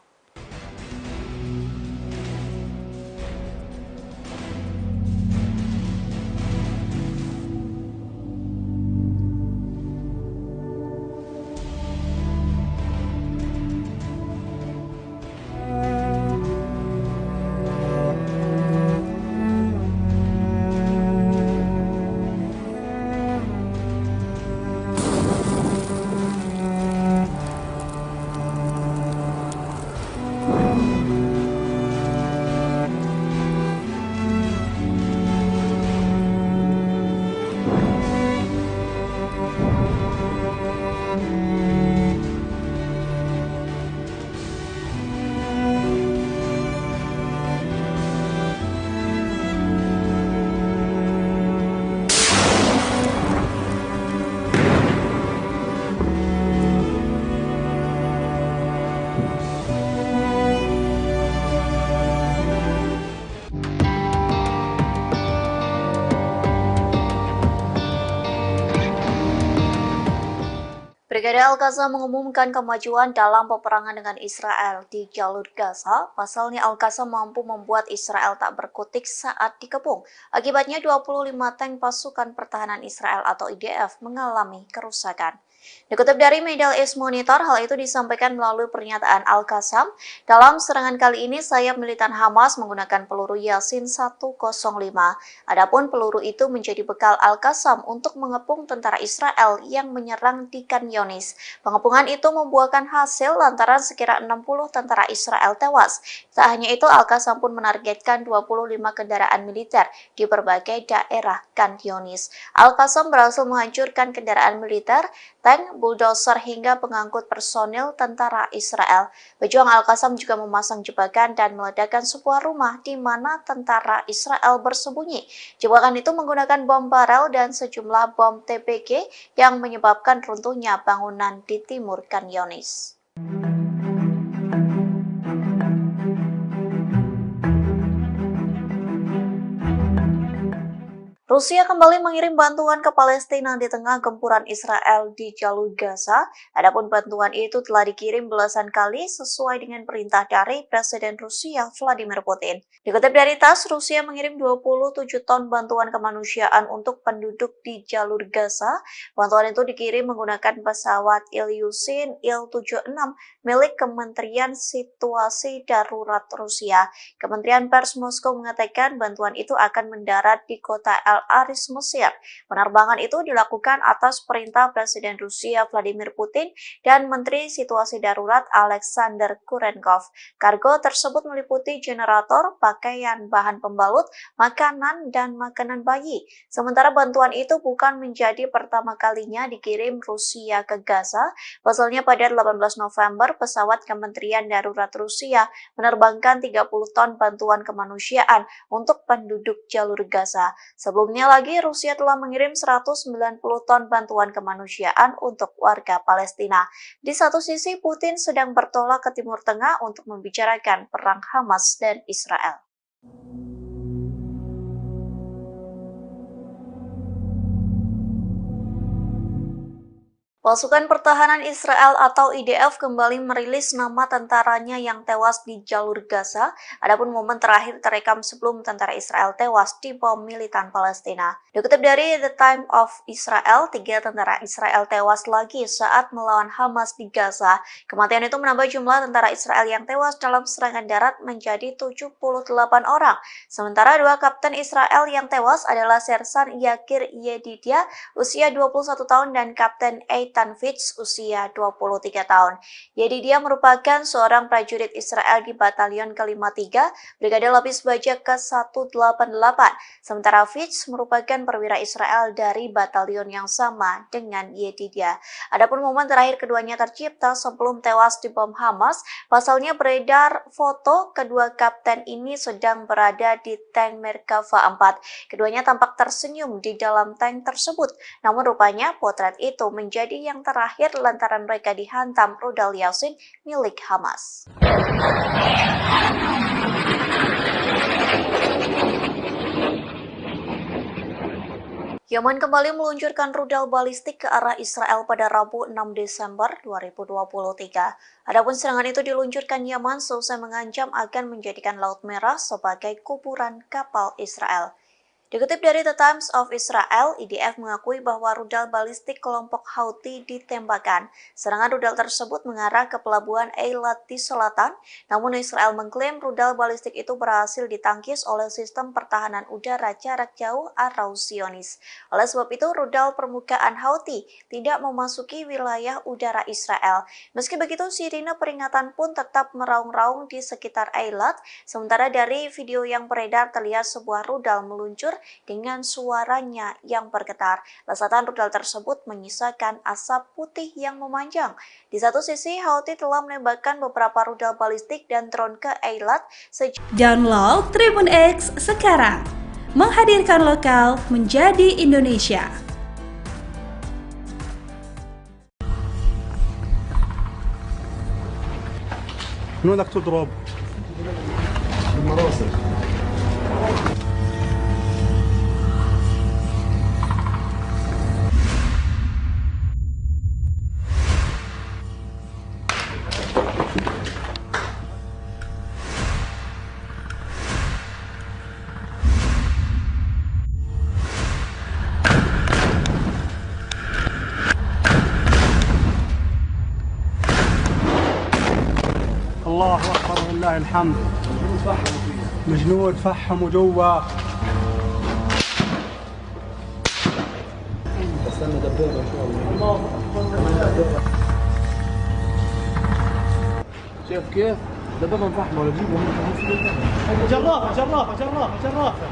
Brigade Al-Qassam mengumumkan kemajuan dalam peperangan dengan Israel di jalur Gaza. Pasalnya Al-Qassam mampu membuat Israel tak berkutik saat dikepung. Akibatnya 25 tank pasukan pertahanan Israel atau IDF mengalami kerusakan. Dikutip dari Middle East Monitor, hal itu disampaikan melalui pernyataan Al-Qassam. Dalam serangan kali ini, sayap militan Hamas menggunakan peluru Yasin 105. Adapun peluru itu menjadi bekal Al-Qassam untuk mengepung tentara Israel yang menyerang di Khan Younis. Pengepungan itu membuahkan hasil lantaran sekira 60 tentara Israel tewas. Tak hanya itu, Al-Qassam pun menargetkan 25 kendaraan militer di berbagai daerah Khan Younis. Al-Qassam berhasil menghancurkan kendaraan militer, tank, bulldozer hingga pengangkut personil tentara Israel. Pejuang Al-Qassam juga memasang jebakan dan meledakkan sebuah rumah di mana tentara Israel bersembunyi. Jebakan itu menggunakan bom barel dan sejumlah bom TPG yang menyebabkan runtuhnya bangunan di timur Khan Younis. Rusia kembali mengirim bantuan ke Palestina di tengah gempuran Israel di jalur Gaza. Adapun bantuan itu telah dikirim belasan kali sesuai dengan perintah dari Presiden Rusia Vladimir Putin. Dikutip dari TASS, Rusia mengirim 27 ton bantuan kemanusiaan untuk penduduk di jalur Gaza. Bantuan itu dikirim menggunakan pesawat Ilyushin Il-76 milik Kementerian Situasi Darurat Rusia. Kementerian Pers Moskow mengatakan bantuan itu akan mendarat di kota Al-Aris, Mesir. Penerbangan itu dilakukan atas perintah Presiden Rusia Vladimir Putin dan Menteri Situasi Darurat Alexander Kurenkov. Kargo tersebut meliputi generator, pakaian, bahan pembalut, makanan, dan makanan bayi. Sementara bantuan itu bukan menjadi pertama kalinya dikirim Rusia ke Gaza. Pasalnya pada 18 November, pesawat Kementerian Darurat Rusia menerbangkan 30 ton bantuan kemanusiaan untuk penduduk jalur Gaza. Sebelumnya lagi, Rusia telah mengirim 190 ton bantuan kemanusiaan untuk warga Palestina. Di satu sisi, Putin sedang bertolak ke Timur Tengah untuk membicarakan perang Hamas dan Israel. Pasukan Pertahanan Israel atau IDF kembali merilis nama tentaranya yang tewas di jalur Gaza. Adapun momen terakhir terekam sebelum tentara Israel tewas di bom militan Palestina. Dikutip dari The Time of Israel, 3 tentara Israel tewas lagi saat melawan Hamas di Gaza. Kematian itu menambah jumlah tentara Israel yang tewas dalam serangan darat menjadi 78 orang. Sementara 2 kapten Israel yang tewas adalah Sersan Yakir Yedidia, usia 21 tahun, dan Kapten Eitan Fitz, usia 23 tahun. Yedidia merupakan seorang prajurit Israel di Batalion ke-53, Brigade Lapis Baja ke-188. Sementara Fitz merupakan perwira Israel dari batalion yang sama dengan Yedidia. Adapun momen terakhir keduanya tercipta sebelum tewas di bom Hamas. Pasalnya beredar foto kedua kapten ini sedang berada di tank Merkava 4. Keduanya tampak tersenyum di dalam tank tersebut. Namun rupanya potret itu menjadi yang terakhir lantaran mereka dihantam rudal Yasin milik Hamas. Yaman kembali meluncurkan rudal balistik ke arah Israel pada Rabu 6 Desember 2023. Adapun serangan itu diluncurkan Yaman seusai mengancam akan menjadikan Laut Merah sebagai kuburan kapal Israel. Dikutip dari The Times of Israel, IDF mengakui bahwa rudal balistik kelompok Houthi ditembakkan. Serangan rudal tersebut mengarah ke pelabuhan Eilat di selatan, namun Israel mengklaim rudal balistik itu berhasil ditangkis oleh sistem pertahanan udara jarak jauh atau Zionis. Oleh sebab itu, rudal permukaan Houthi tidak memasuki wilayah udara Israel. Meski begitu, sirine peringatan pun tetap meraung-raung di sekitar Eilat. Sementara dari video yang beredar terlihat sebuah rudal meluncur dengan suaranya yang bergetar. Lesatan rudal tersebut menyisakan asap putih yang memanjang. Di satu sisi, Houthi telah menembakkan beberapa rudal balistik dan drone ke Eilat. Download Tribun X sekarang, menghadirkan lokal menjadi Indonesia. من وين بدك تضرب؟ بالمراسل. الله أكبر ولله الحمد. الجنود فحموا جوا. استنى دبابة إن شاء الله. شايف كيف؟ دبابة مفحمة ولا جيبهم جرافة جرافة جرافة جرافة.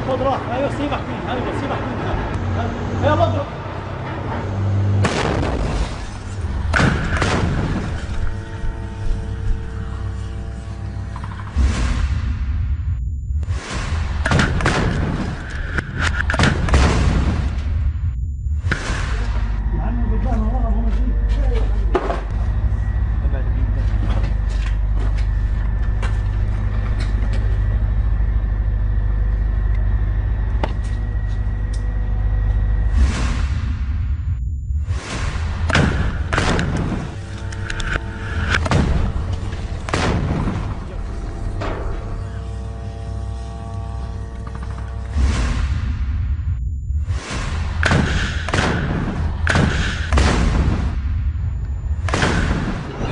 خذ راح، ايوه سيبك منها، ايوه سيبك منها. يلا اضرب.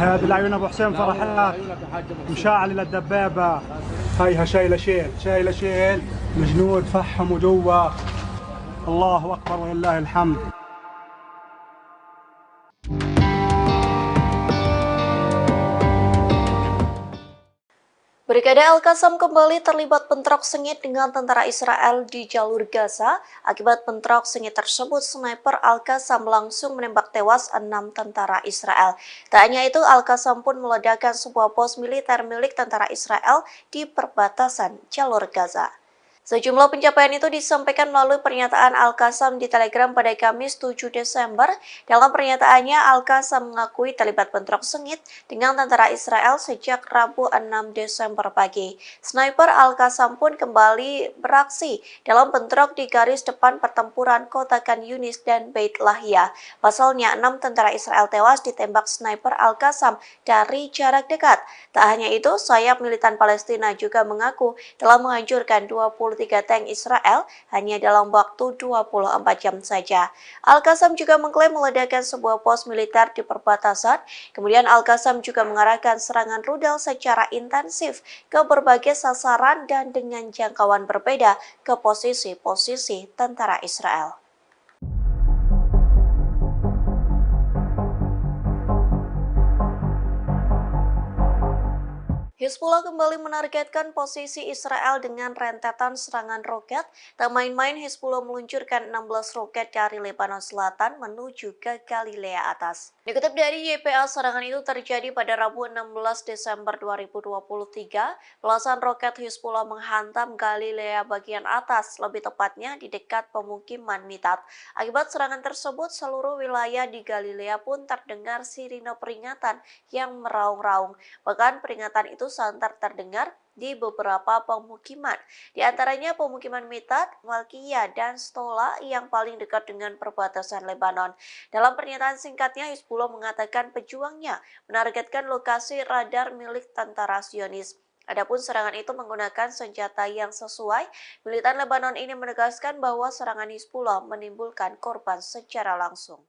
هذه العيون ابو حسين فرحات مشاعل للدبابه. هيها شايله شيل الجنود فحموا جوا. الله اكبر ولله الحمد. Brigade Al-Qassam kembali terlibat bentrok sengit dengan tentara Israel di jalur Gaza. Akibat bentrok sengit tersebut, sniper Al-Qassam langsung menembak tewas 6 tentara Israel. Tak hanya itu, Al-Qassam pun meledakkan sebuah pos militer milik tentara Israel di perbatasan jalur Gaza. Sejumlah pencapaian itu disampaikan melalui pernyataan Al-Qassam di Telegram pada Kamis 7 Desember. Dalam pernyataannya, Al-Qassam mengakui terlibat bentrok sengit dengan tentara Israel sejak Rabu 6 Desember pagi. Sniper Al-Qassam pun kembali beraksi dalam bentrok di garis depan pertempuran kota Khan Yunis dan Beit Lahia. Pasalnya, 6 tentara Israel tewas ditembak sniper Al-Qassam dari jarak dekat. Tak hanya itu, sayap militan Palestina juga mengaku telah menghancurkan 23 tank Israel hanya dalam waktu 24 jam saja. Al-Qassam juga mengklaim meledakkan sebuah pos militer di perbatasan. Kemudian Al-Qassam juga mengarahkan serangan rudal secara intensif ke berbagai sasaran dan dengan jangkauan berbeda ke posisi-posisi tentara Israel. Hizbullah kembali menargetkan posisi Israel dengan rentetan serangan roket. Tak main-main, Hizbullah meluncurkan 16 roket dari Lebanon Selatan menuju ke Galilea Atas. Dikutip dari YPA, serangan itu terjadi pada Rabu 16 Desember 2023. Belasan roket Hizbullah menghantam Galilea bagian atas, lebih tepatnya di dekat pemukiman Mitat. Akibat serangan tersebut, seluruh wilayah di Galilea pun terdengar sirine peringatan yang meraung-raung. Bahkan peringatan itu santer terdengar di beberapa pemukiman, di antaranya pemukiman Mitat, Malkiyah, dan Stola yang paling dekat dengan perbatasan Lebanon. Dalam pernyataan singkatnya, Hizbullah mengatakan pejuangnya menargetkan lokasi radar milik tentara Zionis. Adapun serangan itu menggunakan senjata yang sesuai. Militan Lebanon ini menegaskan bahwa serangan Hizbullah menimbulkan korban secara langsung.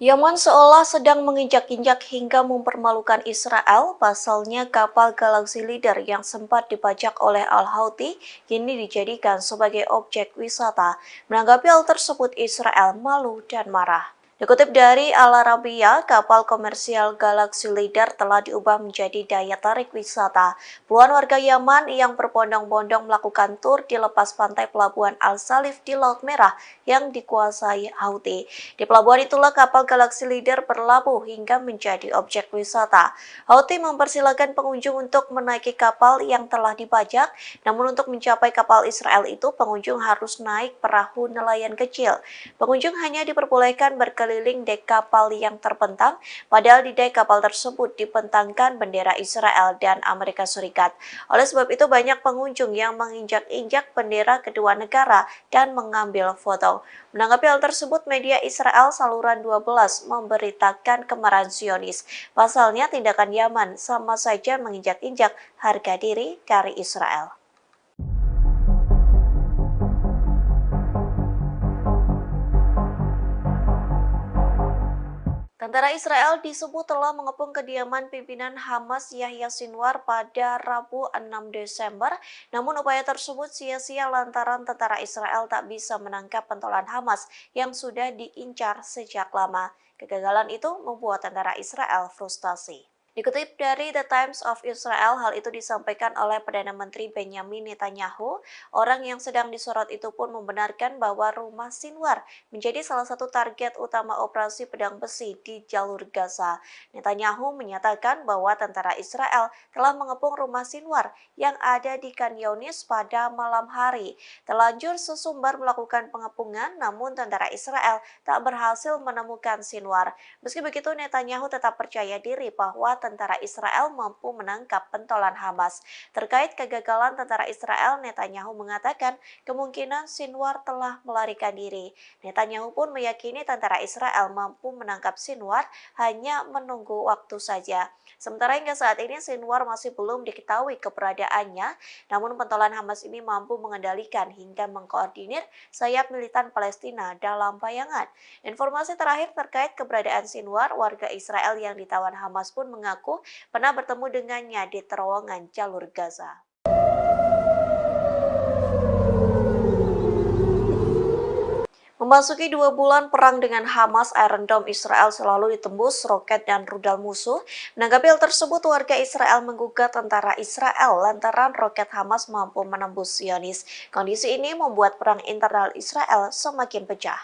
Yaman seolah sedang menginjak-injak hingga mempermalukan Israel. Pasalnya kapal Galaxy Leader yang sempat dibajak oleh Al-Houthi kini dijadikan sebagai objek wisata. Menanggapi hal tersebut, Israel malu dan marah. Dikutip dari Al Arabiya, kapal komersial Galaxy Leader telah diubah menjadi daya tarik wisata. Puluhan warga Yaman yang berbondong-bondong melakukan tur di lepas pantai pelabuhan Al-Salif di Laut Merah yang dikuasai Houthi. Di pelabuhan itulah kapal Galaxy Leader berlabuh hingga menjadi objek wisata. Houthi mempersilahkan pengunjung untuk menaiki kapal yang telah dibajak, namun untuk mencapai kapal Israel itu pengunjung harus naik perahu nelayan kecil. Pengunjung hanya diperbolehkan berkeliling dek kapal yang terbentang, padahal di dek kapal tersebut dibentangkan bendera Israel dan Amerika Serikat. Oleh sebab itu banyak pengunjung yang menginjak-injak bendera kedua negara dan mengambil foto. Menanggapi hal tersebut, media Israel saluran 12 memberitakan kemarahan Zionis. Pasalnya tindakan Yaman sama saja menginjak-injak harga diri dari Israel. Tentara Israel disebut telah mengepung kediaman pimpinan Hamas Yahya Sinwar pada Rabu 6 Desember. Namun upaya tersebut sia-sia lantaran tentara Israel tak bisa menangkap pentolan Hamas yang sudah diincar sejak lama. Kegagalan itu membuat tentara Israel frustasi. Dikutip dari The Times of Israel, hal itu disampaikan oleh Perdana Menteri Benjamin Netanyahu. Orang yang sedang disorot itu pun membenarkan bahwa rumah Sinwar menjadi salah satu target utama operasi pedang besi di jalur Gaza. Netanyahu menyatakan bahwa tentara Israel telah mengepung rumah Sinwar yang ada di Khan Yunis pada malam hari. Terlanjur sesumbar melakukan pengepungan, namun tentara Israel tak berhasil menemukan Sinwar. Meski begitu, Netanyahu tetap percaya diri bahwa tentara Israel mampu menangkap pentolan Hamas. Terkait kegagalan tentara Israel, Netanyahu mengatakan kemungkinan Sinwar telah melarikan diri. Netanyahu pun meyakini tentara Israel mampu menangkap Sinwar, hanya menunggu waktu saja. Sementara hingga saat ini Sinwar masih belum diketahui keberadaannya, namun pentolan Hamas ini mampu mengendalikan hingga mengkoordinir sayap militan Palestina dalam bayangan. Informasi terakhir terkait keberadaan Sinwar, warga Israel yang ditawan Hamas pun mengaku pernah bertemu dengannya di terowongan jalur Gaza. Memasuki 2 bulan perang dengan Hamas, Iron Dome Israel selalu ditembus roket dan rudal musuh. Menanggapi hal tersebut, warga Israel menggugat tentara Israel lantaran roket Hamas mampu menembus Zionis. Kondisi ini membuat perang internal Israel semakin pecah.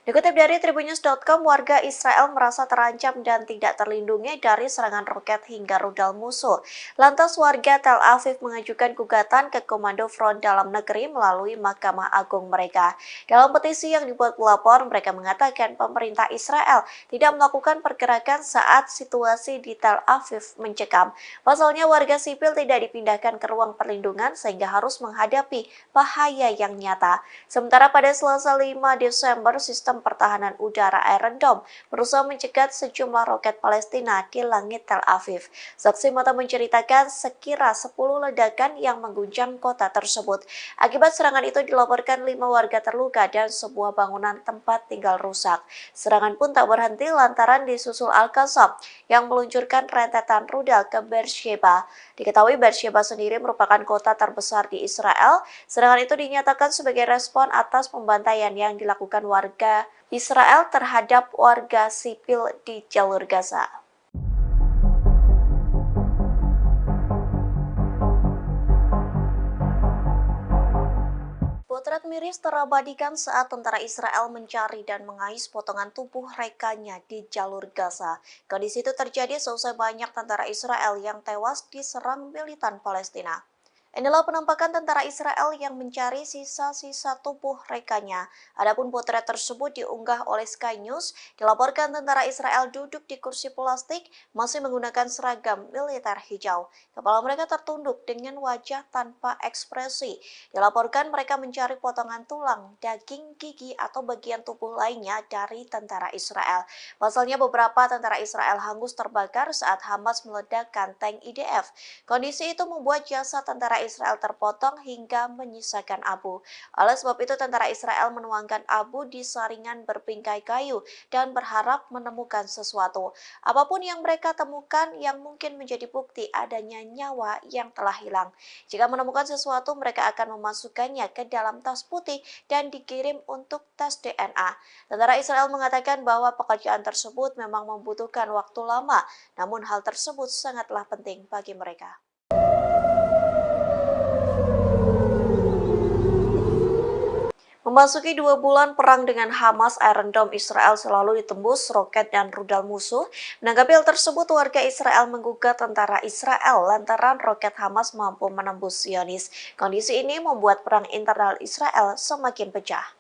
Dikutip dari Tribunnews.com, warga Israel merasa terancam dan tidak terlindungi dari serangan roket hingga rudal musuh. Lantas warga Tel Aviv mengajukan gugatan ke Komando Front Dalam Negeri melalui Mahkamah Agung mereka. Dalam petisi yang dibuat pelapor, mereka mengatakan pemerintah Israel tidak melakukan pergerakan saat situasi di Tel Aviv mencekam. Pasalnya warga sipil tidak dipindahkan ke ruang perlindungan sehingga harus menghadapi bahaya yang nyata. Sementara pada Selasa 5 Desember, sistem pertahanan udara Iron Dome berusaha mencegat sejumlah roket Palestina di langit Tel Aviv. Saksi mata menceritakan sekira 10 ledakan yang mengguncang kota tersebut. Akibat serangan itu dilaporkan 5 warga terluka dan sebuah bangunan tempat tinggal rusak. Serangan pun tak berhenti lantaran disusul Al-Qassam yang meluncurkan rentetan rudal ke Beersheba. Diketahui Beersheba sendiri merupakan kota terbesar di Israel. Serangan itu dinyatakan sebagai respon atas pembantaian yang dilakukan warga Israel terhadap warga sipil di jalur Gaza. Potret miris terabadikan saat tentara Israel mencari dan mengais potongan tubuh rekannya di jalur Gaza. Kondisi itu terjadi seusai banyak tentara Israel yang tewas diserang militan Palestina. Inilah penampakan tentara Israel yang mencari sisa-sisa tubuh rekannya. Adapun potret tersebut diunggah oleh Sky News. Dilaporkan tentara Israel duduk di kursi plastik, masih menggunakan seragam militer hijau. Kepala mereka tertunduk dengan wajah tanpa ekspresi. Dilaporkan mereka mencari potongan tulang, daging, gigi, atau bagian tubuh lainnya dari tentara Israel. Pasalnya beberapa tentara Israel hangus terbakar saat Hamas meledakkan tank IDF. Kondisi itu membuat jasad tentara Israel terpotong hingga menyisakan abu. Oleh sebab itu, tentara Israel menuangkan abu di saringan berpingkai kayu dan berharap menemukan sesuatu. Apapun yang mereka temukan yang mungkin menjadi bukti adanya nyawa yang telah hilang. Jika menemukan sesuatu, mereka akan memasukkannya ke dalam tas putih dan dikirim untuk tes DNA. Tentara Israel mengatakan bahwa pekerjaan tersebut memang membutuhkan waktu lama, namun hal tersebut sangatlah penting bagi mereka. Memasuki 2 bulan perang dengan Hamas, Iron Dome Israel selalu ditembus roket dan rudal musuh. Menanggapi hal tersebut, warga Israel menggugat tentara Israel lantaran roket Hamas mampu menembus Zionis. Kondisi ini membuat perang internal Israel semakin pecah.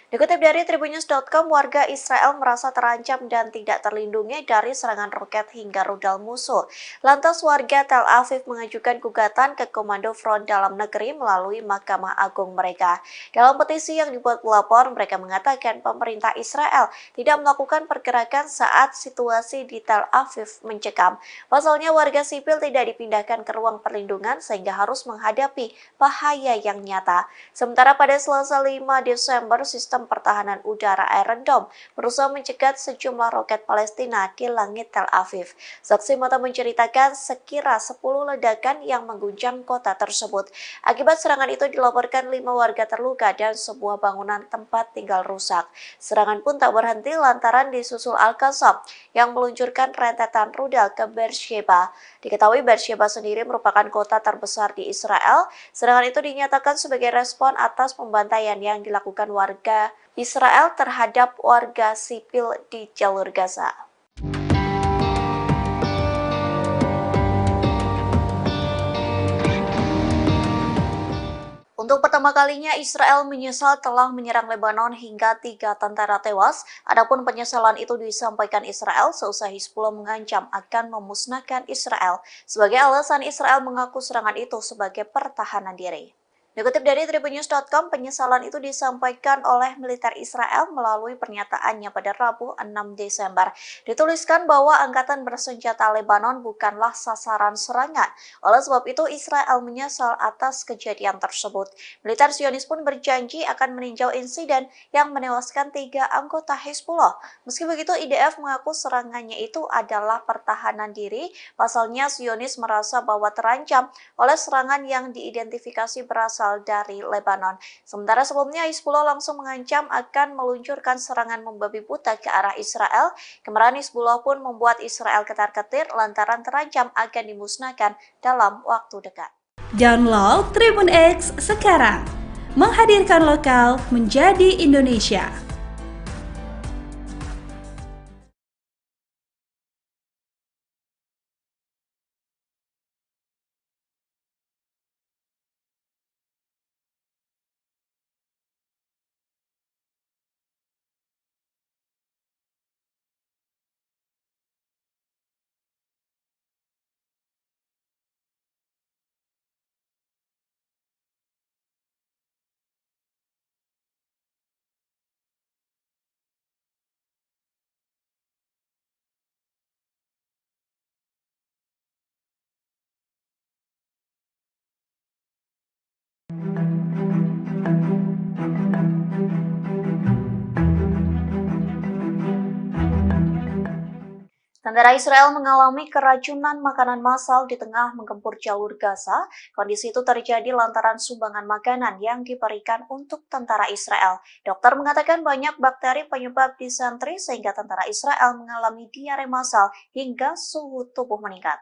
Dikutip dari Tribunnews.com, warga Israel merasa terancam dan tidak terlindungi dari serangan roket hingga rudal musuh. Lantas warga Tel Aviv mengajukan gugatan ke Komando Front Dalam Negeri melalui Mahkamah Agung mereka. Dalam petisi yang dibuat pelapor, mereka mengatakan pemerintah Israel tidak melakukan pergerakan saat situasi di Tel Aviv mencekam. Pasalnya warga sipil tidak dipindahkan ke ruang perlindungan sehingga harus menghadapi bahaya yang nyata. Sementara pada Selasa 5 Desember, sistem pertahanan udara Iron Dome berusaha mencegat sejumlah roket Palestina di langit Tel Aviv. Saksi mata menceritakan sekira 10 ledakan yang mengguncang kota tersebut. Akibat serangan itu dilaporkan 5 warga terluka dan sebuah bangunan tempat tinggal rusak. Serangan pun tak berhenti lantaran disusul Al-Qassam yang meluncurkan rentetan rudal ke Beersheba. Diketahui Beersheba sendiri merupakan kota terbesar di Israel. Serangan itu dinyatakan sebagai respon atas pembantaian yang dilakukan warga Israel terhadap warga sipil di jalur Gaza. Untuk pertemuan pertama kalinya Israel menyesal telah menyerang Lebanon hingga 3 tentara tewas. Adapun penyesalan itu disampaikan Israel seusai Hizbullah mengancam akan memusnahkan Israel. Sebagai alasan, Israel mengaku serangan itu sebagai pertahanan diri. Dikutip dari tribunnews.com, penyesalan itu disampaikan oleh militer Israel melalui pernyataannya pada Rabu 6 Desember. Dituliskan bahwa angkatan bersenjata Lebanon bukanlah sasaran serangan. Oleh sebab itu, Israel menyesal atas kejadian tersebut. Militer Zionis pun berjanji akan meninjau insiden yang menewaskan 3 anggota Hizbullah. Meski begitu, IDF mengaku serangannya itu adalah pertahanan diri. Pasalnya, Zionis merasa bahwa terancam oleh serangan yang diidentifikasi berasal dari Lebanon. Sementara sebelumnya Hizbullah langsung mengancam akan meluncurkan serangan membabi buta ke arah Israel. Kemarahan Hizbullah pun membuat Israel ketar-ketir lantaran terancam akan dimusnahkan dalam waktu dekat. Download Tribun X sekarang, menghadirkan lokal menjadi Indonesia. Tentara Israel mengalami keracunan makanan massal di tengah menggempur jalur Gaza. Kondisi itu terjadi lantaran sumbangan makanan yang diberikan untuk tentara Israel. Dokter mengatakan banyak bakteri penyebab disentri sehingga tentara Israel mengalami diare massal hingga suhu tubuh meningkat.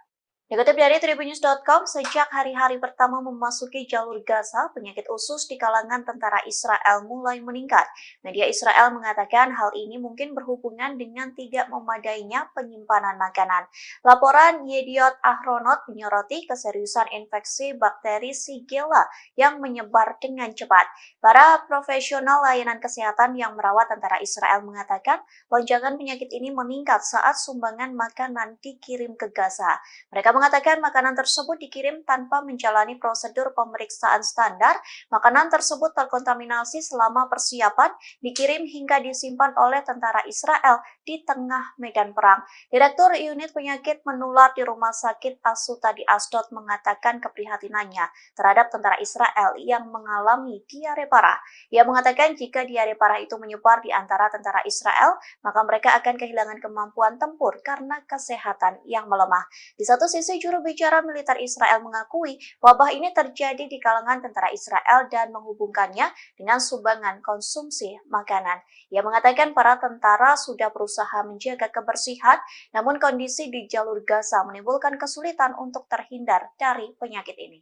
Dikutip dari tribunnews.com, sejak hari-hari pertama memasuki jalur Gaza, penyakit usus di kalangan tentara Israel mulai meningkat. Media Israel mengatakan hal ini mungkin berhubungan dengan tidak memadainya penyimpanan makanan. Laporan Yediot Ahronot menyoroti keseriusan infeksi bakteri Shigella yang menyebar dengan cepat. Para profesional layanan kesehatan yang merawat tentara Israel mengatakan lonjakan penyakit ini meningkat saat sumbangan makanan dikirim ke Gaza. Mereka mengatakan makanan tersebut dikirim tanpa menjalani prosedur pemeriksaan standar. Makanan tersebut terkontaminasi selama persiapan, dikirim hingga disimpan oleh tentara Israel di tengah medan perang. Direktur Unit Penyakit Menular di Rumah Sakit Asuta di Asdod mengatakan keprihatinannya terhadap tentara Israel yang mengalami diare parah. Ia mengatakan jika diare parah itu menyebar di antara tentara Israel, maka mereka akan kehilangan kemampuan tempur karena kesehatan yang melemah. Di satu sisi, juru bicara militer Israel mengakui wabah ini terjadi di kalangan tentara Israel dan menghubungkannya dengan sumbangan konsumsi makanan. Ia mengatakan para tentara sudah berusaha menjaga kebersihan, namun kondisi di jalur Gaza menimbulkan kesulitan untuk terhindar dari penyakit ini.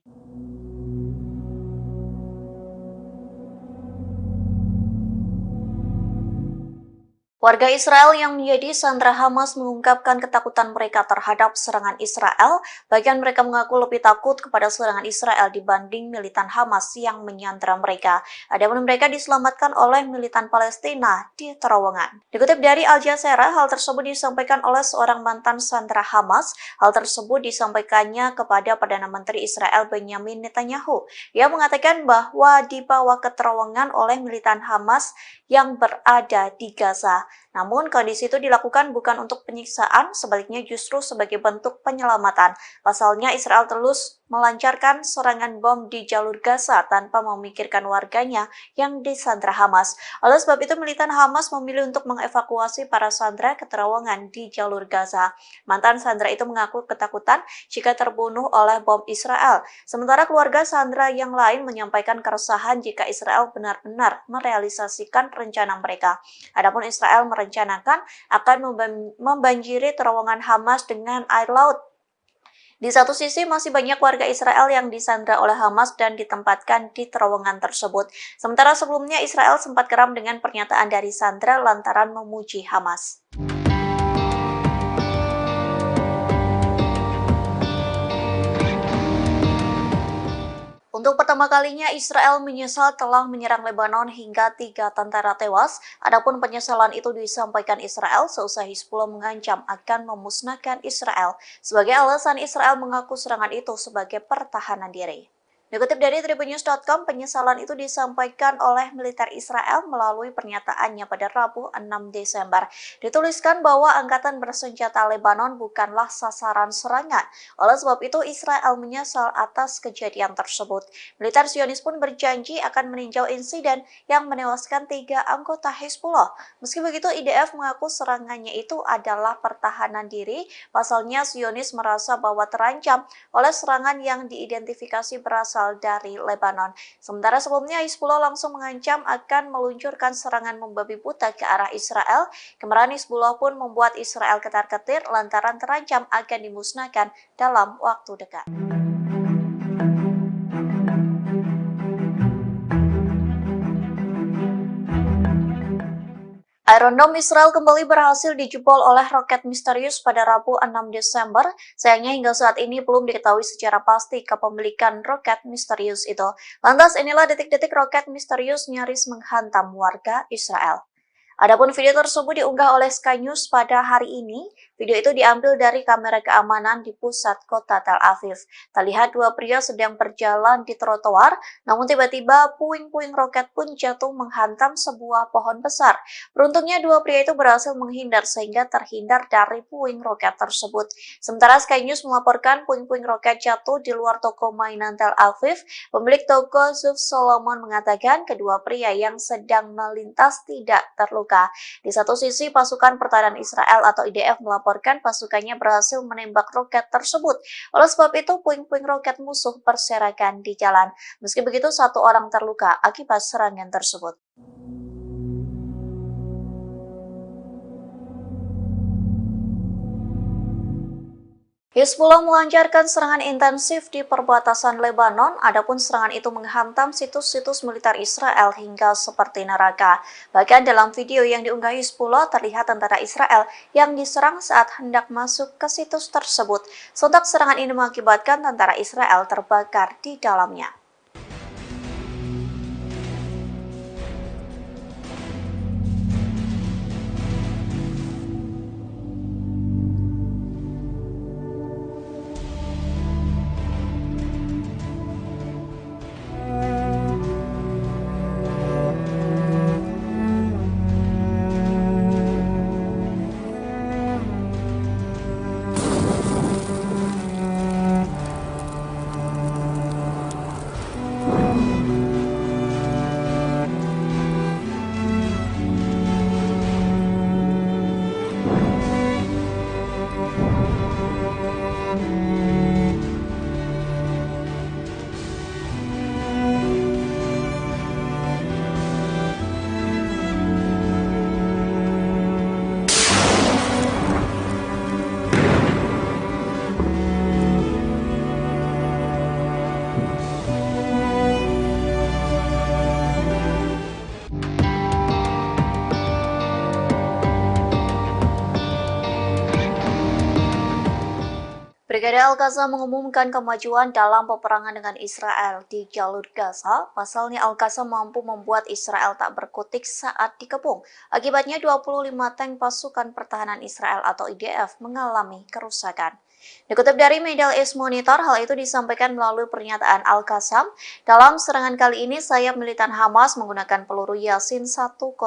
Warga Israel yang menjadi sandera Hamas mengungkapkan ketakutan mereka terhadap serangan Israel. Bagian mereka mengaku lebih takut kepada serangan Israel dibanding militan Hamas yang menyandera mereka. Adapun mereka diselamatkan oleh militan Palestina di terowongan. Dikutip dari Al Jazeera, hal tersebut disampaikan oleh seorang mantan sandera Hamas. Hal tersebut disampaikannya kepada Perdana Menteri Israel Benyamin Netanyahu. Ia mengatakan bahwa dibawa ke terowongan oleh militan Hamas yang berada di Gaza. Namun kondisi itu dilakukan bukan untuk penyiksaan, sebaliknya justru sebagai bentuk penyelamatan. Pasalnya Israel terus melancarkan serangan bom di jalur Gaza tanpa memikirkan warganya yang disandra Hamas. Oleh sebab itu militan Hamas memilih untuk mengevakuasi para sandera ke terowongan di jalur Gaza. Mantan sandera itu mengaku ketakutan jika terbunuh oleh bom Israel. Sementara keluarga sandera yang lain menyampaikan keresahan jika Israel benar-benar merealisasikan rencana mereka. Adapun Israel merencanakan akan membanjiri terowongan Hamas dengan air laut. Di satu sisi masih banyak warga Israel yang disandra oleh Hamas dan ditempatkan di terowongan tersebut. Sementara sebelumnya Israel sempat geram dengan pernyataan dari sandra lantaran memuji Hamas. Untuk pertemuan pertama kalinya Israel menyesal telah menyerang Lebanon hingga 3 tentara tewas. Adapun penyesalan itu disampaikan Israel seusai Hizbullah mengancam akan memusnahkan Israel. Sebagai alasan, Israel mengaku serangan itu sebagai pertahanan diri. Dikutip dari tribunnews.com, penyesalan itu disampaikan oleh militer Israel melalui pernyataannya pada Rabu 6 Desember. Dituliskan bahwa angkatan bersenjata Lebanon bukanlah sasaran serangan. Oleh sebab itu, Israel menyesal atas kejadian tersebut. Militer Zionis pun berjanji akan meninjau insiden yang menewaskan 3 anggota Hizbullah. Meski begitu, IDF mengaku serangannya itu adalah pertahanan diri. Pasalnya, Zionis merasa bahwa terancam oleh serangan yang diidentifikasi berasal dari Lebanon. Sementara sebelumnya Hizbullah langsung mengancam akan meluncurkan serangan membabi buta ke arah Israel. Kemarahan Hizbullah pun membuat Israel ketar-ketir lantaran terancam akan dimusnahkan dalam waktu dekat. Iron Dome Israel kembali berhasil dijebol oleh roket misterius pada Rabu 6 Desember. Sayangnya hingga saat ini belum diketahui secara pasti kepemilikan roket misterius itu. Lantas inilah detik-detik roket misterius nyaris menghantam warga Israel. Adapun video tersebut diunggah oleh Sky News pada hari ini. Video itu diambil dari kamera keamanan di pusat kota Tel Aviv. Terlihat 2 pria sedang berjalan di trotoar, namun tiba-tiba puing-puing roket pun jatuh menghantam sebuah pohon besar. Beruntungnya 2 pria itu berhasil menghindar sehingga terhindar dari puing roket tersebut. Sementara Sky News melaporkan puing-puing roket jatuh di luar toko mainan Tel Aviv. Pemilik toko Zuf Solomon mengatakan kedua pria yang sedang melintas tidak terluka. Di satu sisi, pasukan pertahanan Israel atau IDF melaporkan pasukannya berhasil menembak roket tersebut. Oleh sebab itu, puing-puing roket musuh berserakan di jalan. Meski begitu, 1 orang terluka akibat serangan tersebut. Hizbullah melancarkan serangan intensif di perbatasan Lebanon, adapun serangan itu menghantam situs-situs militer Israel hingga seperti neraka. Bahkan dalam video yang diunggah Hizbullah terlihat tentara Israel yang diserang saat hendak masuk ke situs tersebut. Sontak serangan ini mengakibatkan tentara Israel terbakar di dalamnya. Brigade Al-Qassam mengumumkan kemajuan dalam peperangan dengan Israel di jalur Gaza. Pasalnya Al-Qassam mampu membuat Israel tak berkutik saat dikepung. Akibatnya 25 tank pasukan pertahanan Israel atau IDF mengalami kerusakan. Dikutip dari Middle East Monitor, hal itu disampaikan melalui pernyataan Al-Qassam. Dalam serangan kali ini, sayap militan Hamas menggunakan peluru Yasin 105.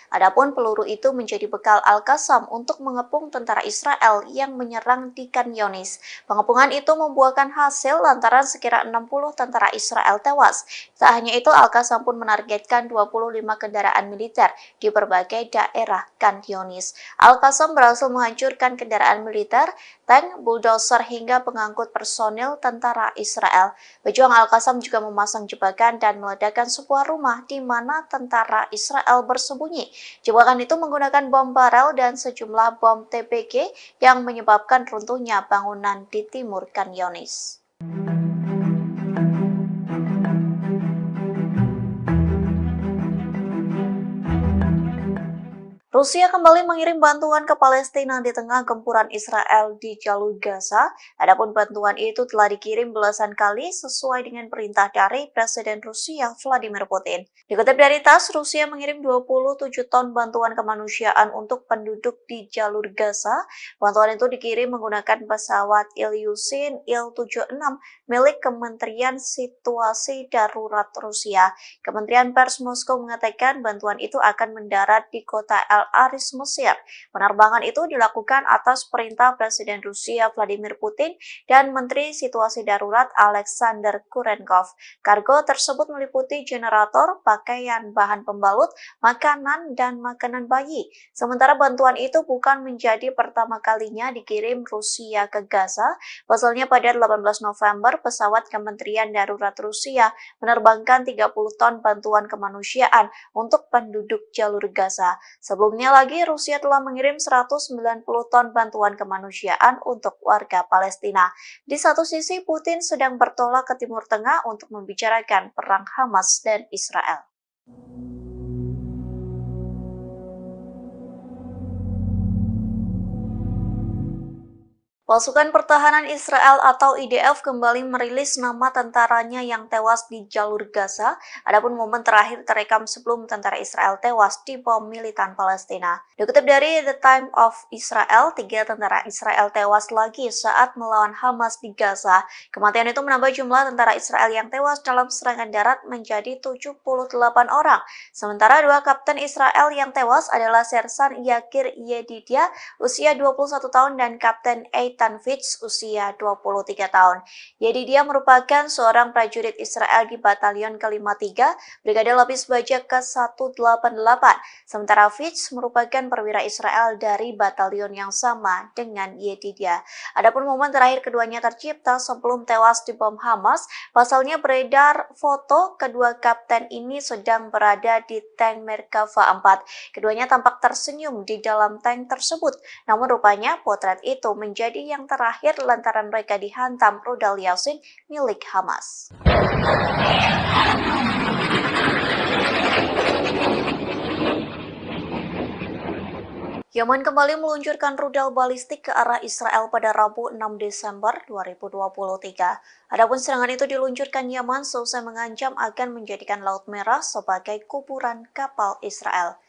Adapun peluru itu menjadi bekal Al-Qassam untuk mengepung tentara Israel yang menyerang di Khan Younis. Pengepungan itu membuahkan hasil lantaran sekira 60 tentara Israel tewas. Tak hanya itu, Al-Qassam pun menargetkan 25 kendaraan militer di berbagai daerah Khan Younis. Al-Qassam berhasil menghancurkan kendaraan militer, tank, bulldozer hingga pengangkut personil tentara Israel. Pejuang Al-Qassam juga memasang jebakan dan meledakkan sebuah rumah di mana tentara Israel bersembunyi. Jebakan itu menggunakan bom barel dan sejumlah bom TPG yang menyebabkan runtuhnya bangunan di timur Khan Younis. Rusia kembali mengirim bantuan ke Palestina di tengah gempuran Israel di jalur Gaza. Adapun bantuan itu telah dikirim belasan kali sesuai dengan perintah dari Presiden Rusia Vladimir Putin. Dikutip dari TASS, Rusia mengirim 27 ton bantuan kemanusiaan untuk penduduk di jalur Gaza. Bantuan itu dikirim menggunakan pesawat Ilyushin Il-76 milik Kementerian Situasi Darurat Rusia. Kementerian Pers Moskow mengatakan bantuan itu akan mendarat di kota Al-Aris, Mesir. Penerbangan itu dilakukan atas perintah Presiden Rusia Vladimir Putin dan Menteri Situasi Darurat Alexander Kurenkov. Kargo tersebut meliputi generator, pakaian, bahan pembalut, makanan, dan makanan bayi. Sementara bantuan itu bukan menjadi pertama kalinya dikirim Rusia ke Gaza. Pasalnya pada 18 November, pesawat Kementerian Darurat Rusia menerbangkan 30 ton bantuan kemanusiaan untuk penduduk jalur Gaza. Sebelumnya lagi, Rusia telah mengirim 190 ton bantuan kemanusiaan untuk warga Palestina. Di satu sisi, Putin sedang bertolak ke Timur Tengah untuk membicarakan perang Hamas dan Israel. Pasukan Pertahanan Israel atau IDF kembali merilis nama tentaranya yang tewas di jalur Gaza. Adapun momen terakhir terekam sebelum tentara Israel tewas di bom militan Palestina. Dikutip dari The Time of Israel, 3 tentara Israel tewas lagi saat melawan Hamas di Gaza. Kematian itu menambah jumlah tentara Israel yang tewas dalam serangan darat menjadi 78 orang. Sementara 2 kapten Israel yang tewas adalah Sersan Yakir Yedidia, usia 21 tahun, dan Kapten Eitan Fitz, usia 23 tahun. Yedidia merupakan seorang prajurit Israel di Batalion ke-53, Brigade Lapis Baja ke-188. Sementara Fitz merupakan perwira Israel dari batalion yang sama dengan Yedidia. Adapun momen terakhir keduanya tercipta sebelum tewas di bom Hamas. Pasalnya beredar foto kedua kapten ini sedang berada di tank Merkava 4. Keduanya tampak tersenyum di dalam tank tersebut. Namun rupanya potret itu menjadi yang terakhir lantaran mereka dihantam rudal Yasin milik Hamas. Yaman kembali meluncurkan rudal balistik ke arah Israel pada Rabu 6 Desember 2023. Adapun serangan itu diluncurkan Yaman seusai mengancam akan menjadikan Laut Merah sebagai kuburan kapal Israel.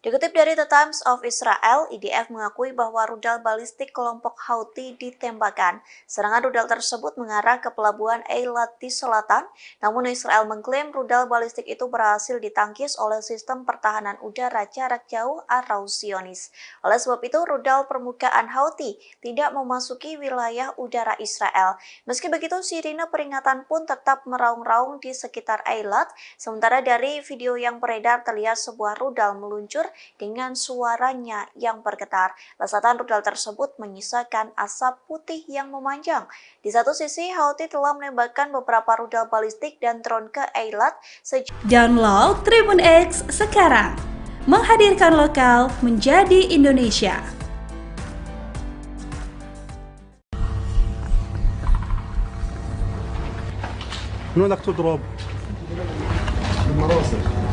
Dikutip dari The Times of Israel, IDF mengakui bahwa rudal balistik kelompok Houthi ditembakkan. Serangan rudal tersebut mengarah ke pelabuhan Eilat di selatan, namun Israel mengklaim rudal balistik itu berhasil ditangkis oleh sistem pertahanan udara jarak jauh atau Zionis. Oleh sebab itu, rudal permukaan Houthi tidak memasuki wilayah udara Israel. Meski begitu, sirine peringatan pun tetap meraung-raung di sekitar Eilat. Sementara dari video yang beredar terlihat sebuah rudal meluncur dengan suaranya yang bergetar. Lesatan rudal tersebut menyisakan asap putih yang memanjang. Di satu sisi, Houthi telah menembakkan beberapa rudal balistik dan drone ke Eilat. Download Tribun X sekarang, menghadirkan lokal menjadi Indonesia. من وين بدك تضرب؟ بالمراسل.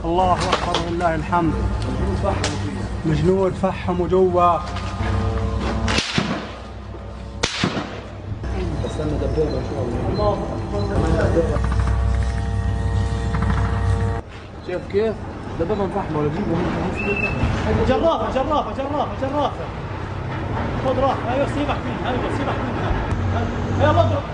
الله اكبر ولله الحمد. الجنود فحموا جوا. استنى دبابه ان شاء الله. شايف كيف؟ دبابه مفحمه ولا جيبه جرافه جرافه جرافه جرافه. خذ راحه. ايوه سيبك منها. ايوه سيبك منها. يلا اضرب.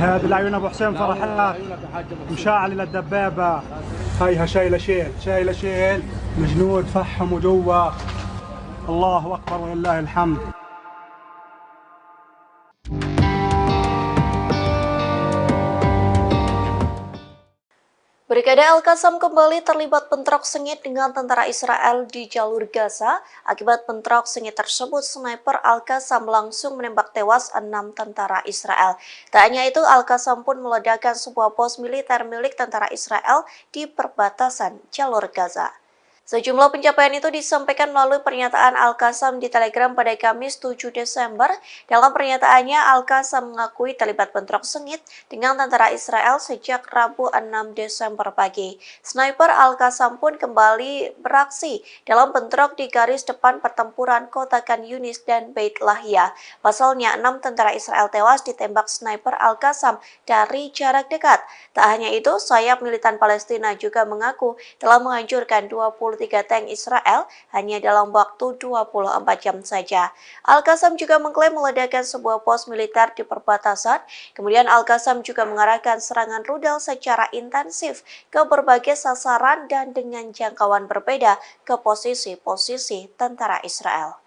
هذه العيون ابو حسين فرحات مشاعل الدبابه. هيها شايله شيل الجنود فحموا جوا. الله اكبر ولله الحمد. Brigade Al-Qassam kembali terlibat bentrok sengit dengan tentara Israel di jalur Gaza. Akibat bentrok sengit tersebut, sniper Al-Qassam langsung menembak tewas 6 tentara Israel. Tak hanya itu, Al-Qassam pun meledakkan sebuah pos militer milik tentara Israel di perbatasan jalur Gaza. Sejumlah pencapaian itu disampaikan melalui pernyataan Al-Qassam di Telegram pada Kamis 7 Desember. Dalam pernyataannya, Al-Qassam mengakui terlibat bentrok sengit dengan tentara Israel sejak Rabu 6 Desember pagi. Sniper Al-Qassam pun kembali beraksi dalam bentrok di garis depan pertempuran kota Khan Yunis dan Beit Lahia. Pasalnya, 6 tentara Israel tewas ditembak sniper Al-Qassam dari jarak dekat. Tak hanya itu, sayap militan Palestina juga mengaku telah menghancurkan 23 tank Israel hanya dalam waktu 24 jam saja. Al-Qassam juga mengklaim meledakkan sebuah pos militer di perbatasan. Kemudian Al-Qassam juga mengarahkan serangan rudal secara intensif ke berbagai sasaran dan dengan jangkauan berbeda ke posisi-posisi tentara Israel.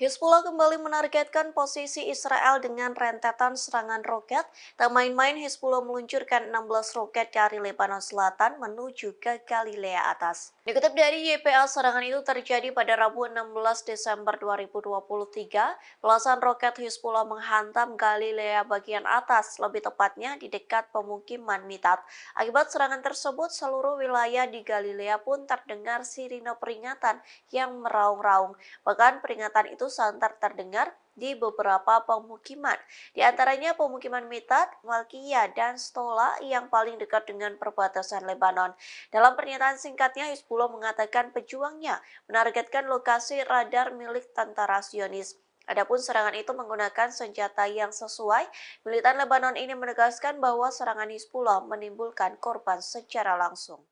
Hizbullah kembali menargetkan posisi Israel dengan rentetan serangan roket. Tak main-main, Hizbullah meluncurkan 16 roket dari Lebanon Selatan menuju ke Galilea Atas. Dikutip dari YPA, serangan itu terjadi pada Rabu 16 Desember 2023. Belasan roket Hizbullah menghantam Galilea bagian atas, lebih tepatnya di dekat pemukiman Mitat. Akibat serangan tersebut, seluruh wilayah di Galilea pun terdengar sirine peringatan yang meraung-raung. Bahkan peringatan itu santer terdengar di beberapa pemukiman, di antaranya pemukiman Mitat, Malkiyah, dan Stola yang paling dekat dengan perbatasan Lebanon. Dalam pernyataan singkatnya, Hizbullah mengatakan pejuangnya menargetkan lokasi radar milik tentara Zionis. Adapun serangan itu menggunakan senjata yang sesuai. Militan Lebanon ini menegaskan bahwa serangan Hizbullah menimbulkan korban secara langsung.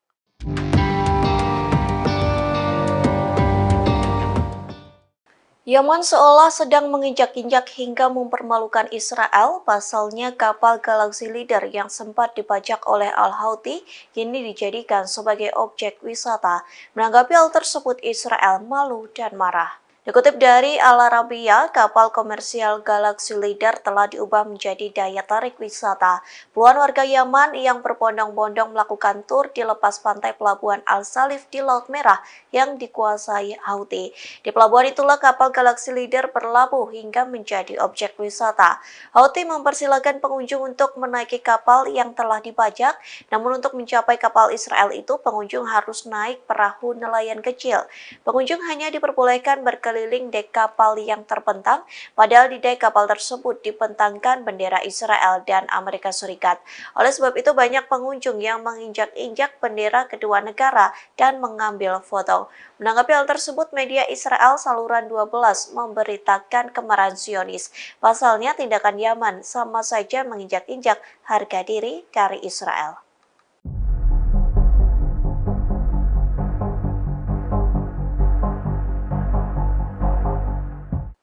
Yaman seolah sedang menginjak-injak hingga mempermalukan Israel. Pasalnya, kapal Galaxy Leader yang sempat dibajak oleh Al-Houthi kini dijadikan sebagai objek wisata. Menanggapi hal tersebut, Israel malu dan marah. Dikutip dari Al Arabiya, kapal komersial Galaxy Leader telah diubah menjadi daya tarik wisata. Puluhan warga Yaman yang berbondong-bondong melakukan tur di lepas pantai pelabuhan Al-Salif di Laut Merah yang dikuasai Houthi. Di pelabuhan itulah kapal Galaxy Leader berlabuh hingga menjadi objek wisata. Houthi mempersilahkan pengunjung untuk menaiki kapal yang telah dibajak, namun untuk mencapai kapal Israel itu pengunjung harus naik perahu nelayan kecil. Pengunjung hanya diperbolehkan berkeliling dek kapal yang terbentang, padahal di dek kapal tersebut dibentangkan bendera Israel dan Amerika Serikat. Oleh sebab itu, banyak pengunjung yang menginjak-injak bendera kedua negara dan mengambil foto. Menanggapi hal tersebut, media Israel Saluran 12 memberitakan kemarahan Zionis. Pasalnya, tindakan Yaman sama saja menginjak-injak harga diri dari Israel.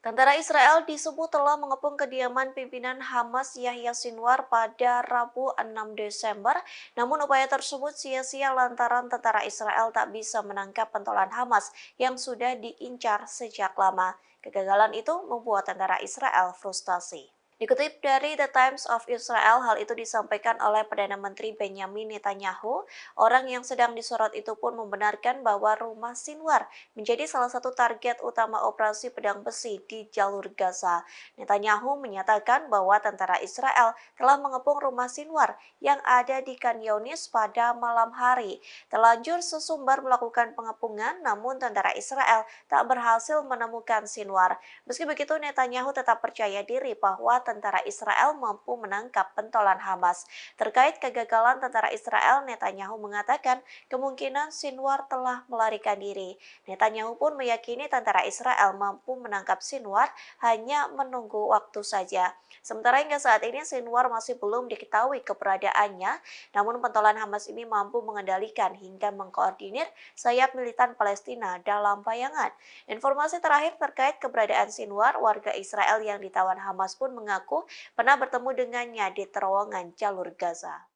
Tentara Israel disebut telah mengepung kediaman pimpinan Hamas Yahya Sinwar pada Rabu 6 Desember. Namun upaya tersebut sia-sia lantaran tentara Israel tak bisa menangkap pentolan Hamas yang sudah diincar sejak lama. Kegagalan itu membuat tentara Israel frustasi. Dikutip dari The Times of Israel, hal itu disampaikan oleh Perdana Menteri Benjamin Netanyahu. Orang yang sedang disorot itu pun membenarkan bahwa rumah Sinwar menjadi salah satu target utama operasi pedang besi di jalur Gaza. Netanyahu menyatakan bahwa tentara Israel telah mengepung rumah Sinwar yang ada di Khan Yunis pada malam hari. Terlanjur sesumbar melakukan pengepungan, namun tentara Israel tak berhasil menemukan Sinwar. Meski begitu, Netanyahu tetap percaya diri bahwa tentara Israel mampu menangkap pentolan Hamas. Terkait kegagalan tentara Israel, Netanyahu mengatakan kemungkinan Sinwar telah melarikan diri. Netanyahu pun meyakini tentara Israel mampu menangkap Sinwar, hanya menunggu waktu saja. Sementara hingga saat ini Sinwar masih belum diketahui keberadaannya, namun pentolan Hamas ini mampu mengendalikan hingga mengkoordinir sayap militan Palestina dalam bayangan. Informasi terakhir terkait keberadaan Sinwar, warga Israel yang ditawan Hamas pun mengaku pernah bertemu dengannya di terowongan jalur Gaza.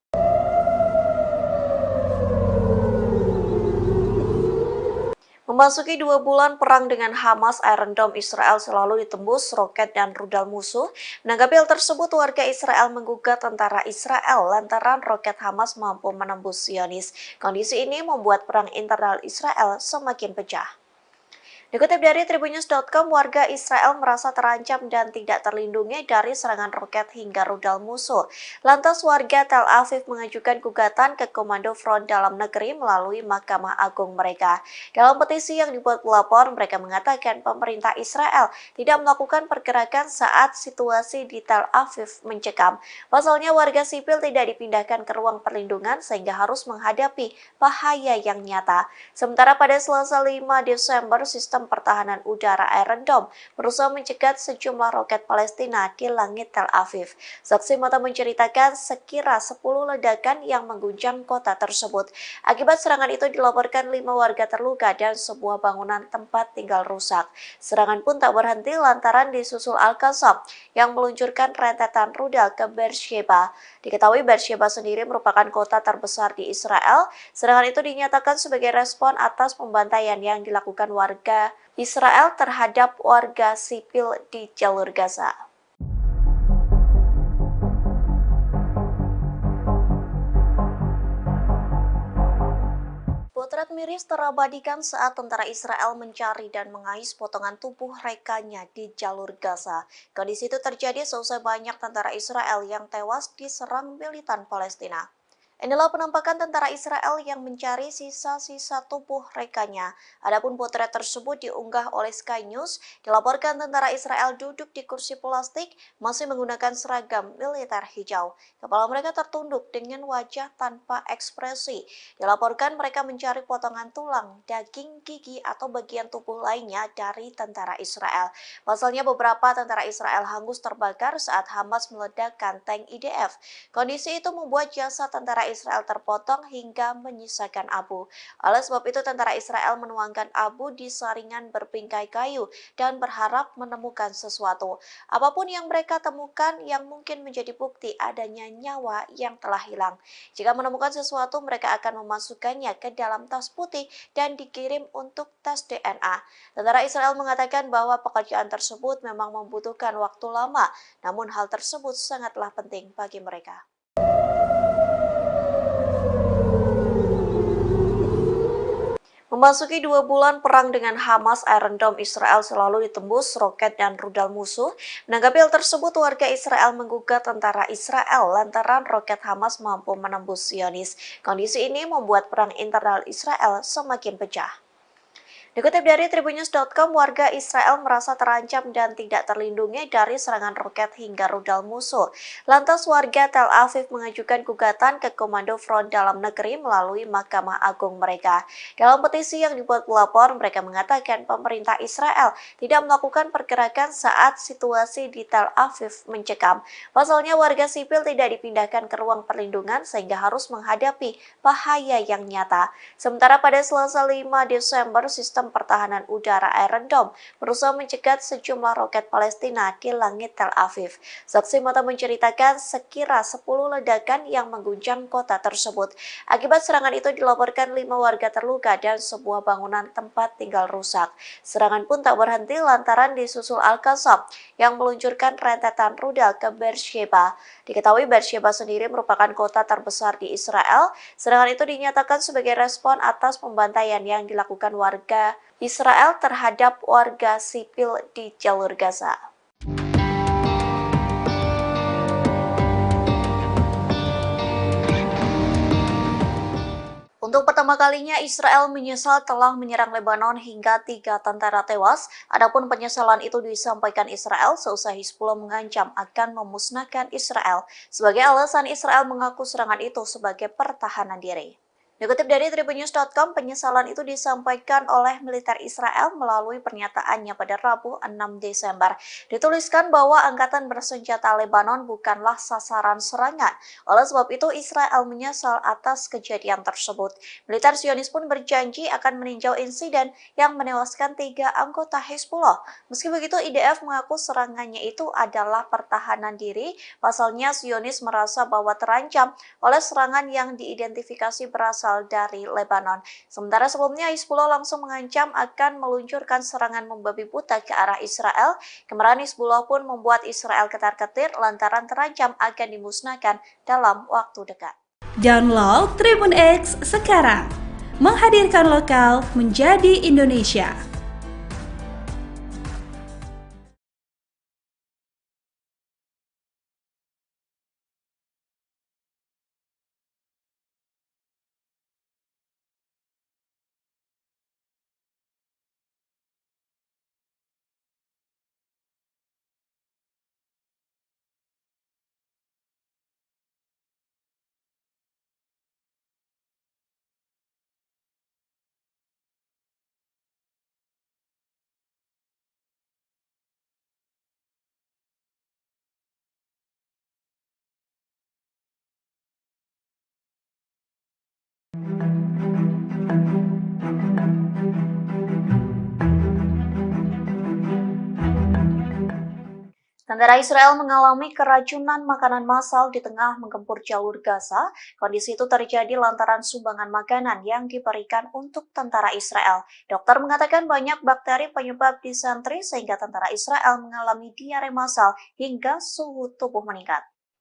Memasuki 2 bulan perang dengan Hamas, Iron Dome Israel selalu ditembus roket dan rudal musuh. Menanggapi hal tersebut, warga Israel menggugat tentara Israel lantaran roket Hamas mampu menembus Zionis. Kondisi ini membuat perang internal Israel semakin pecah. Dikutip dari Tribunnews.com, warga Israel merasa terancam dan tidak terlindungi dari serangan roket hingga rudal musuh. Lantas warga Tel Aviv mengajukan gugatan ke Komando Front Dalam Negeri melalui Mahkamah Agung mereka. Dalam petisi yang dibuat pelapor, mereka mengatakan pemerintah Israel tidak melakukan pergerakan saat situasi di Tel Aviv mencekam. Pasalnya warga sipil tidak dipindahkan ke ruang perlindungan sehingga harus menghadapi bahaya yang nyata. Sementara pada Selasa 5 Desember, sistem pertahanan udara Iron Dome berusaha mencegat sejumlah roket Palestina di langit Tel Aviv. Saksi mata menceritakan sekira 10 ledakan yang mengguncang kota tersebut. Akibat serangan itu dilaporkan 5 warga terluka dan sebuah bangunan tempat tinggal rusak. Serangan pun tak berhenti lantaran disusul Al-Qassam yang meluncurkan rentetan rudal ke Beersheba. Diketahui Beersheba sendiri merupakan kota terbesar di Israel. Serangan itu dinyatakan sebagai respon atas pembantaian yang dilakukan warga Israel terhadap warga sipil di jalur Gaza. Potret miris terabadikan saat tentara Israel mencari dan mengais potongan tubuh rekannya di jalur Gaza. Kondisi itu terjadi seusai banyak tentara Israel yang tewas diserang militan Palestina. Inilah penampakan tentara Israel yang mencari sisa-sisa tubuh rekannya. Adapun potret tersebut diunggah oleh Sky News. Dilaporkan tentara Israel duduk di kursi plastik masih menggunakan seragam militer hijau. Kepala mereka tertunduk dengan wajah tanpa ekspresi. Dilaporkan mereka mencari potongan tulang, daging, gigi, atau bagian tubuh lainnya dari tentara Israel. Pasalnya beberapa tentara Israel hangus terbakar saat Hamas meledakkan tank IDF. Kondisi itu membuat jasad tentara Israel terpotong hingga menyisakan abu. Oleh sebab itu tentara Israel menuangkan abu di saringan berpingkai kayu dan berharap menemukan sesuatu. Apapun yang mereka temukan yang mungkin menjadi bukti adanya nyawa yang telah hilang. Jika menemukan sesuatu, mereka akan memasukkannya ke dalam tas putih dan dikirim untuk tes DNA. Tentara Israel mengatakan bahwa pekerjaan tersebut memang membutuhkan waktu lama, namun hal tersebut sangatlah penting bagi mereka. Memasuki 2 bulan perang dengan Hamas, Iron Dome Israel selalu ditembus roket dan rudal musuh. Menanggapi hal tersebut, warga Israel menggugat tentara Israel lantaran roket Hamas mampu menembus Zionis. Kondisi ini membuat perang internal Israel semakin pecah. Dikutip dari Tribunnews.com, warga Israel merasa terancam dan tidak terlindungi dari serangan roket hingga rudal musuh. Lantas warga Tel Aviv mengajukan gugatan ke Komando Front Dalam Negeri melalui Mahkamah Agung mereka. Dalam petisi yang dibuat pelapor, mereka mengatakan pemerintah Israel tidak melakukan pergerakan saat situasi di Tel Aviv mencekam. Pasalnya warga sipil tidak dipindahkan ke ruang perlindungan sehingga harus menghadapi bahaya yang nyata. Sementara pada Selasa 5 Desember, sistem pertahanan udara Iron Dome berusaha mencegat sejumlah roket Palestina di langit Tel Aviv. Saksi mata menceritakan sekira 10 ledakan yang mengguncang kota tersebut. Akibat serangan itu dilaporkan 5 warga terluka dan sebuah bangunan tempat tinggal rusak. Serangan pun tak berhenti lantaran disusul Al-Qassam yang meluncurkan rentetan rudal ke Beersheba. Diketahui Beersheba sendiri merupakan kota terbesar di Israel. Serangan itu dinyatakan sebagai respon atas pembantaian yang dilakukan warga Israel terhadap warga sipil di jalur Gaza. Untuk pertama kalinya, Israel menyesal telah menyerang Lebanon hingga 3 tentara tewas. Adapun penyesalan itu disampaikan Israel seusai Hizbullah mengancam akan memusnahkan Israel. Sebagai alasan, Israel mengaku serangan itu sebagai pertahanan diri. Dikutip dari tribunnews.com, penyesalan itu disampaikan oleh militer Israel melalui pernyataannya pada Rabu 6 Desember. Dituliskan bahwa angkatan bersenjata Lebanon bukanlah sasaran serangan. Oleh sebab itu, Israel menyesal atas kejadian tersebut. Militer Zionis pun berjanji akan meninjau insiden yang menewaskan 3 anggota Hizbullah. Meski begitu, IDF mengaku serangannya itu adalah pertahanan diri. Pasalnya, Zionis merasa bahwa terancam oleh serangan yang diidentifikasi berasal dari Lebanon. Sementara sebelumnya Hizbullah langsung mengancam akan meluncurkan serangan membabi buta ke arah Israel. Kemarahan Hizbullah pun membuat Israel ketar-ketir lantaran terancam akan dimusnahkan dalam waktu dekat. Download Tribun X sekarang, menghadirkan lokal menjadi Indonesia. Tentara Israel mengalami keracunan makanan massal di tengah menggempur jalur Gaza. Kondisi itu terjadi lantaran sumbangan makanan yang diberikan untuk tentara Israel. Dokter mengatakan banyak bakteri penyebab disentri sehingga tentara Israel mengalami diare massal hingga suhu tubuh meningkat.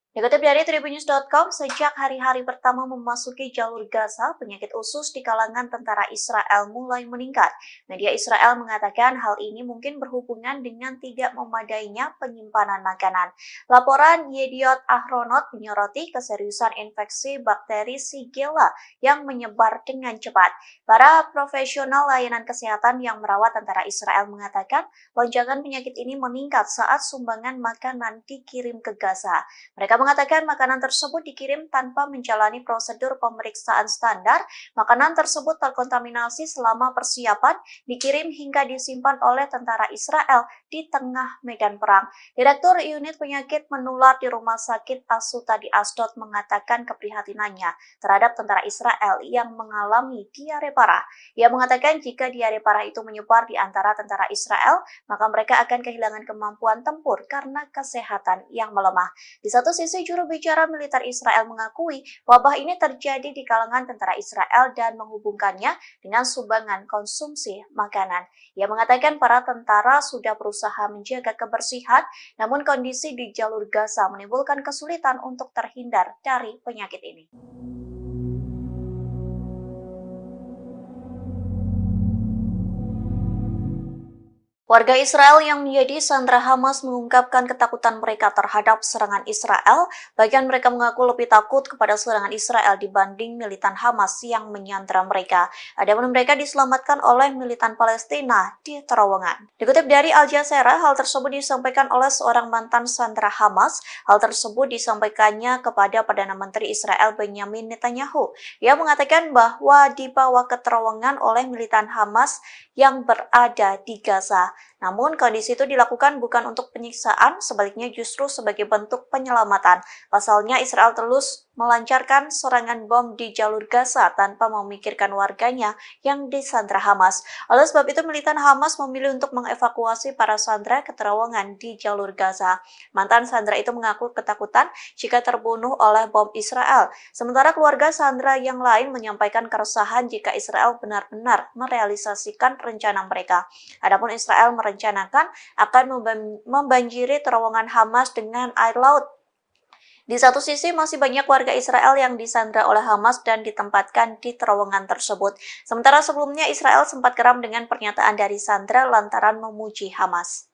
Dikutip dari tribunnews.com, sejak hari-hari pertama memasuki jalur Gaza, penyakit usus di kalangan tentara Israel mulai meningkat. Media Israel mengatakan hal ini mungkin berhubungan dengan tidak memadainya penyimpanan makanan. Laporan Yediot Ahronot menyoroti keseriusan infeksi bakteri Shigella yang menyebar dengan cepat. Para profesional layanan kesehatan yang merawat tentara Israel mengatakan lonjakan penyakit ini meningkat saat sumbangan makanan dikirim ke Gaza. Mereka mengatakan makanan tersebut dikirim tanpa menjalani prosedur pemeriksaan standar. Makanan tersebut terkontaminasi selama persiapan, dikirim hingga disimpan oleh tentara Israel di tengah medan perang. Direktur Unit Penyakit Menular di Rumah Sakit Asuta di Asdod mengatakan keprihatinannya terhadap tentara Israel yang mengalami diare parah. Ia mengatakan jika diare parah itu menyebar di antara tentara Israel, maka mereka akan kehilangan kemampuan tempur karena kesehatan yang melemah. Di satu sisi, juru bicara militer Israel mengakui wabah ini terjadi di kalangan tentara Israel dan menghubungkannya dengan sumbangan konsumsi makanan. Ia mengatakan para tentara sudah berusaha menjaga kebersihan, namun kondisi di jalur Gaza menimbulkan kesulitan untuk terhindar dari penyakit ini. Warga Israel yang menjadi sandera Hamas mengungkapkan ketakutan mereka terhadap serangan Israel. Bagian mereka mengaku lebih takut kepada serangan Israel dibanding militan Hamas yang menyandera mereka. Adapun mereka diselamatkan oleh militan Palestina di terowongan. Dikutip dari Al Jazeera, hal tersebut disampaikan oleh seorang mantan sandera Hamas. Hal tersebut disampaikannya kepada Perdana Menteri Israel Benyamin Netanyahu. Ia mengatakan bahwa dibawa ke terowongan oleh militan Hamas yang berada di Gaza. Namun kondisi itu dilakukan bukan untuk penyiksaan, sebaliknya justru sebagai bentuk penyelamatan. Pasalnya Israel terus melancarkan serangan bom di jalur Gaza tanpa memikirkan warganya yang disandra Hamas. Oleh sebab itu militan Hamas memilih untuk mengevakuasi para sandera ke terowongan di jalur Gaza. Mantan sandera itu mengaku ketakutan jika terbunuh oleh bom Israel. Sementara keluarga sandera yang lain menyampaikan keresahan jika Israel benar-benar merealisasikan rencana mereka. Adapun Israel merencanakan akan membanjiri terowongan Hamas dengan air laut. Di satu sisi masih banyak warga Israel yang disandra oleh Hamas dan ditempatkan di terowongan tersebut. Sementara sebelumnya Israel sempat geram dengan pernyataan dari sandra lantaran memuji Hamas.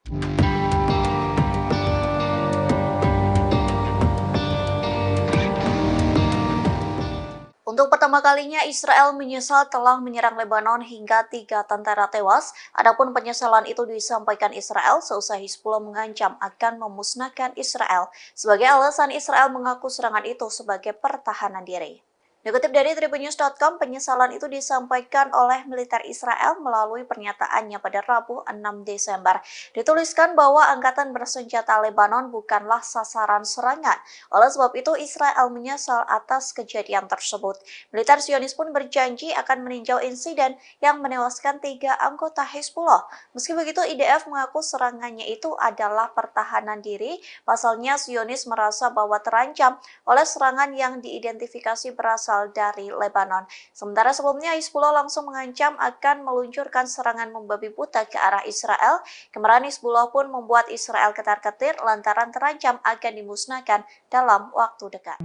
Untuk pertama kalinya, Israel menyesal telah menyerang Lebanon hingga 3 tentara tewas. Adapun penyesalan itu disampaikan Israel seusai Hizbullah mengancam akan memusnahkan Israel. Sebagai alasan, Israel mengaku serangan itu sebagai pertahanan diri. Dikutip dari tribunnews.com, penyesalan itu disampaikan oleh militer Israel melalui pernyataannya pada Rabu 6 Desember. Dituliskan bahwa angkatan bersenjata Lebanon bukanlah sasaran serangan. Oleh sebab itu, Israel menyesal atas kejadian tersebut. Militer Zionis pun berjanji akan meninjau insiden yang menewaskan 3 anggota Hizbullah. Meski begitu, IDF mengaku serangannya itu adalah pertahanan diri. Pasalnya, Zionis merasa bahwa terancam oleh serangan yang diidentifikasi berasal dari Lebanon. Sementara sebelumnya Hizbullah langsung mengancam akan meluncurkan serangan membabi buta ke arah Israel. Kemarahan Hizbullah pun membuat Israel ketar-ketir lantaran terancam akan dimusnahkan dalam waktu dekat.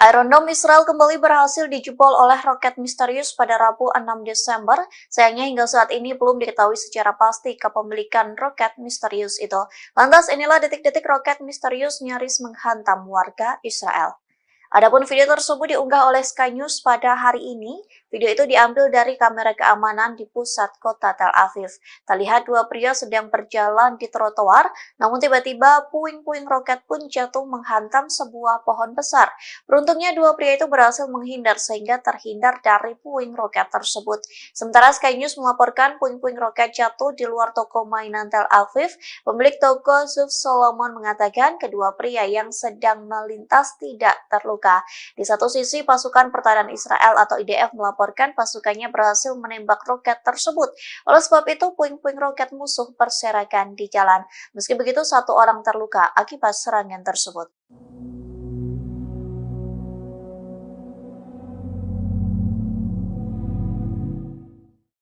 Iron Dome Israel kembali berhasil dijebol oleh roket misterius pada Rabu 6 Desember. Sayangnya hingga saat ini belum diketahui secara pasti kepemilikan roket misterius itu. Lantas inilah detik-detik roket misterius nyaris menghantam warga Israel. Adapun video tersebut diunggah oleh Sky News pada hari ini. Video itu diambil dari kamera keamanan di pusat kota Tel Aviv. Terlihat 2 pria sedang berjalan di trotoar, namun tiba-tiba puing-puing roket pun jatuh menghantam sebuah pohon besar. Beruntungnya 2 pria itu berhasil menghindar sehingga terhindar dari puing roket tersebut. Sementara Sky News melaporkan puing-puing roket jatuh di luar toko mainan Tel Aviv. Pemilik toko Zuf Solomon mengatakan kedua pria yang sedang melintas tidak terluka. Di satu sisi, pasukan pertahanan Israel atau IDF melaporkan pasukannya berhasil menembak roket tersebut. Oleh sebab itu, puing-puing roket musuh berserakan di jalan. Meski begitu, 1 orang terluka akibat serangan tersebut.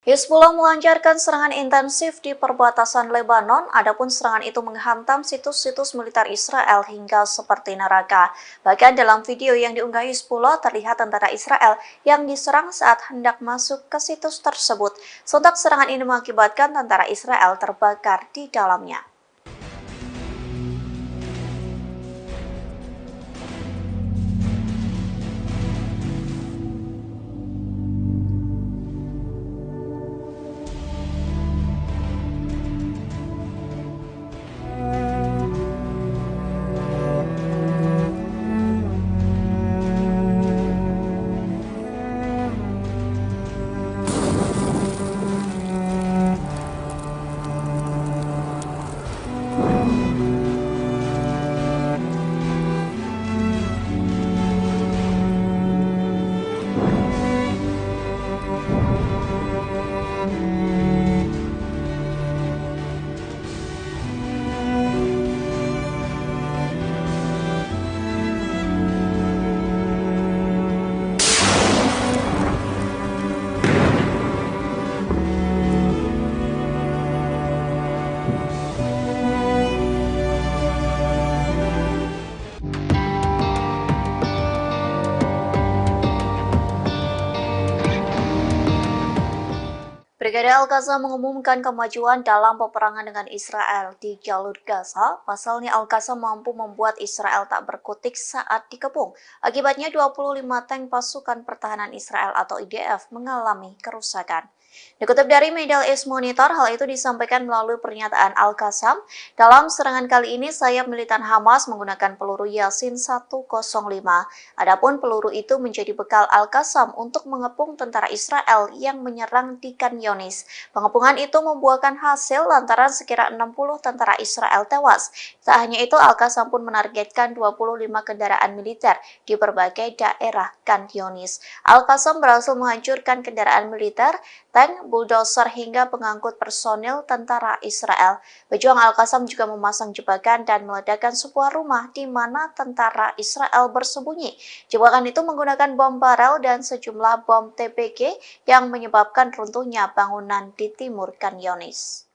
Hizbullah melancarkan serangan intensif di perbatasan Lebanon, adapun serangan itu menghantam situs-situs militer Israel hingga seperti neraka. Bahkan dalam video yang diunggah Hizbullah terlihat tentara Israel yang diserang saat hendak masuk ke situs tersebut. Sontak serangan ini mengakibatkan tentara Israel terbakar di dalamnya. Brigade Al-Qassam mengumumkan kemajuan dalam peperangan dengan Israel di jalur Gaza. Pasalnya Al-Qassam mampu membuat Israel tak berkutik saat dikepung. Akibatnya 25 tank pasukan pertahanan Israel atau IDF mengalami kerusakan. Dikutip dari Middle East Monitor, hal itu disampaikan melalui pernyataan Al-Qassam. Dalam serangan kali ini, sayap militan Hamas menggunakan peluru Yasin 105. Adapun peluru itu menjadi bekal Al-Qassam untuk mengepung tentara Israel yang menyerang di Khan Younis. Pengepungan itu membuahkan hasil lantaran sekira 60 tentara Israel tewas. Tak hanya itu, Al-Qassam pun menargetkan 25 kendaraan militer di berbagai daerah Khan Younis. Al-Qassam berhasil menghancurkan kendaraan militer, tank, bulldozer hingga pengangkut personil tentara Israel. Pejuang Al-Qassam juga memasang jebakan dan meledakkan sebuah rumah di mana tentara Israel bersembunyi. Jebakan itu menggunakan bom barel dan sejumlah bom TPG yang menyebabkan runtuhnya bangunan di timur Khan Younis.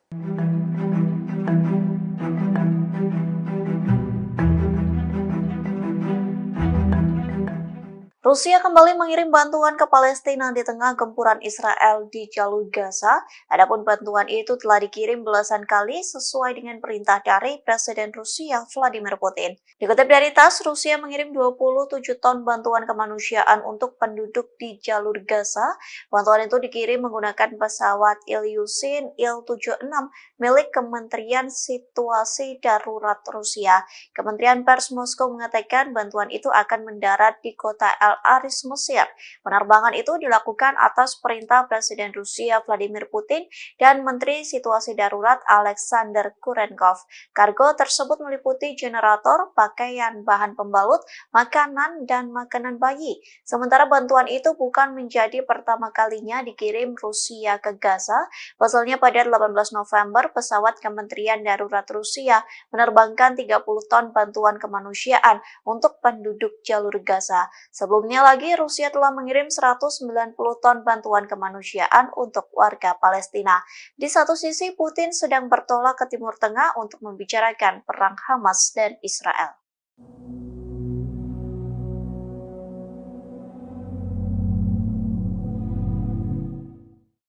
Rusia kembali mengirim bantuan ke Palestina di tengah gempuran Israel di jalur Gaza. Adapun bantuan itu telah dikirim belasan kali sesuai dengan perintah dari Presiden Rusia Vladimir Putin. Dikutip dari TASS, Rusia mengirim 27 ton bantuan kemanusiaan untuk penduduk di jalur Gaza. Bantuan itu dikirim menggunakan pesawat Ilyushin Il-76 milik Kementerian Situasi Darurat Rusia. Kementerian Pers Moskow mengatakan bantuan itu akan mendarat di kota El Aris, Mesir. Penerbangan itu dilakukan atas perintah Presiden Rusia Vladimir Putin dan Menteri Situasi Darurat Alexander Kurenkov. Kargo tersebut meliputi generator, pakaian, bahan pembalut, makanan, dan makanan bayi. Sementara bantuan itu bukan menjadi pertama kalinya dikirim Rusia ke Gaza. Pasalnya pada 18 November, pesawat Kementerian Darurat Rusia menerbangkan 30 ton bantuan kemanusiaan untuk penduduk jalur Gaza. Sebelumnya lagi, Rusia telah mengirim 190 ton bantuan kemanusiaan untuk warga Palestina. Di satu sisi, Putin sedang bertolak ke Timur Tengah untuk membicarakan perang Hamas dan Israel.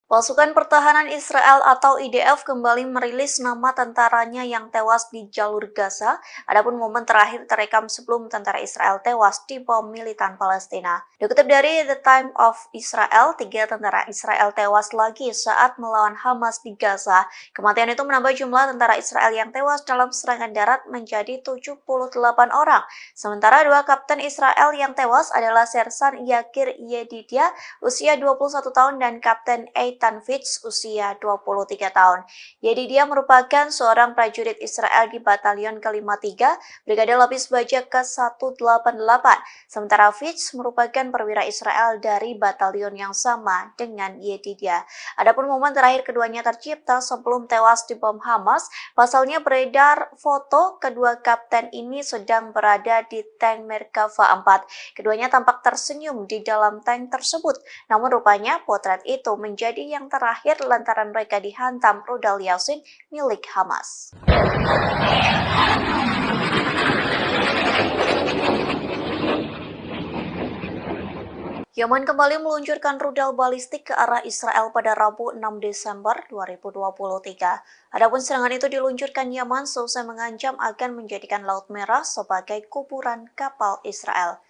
Pasukan Pertahanan Israel atau IDF kembali merilis nama tentaranya yang tewas di jalur Gaza. Adapun momen terakhir terekam sebelum tentara Israel tewas di bom militan Palestina. Dikutip dari The Times of Israel, 3 tentara Israel tewas lagi saat melawan Hamas di Gaza. Kematian itu menambah jumlah tentara Israel yang tewas dalam serangan darat menjadi 78 orang. Sementara 2 kapten Israel yang tewas adalah Sersan Yakir Yedidia, usia 21 tahun, dan Kapten Eitan Fitz, usia 23 tahun. Yedidia merupakan seorang prajurit Israel di Batalion ke-53, Brigade Lapis Baja ke-188. Sementara Fitz merupakan perwira Israel dari batalion yang sama dengan Yedidia. Adapun momen terakhir keduanya tercipta sebelum tewas di bom Hamas. Pasalnya beredar foto kedua kapten ini sedang berada di tank Merkava 4. Keduanya tampak tersenyum di dalam tank tersebut. Namun rupanya potret itu menjadi yang terakhir lantaran mereka dihantam rudal Yasin milik Hamas. Yaman kembali meluncurkan rudal balistik ke arah Israel pada Rabu 6 Desember 2023. Adapun serangan itu diluncurkan Yaman seusai mengancam akan menjadikan Laut Merah sebagai kuburan kapal Israel.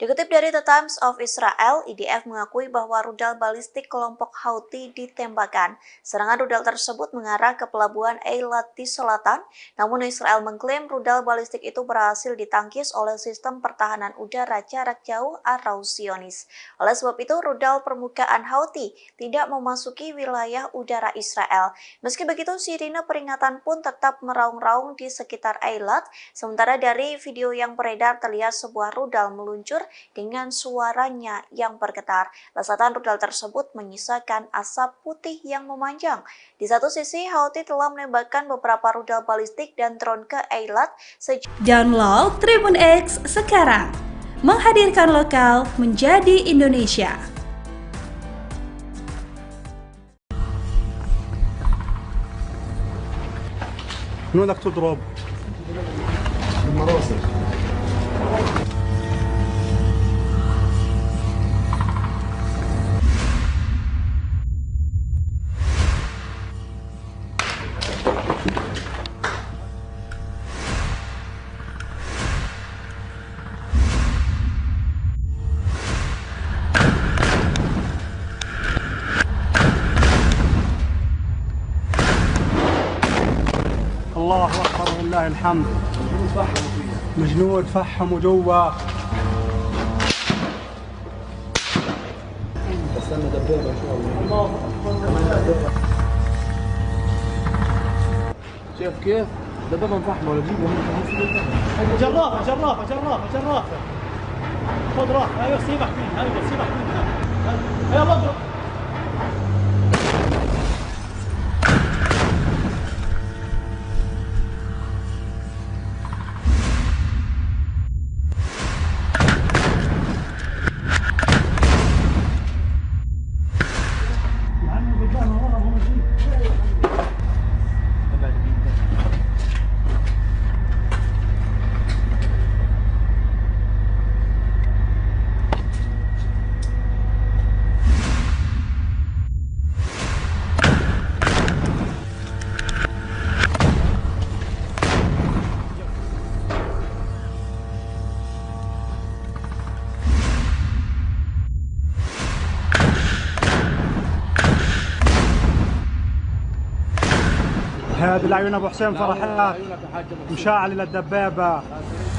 Dikutip dari The Times of Israel, IDF mengakui bahwa rudal balistik kelompok Houthi ditembakkan. Serangan rudal tersebut mengarah ke pelabuhan Eilat di selatan, namun Israel mengklaim rudal balistik itu berhasil ditangkis oleh sistem pertahanan udara jarak jauh atau Zionis. Oleh sebab itu, rudal permukaan Houthi tidak memasuki wilayah udara Israel. Meski begitu, sirine peringatan pun tetap meraung-raung di sekitar Eilat. Sementara dari video yang beredar terlihat sebuah rudal meluncur dengan suaranya yang bergetar. Lesatan rudal tersebut menyisakan asap putih yang memanjang. Di satu sisi, Houthi telah menembakkan beberapa rudal balistik dan drone ke Eilat. Download Tribun X sekarang, menghadirkan lokal menjadi Indonesia. من وين بدك تضرب؟ بالمراسل. الله اكبر ولله الحمد. الجنود فحموا جوا. استنى دبابه ان شاء الله. شايف كيف؟ دبابه مفحمه ولا جيبه جرافه جرافه جرافه جرافه. خذ راحه. ايوه سيبك منها. ايوه سيبك منها. ايوه اضرب. هذه العيون ابو حسين فرحات مشاعل الدبابه.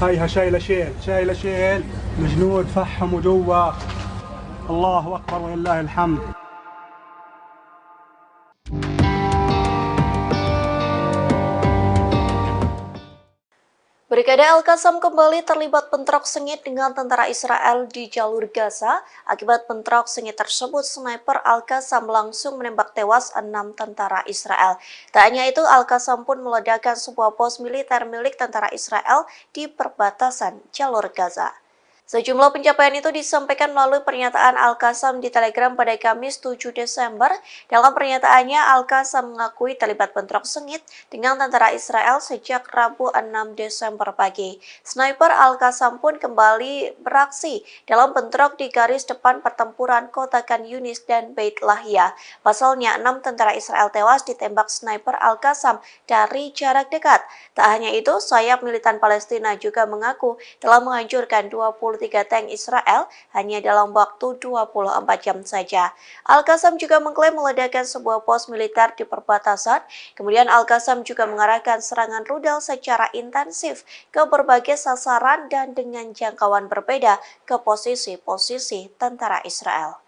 هيها شايله شيل الجنود فحموا جوا. الله اكبر ولله الحمد. Brigade Al-Qassam kembali terlibat bentrok sengit dengan tentara Israel di jalur Gaza. Akibat bentrok sengit tersebut, sniper Al-Qassam langsung menembak tewas 6 tentara Israel. Tak hanya itu, Al-Qassam pun meledakkan sebuah pos militer milik tentara Israel di perbatasan jalur Gaza. Sejumlah pencapaian itu disampaikan melalui pernyataan Al-Qassam di Telegram pada Kamis 7 Desember. Dalam pernyataannya, Al-Qassam mengakui terlibat bentrok sengit dengan tentara Israel sejak Rabu 6 Desember pagi. Sniper Al-Qassam pun kembali beraksi dalam bentrok di garis depan pertempuran kota Khan Yunis dan Beit Lahia. Pasalnya, 6 tentara Israel tewas ditembak sniper Al-Qassam dari jarak dekat. Tak hanya itu, sayap militan Palestina juga mengaku telah menghancurkan 23 tank Israel hanya dalam waktu 24 jam saja. Al-Qassam juga mengklaim meledakkan sebuah pos militer di perbatasan. Kemudian Al-Qassam juga mengarahkan serangan rudal secara intensif ke berbagai sasaran dan dengan jangkauan berbeda ke posisi-posisi tentara Israel.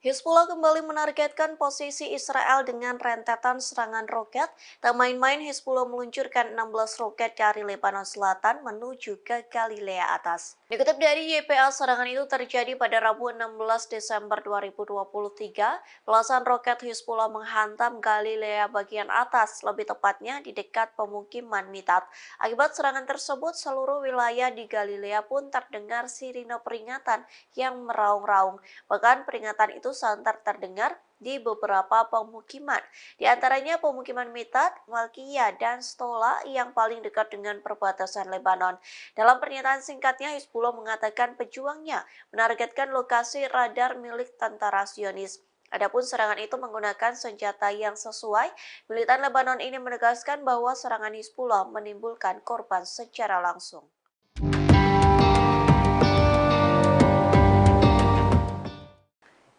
Hizbullah kembali menargetkan posisi Israel dengan rentetan serangan roket. Tak main-main, Hizbullah meluncurkan 16 roket dari Lebanon Selatan menuju ke Galilea Atas. Dikutip dari YPA, serangan itu terjadi pada Rabu 16 Desember 2023. Belasan roket Hizbullah menghantam Galilea bagian atas, lebih tepatnya di dekat pemukiman Mitat. Akibat serangan tersebut, seluruh wilayah di Galilea pun terdengar sirine peringatan yang meraung-raung. Bahkan peringatan itu santer terdengar di beberapa pemukiman, di antaranya pemukiman Mitat, Malkiyah, dan Stola yang paling dekat dengan perbatasan Lebanon. Dalam pernyataan singkatnya, Hizbullah mengatakan pejuangnya menargetkan lokasi radar milik tentara Zionis. Adapun serangan itu menggunakan senjata yang sesuai. Militan Lebanon ini menegaskan bahwa serangan Hizbullah menimbulkan korban secara langsung.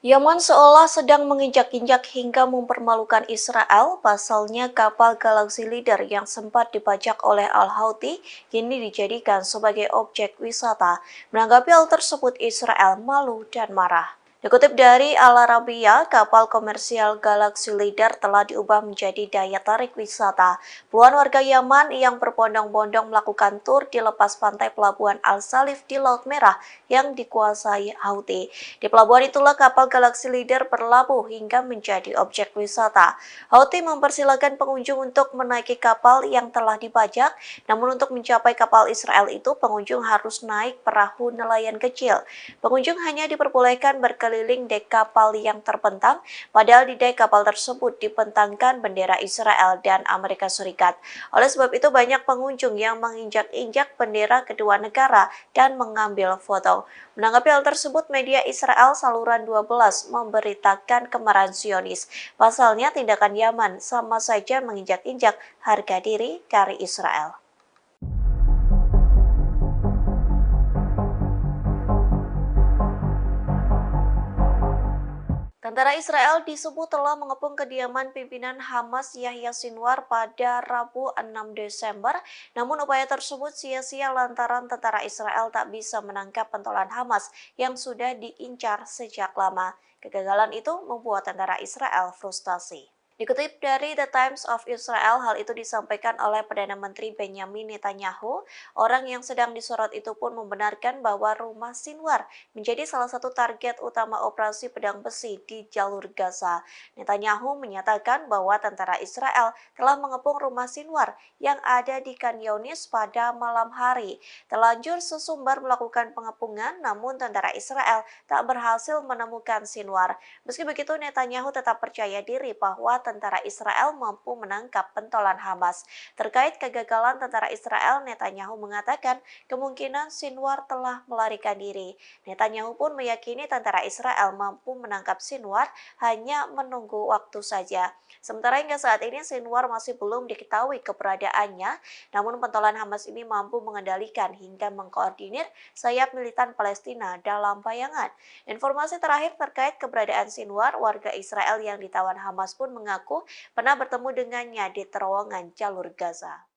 Yaman seolah sedang menginjak-injak hingga mempermalukan Israel. Pasalnya kapal Galaxy Leader yang sempat dibajak oleh Al-Houthi kini dijadikan sebagai objek wisata. Menanggapi hal tersebut, Israel malu dan marah. Dikutip dari Al Arabiya, kapal komersial Galaxy Leader telah diubah menjadi daya tarik wisata. Puluhan warga Yaman yang berbondong-bondong melakukan tur di lepas pantai pelabuhan Al-Salif di Laut Merah yang dikuasai Houthi. Di pelabuhan itulah kapal Galaxy Leader berlabuh hingga menjadi objek wisata. Houthi mempersilahkan pengunjung untuk menaiki kapal yang telah dibajak, namun untuk mencapai kapal Israel itu pengunjung harus naik perahu nelayan kecil. Pengunjung hanya diperbolehkan berkeliling dek kapal yang terbentang, padahal di dek kapal tersebut dibentangkan bendera Israel dan Amerika Serikat. Oleh sebab itu banyak pengunjung yang menginjak-injak bendera kedua negara dan mengambil foto. Menanggapi hal tersebut, media Israel Saluran 12 memberitakan kemarahan Zionis. Pasalnya tindakan Yaman sama saja menginjak-injak harga diri dari Israel. Tentara Israel disebut telah mengepung kediaman pimpinan Hamas Yahya Sinwar pada Rabu 6 Desember. Namun upaya tersebut sia-sia lantaran tentara Israel tak bisa menangkap pentolan Hamas yang sudah diincar sejak lama. Kegagalan itu membuat tentara Israel frustasi. Dikutip dari The Times of Israel, hal itu disampaikan oleh Perdana Menteri Benjamin Netanyahu. Orang yang sedang disorot itu pun membenarkan bahwa rumah Sinwar menjadi salah satu target utama operasi pedang besi di jalur Gaza. Netanyahu menyatakan bahwa tentara Israel telah mengepung rumah Sinwar yang ada di Khan Yunis pada malam hari. Terlanjur sesumbar melakukan pengepungan, namun tentara Israel tak berhasil menemukan Sinwar. Meski begitu, Netanyahu tetap percaya diri bahwa tentara Israel mampu menangkap pentolan Hamas. Terkait kegagalan tentara Israel, Netanyahu mengatakan kemungkinan Sinwar telah melarikan diri. Netanyahu pun meyakini tentara Israel mampu menangkap Sinwar, hanya menunggu waktu saja. Sementara hingga saat ini Sinwar masih belum diketahui keberadaannya, namun pentolan Hamas ini mampu mengendalikan hingga mengkoordinir sayap militan Palestina dalam bayangan. Informasi terakhir terkait keberadaan Sinwar, warga Israel yang ditawan Hamas pun mengaku pernah bertemu dengannya di terowongan jalur Gaza.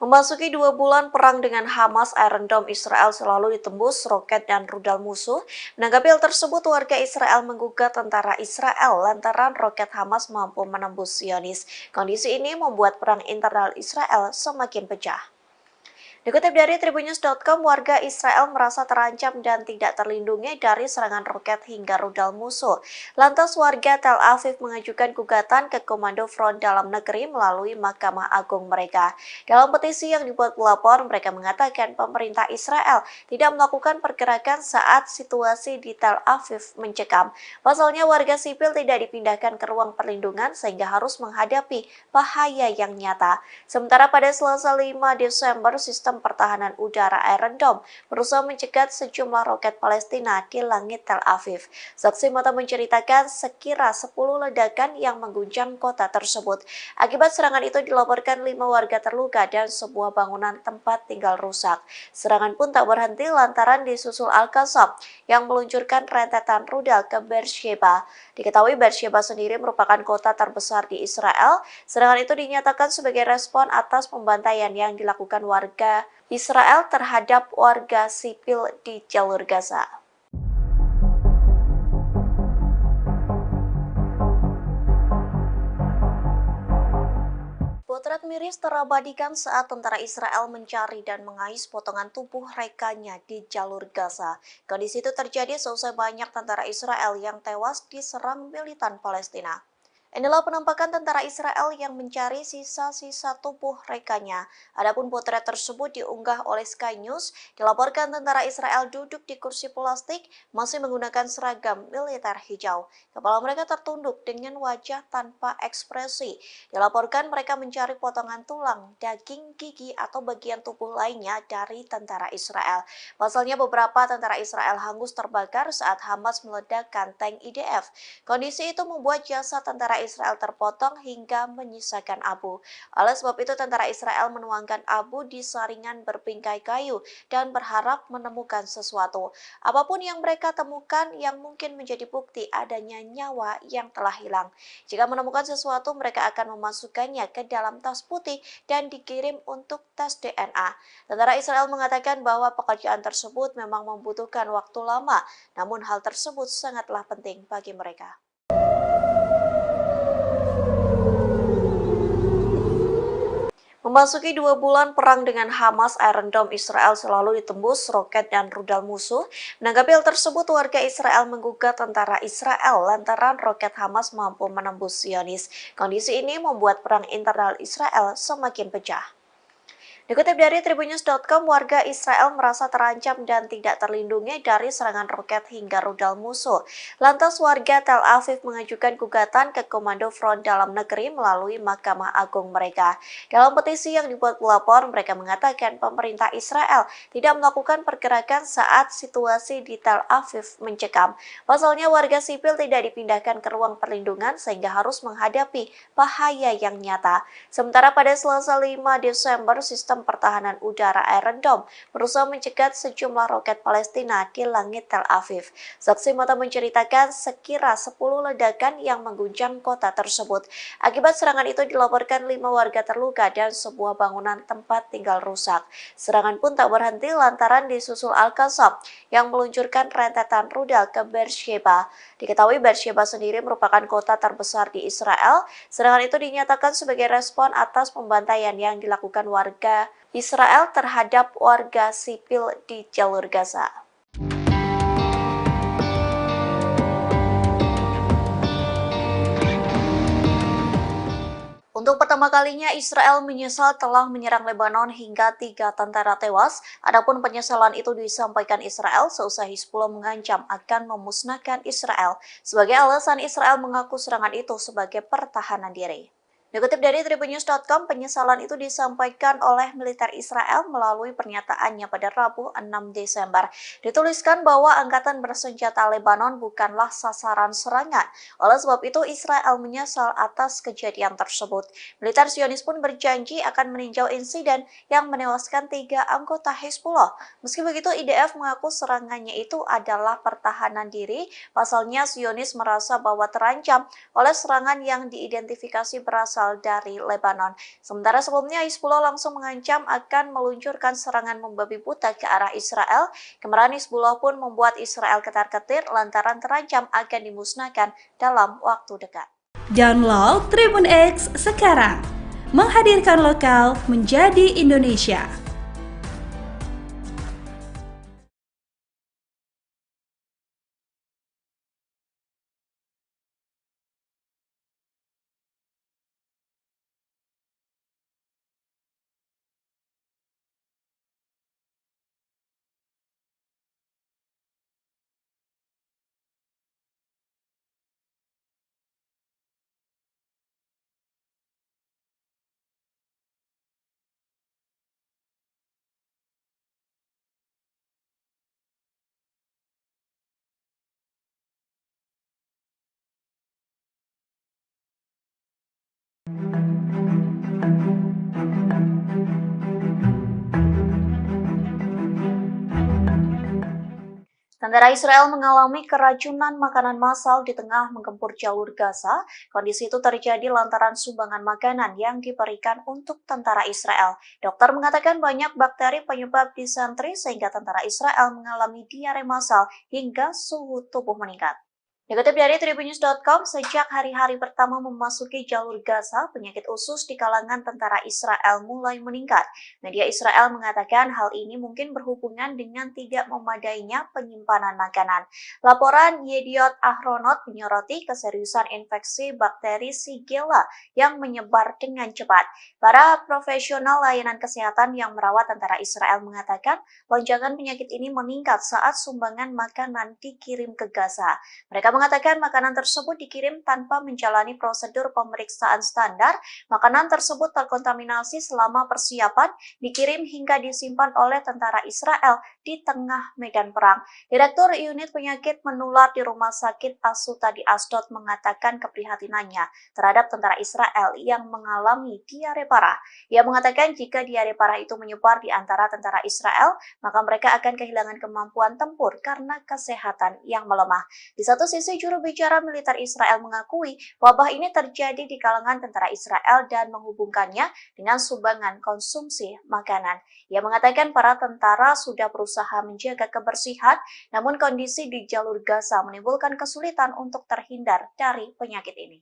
Memasuki 2 bulan perang dengan Hamas, Iron Dome Israel selalu ditembus roket dan rudal musuh. Menanggapi hal tersebut, warga Israel menggugat tentara Israel lantaran roket Hamas mampu menembus Zionis. Kondisi ini membuat perang internal Israel semakin pecah. Dikutip dari Tribunnews.com, warga Israel merasa terancam dan tidak terlindungi dari serangan roket hingga rudal musuh. Lantas warga Tel Aviv mengajukan gugatan ke Komando Front Dalam Negeri melalui Mahkamah Agung mereka. Dalam petisi yang dibuat pelapor, mereka mengatakan pemerintah Israel tidak melakukan pergerakan saat situasi di Tel Aviv mencekam. Pasalnya warga sipil tidak dipindahkan ke ruang perlindungan sehingga harus menghadapi bahaya yang nyata. Sementara pada Selasa 5 Desember, sistem pertahanan udara Iron Dome berusaha mencegat sejumlah roket Palestina di langit Tel Aviv. Saksi mata menceritakan sekira 10 ledakan yang mengguncang kota tersebut. Akibat serangan itu dilaporkan 5 warga terluka dan sebuah bangunan tempat tinggal rusak. Serangan pun tak berhenti lantaran disusul Al-Qassam yang meluncurkan rentetan rudal ke Beersheba. Diketahui Beersheba sendiri merupakan kota terbesar di Israel. Serangan itu dinyatakan sebagai respon atas pembantaian yang dilakukan warga Israel terhadap warga sipil di jalur Gaza. Potret miris terabadikan saat tentara Israel mencari dan mengais potongan tubuh rekannya di jalur Gaza. Kondisi itu terjadi seusai banyak tentara Israel yang tewas diserang militan Palestina. Inilah penampakan tentara Israel yang mencari sisa-sisa tubuh rekannya. Adapun potret tersebut diunggah oleh Sky News. Dilaporkan tentara Israel duduk di kursi plastik masih menggunakan seragam militer hijau. Kepala mereka tertunduk dengan wajah tanpa ekspresi. Dilaporkan mereka mencari potongan tulang, daging, gigi, atau bagian tubuh lainnya dari tentara Israel. Pasalnya beberapa tentara Israel hangus terbakar saat Hamas meledakkan tank IDF. Kondisi itu membuat jasad tentara Israel terpotong hingga menyisakan abu. Oleh sebab itu tentara Israel menuangkan abu di saringan berpingkai kayu dan berharap menemukan sesuatu. Apapun yang mereka temukan yang mungkin menjadi bukti adanya nyawa yang telah hilang. Jika menemukan sesuatu, mereka akan memasukkannya ke dalam tas putih dan dikirim untuk tes DNA. Tentara Israel mengatakan bahwa pekerjaan tersebut memang membutuhkan waktu lama, namun hal tersebut sangatlah penting bagi mereka. Memasuki 2 bulan perang dengan Hamas, Iron Dome Israel selalu ditembus roket dan rudal musuh. Menanggapi hal tersebut, warga Israel menggugat tentara Israel lantaran roket Hamas mampu menembus Zionis. Kondisi ini membuat perang internal Israel semakin pecah. Dikutip dari Tribunnews.com, warga Israel merasa terancam dan tidak terlindungi dari serangan roket hingga rudal musuh. Lantas warga Tel Aviv mengajukan gugatan ke Komando Front Dalam Negeri melalui Mahkamah Agung mereka. Dalam petisi yang dibuat pelapor, mereka mengatakan pemerintah Israel tidak melakukan pergerakan saat situasi di Tel Aviv mencekam. Pasalnya warga sipil tidak dipindahkan ke ruang perlindungan sehingga harus menghadapi bahaya yang nyata. Sementara pada Selasa 5 Desember, sistem pertahanan udara Iron Dome berusaha mencegat sejumlah roket Palestina di langit Tel Aviv. Saksi mata menceritakan sekira 10 ledakan yang mengguncang kota tersebut. Akibat serangan itu dilaporkan 5 warga terluka dan sebuah bangunan tempat tinggal rusak. Serangan pun tak berhenti lantaran disusul Al-Qassam yang meluncurkan rentetan rudal ke Beersheba. Diketahui Beersheba sendiri merupakan kota terbesar di Israel. Serangan itu dinyatakan sebagai respon atas pembantaian yang dilakukan warga Israel terhadap warga sipil di jalur Gaza. Untuk pertama kalinya Israel menyesal telah menyerang Lebanon hingga 3 tentara tewas. Adapun penyesalan itu disampaikan Israel seusai Hizbullah mengancam akan memusnahkan Israel. Sebagai alasan, Israel mengaku serangan itu sebagai pertahanan diri. Dikutip dari tribunnews.com, penyesalan itu disampaikan oleh militer Israel melalui pernyataannya pada Rabu 6 Desember. Dituliskan bahwa angkatan bersenjata Lebanon bukanlah sasaran serangan. Oleh sebab itu, Israel menyesal atas kejadian tersebut. Militer Zionis pun berjanji akan meninjau insiden yang menewaskan 3 anggota Hizbullah. Meski begitu, IDF mengaku serangannya itu adalah pertahanan diri. Pasalnya, Zionis merasa bahwa terancam oleh serangan yang diidentifikasi berasal dari Lebanon. Sementara sebelumnya Hizbullah langsung mengancam akan meluncurkan serangan membabi buta ke arah Israel. Kemarahan Hizbullah pun membuat Israel ketar-ketir lantaran terancam akan dimusnahkan dalam waktu dekat. Download Tribun X sekarang, menghadirkan lokal menjadi Indonesia. Tentara Israel mengalami keracunan makanan massal di tengah menggempur jalur Gaza. Kondisi itu terjadi lantaran sumbangan makanan yang diberikan untuk tentara Israel. Dokter mengatakan banyak bakteri penyebab disentri sehingga tentara Israel mengalami diare massal hingga suhu tubuh meningkat. Dikutip dari tribunnews.com, sejak hari-hari pertama memasuki jalur Gaza, penyakit usus di kalangan tentara Israel mulai meningkat. Media Israel mengatakan hal ini mungkin berhubungan dengan tidak memadainya penyimpanan makanan. Laporan Yediot Ahronot menyoroti keseriusan infeksi bakteri Shigella yang menyebar dengan cepat. Para profesional layanan kesehatan yang merawat tentara Israel mengatakan lonjakan penyakit ini meningkat saat sumbangan makanan dikirim ke Gaza. Mereka mengatakan makanan tersebut dikirim tanpa menjalani prosedur pemeriksaan standar. Makanan tersebut terkontaminasi selama persiapan, dikirim hingga disimpan oleh tentara Israel di tengah medan perang. Direktur Unit Penyakit Menular di Rumah Sakit Asuta di Asdod mengatakan keprihatinannya terhadap tentara Israel yang mengalami diare parah. Ia mengatakan jika diare parah itu menyebar di antara tentara Israel, maka mereka akan kehilangan kemampuan tempur karena kesehatan yang melemah. Di satu sisi, juru bicara militer Israel mengakui wabah ini terjadi di kalangan tentara Israel dan menghubungkannya dengan sumbangan konsumsi makanan. Ia mengatakan para tentara sudah berusaha menjaga kebersihan, namun kondisi di jalur Gaza menimbulkan kesulitan untuk terhindar dari penyakit ini.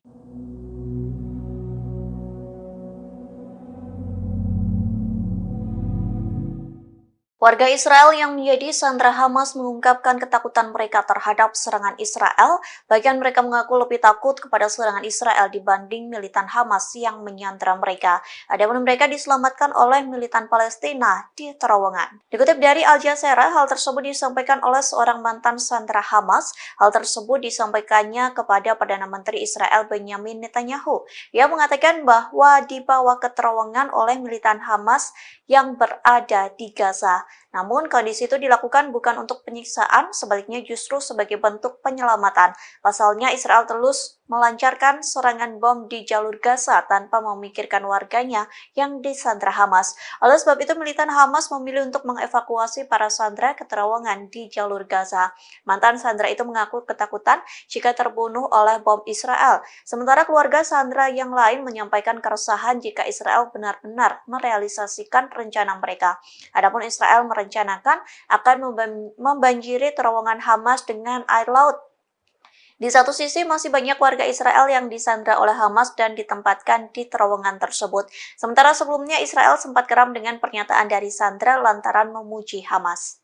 Warga Israel yang menjadi sandera Hamas mengungkapkan ketakutan mereka terhadap serangan Israel. Bahkan mereka mengaku lebih takut kepada serangan Israel dibanding militan Hamas yang menyandera mereka. Adapun mereka diselamatkan oleh militan Palestina di terowongan. Dikutip dari Al Jazeera, hal tersebut disampaikan oleh seorang mantan sandera Hamas. Hal tersebut disampaikannya kepada Perdana Menteri Israel Benyamin Netanyahu. Ia mengatakan bahwa dibawa ke terowongan oleh militan Hamas yang berada di Gaza. Namun kondisi itu dilakukan bukan untuk penyiksaan, sebaliknya justru sebagai bentuk penyelamatan. Pasalnya Israel terus melancarkan serangan bom di jalur Gaza tanpa memikirkan warganya yang disandra Hamas. Oleh sebab itu militan Hamas memilih untuk mengevakuasi para sandera ke terowongan di jalur Gaza. Mantan sandera itu mengaku ketakutan jika terbunuh oleh bom Israel. Sementara keluarga sandera yang lain menyampaikan keresahan jika Israel benar-benar merealisasikan rencana mereka. Adapun Israel merencanakan akan membanjiri terowongan Hamas dengan air laut. Di satu sisi masih banyak warga Israel yang disandra oleh Hamas dan ditempatkan di terowongan tersebut. Sementara sebelumnya Israel sempat geram dengan pernyataan dari sandra lantaran memuji Hamas.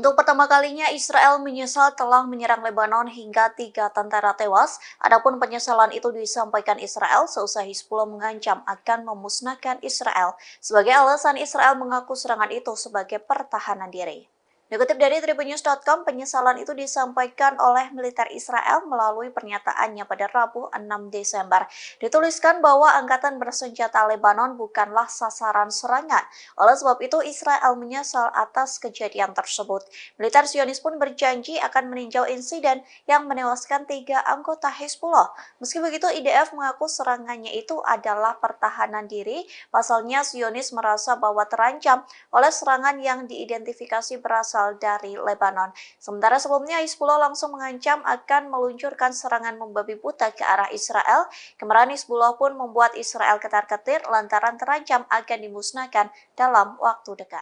Untuk pertama kalinya, Israel menyesal telah menyerang Lebanon hingga 3 tentara tewas. Adapun penyesalan itu disampaikan Israel seusai Hizbullah mengancam akan memusnahkan Israel. Sebagai alasan, Israel mengaku serangan itu sebagai pertahanan diri. Dikutip dari tribunnews.com, penyesalan itu disampaikan oleh militer Israel melalui pernyataannya pada Rabu 6 Desember. Dituliskan bahwa angkatan bersenjata Lebanon bukanlah sasaran serangan. Oleh sebab itu, Israel menyesal atas kejadian tersebut. Militer Zionis pun berjanji akan meninjau insiden yang menewaskan 3 anggota Hizbullah. Meski begitu, IDF mengaku serangannya itu adalah pertahanan diri. Pasalnya, Zionis merasa bahwa terancam oleh serangan yang diidentifikasi berasal dari Lebanon. Sementara sebelumnya Hizbullah langsung mengancam akan meluncurkan serangan membabi buta ke arah Israel. Kemarahan Hizbullah pun membuat Israel ketar-ketir lantaran terancam akan dimusnahkan dalam waktu dekat.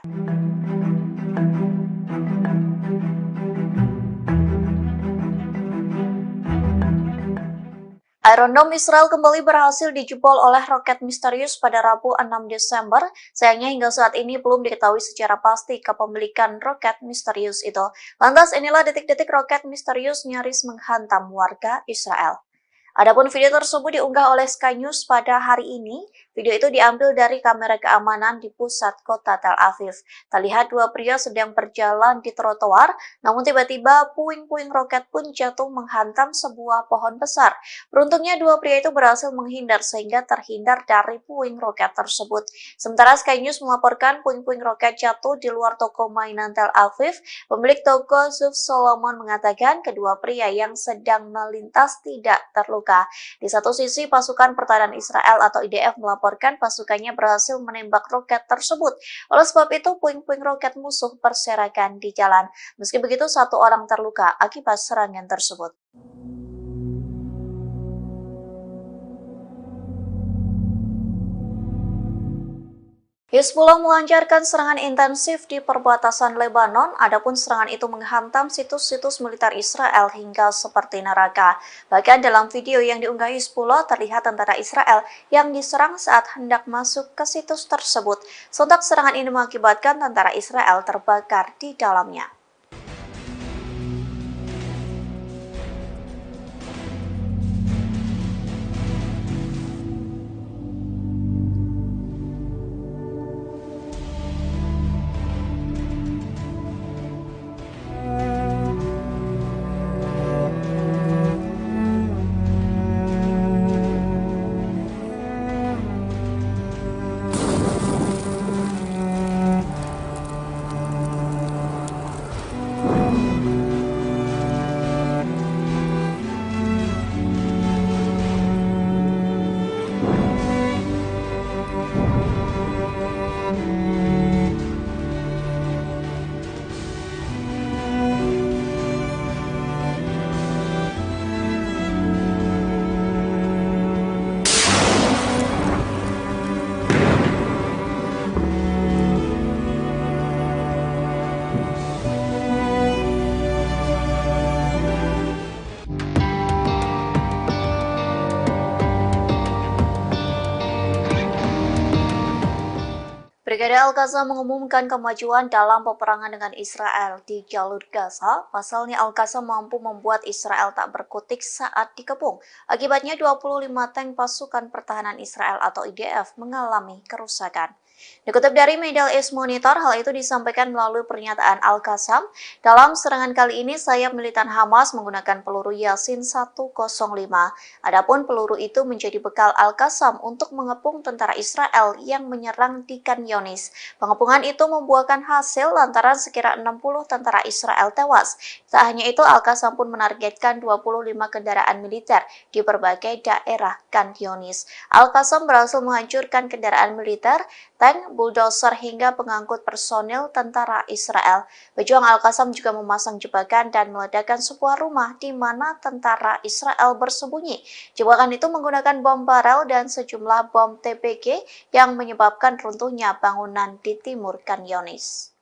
Iron Dome Israel kembali berhasil dijebol oleh roket misterius pada Rabu 6 Desember. Sayangnya hingga saat ini belum diketahui secara pasti kepemilikan roket misterius itu. Lantas inilah detik-detik roket misterius nyaris menghantam warga Israel. Adapun video tersebut diunggah oleh Sky News pada hari ini. Video itu diambil dari kamera keamanan di pusat kota Tel Aviv. Terlihat 2 pria sedang berjalan di trotoar, namun tiba-tiba puing-puing roket pun jatuh menghantam sebuah pohon besar. Beruntungnya 2 pria itu berhasil menghindar sehingga terhindar dari puing roket tersebut. Sementara Sky News melaporkan puing-puing roket jatuh di luar toko mainan Tel Aviv. Pemilik toko Zuf Solomon mengatakan kedua pria yang sedang melintas tidak terluka. Di satu sisi, pasukan pertahanan Israel atau IDF melaporkan pasukannya berhasil menembak roket tersebut. Oleh sebab itu, puing-puing roket musuh berserakan di jalan. Meski begitu, 1 orang terluka akibat serangan tersebut. Hizbullah melancarkan serangan intensif di perbatasan Lebanon, adapun serangan itu menghantam situs-situs militer Israel hingga seperti neraka. Bahkan dalam video yang diunggah Hizbullah terlihat tentara Israel yang diserang saat hendak masuk ke situs tersebut. Sontak serangan ini mengakibatkan tentara Israel terbakar di dalamnya. Brigade Al-Qassam mengumumkan kemajuan dalam peperangan dengan Israel di jalur Gaza. Pasalnya Al-Qassam mampu membuat Israel tak berkutik saat dikepung. Akibatnya 25 tank pasukan pertahanan Israel atau IDF mengalami kerusakan. Dikutip dari Middle East Monitor, hal itu disampaikan melalui pernyataan Al-Qassam. Dalam serangan kali ini, sayap militan Hamas menggunakan peluru Yasin 105. Adapun peluru itu menjadi bekal Al-Qassam untuk mengepung tentara Israel yang menyerang di Khan Younis. Pengepungan itu membuahkan hasil lantaran sekira 60 tentara Israel tewas. Tak hanya itu, Al-Qassam pun menargetkan 25 kendaraan militer di berbagai daerah Khan Younis. Al-Qassam berhasil menghancurkan kendaraan militer, tank, bulldozer hingga pengangkut personil tentara Israel. Pejuang Al-Qassam juga memasang jebakan dan meledakkan sebuah rumah di mana tentara Israel bersembunyi. Jebakan itu menggunakan bom barel dan sejumlah bom TPG yang menyebabkan runtuhnya bangunan di timur Khan Younis.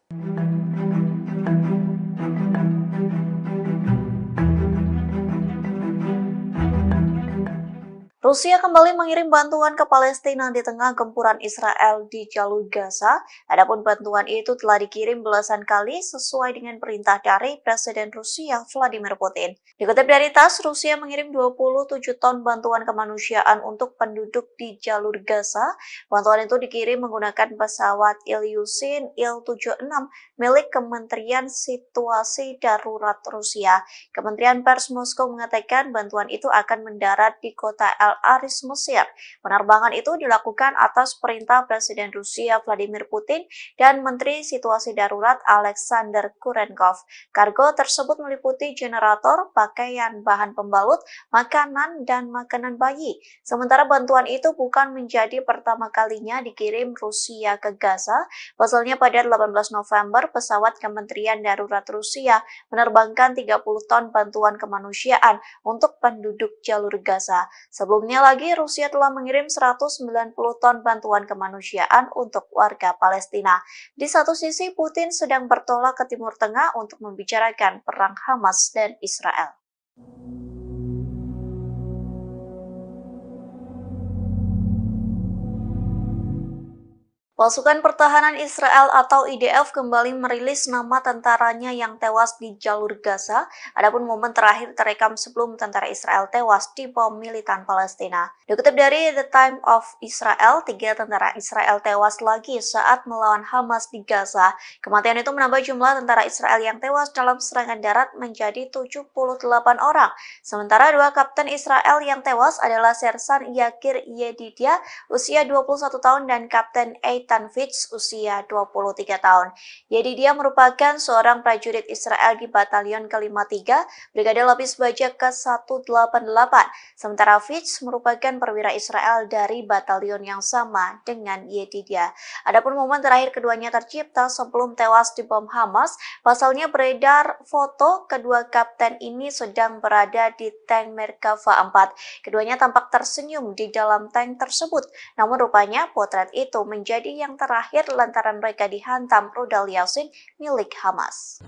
Rusia kembali mengirim bantuan ke Palestina di tengah gempuran Israel di jalur Gaza. Adapun bantuan itu telah dikirim belasan kali sesuai dengan perintah dari Presiden Rusia Vladimir Putin. Dikutip dari TASS, Rusia mengirim 27 ton bantuan kemanusiaan untuk penduduk di jalur Gaza. Bantuan itu dikirim menggunakan pesawat Ilyushin Il-76 milik Kementerian Situasi Darurat Rusia. Kementerian Pers Moskow mengatakan bantuan itu akan mendarat di kota El Aris, Mesir. Penerbangan itu dilakukan atas perintah Presiden Rusia Vladimir Putin dan Menteri Situasi Darurat Alexander Kurenkov. Kargo tersebut meliputi generator, pakaian, bahan pembalut, makanan, dan makanan bayi. Sementara bantuan itu bukan menjadi pertama kalinya dikirim Rusia ke Gaza. Pasalnya pada 18 November, pesawat Kementerian Darurat Rusia menerbangkan 30 ton bantuan kemanusiaan untuk penduduk jalur Gaza. Sebelumnya lagi, Rusia telah mengirim 190 ton bantuan kemanusiaan untuk warga Palestina. Di satu sisi, Putin sedang bertolak ke Timur Tengah untuk membicarakan perang Hamas dan Israel. Pasukan Pertahanan Israel atau IDF kembali merilis nama tentaranya yang tewas di jalur Gaza. Adapun momen terakhir terekam sebelum tentara Israel tewas di bom militan Palestina. Dikutip dari The Times of Israel, 3 tentara Israel tewas lagi saat melawan Hamas di Gaza. Kematian itu menambah jumlah tentara Israel yang tewas dalam serangan darat menjadi 78 orang. Sementara 2 kapten Israel yang tewas adalah Sersan Yakir Yedidia, usia 21 tahun, dan Kapten Eitan Fitz, usia 23 tahun. Yedidia merupakan seorang prajurit Israel di Batalion ke-53, Brigade Lapis Baja ke-188. Sementara Fitz merupakan perwira Israel dari batalion yang sama dengan Yedidia. Adapun momen terakhir keduanya tercipta sebelum tewas di bom Hamas. Pasalnya beredar foto kedua kapten ini sedang berada di tank Merkava 4. Keduanya tampak tersenyum di dalam tank tersebut. Namun rupanya potret itu menjadi yang terakhir lantaran mereka dihantam rudal Yasin milik Hamas.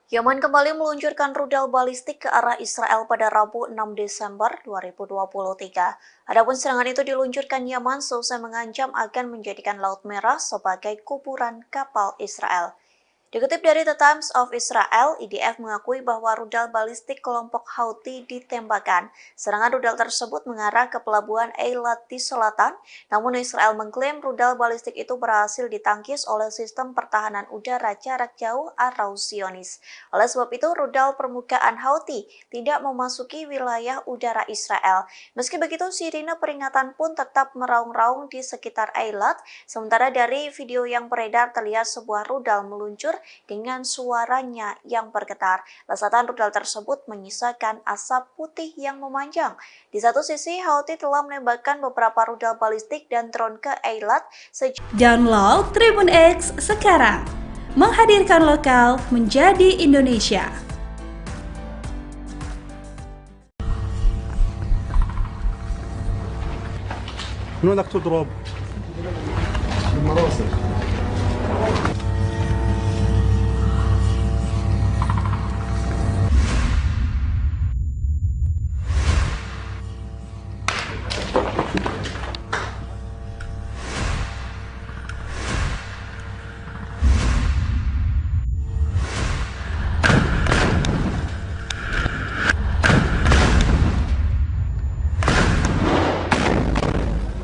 Yaman kembali meluncurkan rudal balistik ke arah Israel pada Rabu 6 Desember 2023. Adapun serangan itu diluncurkan Yaman seusai mengancam akan menjadikan Laut Merah sebagai kuburan kapal Israel. Dikutip dari The Times of Israel, IDF mengakui bahwa rudal balistik kelompok Houthi ditembakkan. Serangan rudal tersebut mengarah ke pelabuhan Eilat di selatan, namun Israel mengklaim rudal balistik itu berhasil ditangkis oleh sistem pertahanan udara jarak jauh atau Zionis. Oleh sebab itu, rudal permukaan Houthi tidak memasuki wilayah udara Israel. Meski begitu, sirine peringatan pun tetap meraung-raung di sekitar Eilat. Sementara dari video yang beredar terlihat sebuah rudal meluncur dengan suaranya yang bergetar. Lesatan rudal tersebut menyisakan asap putih yang memanjang. Di satu sisi, Houthi telah menembakkan beberapa rudal balistik dan drone ke Eilat. Download Tribun X sekarang, menghadirkan lokal menjadi Indonesia. من وين بدك تضرب؟ بالمراسل.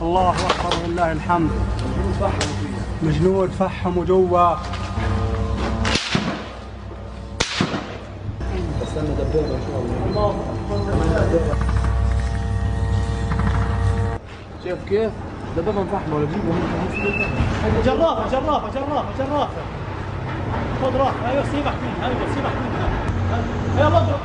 الله أكبر ولله الحمد. الجنود فحموا جوا. استنى دبابة إن شاء الله. شايف كيف؟ دبابة مفحمة ولا بجيبوا من جرافة جرافة جرافة جرافة. خذ راح، ايوه سيبك منها، ايوه سيبك منها. يلا اضرب.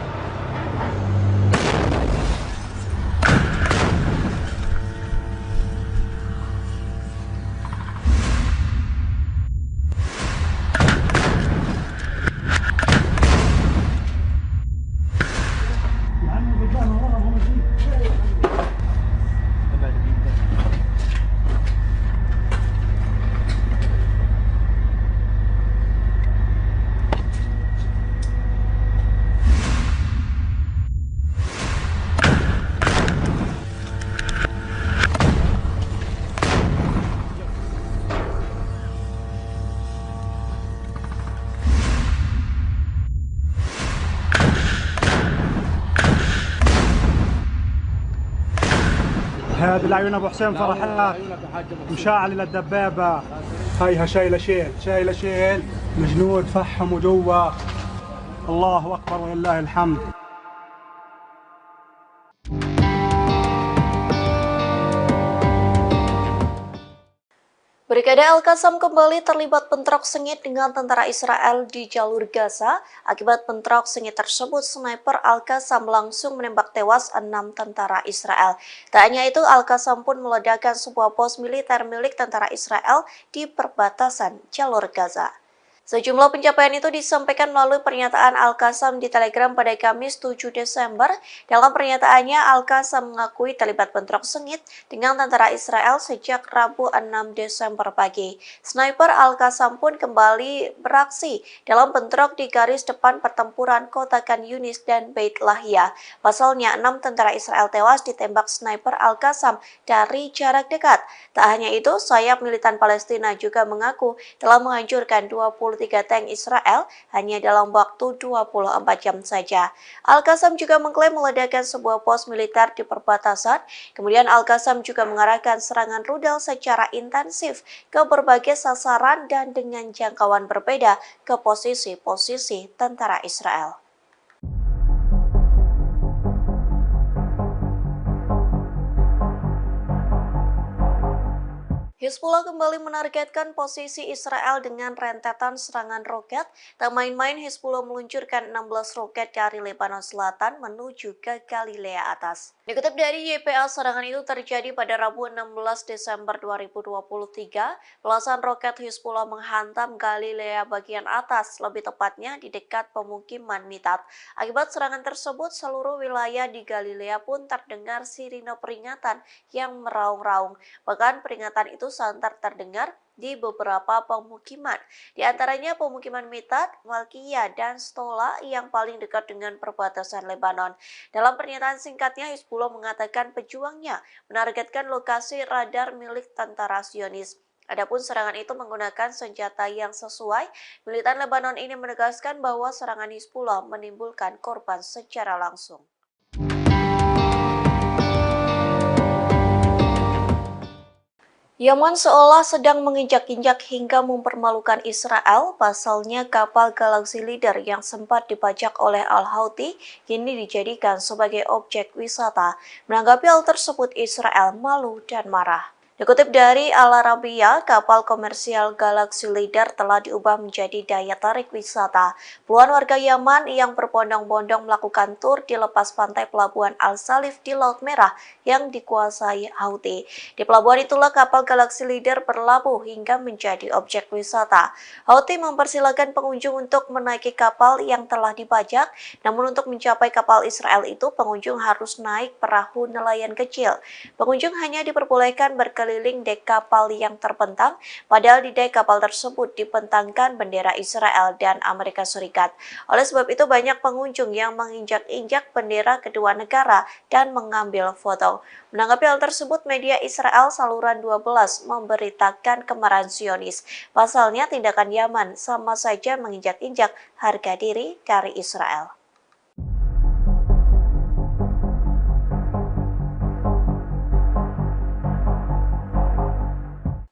هذه العيون ابو حسين فرحات مشاعل للدبابه. هيها شايله شيل الجنود فحموا جوا. الله اكبر ولله الحمد. Brigade Al-Qassam kembali terlibat bentrok sengit dengan tentara Israel di jalur Gaza. Akibat bentrok sengit tersebut, sniper Al-Qassam langsung menembak tewas 6 tentara Israel. Tak hanya itu, Al-Qassam pun meledakkan sebuah pos militer milik tentara Israel di perbatasan jalur Gaza. Sejumlah pencapaian itu disampaikan melalui pernyataan Al-Qassam di Telegram pada Kamis 7 Desember. Dalam pernyataannya, Al-Qassam mengakui terlibat bentrok sengit dengan tentara Israel sejak Rabu 6 Desember pagi. Sniper Al-Qassam pun kembali beraksi dalam bentrok di garis depan pertempuran kota Khan Yunis dan Beit Lahia. Pasalnya, 6 tentara Israel tewas ditembak sniper Al-Qassam dari jarak dekat. Tak hanya itu, sayap militan Palestina juga mengaku telah menghancurkan 23 tank Israel hanya dalam waktu 24 jam saja. Al-Qassam juga mengklaim meledakkan sebuah pos militer di perbatasan. Kemudian Al-Qassam juga mengarahkan serangan rudal secara intensif ke berbagai sasaran dan dengan jangkauan berbeda ke posisi-posisi tentara Israel. Hizbullah kembali menargetkan posisi Israel dengan rentetan serangan roket. Tak main-main, Hizbullah meluncurkan 16 roket dari Lebanon Selatan menuju ke Galilea Atas. Dikutip dari YPA, serangan itu terjadi pada Rabu 16 Desember 2023. Belasan roket Hizbullah menghantam Galilea bagian atas, lebih tepatnya di dekat pemukiman Mitat. Akibat serangan tersebut, seluruh wilayah di Galilea pun terdengar sirine peringatan yang meraung-raung. Bahkan peringatan itu santer terdengar di beberapa pemukiman, di antaranya pemukiman Mitat, Malkia, dan Stola yang paling dekat dengan perbatasan Lebanon. Dalam pernyataan singkatnya, Hizbullah mengatakan pejuangnya menargetkan lokasi radar milik tentara Zionis. Adapun serangan itu menggunakan senjata yang sesuai. Militan Lebanon ini menegaskan bahwa serangan Hizbullah menimbulkan korban secara langsung. Yaman seolah sedang menginjak-injak hingga mempermalukan Israel. Pasalnya, kapal Galaxy Leader yang sempat dibajak oleh Al-Houthi kini dijadikan sebagai objek wisata. Menanggapi hal tersebut, Israel malu dan marah. Dikutip dari Al Arabiya, kapal komersial Galaxy Leader telah diubah menjadi daya tarik wisata. Puluhan warga Yaman yang berbondong-bondong melakukan tur di lepas pantai pelabuhan Al-Salif di Laut Merah yang dikuasai Houthi. Di pelabuhan itulah kapal Galaxy Leader berlabuh hingga menjadi objek wisata. Houthi mempersilahkan pengunjung untuk menaiki kapal yang telah dibajak, namun untuk mencapai kapal Israel itu pengunjung harus naik perahu nelayan kecil. Pengunjung hanya diperbolehkan berkeliling dek kapal yang terbentang, padahal di dek kapal tersebut dibentangkan bendera Israel dan Amerika Serikat. Oleh sebab itu banyak pengunjung yang menginjak-injak bendera kedua negara dan mengambil foto. Menanggapi hal tersebut, media Israel Saluran 12 memberitakan kemarahan Zionis. Pasalnya tindakan Yaman sama saja menginjak-injak harga diri dari Israel.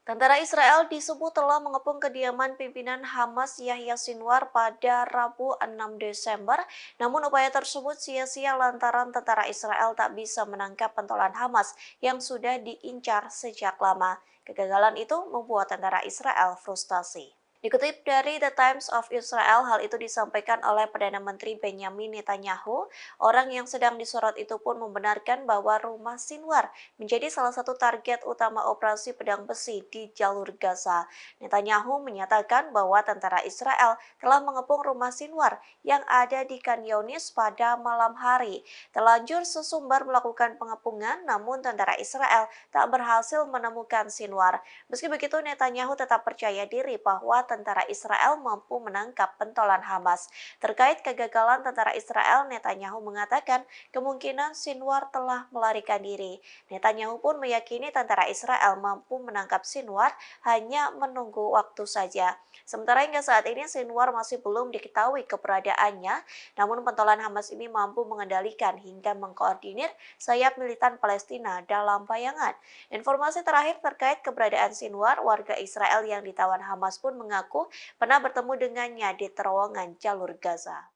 Tentara Israel disebut telah mengepung kediaman pimpinan Hamas Yahya Sinwar pada Rabu 6 Desember, namun upaya tersebut sia-sia lantaran tentara Israel tak bisa menangkap pentolan Hamas yang sudah diincar sejak lama. Kegagalan itu membuat tentara Israel frustasi. Dikutip dari The Times of Israel, hal itu disampaikan oleh Perdana Menteri Benjamin Netanyahu. Orang yang sedang disorot itu pun membenarkan bahwa rumah Sinwar menjadi salah satu target utama operasi pedang besi di jalur Gaza. Netanyahu menyatakan bahwa tentara Israel telah mengepung rumah Sinwar yang ada di Khan Yunis pada malam hari. Terlanjur sesumbar melakukan pengepungan, namun tentara Israel tak berhasil menemukan Sinwar. Meski begitu, Netanyahu tetap percaya diri bahwa tentara Israel mampu menangkap pentolan Hamas. Terkait kegagalan tentara Israel, Netanyahu mengatakan kemungkinan Sinwar telah melarikan diri. Netanyahu pun meyakini tentara Israel mampu menangkap Sinwar, hanya menunggu waktu saja. Sementara hingga saat ini Sinwar masih belum diketahui keberadaannya, namun pentolan Hamas ini mampu mengendalikan hingga mengkoordinir sayap militan Palestina dalam bayangan. Informasi terakhir terkait keberadaan Sinwar, warga Israel yang ditawan Hamas pun mengaku pernah bertemu dengannya di terowongan jalur Gaza.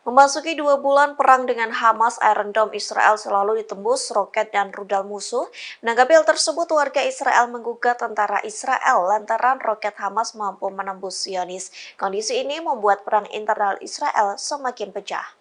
Memasuki 2 bulan perang dengan Hamas, Iron Dome Israel selalu ditembus roket dan rudal musuh. Menanggapi hal tersebut, warga Israel menggugat tentara Israel lantaran roket Hamas mampu menembus Zionis. Kondisi ini membuat perang internal Israel semakin pecah.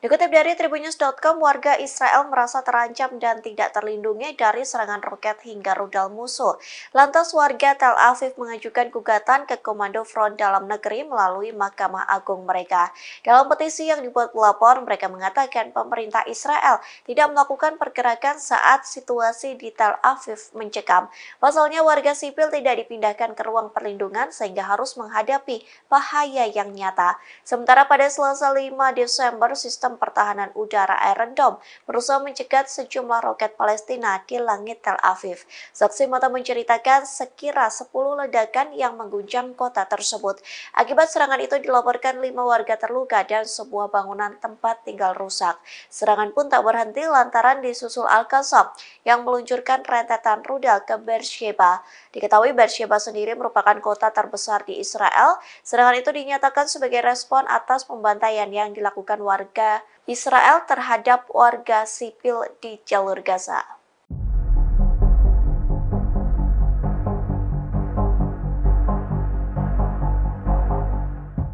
Dikutip dari Tribunnews.com, warga Israel merasa terancam dan tidak terlindungi dari serangan roket hingga rudal musuh. Lantas warga Tel Aviv mengajukan gugatan ke Komando Front Dalam Negeri melalui Mahkamah Agung mereka. Dalam petisi yang dibuat pelapor, mereka mengatakan pemerintah Israel tidak melakukan pergerakan saat situasi di Tel Aviv mencekam. Pasalnya warga sipil tidak dipindahkan ke ruang perlindungan sehingga harus menghadapi bahaya yang nyata. Sementara pada Selasa 5 Desember, sistem pertahanan udara Iron Dome berusaha mencegat sejumlah roket Palestina di langit Tel Aviv. Saksi mata menceritakan sekira 10 ledakan yang mengguncang kota tersebut. Akibat serangan itu dilaporkan 5 warga terluka dan sebuah bangunan tempat tinggal rusak. Serangan pun tak berhenti lantaran disusul Al-Qassam yang meluncurkan rentetan rudal ke Beersheba. Diketahui Beersheba sendiri merupakan kota terbesar di Israel. Serangan itu dinyatakan sebagai respon atas pembantaian yang dilakukan warga Israel terhadap warga sipil di jalur Gaza.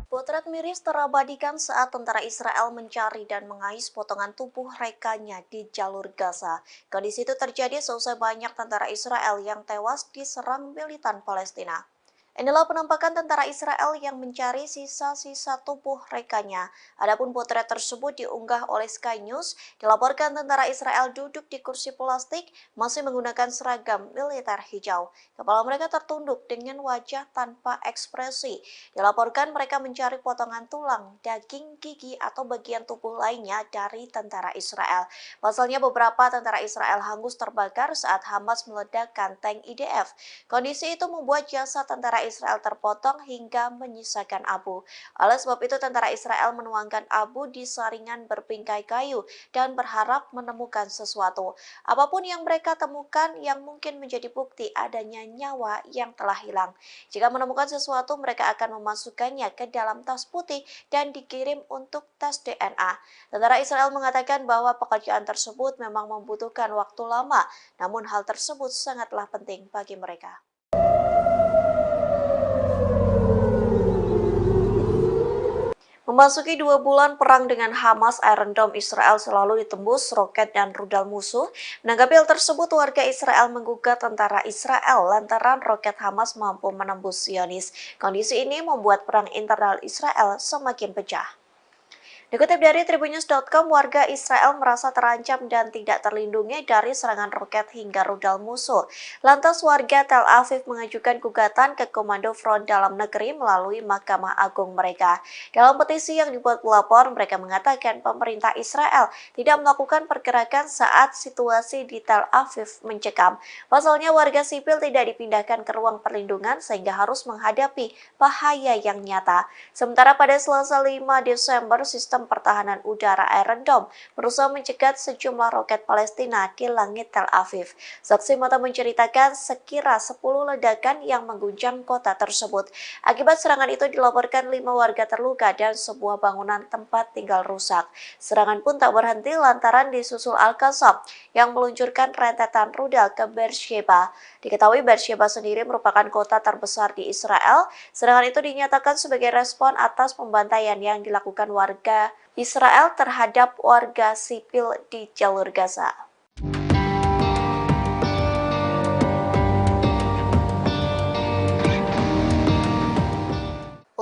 Potret miris terabadikan saat tentara Israel mencari dan mengais potongan tubuh rekannya di jalur Gaza. Kondisi itu terjadi seusai banyak tentara Israel yang tewas diserang militan Palestina. Inilah penampakan tentara Israel yang mencari sisa-sisa tubuh rekannya. Adapun potret tersebut diunggah oleh Sky News. Dilaporkan tentara Israel duduk di kursi plastik masih menggunakan seragam militer hijau. Kepala mereka tertunduk dengan wajah tanpa ekspresi. Dilaporkan mereka mencari potongan tulang, daging, gigi, atau bagian tubuh lainnya dari tentara Israel. Pasalnya beberapa tentara Israel hangus terbakar saat Hamas meledakkan tank IDF. Kondisi itu membuat jasad tentara Israel terpotong hingga menyisakan abu. Oleh sebab itu tentara Israel menuangkan abu di saringan berpingkai kayu dan berharap menemukan sesuatu. Apapun yang mereka temukan yang mungkin menjadi bukti adanya nyawa yang telah hilang. Jika menemukan sesuatu, mereka akan memasukkannya ke dalam tas putih dan dikirim untuk tes DNA. Tentara Israel mengatakan bahwa pekerjaan tersebut memang membutuhkan waktu lama, namun hal tersebut sangatlah penting bagi mereka. Memasuki 2 bulan perang dengan Hamas, Iron Dome Israel selalu ditembus roket dan rudal musuh. Menanggapi hal tersebut, warga Israel menggugat tentara Israel lantaran roket Hamas mampu menembus Zionis. Kondisi ini membuat perang internal Israel semakin pecah. Dikutip dari Tribunnews.com, warga Israel merasa terancam dan tidak terlindungi dari serangan roket hingga rudal musuh. Lantas warga Tel Aviv mengajukan gugatan ke Komando Front Dalam Negeri melalui Mahkamah Agung mereka. Dalam petisi yang dibuat pelapor, mereka mengatakan pemerintah Israel tidak melakukan pergerakan saat situasi di Tel Aviv mencekam. Pasalnya warga sipil tidak dipindahkan ke ruang perlindungan sehingga harus menghadapi bahaya yang nyata. Sementara pada Selasa 5 Desember, sistem pertahanan udara Iron Dome berusaha mencegat sejumlah roket Palestina di langit Tel Aviv. Saksi mata menceritakan sekira 10 ledakan yang mengguncang kota tersebut. Akibat serangan itu dilaporkan 5 warga terluka dan sebuah bangunan tempat tinggal rusak. Serangan pun tak berhenti lantaran disusul Al-Qassam yang meluncurkan rentetan rudal ke Beersheba. Diketahui Beersheba sendiri merupakan kota terbesar di Israel. Serangan itu dinyatakan sebagai respon atas pembantaian yang dilakukan warga Israel terhadap warga sipil di jalur Gaza.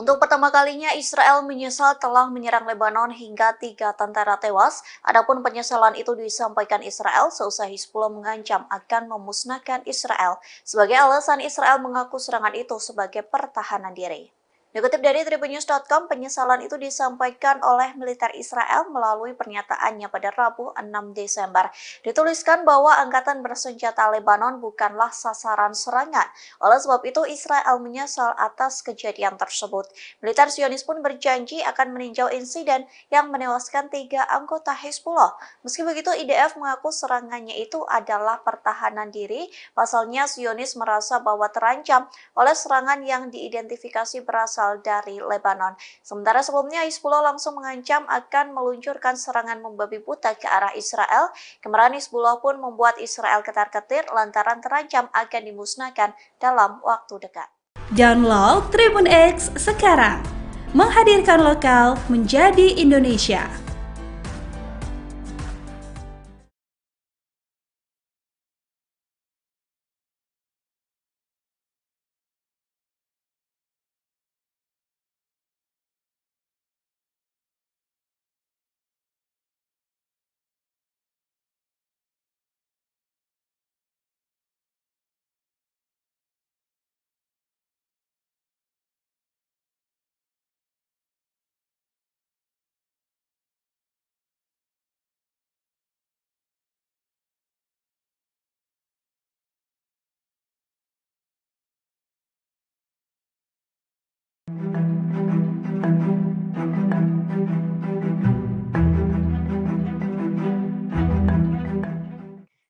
Untuk pertama kalinya, Israel menyesal telah menyerang Lebanon hingga 3 tentara tewas. Adapun penyesalan itu disampaikan Israel seusai Hizbullah mengancam akan memusnahkan Israel. Sebagai alasan, Israel mengaku serangan itu sebagai pertahanan diri. Dikutip dari tribunnews.com, penyesalan itu disampaikan oleh militer Israel melalui pernyataannya pada Rabu 6 Desember. Dituliskan bahwa angkatan bersenjata Lebanon bukanlah sasaran serangan. Oleh sebab itu, Israel menyesal atas kejadian tersebut. Militer Zionis pun berjanji akan meninjau insiden yang menewaskan 3 anggota Hizbullah. Meski begitu, IDF mengaku serangannya itu adalah pertahanan diri. Pasalnya, Zionis merasa bahwa terancam oleh serangan yang diidentifikasi berasal dari Lebanon. Sementara sebelumnya Hizbullah langsung mengancam akan meluncurkan serangan membabi buta ke arah Israel. Kemarahan Hizbullah pun membuat Israel ketar-ketir lantaran terancam akan dimusnahkan dalam waktu dekat. Download Tribun X sekarang, menghadirkan lokal menjadi Indonesia.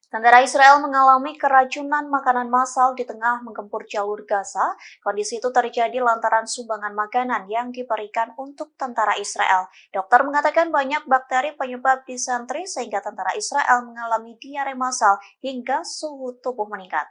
Tentara Israel mengalami keracunan makanan massal di tengah menggempur jalur Gaza. Kondisi itu terjadi lantaran sumbangan makanan yang diberikan untuk tentara Israel. Dokter mengatakan banyak bakteri penyebab disentri sehingga tentara Israel mengalami diare massal hingga suhu tubuh meningkat.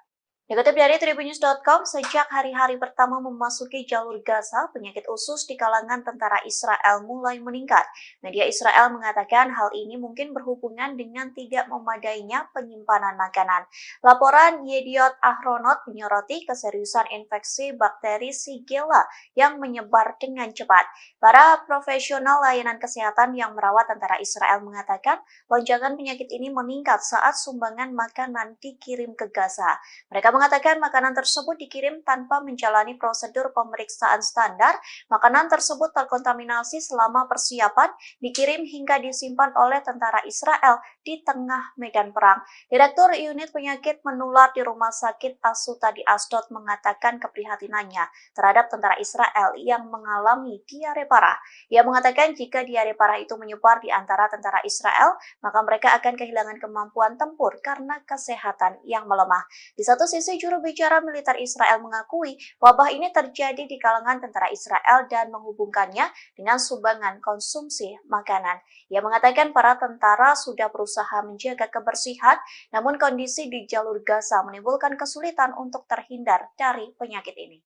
Dikutip dari tribunnews.com, sejak hari-hari pertama memasuki jalur Gaza, penyakit usus di kalangan tentara Israel mulai meningkat. Media Israel mengatakan hal ini mungkin berhubungan dengan tidak memadainya penyimpanan makanan. Laporan Yediot Ahronot menyoroti keseriusan infeksi bakteri Shigella yang menyebar dengan cepat. Para profesional layanan kesehatan yang merawat tentara Israel mengatakan lonjakan penyakit ini meningkat saat sumbangan makanan dikirim ke Gaza. Mereka mengatakan makanan tersebut dikirim tanpa menjalani prosedur pemeriksaan standar. Makanan tersebut terkontaminasi selama persiapan, dikirim hingga disimpan oleh tentara Israel di tengah medan perang. Direktur Unit Penyakit Menular di Rumah Sakit Asuta di Asdod mengatakan keprihatinannya terhadap tentara Israel yang mengalami diare parah. Ia mengatakan jika diare parah itu menyebar di antara tentara Israel, maka mereka akan kehilangan kemampuan tempur karena kesehatan yang melemah. Di satu sisi, juru bicara militer Israel mengakui wabah ini terjadi di kalangan tentara Israel dan menghubungkannya dengan sumbangan konsumsi makanan. Ia mengatakan para tentara sudah berusaha menjaga kebersihan, namun kondisi di jalur Gaza menimbulkan kesulitan untuk terhindar dari penyakit ini.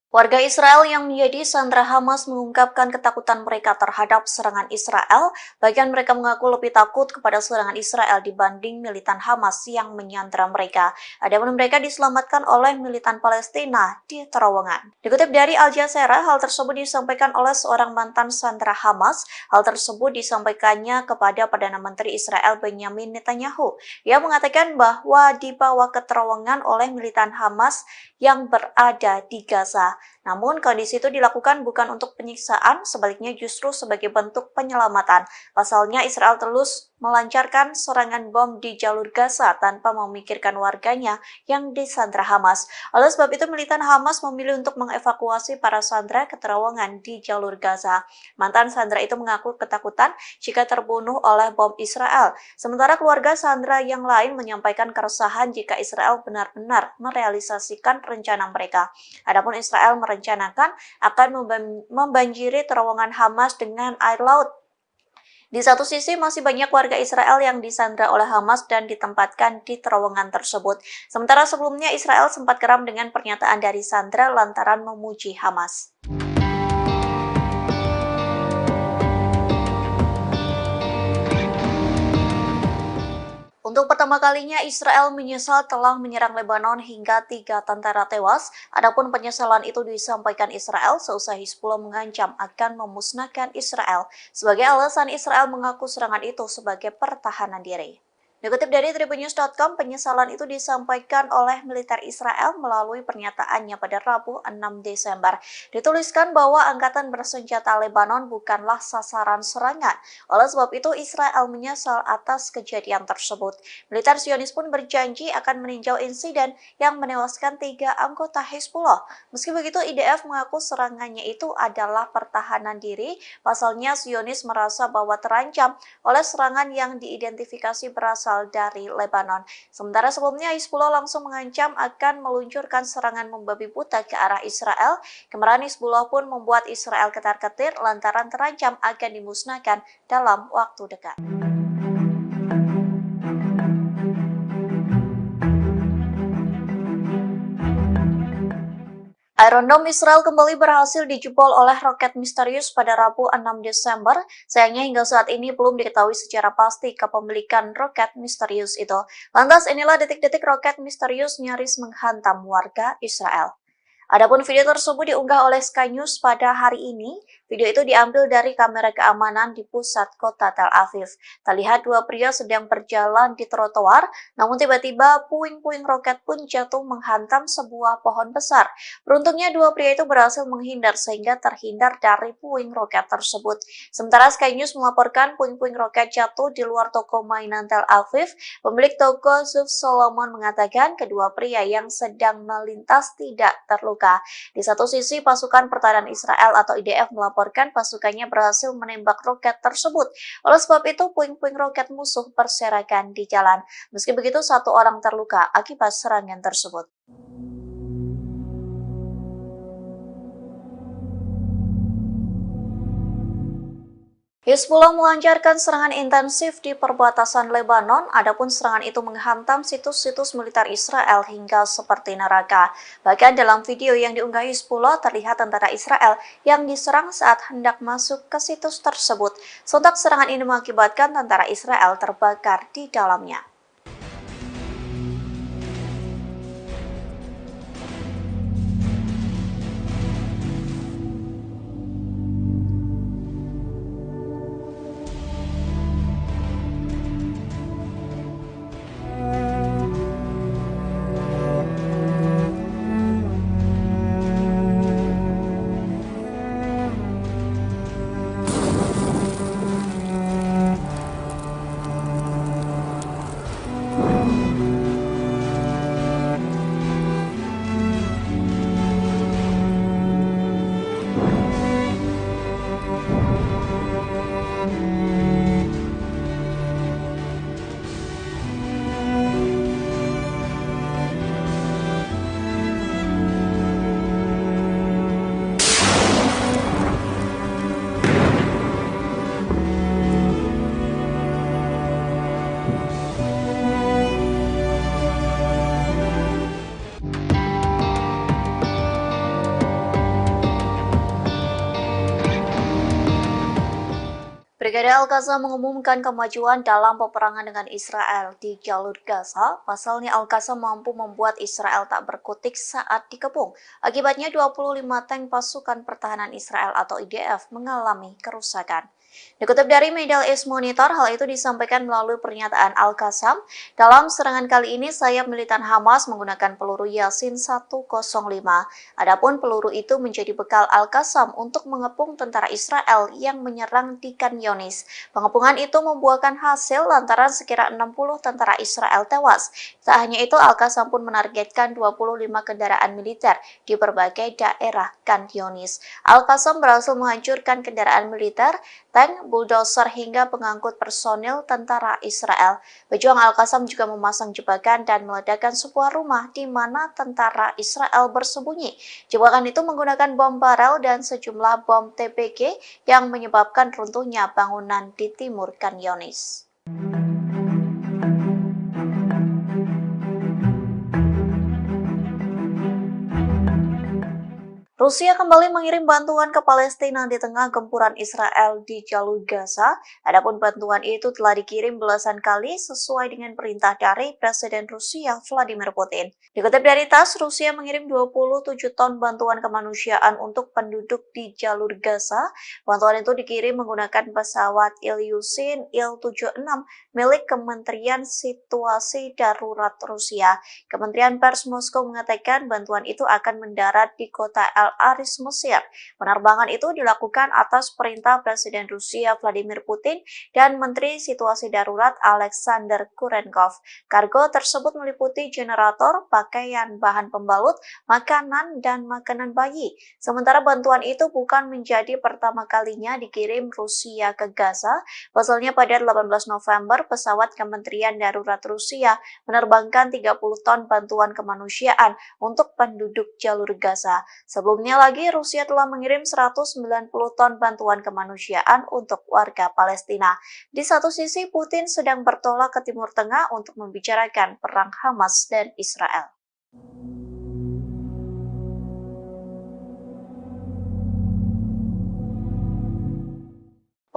Warga Israel yang menjadi sandera Hamas mengungkapkan ketakutan mereka terhadap serangan Israel. Bagian mereka mengaku lebih takut kepada serangan Israel dibanding militan Hamas yang menyandera mereka. Adapun mereka diselamatkan oleh militan Palestina di terowongan. Dikutip dari Al Jazeera, hal tersebut disampaikan oleh seorang mantan sandera Hamas. Hal tersebut disampaikannya kepada Perdana Menteri Israel Benjamin Netanyahu. Ia mengatakan bahwa dibawa ke terowongan oleh militan Hamas yang berada di Gaza. Namun kondisi itu dilakukan bukan untuk penyiksaan, sebaliknya justru sebagai bentuk penyelamatan. Pasalnya Israel terus melancarkan serangan bom di jalur Gaza tanpa memikirkan warganya yang disandra Hamas. Oleh sebab itu militan Hamas memilih untuk mengevakuasi para sandera ke terowongan di jalur Gaza. Mantan sandera itu mengaku ketakutan jika terbunuh oleh bom Israel. Sementara keluarga sandera yang lain menyampaikan keresahan jika Israel benar-benar merealisasikan rencana mereka. Adapun Israel merencanakan akan membanjiri terowongan Hamas dengan air laut. Di satu sisi masih banyak warga Israel yang disandra oleh Hamas dan ditempatkan di terowongan tersebut. Sementara sebelumnya Israel sempat geram dengan pernyataan dari sandra lantaran memuji Hamas. Untuk pertama kalinya, Israel menyesal telah menyerang Lebanon hingga 3 tentara tewas. Adapun penyesalan itu disampaikan Israel seusai Hizbullah mengancam akan memusnahkan Israel. Sebagai alasan, Israel mengaku serangan itu sebagai pertahanan diri. Dikutip dari tribunnews.com, penyesalan itu disampaikan oleh militer Israel melalui pernyataannya pada Rabu 6 Desember. Dituliskan bahwa angkatan bersenjata Lebanon bukanlah sasaran serangan. Oleh sebab itu, Israel menyesal atas kejadian tersebut. Militer Zionis pun berjanji akan meninjau insiden yang menewaskan 3 anggota Hizbullah. Meski begitu, IDF mengaku serangannya itu adalah pertahanan diri. Pasalnya, Zionis merasa bahwa terancam oleh serangan yang diidentifikasi berasal dari Lebanon. Sementara sebelumnya Hizbullah langsung mengancam akan meluncurkan serangan membabi buta ke arah Israel. Kemarahan Hizbullah pun membuat Israel ketar-ketir lantaran terancam akan dimusnahkan dalam waktu dekat. Iron Dome Israel kembali berhasil dijebol oleh roket misterius pada Rabu 6 Desember. Sayangnya hingga saat ini belum diketahui secara pasti kepemilikan roket misterius itu. Lantas inilah detik-detik roket misterius nyaris menghantam warga Israel. Adapun video tersebut diunggah oleh Sky News pada hari ini. Video itu diambil dari kamera keamanan di pusat kota Tel Aviv. Terlihat 2 pria sedang berjalan di trotoar, namun tiba-tiba puing-puing roket pun jatuh menghantam sebuah pohon besar. Beruntungnya 2 pria itu berhasil menghindar sehingga terhindar dari puing roket tersebut. Sementara Sky News melaporkan puing-puing roket jatuh di luar toko mainan Tel Aviv. Pemilik toko Zuf Solomon mengatakan kedua pria yang sedang melintas tidak terluka. Di satu sisi, pasukan pertahanan Israel atau IDF melaporkan pasukannya berhasil menembak roket tersebut. Oleh sebab itu, puing-puing roket musuh berserakan di jalan. Meski begitu, 1 orang terluka akibat serangan tersebut. Hizbullah melancarkan serangan intensif di perbatasan Lebanon, adapun serangan itu menghantam situs-situs militer Israel hingga seperti neraka. Bahkan dalam video yang diunggah Hizbullah terlihat tentara Israel yang diserang saat hendak masuk ke situs tersebut. Sontak serangan ini mengakibatkan tentara Israel terbakar di dalamnya. Brigade Al-Qassam mengumumkan kemajuan dalam peperangan dengan Israel di jalur Gaza. Pasalnya Al-Qassam mampu membuat Israel tak berkutik saat dikepung. Akibatnya 25 tank pasukan pertahanan Israel atau IDF mengalami kerusakan. Dikutip dari Middle East Monitor, hal itu disampaikan melalui pernyataan Al-Qassam. Dalam serangan kali ini, sayap militan Hamas menggunakan peluru Yasin 105. Adapun peluru itu menjadi bekal Al-Qassam untuk mengepung tentara Israel yang menyerang di Khan Younis. Pengepungan itu membuahkan hasil lantaran sekira 60 tentara Israel tewas. Tak hanya itu, Al-Qassam pun menargetkan 25 kendaraan militer di berbagai daerah Khan Younis. Al-Qassam berhasil menghancurkan kendaraan militer, tank, bulldozer hingga pengangkut personil tentara Israel. Pejuang Al-Qassam juga memasang jebakan dan meledakkan sebuah rumah di mana tentara Israel bersembunyi. Jebakan itu menggunakan bom barel dan sejumlah bom TPG yang menyebabkan runtuhnya bangunan di timur Khan Younis. Rusia kembali mengirim bantuan ke Palestina di tengah gempuran Israel di jalur Gaza. Adapun bantuan itu telah dikirim belasan kali sesuai dengan perintah dari Presiden Rusia Vladimir Putin. Dikutip dari TASS, Rusia mengirim 27 ton bantuan kemanusiaan untuk penduduk di jalur Gaza. Bantuan itu dikirim menggunakan pesawat Ilyushin Il-76 milik Kementerian Situasi Darurat Rusia. Kementerian Pers Moskow mengatakan bantuan itu akan mendarat di kota Al-Aris, Mesir. Penerbangan itu dilakukan atas perintah Presiden Rusia Vladimir Putin dan Menteri Situasi Darurat Alexander Kurenkov. Kargo tersebut meliputi generator, pakaian, bahan pembalut, makanan, dan makanan bayi. Sementara bantuan itu bukan menjadi pertama kalinya dikirim Rusia ke Gaza. Pasalnya pada 18 November, pesawat Kementerian Darurat Rusia menerbangkan 30 ton bantuan kemanusiaan untuk penduduk jalur Gaza. Sebelumnya lagi, Rusia telah mengirim 190 ton bantuan kemanusiaan untuk warga Palestina. Di satu sisi, Putin sedang bertolak ke Timur Tengah untuk membicarakan perang Hamas dan Israel.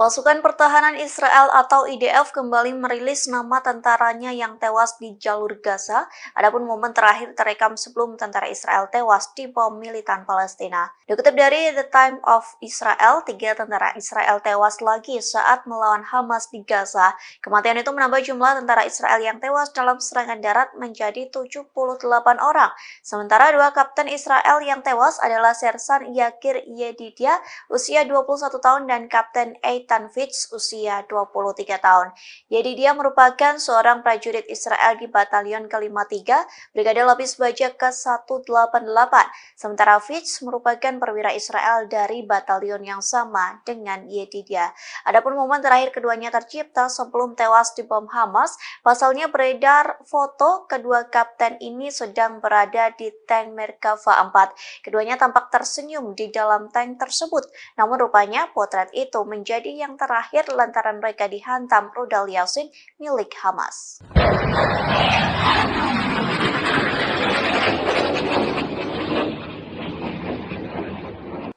Pasukan Pertahanan Israel atau IDF kembali merilis nama tentaranya yang tewas di jalur Gaza. Adapun momen terakhir terekam sebelum tentara Israel tewas di bom militan Palestina. Dikutip dari The Time of Israel, 3 tentara Israel tewas lagi saat melawan Hamas di Gaza. Kematian itu menambah jumlah tentara Israel yang tewas dalam serangan darat menjadi 78 orang. Sementara 2 kapten Israel yang tewas adalah Sersan Yakir Yedidia, usia 21 tahun, dan Kapten Eitan Fitz, usia 23 tahun. Yedidia merupakan seorang prajurit Israel di Batalion ke-53, Brigade Lapis Baja ke-188. Sementara Fitz merupakan perwira Israel dari batalion yang sama dengan Yedidia. Adapun momen terakhir keduanya tercipta sebelum tewas di bom Hamas. Pasalnya beredar foto kedua kapten ini sedang berada di tank Merkava 4. Keduanya tampak tersenyum di dalam tank tersebut. Namun rupanya potret itu menjadi yang terakhir lantaran mereka dihantam rudal Yasin milik Hamas.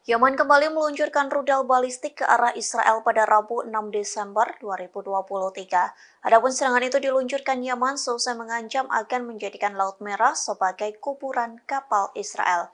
Yaman kembali meluncurkan rudal balistik ke arah Israel pada Rabu 6 Desember 2023. Adapun serangan itu diluncurkan Yaman seusai mengancam akan menjadikan Laut Merah sebagai kuburan kapal Israel.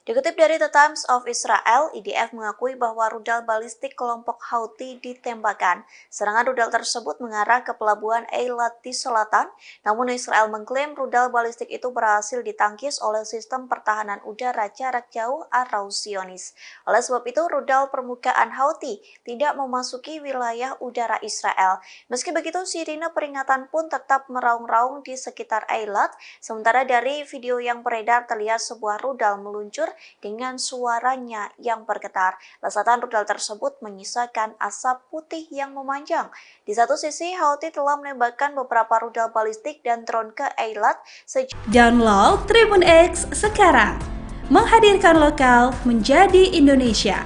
Dikutip dari The Times of Israel, IDF mengakui bahwa rudal balistik kelompok Houthi ditembakkan. Serangan rudal tersebut mengarah ke pelabuhan Eilat di selatan, namun Israel mengklaim rudal balistik itu berhasil ditangkis oleh sistem pertahanan udara jarak jauh atau Zionis. Oleh sebab itu, rudal permukaan Houthi tidak memasuki wilayah udara Israel. Meski begitu, sirine peringatan pun tetap meraung-raung di sekitar Eilat. Sementara dari video yang beredar terlihat sebuah rudal meluncur dengan suaranya yang bergetar. Lesatan rudal tersebut menyisakan asap putih yang memanjang. Di satu sisi, Houthi telah menembakkan beberapa rudal balistik dan drone ke Eilat. Download Tribun X sekarang, menghadirkan lokal menjadi Indonesia.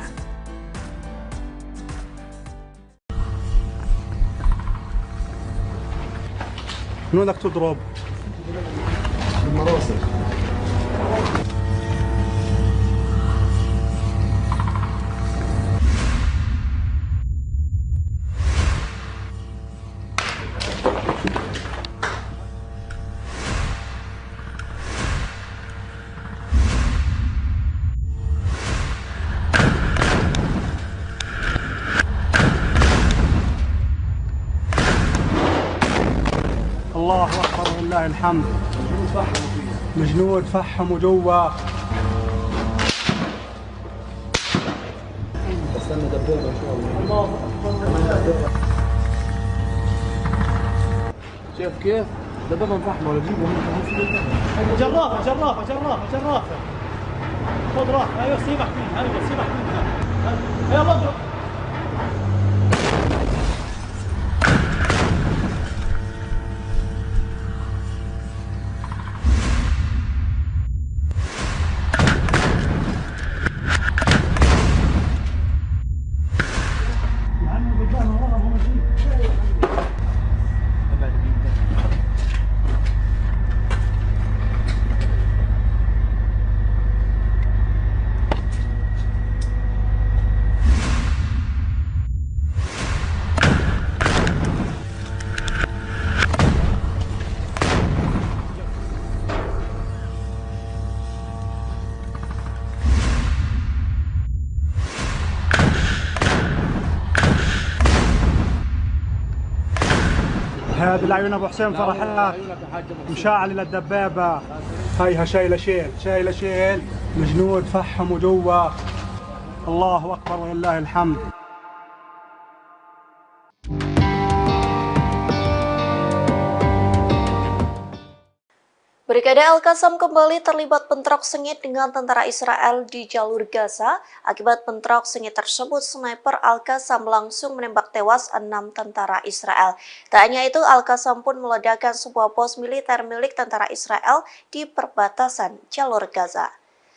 من وين بدك تضرب؟ بالمراسل. الله أكبر ولله الحمد. الجنود فحموا جوا. استنى دبابة إن شاء الله. شايف كيف؟ دبابة مفحمة ولا تجيبهم جرافة جرافة جرافة جرافة. خذ راح، ايوه سيبك منها، ايوه سيبك منها. يلا اضرب. هذه العيون ابو حسين فرحات مشاعل للدبابه هيها شايله شيل الجنود فحموا جوا الله اكبر ولله الحمد. Brigade Al-Qassam kembali terlibat bentrok sengit dengan tentara Israel di jalur Gaza. Akibat bentrok sengit tersebut, sniper Al-Qassam langsung menembak tewas 6 tentara Israel. Tak hanya itu, Al-Qassam pun meledakkan sebuah pos militer milik tentara Israel di perbatasan jalur Gaza.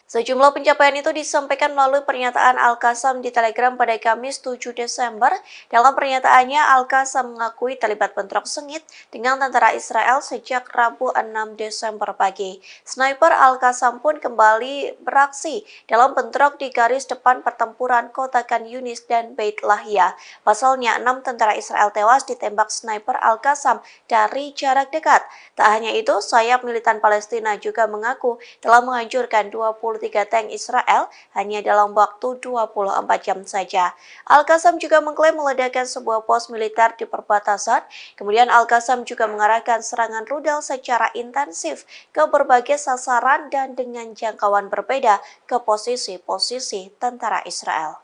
Sejumlah pencapaian itu disampaikan melalui pernyataan Al-Qassam di Telegram pada Kamis 7 Desember. Dalam pernyataannya, Al-Qassam mengakui terlibat bentrok sengit dengan tentara Israel sejak Rabu 6 Desember pagi. Sniper Al-Qassam pun kembali beraksi dalam bentrok di garis depan pertempuran kota Khan Yunis dan Beit Lahia. Pasalnya, 6 tentara Israel tewas ditembak sniper Al-Qassam dari jarak dekat. Tak hanya itu, sayap militan Palestina juga mengaku telah menghancurkan 23 tank Israel hanya dalam waktu 24 jam saja. Al-Qassam juga mengklaim meledakkan sebuah pos militer di perbatasan. Kemudian Al-Qassam juga mengarahkan serangan rudal secara intensif ke berbagai sasaran dan dengan jangkauan berbeda ke posisi-posisi tentara Israel.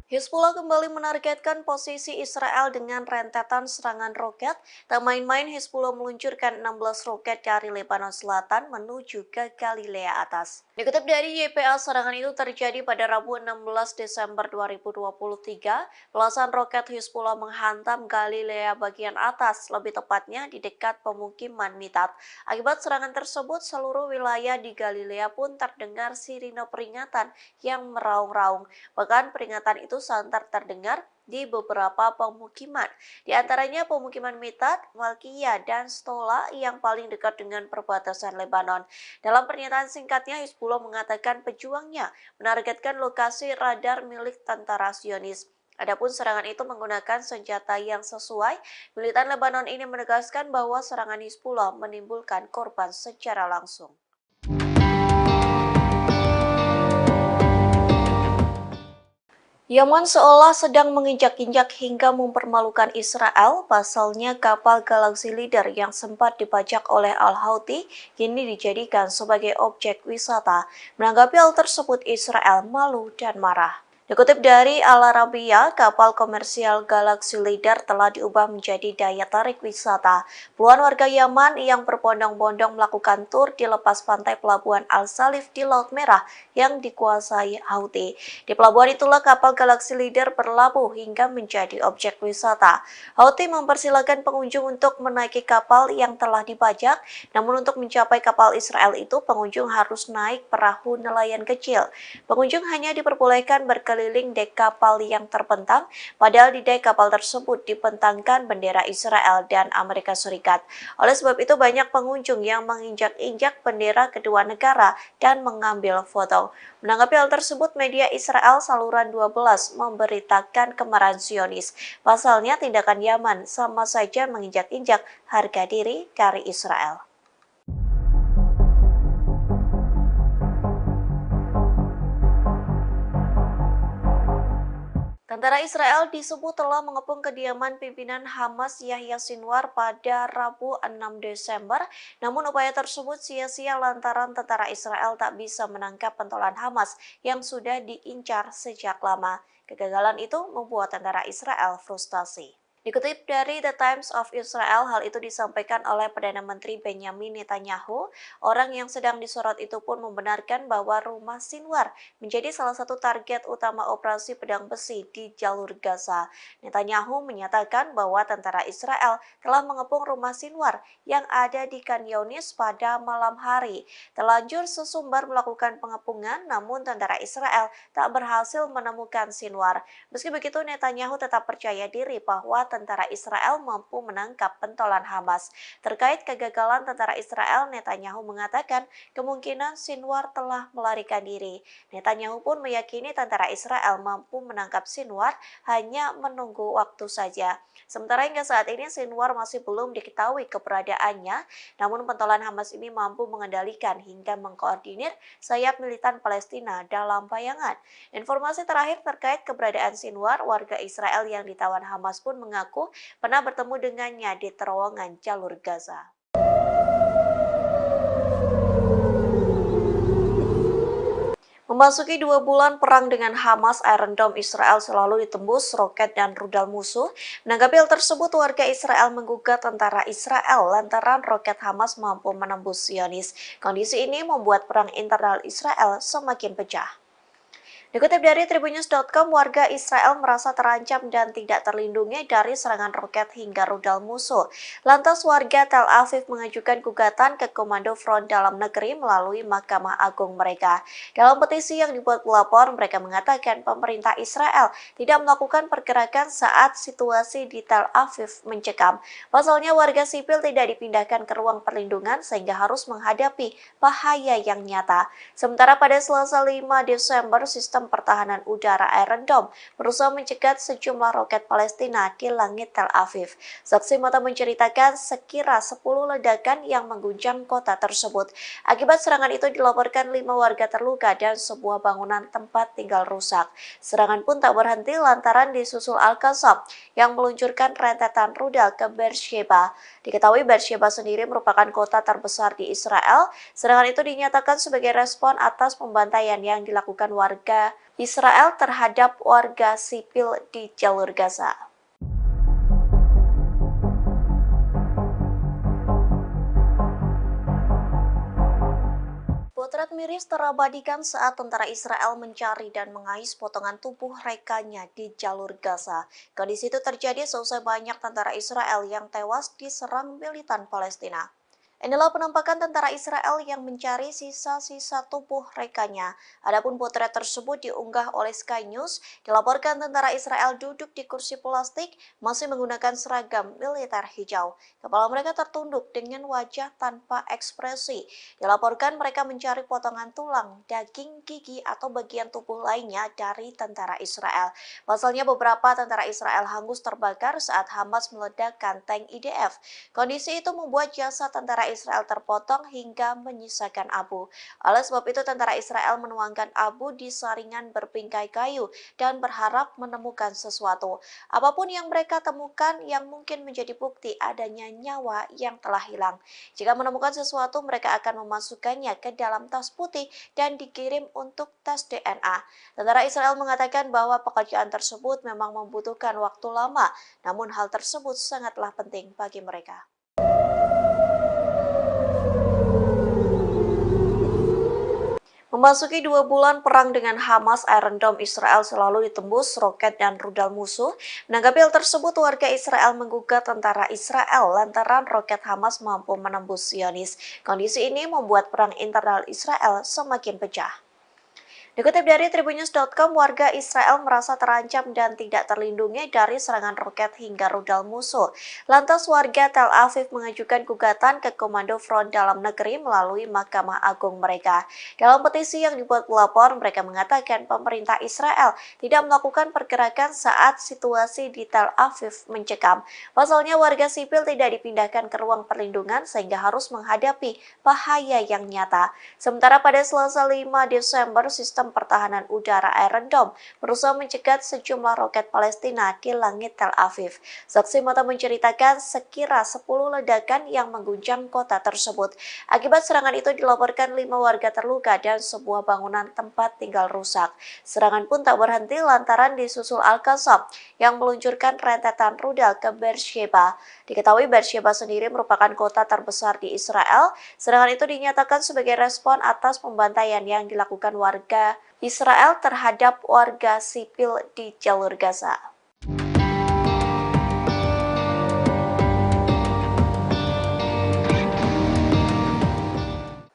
Hizbullah kembali menargetkan posisi Israel dengan rentetan serangan roket. Tak main-main, Hizbullah meluncurkan 16 roket dari Lebanon Selatan menuju ke Galilea Atas. Dikutip dari YPA, serangan itu terjadi pada Rabu 16 Desember 2023. Belasan roket Hizbullah menghantam Galilea bagian atas, lebih tepatnya di dekat pemukiman Mitat. Akibat serangan tersebut, seluruh wilayah di Galilea pun terdengar sirine peringatan yang meraung-raung. Bahkan peringatan itu santer terdengar di beberapa pemukiman, di antaranya pemukiman Mitat, Malkiyah, dan Stola yang paling dekat dengan perbatasan Lebanon. Dalam pernyataan singkatnya, Hizbullah mengatakan pejuangnya menargetkan lokasi radar milik tentara Zionis. Adapun serangan itu menggunakan senjata yang sesuai. Militan Lebanon ini menegaskan bahwa serangan Hizbullah menimbulkan korban secara langsung. Yaman seolah sedang menginjak-injak hingga mempermalukan Israel. Pasalnya kapal Galaxy Leader yang sempat dibajak oleh Al-Houthi kini dijadikan sebagai objek wisata. Menanggapi hal tersebut, Israel malu dan marah. Dikutip dari Al Arabiya, kapal komersial Galaxy Leader telah diubah menjadi daya tarik wisata. Puluhan warga Yaman yang berbondong-bondong melakukan tur di lepas pantai pelabuhan Al-Salif di Laut Merah yang dikuasai Houthi. Di pelabuhan itulah kapal Galaxy Leader berlabuh hingga menjadi objek wisata. Houthi mempersilahkan pengunjung untuk menaiki kapal yang telah dibajak, namun untuk mencapai kapal Israel itu pengunjung harus naik perahu nelayan kecil. Pengunjung hanya diperbolehkan berkeliling dek kapal yang terbentang, padahal di dek kapal tersebut dibentangkan bendera Israel dan Amerika Serikat. Oleh sebab itu banyak pengunjung yang menginjak-injak bendera kedua negara dan mengambil foto. Menanggapi hal tersebut, media Israel Saluran 12 memberitakan kemarahan Zionis. Pasalnya tindakan Yaman sama saja menginjak-injak harga diri dari Israel. Tentara Israel disebut telah mengepung kediaman pimpinan Hamas Yahya Sinwar pada Rabu 6 Desember. Namun upaya tersebut sia-sia lantaran tentara Israel tak bisa menangkap pentolan Hamas yang sudah diincar sejak lama. Kegagalan itu membuat tentara Israel frustasi. Dikutip dari The Times of Israel, hal itu disampaikan oleh Perdana Menteri Benjamin Netanyahu. Orang yang sedang disorot itu pun membenarkan bahwa rumah Sinwar menjadi salah satu target utama operasi pedang besi di jalur Gaza. Netanyahu menyatakan bahwa tentara Israel telah mengepung rumah Sinwar yang ada di Khan Yunis pada malam hari. Terlanjur sesumbar melakukan pengepungan, namun tentara Israel tak berhasil menemukan Sinwar. Meski begitu, Netanyahu tetap percaya diri bahwa tentara Israel mampu menangkap pentolan Hamas. Terkait kegagalan tentara Israel, Netanyahu mengatakan kemungkinan Sinwar telah melarikan diri. Netanyahu pun meyakini tentara Israel mampu menangkap Sinwar, hanya menunggu waktu saja. Sementara hingga saat ini Sinwar masih belum diketahui keberadaannya, namun pentolan Hamas ini mampu mengendalikan hingga mengkoordinir sayap militan Palestina dalam bayangan. Informasi terakhir terkait keberadaan Sinwar, warga Israel yang ditawan Hamas pun mengaku pernah bertemu dengannya di terowongan jalur Gaza. Memasuki 2 bulan perang dengan Hamas, Iron Dome Israel selalu ditembus roket dan rudal musuh. Menanggapi hal tersebut, warga Israel menggugat tentara Israel lantaran roket Hamas mampu menembus Zionis. Kondisi ini membuat perang internal Israel semakin pecah. Dikutip dari Tribunnews.com, warga Israel merasa terancam dan tidak terlindungi dari serangan roket hingga rudal musuh. Lantas warga Tel Aviv mengajukan gugatan ke Komando Front Dalam Negeri melalui Mahkamah Agung mereka. Dalam petisi yang dibuat pelapor, mereka mengatakan pemerintah Israel tidak melakukan pergerakan saat situasi di Tel Aviv mencekam. Pasalnya warga sipil tidak dipindahkan ke ruang perlindungan sehingga harus menghadapi bahaya yang nyata. Sementara pada Selasa 5 Desember, sistem pertahanan udara Iron Dome berusaha mencegat sejumlah roket Palestina di langit Tel Aviv. Saksi mata menceritakan sekira 10 ledakan yang mengguncang kota tersebut. Akibat serangan itu dilaporkan 5 warga terluka dan sebuah bangunan tempat tinggal rusak. Serangan pun tak berhenti lantaran disusul Al-Qassam yang meluncurkan rentetan rudal ke Beersheba. Diketahui Beersheba sendiri merupakan kota terbesar di Israel. Serangan itu dinyatakan sebagai respon atas pembantaian yang dilakukan warga Israel terhadap warga sipil di jalur Gaza. Potret miris terabadikan saat tentara Israel mencari dan mengais potongan tubuh rekannya di jalur Gaza. Kondisi itu terjadi seusai banyak tentara Israel yang tewas diserang militan Palestina. Inilah penampakan tentara Israel yang mencari sisa-sisa tubuh rekannya. Adapun potret tersebut diunggah oleh Sky News. Dilaporkan tentara Israel duduk di kursi plastik, masih menggunakan seragam militer hijau. Kepala mereka tertunduk dengan wajah tanpa ekspresi. Dilaporkan mereka mencari potongan tulang, daging, gigi, atau bagian tubuh lainnya dari tentara Israel. Pasalnya beberapa tentara Israel hangus terbakar saat Hamas meledakkan tank IDF. Kondisi itu membuat jasad tentara Israel terpotong hingga menyisakan abu. Oleh sebab itu, tentara Israel menuangkan abu di saringan berpingkai kayu dan berharap menemukan sesuatu. Apapun yang mereka temukan yang mungkin menjadi bukti adanya nyawa yang telah hilang. Jika menemukan sesuatu, mereka akan memasukkannya ke dalam tas putih dan dikirim untuk tes DNA. Tentara Israel mengatakan bahwa pekerjaan tersebut memang membutuhkan waktu lama, namun hal tersebut sangatlah penting bagi mereka. Memasuki 2 bulan perang dengan Hamas, Iron Dome Israel selalu ditembus roket dan rudal musuh. Menanggapi hal tersebut, warga Israel menggugat tentara Israel lantaran roket Hamas mampu menembus Zionis. Kondisi ini membuat perang internal Israel semakin pecah. Dikutip dari Tribunnews.com, warga Israel merasa terancam dan tidak terlindungi dari serangan roket hingga rudal musuh. Lantas warga Tel Aviv mengajukan gugatan ke Komando Front Dalam Negeri melalui Mahkamah Agung mereka. Dalam petisi yang dibuat pelapor, mereka mengatakan pemerintah Israel tidak melakukan pergerakan saat situasi di Tel Aviv mencekam. Pasalnya warga sipil tidak dipindahkan ke ruang perlindungan sehingga harus menghadapi bahaya yang nyata. Sementara pada Selasa 5 Desember, sistem pertahanan udara Iron Dome berusaha mencegat sejumlah roket Palestina di langit Tel Aviv. Saksi mata menceritakan sekira 10 ledakan yang mengguncang kota tersebut. Akibat serangan itu dilaporkan 5 warga terluka dan sebuah bangunan tempat tinggal rusak. Serangan pun tak berhenti lantaran disusul Al-Qassam yang meluncurkan rentetan rudal ke Beersheba. Diketahui Beersheba sendiri merupakan kota terbesar di Israel. Serangan itu dinyatakan sebagai respon atas pembantaian yang dilakukan warga Israel terhadap warga sipil di jalur Gaza.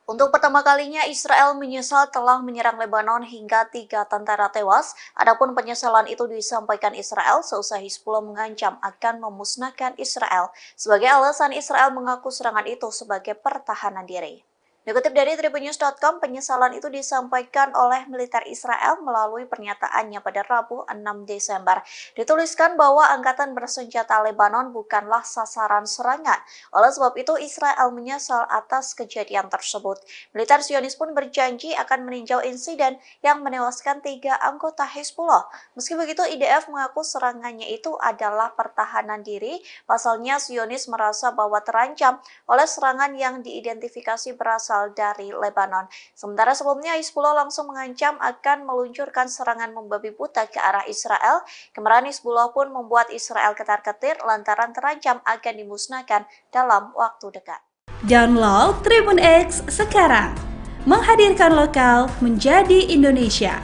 Untuk pertemuan pertama kalinya Israel menyesal telah menyerang Lebanon hingga 3 tentara tewas. Adapun penyesalan itu disampaikan Israel seusai Hizbullah mengancam akan memusnahkan Israel. Sebagai alasan, Israel mengaku serangan itu sebagai pertahanan diri. Dikutip dari tribunnews.com, penyesalan itu disampaikan oleh militer Israel melalui pernyataannya pada Rabu 6 Desember. Dituliskan bahwa angkatan bersenjata Lebanon bukanlah sasaran serangan. Oleh sebab itu, Israel menyesal atas kejadian tersebut. Militer Zionis pun berjanji akan meninjau insiden yang menewaskan 3 anggota Hizbullah. Meski begitu, IDF mengaku serangannya itu adalah pertahanan diri. Pasalnya, Zionis merasa bahwa terancam oleh serangan yang diidentifikasi berasal dari Lebanon. Sementara sebelumnya Hizbullah langsung mengancam akan meluncurkan serangan membabi buta ke arah Israel. Kemarahan Hizbullah pun membuat Israel ketar-ketir lantaran terancam akan dimusnahkan dalam waktu dekat. Download Tribun X sekarang, menghadirkan lokal menjadi Indonesia.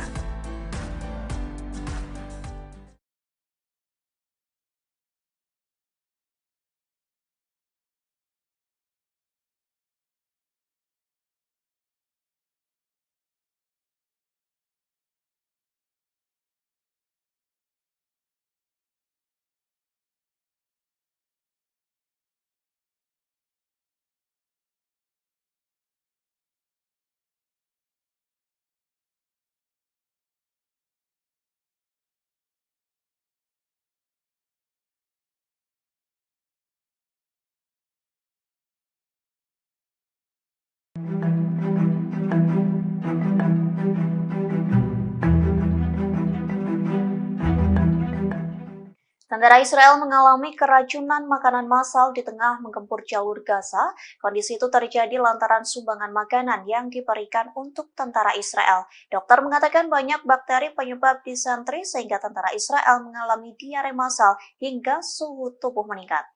Tentara Israel mengalami keracunan makanan massal di tengah menggempur jalur Gaza. Kondisi itu terjadi lantaran sumbangan makanan yang diberikan untuk tentara Israel. Dokter mengatakan banyak bakteri penyebab disentri sehingga tentara Israel mengalami diare massal hingga suhu tubuh meningkat.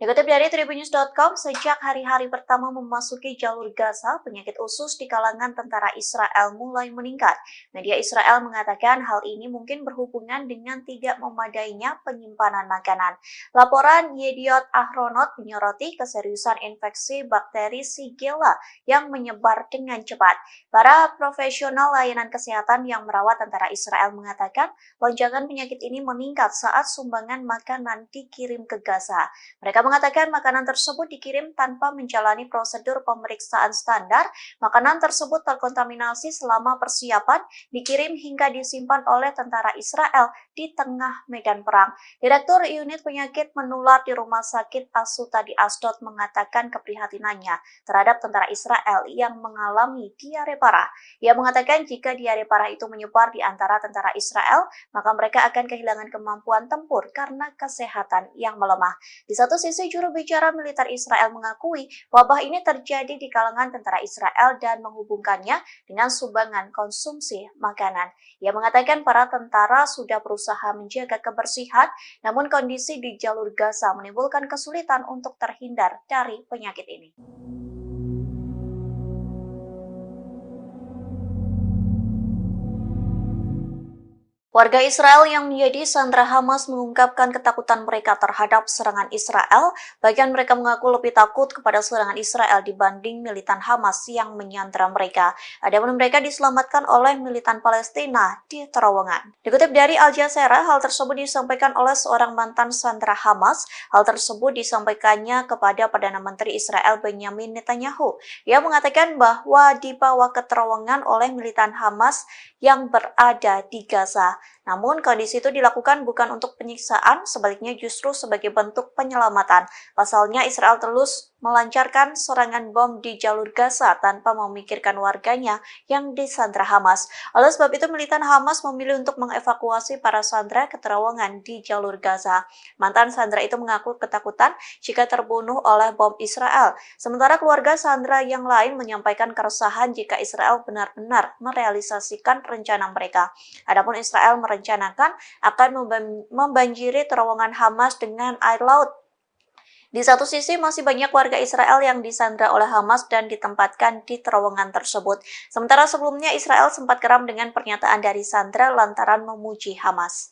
Dikutip dari tribunnews.com, sejak hari-hari pertama memasuki jalur Gaza, penyakit usus di kalangan tentara Israel mulai meningkat. Media Israel mengatakan hal ini mungkin berhubungan dengan tidak memadainya penyimpanan makanan. Laporan Yediot Ahronot menyoroti keseriusan infeksi bakteri Shigella yang menyebar dengan cepat. Para profesional layanan kesehatan yang merawat tentara Israel mengatakan lonjakan penyakit ini meningkat saat sumbangan makanan dikirim ke Gaza. Mereka mengatakan makanan tersebut dikirim tanpa menjalani prosedur pemeriksaan standar. Makanan tersebut terkontaminasi selama persiapan, dikirim hingga disimpan oleh tentara Israel di tengah medan perang. Direktur Unit Penyakit Menular di Rumah Sakit Asuta di Asdod mengatakan keprihatinannya terhadap tentara Israel yang mengalami diare parah. Ia mengatakan jika diare parah itu menyebar di antara tentara Israel, maka mereka akan kehilangan kemampuan tempur karena kesehatan yang melemah. Di satu sisi, juru bicara militer Israel mengakui wabah ini terjadi di kalangan tentara Israel dan menghubungkannya dengan sumbangan konsumsi makanan. Ia mengatakan para tentara sudah berusaha menjaga kebersihan, namun kondisi di jalur Gaza menimbulkan kesulitan untuk terhindar dari penyakit ini. Warga Israel yang menjadi sandera Hamas mengungkapkan ketakutan mereka terhadap serangan Israel. Bagian mereka mengaku lebih takut kepada serangan Israel dibanding militan Hamas yang menyandera mereka. Adapun mereka diselamatkan oleh militan Palestina di terowongan. Dikutip dari Al Jazeera, hal tersebut disampaikan oleh seorang mantan sandera Hamas. Hal tersebut disampaikannya kepada Perdana Menteri Israel Benjamin Netanyahu. Ia mengatakan bahwa dibawa ke terowongan oleh militan Hamas yang berada di Gaza. Namun kondisi itu dilakukan bukan untuk penyiksaan, sebaliknya justru sebagai bentuk penyelamatan. Pasalnya Israel terus melancarkan serangan bom di jalur Gaza tanpa memikirkan warganya yang disandra Hamas. Oleh sebab itu militan Hamas memilih untuk mengevakuasi para sandera ke terowongan di jalur Gaza. Mantan sandera itu mengaku ketakutan jika terbunuh oleh bom Israel. Sementara keluarga sandera yang lain menyampaikan keresahan jika Israel benar-benar merealisasikan rencana mereka. Adapun Israel merencanakan akan membanjiri terowongan Hamas dengan air laut. Di satu sisi masih banyak warga Israel yang disandra oleh Hamas dan ditempatkan di terowongan tersebut. Sementara sebelumnya Israel sempat geram dengan pernyataan dari sandra lantaran memuji Hamas.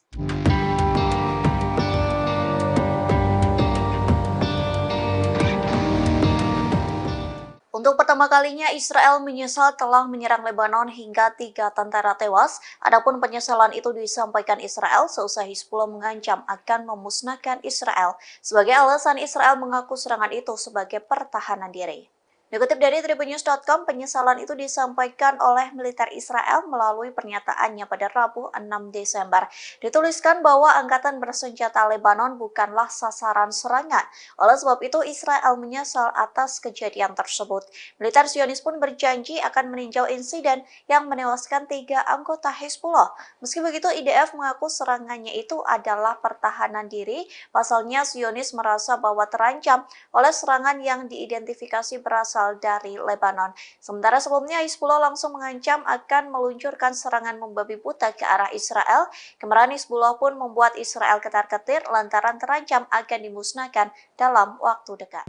Untuk pertemuan pertama kalinya Israel menyesal telah menyerang Lebanon hingga 3 tentara tewas. Adapun penyesalan itu disampaikan Israel seusai Hizbullah mengancam akan memusnahkan Israel. Sebagai alasan, Israel mengaku serangan itu sebagai pertahanan diri. Dikutip dari tribunnews.com, penyesalan itu disampaikan oleh militer Israel melalui pernyataannya pada Rabu 6 Desember. Dituliskan bahwa angkatan bersenjata Lebanon bukanlah sasaran serangan. Oleh sebab itu, Israel menyesal atas kejadian tersebut. Militer Zionis pun berjanji akan meninjau insiden yang menewaskan 3 anggota Hizbullah. Meski begitu, IDF mengaku serangannya itu adalah pertahanan diri. Pasalnya, Zionis merasa bahwa terancam oleh serangan yang diidentifikasi berasal dari Lebanon. Sementara sebelumnya Hizbullah langsung mengancam akan meluncurkan serangan membabi buta ke arah Israel. Kemarahan Hizbullah pun membuat Israel ketar-ketir lantaran terancam akan dimusnahkan dalam waktu dekat.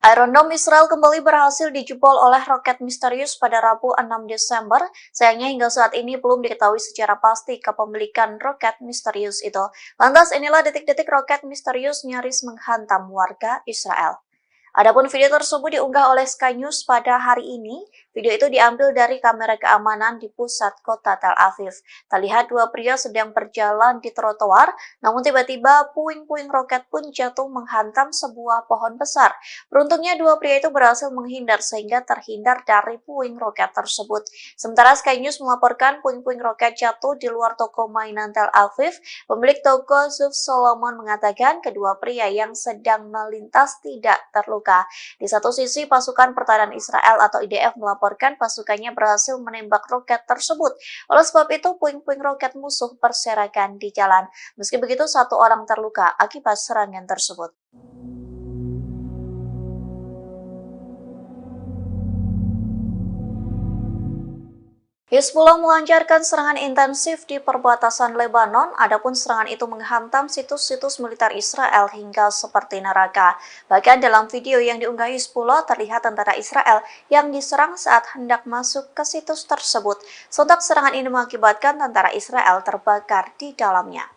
Iron Dome Israel kembali berhasil dijebol oleh roket misterius pada Rabu 6 Desember. Sayangnya hingga saat ini belum diketahui secara pasti kepemilikan roket misterius itu. Lantas inilah detik-detik roket misterius nyaris menghantam warga Israel. Adapun video tersebut diunggah oleh Sky News pada hari ini. Video itu diambil dari kamera keamanan di pusat kota Tel Aviv. Terlihat dua pria sedang berjalan di trotoar, namun tiba-tiba puing-puing roket pun jatuh menghantam sebuah pohon besar. Beruntungnya dua pria itu berhasil menghindar sehingga terhindar dari puing roket tersebut. Sementara Sky News melaporkan puing-puing roket jatuh di luar toko mainan Tel Aviv. Pemilik toko Zuf Solomon mengatakan kedua pria yang sedang melintas tidak terluka. Di satu sisi, pasukan pertahanan Israel atau IDF melaporkan pasukannya berhasil menembak roket tersebut. Oleh sebab itu, puing-puing roket musuh berserakan di jalan. Meski begitu, satu orang terluka akibat serangan tersebut. Hizbullah melancarkan serangan intensif di perbatasan Lebanon, adapun serangan itu menghantam situs-situs militer Israel hingga seperti neraka. Bahkan dalam video yang diunggah Hizbullah terlihat tentara Israel yang diserang saat hendak masuk ke situs tersebut. Sontak serangan ini mengakibatkan tentara Israel terbakar di dalamnya.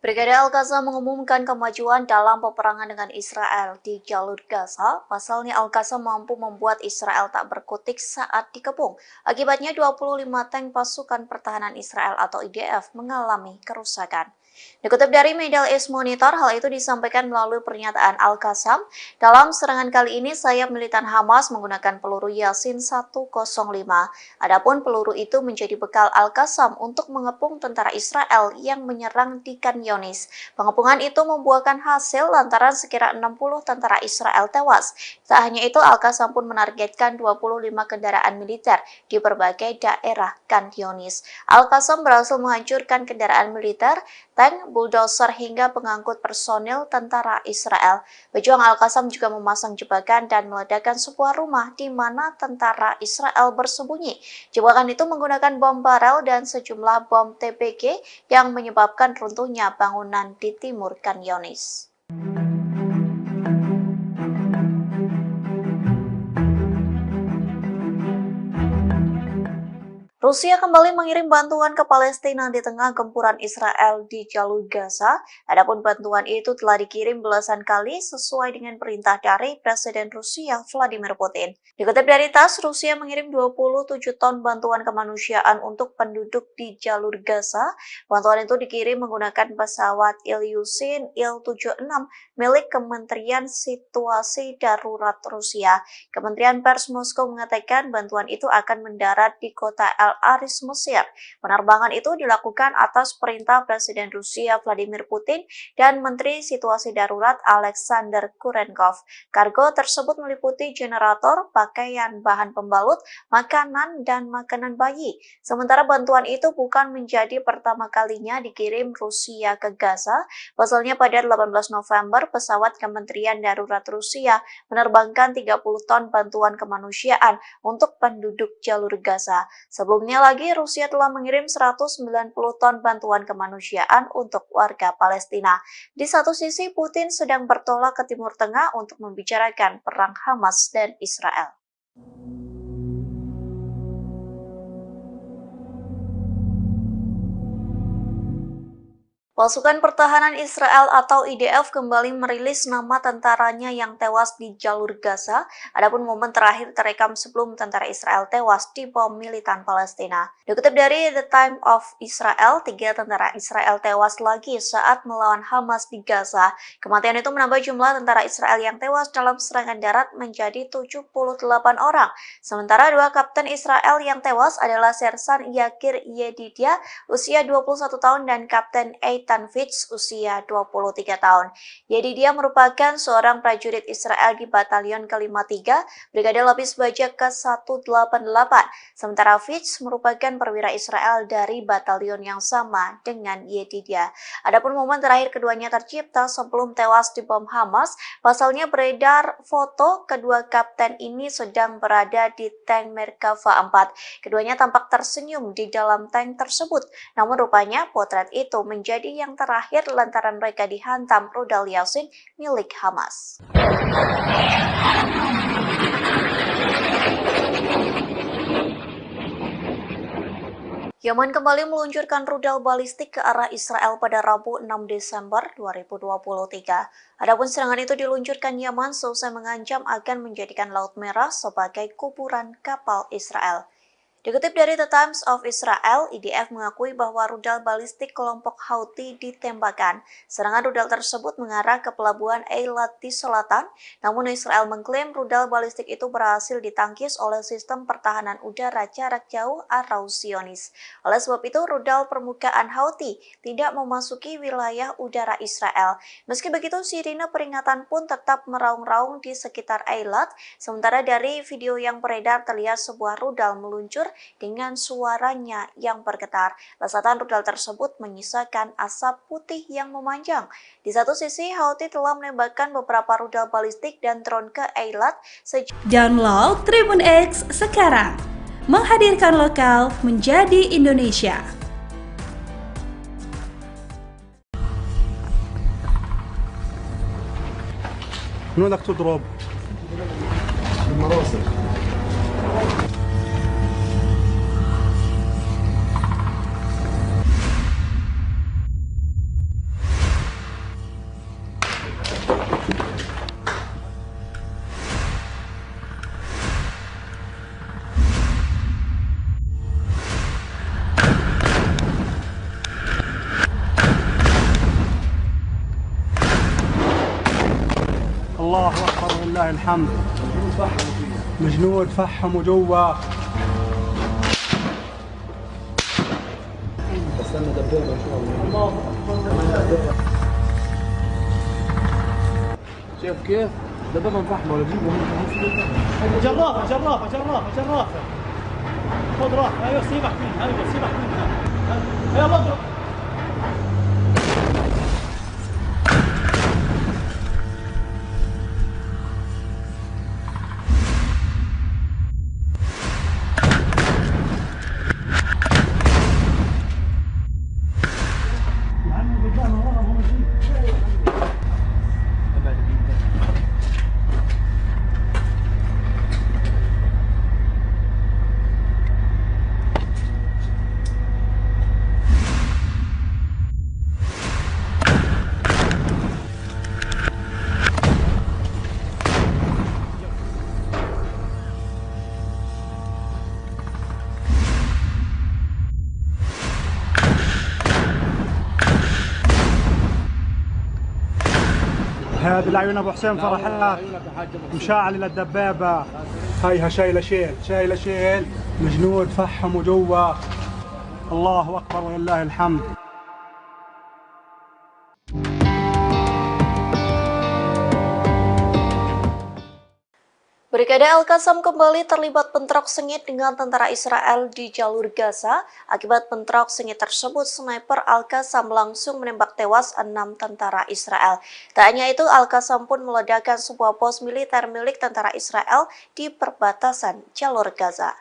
Brigade Al-Qassam mengumumkan kemajuan dalam peperangan dengan Israel di jalur Gaza. Pasalnya Al-Qassam mampu membuat Israel tak berkutik saat dikepung. Akibatnya 25 tank pasukan pertahanan Israel atau IDF mengalami kerusakan. Dikutip dari Middle East Monitor, hal itu disampaikan melalui pernyataan Al-Qassam. Dalam serangan kali ini, sayap militan Hamas menggunakan peluru Yasin 105. Adapun peluru itu menjadi bekal Al-Qassam untuk mengepung tentara Israel yang menyerang di Khan Younis. Pengepungan itu membuahkan hasil lantaran sekira 60 tentara Israel tewas. Tak hanya itu, Al-Qassam pun menargetkan 25 kendaraan militer di berbagai daerah Khan Younis. Al-Qassam berhasil menghancurkan kendaraan militer, tank, bulldozer hingga pengangkut personil tentara Israel. Pejuang Al-Qassam juga memasang jebakan dan meledakkan sebuah rumah di mana tentara Israel bersembunyi. Jebakan itu menggunakan bom barel dan sejumlah bom TPG yang menyebabkan runtuhnya bangunan di timur Khan Younis. Rusia kembali mengirim bantuan ke Palestina di tengah gempuran Israel di jalur Gaza. Adapun bantuan itu telah dikirim belasan kali sesuai dengan perintah dari Presiden Rusia Vladimir Putin. Dikutip dari TASS, Rusia mengirim 27 ton bantuan kemanusiaan untuk penduduk di jalur Gaza. Bantuan itu dikirim menggunakan pesawat Ilyushin Il-76 milik Kementerian Situasi Darurat Rusia. Kementerian Pers Moskow mengatakan bantuan itu akan mendarat di kota Al-Aris, Mesir. Penerbangan itu dilakukan atas perintah Presiden Rusia Vladimir Putin dan Menteri Situasi Darurat Alexander Kurenkov. Kargo tersebut meliputi generator, pakaian, bahan pembalut, makanan, dan makanan bayi. Sementara bantuan itu bukan menjadi pertama kalinya dikirim Rusia ke Gaza. Pasalnya pada 18 November, pesawat Kementerian Darurat Rusia menerbangkan 30 ton bantuan kemanusiaan untuk penduduk jalur Gaza. Sebelumnya lagi, Rusia telah mengirim 190 ton bantuan kemanusiaan untuk warga Palestina. Di satu sisi, Putin sedang bertolak ke Timur Tengah untuk membicarakan perang Hamas dan Israel. Pasukan Pertahanan Israel atau IDF kembali merilis nama tentaranya yang tewas di jalur Gaza. Adapun momen terakhir terekam sebelum tentara Israel tewas di bom militan Palestina. Dikutip dari The Time of Israel, 3 tentara Israel tewas lagi saat melawan Hamas di Gaza. Kematian itu menambah jumlah tentara Israel yang tewas dalam serangan darat menjadi 78 orang. Sementara 2 kapten Israel yang tewas adalah Sersan Yakir Yedidia, usia 21 tahun, dan Kapten Eitan Fitz, usia 23 tahun. Yedidia merupakan seorang prajurit Israel di Batalion ke-53, Brigade Lapis Baja ke-188. Sementara Fitz merupakan perwira Israel dari batalion yang sama dengan Yedidia. Adapun momen terakhir keduanya tercipta sebelum tewas di bom Hamas. Pasalnya beredar foto kedua kapten ini sedang berada di tank Merkava 4. Keduanya tampak tersenyum di dalam tank tersebut. Namun rupanya potret itu menjadi yang terakhir lantaran mereka dihantam rudal Yasin milik Hamas. Yaman kembali meluncurkan rudal balistik ke arah Israel pada Rabu 6 Desember 2023. Adapun serangan itu diluncurkan Yaman seusai mengancam akan menjadikan Laut Merah sebagai kuburan kapal Israel. Dikutip dari The Times of Israel, IDF mengakui bahwa rudal balistik kelompok Houthi ditembakkan. Serangan rudal tersebut mengarah ke pelabuhan Eilat di selatan, namun Israel mengklaim rudal balistik itu berhasil ditangkis oleh sistem pertahanan udara jarak jauh atau Zionis. Oleh sebab itu, rudal permukaan Houthi tidak memasuki wilayah udara Israel. Meski begitu, sirine peringatan pun tetap meraung-raung di sekitar Eilat. Sementara dari video yang beredar terlihat sebuah rudal meluncur dengan suaranya yang bergetar. Lesatan rudal tersebut menyisakan asap putih yang memanjang. Di satu sisi, Houthi telah menembakkan beberapa rudal balistik dan drone ke Eilat. Download Tribun X sekarang, menghadirkan lokal menjadi Indonesia. من وين بدك تضرب؟ بالمراسل. الله أكبر ولله الحمد. الجنود فحموا جوا. استنى دبابة إن شاء الله. شايف كيف؟ دبابة مفحمة ولا جيبوا جرافة جرافة جرافة جرافة. خذ راح، ايوه سيبك منها، ايوه سيبك منها. يلا اضرب. هذه العيون ابو حسين فرحات مشاعل للدبابه. هيها شايله شيل الجنود فحموا جوا. الله اكبر ولله الحمد. Brigade Al-Qassam kembali terlibat bentrok sengit dengan tentara Israel di jalur Gaza. Akibat bentrok sengit tersebut, sniper Al-Qassam langsung menembak tewas 6 tentara Israel. Tak hanya itu, Al-Qassam pun meledakkan sebuah pos militer milik tentara Israel di perbatasan jalur Gaza.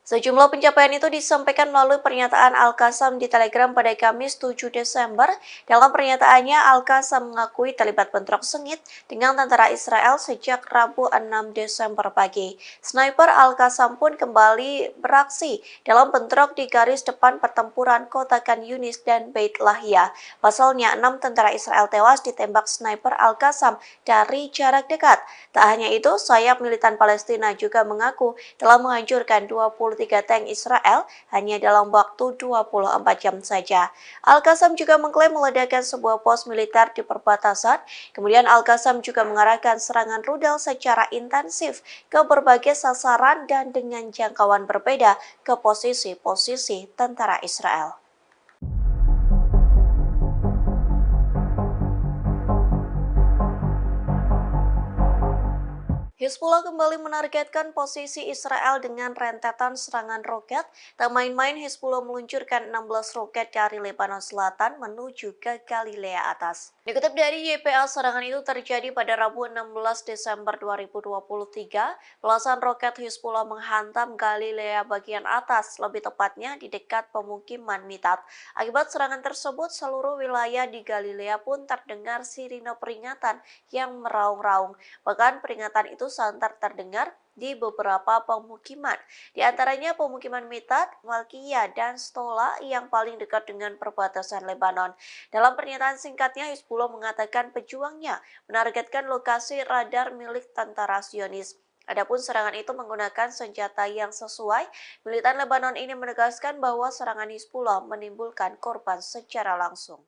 Sejumlah pencapaian itu disampaikan melalui pernyataan Al-Qassam di Telegram pada Kamis 7 Desember. Dalam pernyataannya, Al-Qassam mengakui terlibat bentrok sengit dengan tentara Israel sejak Rabu 6 Desember pagi. Sniper Al-Qassam pun kembali beraksi dalam bentrok di garis depan pertempuran kota Khan Yunis dan Beit Lahia. Pasalnya, 6 tentara Israel tewas ditembak sniper Al-Qassam dari jarak dekat. Tak hanya itu, sayap militan Palestina juga mengaku telah menghancurkan 23 tank Israel hanya dalam waktu 24 jam saja. Al-Qassam juga mengklaim meledakkan sebuah pos militer di perbatasan. Kemudian Al-Qassam juga mengarahkan serangan rudal secara intensif ke berbagai sasaran dan dengan jangkauan berbeda ke posisi-posisi tentara Israel. Hizbullah kembali menargetkan posisi Israel dengan rentetan serangan roket. Tak main-main, Hizbullah meluncurkan 16 roket dari Lebanon Selatan menuju ke Galilea Atas. Dikutip dari YPA, serangan itu terjadi pada Rabu 16 Desember 2023. Belasan roket Hizbullah menghantam Galilea bagian atas, lebih tepatnya di dekat pemukiman Mitat. Akibat serangan tersebut, seluruh wilayah di Galilea pun terdengar sirine peringatan yang meraung-raung. Bahkan peringatan itu santer terdengar di beberapa pemukiman, di antaranya pemukiman Mitat, Malkiyah, dan Stola yang paling dekat dengan perbatasan Lebanon. Dalam pernyataan singkatnya, Hizbullah mengatakan pejuangnya menargetkan lokasi radar milik tentara Zionis. Adapun serangan itu menggunakan senjata yang sesuai. Militan Lebanon ini menegaskan bahwa serangan Hizbullah menimbulkan korban secara langsung.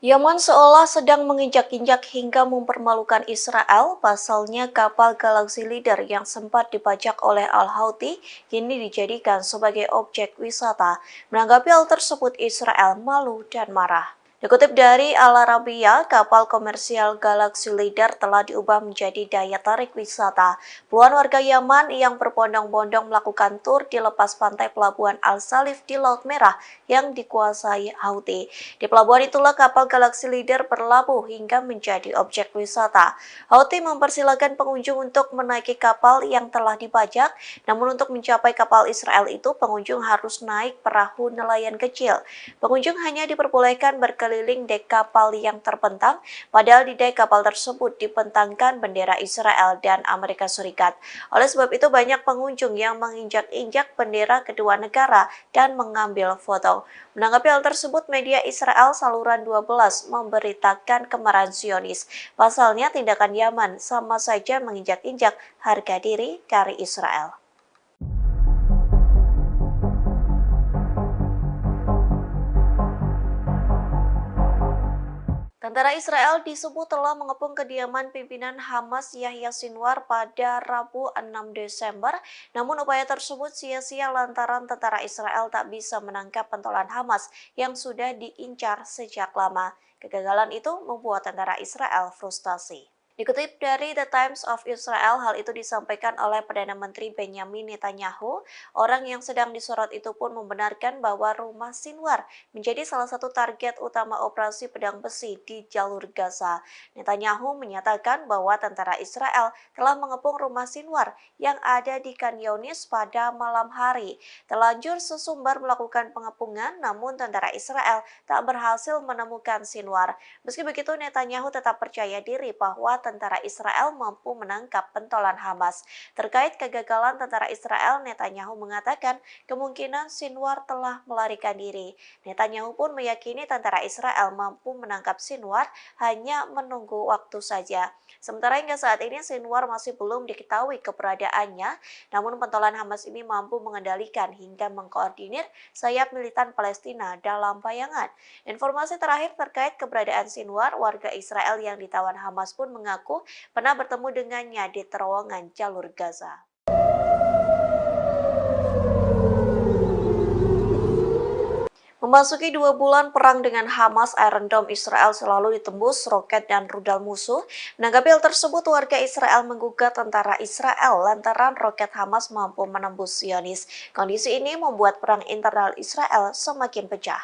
Yaman seolah sedang menginjak-injak hingga mempermalukan Israel. Pasalnya kapal Galaxy Leader yang sempat dibajak oleh Al-Houthi kini dijadikan sebagai objek wisata. Menanggapi hal tersebut, Israel malu dan marah. Dikutip dari Al Arabiya, kapal komersial Galaxy Leader telah diubah menjadi daya tarik wisata. Puluhan warga Yaman yang berbondong-bondong melakukan tur di lepas pantai pelabuhan Al-Salif di Laut Merah yang dikuasai Houthi. Di pelabuhan itulah kapal Galaxy Leader berlabuh hingga menjadi objek wisata. Houthi mempersilahkan pengunjung untuk menaiki kapal yang telah dibajak, namun untuk mencapai kapal Israel itu pengunjung harus naik perahu nelayan kecil. Pengunjung hanya diperbolehkan berkeliling dek kapal yang terbentang, padahal di dek kapal tersebut dibentangkan bendera Israel dan Amerika Serikat. Oleh sebab itu banyak pengunjung yang menginjak-injak bendera kedua negara dan mengambil foto. Menanggapi hal tersebut, media Israel Saluran 12 memberitakan kemarahan Zionis. Pasalnya tindakan Yaman sama saja menginjak-injak harga diri dari Israel. Tentara Israel disebut telah mengepung kediaman pimpinan Hamas Yahya Sinwar pada Rabu 6 Desember. Namun upaya tersebut sia-sia lantaran tentara Israel tak bisa menangkap pentolan Hamas yang sudah diincar sejak lama. Kegagalan itu membuat tentara Israel frustasi. Dikutip dari The Times of Israel, hal itu disampaikan oleh Perdana Menteri Benjamin Netanyahu. Orang yang sedang disorot itu pun membenarkan bahwa rumah Sinwar menjadi salah satu target utama operasi pedang besi di jalur Gaza. Netanyahu menyatakan bahwa tentara Israel telah mengepung rumah Sinwar yang ada di Khan Yunis pada malam hari. Terlanjur sesumbar melakukan pengepungan, namun tentara Israel tak berhasil menemukan Sinwar. Meski begitu, Netanyahu tetap percaya diri bahwa tentara Israel mampu menangkap pentolan Hamas. Terkait kegagalan tentara Israel, Netanyahu mengatakan kemungkinan Sinwar telah melarikan diri. Netanyahu pun meyakini tentara Israel mampu menangkap Sinwar, hanya menunggu waktu saja. Sementara hingga saat ini Sinwar masih belum diketahui keberadaannya, namun pentolan Hamas ini mampu mengendalikan hingga mengkoordinir sayap militan Palestina dalam bayangan. Informasi terakhir terkait keberadaan Sinwar, warga Israel yang ditawan Hamas pun mengaku pernah bertemu dengannya di terowongan jalur Gaza. Memasuki 2 bulan perang dengan Hamas, Iron Dome Israel selalu ditembus roket dan rudal musuh. Menanggapi hal tersebut, warga Israel menggugat tentara Israel lantaran roket Hamas mampu menembus Zionis. Kondisi ini membuat perang internal Israel semakin pecah.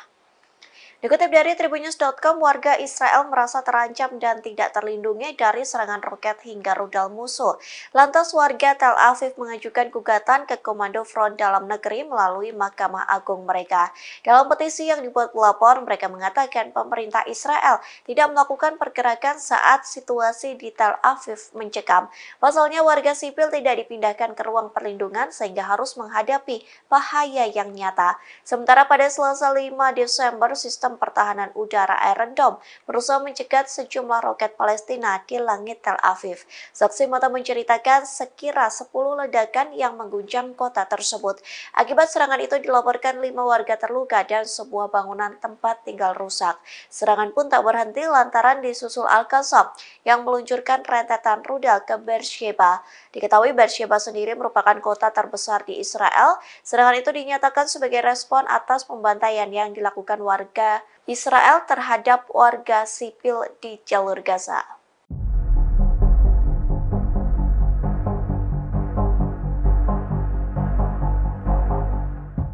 Dikutip dari Tribunnews.com, warga Israel merasa terancam dan tidak terlindungi dari serangan roket hingga rudal musuh. Lantas warga Tel Aviv mengajukan gugatan ke Komando Front Dalam Negeri melalui Mahkamah Agung mereka. Dalam petisi yang dibuat pelapor, mereka mengatakan pemerintah Israel tidak melakukan pergerakan saat situasi di Tel Aviv mencekam. Pasalnya warga sipil tidak dipindahkan ke ruang perlindungan sehingga harus menghadapi bahaya yang nyata. Sementara pada Selasa 5 Desember, sistem pertahanan udara Iron Dome berusaha mencegat sejumlah roket Palestina di langit Tel Aviv. Saksi mata menceritakan sekira 10 ledakan yang mengguncang kota tersebut. Akibat serangan itu dilaporkan 5 warga terluka dan sebuah bangunan tempat tinggal rusak. Serangan pun tak berhenti lantaran disusul Al-Qassam yang meluncurkan rentetan rudal ke Beersheba. Diketahui Beersheba sendiri merupakan kota terbesar di Israel. Serangan itu dinyatakan sebagai respon atas pembantaian yang dilakukan warga Israel terhadap warga sipil di jalur Gaza.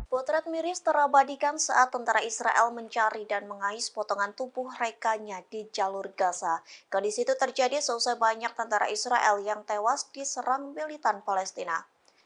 Potret miris terabadikan saat tentara Israel mencari dan mengais potongan tubuh rekannya di jalur Gaza. Kondisi itu terjadi seusai banyak tentara Israel yang tewas diserang militan Palestina.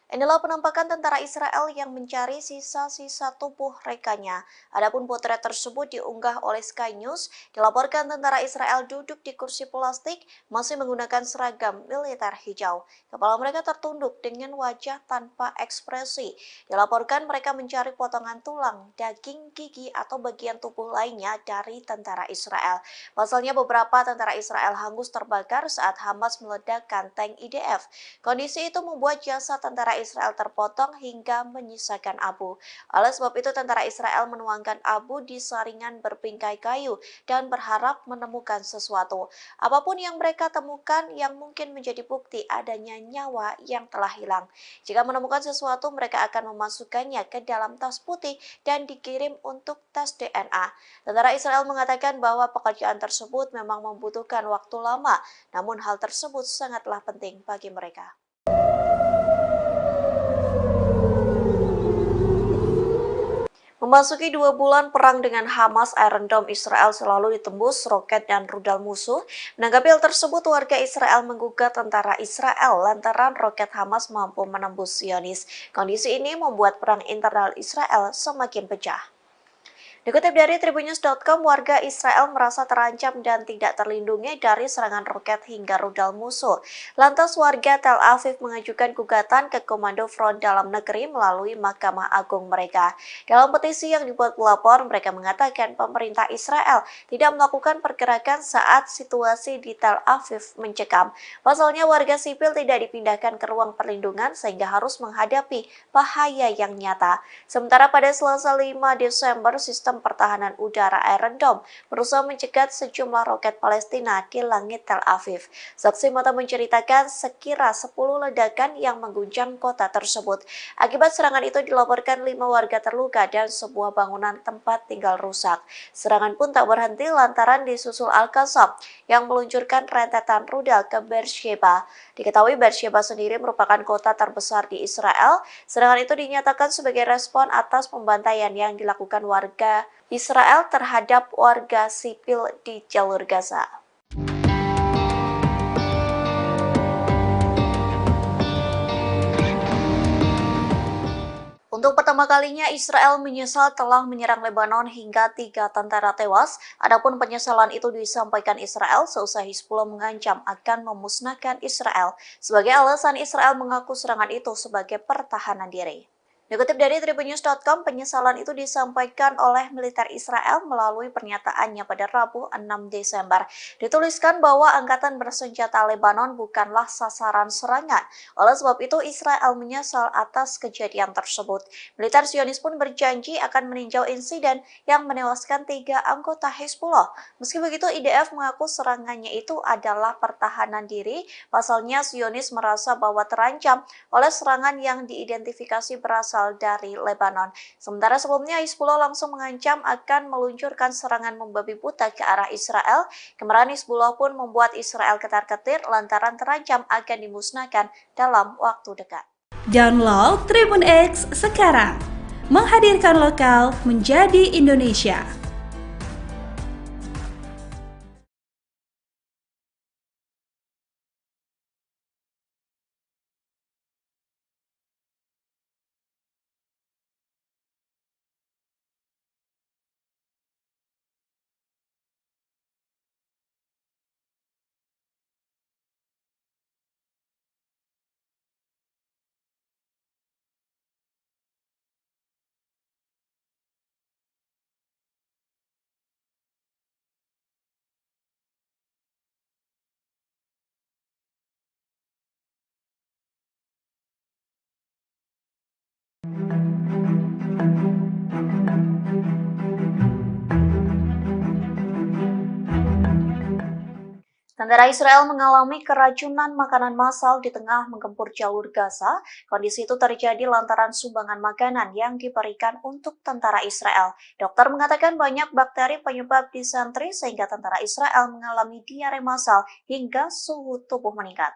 Inilah penampakan tentara Israel yang mencari sisa-sisa tubuh rekannya. Adapun potret tersebut diunggah oleh Sky News. Dilaporkan tentara Israel duduk di kursi plastik, masih menggunakan seragam militer hijau. Kepala mereka tertunduk dengan wajah tanpa ekspresi. Dilaporkan mereka mencari potongan tulang, daging, gigi, atau bagian tubuh lainnya dari tentara Israel. Pasalnya beberapa tentara Israel hangus terbakar saat Hamas meledakkan tank IDF. Kondisi itu membuat jasad tentara Israel terpotong hingga menyisakan abu. Oleh sebab itu, tentara Israel menuangkan abu di saringan berbingkai kayu dan berharap menemukan sesuatu. Apapun yang mereka temukan yang mungkin menjadi bukti adanya nyawa yang telah hilang. Jika menemukan sesuatu, mereka akan memasukkannya ke dalam tas putih dan dikirim untuk tes DNA. Tentara Israel mengatakan bahwa pekerjaan tersebut memang membutuhkan waktu lama, namun hal tersebut sangatlah penting bagi mereka. Memasuki 2 bulan perang dengan Hamas, Iron Dome Israel selalu ditembus roket dan rudal musuh. Menanggapi hal tersebut, warga Israel menggugat tentara Israel lantaran roket Hamas mampu menembus Zionis. Kondisi ini membuat perang internal Israel semakin pecah. Dikutip dari Tribunnews.com, warga Israel merasa terancam dan tidak terlindungi dari serangan roket hingga rudal musuh. Lantas warga Tel Aviv mengajukan gugatan ke Komando Front Dalam Negeri melalui Mahkamah Agung mereka. Dalam petisi yang dibuat pelapor, mereka mengatakan pemerintah Israel tidak melakukan pergerakan saat situasi di Tel Aviv mencekam. Pasalnya warga sipil tidak dipindahkan ke ruang perlindungan sehingga harus menghadapi bahaya yang nyata. Sementara pada Selasa 5 Desember, sistem pertahanan udara Iron Dome berusaha mencegat sejumlah roket Palestina di langit Tel Aviv. Saksi mata menceritakan sekira 10 ledakan yang mengguncang kota tersebut. Akibat serangan itu dilaporkan 5 warga terluka dan sebuah bangunan tempat tinggal rusak. Serangan pun tak berhenti lantaran disusul Al-Qassam yang meluncurkan rentetan rudal ke Beersheba. Diketahui Beersheba sendiri merupakan kota terbesar di Israel. Serangan itu dinyatakan sebagai respon atas pembantaian yang dilakukan warga Israel terhadap warga sipil di jalur Gaza. Untuk pertama kalinya, Israel menyesal telah menyerang Lebanon hingga 3 tentara tewas. Adapun penyesalan itu disampaikan Israel seusai Hizbullah mengancam akan memusnahkan Israel. Sebagai alasan, Israel mengaku serangan itu sebagai pertahanan diri. Dikutip dari tribunnews.com, penyesalan itu disampaikan oleh militer Israel melalui pernyataannya pada Rabu 6 Desember. Dituliskan bahwa angkatan bersenjata Lebanon bukanlah sasaran serangan. Oleh sebab itu, Israel menyesal atas kejadian tersebut. Militer Zionis pun berjanji akan meninjau insiden yang menewaskan 3 anggota Hizbullah. Meski begitu, IDF mengaku serangannya itu adalah pertahanan diri. Pasalnya, Zionis merasa bahwa terancam oleh serangan yang diidentifikasi berasal dari Lebanon. Sementara sebelumnya Hizbullah langsung mengancam akan meluncurkan serangan membabi buta ke arah Israel. Kemarahan Hizbullah pun membuat Israel ketar-ketir lantaran terancam akan dimusnahkan dalam waktu dekat. Download Tribun X sekarang, menghadirkan lokal menjadi Indonesia. Tentara Israel mengalami keracunan makanan massal di tengah menggempur jalur Gaza. Kondisi itu terjadi lantaran sumbangan makanan yang diberikan untuk tentara Israel. Dokter mengatakan banyak bakteri penyebab disentri sehingga tentara Israel mengalami diare massal hingga suhu tubuh meningkat.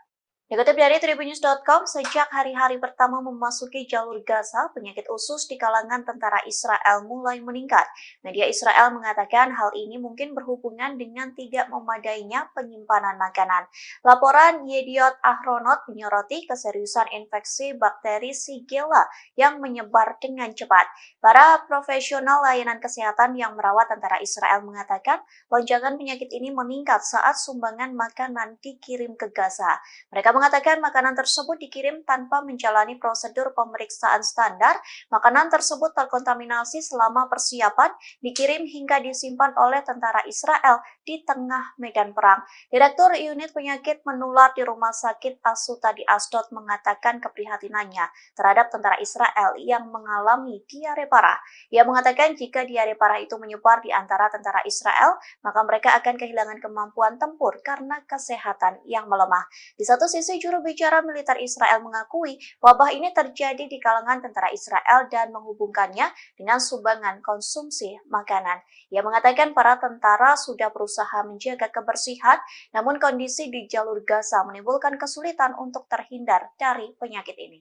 Dikutip dari tribunnews.com, sejak hari-hari pertama memasuki jalur Gaza, penyakit usus di kalangan tentara Israel mulai meningkat. Media Israel mengatakan hal ini mungkin berhubungan dengan tidak memadainya penyimpanan makanan. Laporan Yediot Ahronot menyoroti keseriusan infeksi bakteri Shigella yang menyebar dengan cepat. Para profesional layanan kesehatan yang merawat tentara Israel mengatakan lonjakan penyakit ini meningkat saat sumbangan makanan dikirim ke Gaza. Mereka mengatakan makanan tersebut dikirim tanpa menjalani prosedur pemeriksaan standar. Makanan tersebut terkontaminasi selama persiapan, dikirim hingga disimpan oleh tentara Israel di tengah medan perang. Direktur Unit Penyakit Menular di Rumah Sakit Asuta di Asdod mengatakan keprihatinannya terhadap tentara Israel yang mengalami diare parah. Ia mengatakan jika diare parah itu menyebar di antara tentara Israel, maka mereka akan kehilangan kemampuan tempur karena kesehatan yang melemah. Di satu sisi, juru bicara militer Israel mengakui wabah ini terjadi di kalangan tentara Israel dan menghubungkannya dengan sumbangan konsumsi makanan. Ia mengatakan para tentara sudah berusaha menjaga kebersihan, namun kondisi di jalur Gaza menimbulkan kesulitan untuk terhindar dari penyakit ini.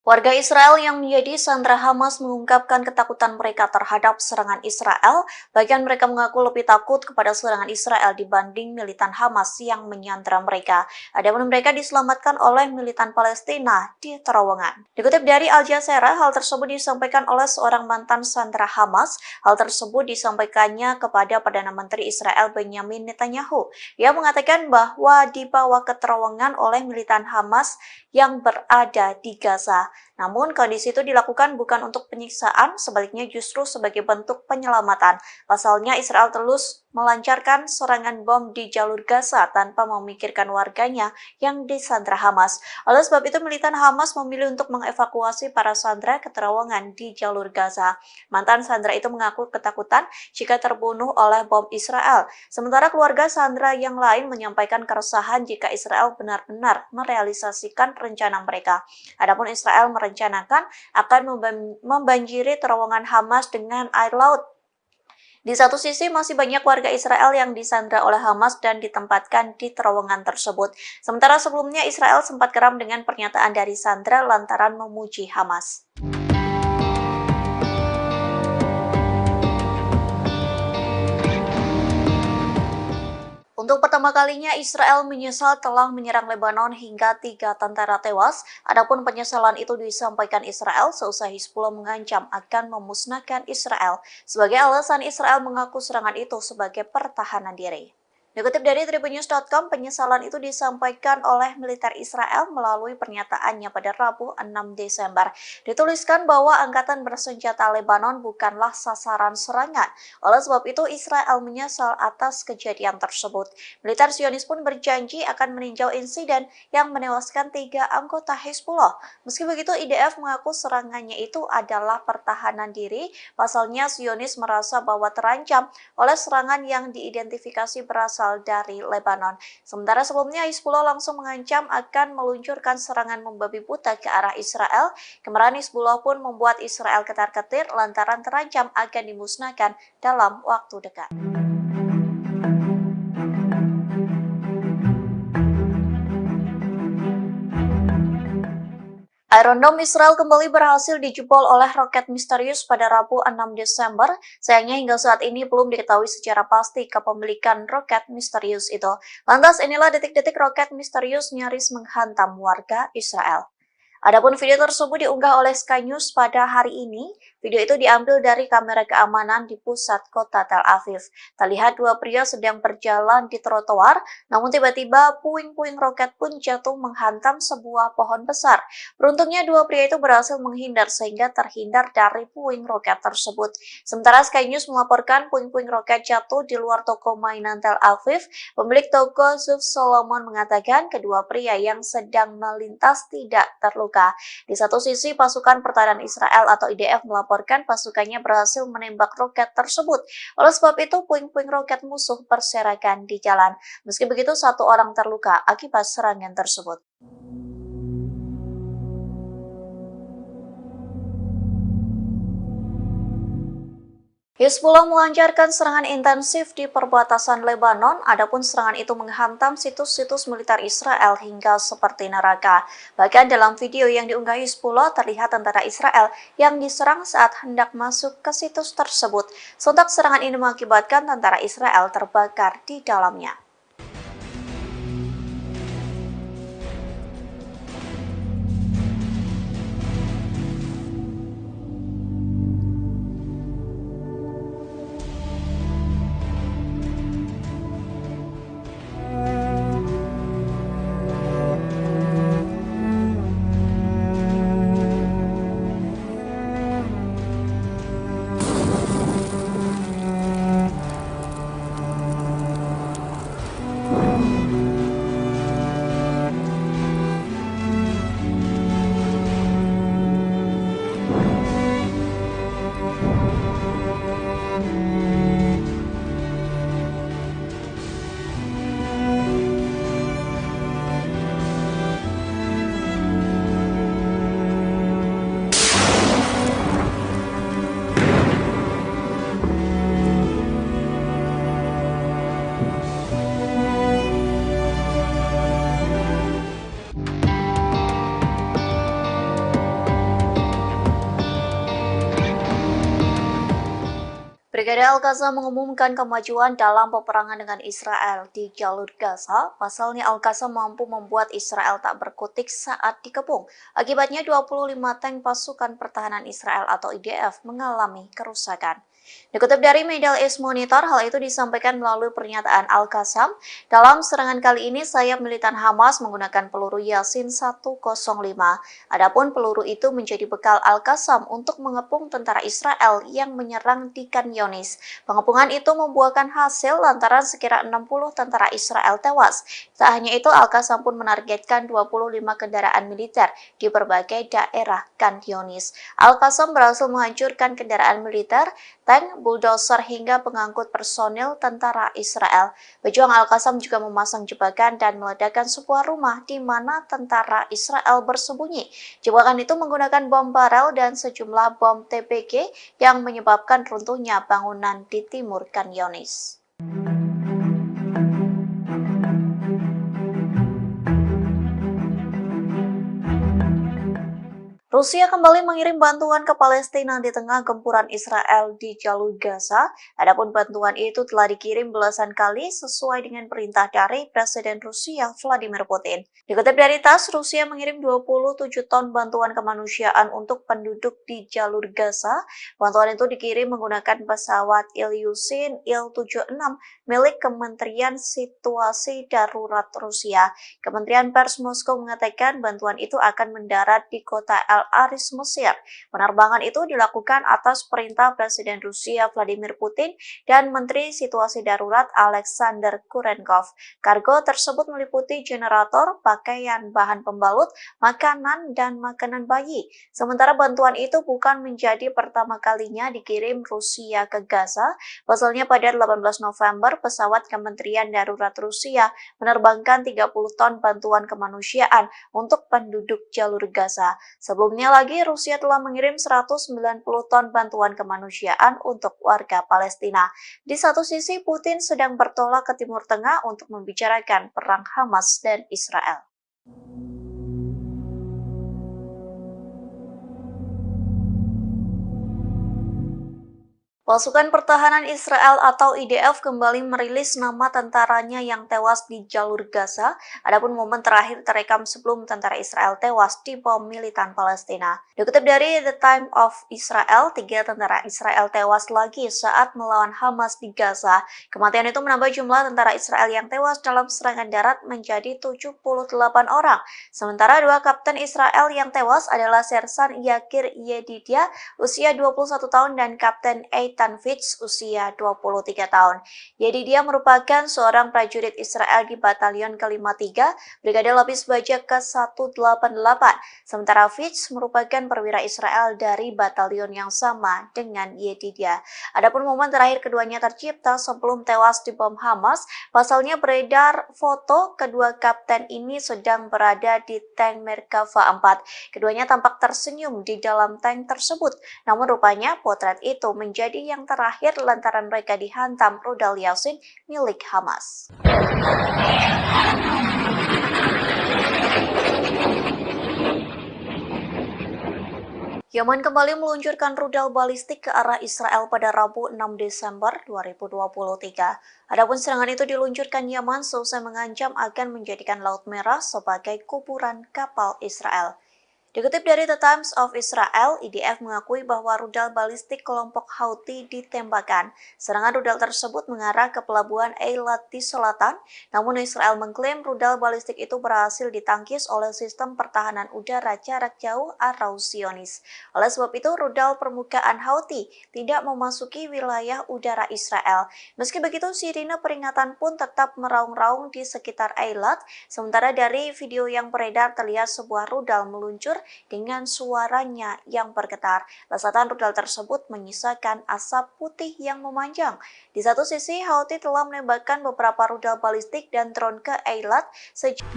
Warga Israel yang menjadi sandera Hamas mengungkapkan ketakutan mereka terhadap serangan Israel. Bagian mereka mengaku lebih takut kepada serangan Israel dibanding militan Hamas yang menyandera mereka. Adapun mereka diselamatkan oleh militan Palestina di terowongan. Dikutip dari Al Jazeera, hal tersebut disampaikan oleh seorang mantan sandera Hamas. Hal tersebut disampaikannya kepada Perdana Menteri Israel Benyamin Netanyahu. Ia mengatakan bahwa dibawa ke terowongan oleh militan Hamas yang berada di Gaza. Namun kondisi itu dilakukan bukan untuk penyiksaan, sebaliknya justru sebagai bentuk penyelamatan. Pasalnya Israel terus melancarkan serangan bom di jalur Gaza tanpa memikirkan warganya yang disandra Hamas. Oleh sebab itu militan Hamas memilih untuk mengevakuasi para sandera ke terowongan di jalur Gaza. Mantan sandera itu mengaku ketakutan jika terbunuh oleh bom Israel. Sementara keluarga sandera yang lain menyampaikan keresahan jika Israel benar-benar merealisasikan rencana mereka. Adapun Israel merencanakan akan membanjiri terowongan Hamas dengan air laut. Di satu sisi masih banyak warga Israel yang disandra oleh Hamas dan ditempatkan di terowongan tersebut. Sementara sebelumnya Israel sempat geram dengan pernyataan dari sandra lantaran memuji Hamas. Untuk pertama kalinya, Israel menyesal telah menyerang Lebanon hingga 3 tentara tewas. Adapun penyesalan itu disampaikan Israel seusai Hizbullah mengancam akan memusnahkan Israel. Sebagai alasan, Israel mengaku serangan itu sebagai pertahanan diri. Dikutip dari tribunnews.com, penyesalan itu disampaikan oleh militer Israel melalui pernyataannya pada Rabu 6 Desember. Dituliskan bahwa angkatan bersenjata Lebanon bukanlah sasaran serangan. Oleh sebab itu, Israel menyesal atas kejadian tersebut. Militer Zionis pun berjanji akan meninjau insiden yang menewaskan 3 anggota Hizbullah. Meski begitu, IDF mengaku serangannya itu adalah pertahanan diri. Pasalnya, Zionis merasa bahwa terancam oleh serangan yang diidentifikasi berasal dari Lebanon. Sementara sebelumnya Hizbullah langsung mengancam akan meluncurkan serangan membabi buta ke arah Israel. Kemarahan Hizbullah pun membuat Israel ketar-ketir lantaran terancam akan dimusnahkan dalam waktu dekat. Iron Dome Israel kembali berhasil dijebol oleh roket misterius pada Rabu 6 Desember. Sayangnya hingga saat ini belum diketahui secara pasti kepemilikan roket misterius itu. Lantas inilah detik-detik roket misterius nyaris menghantam warga Israel. Adapun video tersebut diunggah oleh Sky News pada hari ini. Video itu diambil dari kamera keamanan di pusat kota Tel Aviv. Terlihat dua pria sedang berjalan di trotoar, namun tiba-tiba puing-puing roket pun jatuh menghantam sebuah pohon besar. Beruntungnya dua pria itu berhasil menghindar sehingga terhindar dari puing roket tersebut. Sementara Sky News melaporkan puing-puing roket jatuh di luar toko mainan Tel Aviv. Pemilik toko Zuf Solomon mengatakan kedua pria yang sedang melintas tidak terluka. Di satu sisi, pasukan pertahanan Israel atau IDF melaporkan pasukannya berhasil menembak roket tersebut. Oleh sebab itu, puing-puing roket musuh berserakan di jalan. Meski begitu, satu orang terluka akibat serangan tersebut. Hizbullah melancarkan serangan intensif di perbatasan Lebanon, adapun serangan itu menghantam situs-situs militer Israel hingga seperti neraka. Bahkan dalam video yang diunggah Hizbullah terlihat tentara Israel yang diserang saat hendak masuk ke situs tersebut. Sontak serangan ini mengakibatkan tentara Israel terbakar di dalamnya. Brigade Al-Qassam mengumumkan kemajuan dalam peperangan dengan Israel di jalur Gaza. Pasalnya Al-Qassam mampu membuat Israel tak berkutik saat dikepung. Akibatnya 25 tank pasukan pertahanan Israel atau IDF mengalami kerusakan. Dikutip dari Middle East Monitor, hal itu disampaikan melalui pernyataan Al-Qassam. Dalam serangan kali ini, sayap militan Hamas menggunakan peluru Yasin 105. Adapun peluru itu menjadi bekal Al-Qassam untuk mengepung tentara Israel yang menyerang di Khan Younis. Pengepungan itu membuahkan hasil lantaran sekira 60 tentara Israel tewas. Tak hanya itu, Al-Qassam pun menargetkan 25 kendaraan militer di berbagai daerah Khan Younis. Al-Qassam berhasil menghancurkan kendaraan militer, tank, bulldozer hingga pengangkut personil tentara Israel. Pejuang Al-Qassam juga memasang jebakan dan meledakkan sebuah rumah di mana tentara Israel bersembunyi. Jebakan itu menggunakan bom barel dan sejumlah bom TPG yang menyebabkan runtuhnya bangunan di timur Khan Younis. Rusia kembali mengirim bantuan ke Palestina di tengah gempuran Israel di jalur Gaza. Adapun bantuan itu telah dikirim belasan kali sesuai dengan perintah dari Presiden Rusia Vladimir Putin. Dikutip dari TASS, Rusia mengirim 27 ton bantuan kemanusiaan untuk penduduk di jalur Gaza. Bantuan itu dikirim menggunakan pesawat Ilyushin Il-76 milik Kementerian Situasi Darurat Rusia. Kementerian Pers Moskow mengatakan bantuan itu akan mendarat di kota Al-Aris, Mesir. Penerbangan itu dilakukan atas perintah Presiden Rusia Vladimir Putin dan Menteri Situasi Darurat Alexander Kurenkov. Kargo tersebut meliputi generator, pakaian, bahan pembalut, makanan, dan makanan bayi. Sementara bantuan itu bukan menjadi pertama kalinya dikirim Rusia ke Gaza. Pasalnya pada 18 November, pesawat Kementerian Darurat Rusia menerbangkan 30 ton bantuan kemanusiaan untuk penduduk jalur Gaza. Sebelumnya lagi, Rusia telah mengirim 190 ton bantuan kemanusiaan untuk warga Palestina. Di satu sisi, Putin sedang bertolak ke Timur Tengah untuk membicarakan perang Hamas dan Israel. Pasukan Pertahanan Israel atau IDF kembali merilis nama tentaranya yang tewas di jalur Gaza. Adapun momen terakhir terekam sebelum tentara Israel tewas di bom militan Palestina. Dikutip dari The Time of Israel, 3 tentara Israel tewas lagi saat melawan Hamas di Gaza. Kematian itu menambah jumlah tentara Israel yang tewas dalam serangan darat menjadi 78 orang. Sementara 2 kapten Israel yang tewas adalah Sersan Yakir Yedidia, usia 21 tahun, dan Kapten Eitan Fitz, usia 23 tahun. Yedidia merupakan seorang prajurit Israel di Batalion ke-53, Brigade Lapis Baja ke-188. Sementara Fitz merupakan perwira Israel dari batalion yang sama dengan Yedidia. Adapun momen terakhir keduanya tercipta sebelum tewas di bom Hamas. Pasalnya beredar foto kedua kapten ini sedang berada di tank Merkava 4. Keduanya tampak tersenyum di dalam tank tersebut. Namun rupanya potret itu menjadi yang terakhir lantaran mereka dihantam rudal Yasin milik Hamas. Yaman kembali meluncurkan rudal balistik ke arah Israel pada Rabu 6 Desember 2023. Adapun serangan itu diluncurkan Yaman seusai mengancam akan menjadikan Laut Merah sebagai kuburan kapal Israel. Dikutip dari The Times of Israel, IDF mengakui bahwa rudal balistik kelompok Houthi ditembakkan. Serangan rudal tersebut mengarah ke pelabuhan Eilat di selatan, namun Israel mengklaim rudal balistik itu berhasil ditangkis oleh sistem pertahanan udara jarak jauh atau Zionis. Oleh sebab itu, rudal permukaan Houthi tidak memasuki wilayah udara Israel. Meski begitu, sirine peringatan pun tetap meraung-raung di sekitar Eilat. Sementara dari video yang beredar terlihat sebuah rudal meluncur dengan suaranya yang bergetar. Lesatan rudal tersebut menyisakan asap putih yang memanjang. Di satu sisi, Houthi telah menembakkan beberapa rudal balistik dan drone ke Eilat.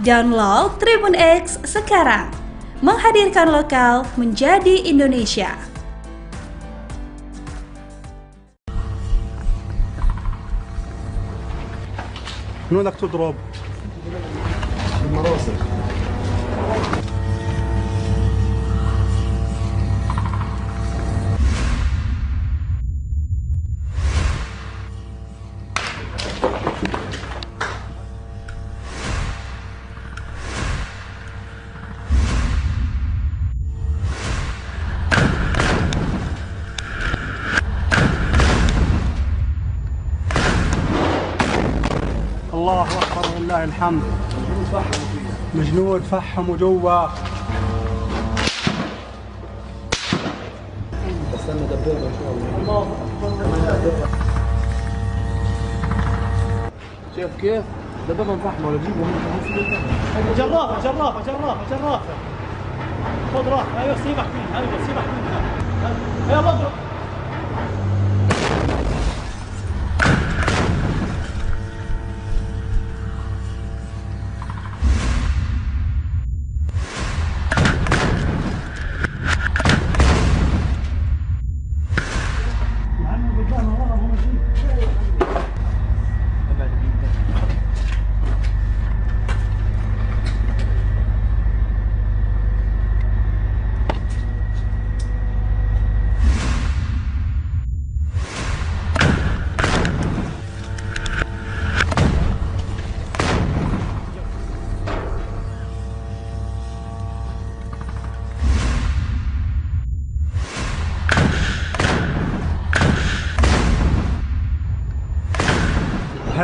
Download Tribun X sekarang, menghadirkan lokal menjadi Indonesia. من وين بدك تضرب؟ بالمراسل. الله اكبر ولله الحمد. الجنود فحموا جوا. استنى دبابه ان شاء الله. شايف كيف؟ دبابه مفحمه ولا جيبه جرافه جرافه جرافه جرافه. خذ راحه. ايوه سيبك منها. ايوه سيبك منها. يلا اضرب.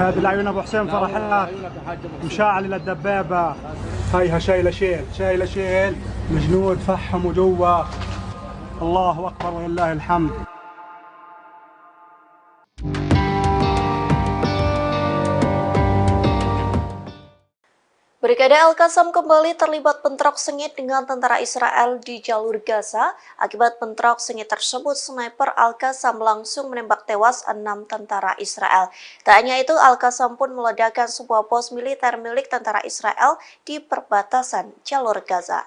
هذه العيون ابو حسين فرحات مشاعل الدبابه. هيها شايله شيل الجنود فحموا جوا. الله اكبر ولله الحمد. Brigade Al-Qassam kembali terlibat bentrok sengit dengan tentara Israel di jalur Gaza. Akibat bentrok sengit tersebut, sniper Al-Qassam langsung menembak tewas 6 tentara Israel. Tak hanya itu, Al-Qassam pun meledakkan sebuah pos militer milik tentara Israel di perbatasan jalur Gaza.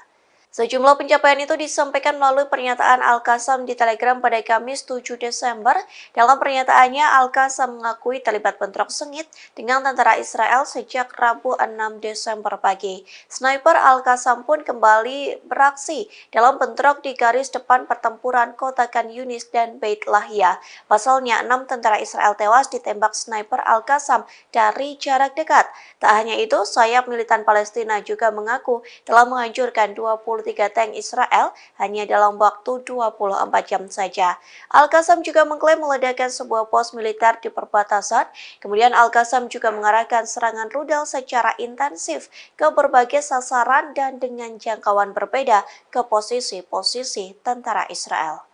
Sejumlah pencapaian itu disampaikan melalui pernyataan Al-Qassam di Telegram pada Kamis 7 Desember. Dalam pernyataannya, Al-Qassam mengakui terlibat bentrok sengit dengan tentara Israel sejak Rabu 6 Desember pagi. Sniper Al-Qassam pun kembali beraksi dalam bentrok di garis depan pertempuran kota Khan Yunis dan Beit Lahia. Pasalnya, 6 tentara Israel tewas ditembak sniper Al-Qassam dari jarak dekat. Tak hanya itu, sayap militan Palestina juga mengaku telah menghancurkan 23 tank Israel hanya dalam waktu 24 jam saja. Al-Qassam juga mengklaim meledakkan sebuah pos militer di perbatasan. Kemudian Al-Qassam juga mengarahkan serangan rudal secara intensif ke berbagai sasaran dan dengan jangkauan berbeda ke posisi-posisi tentara Israel.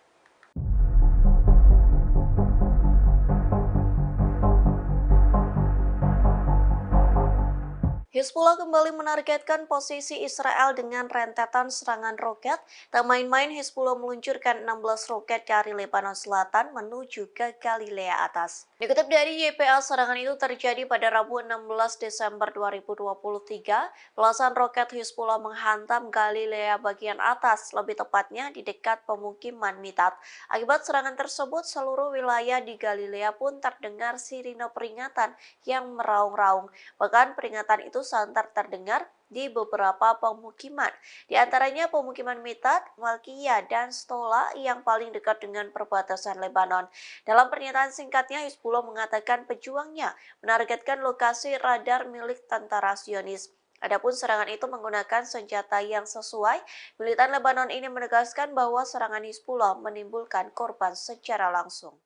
Hizbullah kembali menargetkan posisi Israel dengan rentetan serangan roket. Tak main-main, Hizbullah meluncurkan 16 roket dari Lebanon Selatan menuju ke Galilea Atas. Dikutip dari YPA, serangan itu terjadi pada Rabu 16 Desember 2023. Belasan roket Hizbullah menghantam Galilea bagian atas, lebih tepatnya di dekat pemukiman Mitat. Akibat serangan tersebut, seluruh wilayah di Galilea pun terdengar sirine peringatan yang meraung-raung. Bahkan peringatan itu santer terdengar di beberapa pemukiman, di antaranya pemukiman Mitat, Malkiyah, dan Stola yang paling dekat dengan perbatasan Lebanon. Dalam pernyataan singkatnya, Hizbullah mengatakan pejuangnya menargetkan lokasi radar milik tentara Zionis. Adapun serangan itu menggunakan senjata yang sesuai. Militan Lebanon ini menegaskan bahwa serangan Hizbullah menimbulkan korban secara langsung.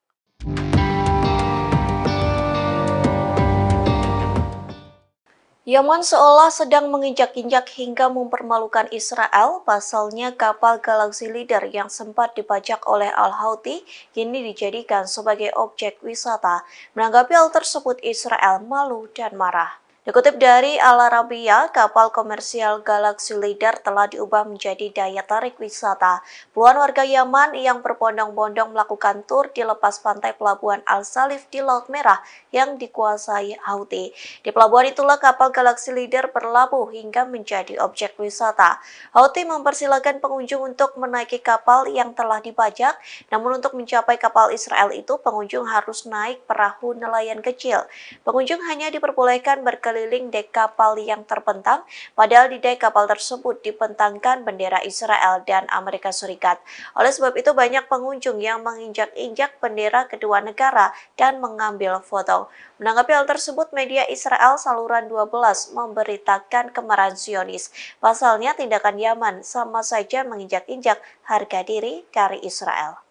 Yaman seolah sedang menginjak-injak hingga mempermalukan Israel. Pasalnya kapal Galaxy Leader yang sempat dibajak oleh Al-Houthi kini dijadikan sebagai objek wisata. Menanggapi hal tersebut, Israel malu dan marah. Dikutip dari Al Arabiya, kapal komersial Galaxy Leader telah diubah menjadi daya tarik wisata. Puluhan warga Yaman yang berbondong-bondong melakukan tur di lepas pantai pelabuhan Al-Salif di Laut Merah yang dikuasai Houthi. Di pelabuhan itulah kapal Galaxy Leader berlabuh hingga menjadi objek wisata. Houthi mempersilahkan pengunjung untuk menaiki kapal yang telah dibajak, namun untuk mencapai kapal Israel itu pengunjung harus naik perahu nelayan kecil. Pengunjung hanya diperbolehkan berkeliling dek kapal yang terbentang, padahal di dek kapal tersebut dibentangkan bendera Israel dan Amerika Serikat. Oleh sebab itu banyak pengunjung yang menginjak-injak bendera kedua negara dan mengambil foto. Menanggapi hal tersebut, media Israel Saluran 12 memberitakan kemarahan Zionis. Pasalnya tindakan Yaman sama saja menginjak-injak harga diri dari Israel.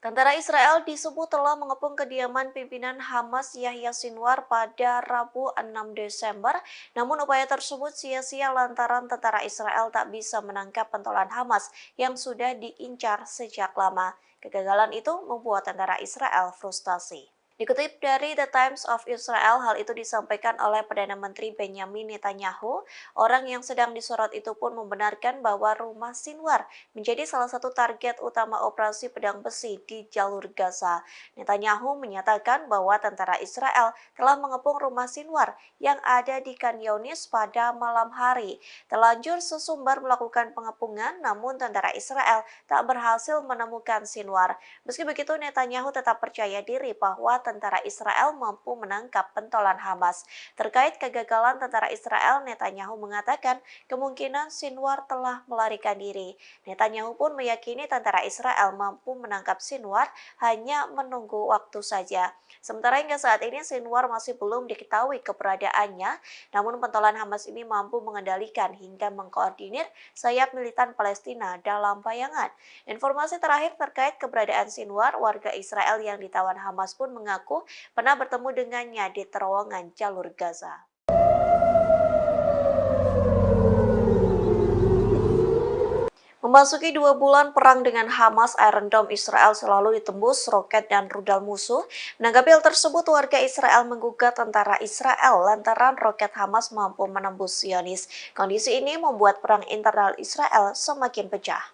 Tentara Israel disebut telah mengepung kediaman pimpinan Hamas Yahya Sinwar pada Rabu 6 Desember. Namun upaya tersebut sia-sia lantaran tentara Israel tak bisa menangkap pentolan Hamas yang sudah diincar sejak lama. Kegagalan itu membuat tentara Israel frustasi. Dikutip dari The Times of Israel, hal itu disampaikan oleh Perdana Menteri Benjamin Netanyahu. Orang yang sedang disorot itu pun membenarkan bahwa rumah Sinwar menjadi salah satu target utama operasi pedang besi di jalur Gaza. Netanyahu menyatakan bahwa tentara Israel telah mengepung rumah Sinwar yang ada di Khan Yunis pada malam hari. Terlanjur sesumbar melakukan pengepungan, namun tentara Israel tak berhasil menemukan Sinwar. Meski begitu, Netanyahu tetap percaya diri bahwa tentara Israel mampu menangkap pentolan Hamas. Terkait kegagalan tentara Israel, Netanyahu mengatakan kemungkinan Sinwar telah melarikan diri. Netanyahu pun meyakini tentara Israel mampu menangkap Sinwar, hanya menunggu waktu saja. Sementara hingga saat ini Sinwar masih belum diketahui keberadaannya, namun pentolan Hamas ini mampu mengendalikan hingga mengkoordinir sayap militan Palestina dalam bayangan. Informasi terakhir terkait keberadaan Sinwar, warga Israel yang ditawan Hamas pun mengaku pernah bertemu dengannya di terowongan jalur Gaza. Memasuki 2 bulan perang dengan Hamas, Iron Dome Israel selalu ditembus roket dan rudal musuh. Menanggapi hal tersebut, warga Israel menggugat tentara Israel lantaran roket Hamas mampu menembus Zionis. Kondisi ini membuat perang internal Israel semakin pecah.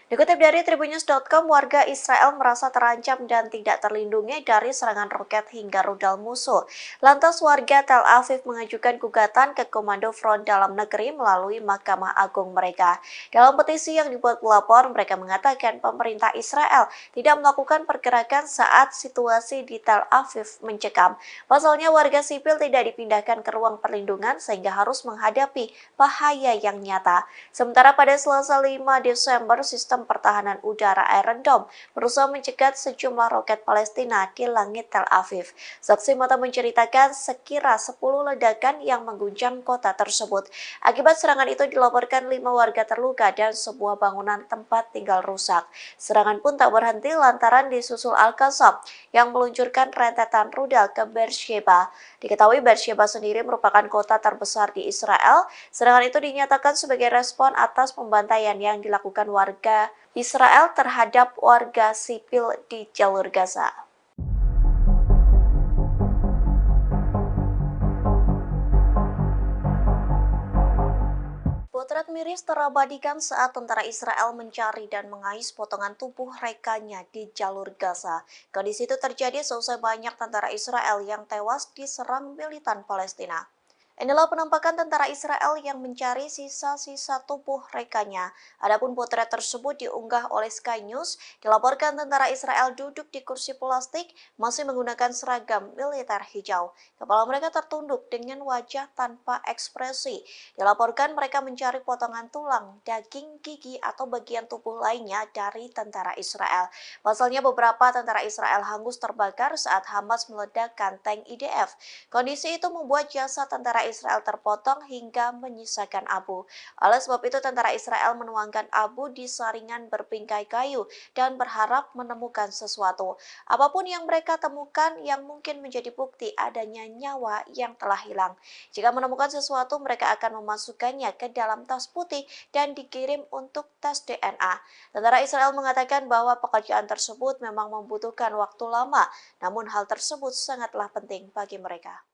Dikutip dari Tribunnews.com, warga Israel merasa terancam dan tidak terlindungi dari serangan roket hingga rudal musuh. Lantas warga Tel Aviv mengajukan gugatan ke Komando Front Dalam Negeri melalui Mahkamah Agung mereka. Dalam petisi yang dibuat pelapor, mereka mengatakan pemerintah Israel tidak melakukan pergerakan saat situasi di Tel Aviv mencekam. Pasalnya warga sipil tidak dipindahkan ke ruang perlindungan sehingga harus menghadapi bahaya yang nyata. Sementara pada Selasa 5 Desember, sistem pertahanan udara Iron Dome berusaha mencegat sejumlah roket Palestina di langit Tel Aviv. Saksi mata menceritakan sekira 10 ledakan yang mengguncang kota tersebut. Akibat serangan itu dilaporkan 5 warga terluka dan sebuah bangunan tempat tinggal rusak. Serangan pun tak berhenti lantaran disusul Al-Qassam yang meluncurkan rentetan rudal ke Beersheba. Diketahui Beersheba sendiri merupakan kota terbesar di Israel. Serangan itu dinyatakan sebagai respon atas pembantaian yang dilakukan warga Israel terhadap warga sipil di jalur Gaza. Potret miris terabadikan saat tentara Israel mencari dan mengais potongan tubuh rekannya di jalur Gaza. Kondisi itu terjadi seusai banyak tentara Israel yang tewas diserang militan Palestina. Inilah penampakan tentara Israel yang mencari sisa-sisa tubuh rekannya. Adapun potret tersebut diunggah oleh Sky News. Dilaporkan tentara Israel duduk di kursi plastik masih menggunakan seragam militer hijau. Kepala mereka tertunduk dengan wajah tanpa ekspresi. Dilaporkan mereka mencari potongan tulang, daging, gigi, atau bagian tubuh lainnya dari tentara Israel. Pasalnya beberapa tentara Israel hangus terbakar saat Hamas meledakkan tank IDF. Kondisi itu membuat jasad tentara Israel terpotong hingga menyisakan abu. Oleh sebab itu tentara Israel menuangkan abu di saringan berpingkai kayu dan berharap menemukan sesuatu. Apapun yang mereka temukan yang mungkin menjadi bukti adanya nyawa yang telah hilang. Jika menemukan sesuatu, mereka akan memasukkannya ke dalam tas putih dan dikirim untuk tes DNA. Tentara Israel mengatakan bahwa pekerjaan tersebut memang membutuhkan waktu lama, namun hal tersebut sangatlah penting bagi mereka.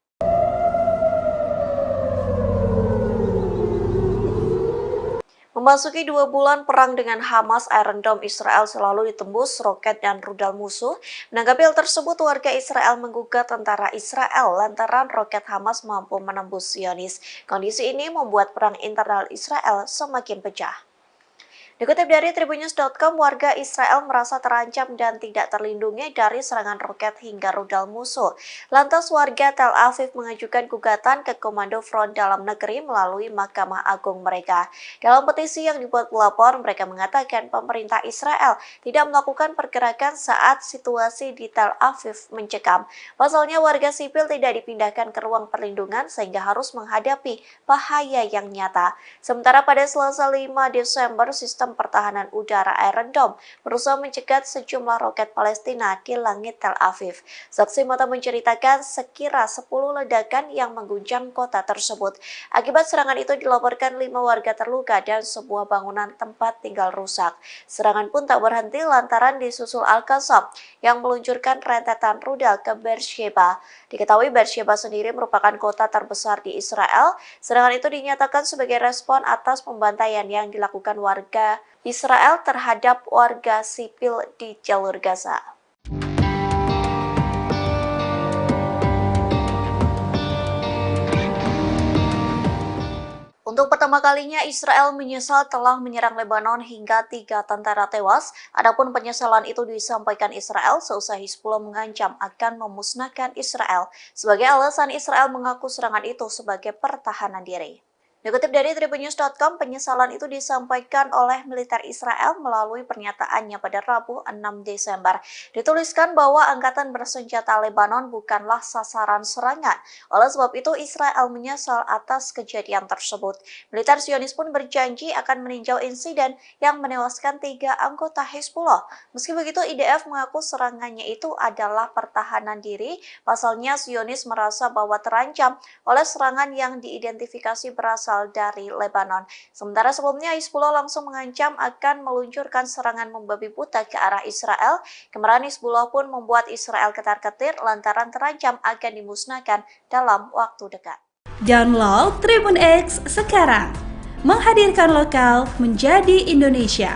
Memasuki 2 bulan perang dengan Hamas, Iron Dome Israel selalu ditembus roket dan rudal musuh. Menanggapi hal tersebut, warga Israel menggugat tentara Israel lantaran roket Hamas mampu menembus Zionis. Kondisi ini membuat perang internal Israel semakin pecah. Dikutip dari Tribunnews.com, warga Israel merasa terancam dan tidak terlindungi dari serangan roket hingga rudal musuh. Lantas warga Tel Aviv mengajukan gugatan ke Komando Front Dalam Negeri melalui Mahkamah Agung mereka. Dalam petisi yang dibuat pelapor, mereka mengatakan pemerintah Israel tidak melakukan pergerakan saat situasi di Tel Aviv mencekam. Pasalnya warga sipil tidak dipindahkan ke ruang perlindungan sehingga harus menghadapi bahaya yang nyata. Sementara pada Selasa 5 Desember, sistem pertahanan udara Iron Dome berusaha mencegat sejumlah roket Palestina di langit Tel Aviv. Saksi mata menceritakan sekira 10 ledakan yang mengguncang kota tersebut. Akibat serangan itu dilaporkan 5 warga terluka dan sebuah bangunan tempat tinggal rusak. Serangan pun tak berhenti lantaran disusul Al-Qassam yang meluncurkan rentetan rudal ke Beersheba. Diketahui Beersheba sendiri merupakan kota terbesar di Israel. Serangan itu dinyatakan sebagai respon atas pembantaian yang dilakukan warga Israel terhadap warga sipil di jalur Gaza. Untuk pertemuan pertama kalinya Israel menyesal telah menyerang Lebanon hingga 3 tentara tewas. Adapun penyesalan itu disampaikan Israel seusai Hizbullah mengancam akan memusnahkan Israel. Sebagai alasan, Israel mengaku serangan itu sebagai pertahanan diri. Dikutip dari tribunnews.com, penyesalan itu disampaikan oleh militer Israel melalui pernyataannya pada Rabu 6 Desember. Dituliskan bahwa angkatan bersenjata Lebanon bukanlah sasaran serangan. Oleh sebab itu, Israel menyesal atas kejadian tersebut. Militer Zionis pun berjanji akan meninjau insiden yang menewaskan 3 anggota Hizbullah. Meski begitu, IDF mengaku serangannya itu adalah pertahanan diri. Pasalnya, Zionis merasa bahwa terancam oleh serangan yang diidentifikasi berasal dari Lebanon. Sementara sebelumnya Hizbullah langsung mengancam akan meluncurkan serangan membabi buta ke arah Israel. Kemarahan Hizbullah pun membuat Israel ketar-ketir lantaran terancam akan dimusnahkan dalam waktu dekat. Download Tribun X sekarang, menghadirkan lokal menjadi Indonesia.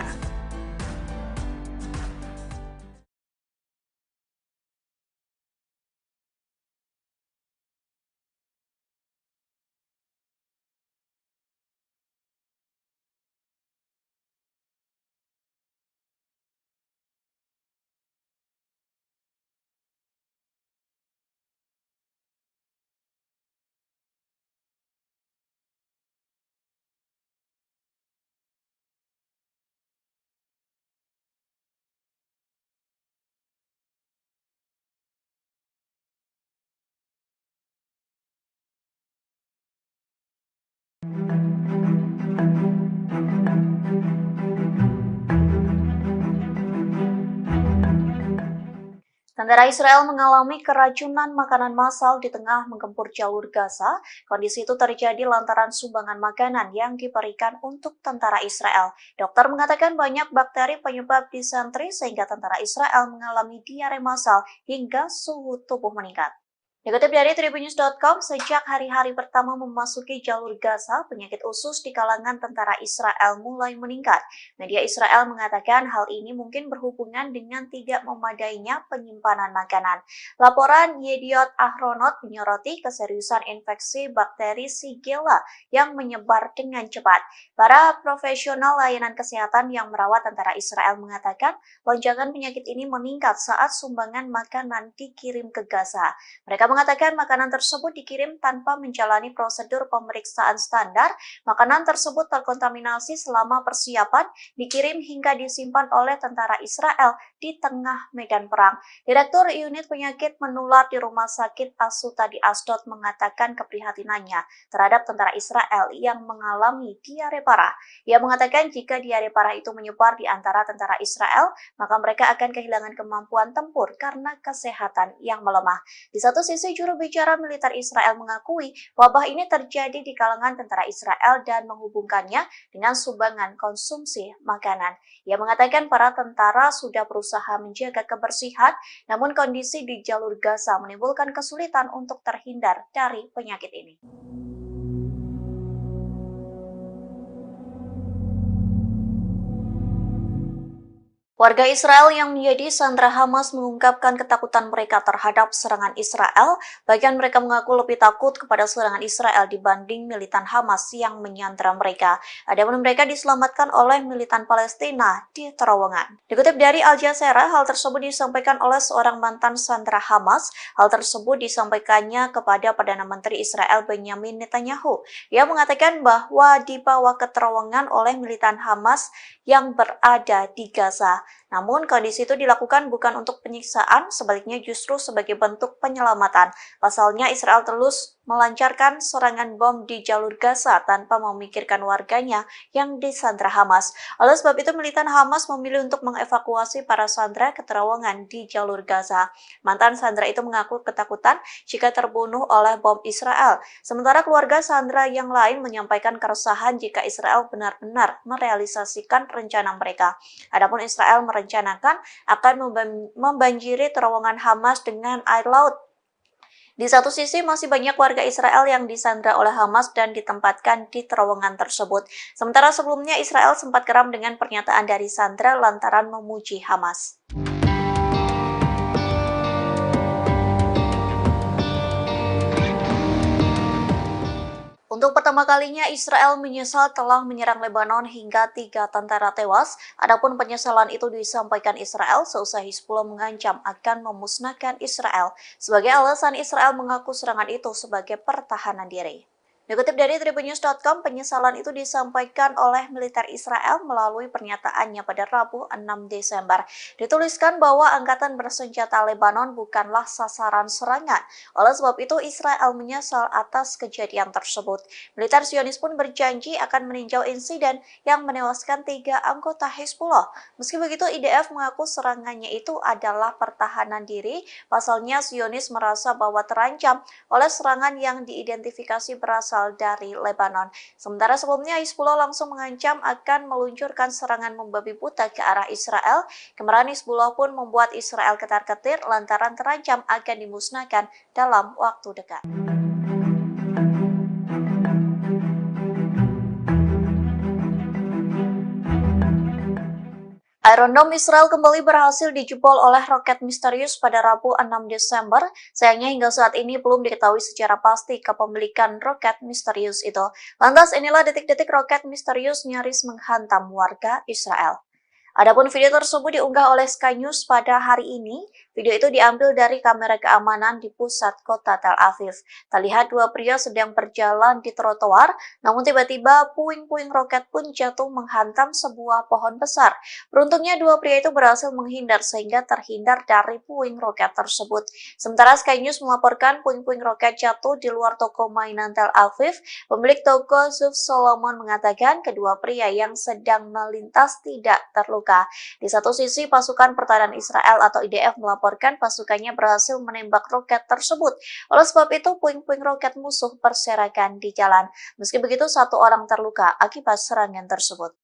Tentara Israel mengalami keracunan makanan massal di tengah menggempur jalur Gaza. Kondisi itu terjadi lantaran sumbangan makanan yang diberikan untuk tentara Israel. Dokter mengatakan banyak bakteri penyebab disentri sehingga tentara Israel mengalami diare massal hingga suhu tubuh meningkat. Dikutip dari tribunnews.com, sejak hari-hari pertama memasuki jalur Gaza, penyakit usus di kalangan tentara Israel mulai meningkat. Media Israel mengatakan hal ini mungkin berhubungan dengan tidak memadainya penyimpanan makanan. Laporan Yediot Ahronot menyoroti keseriusan infeksi bakteri Shigella yang menyebar dengan cepat. Para profesional layanan kesehatan yang merawat tentara Israel mengatakan lonjakan penyakit ini meningkat saat sumbangan makanan dikirim ke Gaza. Mereka mengatakan makanan tersebut dikirim tanpa menjalani prosedur pemeriksaan standar. Makanan tersebut terkontaminasi selama persiapan, dikirim hingga disimpan oleh tentara Israel di tengah medan perang. Direktur Unit Penyakit Menular di Rumah Sakit Asuta di Asdod mengatakan keprihatinannya terhadap tentara Israel yang mengalami diare parah. Ia mengatakan jika diare parah itu menyebar di antara tentara Israel, maka mereka akan kehilangan kemampuan tempur karena kesehatan yang melemah. Di satu sisi, juru bicara militer Israel mengakui wabah ini terjadi di kalangan tentara Israel dan menghubungkannya dengan sumbangan konsumsi makanan. Ia mengatakan para tentara sudah berusaha menjaga kebersihan, namun kondisi di jalur Gaza menimbulkan kesulitan untuk terhindar dari penyakit ini. Warga Israel yang menjadi sandera Hamas mengungkapkan ketakutan mereka terhadap serangan Israel. Bahkan mereka mengaku lebih takut kepada serangan Israel dibanding militan Hamas yang menyandera mereka. Adapun mereka diselamatkan oleh militan Palestina di terowongan. Dikutip dari Al Jazeera, hal tersebut disampaikan oleh seorang mantan sandera Hamas. Hal tersebut disampaikannya kepada Perdana Menteri Israel Benyamin Netanyahu. Ia mengatakan bahwa dibawa ke terowongan oleh militan Hamas yang berada di Gaza. Namun kondisi itu dilakukan bukan untuk penyiksaan, sebaliknya justru sebagai bentuk penyelamatan. Pasalnya Israel terus melancarkan serangan bom di jalur Gaza tanpa memikirkan warganya yang disandra Hamas. Oleh sebab itu militan Hamas memilih untuk mengevakuasi para sandera ke terowongan di jalur Gaza. Mantan sandera itu mengaku ketakutan jika terbunuh oleh bom Israel. Sementara keluarga sandera yang lain menyampaikan keresahan jika Israel benar-benar merealisasikan rencana mereka. Adapun Israel merencanakan akan membanjiri terowongan Hamas dengan air laut. Di satu sisi, masih banyak warga Israel yang disandra oleh Hamas dan ditempatkan di terowongan tersebut. Sementara sebelumnya, Israel sempat geram dengan pernyataan dari sandra lantaran memuji Hamas. Untuk pertama pertama kalinya Israel menyesal telah menyerang Lebanon hingga 3 tentara tewas. Adapun penyesalan itu disampaikan Israel seusai Hizbullah mengancam akan memusnahkan Israel. Sebagai alasan, Israel mengaku serangan itu sebagai pertahanan diri. Dikutip dari tribunnews.com, penyesalan itu disampaikan oleh militer Israel melalui pernyataannya pada Rabu 6 Desember. Dituliskan bahwa angkatan bersenjata Lebanon bukanlah sasaran serangan. Oleh sebab itu, Israel menyesal atas kejadian tersebut. Militer Zionis pun berjanji akan meninjau insiden yang menewaskan 3 anggota Hizbullah. Meski begitu, IDF mengaku serangannya itu adalah pertahanan diri. Pasalnya, Zionis merasa bahwa terancam oleh serangan yang diidentifikasi berasal dari Lebanon. Sementara sebelumnya Hizbullah langsung mengancam akan meluncurkan serangan membabi buta ke arah Israel. Kemarahan Hizbullah pun membuat Israel ketar-ketir lantaran terancam akan dimusnahkan dalam waktu dekat. Iron Dome Israel kembali berhasil dijebol oleh roket misterius pada Rabu 6 Desember. Sayangnya hingga saat ini belum diketahui secara pasti kepemilikan roket misterius itu. Lantas inilah detik-detik roket misterius nyaris menghantam warga Israel. Adapun video tersebut diunggah oleh Sky News pada hari ini. Video itu diambil dari kamera keamanan di pusat kota Tel Aviv. Terlihat 2 pria sedang berjalan di trotoar, namun tiba-tiba puing-puing roket pun jatuh menghantam sebuah pohon besar. Beruntungnya 2 pria itu berhasil menghindar sehingga terhindar dari puing roket tersebut. Sementara Sky News melaporkan puing-puing roket jatuh di luar toko mainan Tel Aviv. Pemilik toko Zuf Solomon mengatakan kedua pria yang sedang melintas tidak terluka. Di satu sisi, pasukan pertahanan Israel atau IDF melaporkan pasukannya berhasil menembak roket tersebut. Oleh sebab itu, puing-puing roket musuh berserakan di jalan. Meski begitu, 1 orang terluka akibat serangan tersebut.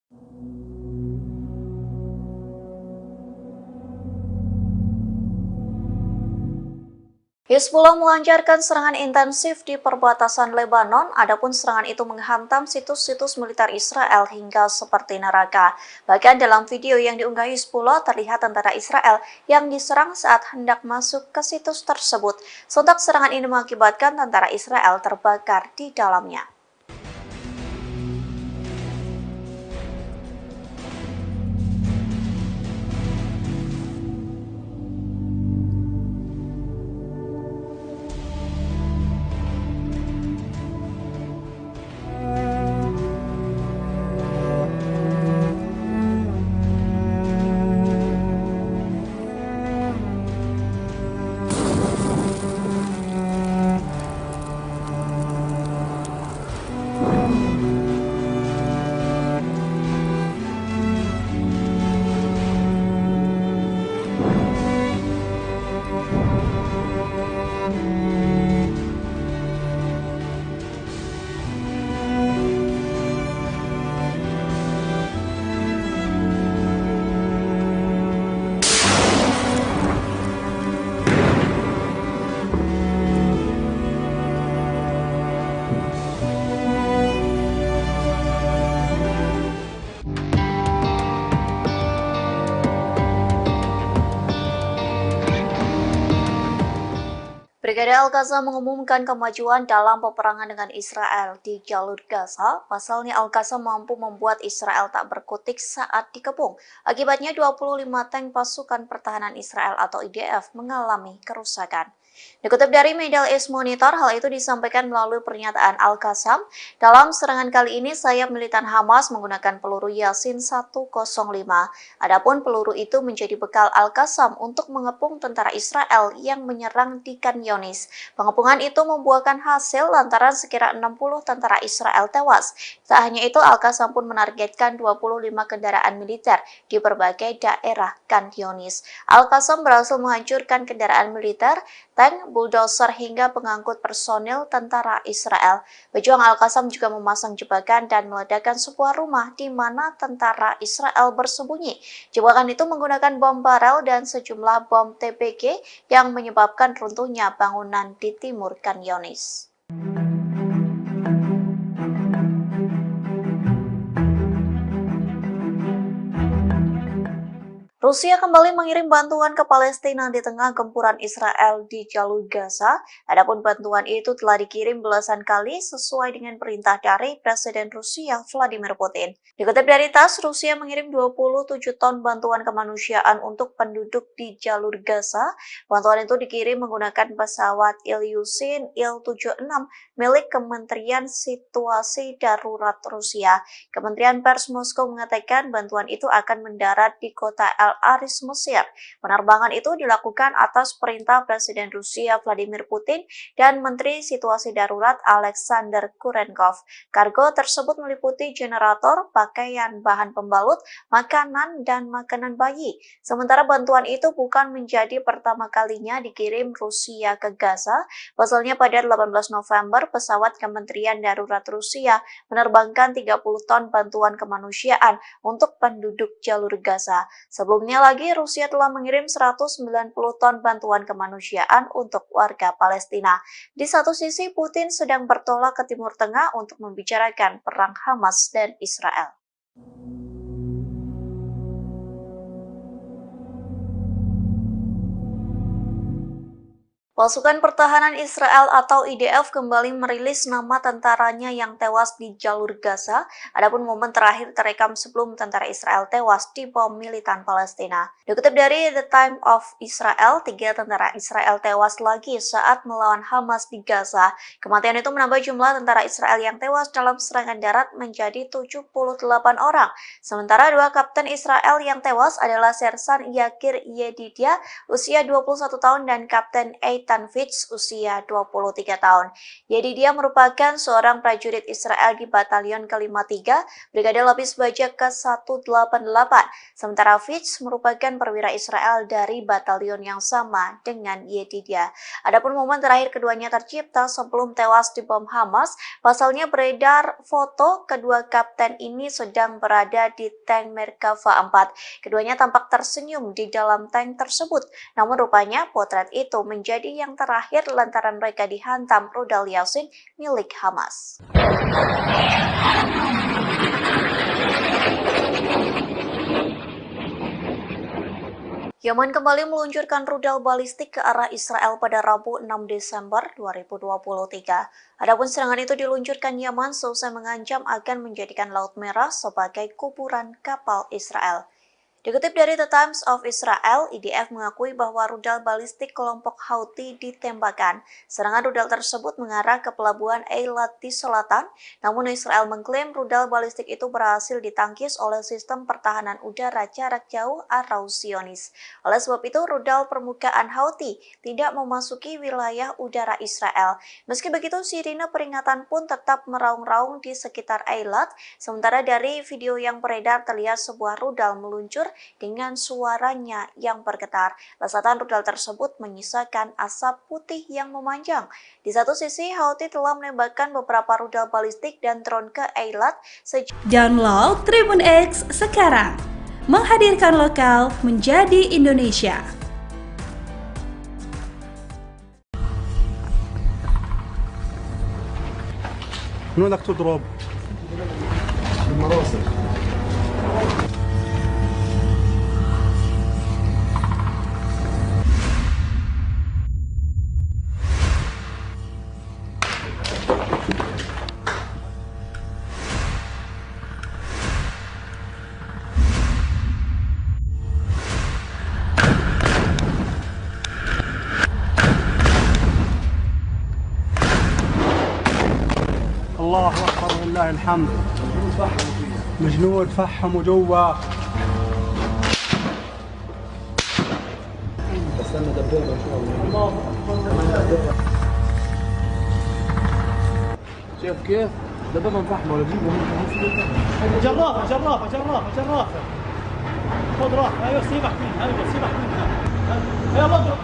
Hizbullah melancarkan serangan intensif di perbatasan Lebanon, adapun serangan itu menghantam situs-situs militer Israel hingga seperti neraka. Bahkan dalam video yang diunggah Hizbullah terlihat tentara Israel yang diserang saat hendak masuk ke situs tersebut. Sontak serangan ini mengakibatkan tentara Israel terbakar di dalamnya. Brigade Al-Qassam mengumumkan kemajuan dalam peperangan dengan Israel di jalur Gaza. Pasalnya Al-Qassam mampu membuat Israel tak berkutik saat dikepung. Akibatnya 25 tank pasukan pertahanan Israel atau IDF mengalami kerusakan. Dikutip dari Middle East Monitor, hal itu disampaikan melalui pernyataan Al-Qassam. Dalam serangan kali ini, sayap militan Hamas menggunakan peluru Yasin 105. Adapun peluru itu menjadi bekal Al-Qassam untuk mengepung tentara Israel yang menyerang di Khan Younis. Pengepungan itu membuahkan hasil lantaran sekira 60 tentara Israel tewas. Tak hanya itu, Al-Qassam pun menargetkan 25 kendaraan militer di berbagai daerah Khan Younis. Al-Qassam berhasil menghancurkan kendaraan militer, tank, bulldozer hingga pengangkut personil tentara Israel. Pejuang Al-Qassam juga memasang jebakan dan meledakkan sebuah rumah di mana tentara Israel bersembunyi. Jebakan itu menggunakan bom barel dan sejumlah bom TPG yang menyebabkan runtuhnya bangunan di timur Khan Younis. Rusia kembali mengirim bantuan ke Palestina di tengah gempuran Israel di jalur Gaza. Adapun bantuan itu telah dikirim belasan kali sesuai dengan perintah dari Presiden Rusia Vladimir Putin. Dikutip dari TASS, Rusia mengirim 27 ton bantuan kemanusiaan untuk penduduk di jalur Gaza. Bantuan itu dikirim menggunakan pesawat Ilyushin Il-76 milik Kementerian Situasi Darurat Rusia. Kementerian Pers Moskow mengatakan bantuan itu akan mendarat di kota El Aris, Mesir. Penerbangan itu dilakukan atas perintah Presiden Rusia Vladimir Putin dan Menteri Situasi Darurat Alexander Kurenkov. Kargo tersebut meliputi generator, pakaian, bahan pembalut, makanan, dan makanan bayi. Sementara bantuan itu bukan menjadi pertama kalinya dikirim Rusia ke Gaza. Pasalnya pada 18 November, pesawat Kementerian Darurat Rusia menerbangkan 30 ton bantuan kemanusiaan untuk penduduk jalur Gaza. Sebelumnya lagi, Rusia telah mengirim 190 ton bantuan kemanusiaan untuk warga Palestina. Di satu sisi, Putin sedang bertolak ke Timur Tengah untuk membicarakan perang Hamas dan Israel. Pasukan Pertahanan Israel atau IDF kembali merilis nama tentaranya yang tewas di jalur Gaza. Adapun momen terakhir terekam sebelum tentara Israel tewas di bom militan Palestina. Dikutip dari The Times of Israel, 3 tentara Israel tewas lagi saat melawan Hamas di Gaza. Kematian itu menambah jumlah tentara Israel yang tewas dalam serangan darat menjadi 78 orang. Sementara 2 kapten Israel yang tewas adalah Sersan Yakir Yedidia, usia 21 tahun, dan Kapten Eitan Fitz, usia 23 tahun. Yedidia merupakan seorang prajurit Israel di Batalion ke-53, Brigade Lapis Baja ke-188. Sementara Fitz merupakan perwira Israel dari batalion yang sama dengan Yedidia. Adapun momen terakhir keduanya tercipta sebelum tewas di bom Hamas. Pasalnya beredar foto kedua kapten ini sedang berada di tank Merkava 4. Keduanya tampak tersenyum di dalam tank tersebut. Namun rupanya potret itu menjadi yang terakhir lantaran mereka dihantam rudal Yasin milik Hamas. Yaman kembali meluncurkan rudal balistik ke arah Israel pada Rabu 6 Desember 2023. Adapun serangan itu diluncurkan Yaman seusai mengancam akan menjadikan Laut Merah sebagai kuburan kapal Israel. Dikutip dari The Times of Israel, IDF mengakui bahwa rudal balistik kelompok Houthi ditembakkan. Serangan rudal tersebut mengarah ke pelabuhan Eilat di selatan, namun Israel mengklaim rudal balistik itu berhasil ditangkis oleh sistem pertahanan udara jarak jauh atau Zionis. Oleh sebab itu, rudal permukaan Houthi tidak memasuki wilayah udara Israel. Meski begitu, sirine peringatan pun tetap meraung-raung di sekitar Eilat. Sementara dari video yang beredar terlihat sebuah rudal meluncur dengan suaranya yang bergetar. Lesatan rudal tersebut menyisakan asap putih yang memanjang. Di satu sisi, Houthi telah menembakkan beberapa rudal balistik dan drone ke Eilat. Download Tribun X sekarang, menghadirkan lokal menjadi Indonesia. من وين بدك تضرب؟ بالمراسل. الله اكبر ولله الحمد. الجنود فحموا جوا. استنى دبابه ان شاء الله. شايف كيف؟ دبابه مفحمه ولا بجيبوا جرافه جرافه جرافه جرافه. خذ راحه، ايوه سيبك منها، ايوه سيبك منها. يلا اضرب.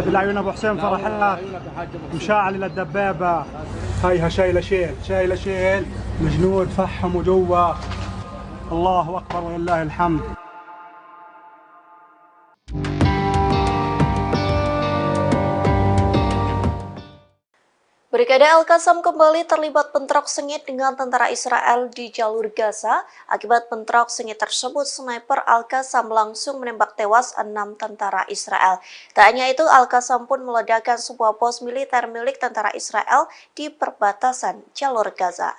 بالعيون ابو حسين فرحات مشاعل للدبابه هيها شايله شيل الجنود فحموا جوا الله اكبر ولله الحمد. Brigade Al-Qassam kembali terlibat bentrok sengit dengan tentara Israel di jalur Gaza. Akibat bentrok sengit tersebut, sniper Al-Qassam langsung menembak tewas 6 tentara Israel. Tak hanya itu, Al-Qassam pun meledakkan sebuah pos militer milik tentara Israel di perbatasan jalur Gaza.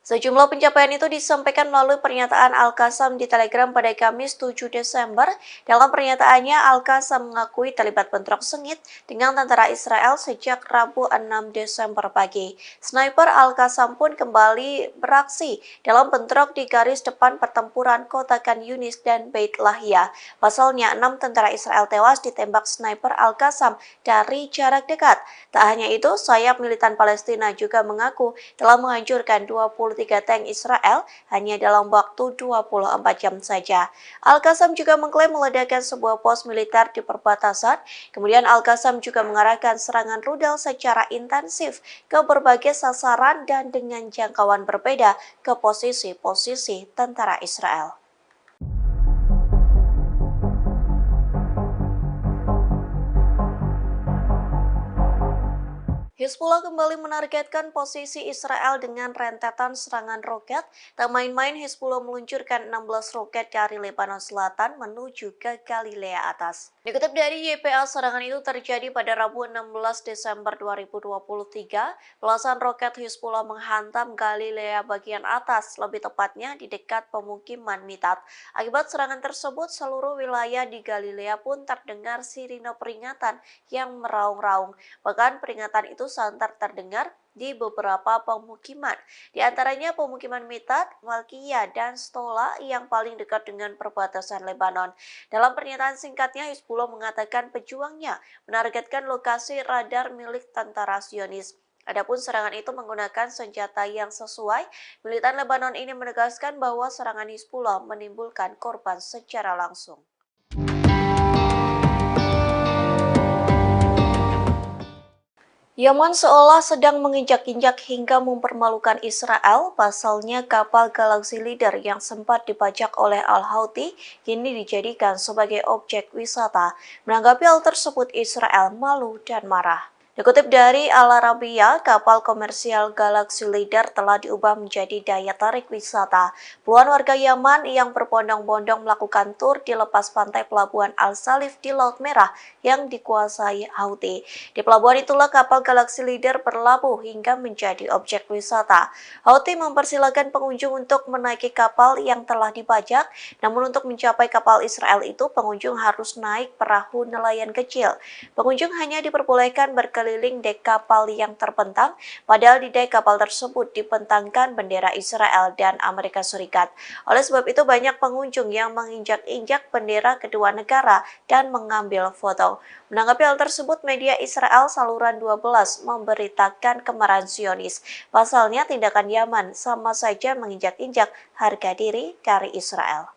Sejumlah pencapaian itu disampaikan melalui pernyataan Al-Qassam di Telegram pada Kamis 7 Desember. Dalam pernyataannya, Al-Qassam mengakui terlibat bentrok sengit dengan tentara Israel sejak Rabu 6 Desember pagi. Sniper Al-Qassam pun kembali beraksi dalam bentrok di garis depan pertempuran kota Khan Yunis dan Beit Lahia. Pasalnya, 6 tentara Israel tewas ditembak sniper Al-Qassam dari jarak dekat. Tak hanya itu, sayap militan Palestina juga mengaku telah menghancurkan 23 tank Israel hanya dalam waktu 24 jam saja. Al-Qassam juga mengklaim meledakkan sebuah pos militer di perbatasan. Kemudian Al-Qassam juga mengarahkan serangan rudal secara intensif ke berbagai sasaran dan dengan jangkauan berbeda ke posisi-posisi tentara Israel. Hizbullah kembali menargetkan posisi Israel dengan rentetan serangan roket. Tak main-main, Hizbullah meluncurkan 16 roket dari Lebanon Selatan menuju ke Galilea Atas. Dikutip dari YPA, serangan itu terjadi pada Rabu 16 Desember 2023. Belasan roket Hizbullah menghantam Galilea bagian atas, lebih tepatnya di dekat pemukiman Mitat. Akibat serangan tersebut, seluruh wilayah di Galilea pun terdengar sirine peringatan yang meraung-raung. Bahkan peringatan itu santer terdengar di beberapa pemukiman, di antaranya pemukiman Mitat, Malkiyah, dan Stola yang paling dekat dengan perbatasan Lebanon. Dalam pernyataan singkatnya, Hizbullah mengatakan pejuangnya menargetkan lokasi radar milik tentara Zionis. Adapun serangan itu menggunakan senjata yang sesuai. Militan Lebanon ini menegaskan bahwa serangan Hizbullah menimbulkan korban secara langsung. Yaman seolah sedang menginjak-injak hingga mempermalukan Israel. Pasalnya, kapal Galaxy Leader yang sempat dibajak oleh Al-Houthi kini dijadikan sebagai objek wisata. Menanggapi hal tersebut, Israel malu dan marah. Dikutip dari Al Arabiya, kapal komersial Galaxy Leader telah diubah menjadi daya tarik wisata. Puluhan warga Yaman yang berbondong-bondong melakukan tur di lepas pantai pelabuhan Al-Salif di Laut Merah yang dikuasai Houthi. Di pelabuhan itulah kapal Galaxy Leader berlabuh hingga menjadi objek wisata. Houthi mempersilahkan pengunjung untuk menaiki kapal yang telah dibajak, namun untuk mencapai kapal Israel itu pengunjung harus naik perahu nelayan kecil. Pengunjung hanya diperbolehkan berkeliling dek kapal yang terbentang, padahal di dek kapal tersebut dibentangkan bendera Israel dan Amerika Serikat. Oleh sebab itu banyak pengunjung yang menginjak-injak bendera kedua negara dan mengambil foto. Menanggapi hal tersebut, media Israel Saluran 12 memberitakan kemarahan Zionis. Pasalnya tindakan Yaman sama saja menginjak-injak harga diri dari Israel.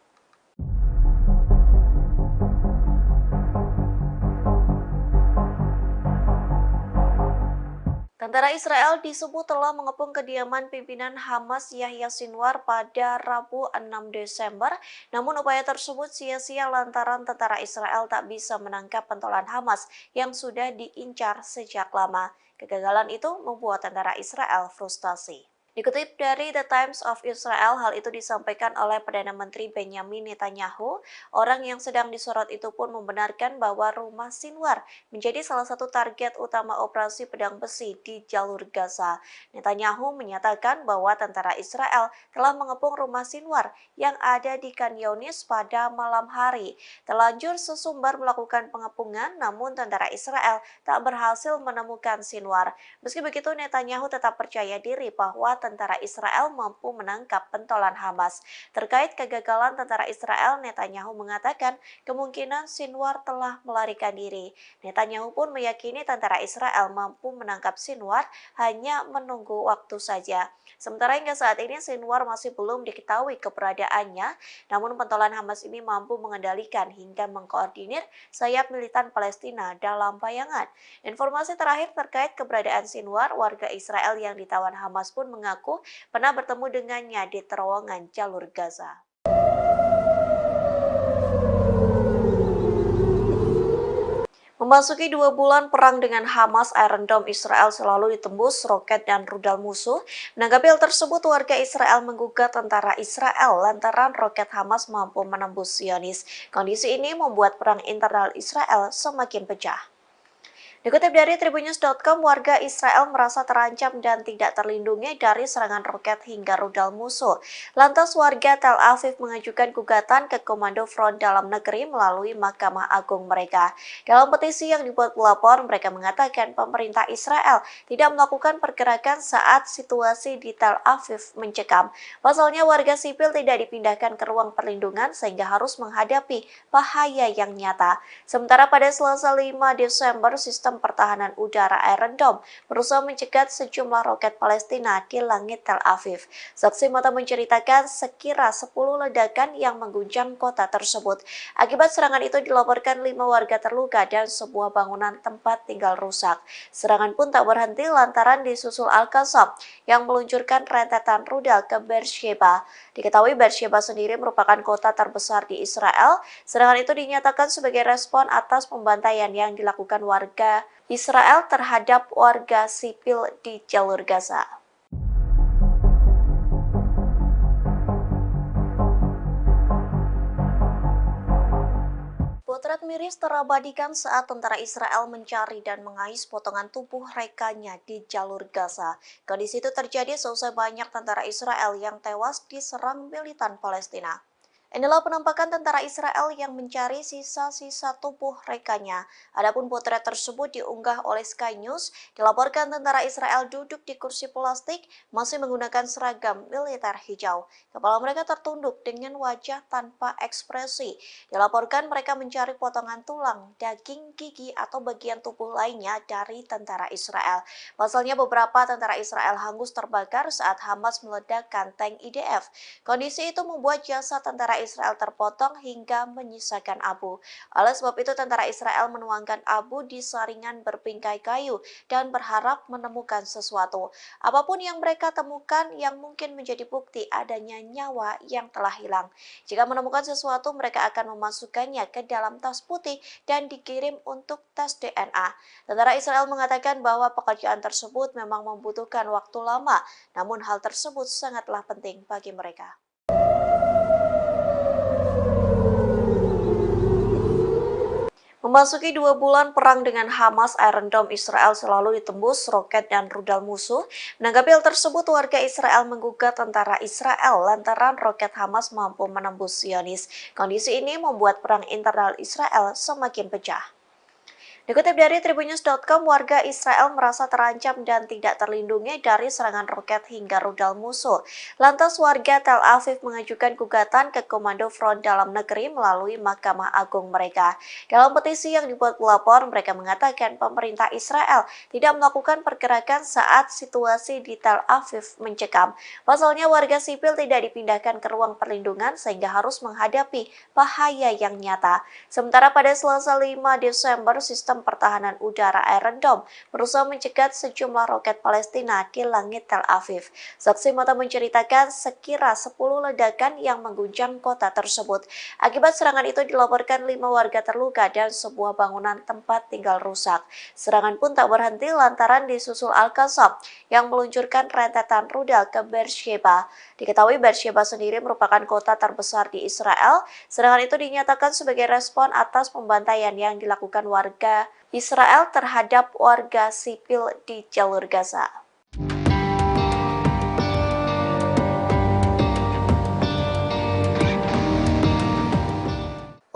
Tentara Israel disebut telah mengepung kediaman pimpinan Hamas Yahya Sinwar pada Rabu 6 Desember. Namun upaya tersebut sia-sia lantaran tentara Israel tak bisa menangkap pentolan Hamas yang sudah diincar sejak lama. Kegagalan itu membuat tentara Israel frustasi. Dikutip dari The Times of Israel, hal itu disampaikan oleh Perdana Menteri Benjamin Netanyahu. Orang yang sedang disorot itu pun membenarkan bahwa rumah Sinwar menjadi salah satu target utama operasi pedang besi di jalur Gaza. Netanyahu menyatakan bahwa tentara Israel telah mengepung rumah Sinwar yang ada di Khan Yunis pada malam hari. Terlanjur sesumbar melakukan pengepungan, namun tentara Israel tak berhasil menemukan Sinwar. Meski begitu, Netanyahu tetap percaya diri bahwa tentara Israel mampu menangkap pentolan Hamas. Terkait kegagalan tentara Israel, Netanyahu mengatakan kemungkinan Sinwar telah melarikan diri. Netanyahu pun meyakini tentara Israel mampu menangkap Sinwar, hanya menunggu waktu saja. Sementara hingga saat ini Sinwar masih belum diketahui keberadaannya, namun pentolan Hamas ini mampu mengendalikan hingga mengkoordinir sayap militan Palestina dalam bayangan. Informasi terakhir terkait keberadaan Sinwar, warga Israel yang ditawan Hamas pun mengaku pernah bertemu dengannya di terowongan jalur Gaza. Memasuki 2 bulan perang dengan Hamas, Iron Dome Israel selalu ditembus roket dan rudal musuh. Menanggapi hal tersebut, warga Israel menggugat tentara Israel lantaran roket Hamas mampu menembus Zionis. Kondisi ini membuat perang internal Israel semakin pecah. Dikutip dari Tribunnews.com, warga Israel merasa terancam dan tidak terlindungi dari serangan roket hingga rudal musuh. Lantas warga Tel Aviv mengajukan gugatan ke Komando Front Dalam Negeri melalui Mahkamah Agung mereka. Dalam petisi yang dibuat pelapor, mereka mengatakan pemerintah Israel tidak melakukan pergerakan saat situasi di Tel Aviv mencekam. Pasalnya warga sipil tidak dipindahkan ke ruang perlindungan sehingga harus menghadapi bahaya yang nyata. Sementara pada Selasa 5 Desember, sistem pertahanan udara Iron Dome berusaha mencegat sejumlah roket Palestina di langit Tel Aviv. Saksi mata menceritakan sekira 10 ledakan yang mengguncang kota tersebut. Akibat serangan itu dilaporkan 5 warga terluka dan sebuah bangunan tempat tinggal rusak. Serangan pun tak berhenti lantaran disusul Al-Qassam yang meluncurkan rentetan rudal ke Beersheba. Diketahui Beersheba sendiri merupakan kota terbesar di Israel. Serangan itu dinyatakan sebagai respon atas pembantaian yang dilakukan warga Israel terhadap warga sipil di jalur Gaza. Potret miris terabadikan saat tentara Israel mencari dan mengais potongan tubuh rekannya di jalur Gaza. Kondisi itu terjadi seusai banyak tentara Israel yang tewas diserang militan Palestina. Inilah penampakan tentara Israel yang mencari sisa-sisa tubuh rekannya. Adapun potret tersebut diunggah oleh Sky News. Dilaporkan tentara Israel duduk di kursi plastik, masih menggunakan seragam militer hijau. Kepala mereka tertunduk dengan wajah tanpa ekspresi. Dilaporkan mereka mencari potongan tulang, daging, gigi, atau bagian tubuh lainnya dari tentara Israel. Pasalnya beberapa tentara Israel hangus terbakar saat Hamas meledakkan tank IDF. Kondisi itu membuat jasad tentara Israel terpotong hingga menyisakan abu. Oleh sebab itu, tentara Israel menuangkan abu di saringan berpingkai kayu dan berharap menemukan sesuatu. Apapun yang mereka temukan yang mungkin menjadi bukti adanya nyawa yang telah hilang. Jika menemukan sesuatu, mereka akan memasukkannya ke dalam tas putih dan dikirim untuk tes DNA. Tentara Israel mengatakan bahwa pekerjaan tersebut memang membutuhkan waktu lama, namun hal tersebut sangatlah penting bagi mereka. Memasuki 2 bulan perang dengan Hamas, Iron Dome Israel selalu ditembus roket dan rudal musuh. Menanggapi hal tersebut, warga Israel menggugat tentara Israel lantaran roket Hamas mampu menembus Zionis. Kondisi ini membuat perang internal Israel semakin pecah. Dikutip dari Tribunnews.com, warga Israel merasa terancam dan tidak terlindungi dari serangan roket hingga rudal musuh. Lantas warga Tel Aviv mengajukan gugatan ke Komando Front Dalam Negeri melalui Mahkamah Agung mereka. Dalam petisi yang dibuat pelapor, mereka mengatakan pemerintah Israel tidak melakukan pergerakan saat situasi di Tel Aviv mencekam. Pasalnya warga sipil tidak dipindahkan ke ruang perlindungan sehingga harus menghadapi bahaya yang nyata. Sementara pada Selasa 5 Desember, sistem pertahanan udara Iron Dome berusaha mencegat sejumlah roket Palestina di langit Tel Aviv. Saksi mata menceritakan sekira 10 ledakan yang mengguncang kota tersebut. Akibat serangan itu dilaporkan 5 warga terluka dan sebuah bangunan tempat tinggal rusak. Serangan pun tak berhenti lantaran disusul Al-Qassam yang meluncurkan rentetan rudal ke Beersheba. Diketahui Beersheba sendiri merupakan kota terbesar di Israel. Serangan itu dinyatakan sebagai respon atas pembantaian yang dilakukan warga Israel terhadap warga sipil di jalur Gaza.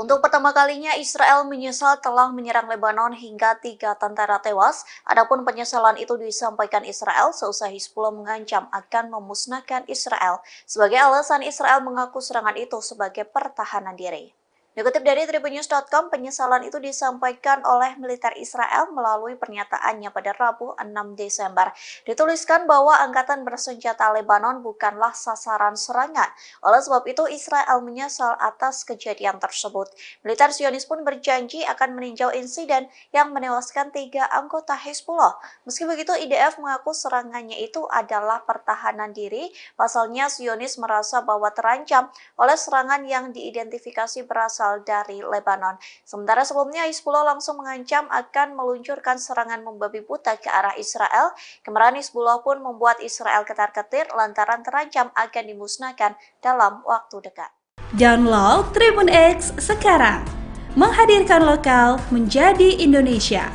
Untuk pertama kalinya, Israel menyesal telah menyerang Lebanon hingga 3 tentara tewas. Adapun penyesalan itu disampaikan Israel seusai Hizbullah mengancam akan memusnahkan Israel. Sebagai alasan, Israel mengaku serangan itu sebagai pertahanan diri. Dikutip dari tribunnews.com, penyesalan itu disampaikan oleh militer Israel melalui pernyataannya pada Rabu 6 Desember. Dituliskan bahwa angkatan bersenjata Lebanon bukanlah sasaran serangan. Oleh sebab itu, Israel menyesal atas kejadian tersebut. Militer Zionis pun berjanji akan meninjau insiden yang menewaskan 3 anggota Hizbullah. Meski begitu, IDF mengaku serangannya itu adalah pertahanan diri. Pasalnya, Zionis merasa bahwa terancam oleh serangan yang diidentifikasi berasal dari Lebanon. Sementara sebelumnya Hizbullah langsung mengancam akan meluncurkan serangan membabi buta ke arah Israel. Kemarahan Hizbullah pun membuat Israel ketar-ketir lantaran terancam akan dimusnahkan dalam waktu dekat. Download Tribun X sekarang, menghadirkan lokal menjadi Indonesia.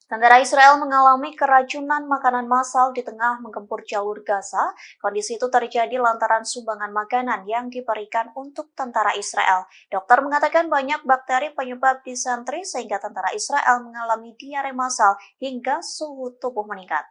Tentara Israel mengalami keracunan makanan massal di tengah menggempur jalur Gaza. Kondisi itu terjadi lantaran sumbangan makanan yang diberikan untuk tentara Israel. Dokter mengatakan banyak bakteri penyebab disentri sehingga tentara Israel mengalami diare massal hingga suhu tubuh meningkat.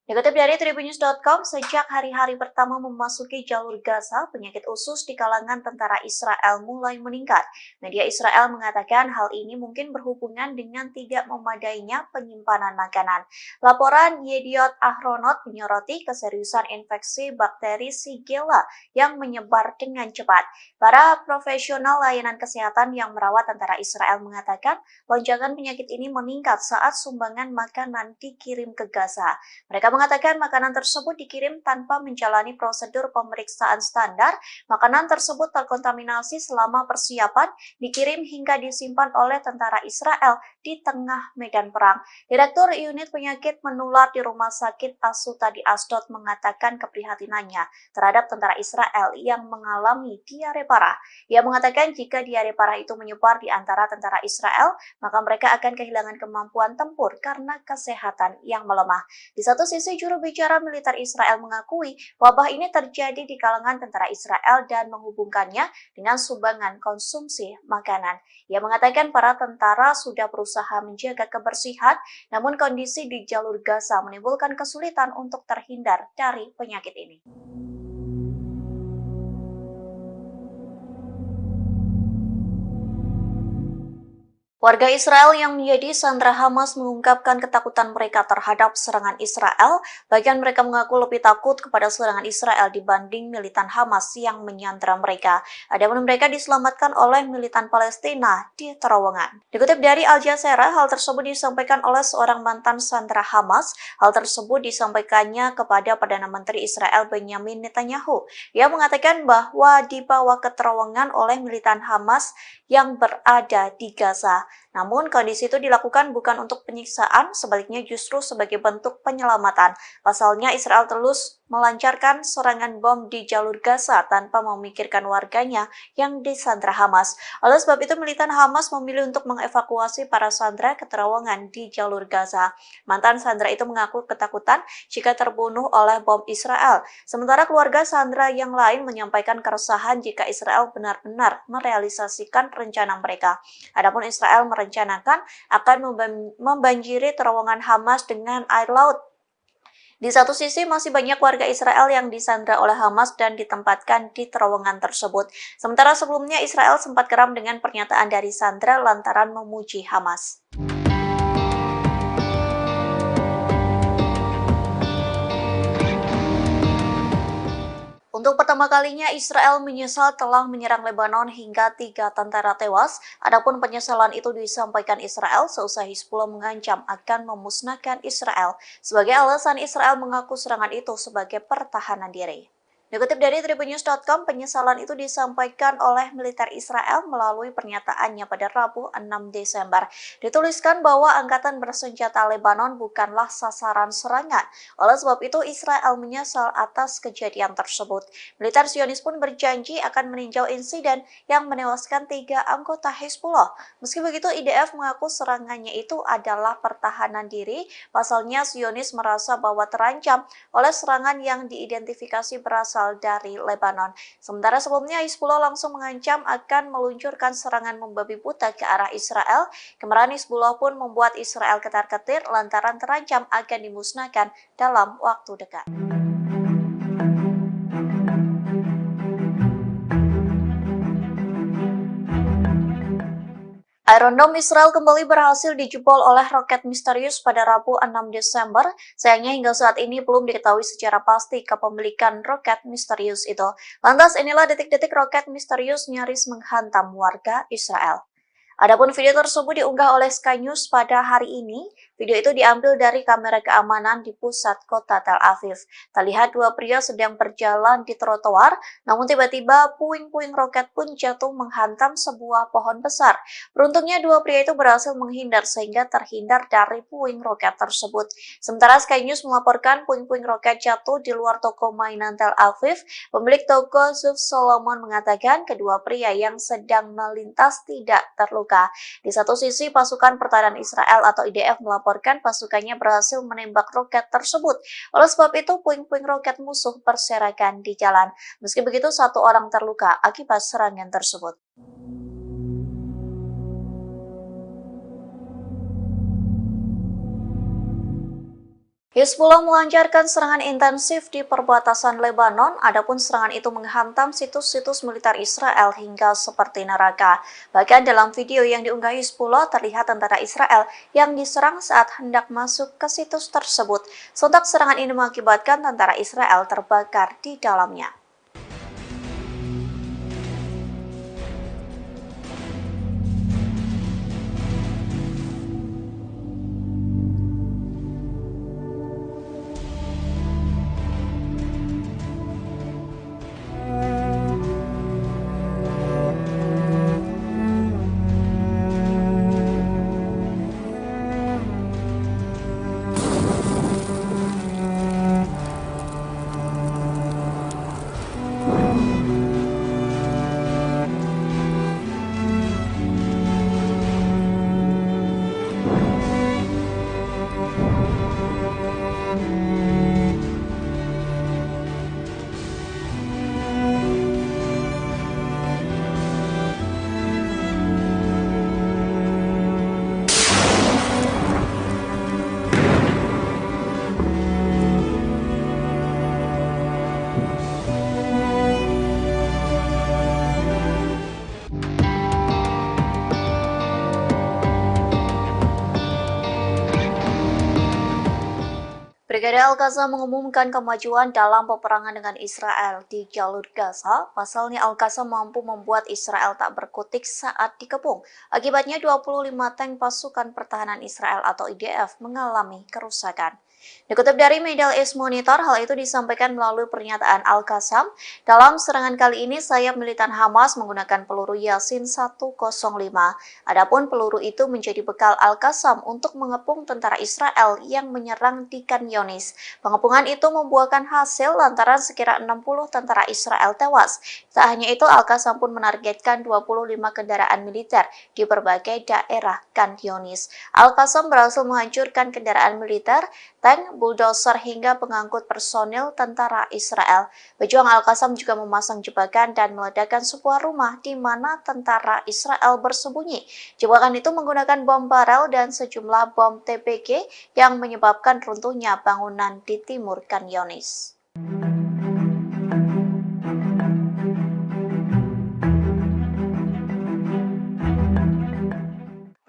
Dikutip dari tribunnews.com, sejak hari-hari pertama memasuki jalur Gaza, penyakit usus di kalangan tentara Israel mulai meningkat. Media Israel mengatakan hal ini mungkin berhubungan dengan tidak memadainya penyimpanan makanan. Laporan Yediot Ahronot menyoroti keseriusan infeksi bakteri Shigella yang menyebar dengan cepat. Para profesional layanan kesehatan yang merawat tentara Israel mengatakan lonjakan penyakit ini meningkat saat sumbangan makanan dikirim ke Gaza. Mereka mengatakan makanan tersebut dikirim tanpa menjalani prosedur pemeriksaan standar. Makanan tersebut terkontaminasi selama persiapan, dikirim hingga disimpan oleh tentara Israel di tengah medan perang. Direktur Unit Penyakit Menular di Rumah Sakit Asuta di Ashdod mengatakan keprihatinannya terhadap tentara Israel yang mengalami diare parah. Ia mengatakan jika diare parah itu menyebar di antara tentara Israel, maka mereka akan kehilangan kemampuan tempur karena kesehatan yang melemah. Di satu sisi, juru bicara militer Israel mengakui wabah ini terjadi di kalangan tentara Israel dan menghubungkannya dengan sumbangan konsumsi makanan. Ia mengatakan para tentara sudah berusaha menjaga kebersihan, namun kondisi di jalur Gaza menimbulkan kesulitan untuk terhindar dari penyakit ini. Warga Israel yang menjadi sandera Hamas mengungkapkan ketakutan mereka terhadap serangan Israel. Bahkan mereka mengaku lebih takut kepada serangan Israel dibanding militan Hamas yang menyandera mereka. Adapun mereka diselamatkan oleh militan Palestina di terowongan. Dikutip dari Al Jazeera, hal tersebut disampaikan oleh seorang mantan sandera Hamas. Hal tersebut disampaikannya kepada Perdana Menteri Israel Benjamin Netanyahu. Ia mengatakan bahwa dibawa ke terowongan oleh militan Hamas yang berada di Gaza. Namun kondisi itu dilakukan bukan untuk penyiksaan, sebaliknya justru sebagai bentuk penyelamatan. Pasalnya Israel terus melancarkan serangan bom di jalur Gaza tanpa memikirkan warganya yang disandra Hamas. Oleh sebab itu militan Hamas memilih untuk mengevakuasi para sandera ke terowongan di jalur Gaza. Mantan sandera itu mengaku ketakutan jika terbunuh oleh bom Israel. Sementara keluarga sandera yang lain menyampaikan keresahan jika Israel benar-benar merealisasikan rencana mereka. Adapun Israel merencanakan akan membanjiri terowongan Hamas dengan air laut. Di satu sisi masih banyak warga Israel yang disandra oleh Hamas dan ditempatkan di terowongan tersebut. Sementara sebelumnya Israel sempat geram dengan pernyataan dari sandra lantaran memuji Hamas. Untuk pertama kalinya, Israel menyesal telah menyerang Lebanon hingga 3 tentara tewas. Adapun penyesalan itu disampaikan Israel seusai Hizbullah mengancam akan memusnahkan Israel. Sebagai alasan, Israel mengaku serangan itu sebagai pertahanan diri. Dikutip dari tribunnews.com, penyesalan itu disampaikan oleh militer Israel melalui pernyataannya pada Rabu 6 Desember. Dituliskan bahwa angkatan bersenjata Lebanon bukanlah sasaran serangan. Oleh sebab itu, Israel menyesal atas kejadian tersebut. Militer Zionis pun berjanji akan meninjau insiden yang menewaskan 3 anggota Hizbullah. Meski begitu, IDF mengaku serangannya itu adalah pertahanan diri. Pasalnya, Zionis merasa bahwa terancam oleh serangan yang diidentifikasi berasal dari Lebanon. Sementara sebelumnya Hizbullah langsung mengancam akan meluncurkan serangan membabi buta ke arah Israel. Kemarahan Hizbullah pun membuat Israel ketar-ketir lantaran terancam akan dimusnahkan dalam waktu dekat. Iron Dome Israel kembali berhasil dijebol oleh roket misterius pada Rabu 6 Desember. Sayangnya hingga saat ini belum diketahui secara pasti kepemilikan roket misterius itu. Lantas inilah detik-detik roket misterius nyaris menghantam warga Israel. Adapun video tersebut diunggah oleh Sky News pada hari ini. Video itu diambil dari kamera keamanan di pusat kota Tel Aviv. Terlihat 2 pria sedang berjalan di trotoar, namun tiba-tiba puing-puing roket pun jatuh menghantam sebuah pohon besar. Beruntungnya 2 pria itu berhasil menghindar sehingga terhindar dari puing roket tersebut. Sementara Sky News melaporkan puing-puing roket jatuh di luar toko mainan Tel Aviv. Pemilik toko Zuf Solomon mengatakan kedua pria yang sedang melintas tidak terluka. Di satu sisi, pasukan pertahanan Israel atau IDF melaporkan pasukannya berhasil menembak roket tersebut. Oleh sebab itu, puing-puing roket musuh berserakan di jalan. Meski begitu, 1 orang terluka akibat serangan tersebut. Hizbullah melancarkan serangan intensif di perbatasan Lebanon, adapun serangan itu menghantam situs-situs militer Israel hingga seperti neraka. Bahkan dalam video yang diunggah Hizbullah terlihat tentara Israel yang diserang saat hendak masuk ke situs tersebut. Sontak serangan ini mengakibatkan tentara Israel terbakar di dalamnya. Brigade Al-Qassam mengumumkan kemajuan dalam peperangan dengan Israel di jalur Gaza. Pasalnya Al-Qassam mampu membuat Israel tak berkutik saat dikepung. Akibatnya 25 tank pasukan pertahanan Israel atau IDF mengalami kerusakan. Dikutip dari Middle East Monitor, hal itu disampaikan melalui pernyataan Al-Qassam. Dalam serangan kali ini, sayap militan Hamas menggunakan peluru Yasin 105. Adapun peluru itu menjadi bekal Al-Qassam untuk mengepung tentara Israel yang menyerang di Khan Younis. Pengepungan itu membuahkan hasil lantaran sekira 60 tentara Israel tewas. Tak hanya itu, Al-Qassam pun menargetkan 25 kendaraan militer di berbagai daerah Khan Younis. Al-Qassam berhasil menghancurkan kendaraan militer, tank, bulldozer hingga pengangkut personil tentara Israel. Pejuang Al-Qassam juga memasang jebakan dan meledakkan sebuah rumah di mana tentara Israel bersembunyi. Jebakan itu menggunakan bom barel dan sejumlah bom TPG yang menyebabkan runtuhnya bangunan di timur Khan Younis.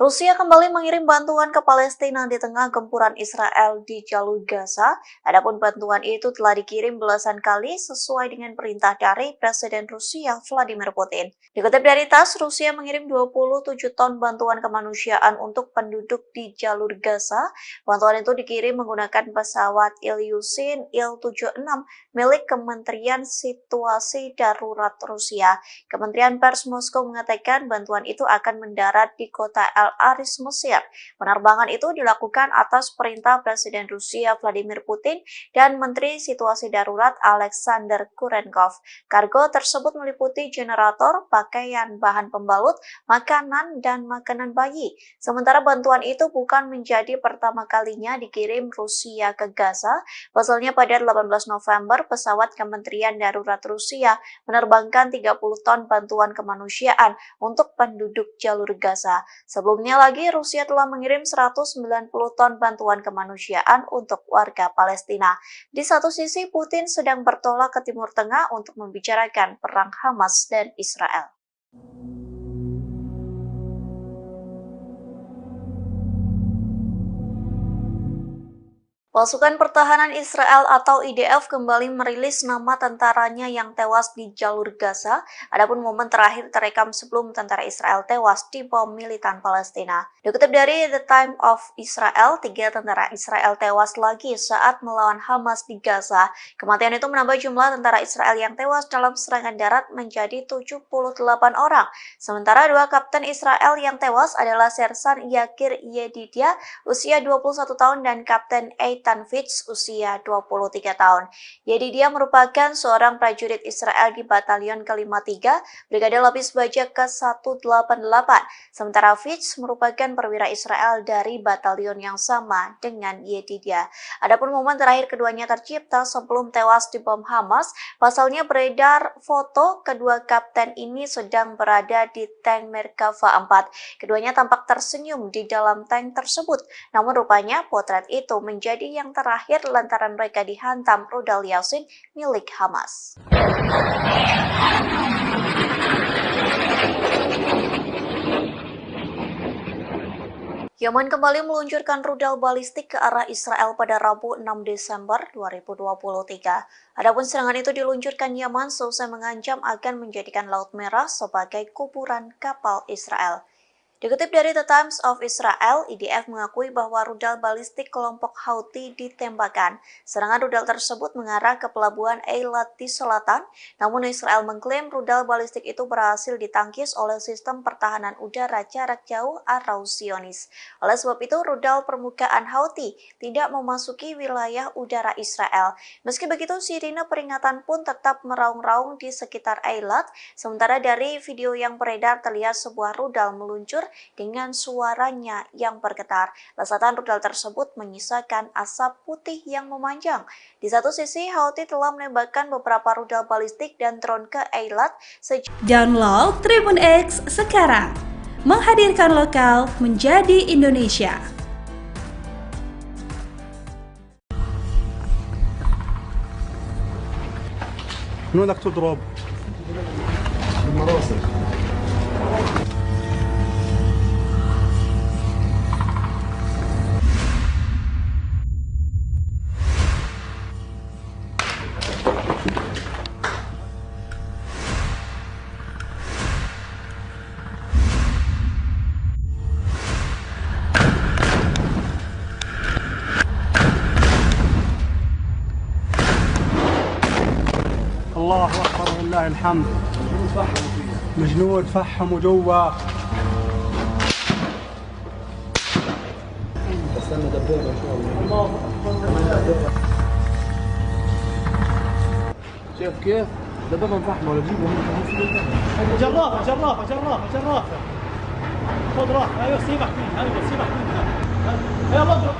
Rusia kembali mengirim bantuan ke Palestina di tengah gempuran Israel di jalur Gaza. Adapun bantuan itu telah dikirim belasan kali sesuai dengan perintah dari Presiden Rusia Vladimir Putin. Dikutip dari TASS, Rusia mengirim 27 ton bantuan kemanusiaan untuk penduduk di jalur Gaza. Bantuan itu dikirim menggunakan pesawat Ilyushin Il-76 milik Kementerian Situasi Darurat Rusia. Kementerian Pers Moskow mengatakan bantuan itu akan mendarat di kota Al-Aris, Mesir. Penerbangan itu dilakukan atas perintah Presiden Rusia Vladimir Putin dan Menteri Situasi Darurat Alexander Kurenkov. Kargo tersebut meliputi generator, pakaian, bahan pembalut, makanan, dan makanan bayi. Sementara bantuan itu bukan menjadi pertama kalinya dikirim Rusia ke Gaza. Pasalnya pada 18 November, pesawat Kementerian Darurat Rusia menerbangkan 30 ton bantuan kemanusiaan untuk penduduk jalur Gaza. Sebelumnya lagi, Rusia telah mengirim 190 ton bantuan kemanusiaan untuk warga Palestina. Di satu sisi, Putin sedang bertolak ke Timur Tengah untuk membicarakan perang Hamas dan Israel. Pasukan Pertahanan Israel atau IDF kembali merilis nama tentaranya yang tewas di jalur Gaza. Adapun momen terakhir terekam sebelum tentara Israel tewas di bom militan Palestina. Dikutip dari The Times of Israel, 3 tentara Israel tewas lagi saat melawan Hamas di Gaza. Kematian itu menambah jumlah tentara Israel yang tewas dalam serangan darat menjadi 78 orang. Sementara 2 kapten Israel yang tewas adalah Sersan Yakir Yedidia, usia 21 tahun, dan Kapten Eitan Fitz, usia 23 tahun. Yedidia merupakan seorang prajurit Israel di Batalion ke-53, Brigade Lapis Baja ke-188. Sementara Fitz merupakan perwira Israel dari batalion yang sama dengan Yedidia. Adapun momen terakhir keduanya tercipta sebelum tewas di bom Hamas. Pasalnya beredar foto kedua kapten ini sedang berada di tank Merkava 4. Keduanya tampak tersenyum di dalam tank tersebut. Namun rupanya potret itu menjadi yang terakhir lantaran mereka dihantam rudal Yasin milik Hamas. Yaman kembali meluncurkan rudal balistik ke arah Israel pada Rabu 6 Desember 2023. Adapun serangan itu diluncurkan Yaman seusai mengancam akan menjadikan Laut Merah sebagai kuburan kapal Israel. Dikutip dari The Times of Israel, IDF mengakui bahwa rudal balistik kelompok Houthi ditembakkan. Serangan rudal tersebut mengarah ke pelabuhan Eilat di selatan, namun Israel mengklaim rudal balistik itu berhasil ditangkis oleh sistem pertahanan udara jarak jauh atau Zionis. Oleh sebab itu, rudal permukaan Houthi tidak memasuki wilayah udara Israel. Meski begitu, sirine peringatan pun tetap meraung-raung di sekitar Eilat. Sementara dari video yang beredar terlihat sebuah rudal meluncur dengan suaranya yang bergetar. Lesatan rudal tersebut menyisakan asap putih yang memanjang. Di satu sisi, Houthi telah menembakkan beberapa rudal balistik dan drone ke Eilat. Download Tribun X sekarang, menghadirkan lokal menjadi Indonesia. من وين بدك تضرب؟ بالمراسل. الله أكبر ولله الحمد. الجنود فحموا جوا. استنى دبابة إن شاء الله. شايف كيف؟ دبابة مفحمة ولا جيبوا جرافة جرافة جرافة جرافة. خذ راح، ايوه سيبك منها، ايوه سيبك منها. يلا اضرب.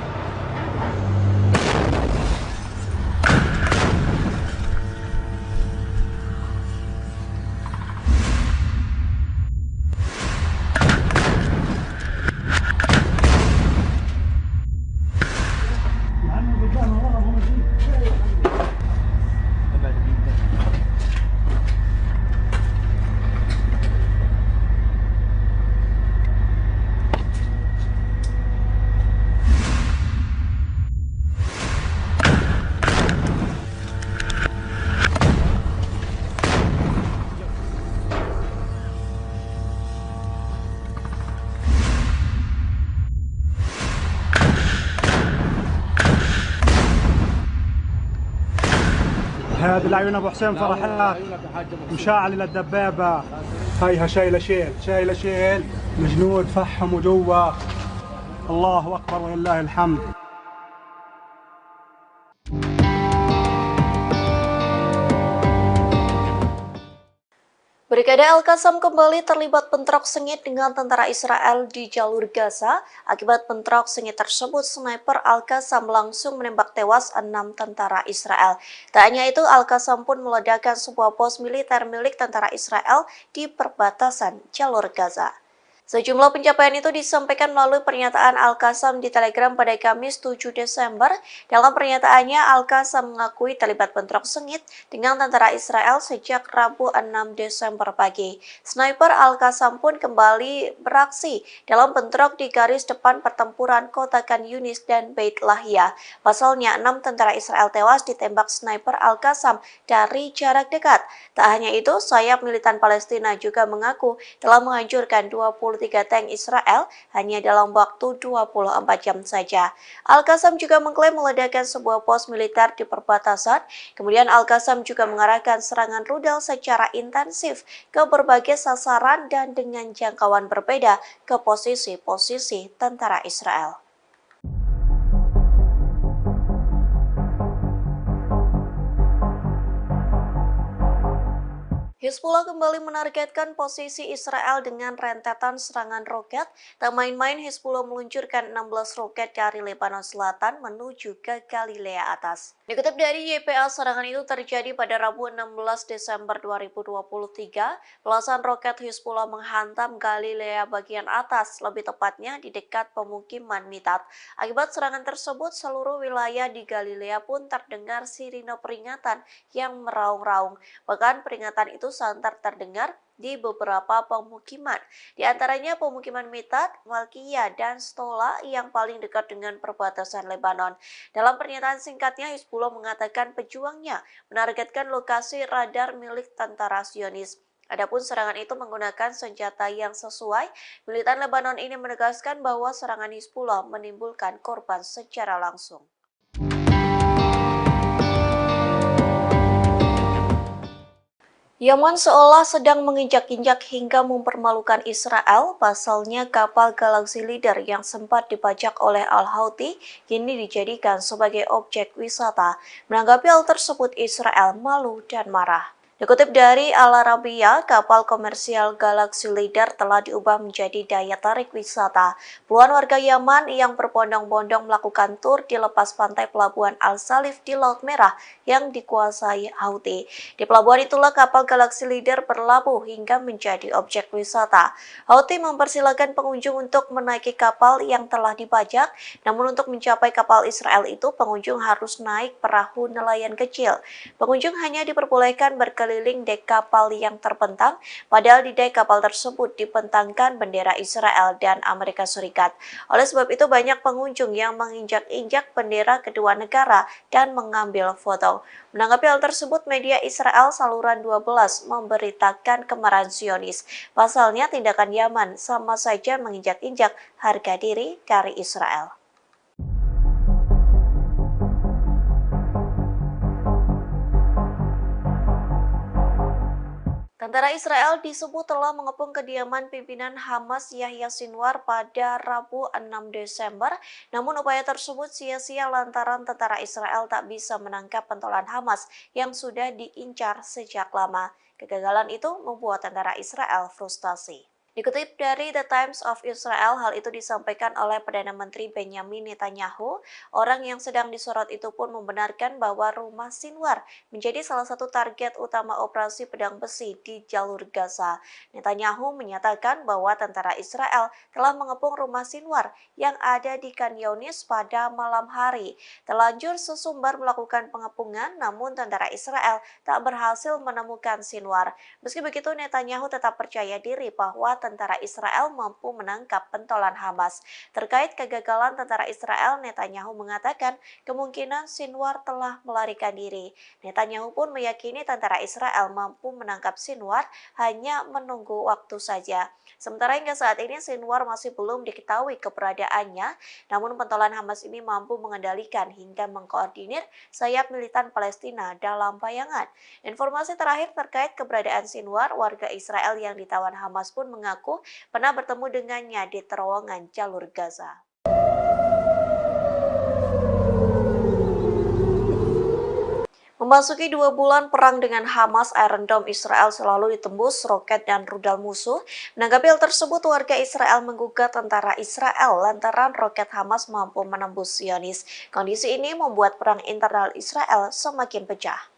هذه العيون ابو حسين فرحات مشاعل للدبابه. هيها شايله شيل الجنود فحموا جوا. الله اكبر ولله الحمد. Brigade Al-Qassam kembali terlibat bentrok sengit dengan tentara Israel di jalur Gaza. Akibat bentrok sengit tersebut, sniper Al-Qassam langsung menembak tewas 6 tentara Israel. Tak hanya itu, Al-Qassam pun meledakkan sebuah pos militer milik tentara Israel di perbatasan jalur Gaza. Sejumlah pencapaian itu disampaikan melalui pernyataan Al-Qassam di Telegram pada Kamis 7 Desember. Dalam pernyataannya, Al-Qassam mengakui terlibat bentrok sengit dengan tentara Israel sejak Rabu 6 Desember pagi. Sniper Al-Qassam pun kembali beraksi dalam bentrok di garis depan pertempuran kota Khan Yunis dan Beit Lahia. Pasalnya, 6 tentara Israel tewas ditembak sniper Al-Qassam dari jarak dekat. Tak hanya itu, sayap militan Palestina juga mengaku telah menghancurkan 23 tank Israel hanya dalam waktu 24 jam saja. Al-Qassam juga mengklaim meledakkan sebuah pos militer di perbatasan. Kemudian Al-Qassam juga mengarahkan serangan rudal secara intensif ke berbagai sasaran dan dengan jangkauan berbeda ke posisi-posisi tentara Israel. Hizbullah kembali menargetkan posisi Israel dengan rentetan serangan roket. Tak main-main, Hizbullah meluncurkan 16 roket dari Lebanon Selatan menuju ke Galilea Atas. Dikutip dari YPA, serangan itu terjadi pada Rabu 16 Desember 2023. Belasan roket Hizbullah menghantam Galilea bagian atas, lebih tepatnya di dekat pemukiman Mitat. Akibat serangan tersebut, seluruh wilayah di Galilea pun terdengar sirine peringatan yang meraung-raung. Bahkan peringatan itu santer terdengar di beberapa pemukiman, di antaranya pemukiman Mitat, Malkia, dan Stola yang paling dekat dengan perbatasan Lebanon. Dalam pernyataan singkatnya, Hizbullah mengatakan pejuangnya menargetkan lokasi radar milik tentara Zionis. Adapun serangan itu menggunakan senjata yang sesuai. Militan Lebanon ini menegaskan bahwa serangan Hizbullah menimbulkan korban secara langsung. Yaman seolah sedang menginjak-injak hingga mempermalukan Israel. Pasalnya, kapal Galaxy Leader yang sempat dibajak oleh Al-Houthi kini dijadikan sebagai objek wisata. Menanggapi hal tersebut, Israel malu dan marah. Dikutip dari Al Arabiya, kapal komersial Galaxy Leader telah diubah menjadi daya tarik wisata. Puluhan warga Yaman yang berbondong-bondong melakukan tur di lepas pantai pelabuhan Al-Salif di Laut Merah yang dikuasai Houthi. Di pelabuhan itulah kapal Galaxy Leader berlabuh hingga menjadi objek wisata. Houthi mempersilahkan pengunjung untuk menaiki kapal yang telah dibajak, namun untuk mencapai kapal Israel itu pengunjung harus naik perahu nelayan kecil. Pengunjung hanya diperbolehkan berkeliling dek kapal yang terbentang, padahal di dek kapal tersebut dibentangkan bendera Israel dan Amerika Serikat. Oleh sebab itu banyak pengunjung yang menginjak-injak bendera kedua negara dan mengambil foto. Menanggapi hal tersebut, media Israel saluran 12 memberitakan kemarahan Zionis. Pasalnya tindakan Yaman sama saja menginjak-injak harga diri dari Israel. Tentara Israel disebut telah mengepung kediaman pimpinan Hamas Yahya Sinwar pada Rabu 6 Desember, namun upaya tersebut sia-sia lantaran tentara Israel tak bisa menangkap pentolan Hamas yang sudah diincar sejak lama. Kegagalan itu membuat tentara Israel frustasi. Dikutip dari The Times of Israel, hal itu disampaikan oleh Perdana Menteri Benjamin Netanyahu. Orang yang sedang disorot itu pun membenarkan bahwa rumah Sinwar menjadi salah satu target utama operasi pedang besi di jalur Gaza. Netanyahu menyatakan bahwa tentara Israel telah mengepung rumah Sinwar yang ada di Khan Yunis pada malam hari. Terlanjur sesumbar melakukan pengepungan, namun tentara Israel tak berhasil menemukan Sinwar. Meski begitu, Netanyahu tetap percaya diri bahwa tentara Israel mampu menangkap pentolan Hamas. Terkait kegagalan tentara Israel, Netanyahu mengatakan kemungkinan Sinwar telah melarikan diri. Netanyahu pun meyakini tentara Israel mampu menangkap Sinwar, hanya menunggu waktu saja. Sementara hingga saat ini Sinwar masih belum diketahui keberadaannya, namun pentolan Hamas ini mampu mengendalikan hingga mengkoordinir sayap militan Palestina dalam bayangan. Informasi terakhir terkait keberadaan Sinwar, warga Israel yang ditawan Hamas pun mengaku pernah bertemu dengannya di terowongan jalur Gaza. Memasuki 2 bulan perang dengan Hamas, Iron Dome Israel selalu ditembus roket dan rudal musuh. Menanggapi hal tersebut, warga Israel menggugat tentara Israel lantaran roket Hamas mampu menembus Zionis. Kondisi ini membuat perang internal Israel semakin pecah.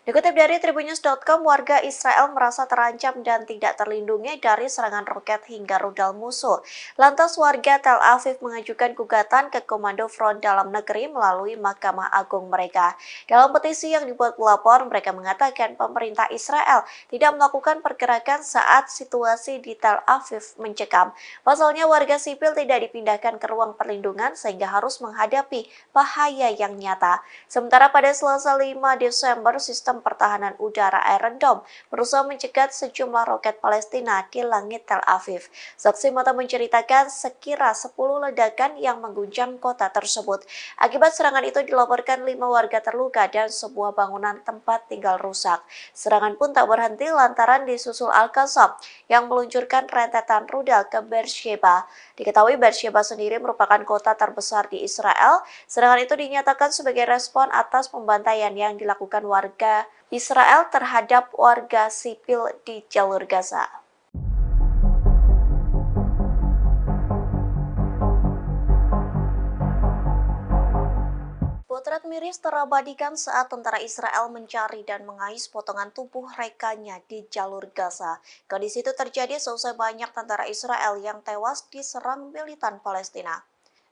Dikutip dari Tribunnews.com, warga Israel merasa terancam dan tidak terlindungi dari serangan roket hingga rudal musuh. Lantas warga Tel Aviv mengajukan gugatan ke Komando Front Dalam Negeri melalui Mahkamah Agung mereka. Dalam petisi yang dibuat pelapor, mereka mengatakan pemerintah Israel tidak melakukan pergerakan saat situasi di Tel Aviv mencekam. Pasalnya warga sipil tidak dipindahkan ke ruang perlindungan sehingga harus menghadapi bahaya yang nyata. Sementara pada Selasa 5 Desember, sistem pertahanan udara Iron Dome berusaha mencegat sejumlah roket Palestina di langit Tel Aviv. Saksi mata menceritakan sekira 10 ledakan yang mengguncang kota tersebut. Akibat serangan itu dilaporkan 5 warga terluka dan sebuah bangunan tempat tinggal rusak. Serangan pun tak berhenti lantaran disusul Al-Qassam yang meluncurkan rentetan rudal ke Beersheba. Diketahui Beersheba sendiri merupakan kota terbesar di Israel. Serangan itu dinyatakan sebagai respon atas pembantaian yang dilakukan warga Israel terhadap warga sipil di jalur Gaza. Potret miris terabadikan saat tentara Israel mencari dan mengais potongan tubuh rekannya di jalur Gaza. Kondisi itu terjadi seusai banyak tentara Israel yang tewas diserang militan Palestina.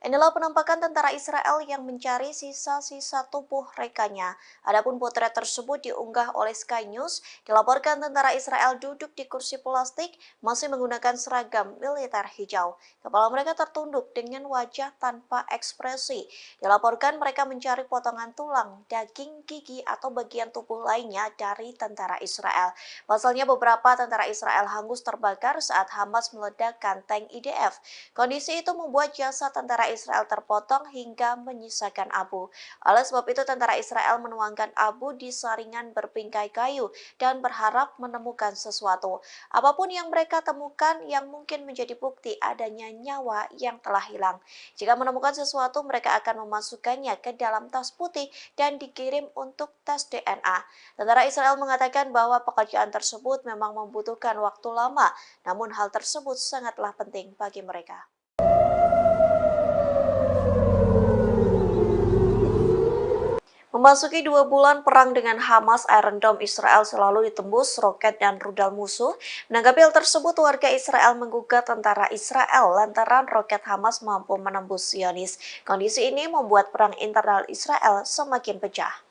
Inilah penampakan tentara Israel yang mencari sisa-sisa tubuh rekannya. Adapun potret tersebut diunggah oleh Sky News. Dilaporkan tentara Israel duduk di kursi plastik masih menggunakan seragam militer hijau. Kepala mereka tertunduk dengan wajah tanpa ekspresi. Dilaporkan mereka mencari potongan tulang, daging, gigi, atau bagian tubuh lainnya dari tentara Israel. Pasalnya beberapa tentara Israel hangus terbakar saat Hamas meledakkan tank IDF. Kondisi itu membuat jasad tentara Israel terpotong hingga menyisakan abu. Oleh sebab itu tentara Israel menuangkan abu di saringan berpingkai kayu dan berharap menemukan sesuatu. Apapun yang mereka temukan yang mungkin menjadi bukti adanya nyawa yang telah hilang. Jika menemukan sesuatu, mereka akan memasukkannya ke dalam tas putih dan dikirim untuk tes DNA. Tentara Israel mengatakan bahwa pekerjaan tersebut memang membutuhkan waktu lama, namun hal tersebut sangatlah penting bagi mereka. Memasuki 2 bulan perang dengan Hamas, Iron Dome Israel selalu ditembus roket dan rudal musuh. Menanggapi hal tersebut, warga Israel menggugat tentara Israel lantaran roket Hamas mampu menembus Zionis. Kondisi ini membuat perang internal Israel semakin pecah.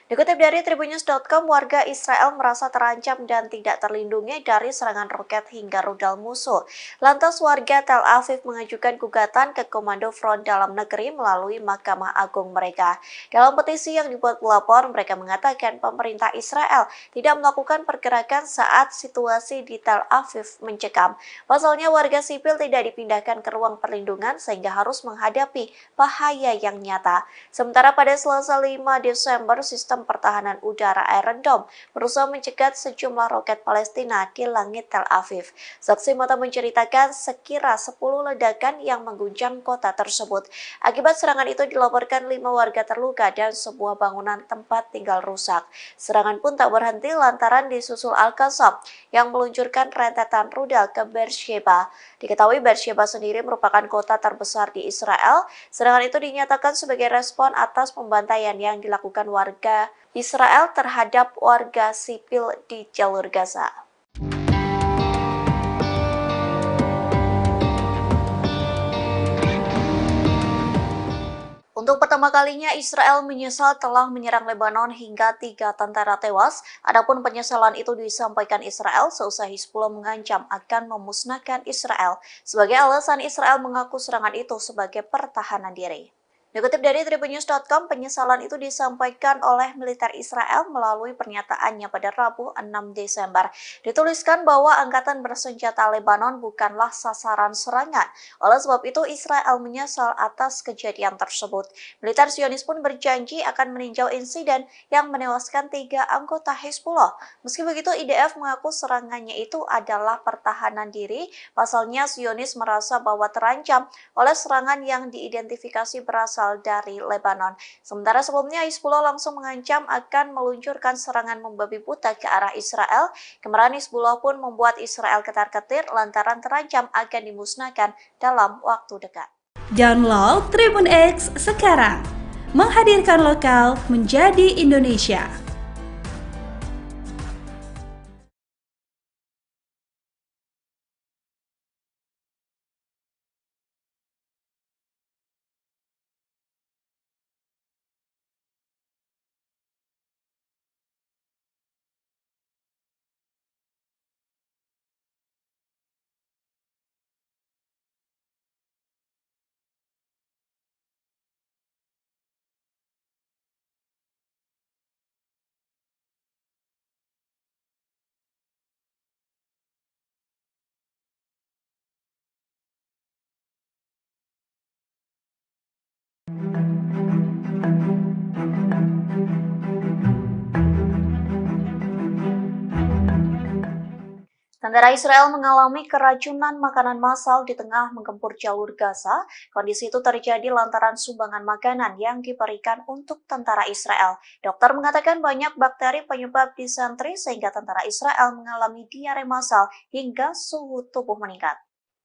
Dikutip dari Tribunnews.com, warga Israel merasa terancam dan tidak terlindungi dari serangan roket hingga rudal musuh. Lantas warga Tel Aviv mengajukan gugatan ke Komando Front Dalam Negeri melalui Mahkamah Agung mereka. Dalam petisi yang dibuat pelapor, mereka mengatakan pemerintah Israel tidak melakukan pergerakan saat situasi di Tel Aviv mencekam. Pasalnya warga sipil tidak dipindahkan ke ruang perlindungan sehingga harus menghadapi bahaya yang nyata. Sementara pada Selasa 5 Desember, sistem pertahanan udara Iron Dome berusaha mencegat sejumlah roket Palestina di langit Tel Aviv. Saksi mata menceritakan sekira 10 ledakan yang mengguncang kota tersebut. Akibat serangan itu dilaporkan 5 warga terluka dan sebuah bangunan tempat tinggal rusak. Serangan pun tak berhenti lantaran disusul Al-Qassam yang meluncurkan rentetan rudal ke Beersheba. Diketahui Beersheba sendiri merupakan kota terbesar di Israel. Serangan itu dinyatakan sebagai respon atas pembantaian yang dilakukan warga Israel terhadap warga sipil di jalur Gaza. Untuk pertama kalinya, Israel menyesal telah menyerang Lebanon hingga 3 tentara tewas. Adapun penyesalan itu disampaikan Israel seusai Hizbullah mengancam akan memusnahkan Israel. Sebagai alasan, Israel mengaku serangan itu sebagai pertahanan diri. Dikutip dari tribunnews.com, penyesalan itu disampaikan oleh militer Israel melalui pernyataannya pada Rabu 6 Desember. Dituliskan bahwa angkatan bersenjata Lebanon bukanlah sasaran serangan. Oleh sebab itu, Israel menyesal atas kejadian tersebut. Militer Zionis pun berjanji akan meninjau insiden yang menewaskan 3 anggota Hizbullah. Meski begitu, IDF mengaku serangannya itu adalah pertahanan diri. Pasalnya, Zionis merasa bahwa terancam oleh serangan yang diidentifikasi berasal dari Lebanon. Sementara sebelumnya Hizbullah langsung mengancam akan meluncurkan serangan membabi buta ke arah Israel. Kemarahan Hizbullah pun membuat Israel ketar-ketir lantaran terancam akan dimusnahkan dalam waktu dekat. Download Tribun X sekarang, menghadirkan lokal menjadi Indonesia. Tentara Israel mengalami keracunan makanan massal di tengah menggempur jalur Gaza. Kondisi itu terjadi lantaran sumbangan makanan yang diberikan untuk tentara Israel. Dokter mengatakan banyak bakteri penyebab disentri sehingga tentara Israel mengalami diare massal hingga suhu tubuh meningkat.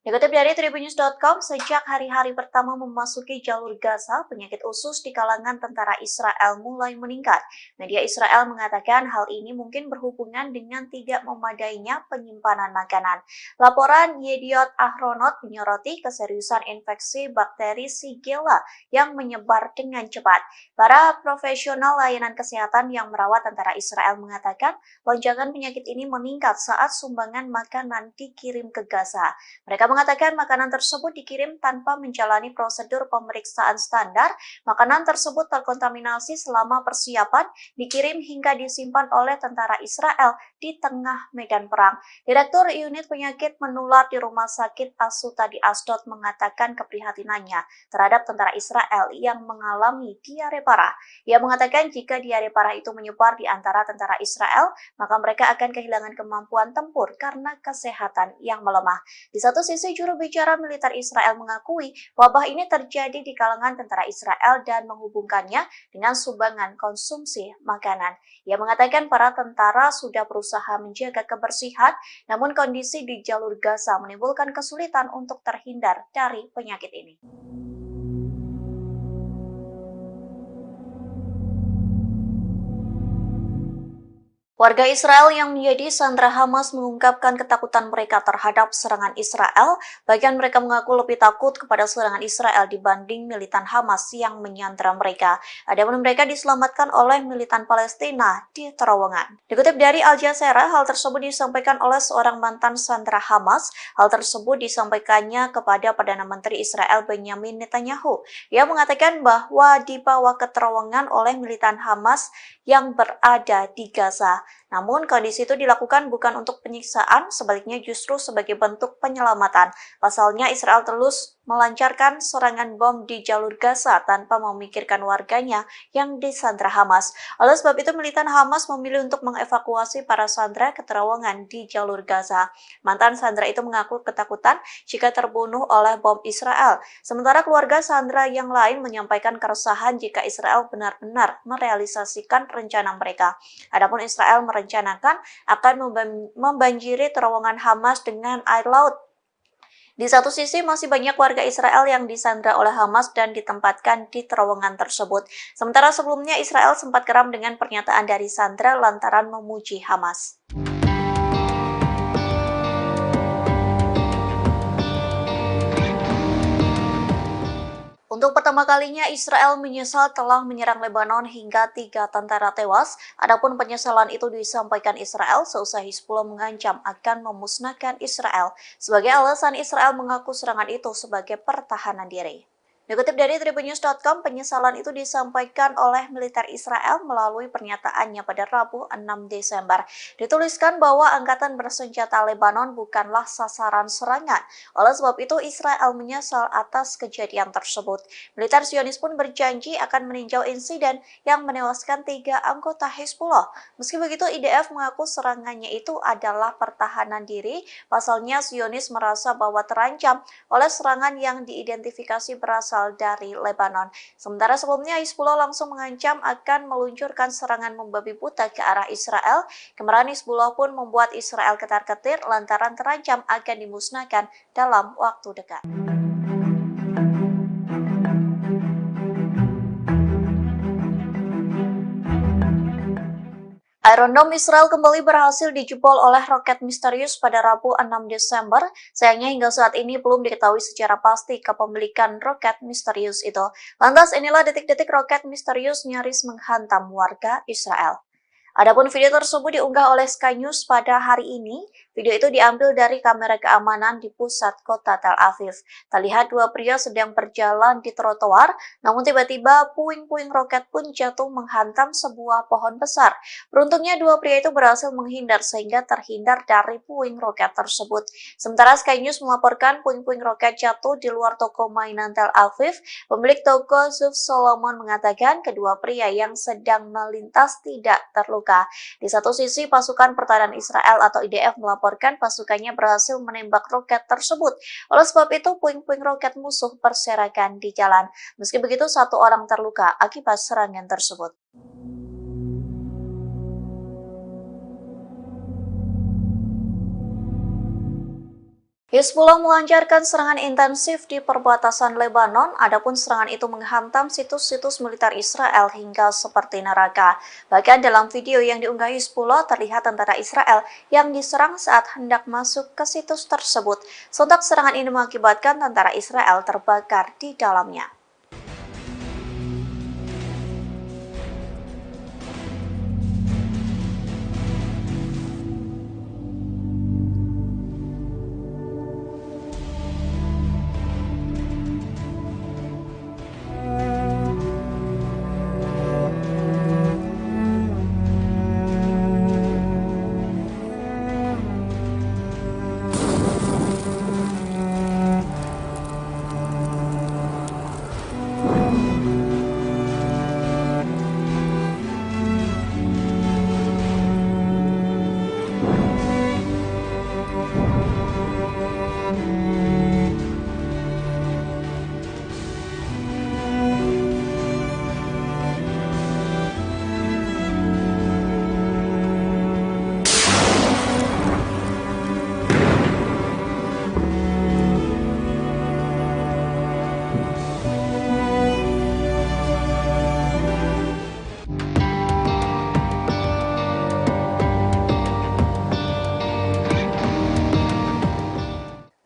Dikutip dari tribunnews.com, sejak hari-hari pertama memasuki jalur Gaza, penyakit usus di kalangan tentara Israel mulai meningkat. Media Israel mengatakan hal ini mungkin berhubungan dengan tidak memadainya penyimpanan makanan. Laporan Yediot Ahronot menyoroti keseriusan infeksi bakteri Shigella yang menyebar dengan cepat. Para profesional layanan kesehatan yang merawat tentara Israel mengatakan lonjakan penyakit ini meningkat saat sumbangan makanan dikirim ke Gaza. Mereka mengatakan makanan tersebut dikirim tanpa menjalani prosedur pemeriksaan standar. Makanan tersebut terkontaminasi selama persiapan, dikirim hingga disimpan oleh tentara Israel di tengah medan perang. Direktur Unit Penyakit Menular di Rumah Sakit Asuta di Asdod mengatakan keprihatinannya terhadap tentara Israel yang mengalami diare parah. Ia mengatakan jika diare parah itu menyebar di antara tentara Israel, maka mereka akan kehilangan kemampuan tempur karena kesehatan yang melemah. Di satu sisi, juru bicara militer Israel mengakui wabah ini terjadi di kalangan tentara Israel dan menghubungkannya dengan sumbangan konsumsi makanan. Ia mengatakan para tentara sudah berusaha menjaga kebersihan, namun kondisi di jalur Gaza menimbulkan kesulitan untuk terhindar dari penyakit ini. Warga Israel yang menjadi sandera Hamas mengungkapkan ketakutan mereka terhadap serangan Israel. Bagian mereka mengaku lebih takut kepada serangan Israel dibanding militan Hamas yang menyandera mereka. Adapun mereka diselamatkan oleh militan Palestina di terowongan. Dikutip dari Al Jazeera, hal tersebut disampaikan oleh seorang mantan sandera Hamas. Hal tersebut disampaikannya kepada Perdana Menteri Israel Benjamin Netanyahu. Ia mengatakan bahwa dibawa ke terowongan oleh militan Hamas yang berada di Gaza. Namun kondisi itu dilakukan bukan untuk penyiksaan, sebaliknya justru sebagai bentuk penyelamatan. Pasalnya Israel terus melancarkan serangan bom di jalur Gaza tanpa memikirkan warganya yang disandra Hamas. Oleh sebab itu militan Hamas memilih untuk mengevakuasi para sandera ke terowongan di jalur Gaza. Mantan sandera itu mengaku ketakutan jika terbunuh oleh bom Israel. Sementara keluarga sandera yang lain menyampaikan keresahan jika Israel benar-benar merealisasikan rencana mereka. Adapun Israel merencanakan akan membanjiri terowongan Hamas dengan air laut. Di satu sisi masih banyak warga Israel yang disandra oleh Hamas dan ditempatkan di terowongan tersebut. Sementara sebelumnya Israel sempat geram dengan pernyataan dari sandra lantaran memuji Hamas. Untuk pertama kalinya, Israel menyesal telah menyerang Lebanon hingga 3 tentara tewas. Adapun penyesalan itu disampaikan Israel seusai Hizbullah mengancam akan memusnahkan Israel. Sebagai alasan, Israel mengaku serangan itu sebagai pertahanan diri. Dikutip dari tribunnews.com, penyesalan itu disampaikan oleh militer Israel melalui pernyataannya pada Rabu 6 Desember. Dituliskan bahwa angkatan bersenjata Lebanon bukanlah sasaran serangan. Oleh sebab itu, Israel menyesal atas kejadian tersebut. Militer Zionis pun berjanji akan meninjau insiden yang menewaskan 3 anggota Hizbullah. Meski begitu, IDF mengaku serangannya itu adalah pertahanan diri. Pasalnya, Zionis merasa bahwa terancam oleh serangan yang diidentifikasi berasal dari Lebanon. Sementara sebelumnya Hizbullah langsung mengancam akan meluncurkan serangan membabi buta ke arah Israel. Kemarahan Hizbullah pun membuat Israel ketar-ketir lantaran terancam akan dimusnahkan dalam waktu dekat. Iron Dome Israel kembali berhasil dijebol oleh roket misterius pada Rabu 6 Desember. Sayangnya hingga saat ini belum diketahui secara pasti kepemilikan roket misterius itu. Lantas inilah detik-detik roket misterius nyaris menghantam warga Israel. Adapun video tersebut diunggah oleh Sky News pada hari ini. Video itu diambil dari kamera keamanan di pusat kota Tel Aviv. Terlihat dua pria sedang berjalan di trotoar, namun tiba-tiba puing-puing roket pun jatuh menghantam sebuah pohon besar. Beruntungnya dua pria itu berhasil menghindar sehingga terhindar dari puing roket tersebut. Sementara Sky News melaporkan puing-puing roket jatuh di luar toko mainan Tel Aviv. Pemilik toko Zuf Solomon mengatakan kedua pria yang sedang melintas tidak terluka. Di satu sisi, pasukan pertahanan Israel atau IDF melaporkan pasukannya berhasil menembak roket tersebut. Oleh sebab itu, puing-puing roket musuh berserakan di jalan. Meski begitu, satu orang terluka akibat serangan tersebut. Hizbullah melancarkan serangan intensif di perbatasan Lebanon, adapun serangan itu menghantam situs-situs militer Israel hingga seperti neraka. Bahkan dalam video yang diunggah Hizbullah terlihat tentara Israel yang diserang saat hendak masuk ke situs tersebut. Sontak serangan ini mengakibatkan tentara Israel terbakar di dalamnya.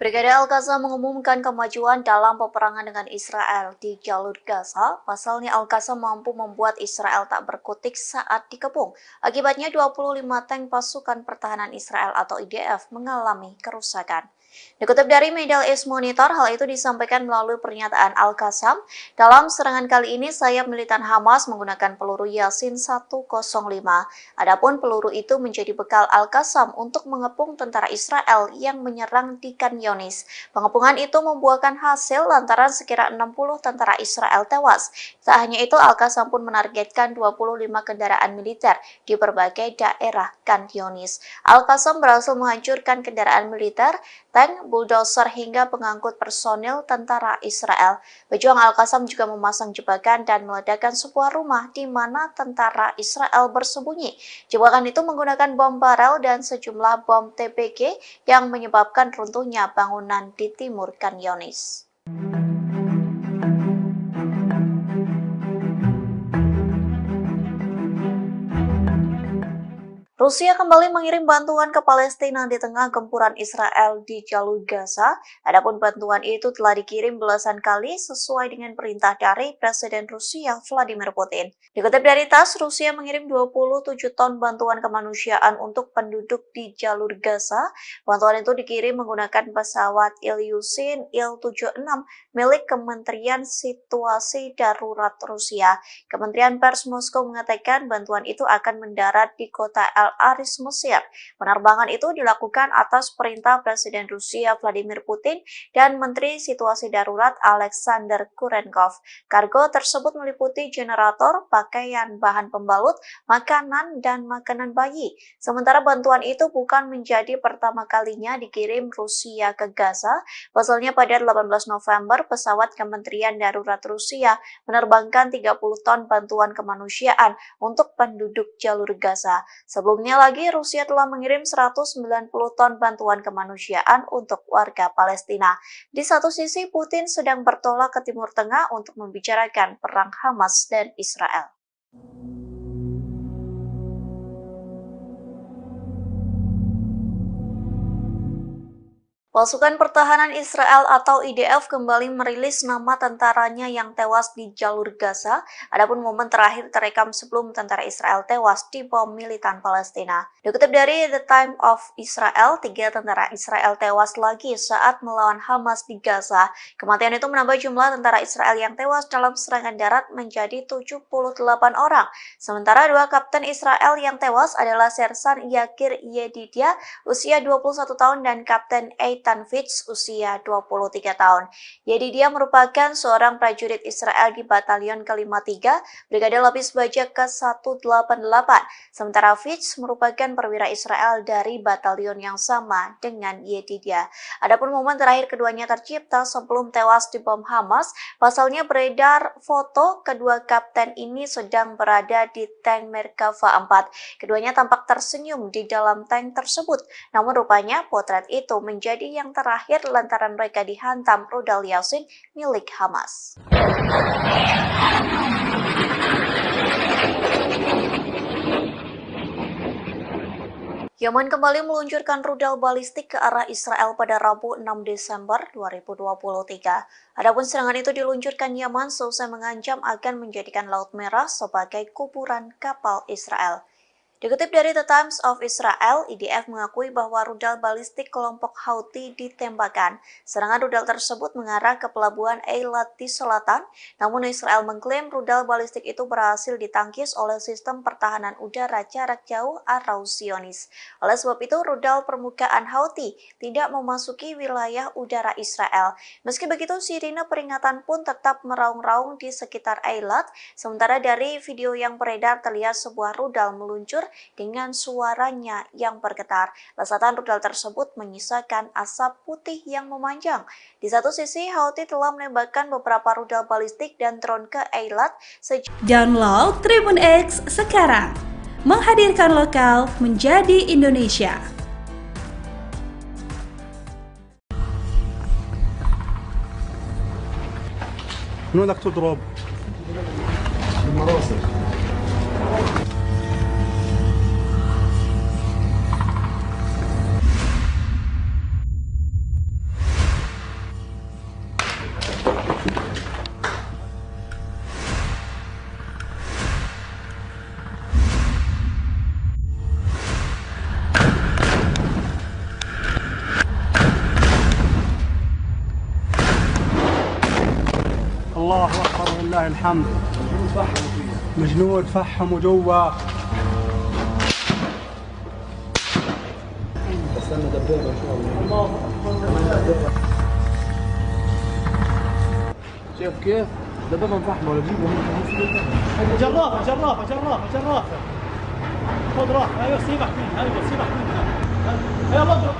Brigade Al-Qassam mengumumkan kemajuan dalam peperangan dengan Israel di jalur Gaza. Pasalnya Al-Qassam mampu membuat Israel tak berkutik saat dikepung. Akibatnya 25 tank pasukan pertahanan Israel atau IDF mengalami kerusakan. Dikutip dari Middle East Monitor, hal itu disampaikan melalui pernyataan Al-Qassam. Dalam serangan kali ini, sayap militan Hamas menggunakan peluru Yasin 105. Adapun peluru itu menjadi bekal Al-Qassam untuk mengepung tentara Israel yang menyerang di Khan Younis. Pengepungan itu membuahkan hasil lantaran sekira 60 tentara Israel tewas. Tak hanya itu, Al-Qassam pun menargetkan 25 kendaraan militer di berbagai daerah Khan Younis. Al-Qassam berhasil menghancurkan kendaraan militer, tank, bulldozer hingga pengangkut personil tentara Israel. Pejuang Al-Qassam juga memasang jebakan dan meledakkan sebuah rumah di mana tentara Israel bersembunyi. Jebakan itu menggunakan bom barel dan sejumlah bom TPG yang menyebabkan runtuhnya bangunan di timur Khan Younis. Rusia kembali mengirim bantuan ke Palestina di tengah gempuran Israel di jalur Gaza. Adapun bantuan itu telah dikirim belasan kali sesuai dengan perintah dari Presiden Rusia Vladimir Putin. Dikutip dari TASS, Rusia mengirim 27 ton bantuan kemanusiaan untuk penduduk di jalur Gaza. Bantuan itu dikirim menggunakan pesawat Ilyushin Il-76 milik Kementerian Situasi Darurat Rusia. Kementerian Pers Moskow mengatakan bantuan itu akan mendarat di kota El Aris, Mesir. Penerbangan itu dilakukan atas perintah Presiden Rusia Vladimir Putin dan Menteri Situasi Darurat Alexander Kurenkov. Kargo tersebut meliputi generator, pakaian, bahan pembalut, makanan, dan makanan bayi. Sementara bantuan itu bukan menjadi pertama kalinya dikirim Rusia ke Gaza. Pasalnya pada 18 November, pesawat Kementerian Darurat Rusia menerbangkan 30 ton bantuan kemanusiaan untuk penduduk jalur Gaza. Sebelumnya lagi, Rusia telah mengirim 190 ton bantuan kemanusiaan untuk warga Palestina. Di satu sisi, Putin sedang bertolak ke Timur Tengah untuk membicarakan perang Hamas dan Israel. Pasukan Pertahanan Israel atau IDF kembali merilis nama tentaranya yang tewas di jalur Gaza. Adapun momen terakhir terekam sebelum tentara Israel tewas di bom militan Palestina. Dikutip dari The Times of Israel, 3 tentara Israel tewas lagi saat melawan Hamas di Gaza. Kematian itu menambah jumlah tentara Israel yang tewas dalam serangan darat menjadi 78 orang. Sementara 2 kapten Israel yang tewas adalah Sersan Yakir Yedidia, usia 21 tahun, dan Kapten Eitan Fitz, usia 23 tahun. Yedidia merupakan seorang prajurit Israel di Batalion ke-53, Brigade Lapis Baja ke-188. Sementara Fitz merupakan perwira Israel dari batalion yang sama dengan Yedidia. Adapun momen terakhir keduanya tercipta sebelum tewas di bom Hamas. Pasalnya beredar foto kedua kapten ini sedang berada di tank Merkava 4. Keduanya tampak tersenyum di dalam tank tersebut. Namun rupanya potret itu menjadi yang terakhir lantaran mereka dihantam rudal Yasin milik Hamas. Yaman kembali meluncurkan rudal balistik ke arah Israel pada Rabu 6 Desember 2023. Adapun serangan itu diluncurkan Yaman seusai mengancam akan menjadikan Laut Merah sebagai kuburan kapal Israel. Dikutip dari The Times of Israel, IDF mengakui bahwa rudal balistik kelompok Houthi ditembakkan. Serangan rudal tersebut mengarah ke pelabuhan Eilat di selatan, namun Israel mengklaim rudal balistik itu berhasil ditangkis oleh sistem pertahanan udara jarak jauh atau Zionis. Oleh sebab itu, rudal permukaan Houthi tidak memasuki wilayah udara Israel. Meski begitu, sirine peringatan pun tetap meraung-raung di sekitar Eilat. Sementara dari video yang beredar terlihat sebuah rudal meluncur dengan suaranya yang bergetar. Lesatan rudal tersebut menyisakan asap putih yang memanjang. Di satu sisi, Houthi telah menembakkan beberapa rudal balistik dan drone ke Eilat. Download Tribun X sekarang, menghadirkan lokal menjadi Indonesia. من وين بدك تضرب؟ بالمراصد. الله أكبر ولله الحمد. مجنود فحموا جوا. استنى دبابة إن شاء الله. شايف كيف؟ دبابة مفحمة ولا جيبه جرافة جرافة جرافة جرافة. خذ راح، ايوه سيبك منها، ايوه سيبك منها. يلا اضرب.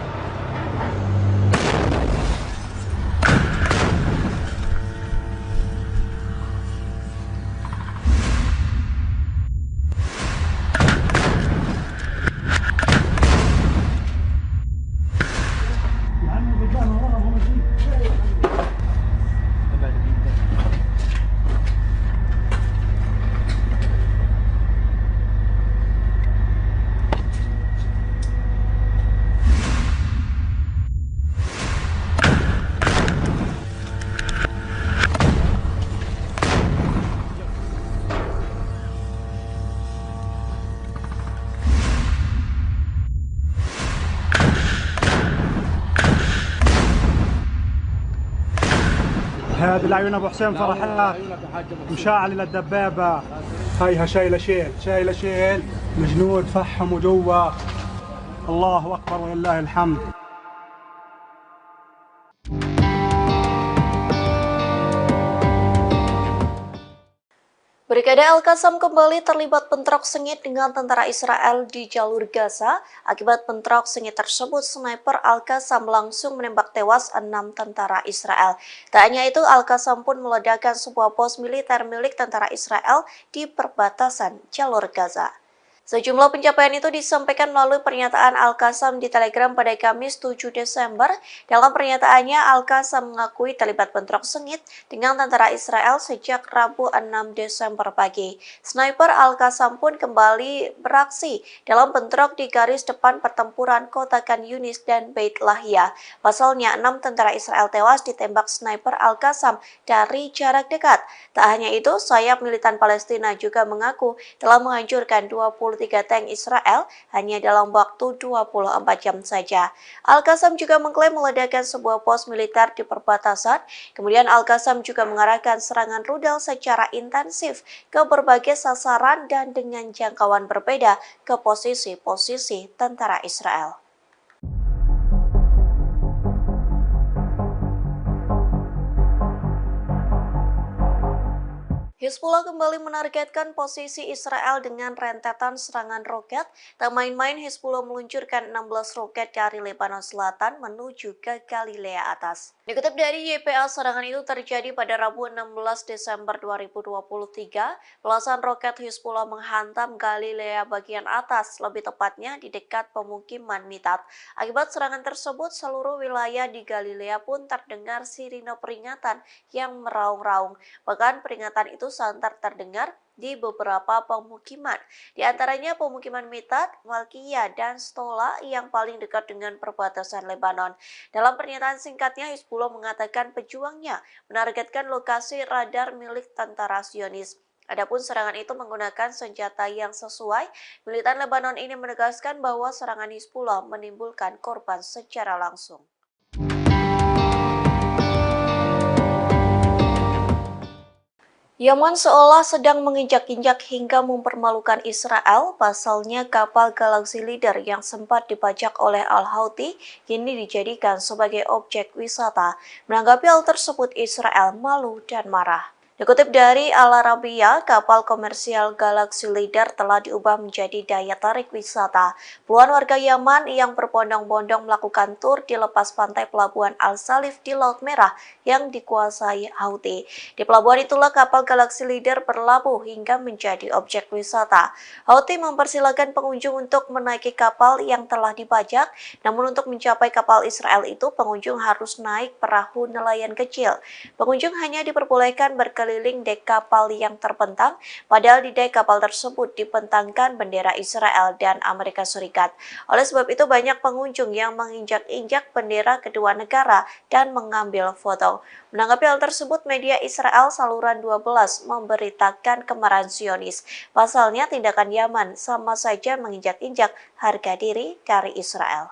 العيون ابو حسين فرحات مشاعل للدبابه هيها شايله شيل الجنود فحموا جوا الله اكبر ولله الحمد. Brigade Al-Qassam kembali terlibat bentrok sengit dengan tentara Israel di jalur Gaza. Akibat bentrok sengit tersebut, sniper Al-Qassam langsung menembak tewas 6 tentara Israel. Tak hanya itu, Al-Qassam pun meledakkan sebuah pos militer milik tentara Israel di perbatasan jalur Gaza. Sejumlah pencapaian itu disampaikan melalui pernyataan Al-Qassam di Telegram pada Kamis 7 Desember. Dalam pernyataannya, Al-Qassam mengakui terlibat bentrok sengit dengan tentara Israel sejak Rabu 6 Desember pagi. Sniper Al-Qassam pun kembali beraksi dalam bentrok di garis depan pertempuran kota Khan Yunis dan Beit Lahia. Pasalnya, 6 tentara Israel tewas ditembak sniper Al-Qassam dari jarak dekat. Tak hanya itu, sayap militan Palestina juga mengaku telah menghancurkan 23 tank Israel hanya dalam waktu 24 jam saja. Al-Qassam juga mengklaim meledakkan sebuah pos militer di perbatasan. Kemudian Al-Qassam juga mengarahkan serangan rudal secara intensif ke berbagai sasaran dan dengan jangkauan berbeda ke posisi-posisi tentara Israel. Hizbullah kembali menargetkan posisi Israel dengan rentetan serangan roket. Tak main-main, Hizbullah meluncurkan 16 roket dari Lebanon Selatan menuju ke Galilea Atas. Dikutip dari YPA, serangan itu terjadi pada Rabu 16 Desember 2023. Belasan roket Hizbullah menghantam Galilea bagian atas, lebih tepatnya di dekat pemukiman Mitat. Akibat serangan tersebut, seluruh wilayah di Galilea pun terdengar sirine peringatan yang meraung-raung. Bahkan peringatan itu santer terdengar di beberapa pemukiman, di antaranya pemukiman Mitat, Malkia, dan Stola yang paling dekat dengan perbatasan Lebanon. Dalam pernyataan singkatnya, Hizbullah mengatakan pejuangnya menargetkan lokasi radar milik tentara Zionis. Adapun serangan itu menggunakan senjata yang sesuai. Militan Lebanon ini menegaskan bahwa serangan Hizbullah menimbulkan korban secara langsung. Yaman seolah sedang menginjak-injak hingga mempermalukan Israel. Pasalnya kapal Galaxy Leader yang sempat dibajak oleh Al-Houthi kini dijadikan sebagai objek wisata. Menanggapi hal tersebut, Israel malu dan marah. Dikutip dari Al Arabiya, kapal komersial Galaxy Leader telah diubah menjadi daya tarik wisata. Puluhan warga Yaman yang berbondong-bondong melakukan tur di lepas pantai pelabuhan Al-Salif di Laut Merah yang dikuasai Houthi. Di pelabuhan itulah kapal Galaxy Leader berlabuh hingga menjadi objek wisata. Houthi mempersilahkan pengunjung untuk menaiki kapal yang telah dibajak, namun untuk mencapai kapal Israel itu pengunjung harus naik perahu nelayan kecil. Pengunjung hanya diperbolehkan berkeliling dek kapal yang terbentang, padahal di dek kapal tersebut dibentangkan bendera Israel dan Amerika Serikat. Oleh sebab itu banyak pengunjung yang menginjak-injak bendera kedua negara dan mengambil foto. Menanggapi hal tersebut, media Israel Saluran 12 memberitakan kemarahan Zionis. Pasalnya tindakan Yaman sama saja menginjak-injak harga diri dari Israel.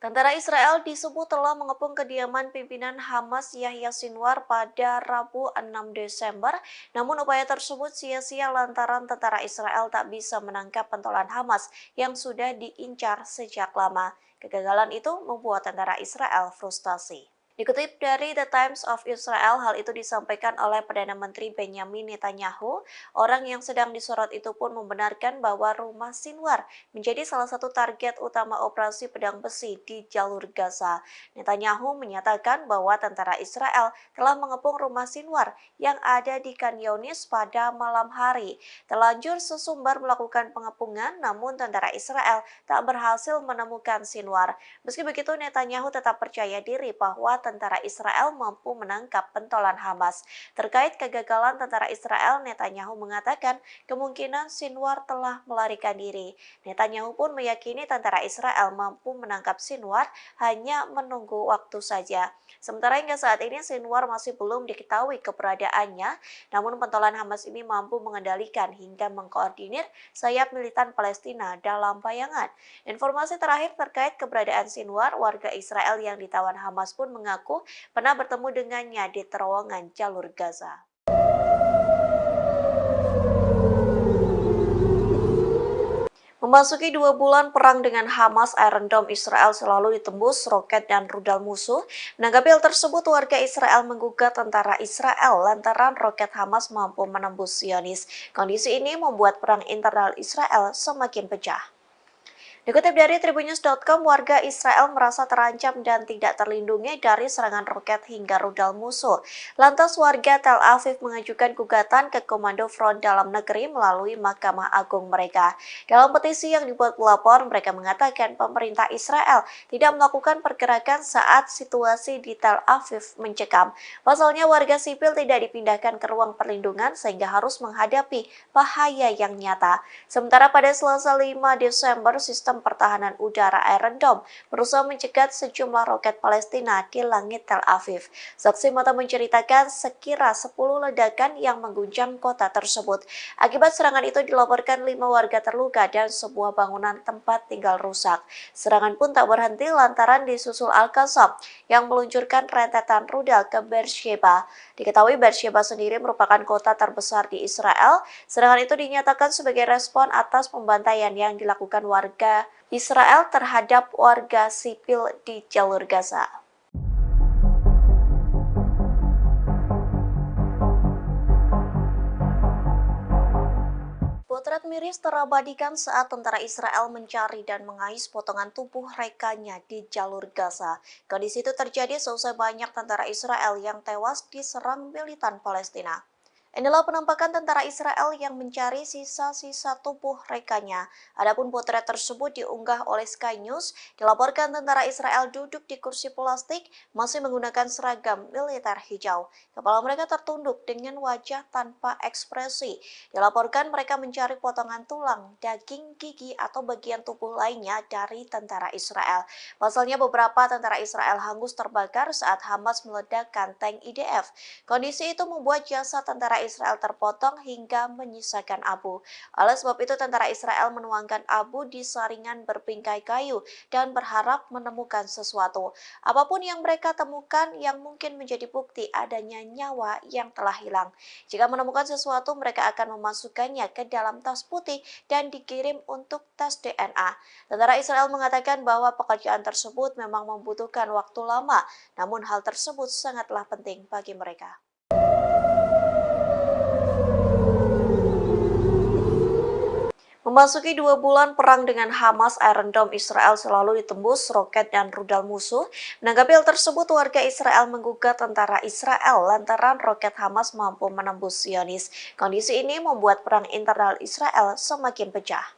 Tentara Israel disebut telah mengepung kediaman pimpinan Hamas Yahya Sinwar pada Rabu 6 Desember. Namun upaya tersebut sia-sia lantaran tentara Israel tak bisa menangkap pentolan Hamas yang sudah diincar sejak lama. Kegagalan itu membuat tentara Israel frustasi. Dikutip dari The Times of Israel, hal itu disampaikan oleh Perdana Menteri Benjamin Netanyahu. Orang yang sedang disorot itu pun membenarkan bahwa rumah Sinwar menjadi salah satu target utama operasi pedang besi di jalur Gaza. Netanyahu menyatakan bahwa tentara Israel telah mengepung rumah Sinwar yang ada di Khan Yunis pada malam hari. Terlanjur sesumbar melakukan pengepungan, namun tentara Israel tak berhasil menemukan Sinwar. Meski begitu, Netanyahu tetap percaya diri bahwa tentara Israel mampu menangkap pentolan Hamas. Terkait kegagalan tentara Israel, Netanyahu mengatakan kemungkinan Sinwar telah melarikan diri. Netanyahu pun meyakini tentara Israel mampu menangkap Sinwar, hanya menunggu waktu saja. Sementara hingga saat ini Sinwar masih belum diketahui keberadaannya, namun pentolan Hamas ini mampu mengendalikan hingga mengkoordinir sayap militan Palestina dalam bayangan. Informasi terakhir terkait keberadaan Sinwar, warga Israel yang ditawan Hamas pun mengaku pernah bertemu dengannya di terowongan jalur Gaza. Memasuki 2 bulan perang dengan Hamas, Iron Dome Israel selalu ditembus roket dan rudal musuh. Menanggapi hal tersebut, warga Israel menggugat tentara Israel lantaran roket Hamas mampu menembus Zionis. Kondisi ini membuat perang internal Israel semakin pecah. Dikutip dari Tribunnews.com, warga Israel merasa terancam dan tidak terlindungi dari serangan roket hingga rudal musuh. Lantas warga Tel Aviv mengajukan gugatan ke Komando Front Dalam Negeri melalui Mahkamah Agung mereka. Dalam petisi yang dibuat pelapor, mereka mengatakan pemerintah Israel tidak melakukan pergerakan saat situasi di Tel Aviv mencekam. Pasalnya warga sipil tidak dipindahkan ke ruang perlindungan sehingga harus menghadapi bahaya yang nyata. Sementara pada Selasa 5 Desember, sistem pertahanan udara Iron Dome berusaha mencegat sejumlah roket Palestina di langit Tel Aviv. Saksi mata menceritakan sekira 10 ledakan yang mengguncang kota tersebut. Akibat serangan itu dilaporkan 5 warga terluka dan sebuah bangunan tempat tinggal rusak. Serangan pun tak berhenti lantaran disusul Al-Qassam yang meluncurkan rentetan rudal ke Beersheba. Diketahui Beersheba sendiri merupakan kota terbesar di Israel. Serangan itu dinyatakan sebagai respon atas pembantaian yang dilakukan warga Israel terhadap warga sipil di jalur Gaza. Potret miris terabadikan saat tentara Israel mencari dan mengais potongan tubuh rekannya di jalur Gaza. Kondisi itu terjadi seusai banyak tentara Israel yang tewas diserang militan Palestina. Inilah penampakan tentara Israel yang mencari sisa-sisa tubuh rekannya. Adapun potret tersebut diunggah oleh Sky News. Dilaporkan tentara Israel duduk di kursi plastik, masih menggunakan seragam militer hijau. Kepala mereka tertunduk dengan wajah tanpa ekspresi. Dilaporkan mereka mencari potongan tulang, daging, gigi, atau bagian tubuh lainnya dari tentara Israel. Pasalnya beberapa tentara Israel hangus terbakar saat Hamas meledakkan tank IDF. Kondisi itu membuat jasad tentara Israel terpotong hingga menyisakan abu. Oleh sebab itu, tentara Israel menuangkan abu di saringan berbingkai kayu dan berharap menemukan sesuatu. Apapun yang mereka temukan yang mungkin menjadi bukti adanya nyawa yang telah hilang. Jika menemukan sesuatu, mereka akan memasukkannya ke dalam tas putih dan dikirim untuk tes DNA. Tentara Israel mengatakan bahwa pekerjaan tersebut memang membutuhkan waktu lama, namun hal tersebut sangatlah penting bagi mereka. Memasuki 2 bulan perang dengan Hamas, Iron Dome Israel selalu ditembus roket dan rudal musuh. Menanggapi hal tersebut, warga Israel menggugat tentara Israel lantaran roket Hamas mampu menembus Zionis. Kondisi ini membuat perang internal Israel semakin pecah.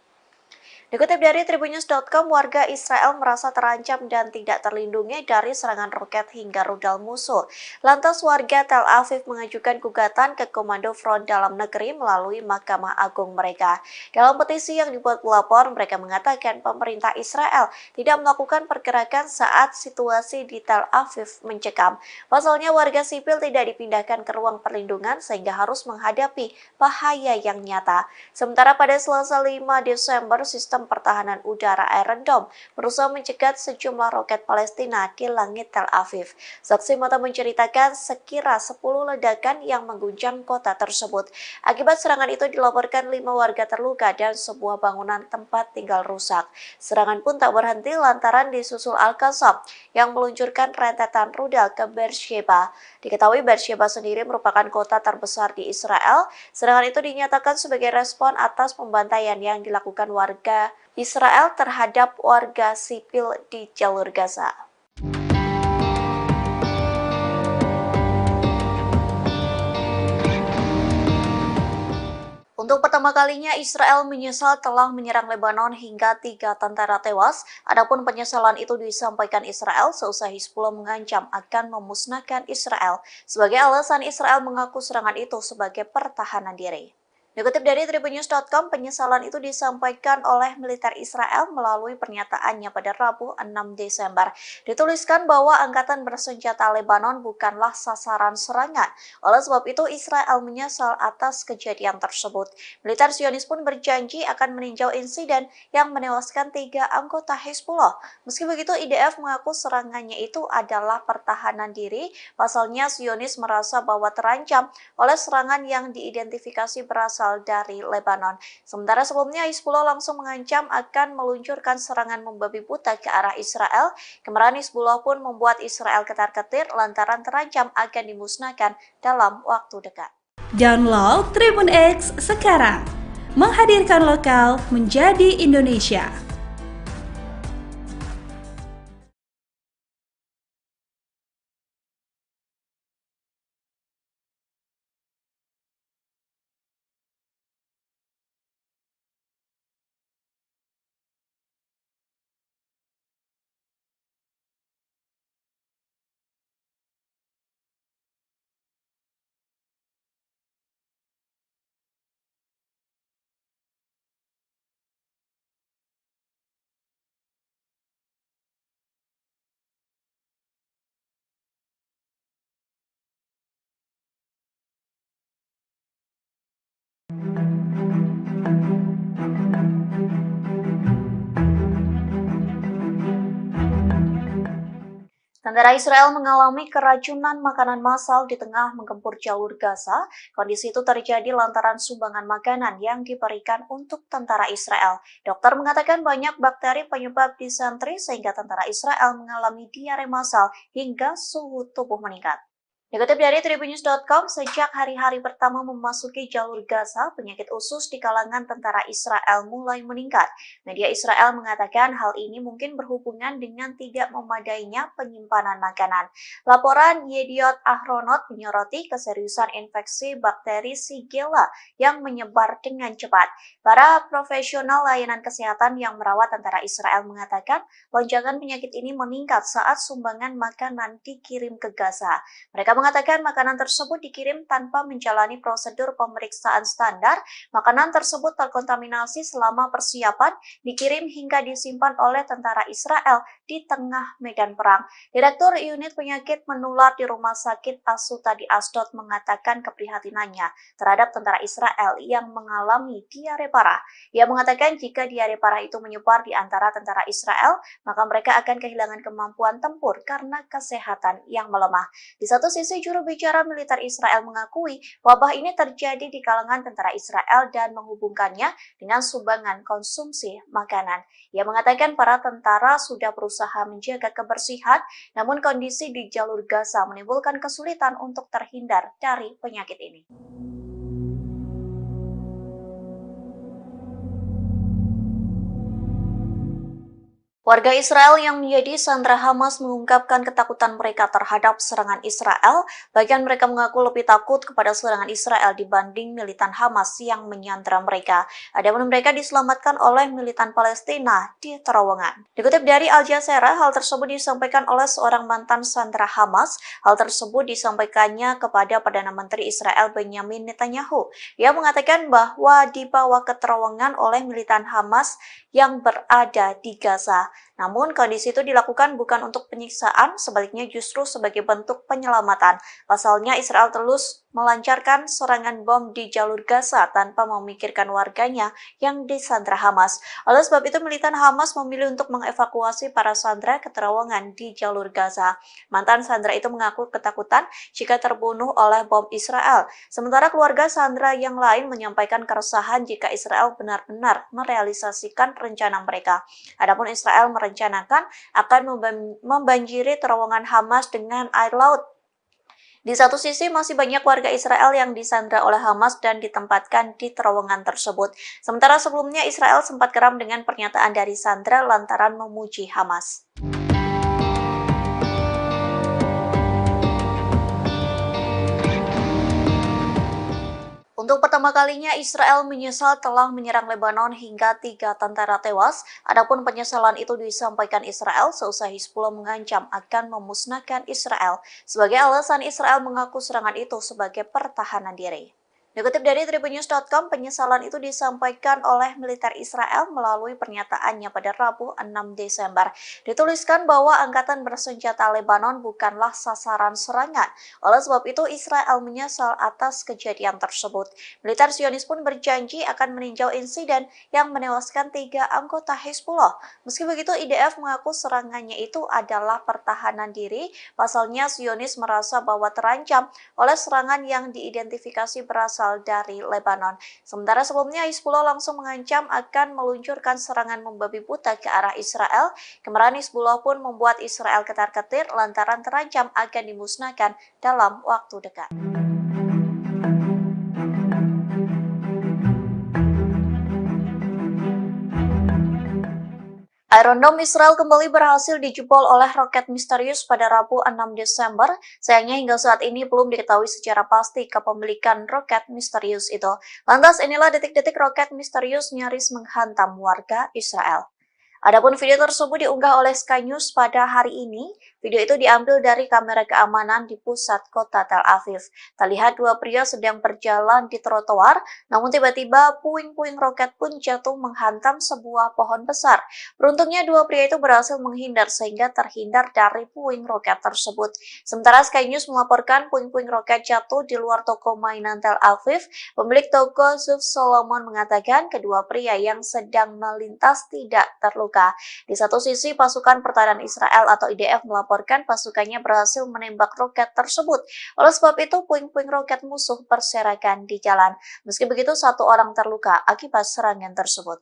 Dikutip dari Tribunnews.com, warga Israel merasa terancam dan tidak terlindungi dari serangan roket hingga rudal musuh. Lantas warga Tel Aviv mengajukan gugatan ke Komando Front Dalam Negeri melalui Mahkamah Agung mereka. Dalam petisi yang dibuat pelapor, mereka mengatakan pemerintah Israel tidak melakukan pergerakan saat situasi di Tel Aviv mencekam. Pasalnya warga sipil tidak dipindahkan ke ruang perlindungan sehingga harus menghadapi bahaya yang nyata. Sementara pada Selasa 5 Desember, sistem pertahanan udara Iron Dome berusaha mencegat sejumlah roket Palestina di langit Tel Aviv. Saksi mata menceritakan sekira 10 ledakan yang mengguncang kota tersebut. Akibat serangan itu dilaporkan 5 warga terluka dan sebuah bangunan tempat tinggal rusak. Serangan pun tak berhenti lantaran disusul Al-Qassam yang meluncurkan rentetan rudal ke Beersheba. Diketahui Beersheba sendiri merupakan kota terbesar di Israel. Serangan itu dinyatakan sebagai respon atas pembantaian yang dilakukan warga Israel terhadap warga sipil di jalur Gaza. Untuk Untuk pertama kalinya, Israel menyesal telah menyerang Lebanon hingga 3 tentara tewas. Adapun penyesalan itu disampaikan Israel seusai Hizbullah mengancam akan memusnahkan Israel. Sebagai alasan, Israel mengaku serangan itu sebagai pertahanan diri. Dikutip dari tribunnews.com, penyesalan itu disampaikan oleh militer Israel melalui pernyataannya pada Rabu 6 Desember. Dituliskan bahwa angkatan bersenjata Lebanon bukanlah sasaran serangan. Oleh sebab itu, Israel menyesal atas kejadian tersebut. Militer Zionis pun berjanji akan meninjau insiden yang menewaskan 3 anggota Hizbullah. Meski begitu, IDF mengaku serangannya itu adalah pertahanan diri. Pasalnya, Zionis merasa bahwa terancam oleh serangan yang diidentifikasi berasal dari Lebanon. Sementara sebelumnya Hizbullah langsung mengancam akan meluncurkan serangan membabi buta ke arah Israel. Kemarahan Hizbullah pun membuat Israel ketar-ketir lantaran terancam akan dimusnahkan dalam waktu dekat. Download Tribun X sekarang, menghadirkan lokal menjadi Indonesia. Tentara Israel mengalami keracunan makanan massal di tengah menggempur jalur Gaza. Kondisi itu terjadi lantaran sumbangan makanan yang diberikan untuk tentara Israel. Dokter mengatakan banyak bakteri penyebab disentri sehingga tentara Israel mengalami diare massal hingga suhu tubuh meningkat. Dikutip dari tribunnews.com, sejak hari-hari pertama memasuki jalur Gaza, penyakit usus di kalangan tentara Israel mulai meningkat. Media Israel mengatakan hal ini mungkin berhubungan dengan tidak memadainya penyimpanan makanan. Laporan Yediot Ahronot menyoroti keseriusan infeksi bakteri Shigella yang menyebar dengan cepat. Para profesional layanan kesehatan yang merawat tentara Israel mengatakan lonjakan penyakit ini meningkat saat sumbangan makanan dikirim ke Gaza. Mereka mengatakan makanan tersebut dikirim tanpa menjalani prosedur pemeriksaan standar. Makanan tersebut terkontaminasi selama persiapan, dikirim hingga disimpan oleh tentara Israel di tengah medan perang. Direktur Unit Penyakit Menular di Rumah Sakit Asuta di Asdod mengatakan keprihatinannya terhadap tentara Israel yang mengalami diare parah. Ia mengatakan jika diare parah itu menyebar di antara tentara Israel, maka mereka akan kehilangan kemampuan tempur karena kesehatan yang melemah. Di satu sisi, juru bicara militer Israel mengakui wabah ini terjadi di kalangan tentara Israel dan menghubungkannya dengan sumbangan konsumsi makanan. Ia mengatakan para tentara sudah berusaha menjaga kebersihan, namun kondisi di jalur Gaza menimbulkan kesulitan untuk terhindar dari penyakit ini. Warga Israel yang menjadi sandera Hamas mengungkapkan ketakutan mereka terhadap serangan Israel. Bagian mereka mengaku lebih takut kepada serangan Israel dibanding militan Hamas yang menyandera mereka. Adapun mereka diselamatkan oleh militan Palestina di terowongan. Dikutip dari Al Jazeera, hal tersebut disampaikan oleh seorang mantan sandera Hamas. Hal tersebut disampaikannya kepada Perdana Menteri Israel Benjamin Netanyahu. Ia mengatakan bahwa dibawa ke terowongan oleh militan Hamas yang berada di Gaza. Namun kondisi itu dilakukan bukan untuk penyiksaan, sebaliknya justru sebagai bentuk penyelamatan. Pasalnya Israel terus melancarkan serangan bom di jalur Gaza tanpa memikirkan warganya yang disandra Hamas. Oleh sebab itu militan Hamas memilih untuk mengevakuasi para sandera ke terowongan di jalur Gaza. Mantan sandera itu mengaku ketakutan jika terbunuh oleh bom Israel. Sementara keluarga sandera yang lain menyampaikan keresahan jika Israel benar-benar merealisasikan rencana mereka. Adapun Israel merencanakan akan membanjiri terowongan Hamas dengan air laut. Di satu sisi masih banyak warga Israel yang disandra oleh Hamas dan ditempatkan di terowongan tersebut. Sementara sebelumnya Israel sempat geram dengan pernyataan dari sandra lantaran memuji Hamas. Untuk pertama kalinya, Israel menyesal telah menyerang Lebanon hingga 3 tentara tewas. Adapun penyesalan itu disampaikan Israel seusai Hizbullah mengancam akan memusnahkan Israel. Sebagai alasan, Israel mengaku serangan itu sebagai pertahanan diri. Dikutip dari tribunnews.com, penyesalan itu disampaikan oleh militer Israel melalui pernyataannya pada Rabu 6 Desember. Dituliskan bahwa angkatan bersenjata Lebanon bukanlah sasaran serangan. Oleh sebab itu, Israel menyesal atas kejadian tersebut. Militer Zionis pun berjanji akan meninjau insiden yang menewaskan 3 anggota Hizbullah. Meski begitu, IDF mengaku serangannya itu adalah pertahanan diri. Pasalnya, Zionis merasa bahwa terancam oleh serangan yang diidentifikasi berasal dari Lebanon. Sementara sebelumnya Hizbullah langsung mengancam akan meluncurkan serangan membabi buta ke arah Israel. Kemarahan Hizbullah pun membuat Israel ketar-ketir lantaran terancam akan dimusnahkan dalam waktu dekat. Iron Dome Israel kembali berhasil dijebol oleh roket misterius pada Rabu 6 Desember. Sayangnya hingga saat ini belum diketahui secara pasti kepemilikan roket misterius itu. Lantas inilah detik-detik roket misterius nyaris menghantam warga Israel. Adapun video tersebut diunggah oleh Sky News pada hari ini. Video itu diambil dari kamera keamanan di pusat kota Tel Aviv. Terlihat dua pria sedang berjalan di trotoar, namun tiba-tiba puing-puing roket pun jatuh menghantam sebuah pohon besar. Beruntungnya dua pria itu berhasil menghindar sehingga terhindar dari puing roket tersebut. Sementara Sky News melaporkan puing-puing roket jatuh di luar toko mainan Tel Aviv. Pemilik toko Zuf Solomon mengatakan kedua pria yang sedang melintas tidak terluka. Di satu sisi, pasukan pertahanan Israel atau IDF melaporkan pasukannya berhasil menembak roket tersebut. Oleh sebab itu, puing-puing roket musuh berserakan di jalan. Meski begitu, satu orang terluka akibat serangan tersebut.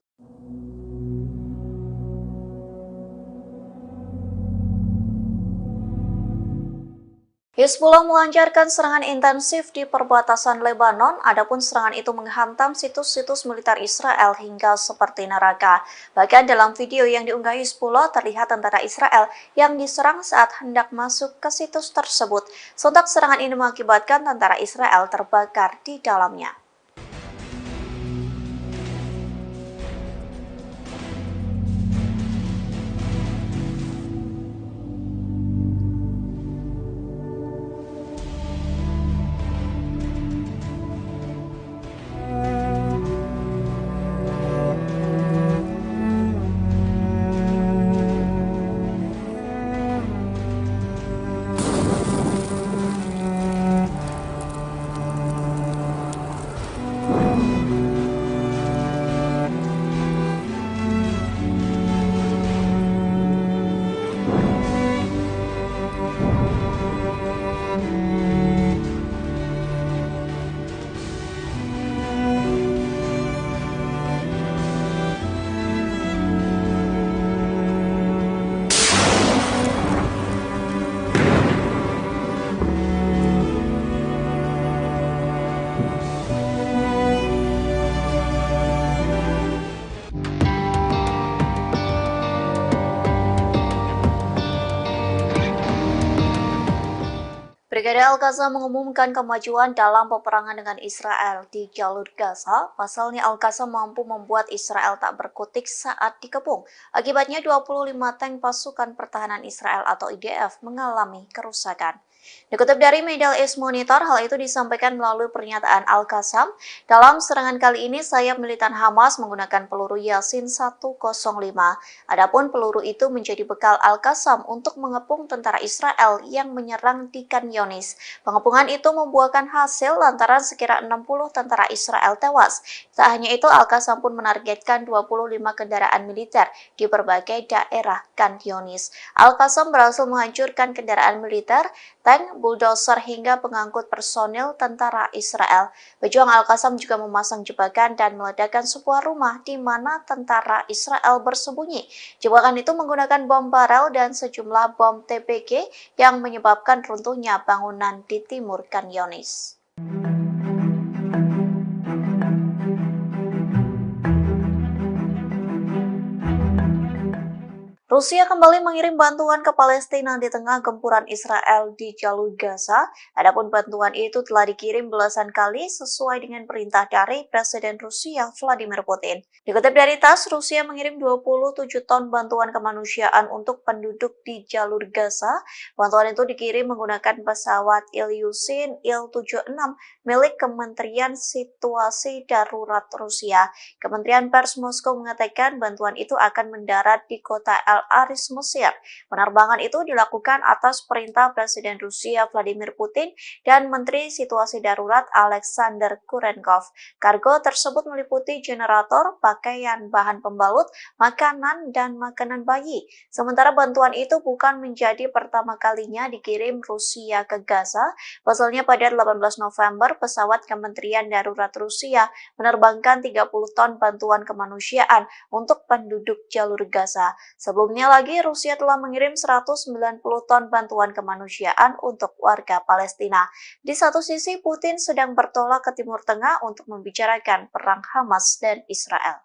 Hizbullah melancarkan serangan intensif di perbatasan Lebanon, adapun serangan itu menghantam situs-situs militer Israel hingga seperti neraka. Bahkan dalam video yang diunggah Hizbullah terlihat tentara Israel yang diserang saat hendak masuk ke situs tersebut. Sontak serangan ini mengakibatkan tentara Israel terbakar di dalamnya. Brigade Al-Qassam mengumumkan kemajuan dalam peperangan dengan Israel di jalur Gaza. Pasalnya Al-Qassam mampu membuat Israel tak berkutik saat dikepung. Akibatnya 25 tank pasukan pertahanan Israel atau IDF mengalami kerusakan. Dikutip dari Middle East Monitor, hal itu disampaikan melalui pernyataan Al-Qassam. Dalam serangan kali ini, sayap militan Hamas menggunakan peluru Yasin 105. Adapun peluru itu menjadi bekal Al-Qassam untuk mengepung tentara Israel yang menyerang di Khan Younis. Pengepungan itu membuahkan hasil lantaran sekira 60 tentara Israel tewas. Tak hanya itu, Al-Qassam pun menargetkan 25 kendaraan militer di berbagai daerah Khan Younis. Al-Qassam berhasil menghancurkan kendaraan militer, tank, bulldozer hingga pengangkut personil tentara Israel. Pejuang Al-Qassam juga memasang jebakan dan meledakkan sebuah rumah di mana tentara Israel bersembunyi. Jebakan itu menggunakan bom barel dan sejumlah bom TPG yang menyebabkan runtuhnya bangunan di timur Khan Younis. Rusia kembali mengirim bantuan ke Palestina di tengah gempuran Israel di jalur Gaza. Adapun bantuan itu telah dikirim belasan kali sesuai dengan perintah dari Presiden Rusia Vladimir Putin. Dikutip dari TASS, Rusia mengirim 27 ton bantuan kemanusiaan untuk penduduk di jalur Gaza. Bantuan itu dikirim menggunakan pesawat Ilyushin Il-76 milik Kementerian Situasi Darurat Rusia. Kementerian Pers Moskow mengatakan bantuan itu akan mendarat di kota Al-Aris, Mesir. Penerbangan itu dilakukan atas perintah Presiden Rusia Vladimir Putin dan Menteri Situasi Darurat Alexander Kurenkov. Kargo tersebut meliputi generator, pakaian, bahan pembalut, makanan, dan makanan bayi. Sementara bantuan itu bukan menjadi pertama kalinya dikirim Rusia ke Gaza. Pasalnya pada 18 November, pesawat Kementerian Darurat Rusia menerbangkan 30 ton bantuan kemanusiaan untuk penduduk jalur Gaza. Sebelumnya lagi, Rusia telah mengirim 190 ton bantuan kemanusiaan untuk warga Palestina. Di satu sisi, Putin sedang bertolak ke Timur Tengah untuk membicarakan perang Hamas dan Israel.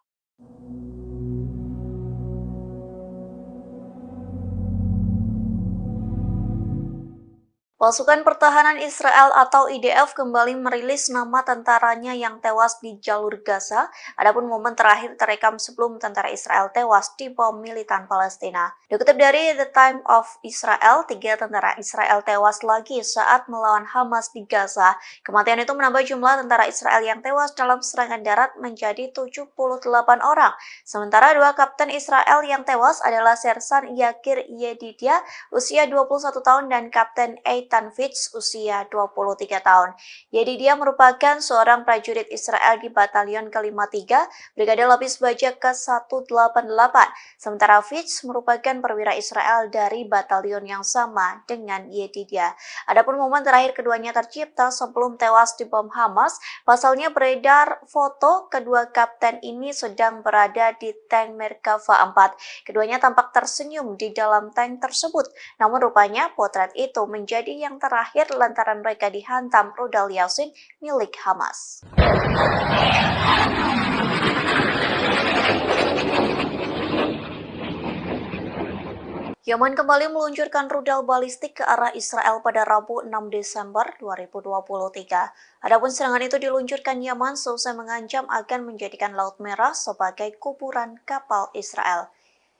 Pasukan Pertahanan Israel atau IDF kembali merilis nama tentaranya yang tewas di jalur Gaza. Adapun momen terakhir terekam sebelum tentara Israel tewas di bom militan Palestina. Dikutip dari The Time of Israel, 3 tentara Israel tewas lagi saat melawan Hamas di Gaza. Kematian itu menambah jumlah tentara Israel yang tewas dalam serangan darat menjadi 78 orang. Sementara 2 kapten Israel yang tewas adalah Sersan Yakir Yedidia, usia 21 tahun, dan Kapten Eitan Fitz, usia 23 tahun. Yedidia merupakan seorang prajurit Israel di Batalion ke-53, Brigade Lapis Baja ke-188. Sementara Fitz merupakan perwira Israel dari batalion yang sama dengan Yedidia. Adapun momen terakhir keduanya tercipta sebelum tewas di bom Hamas. Pasalnya beredar foto kedua kapten ini sedang berada di tank Merkava 4. Keduanya tampak tersenyum di dalam tank tersebut. Namun rupanya potret itu menjadi yang terakhir lantaran mereka dihantam rudal Yasin milik Hamas. Yaman kembali meluncurkan rudal balistik ke arah Israel pada Rabu 6 Desember 2023. Adapun serangan itu diluncurkan Yaman seusai mengancam akan menjadikan Laut Merah sebagai kuburan kapal Israel.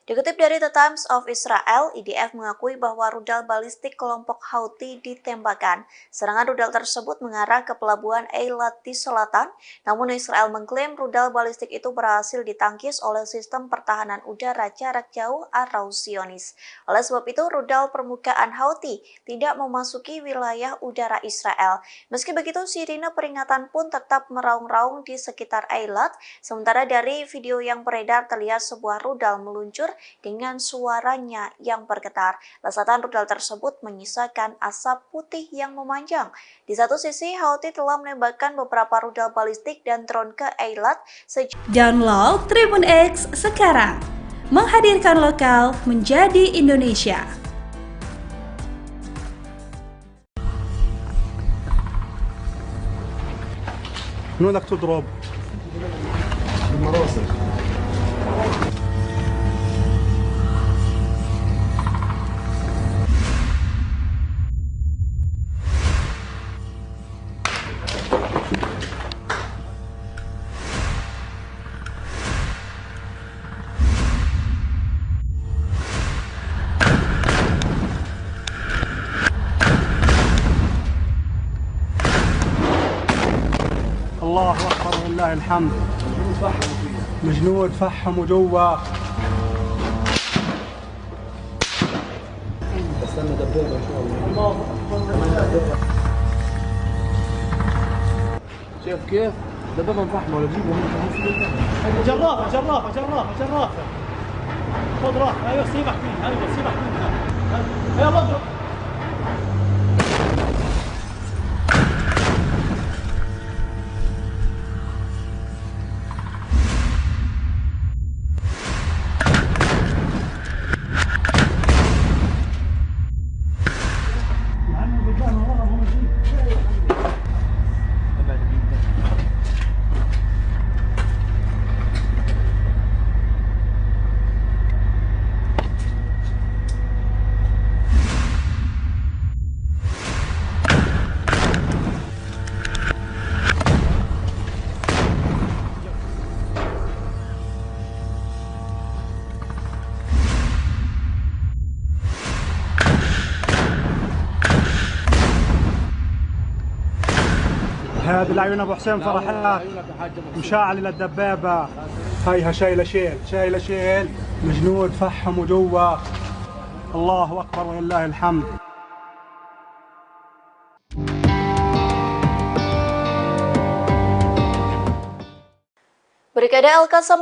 Dikutip dari The Times of Israel, IDF mengakui bahwa rudal balistik kelompok Houthi ditembakkan. Serangan rudal tersebut mengarah ke pelabuhan Eilat di selatan, namun Israel mengklaim rudal balistik itu berhasil ditangkis oleh sistem pertahanan udara jarak jauh atau Zionis. Oleh sebab itu, rudal permukaan Houthi tidak memasuki wilayah udara Israel. Meski begitu, sirine peringatan pun tetap meraung-raung di sekitar Eilat. Sementara dari video yang beredar terlihat sebuah rudal meluncur dengan suaranya yang bergetar. Lesatan rudal tersebut menyisakan asap putih yang memanjang. Di satu sisi, Houthi telah menembakkan beberapa rudal balistik dan drone ke Eilat. Download Tribun X sekarang, menghadirkan lokal menjadi Indonesia. من وين بدك تضرب؟ بالمراسل. الله أكبر ولله الحمد. الجنود فحموا جوا. استنى دبابة إن شاء الله. شايف كيف؟ دبابة مفحمة ولا تجيبهم جرافة جرافة جرافة جرافة. خذ راح، أيوه سيبك منها، أيوه سيبك منها. يلا اضرب. هذه العيون ابو حسين فرحات مشاعل الدبابه، هيها شايله شيل الجنود فحموا جوا. الله اكبر ولله الحمد. Brigade Al-Qassam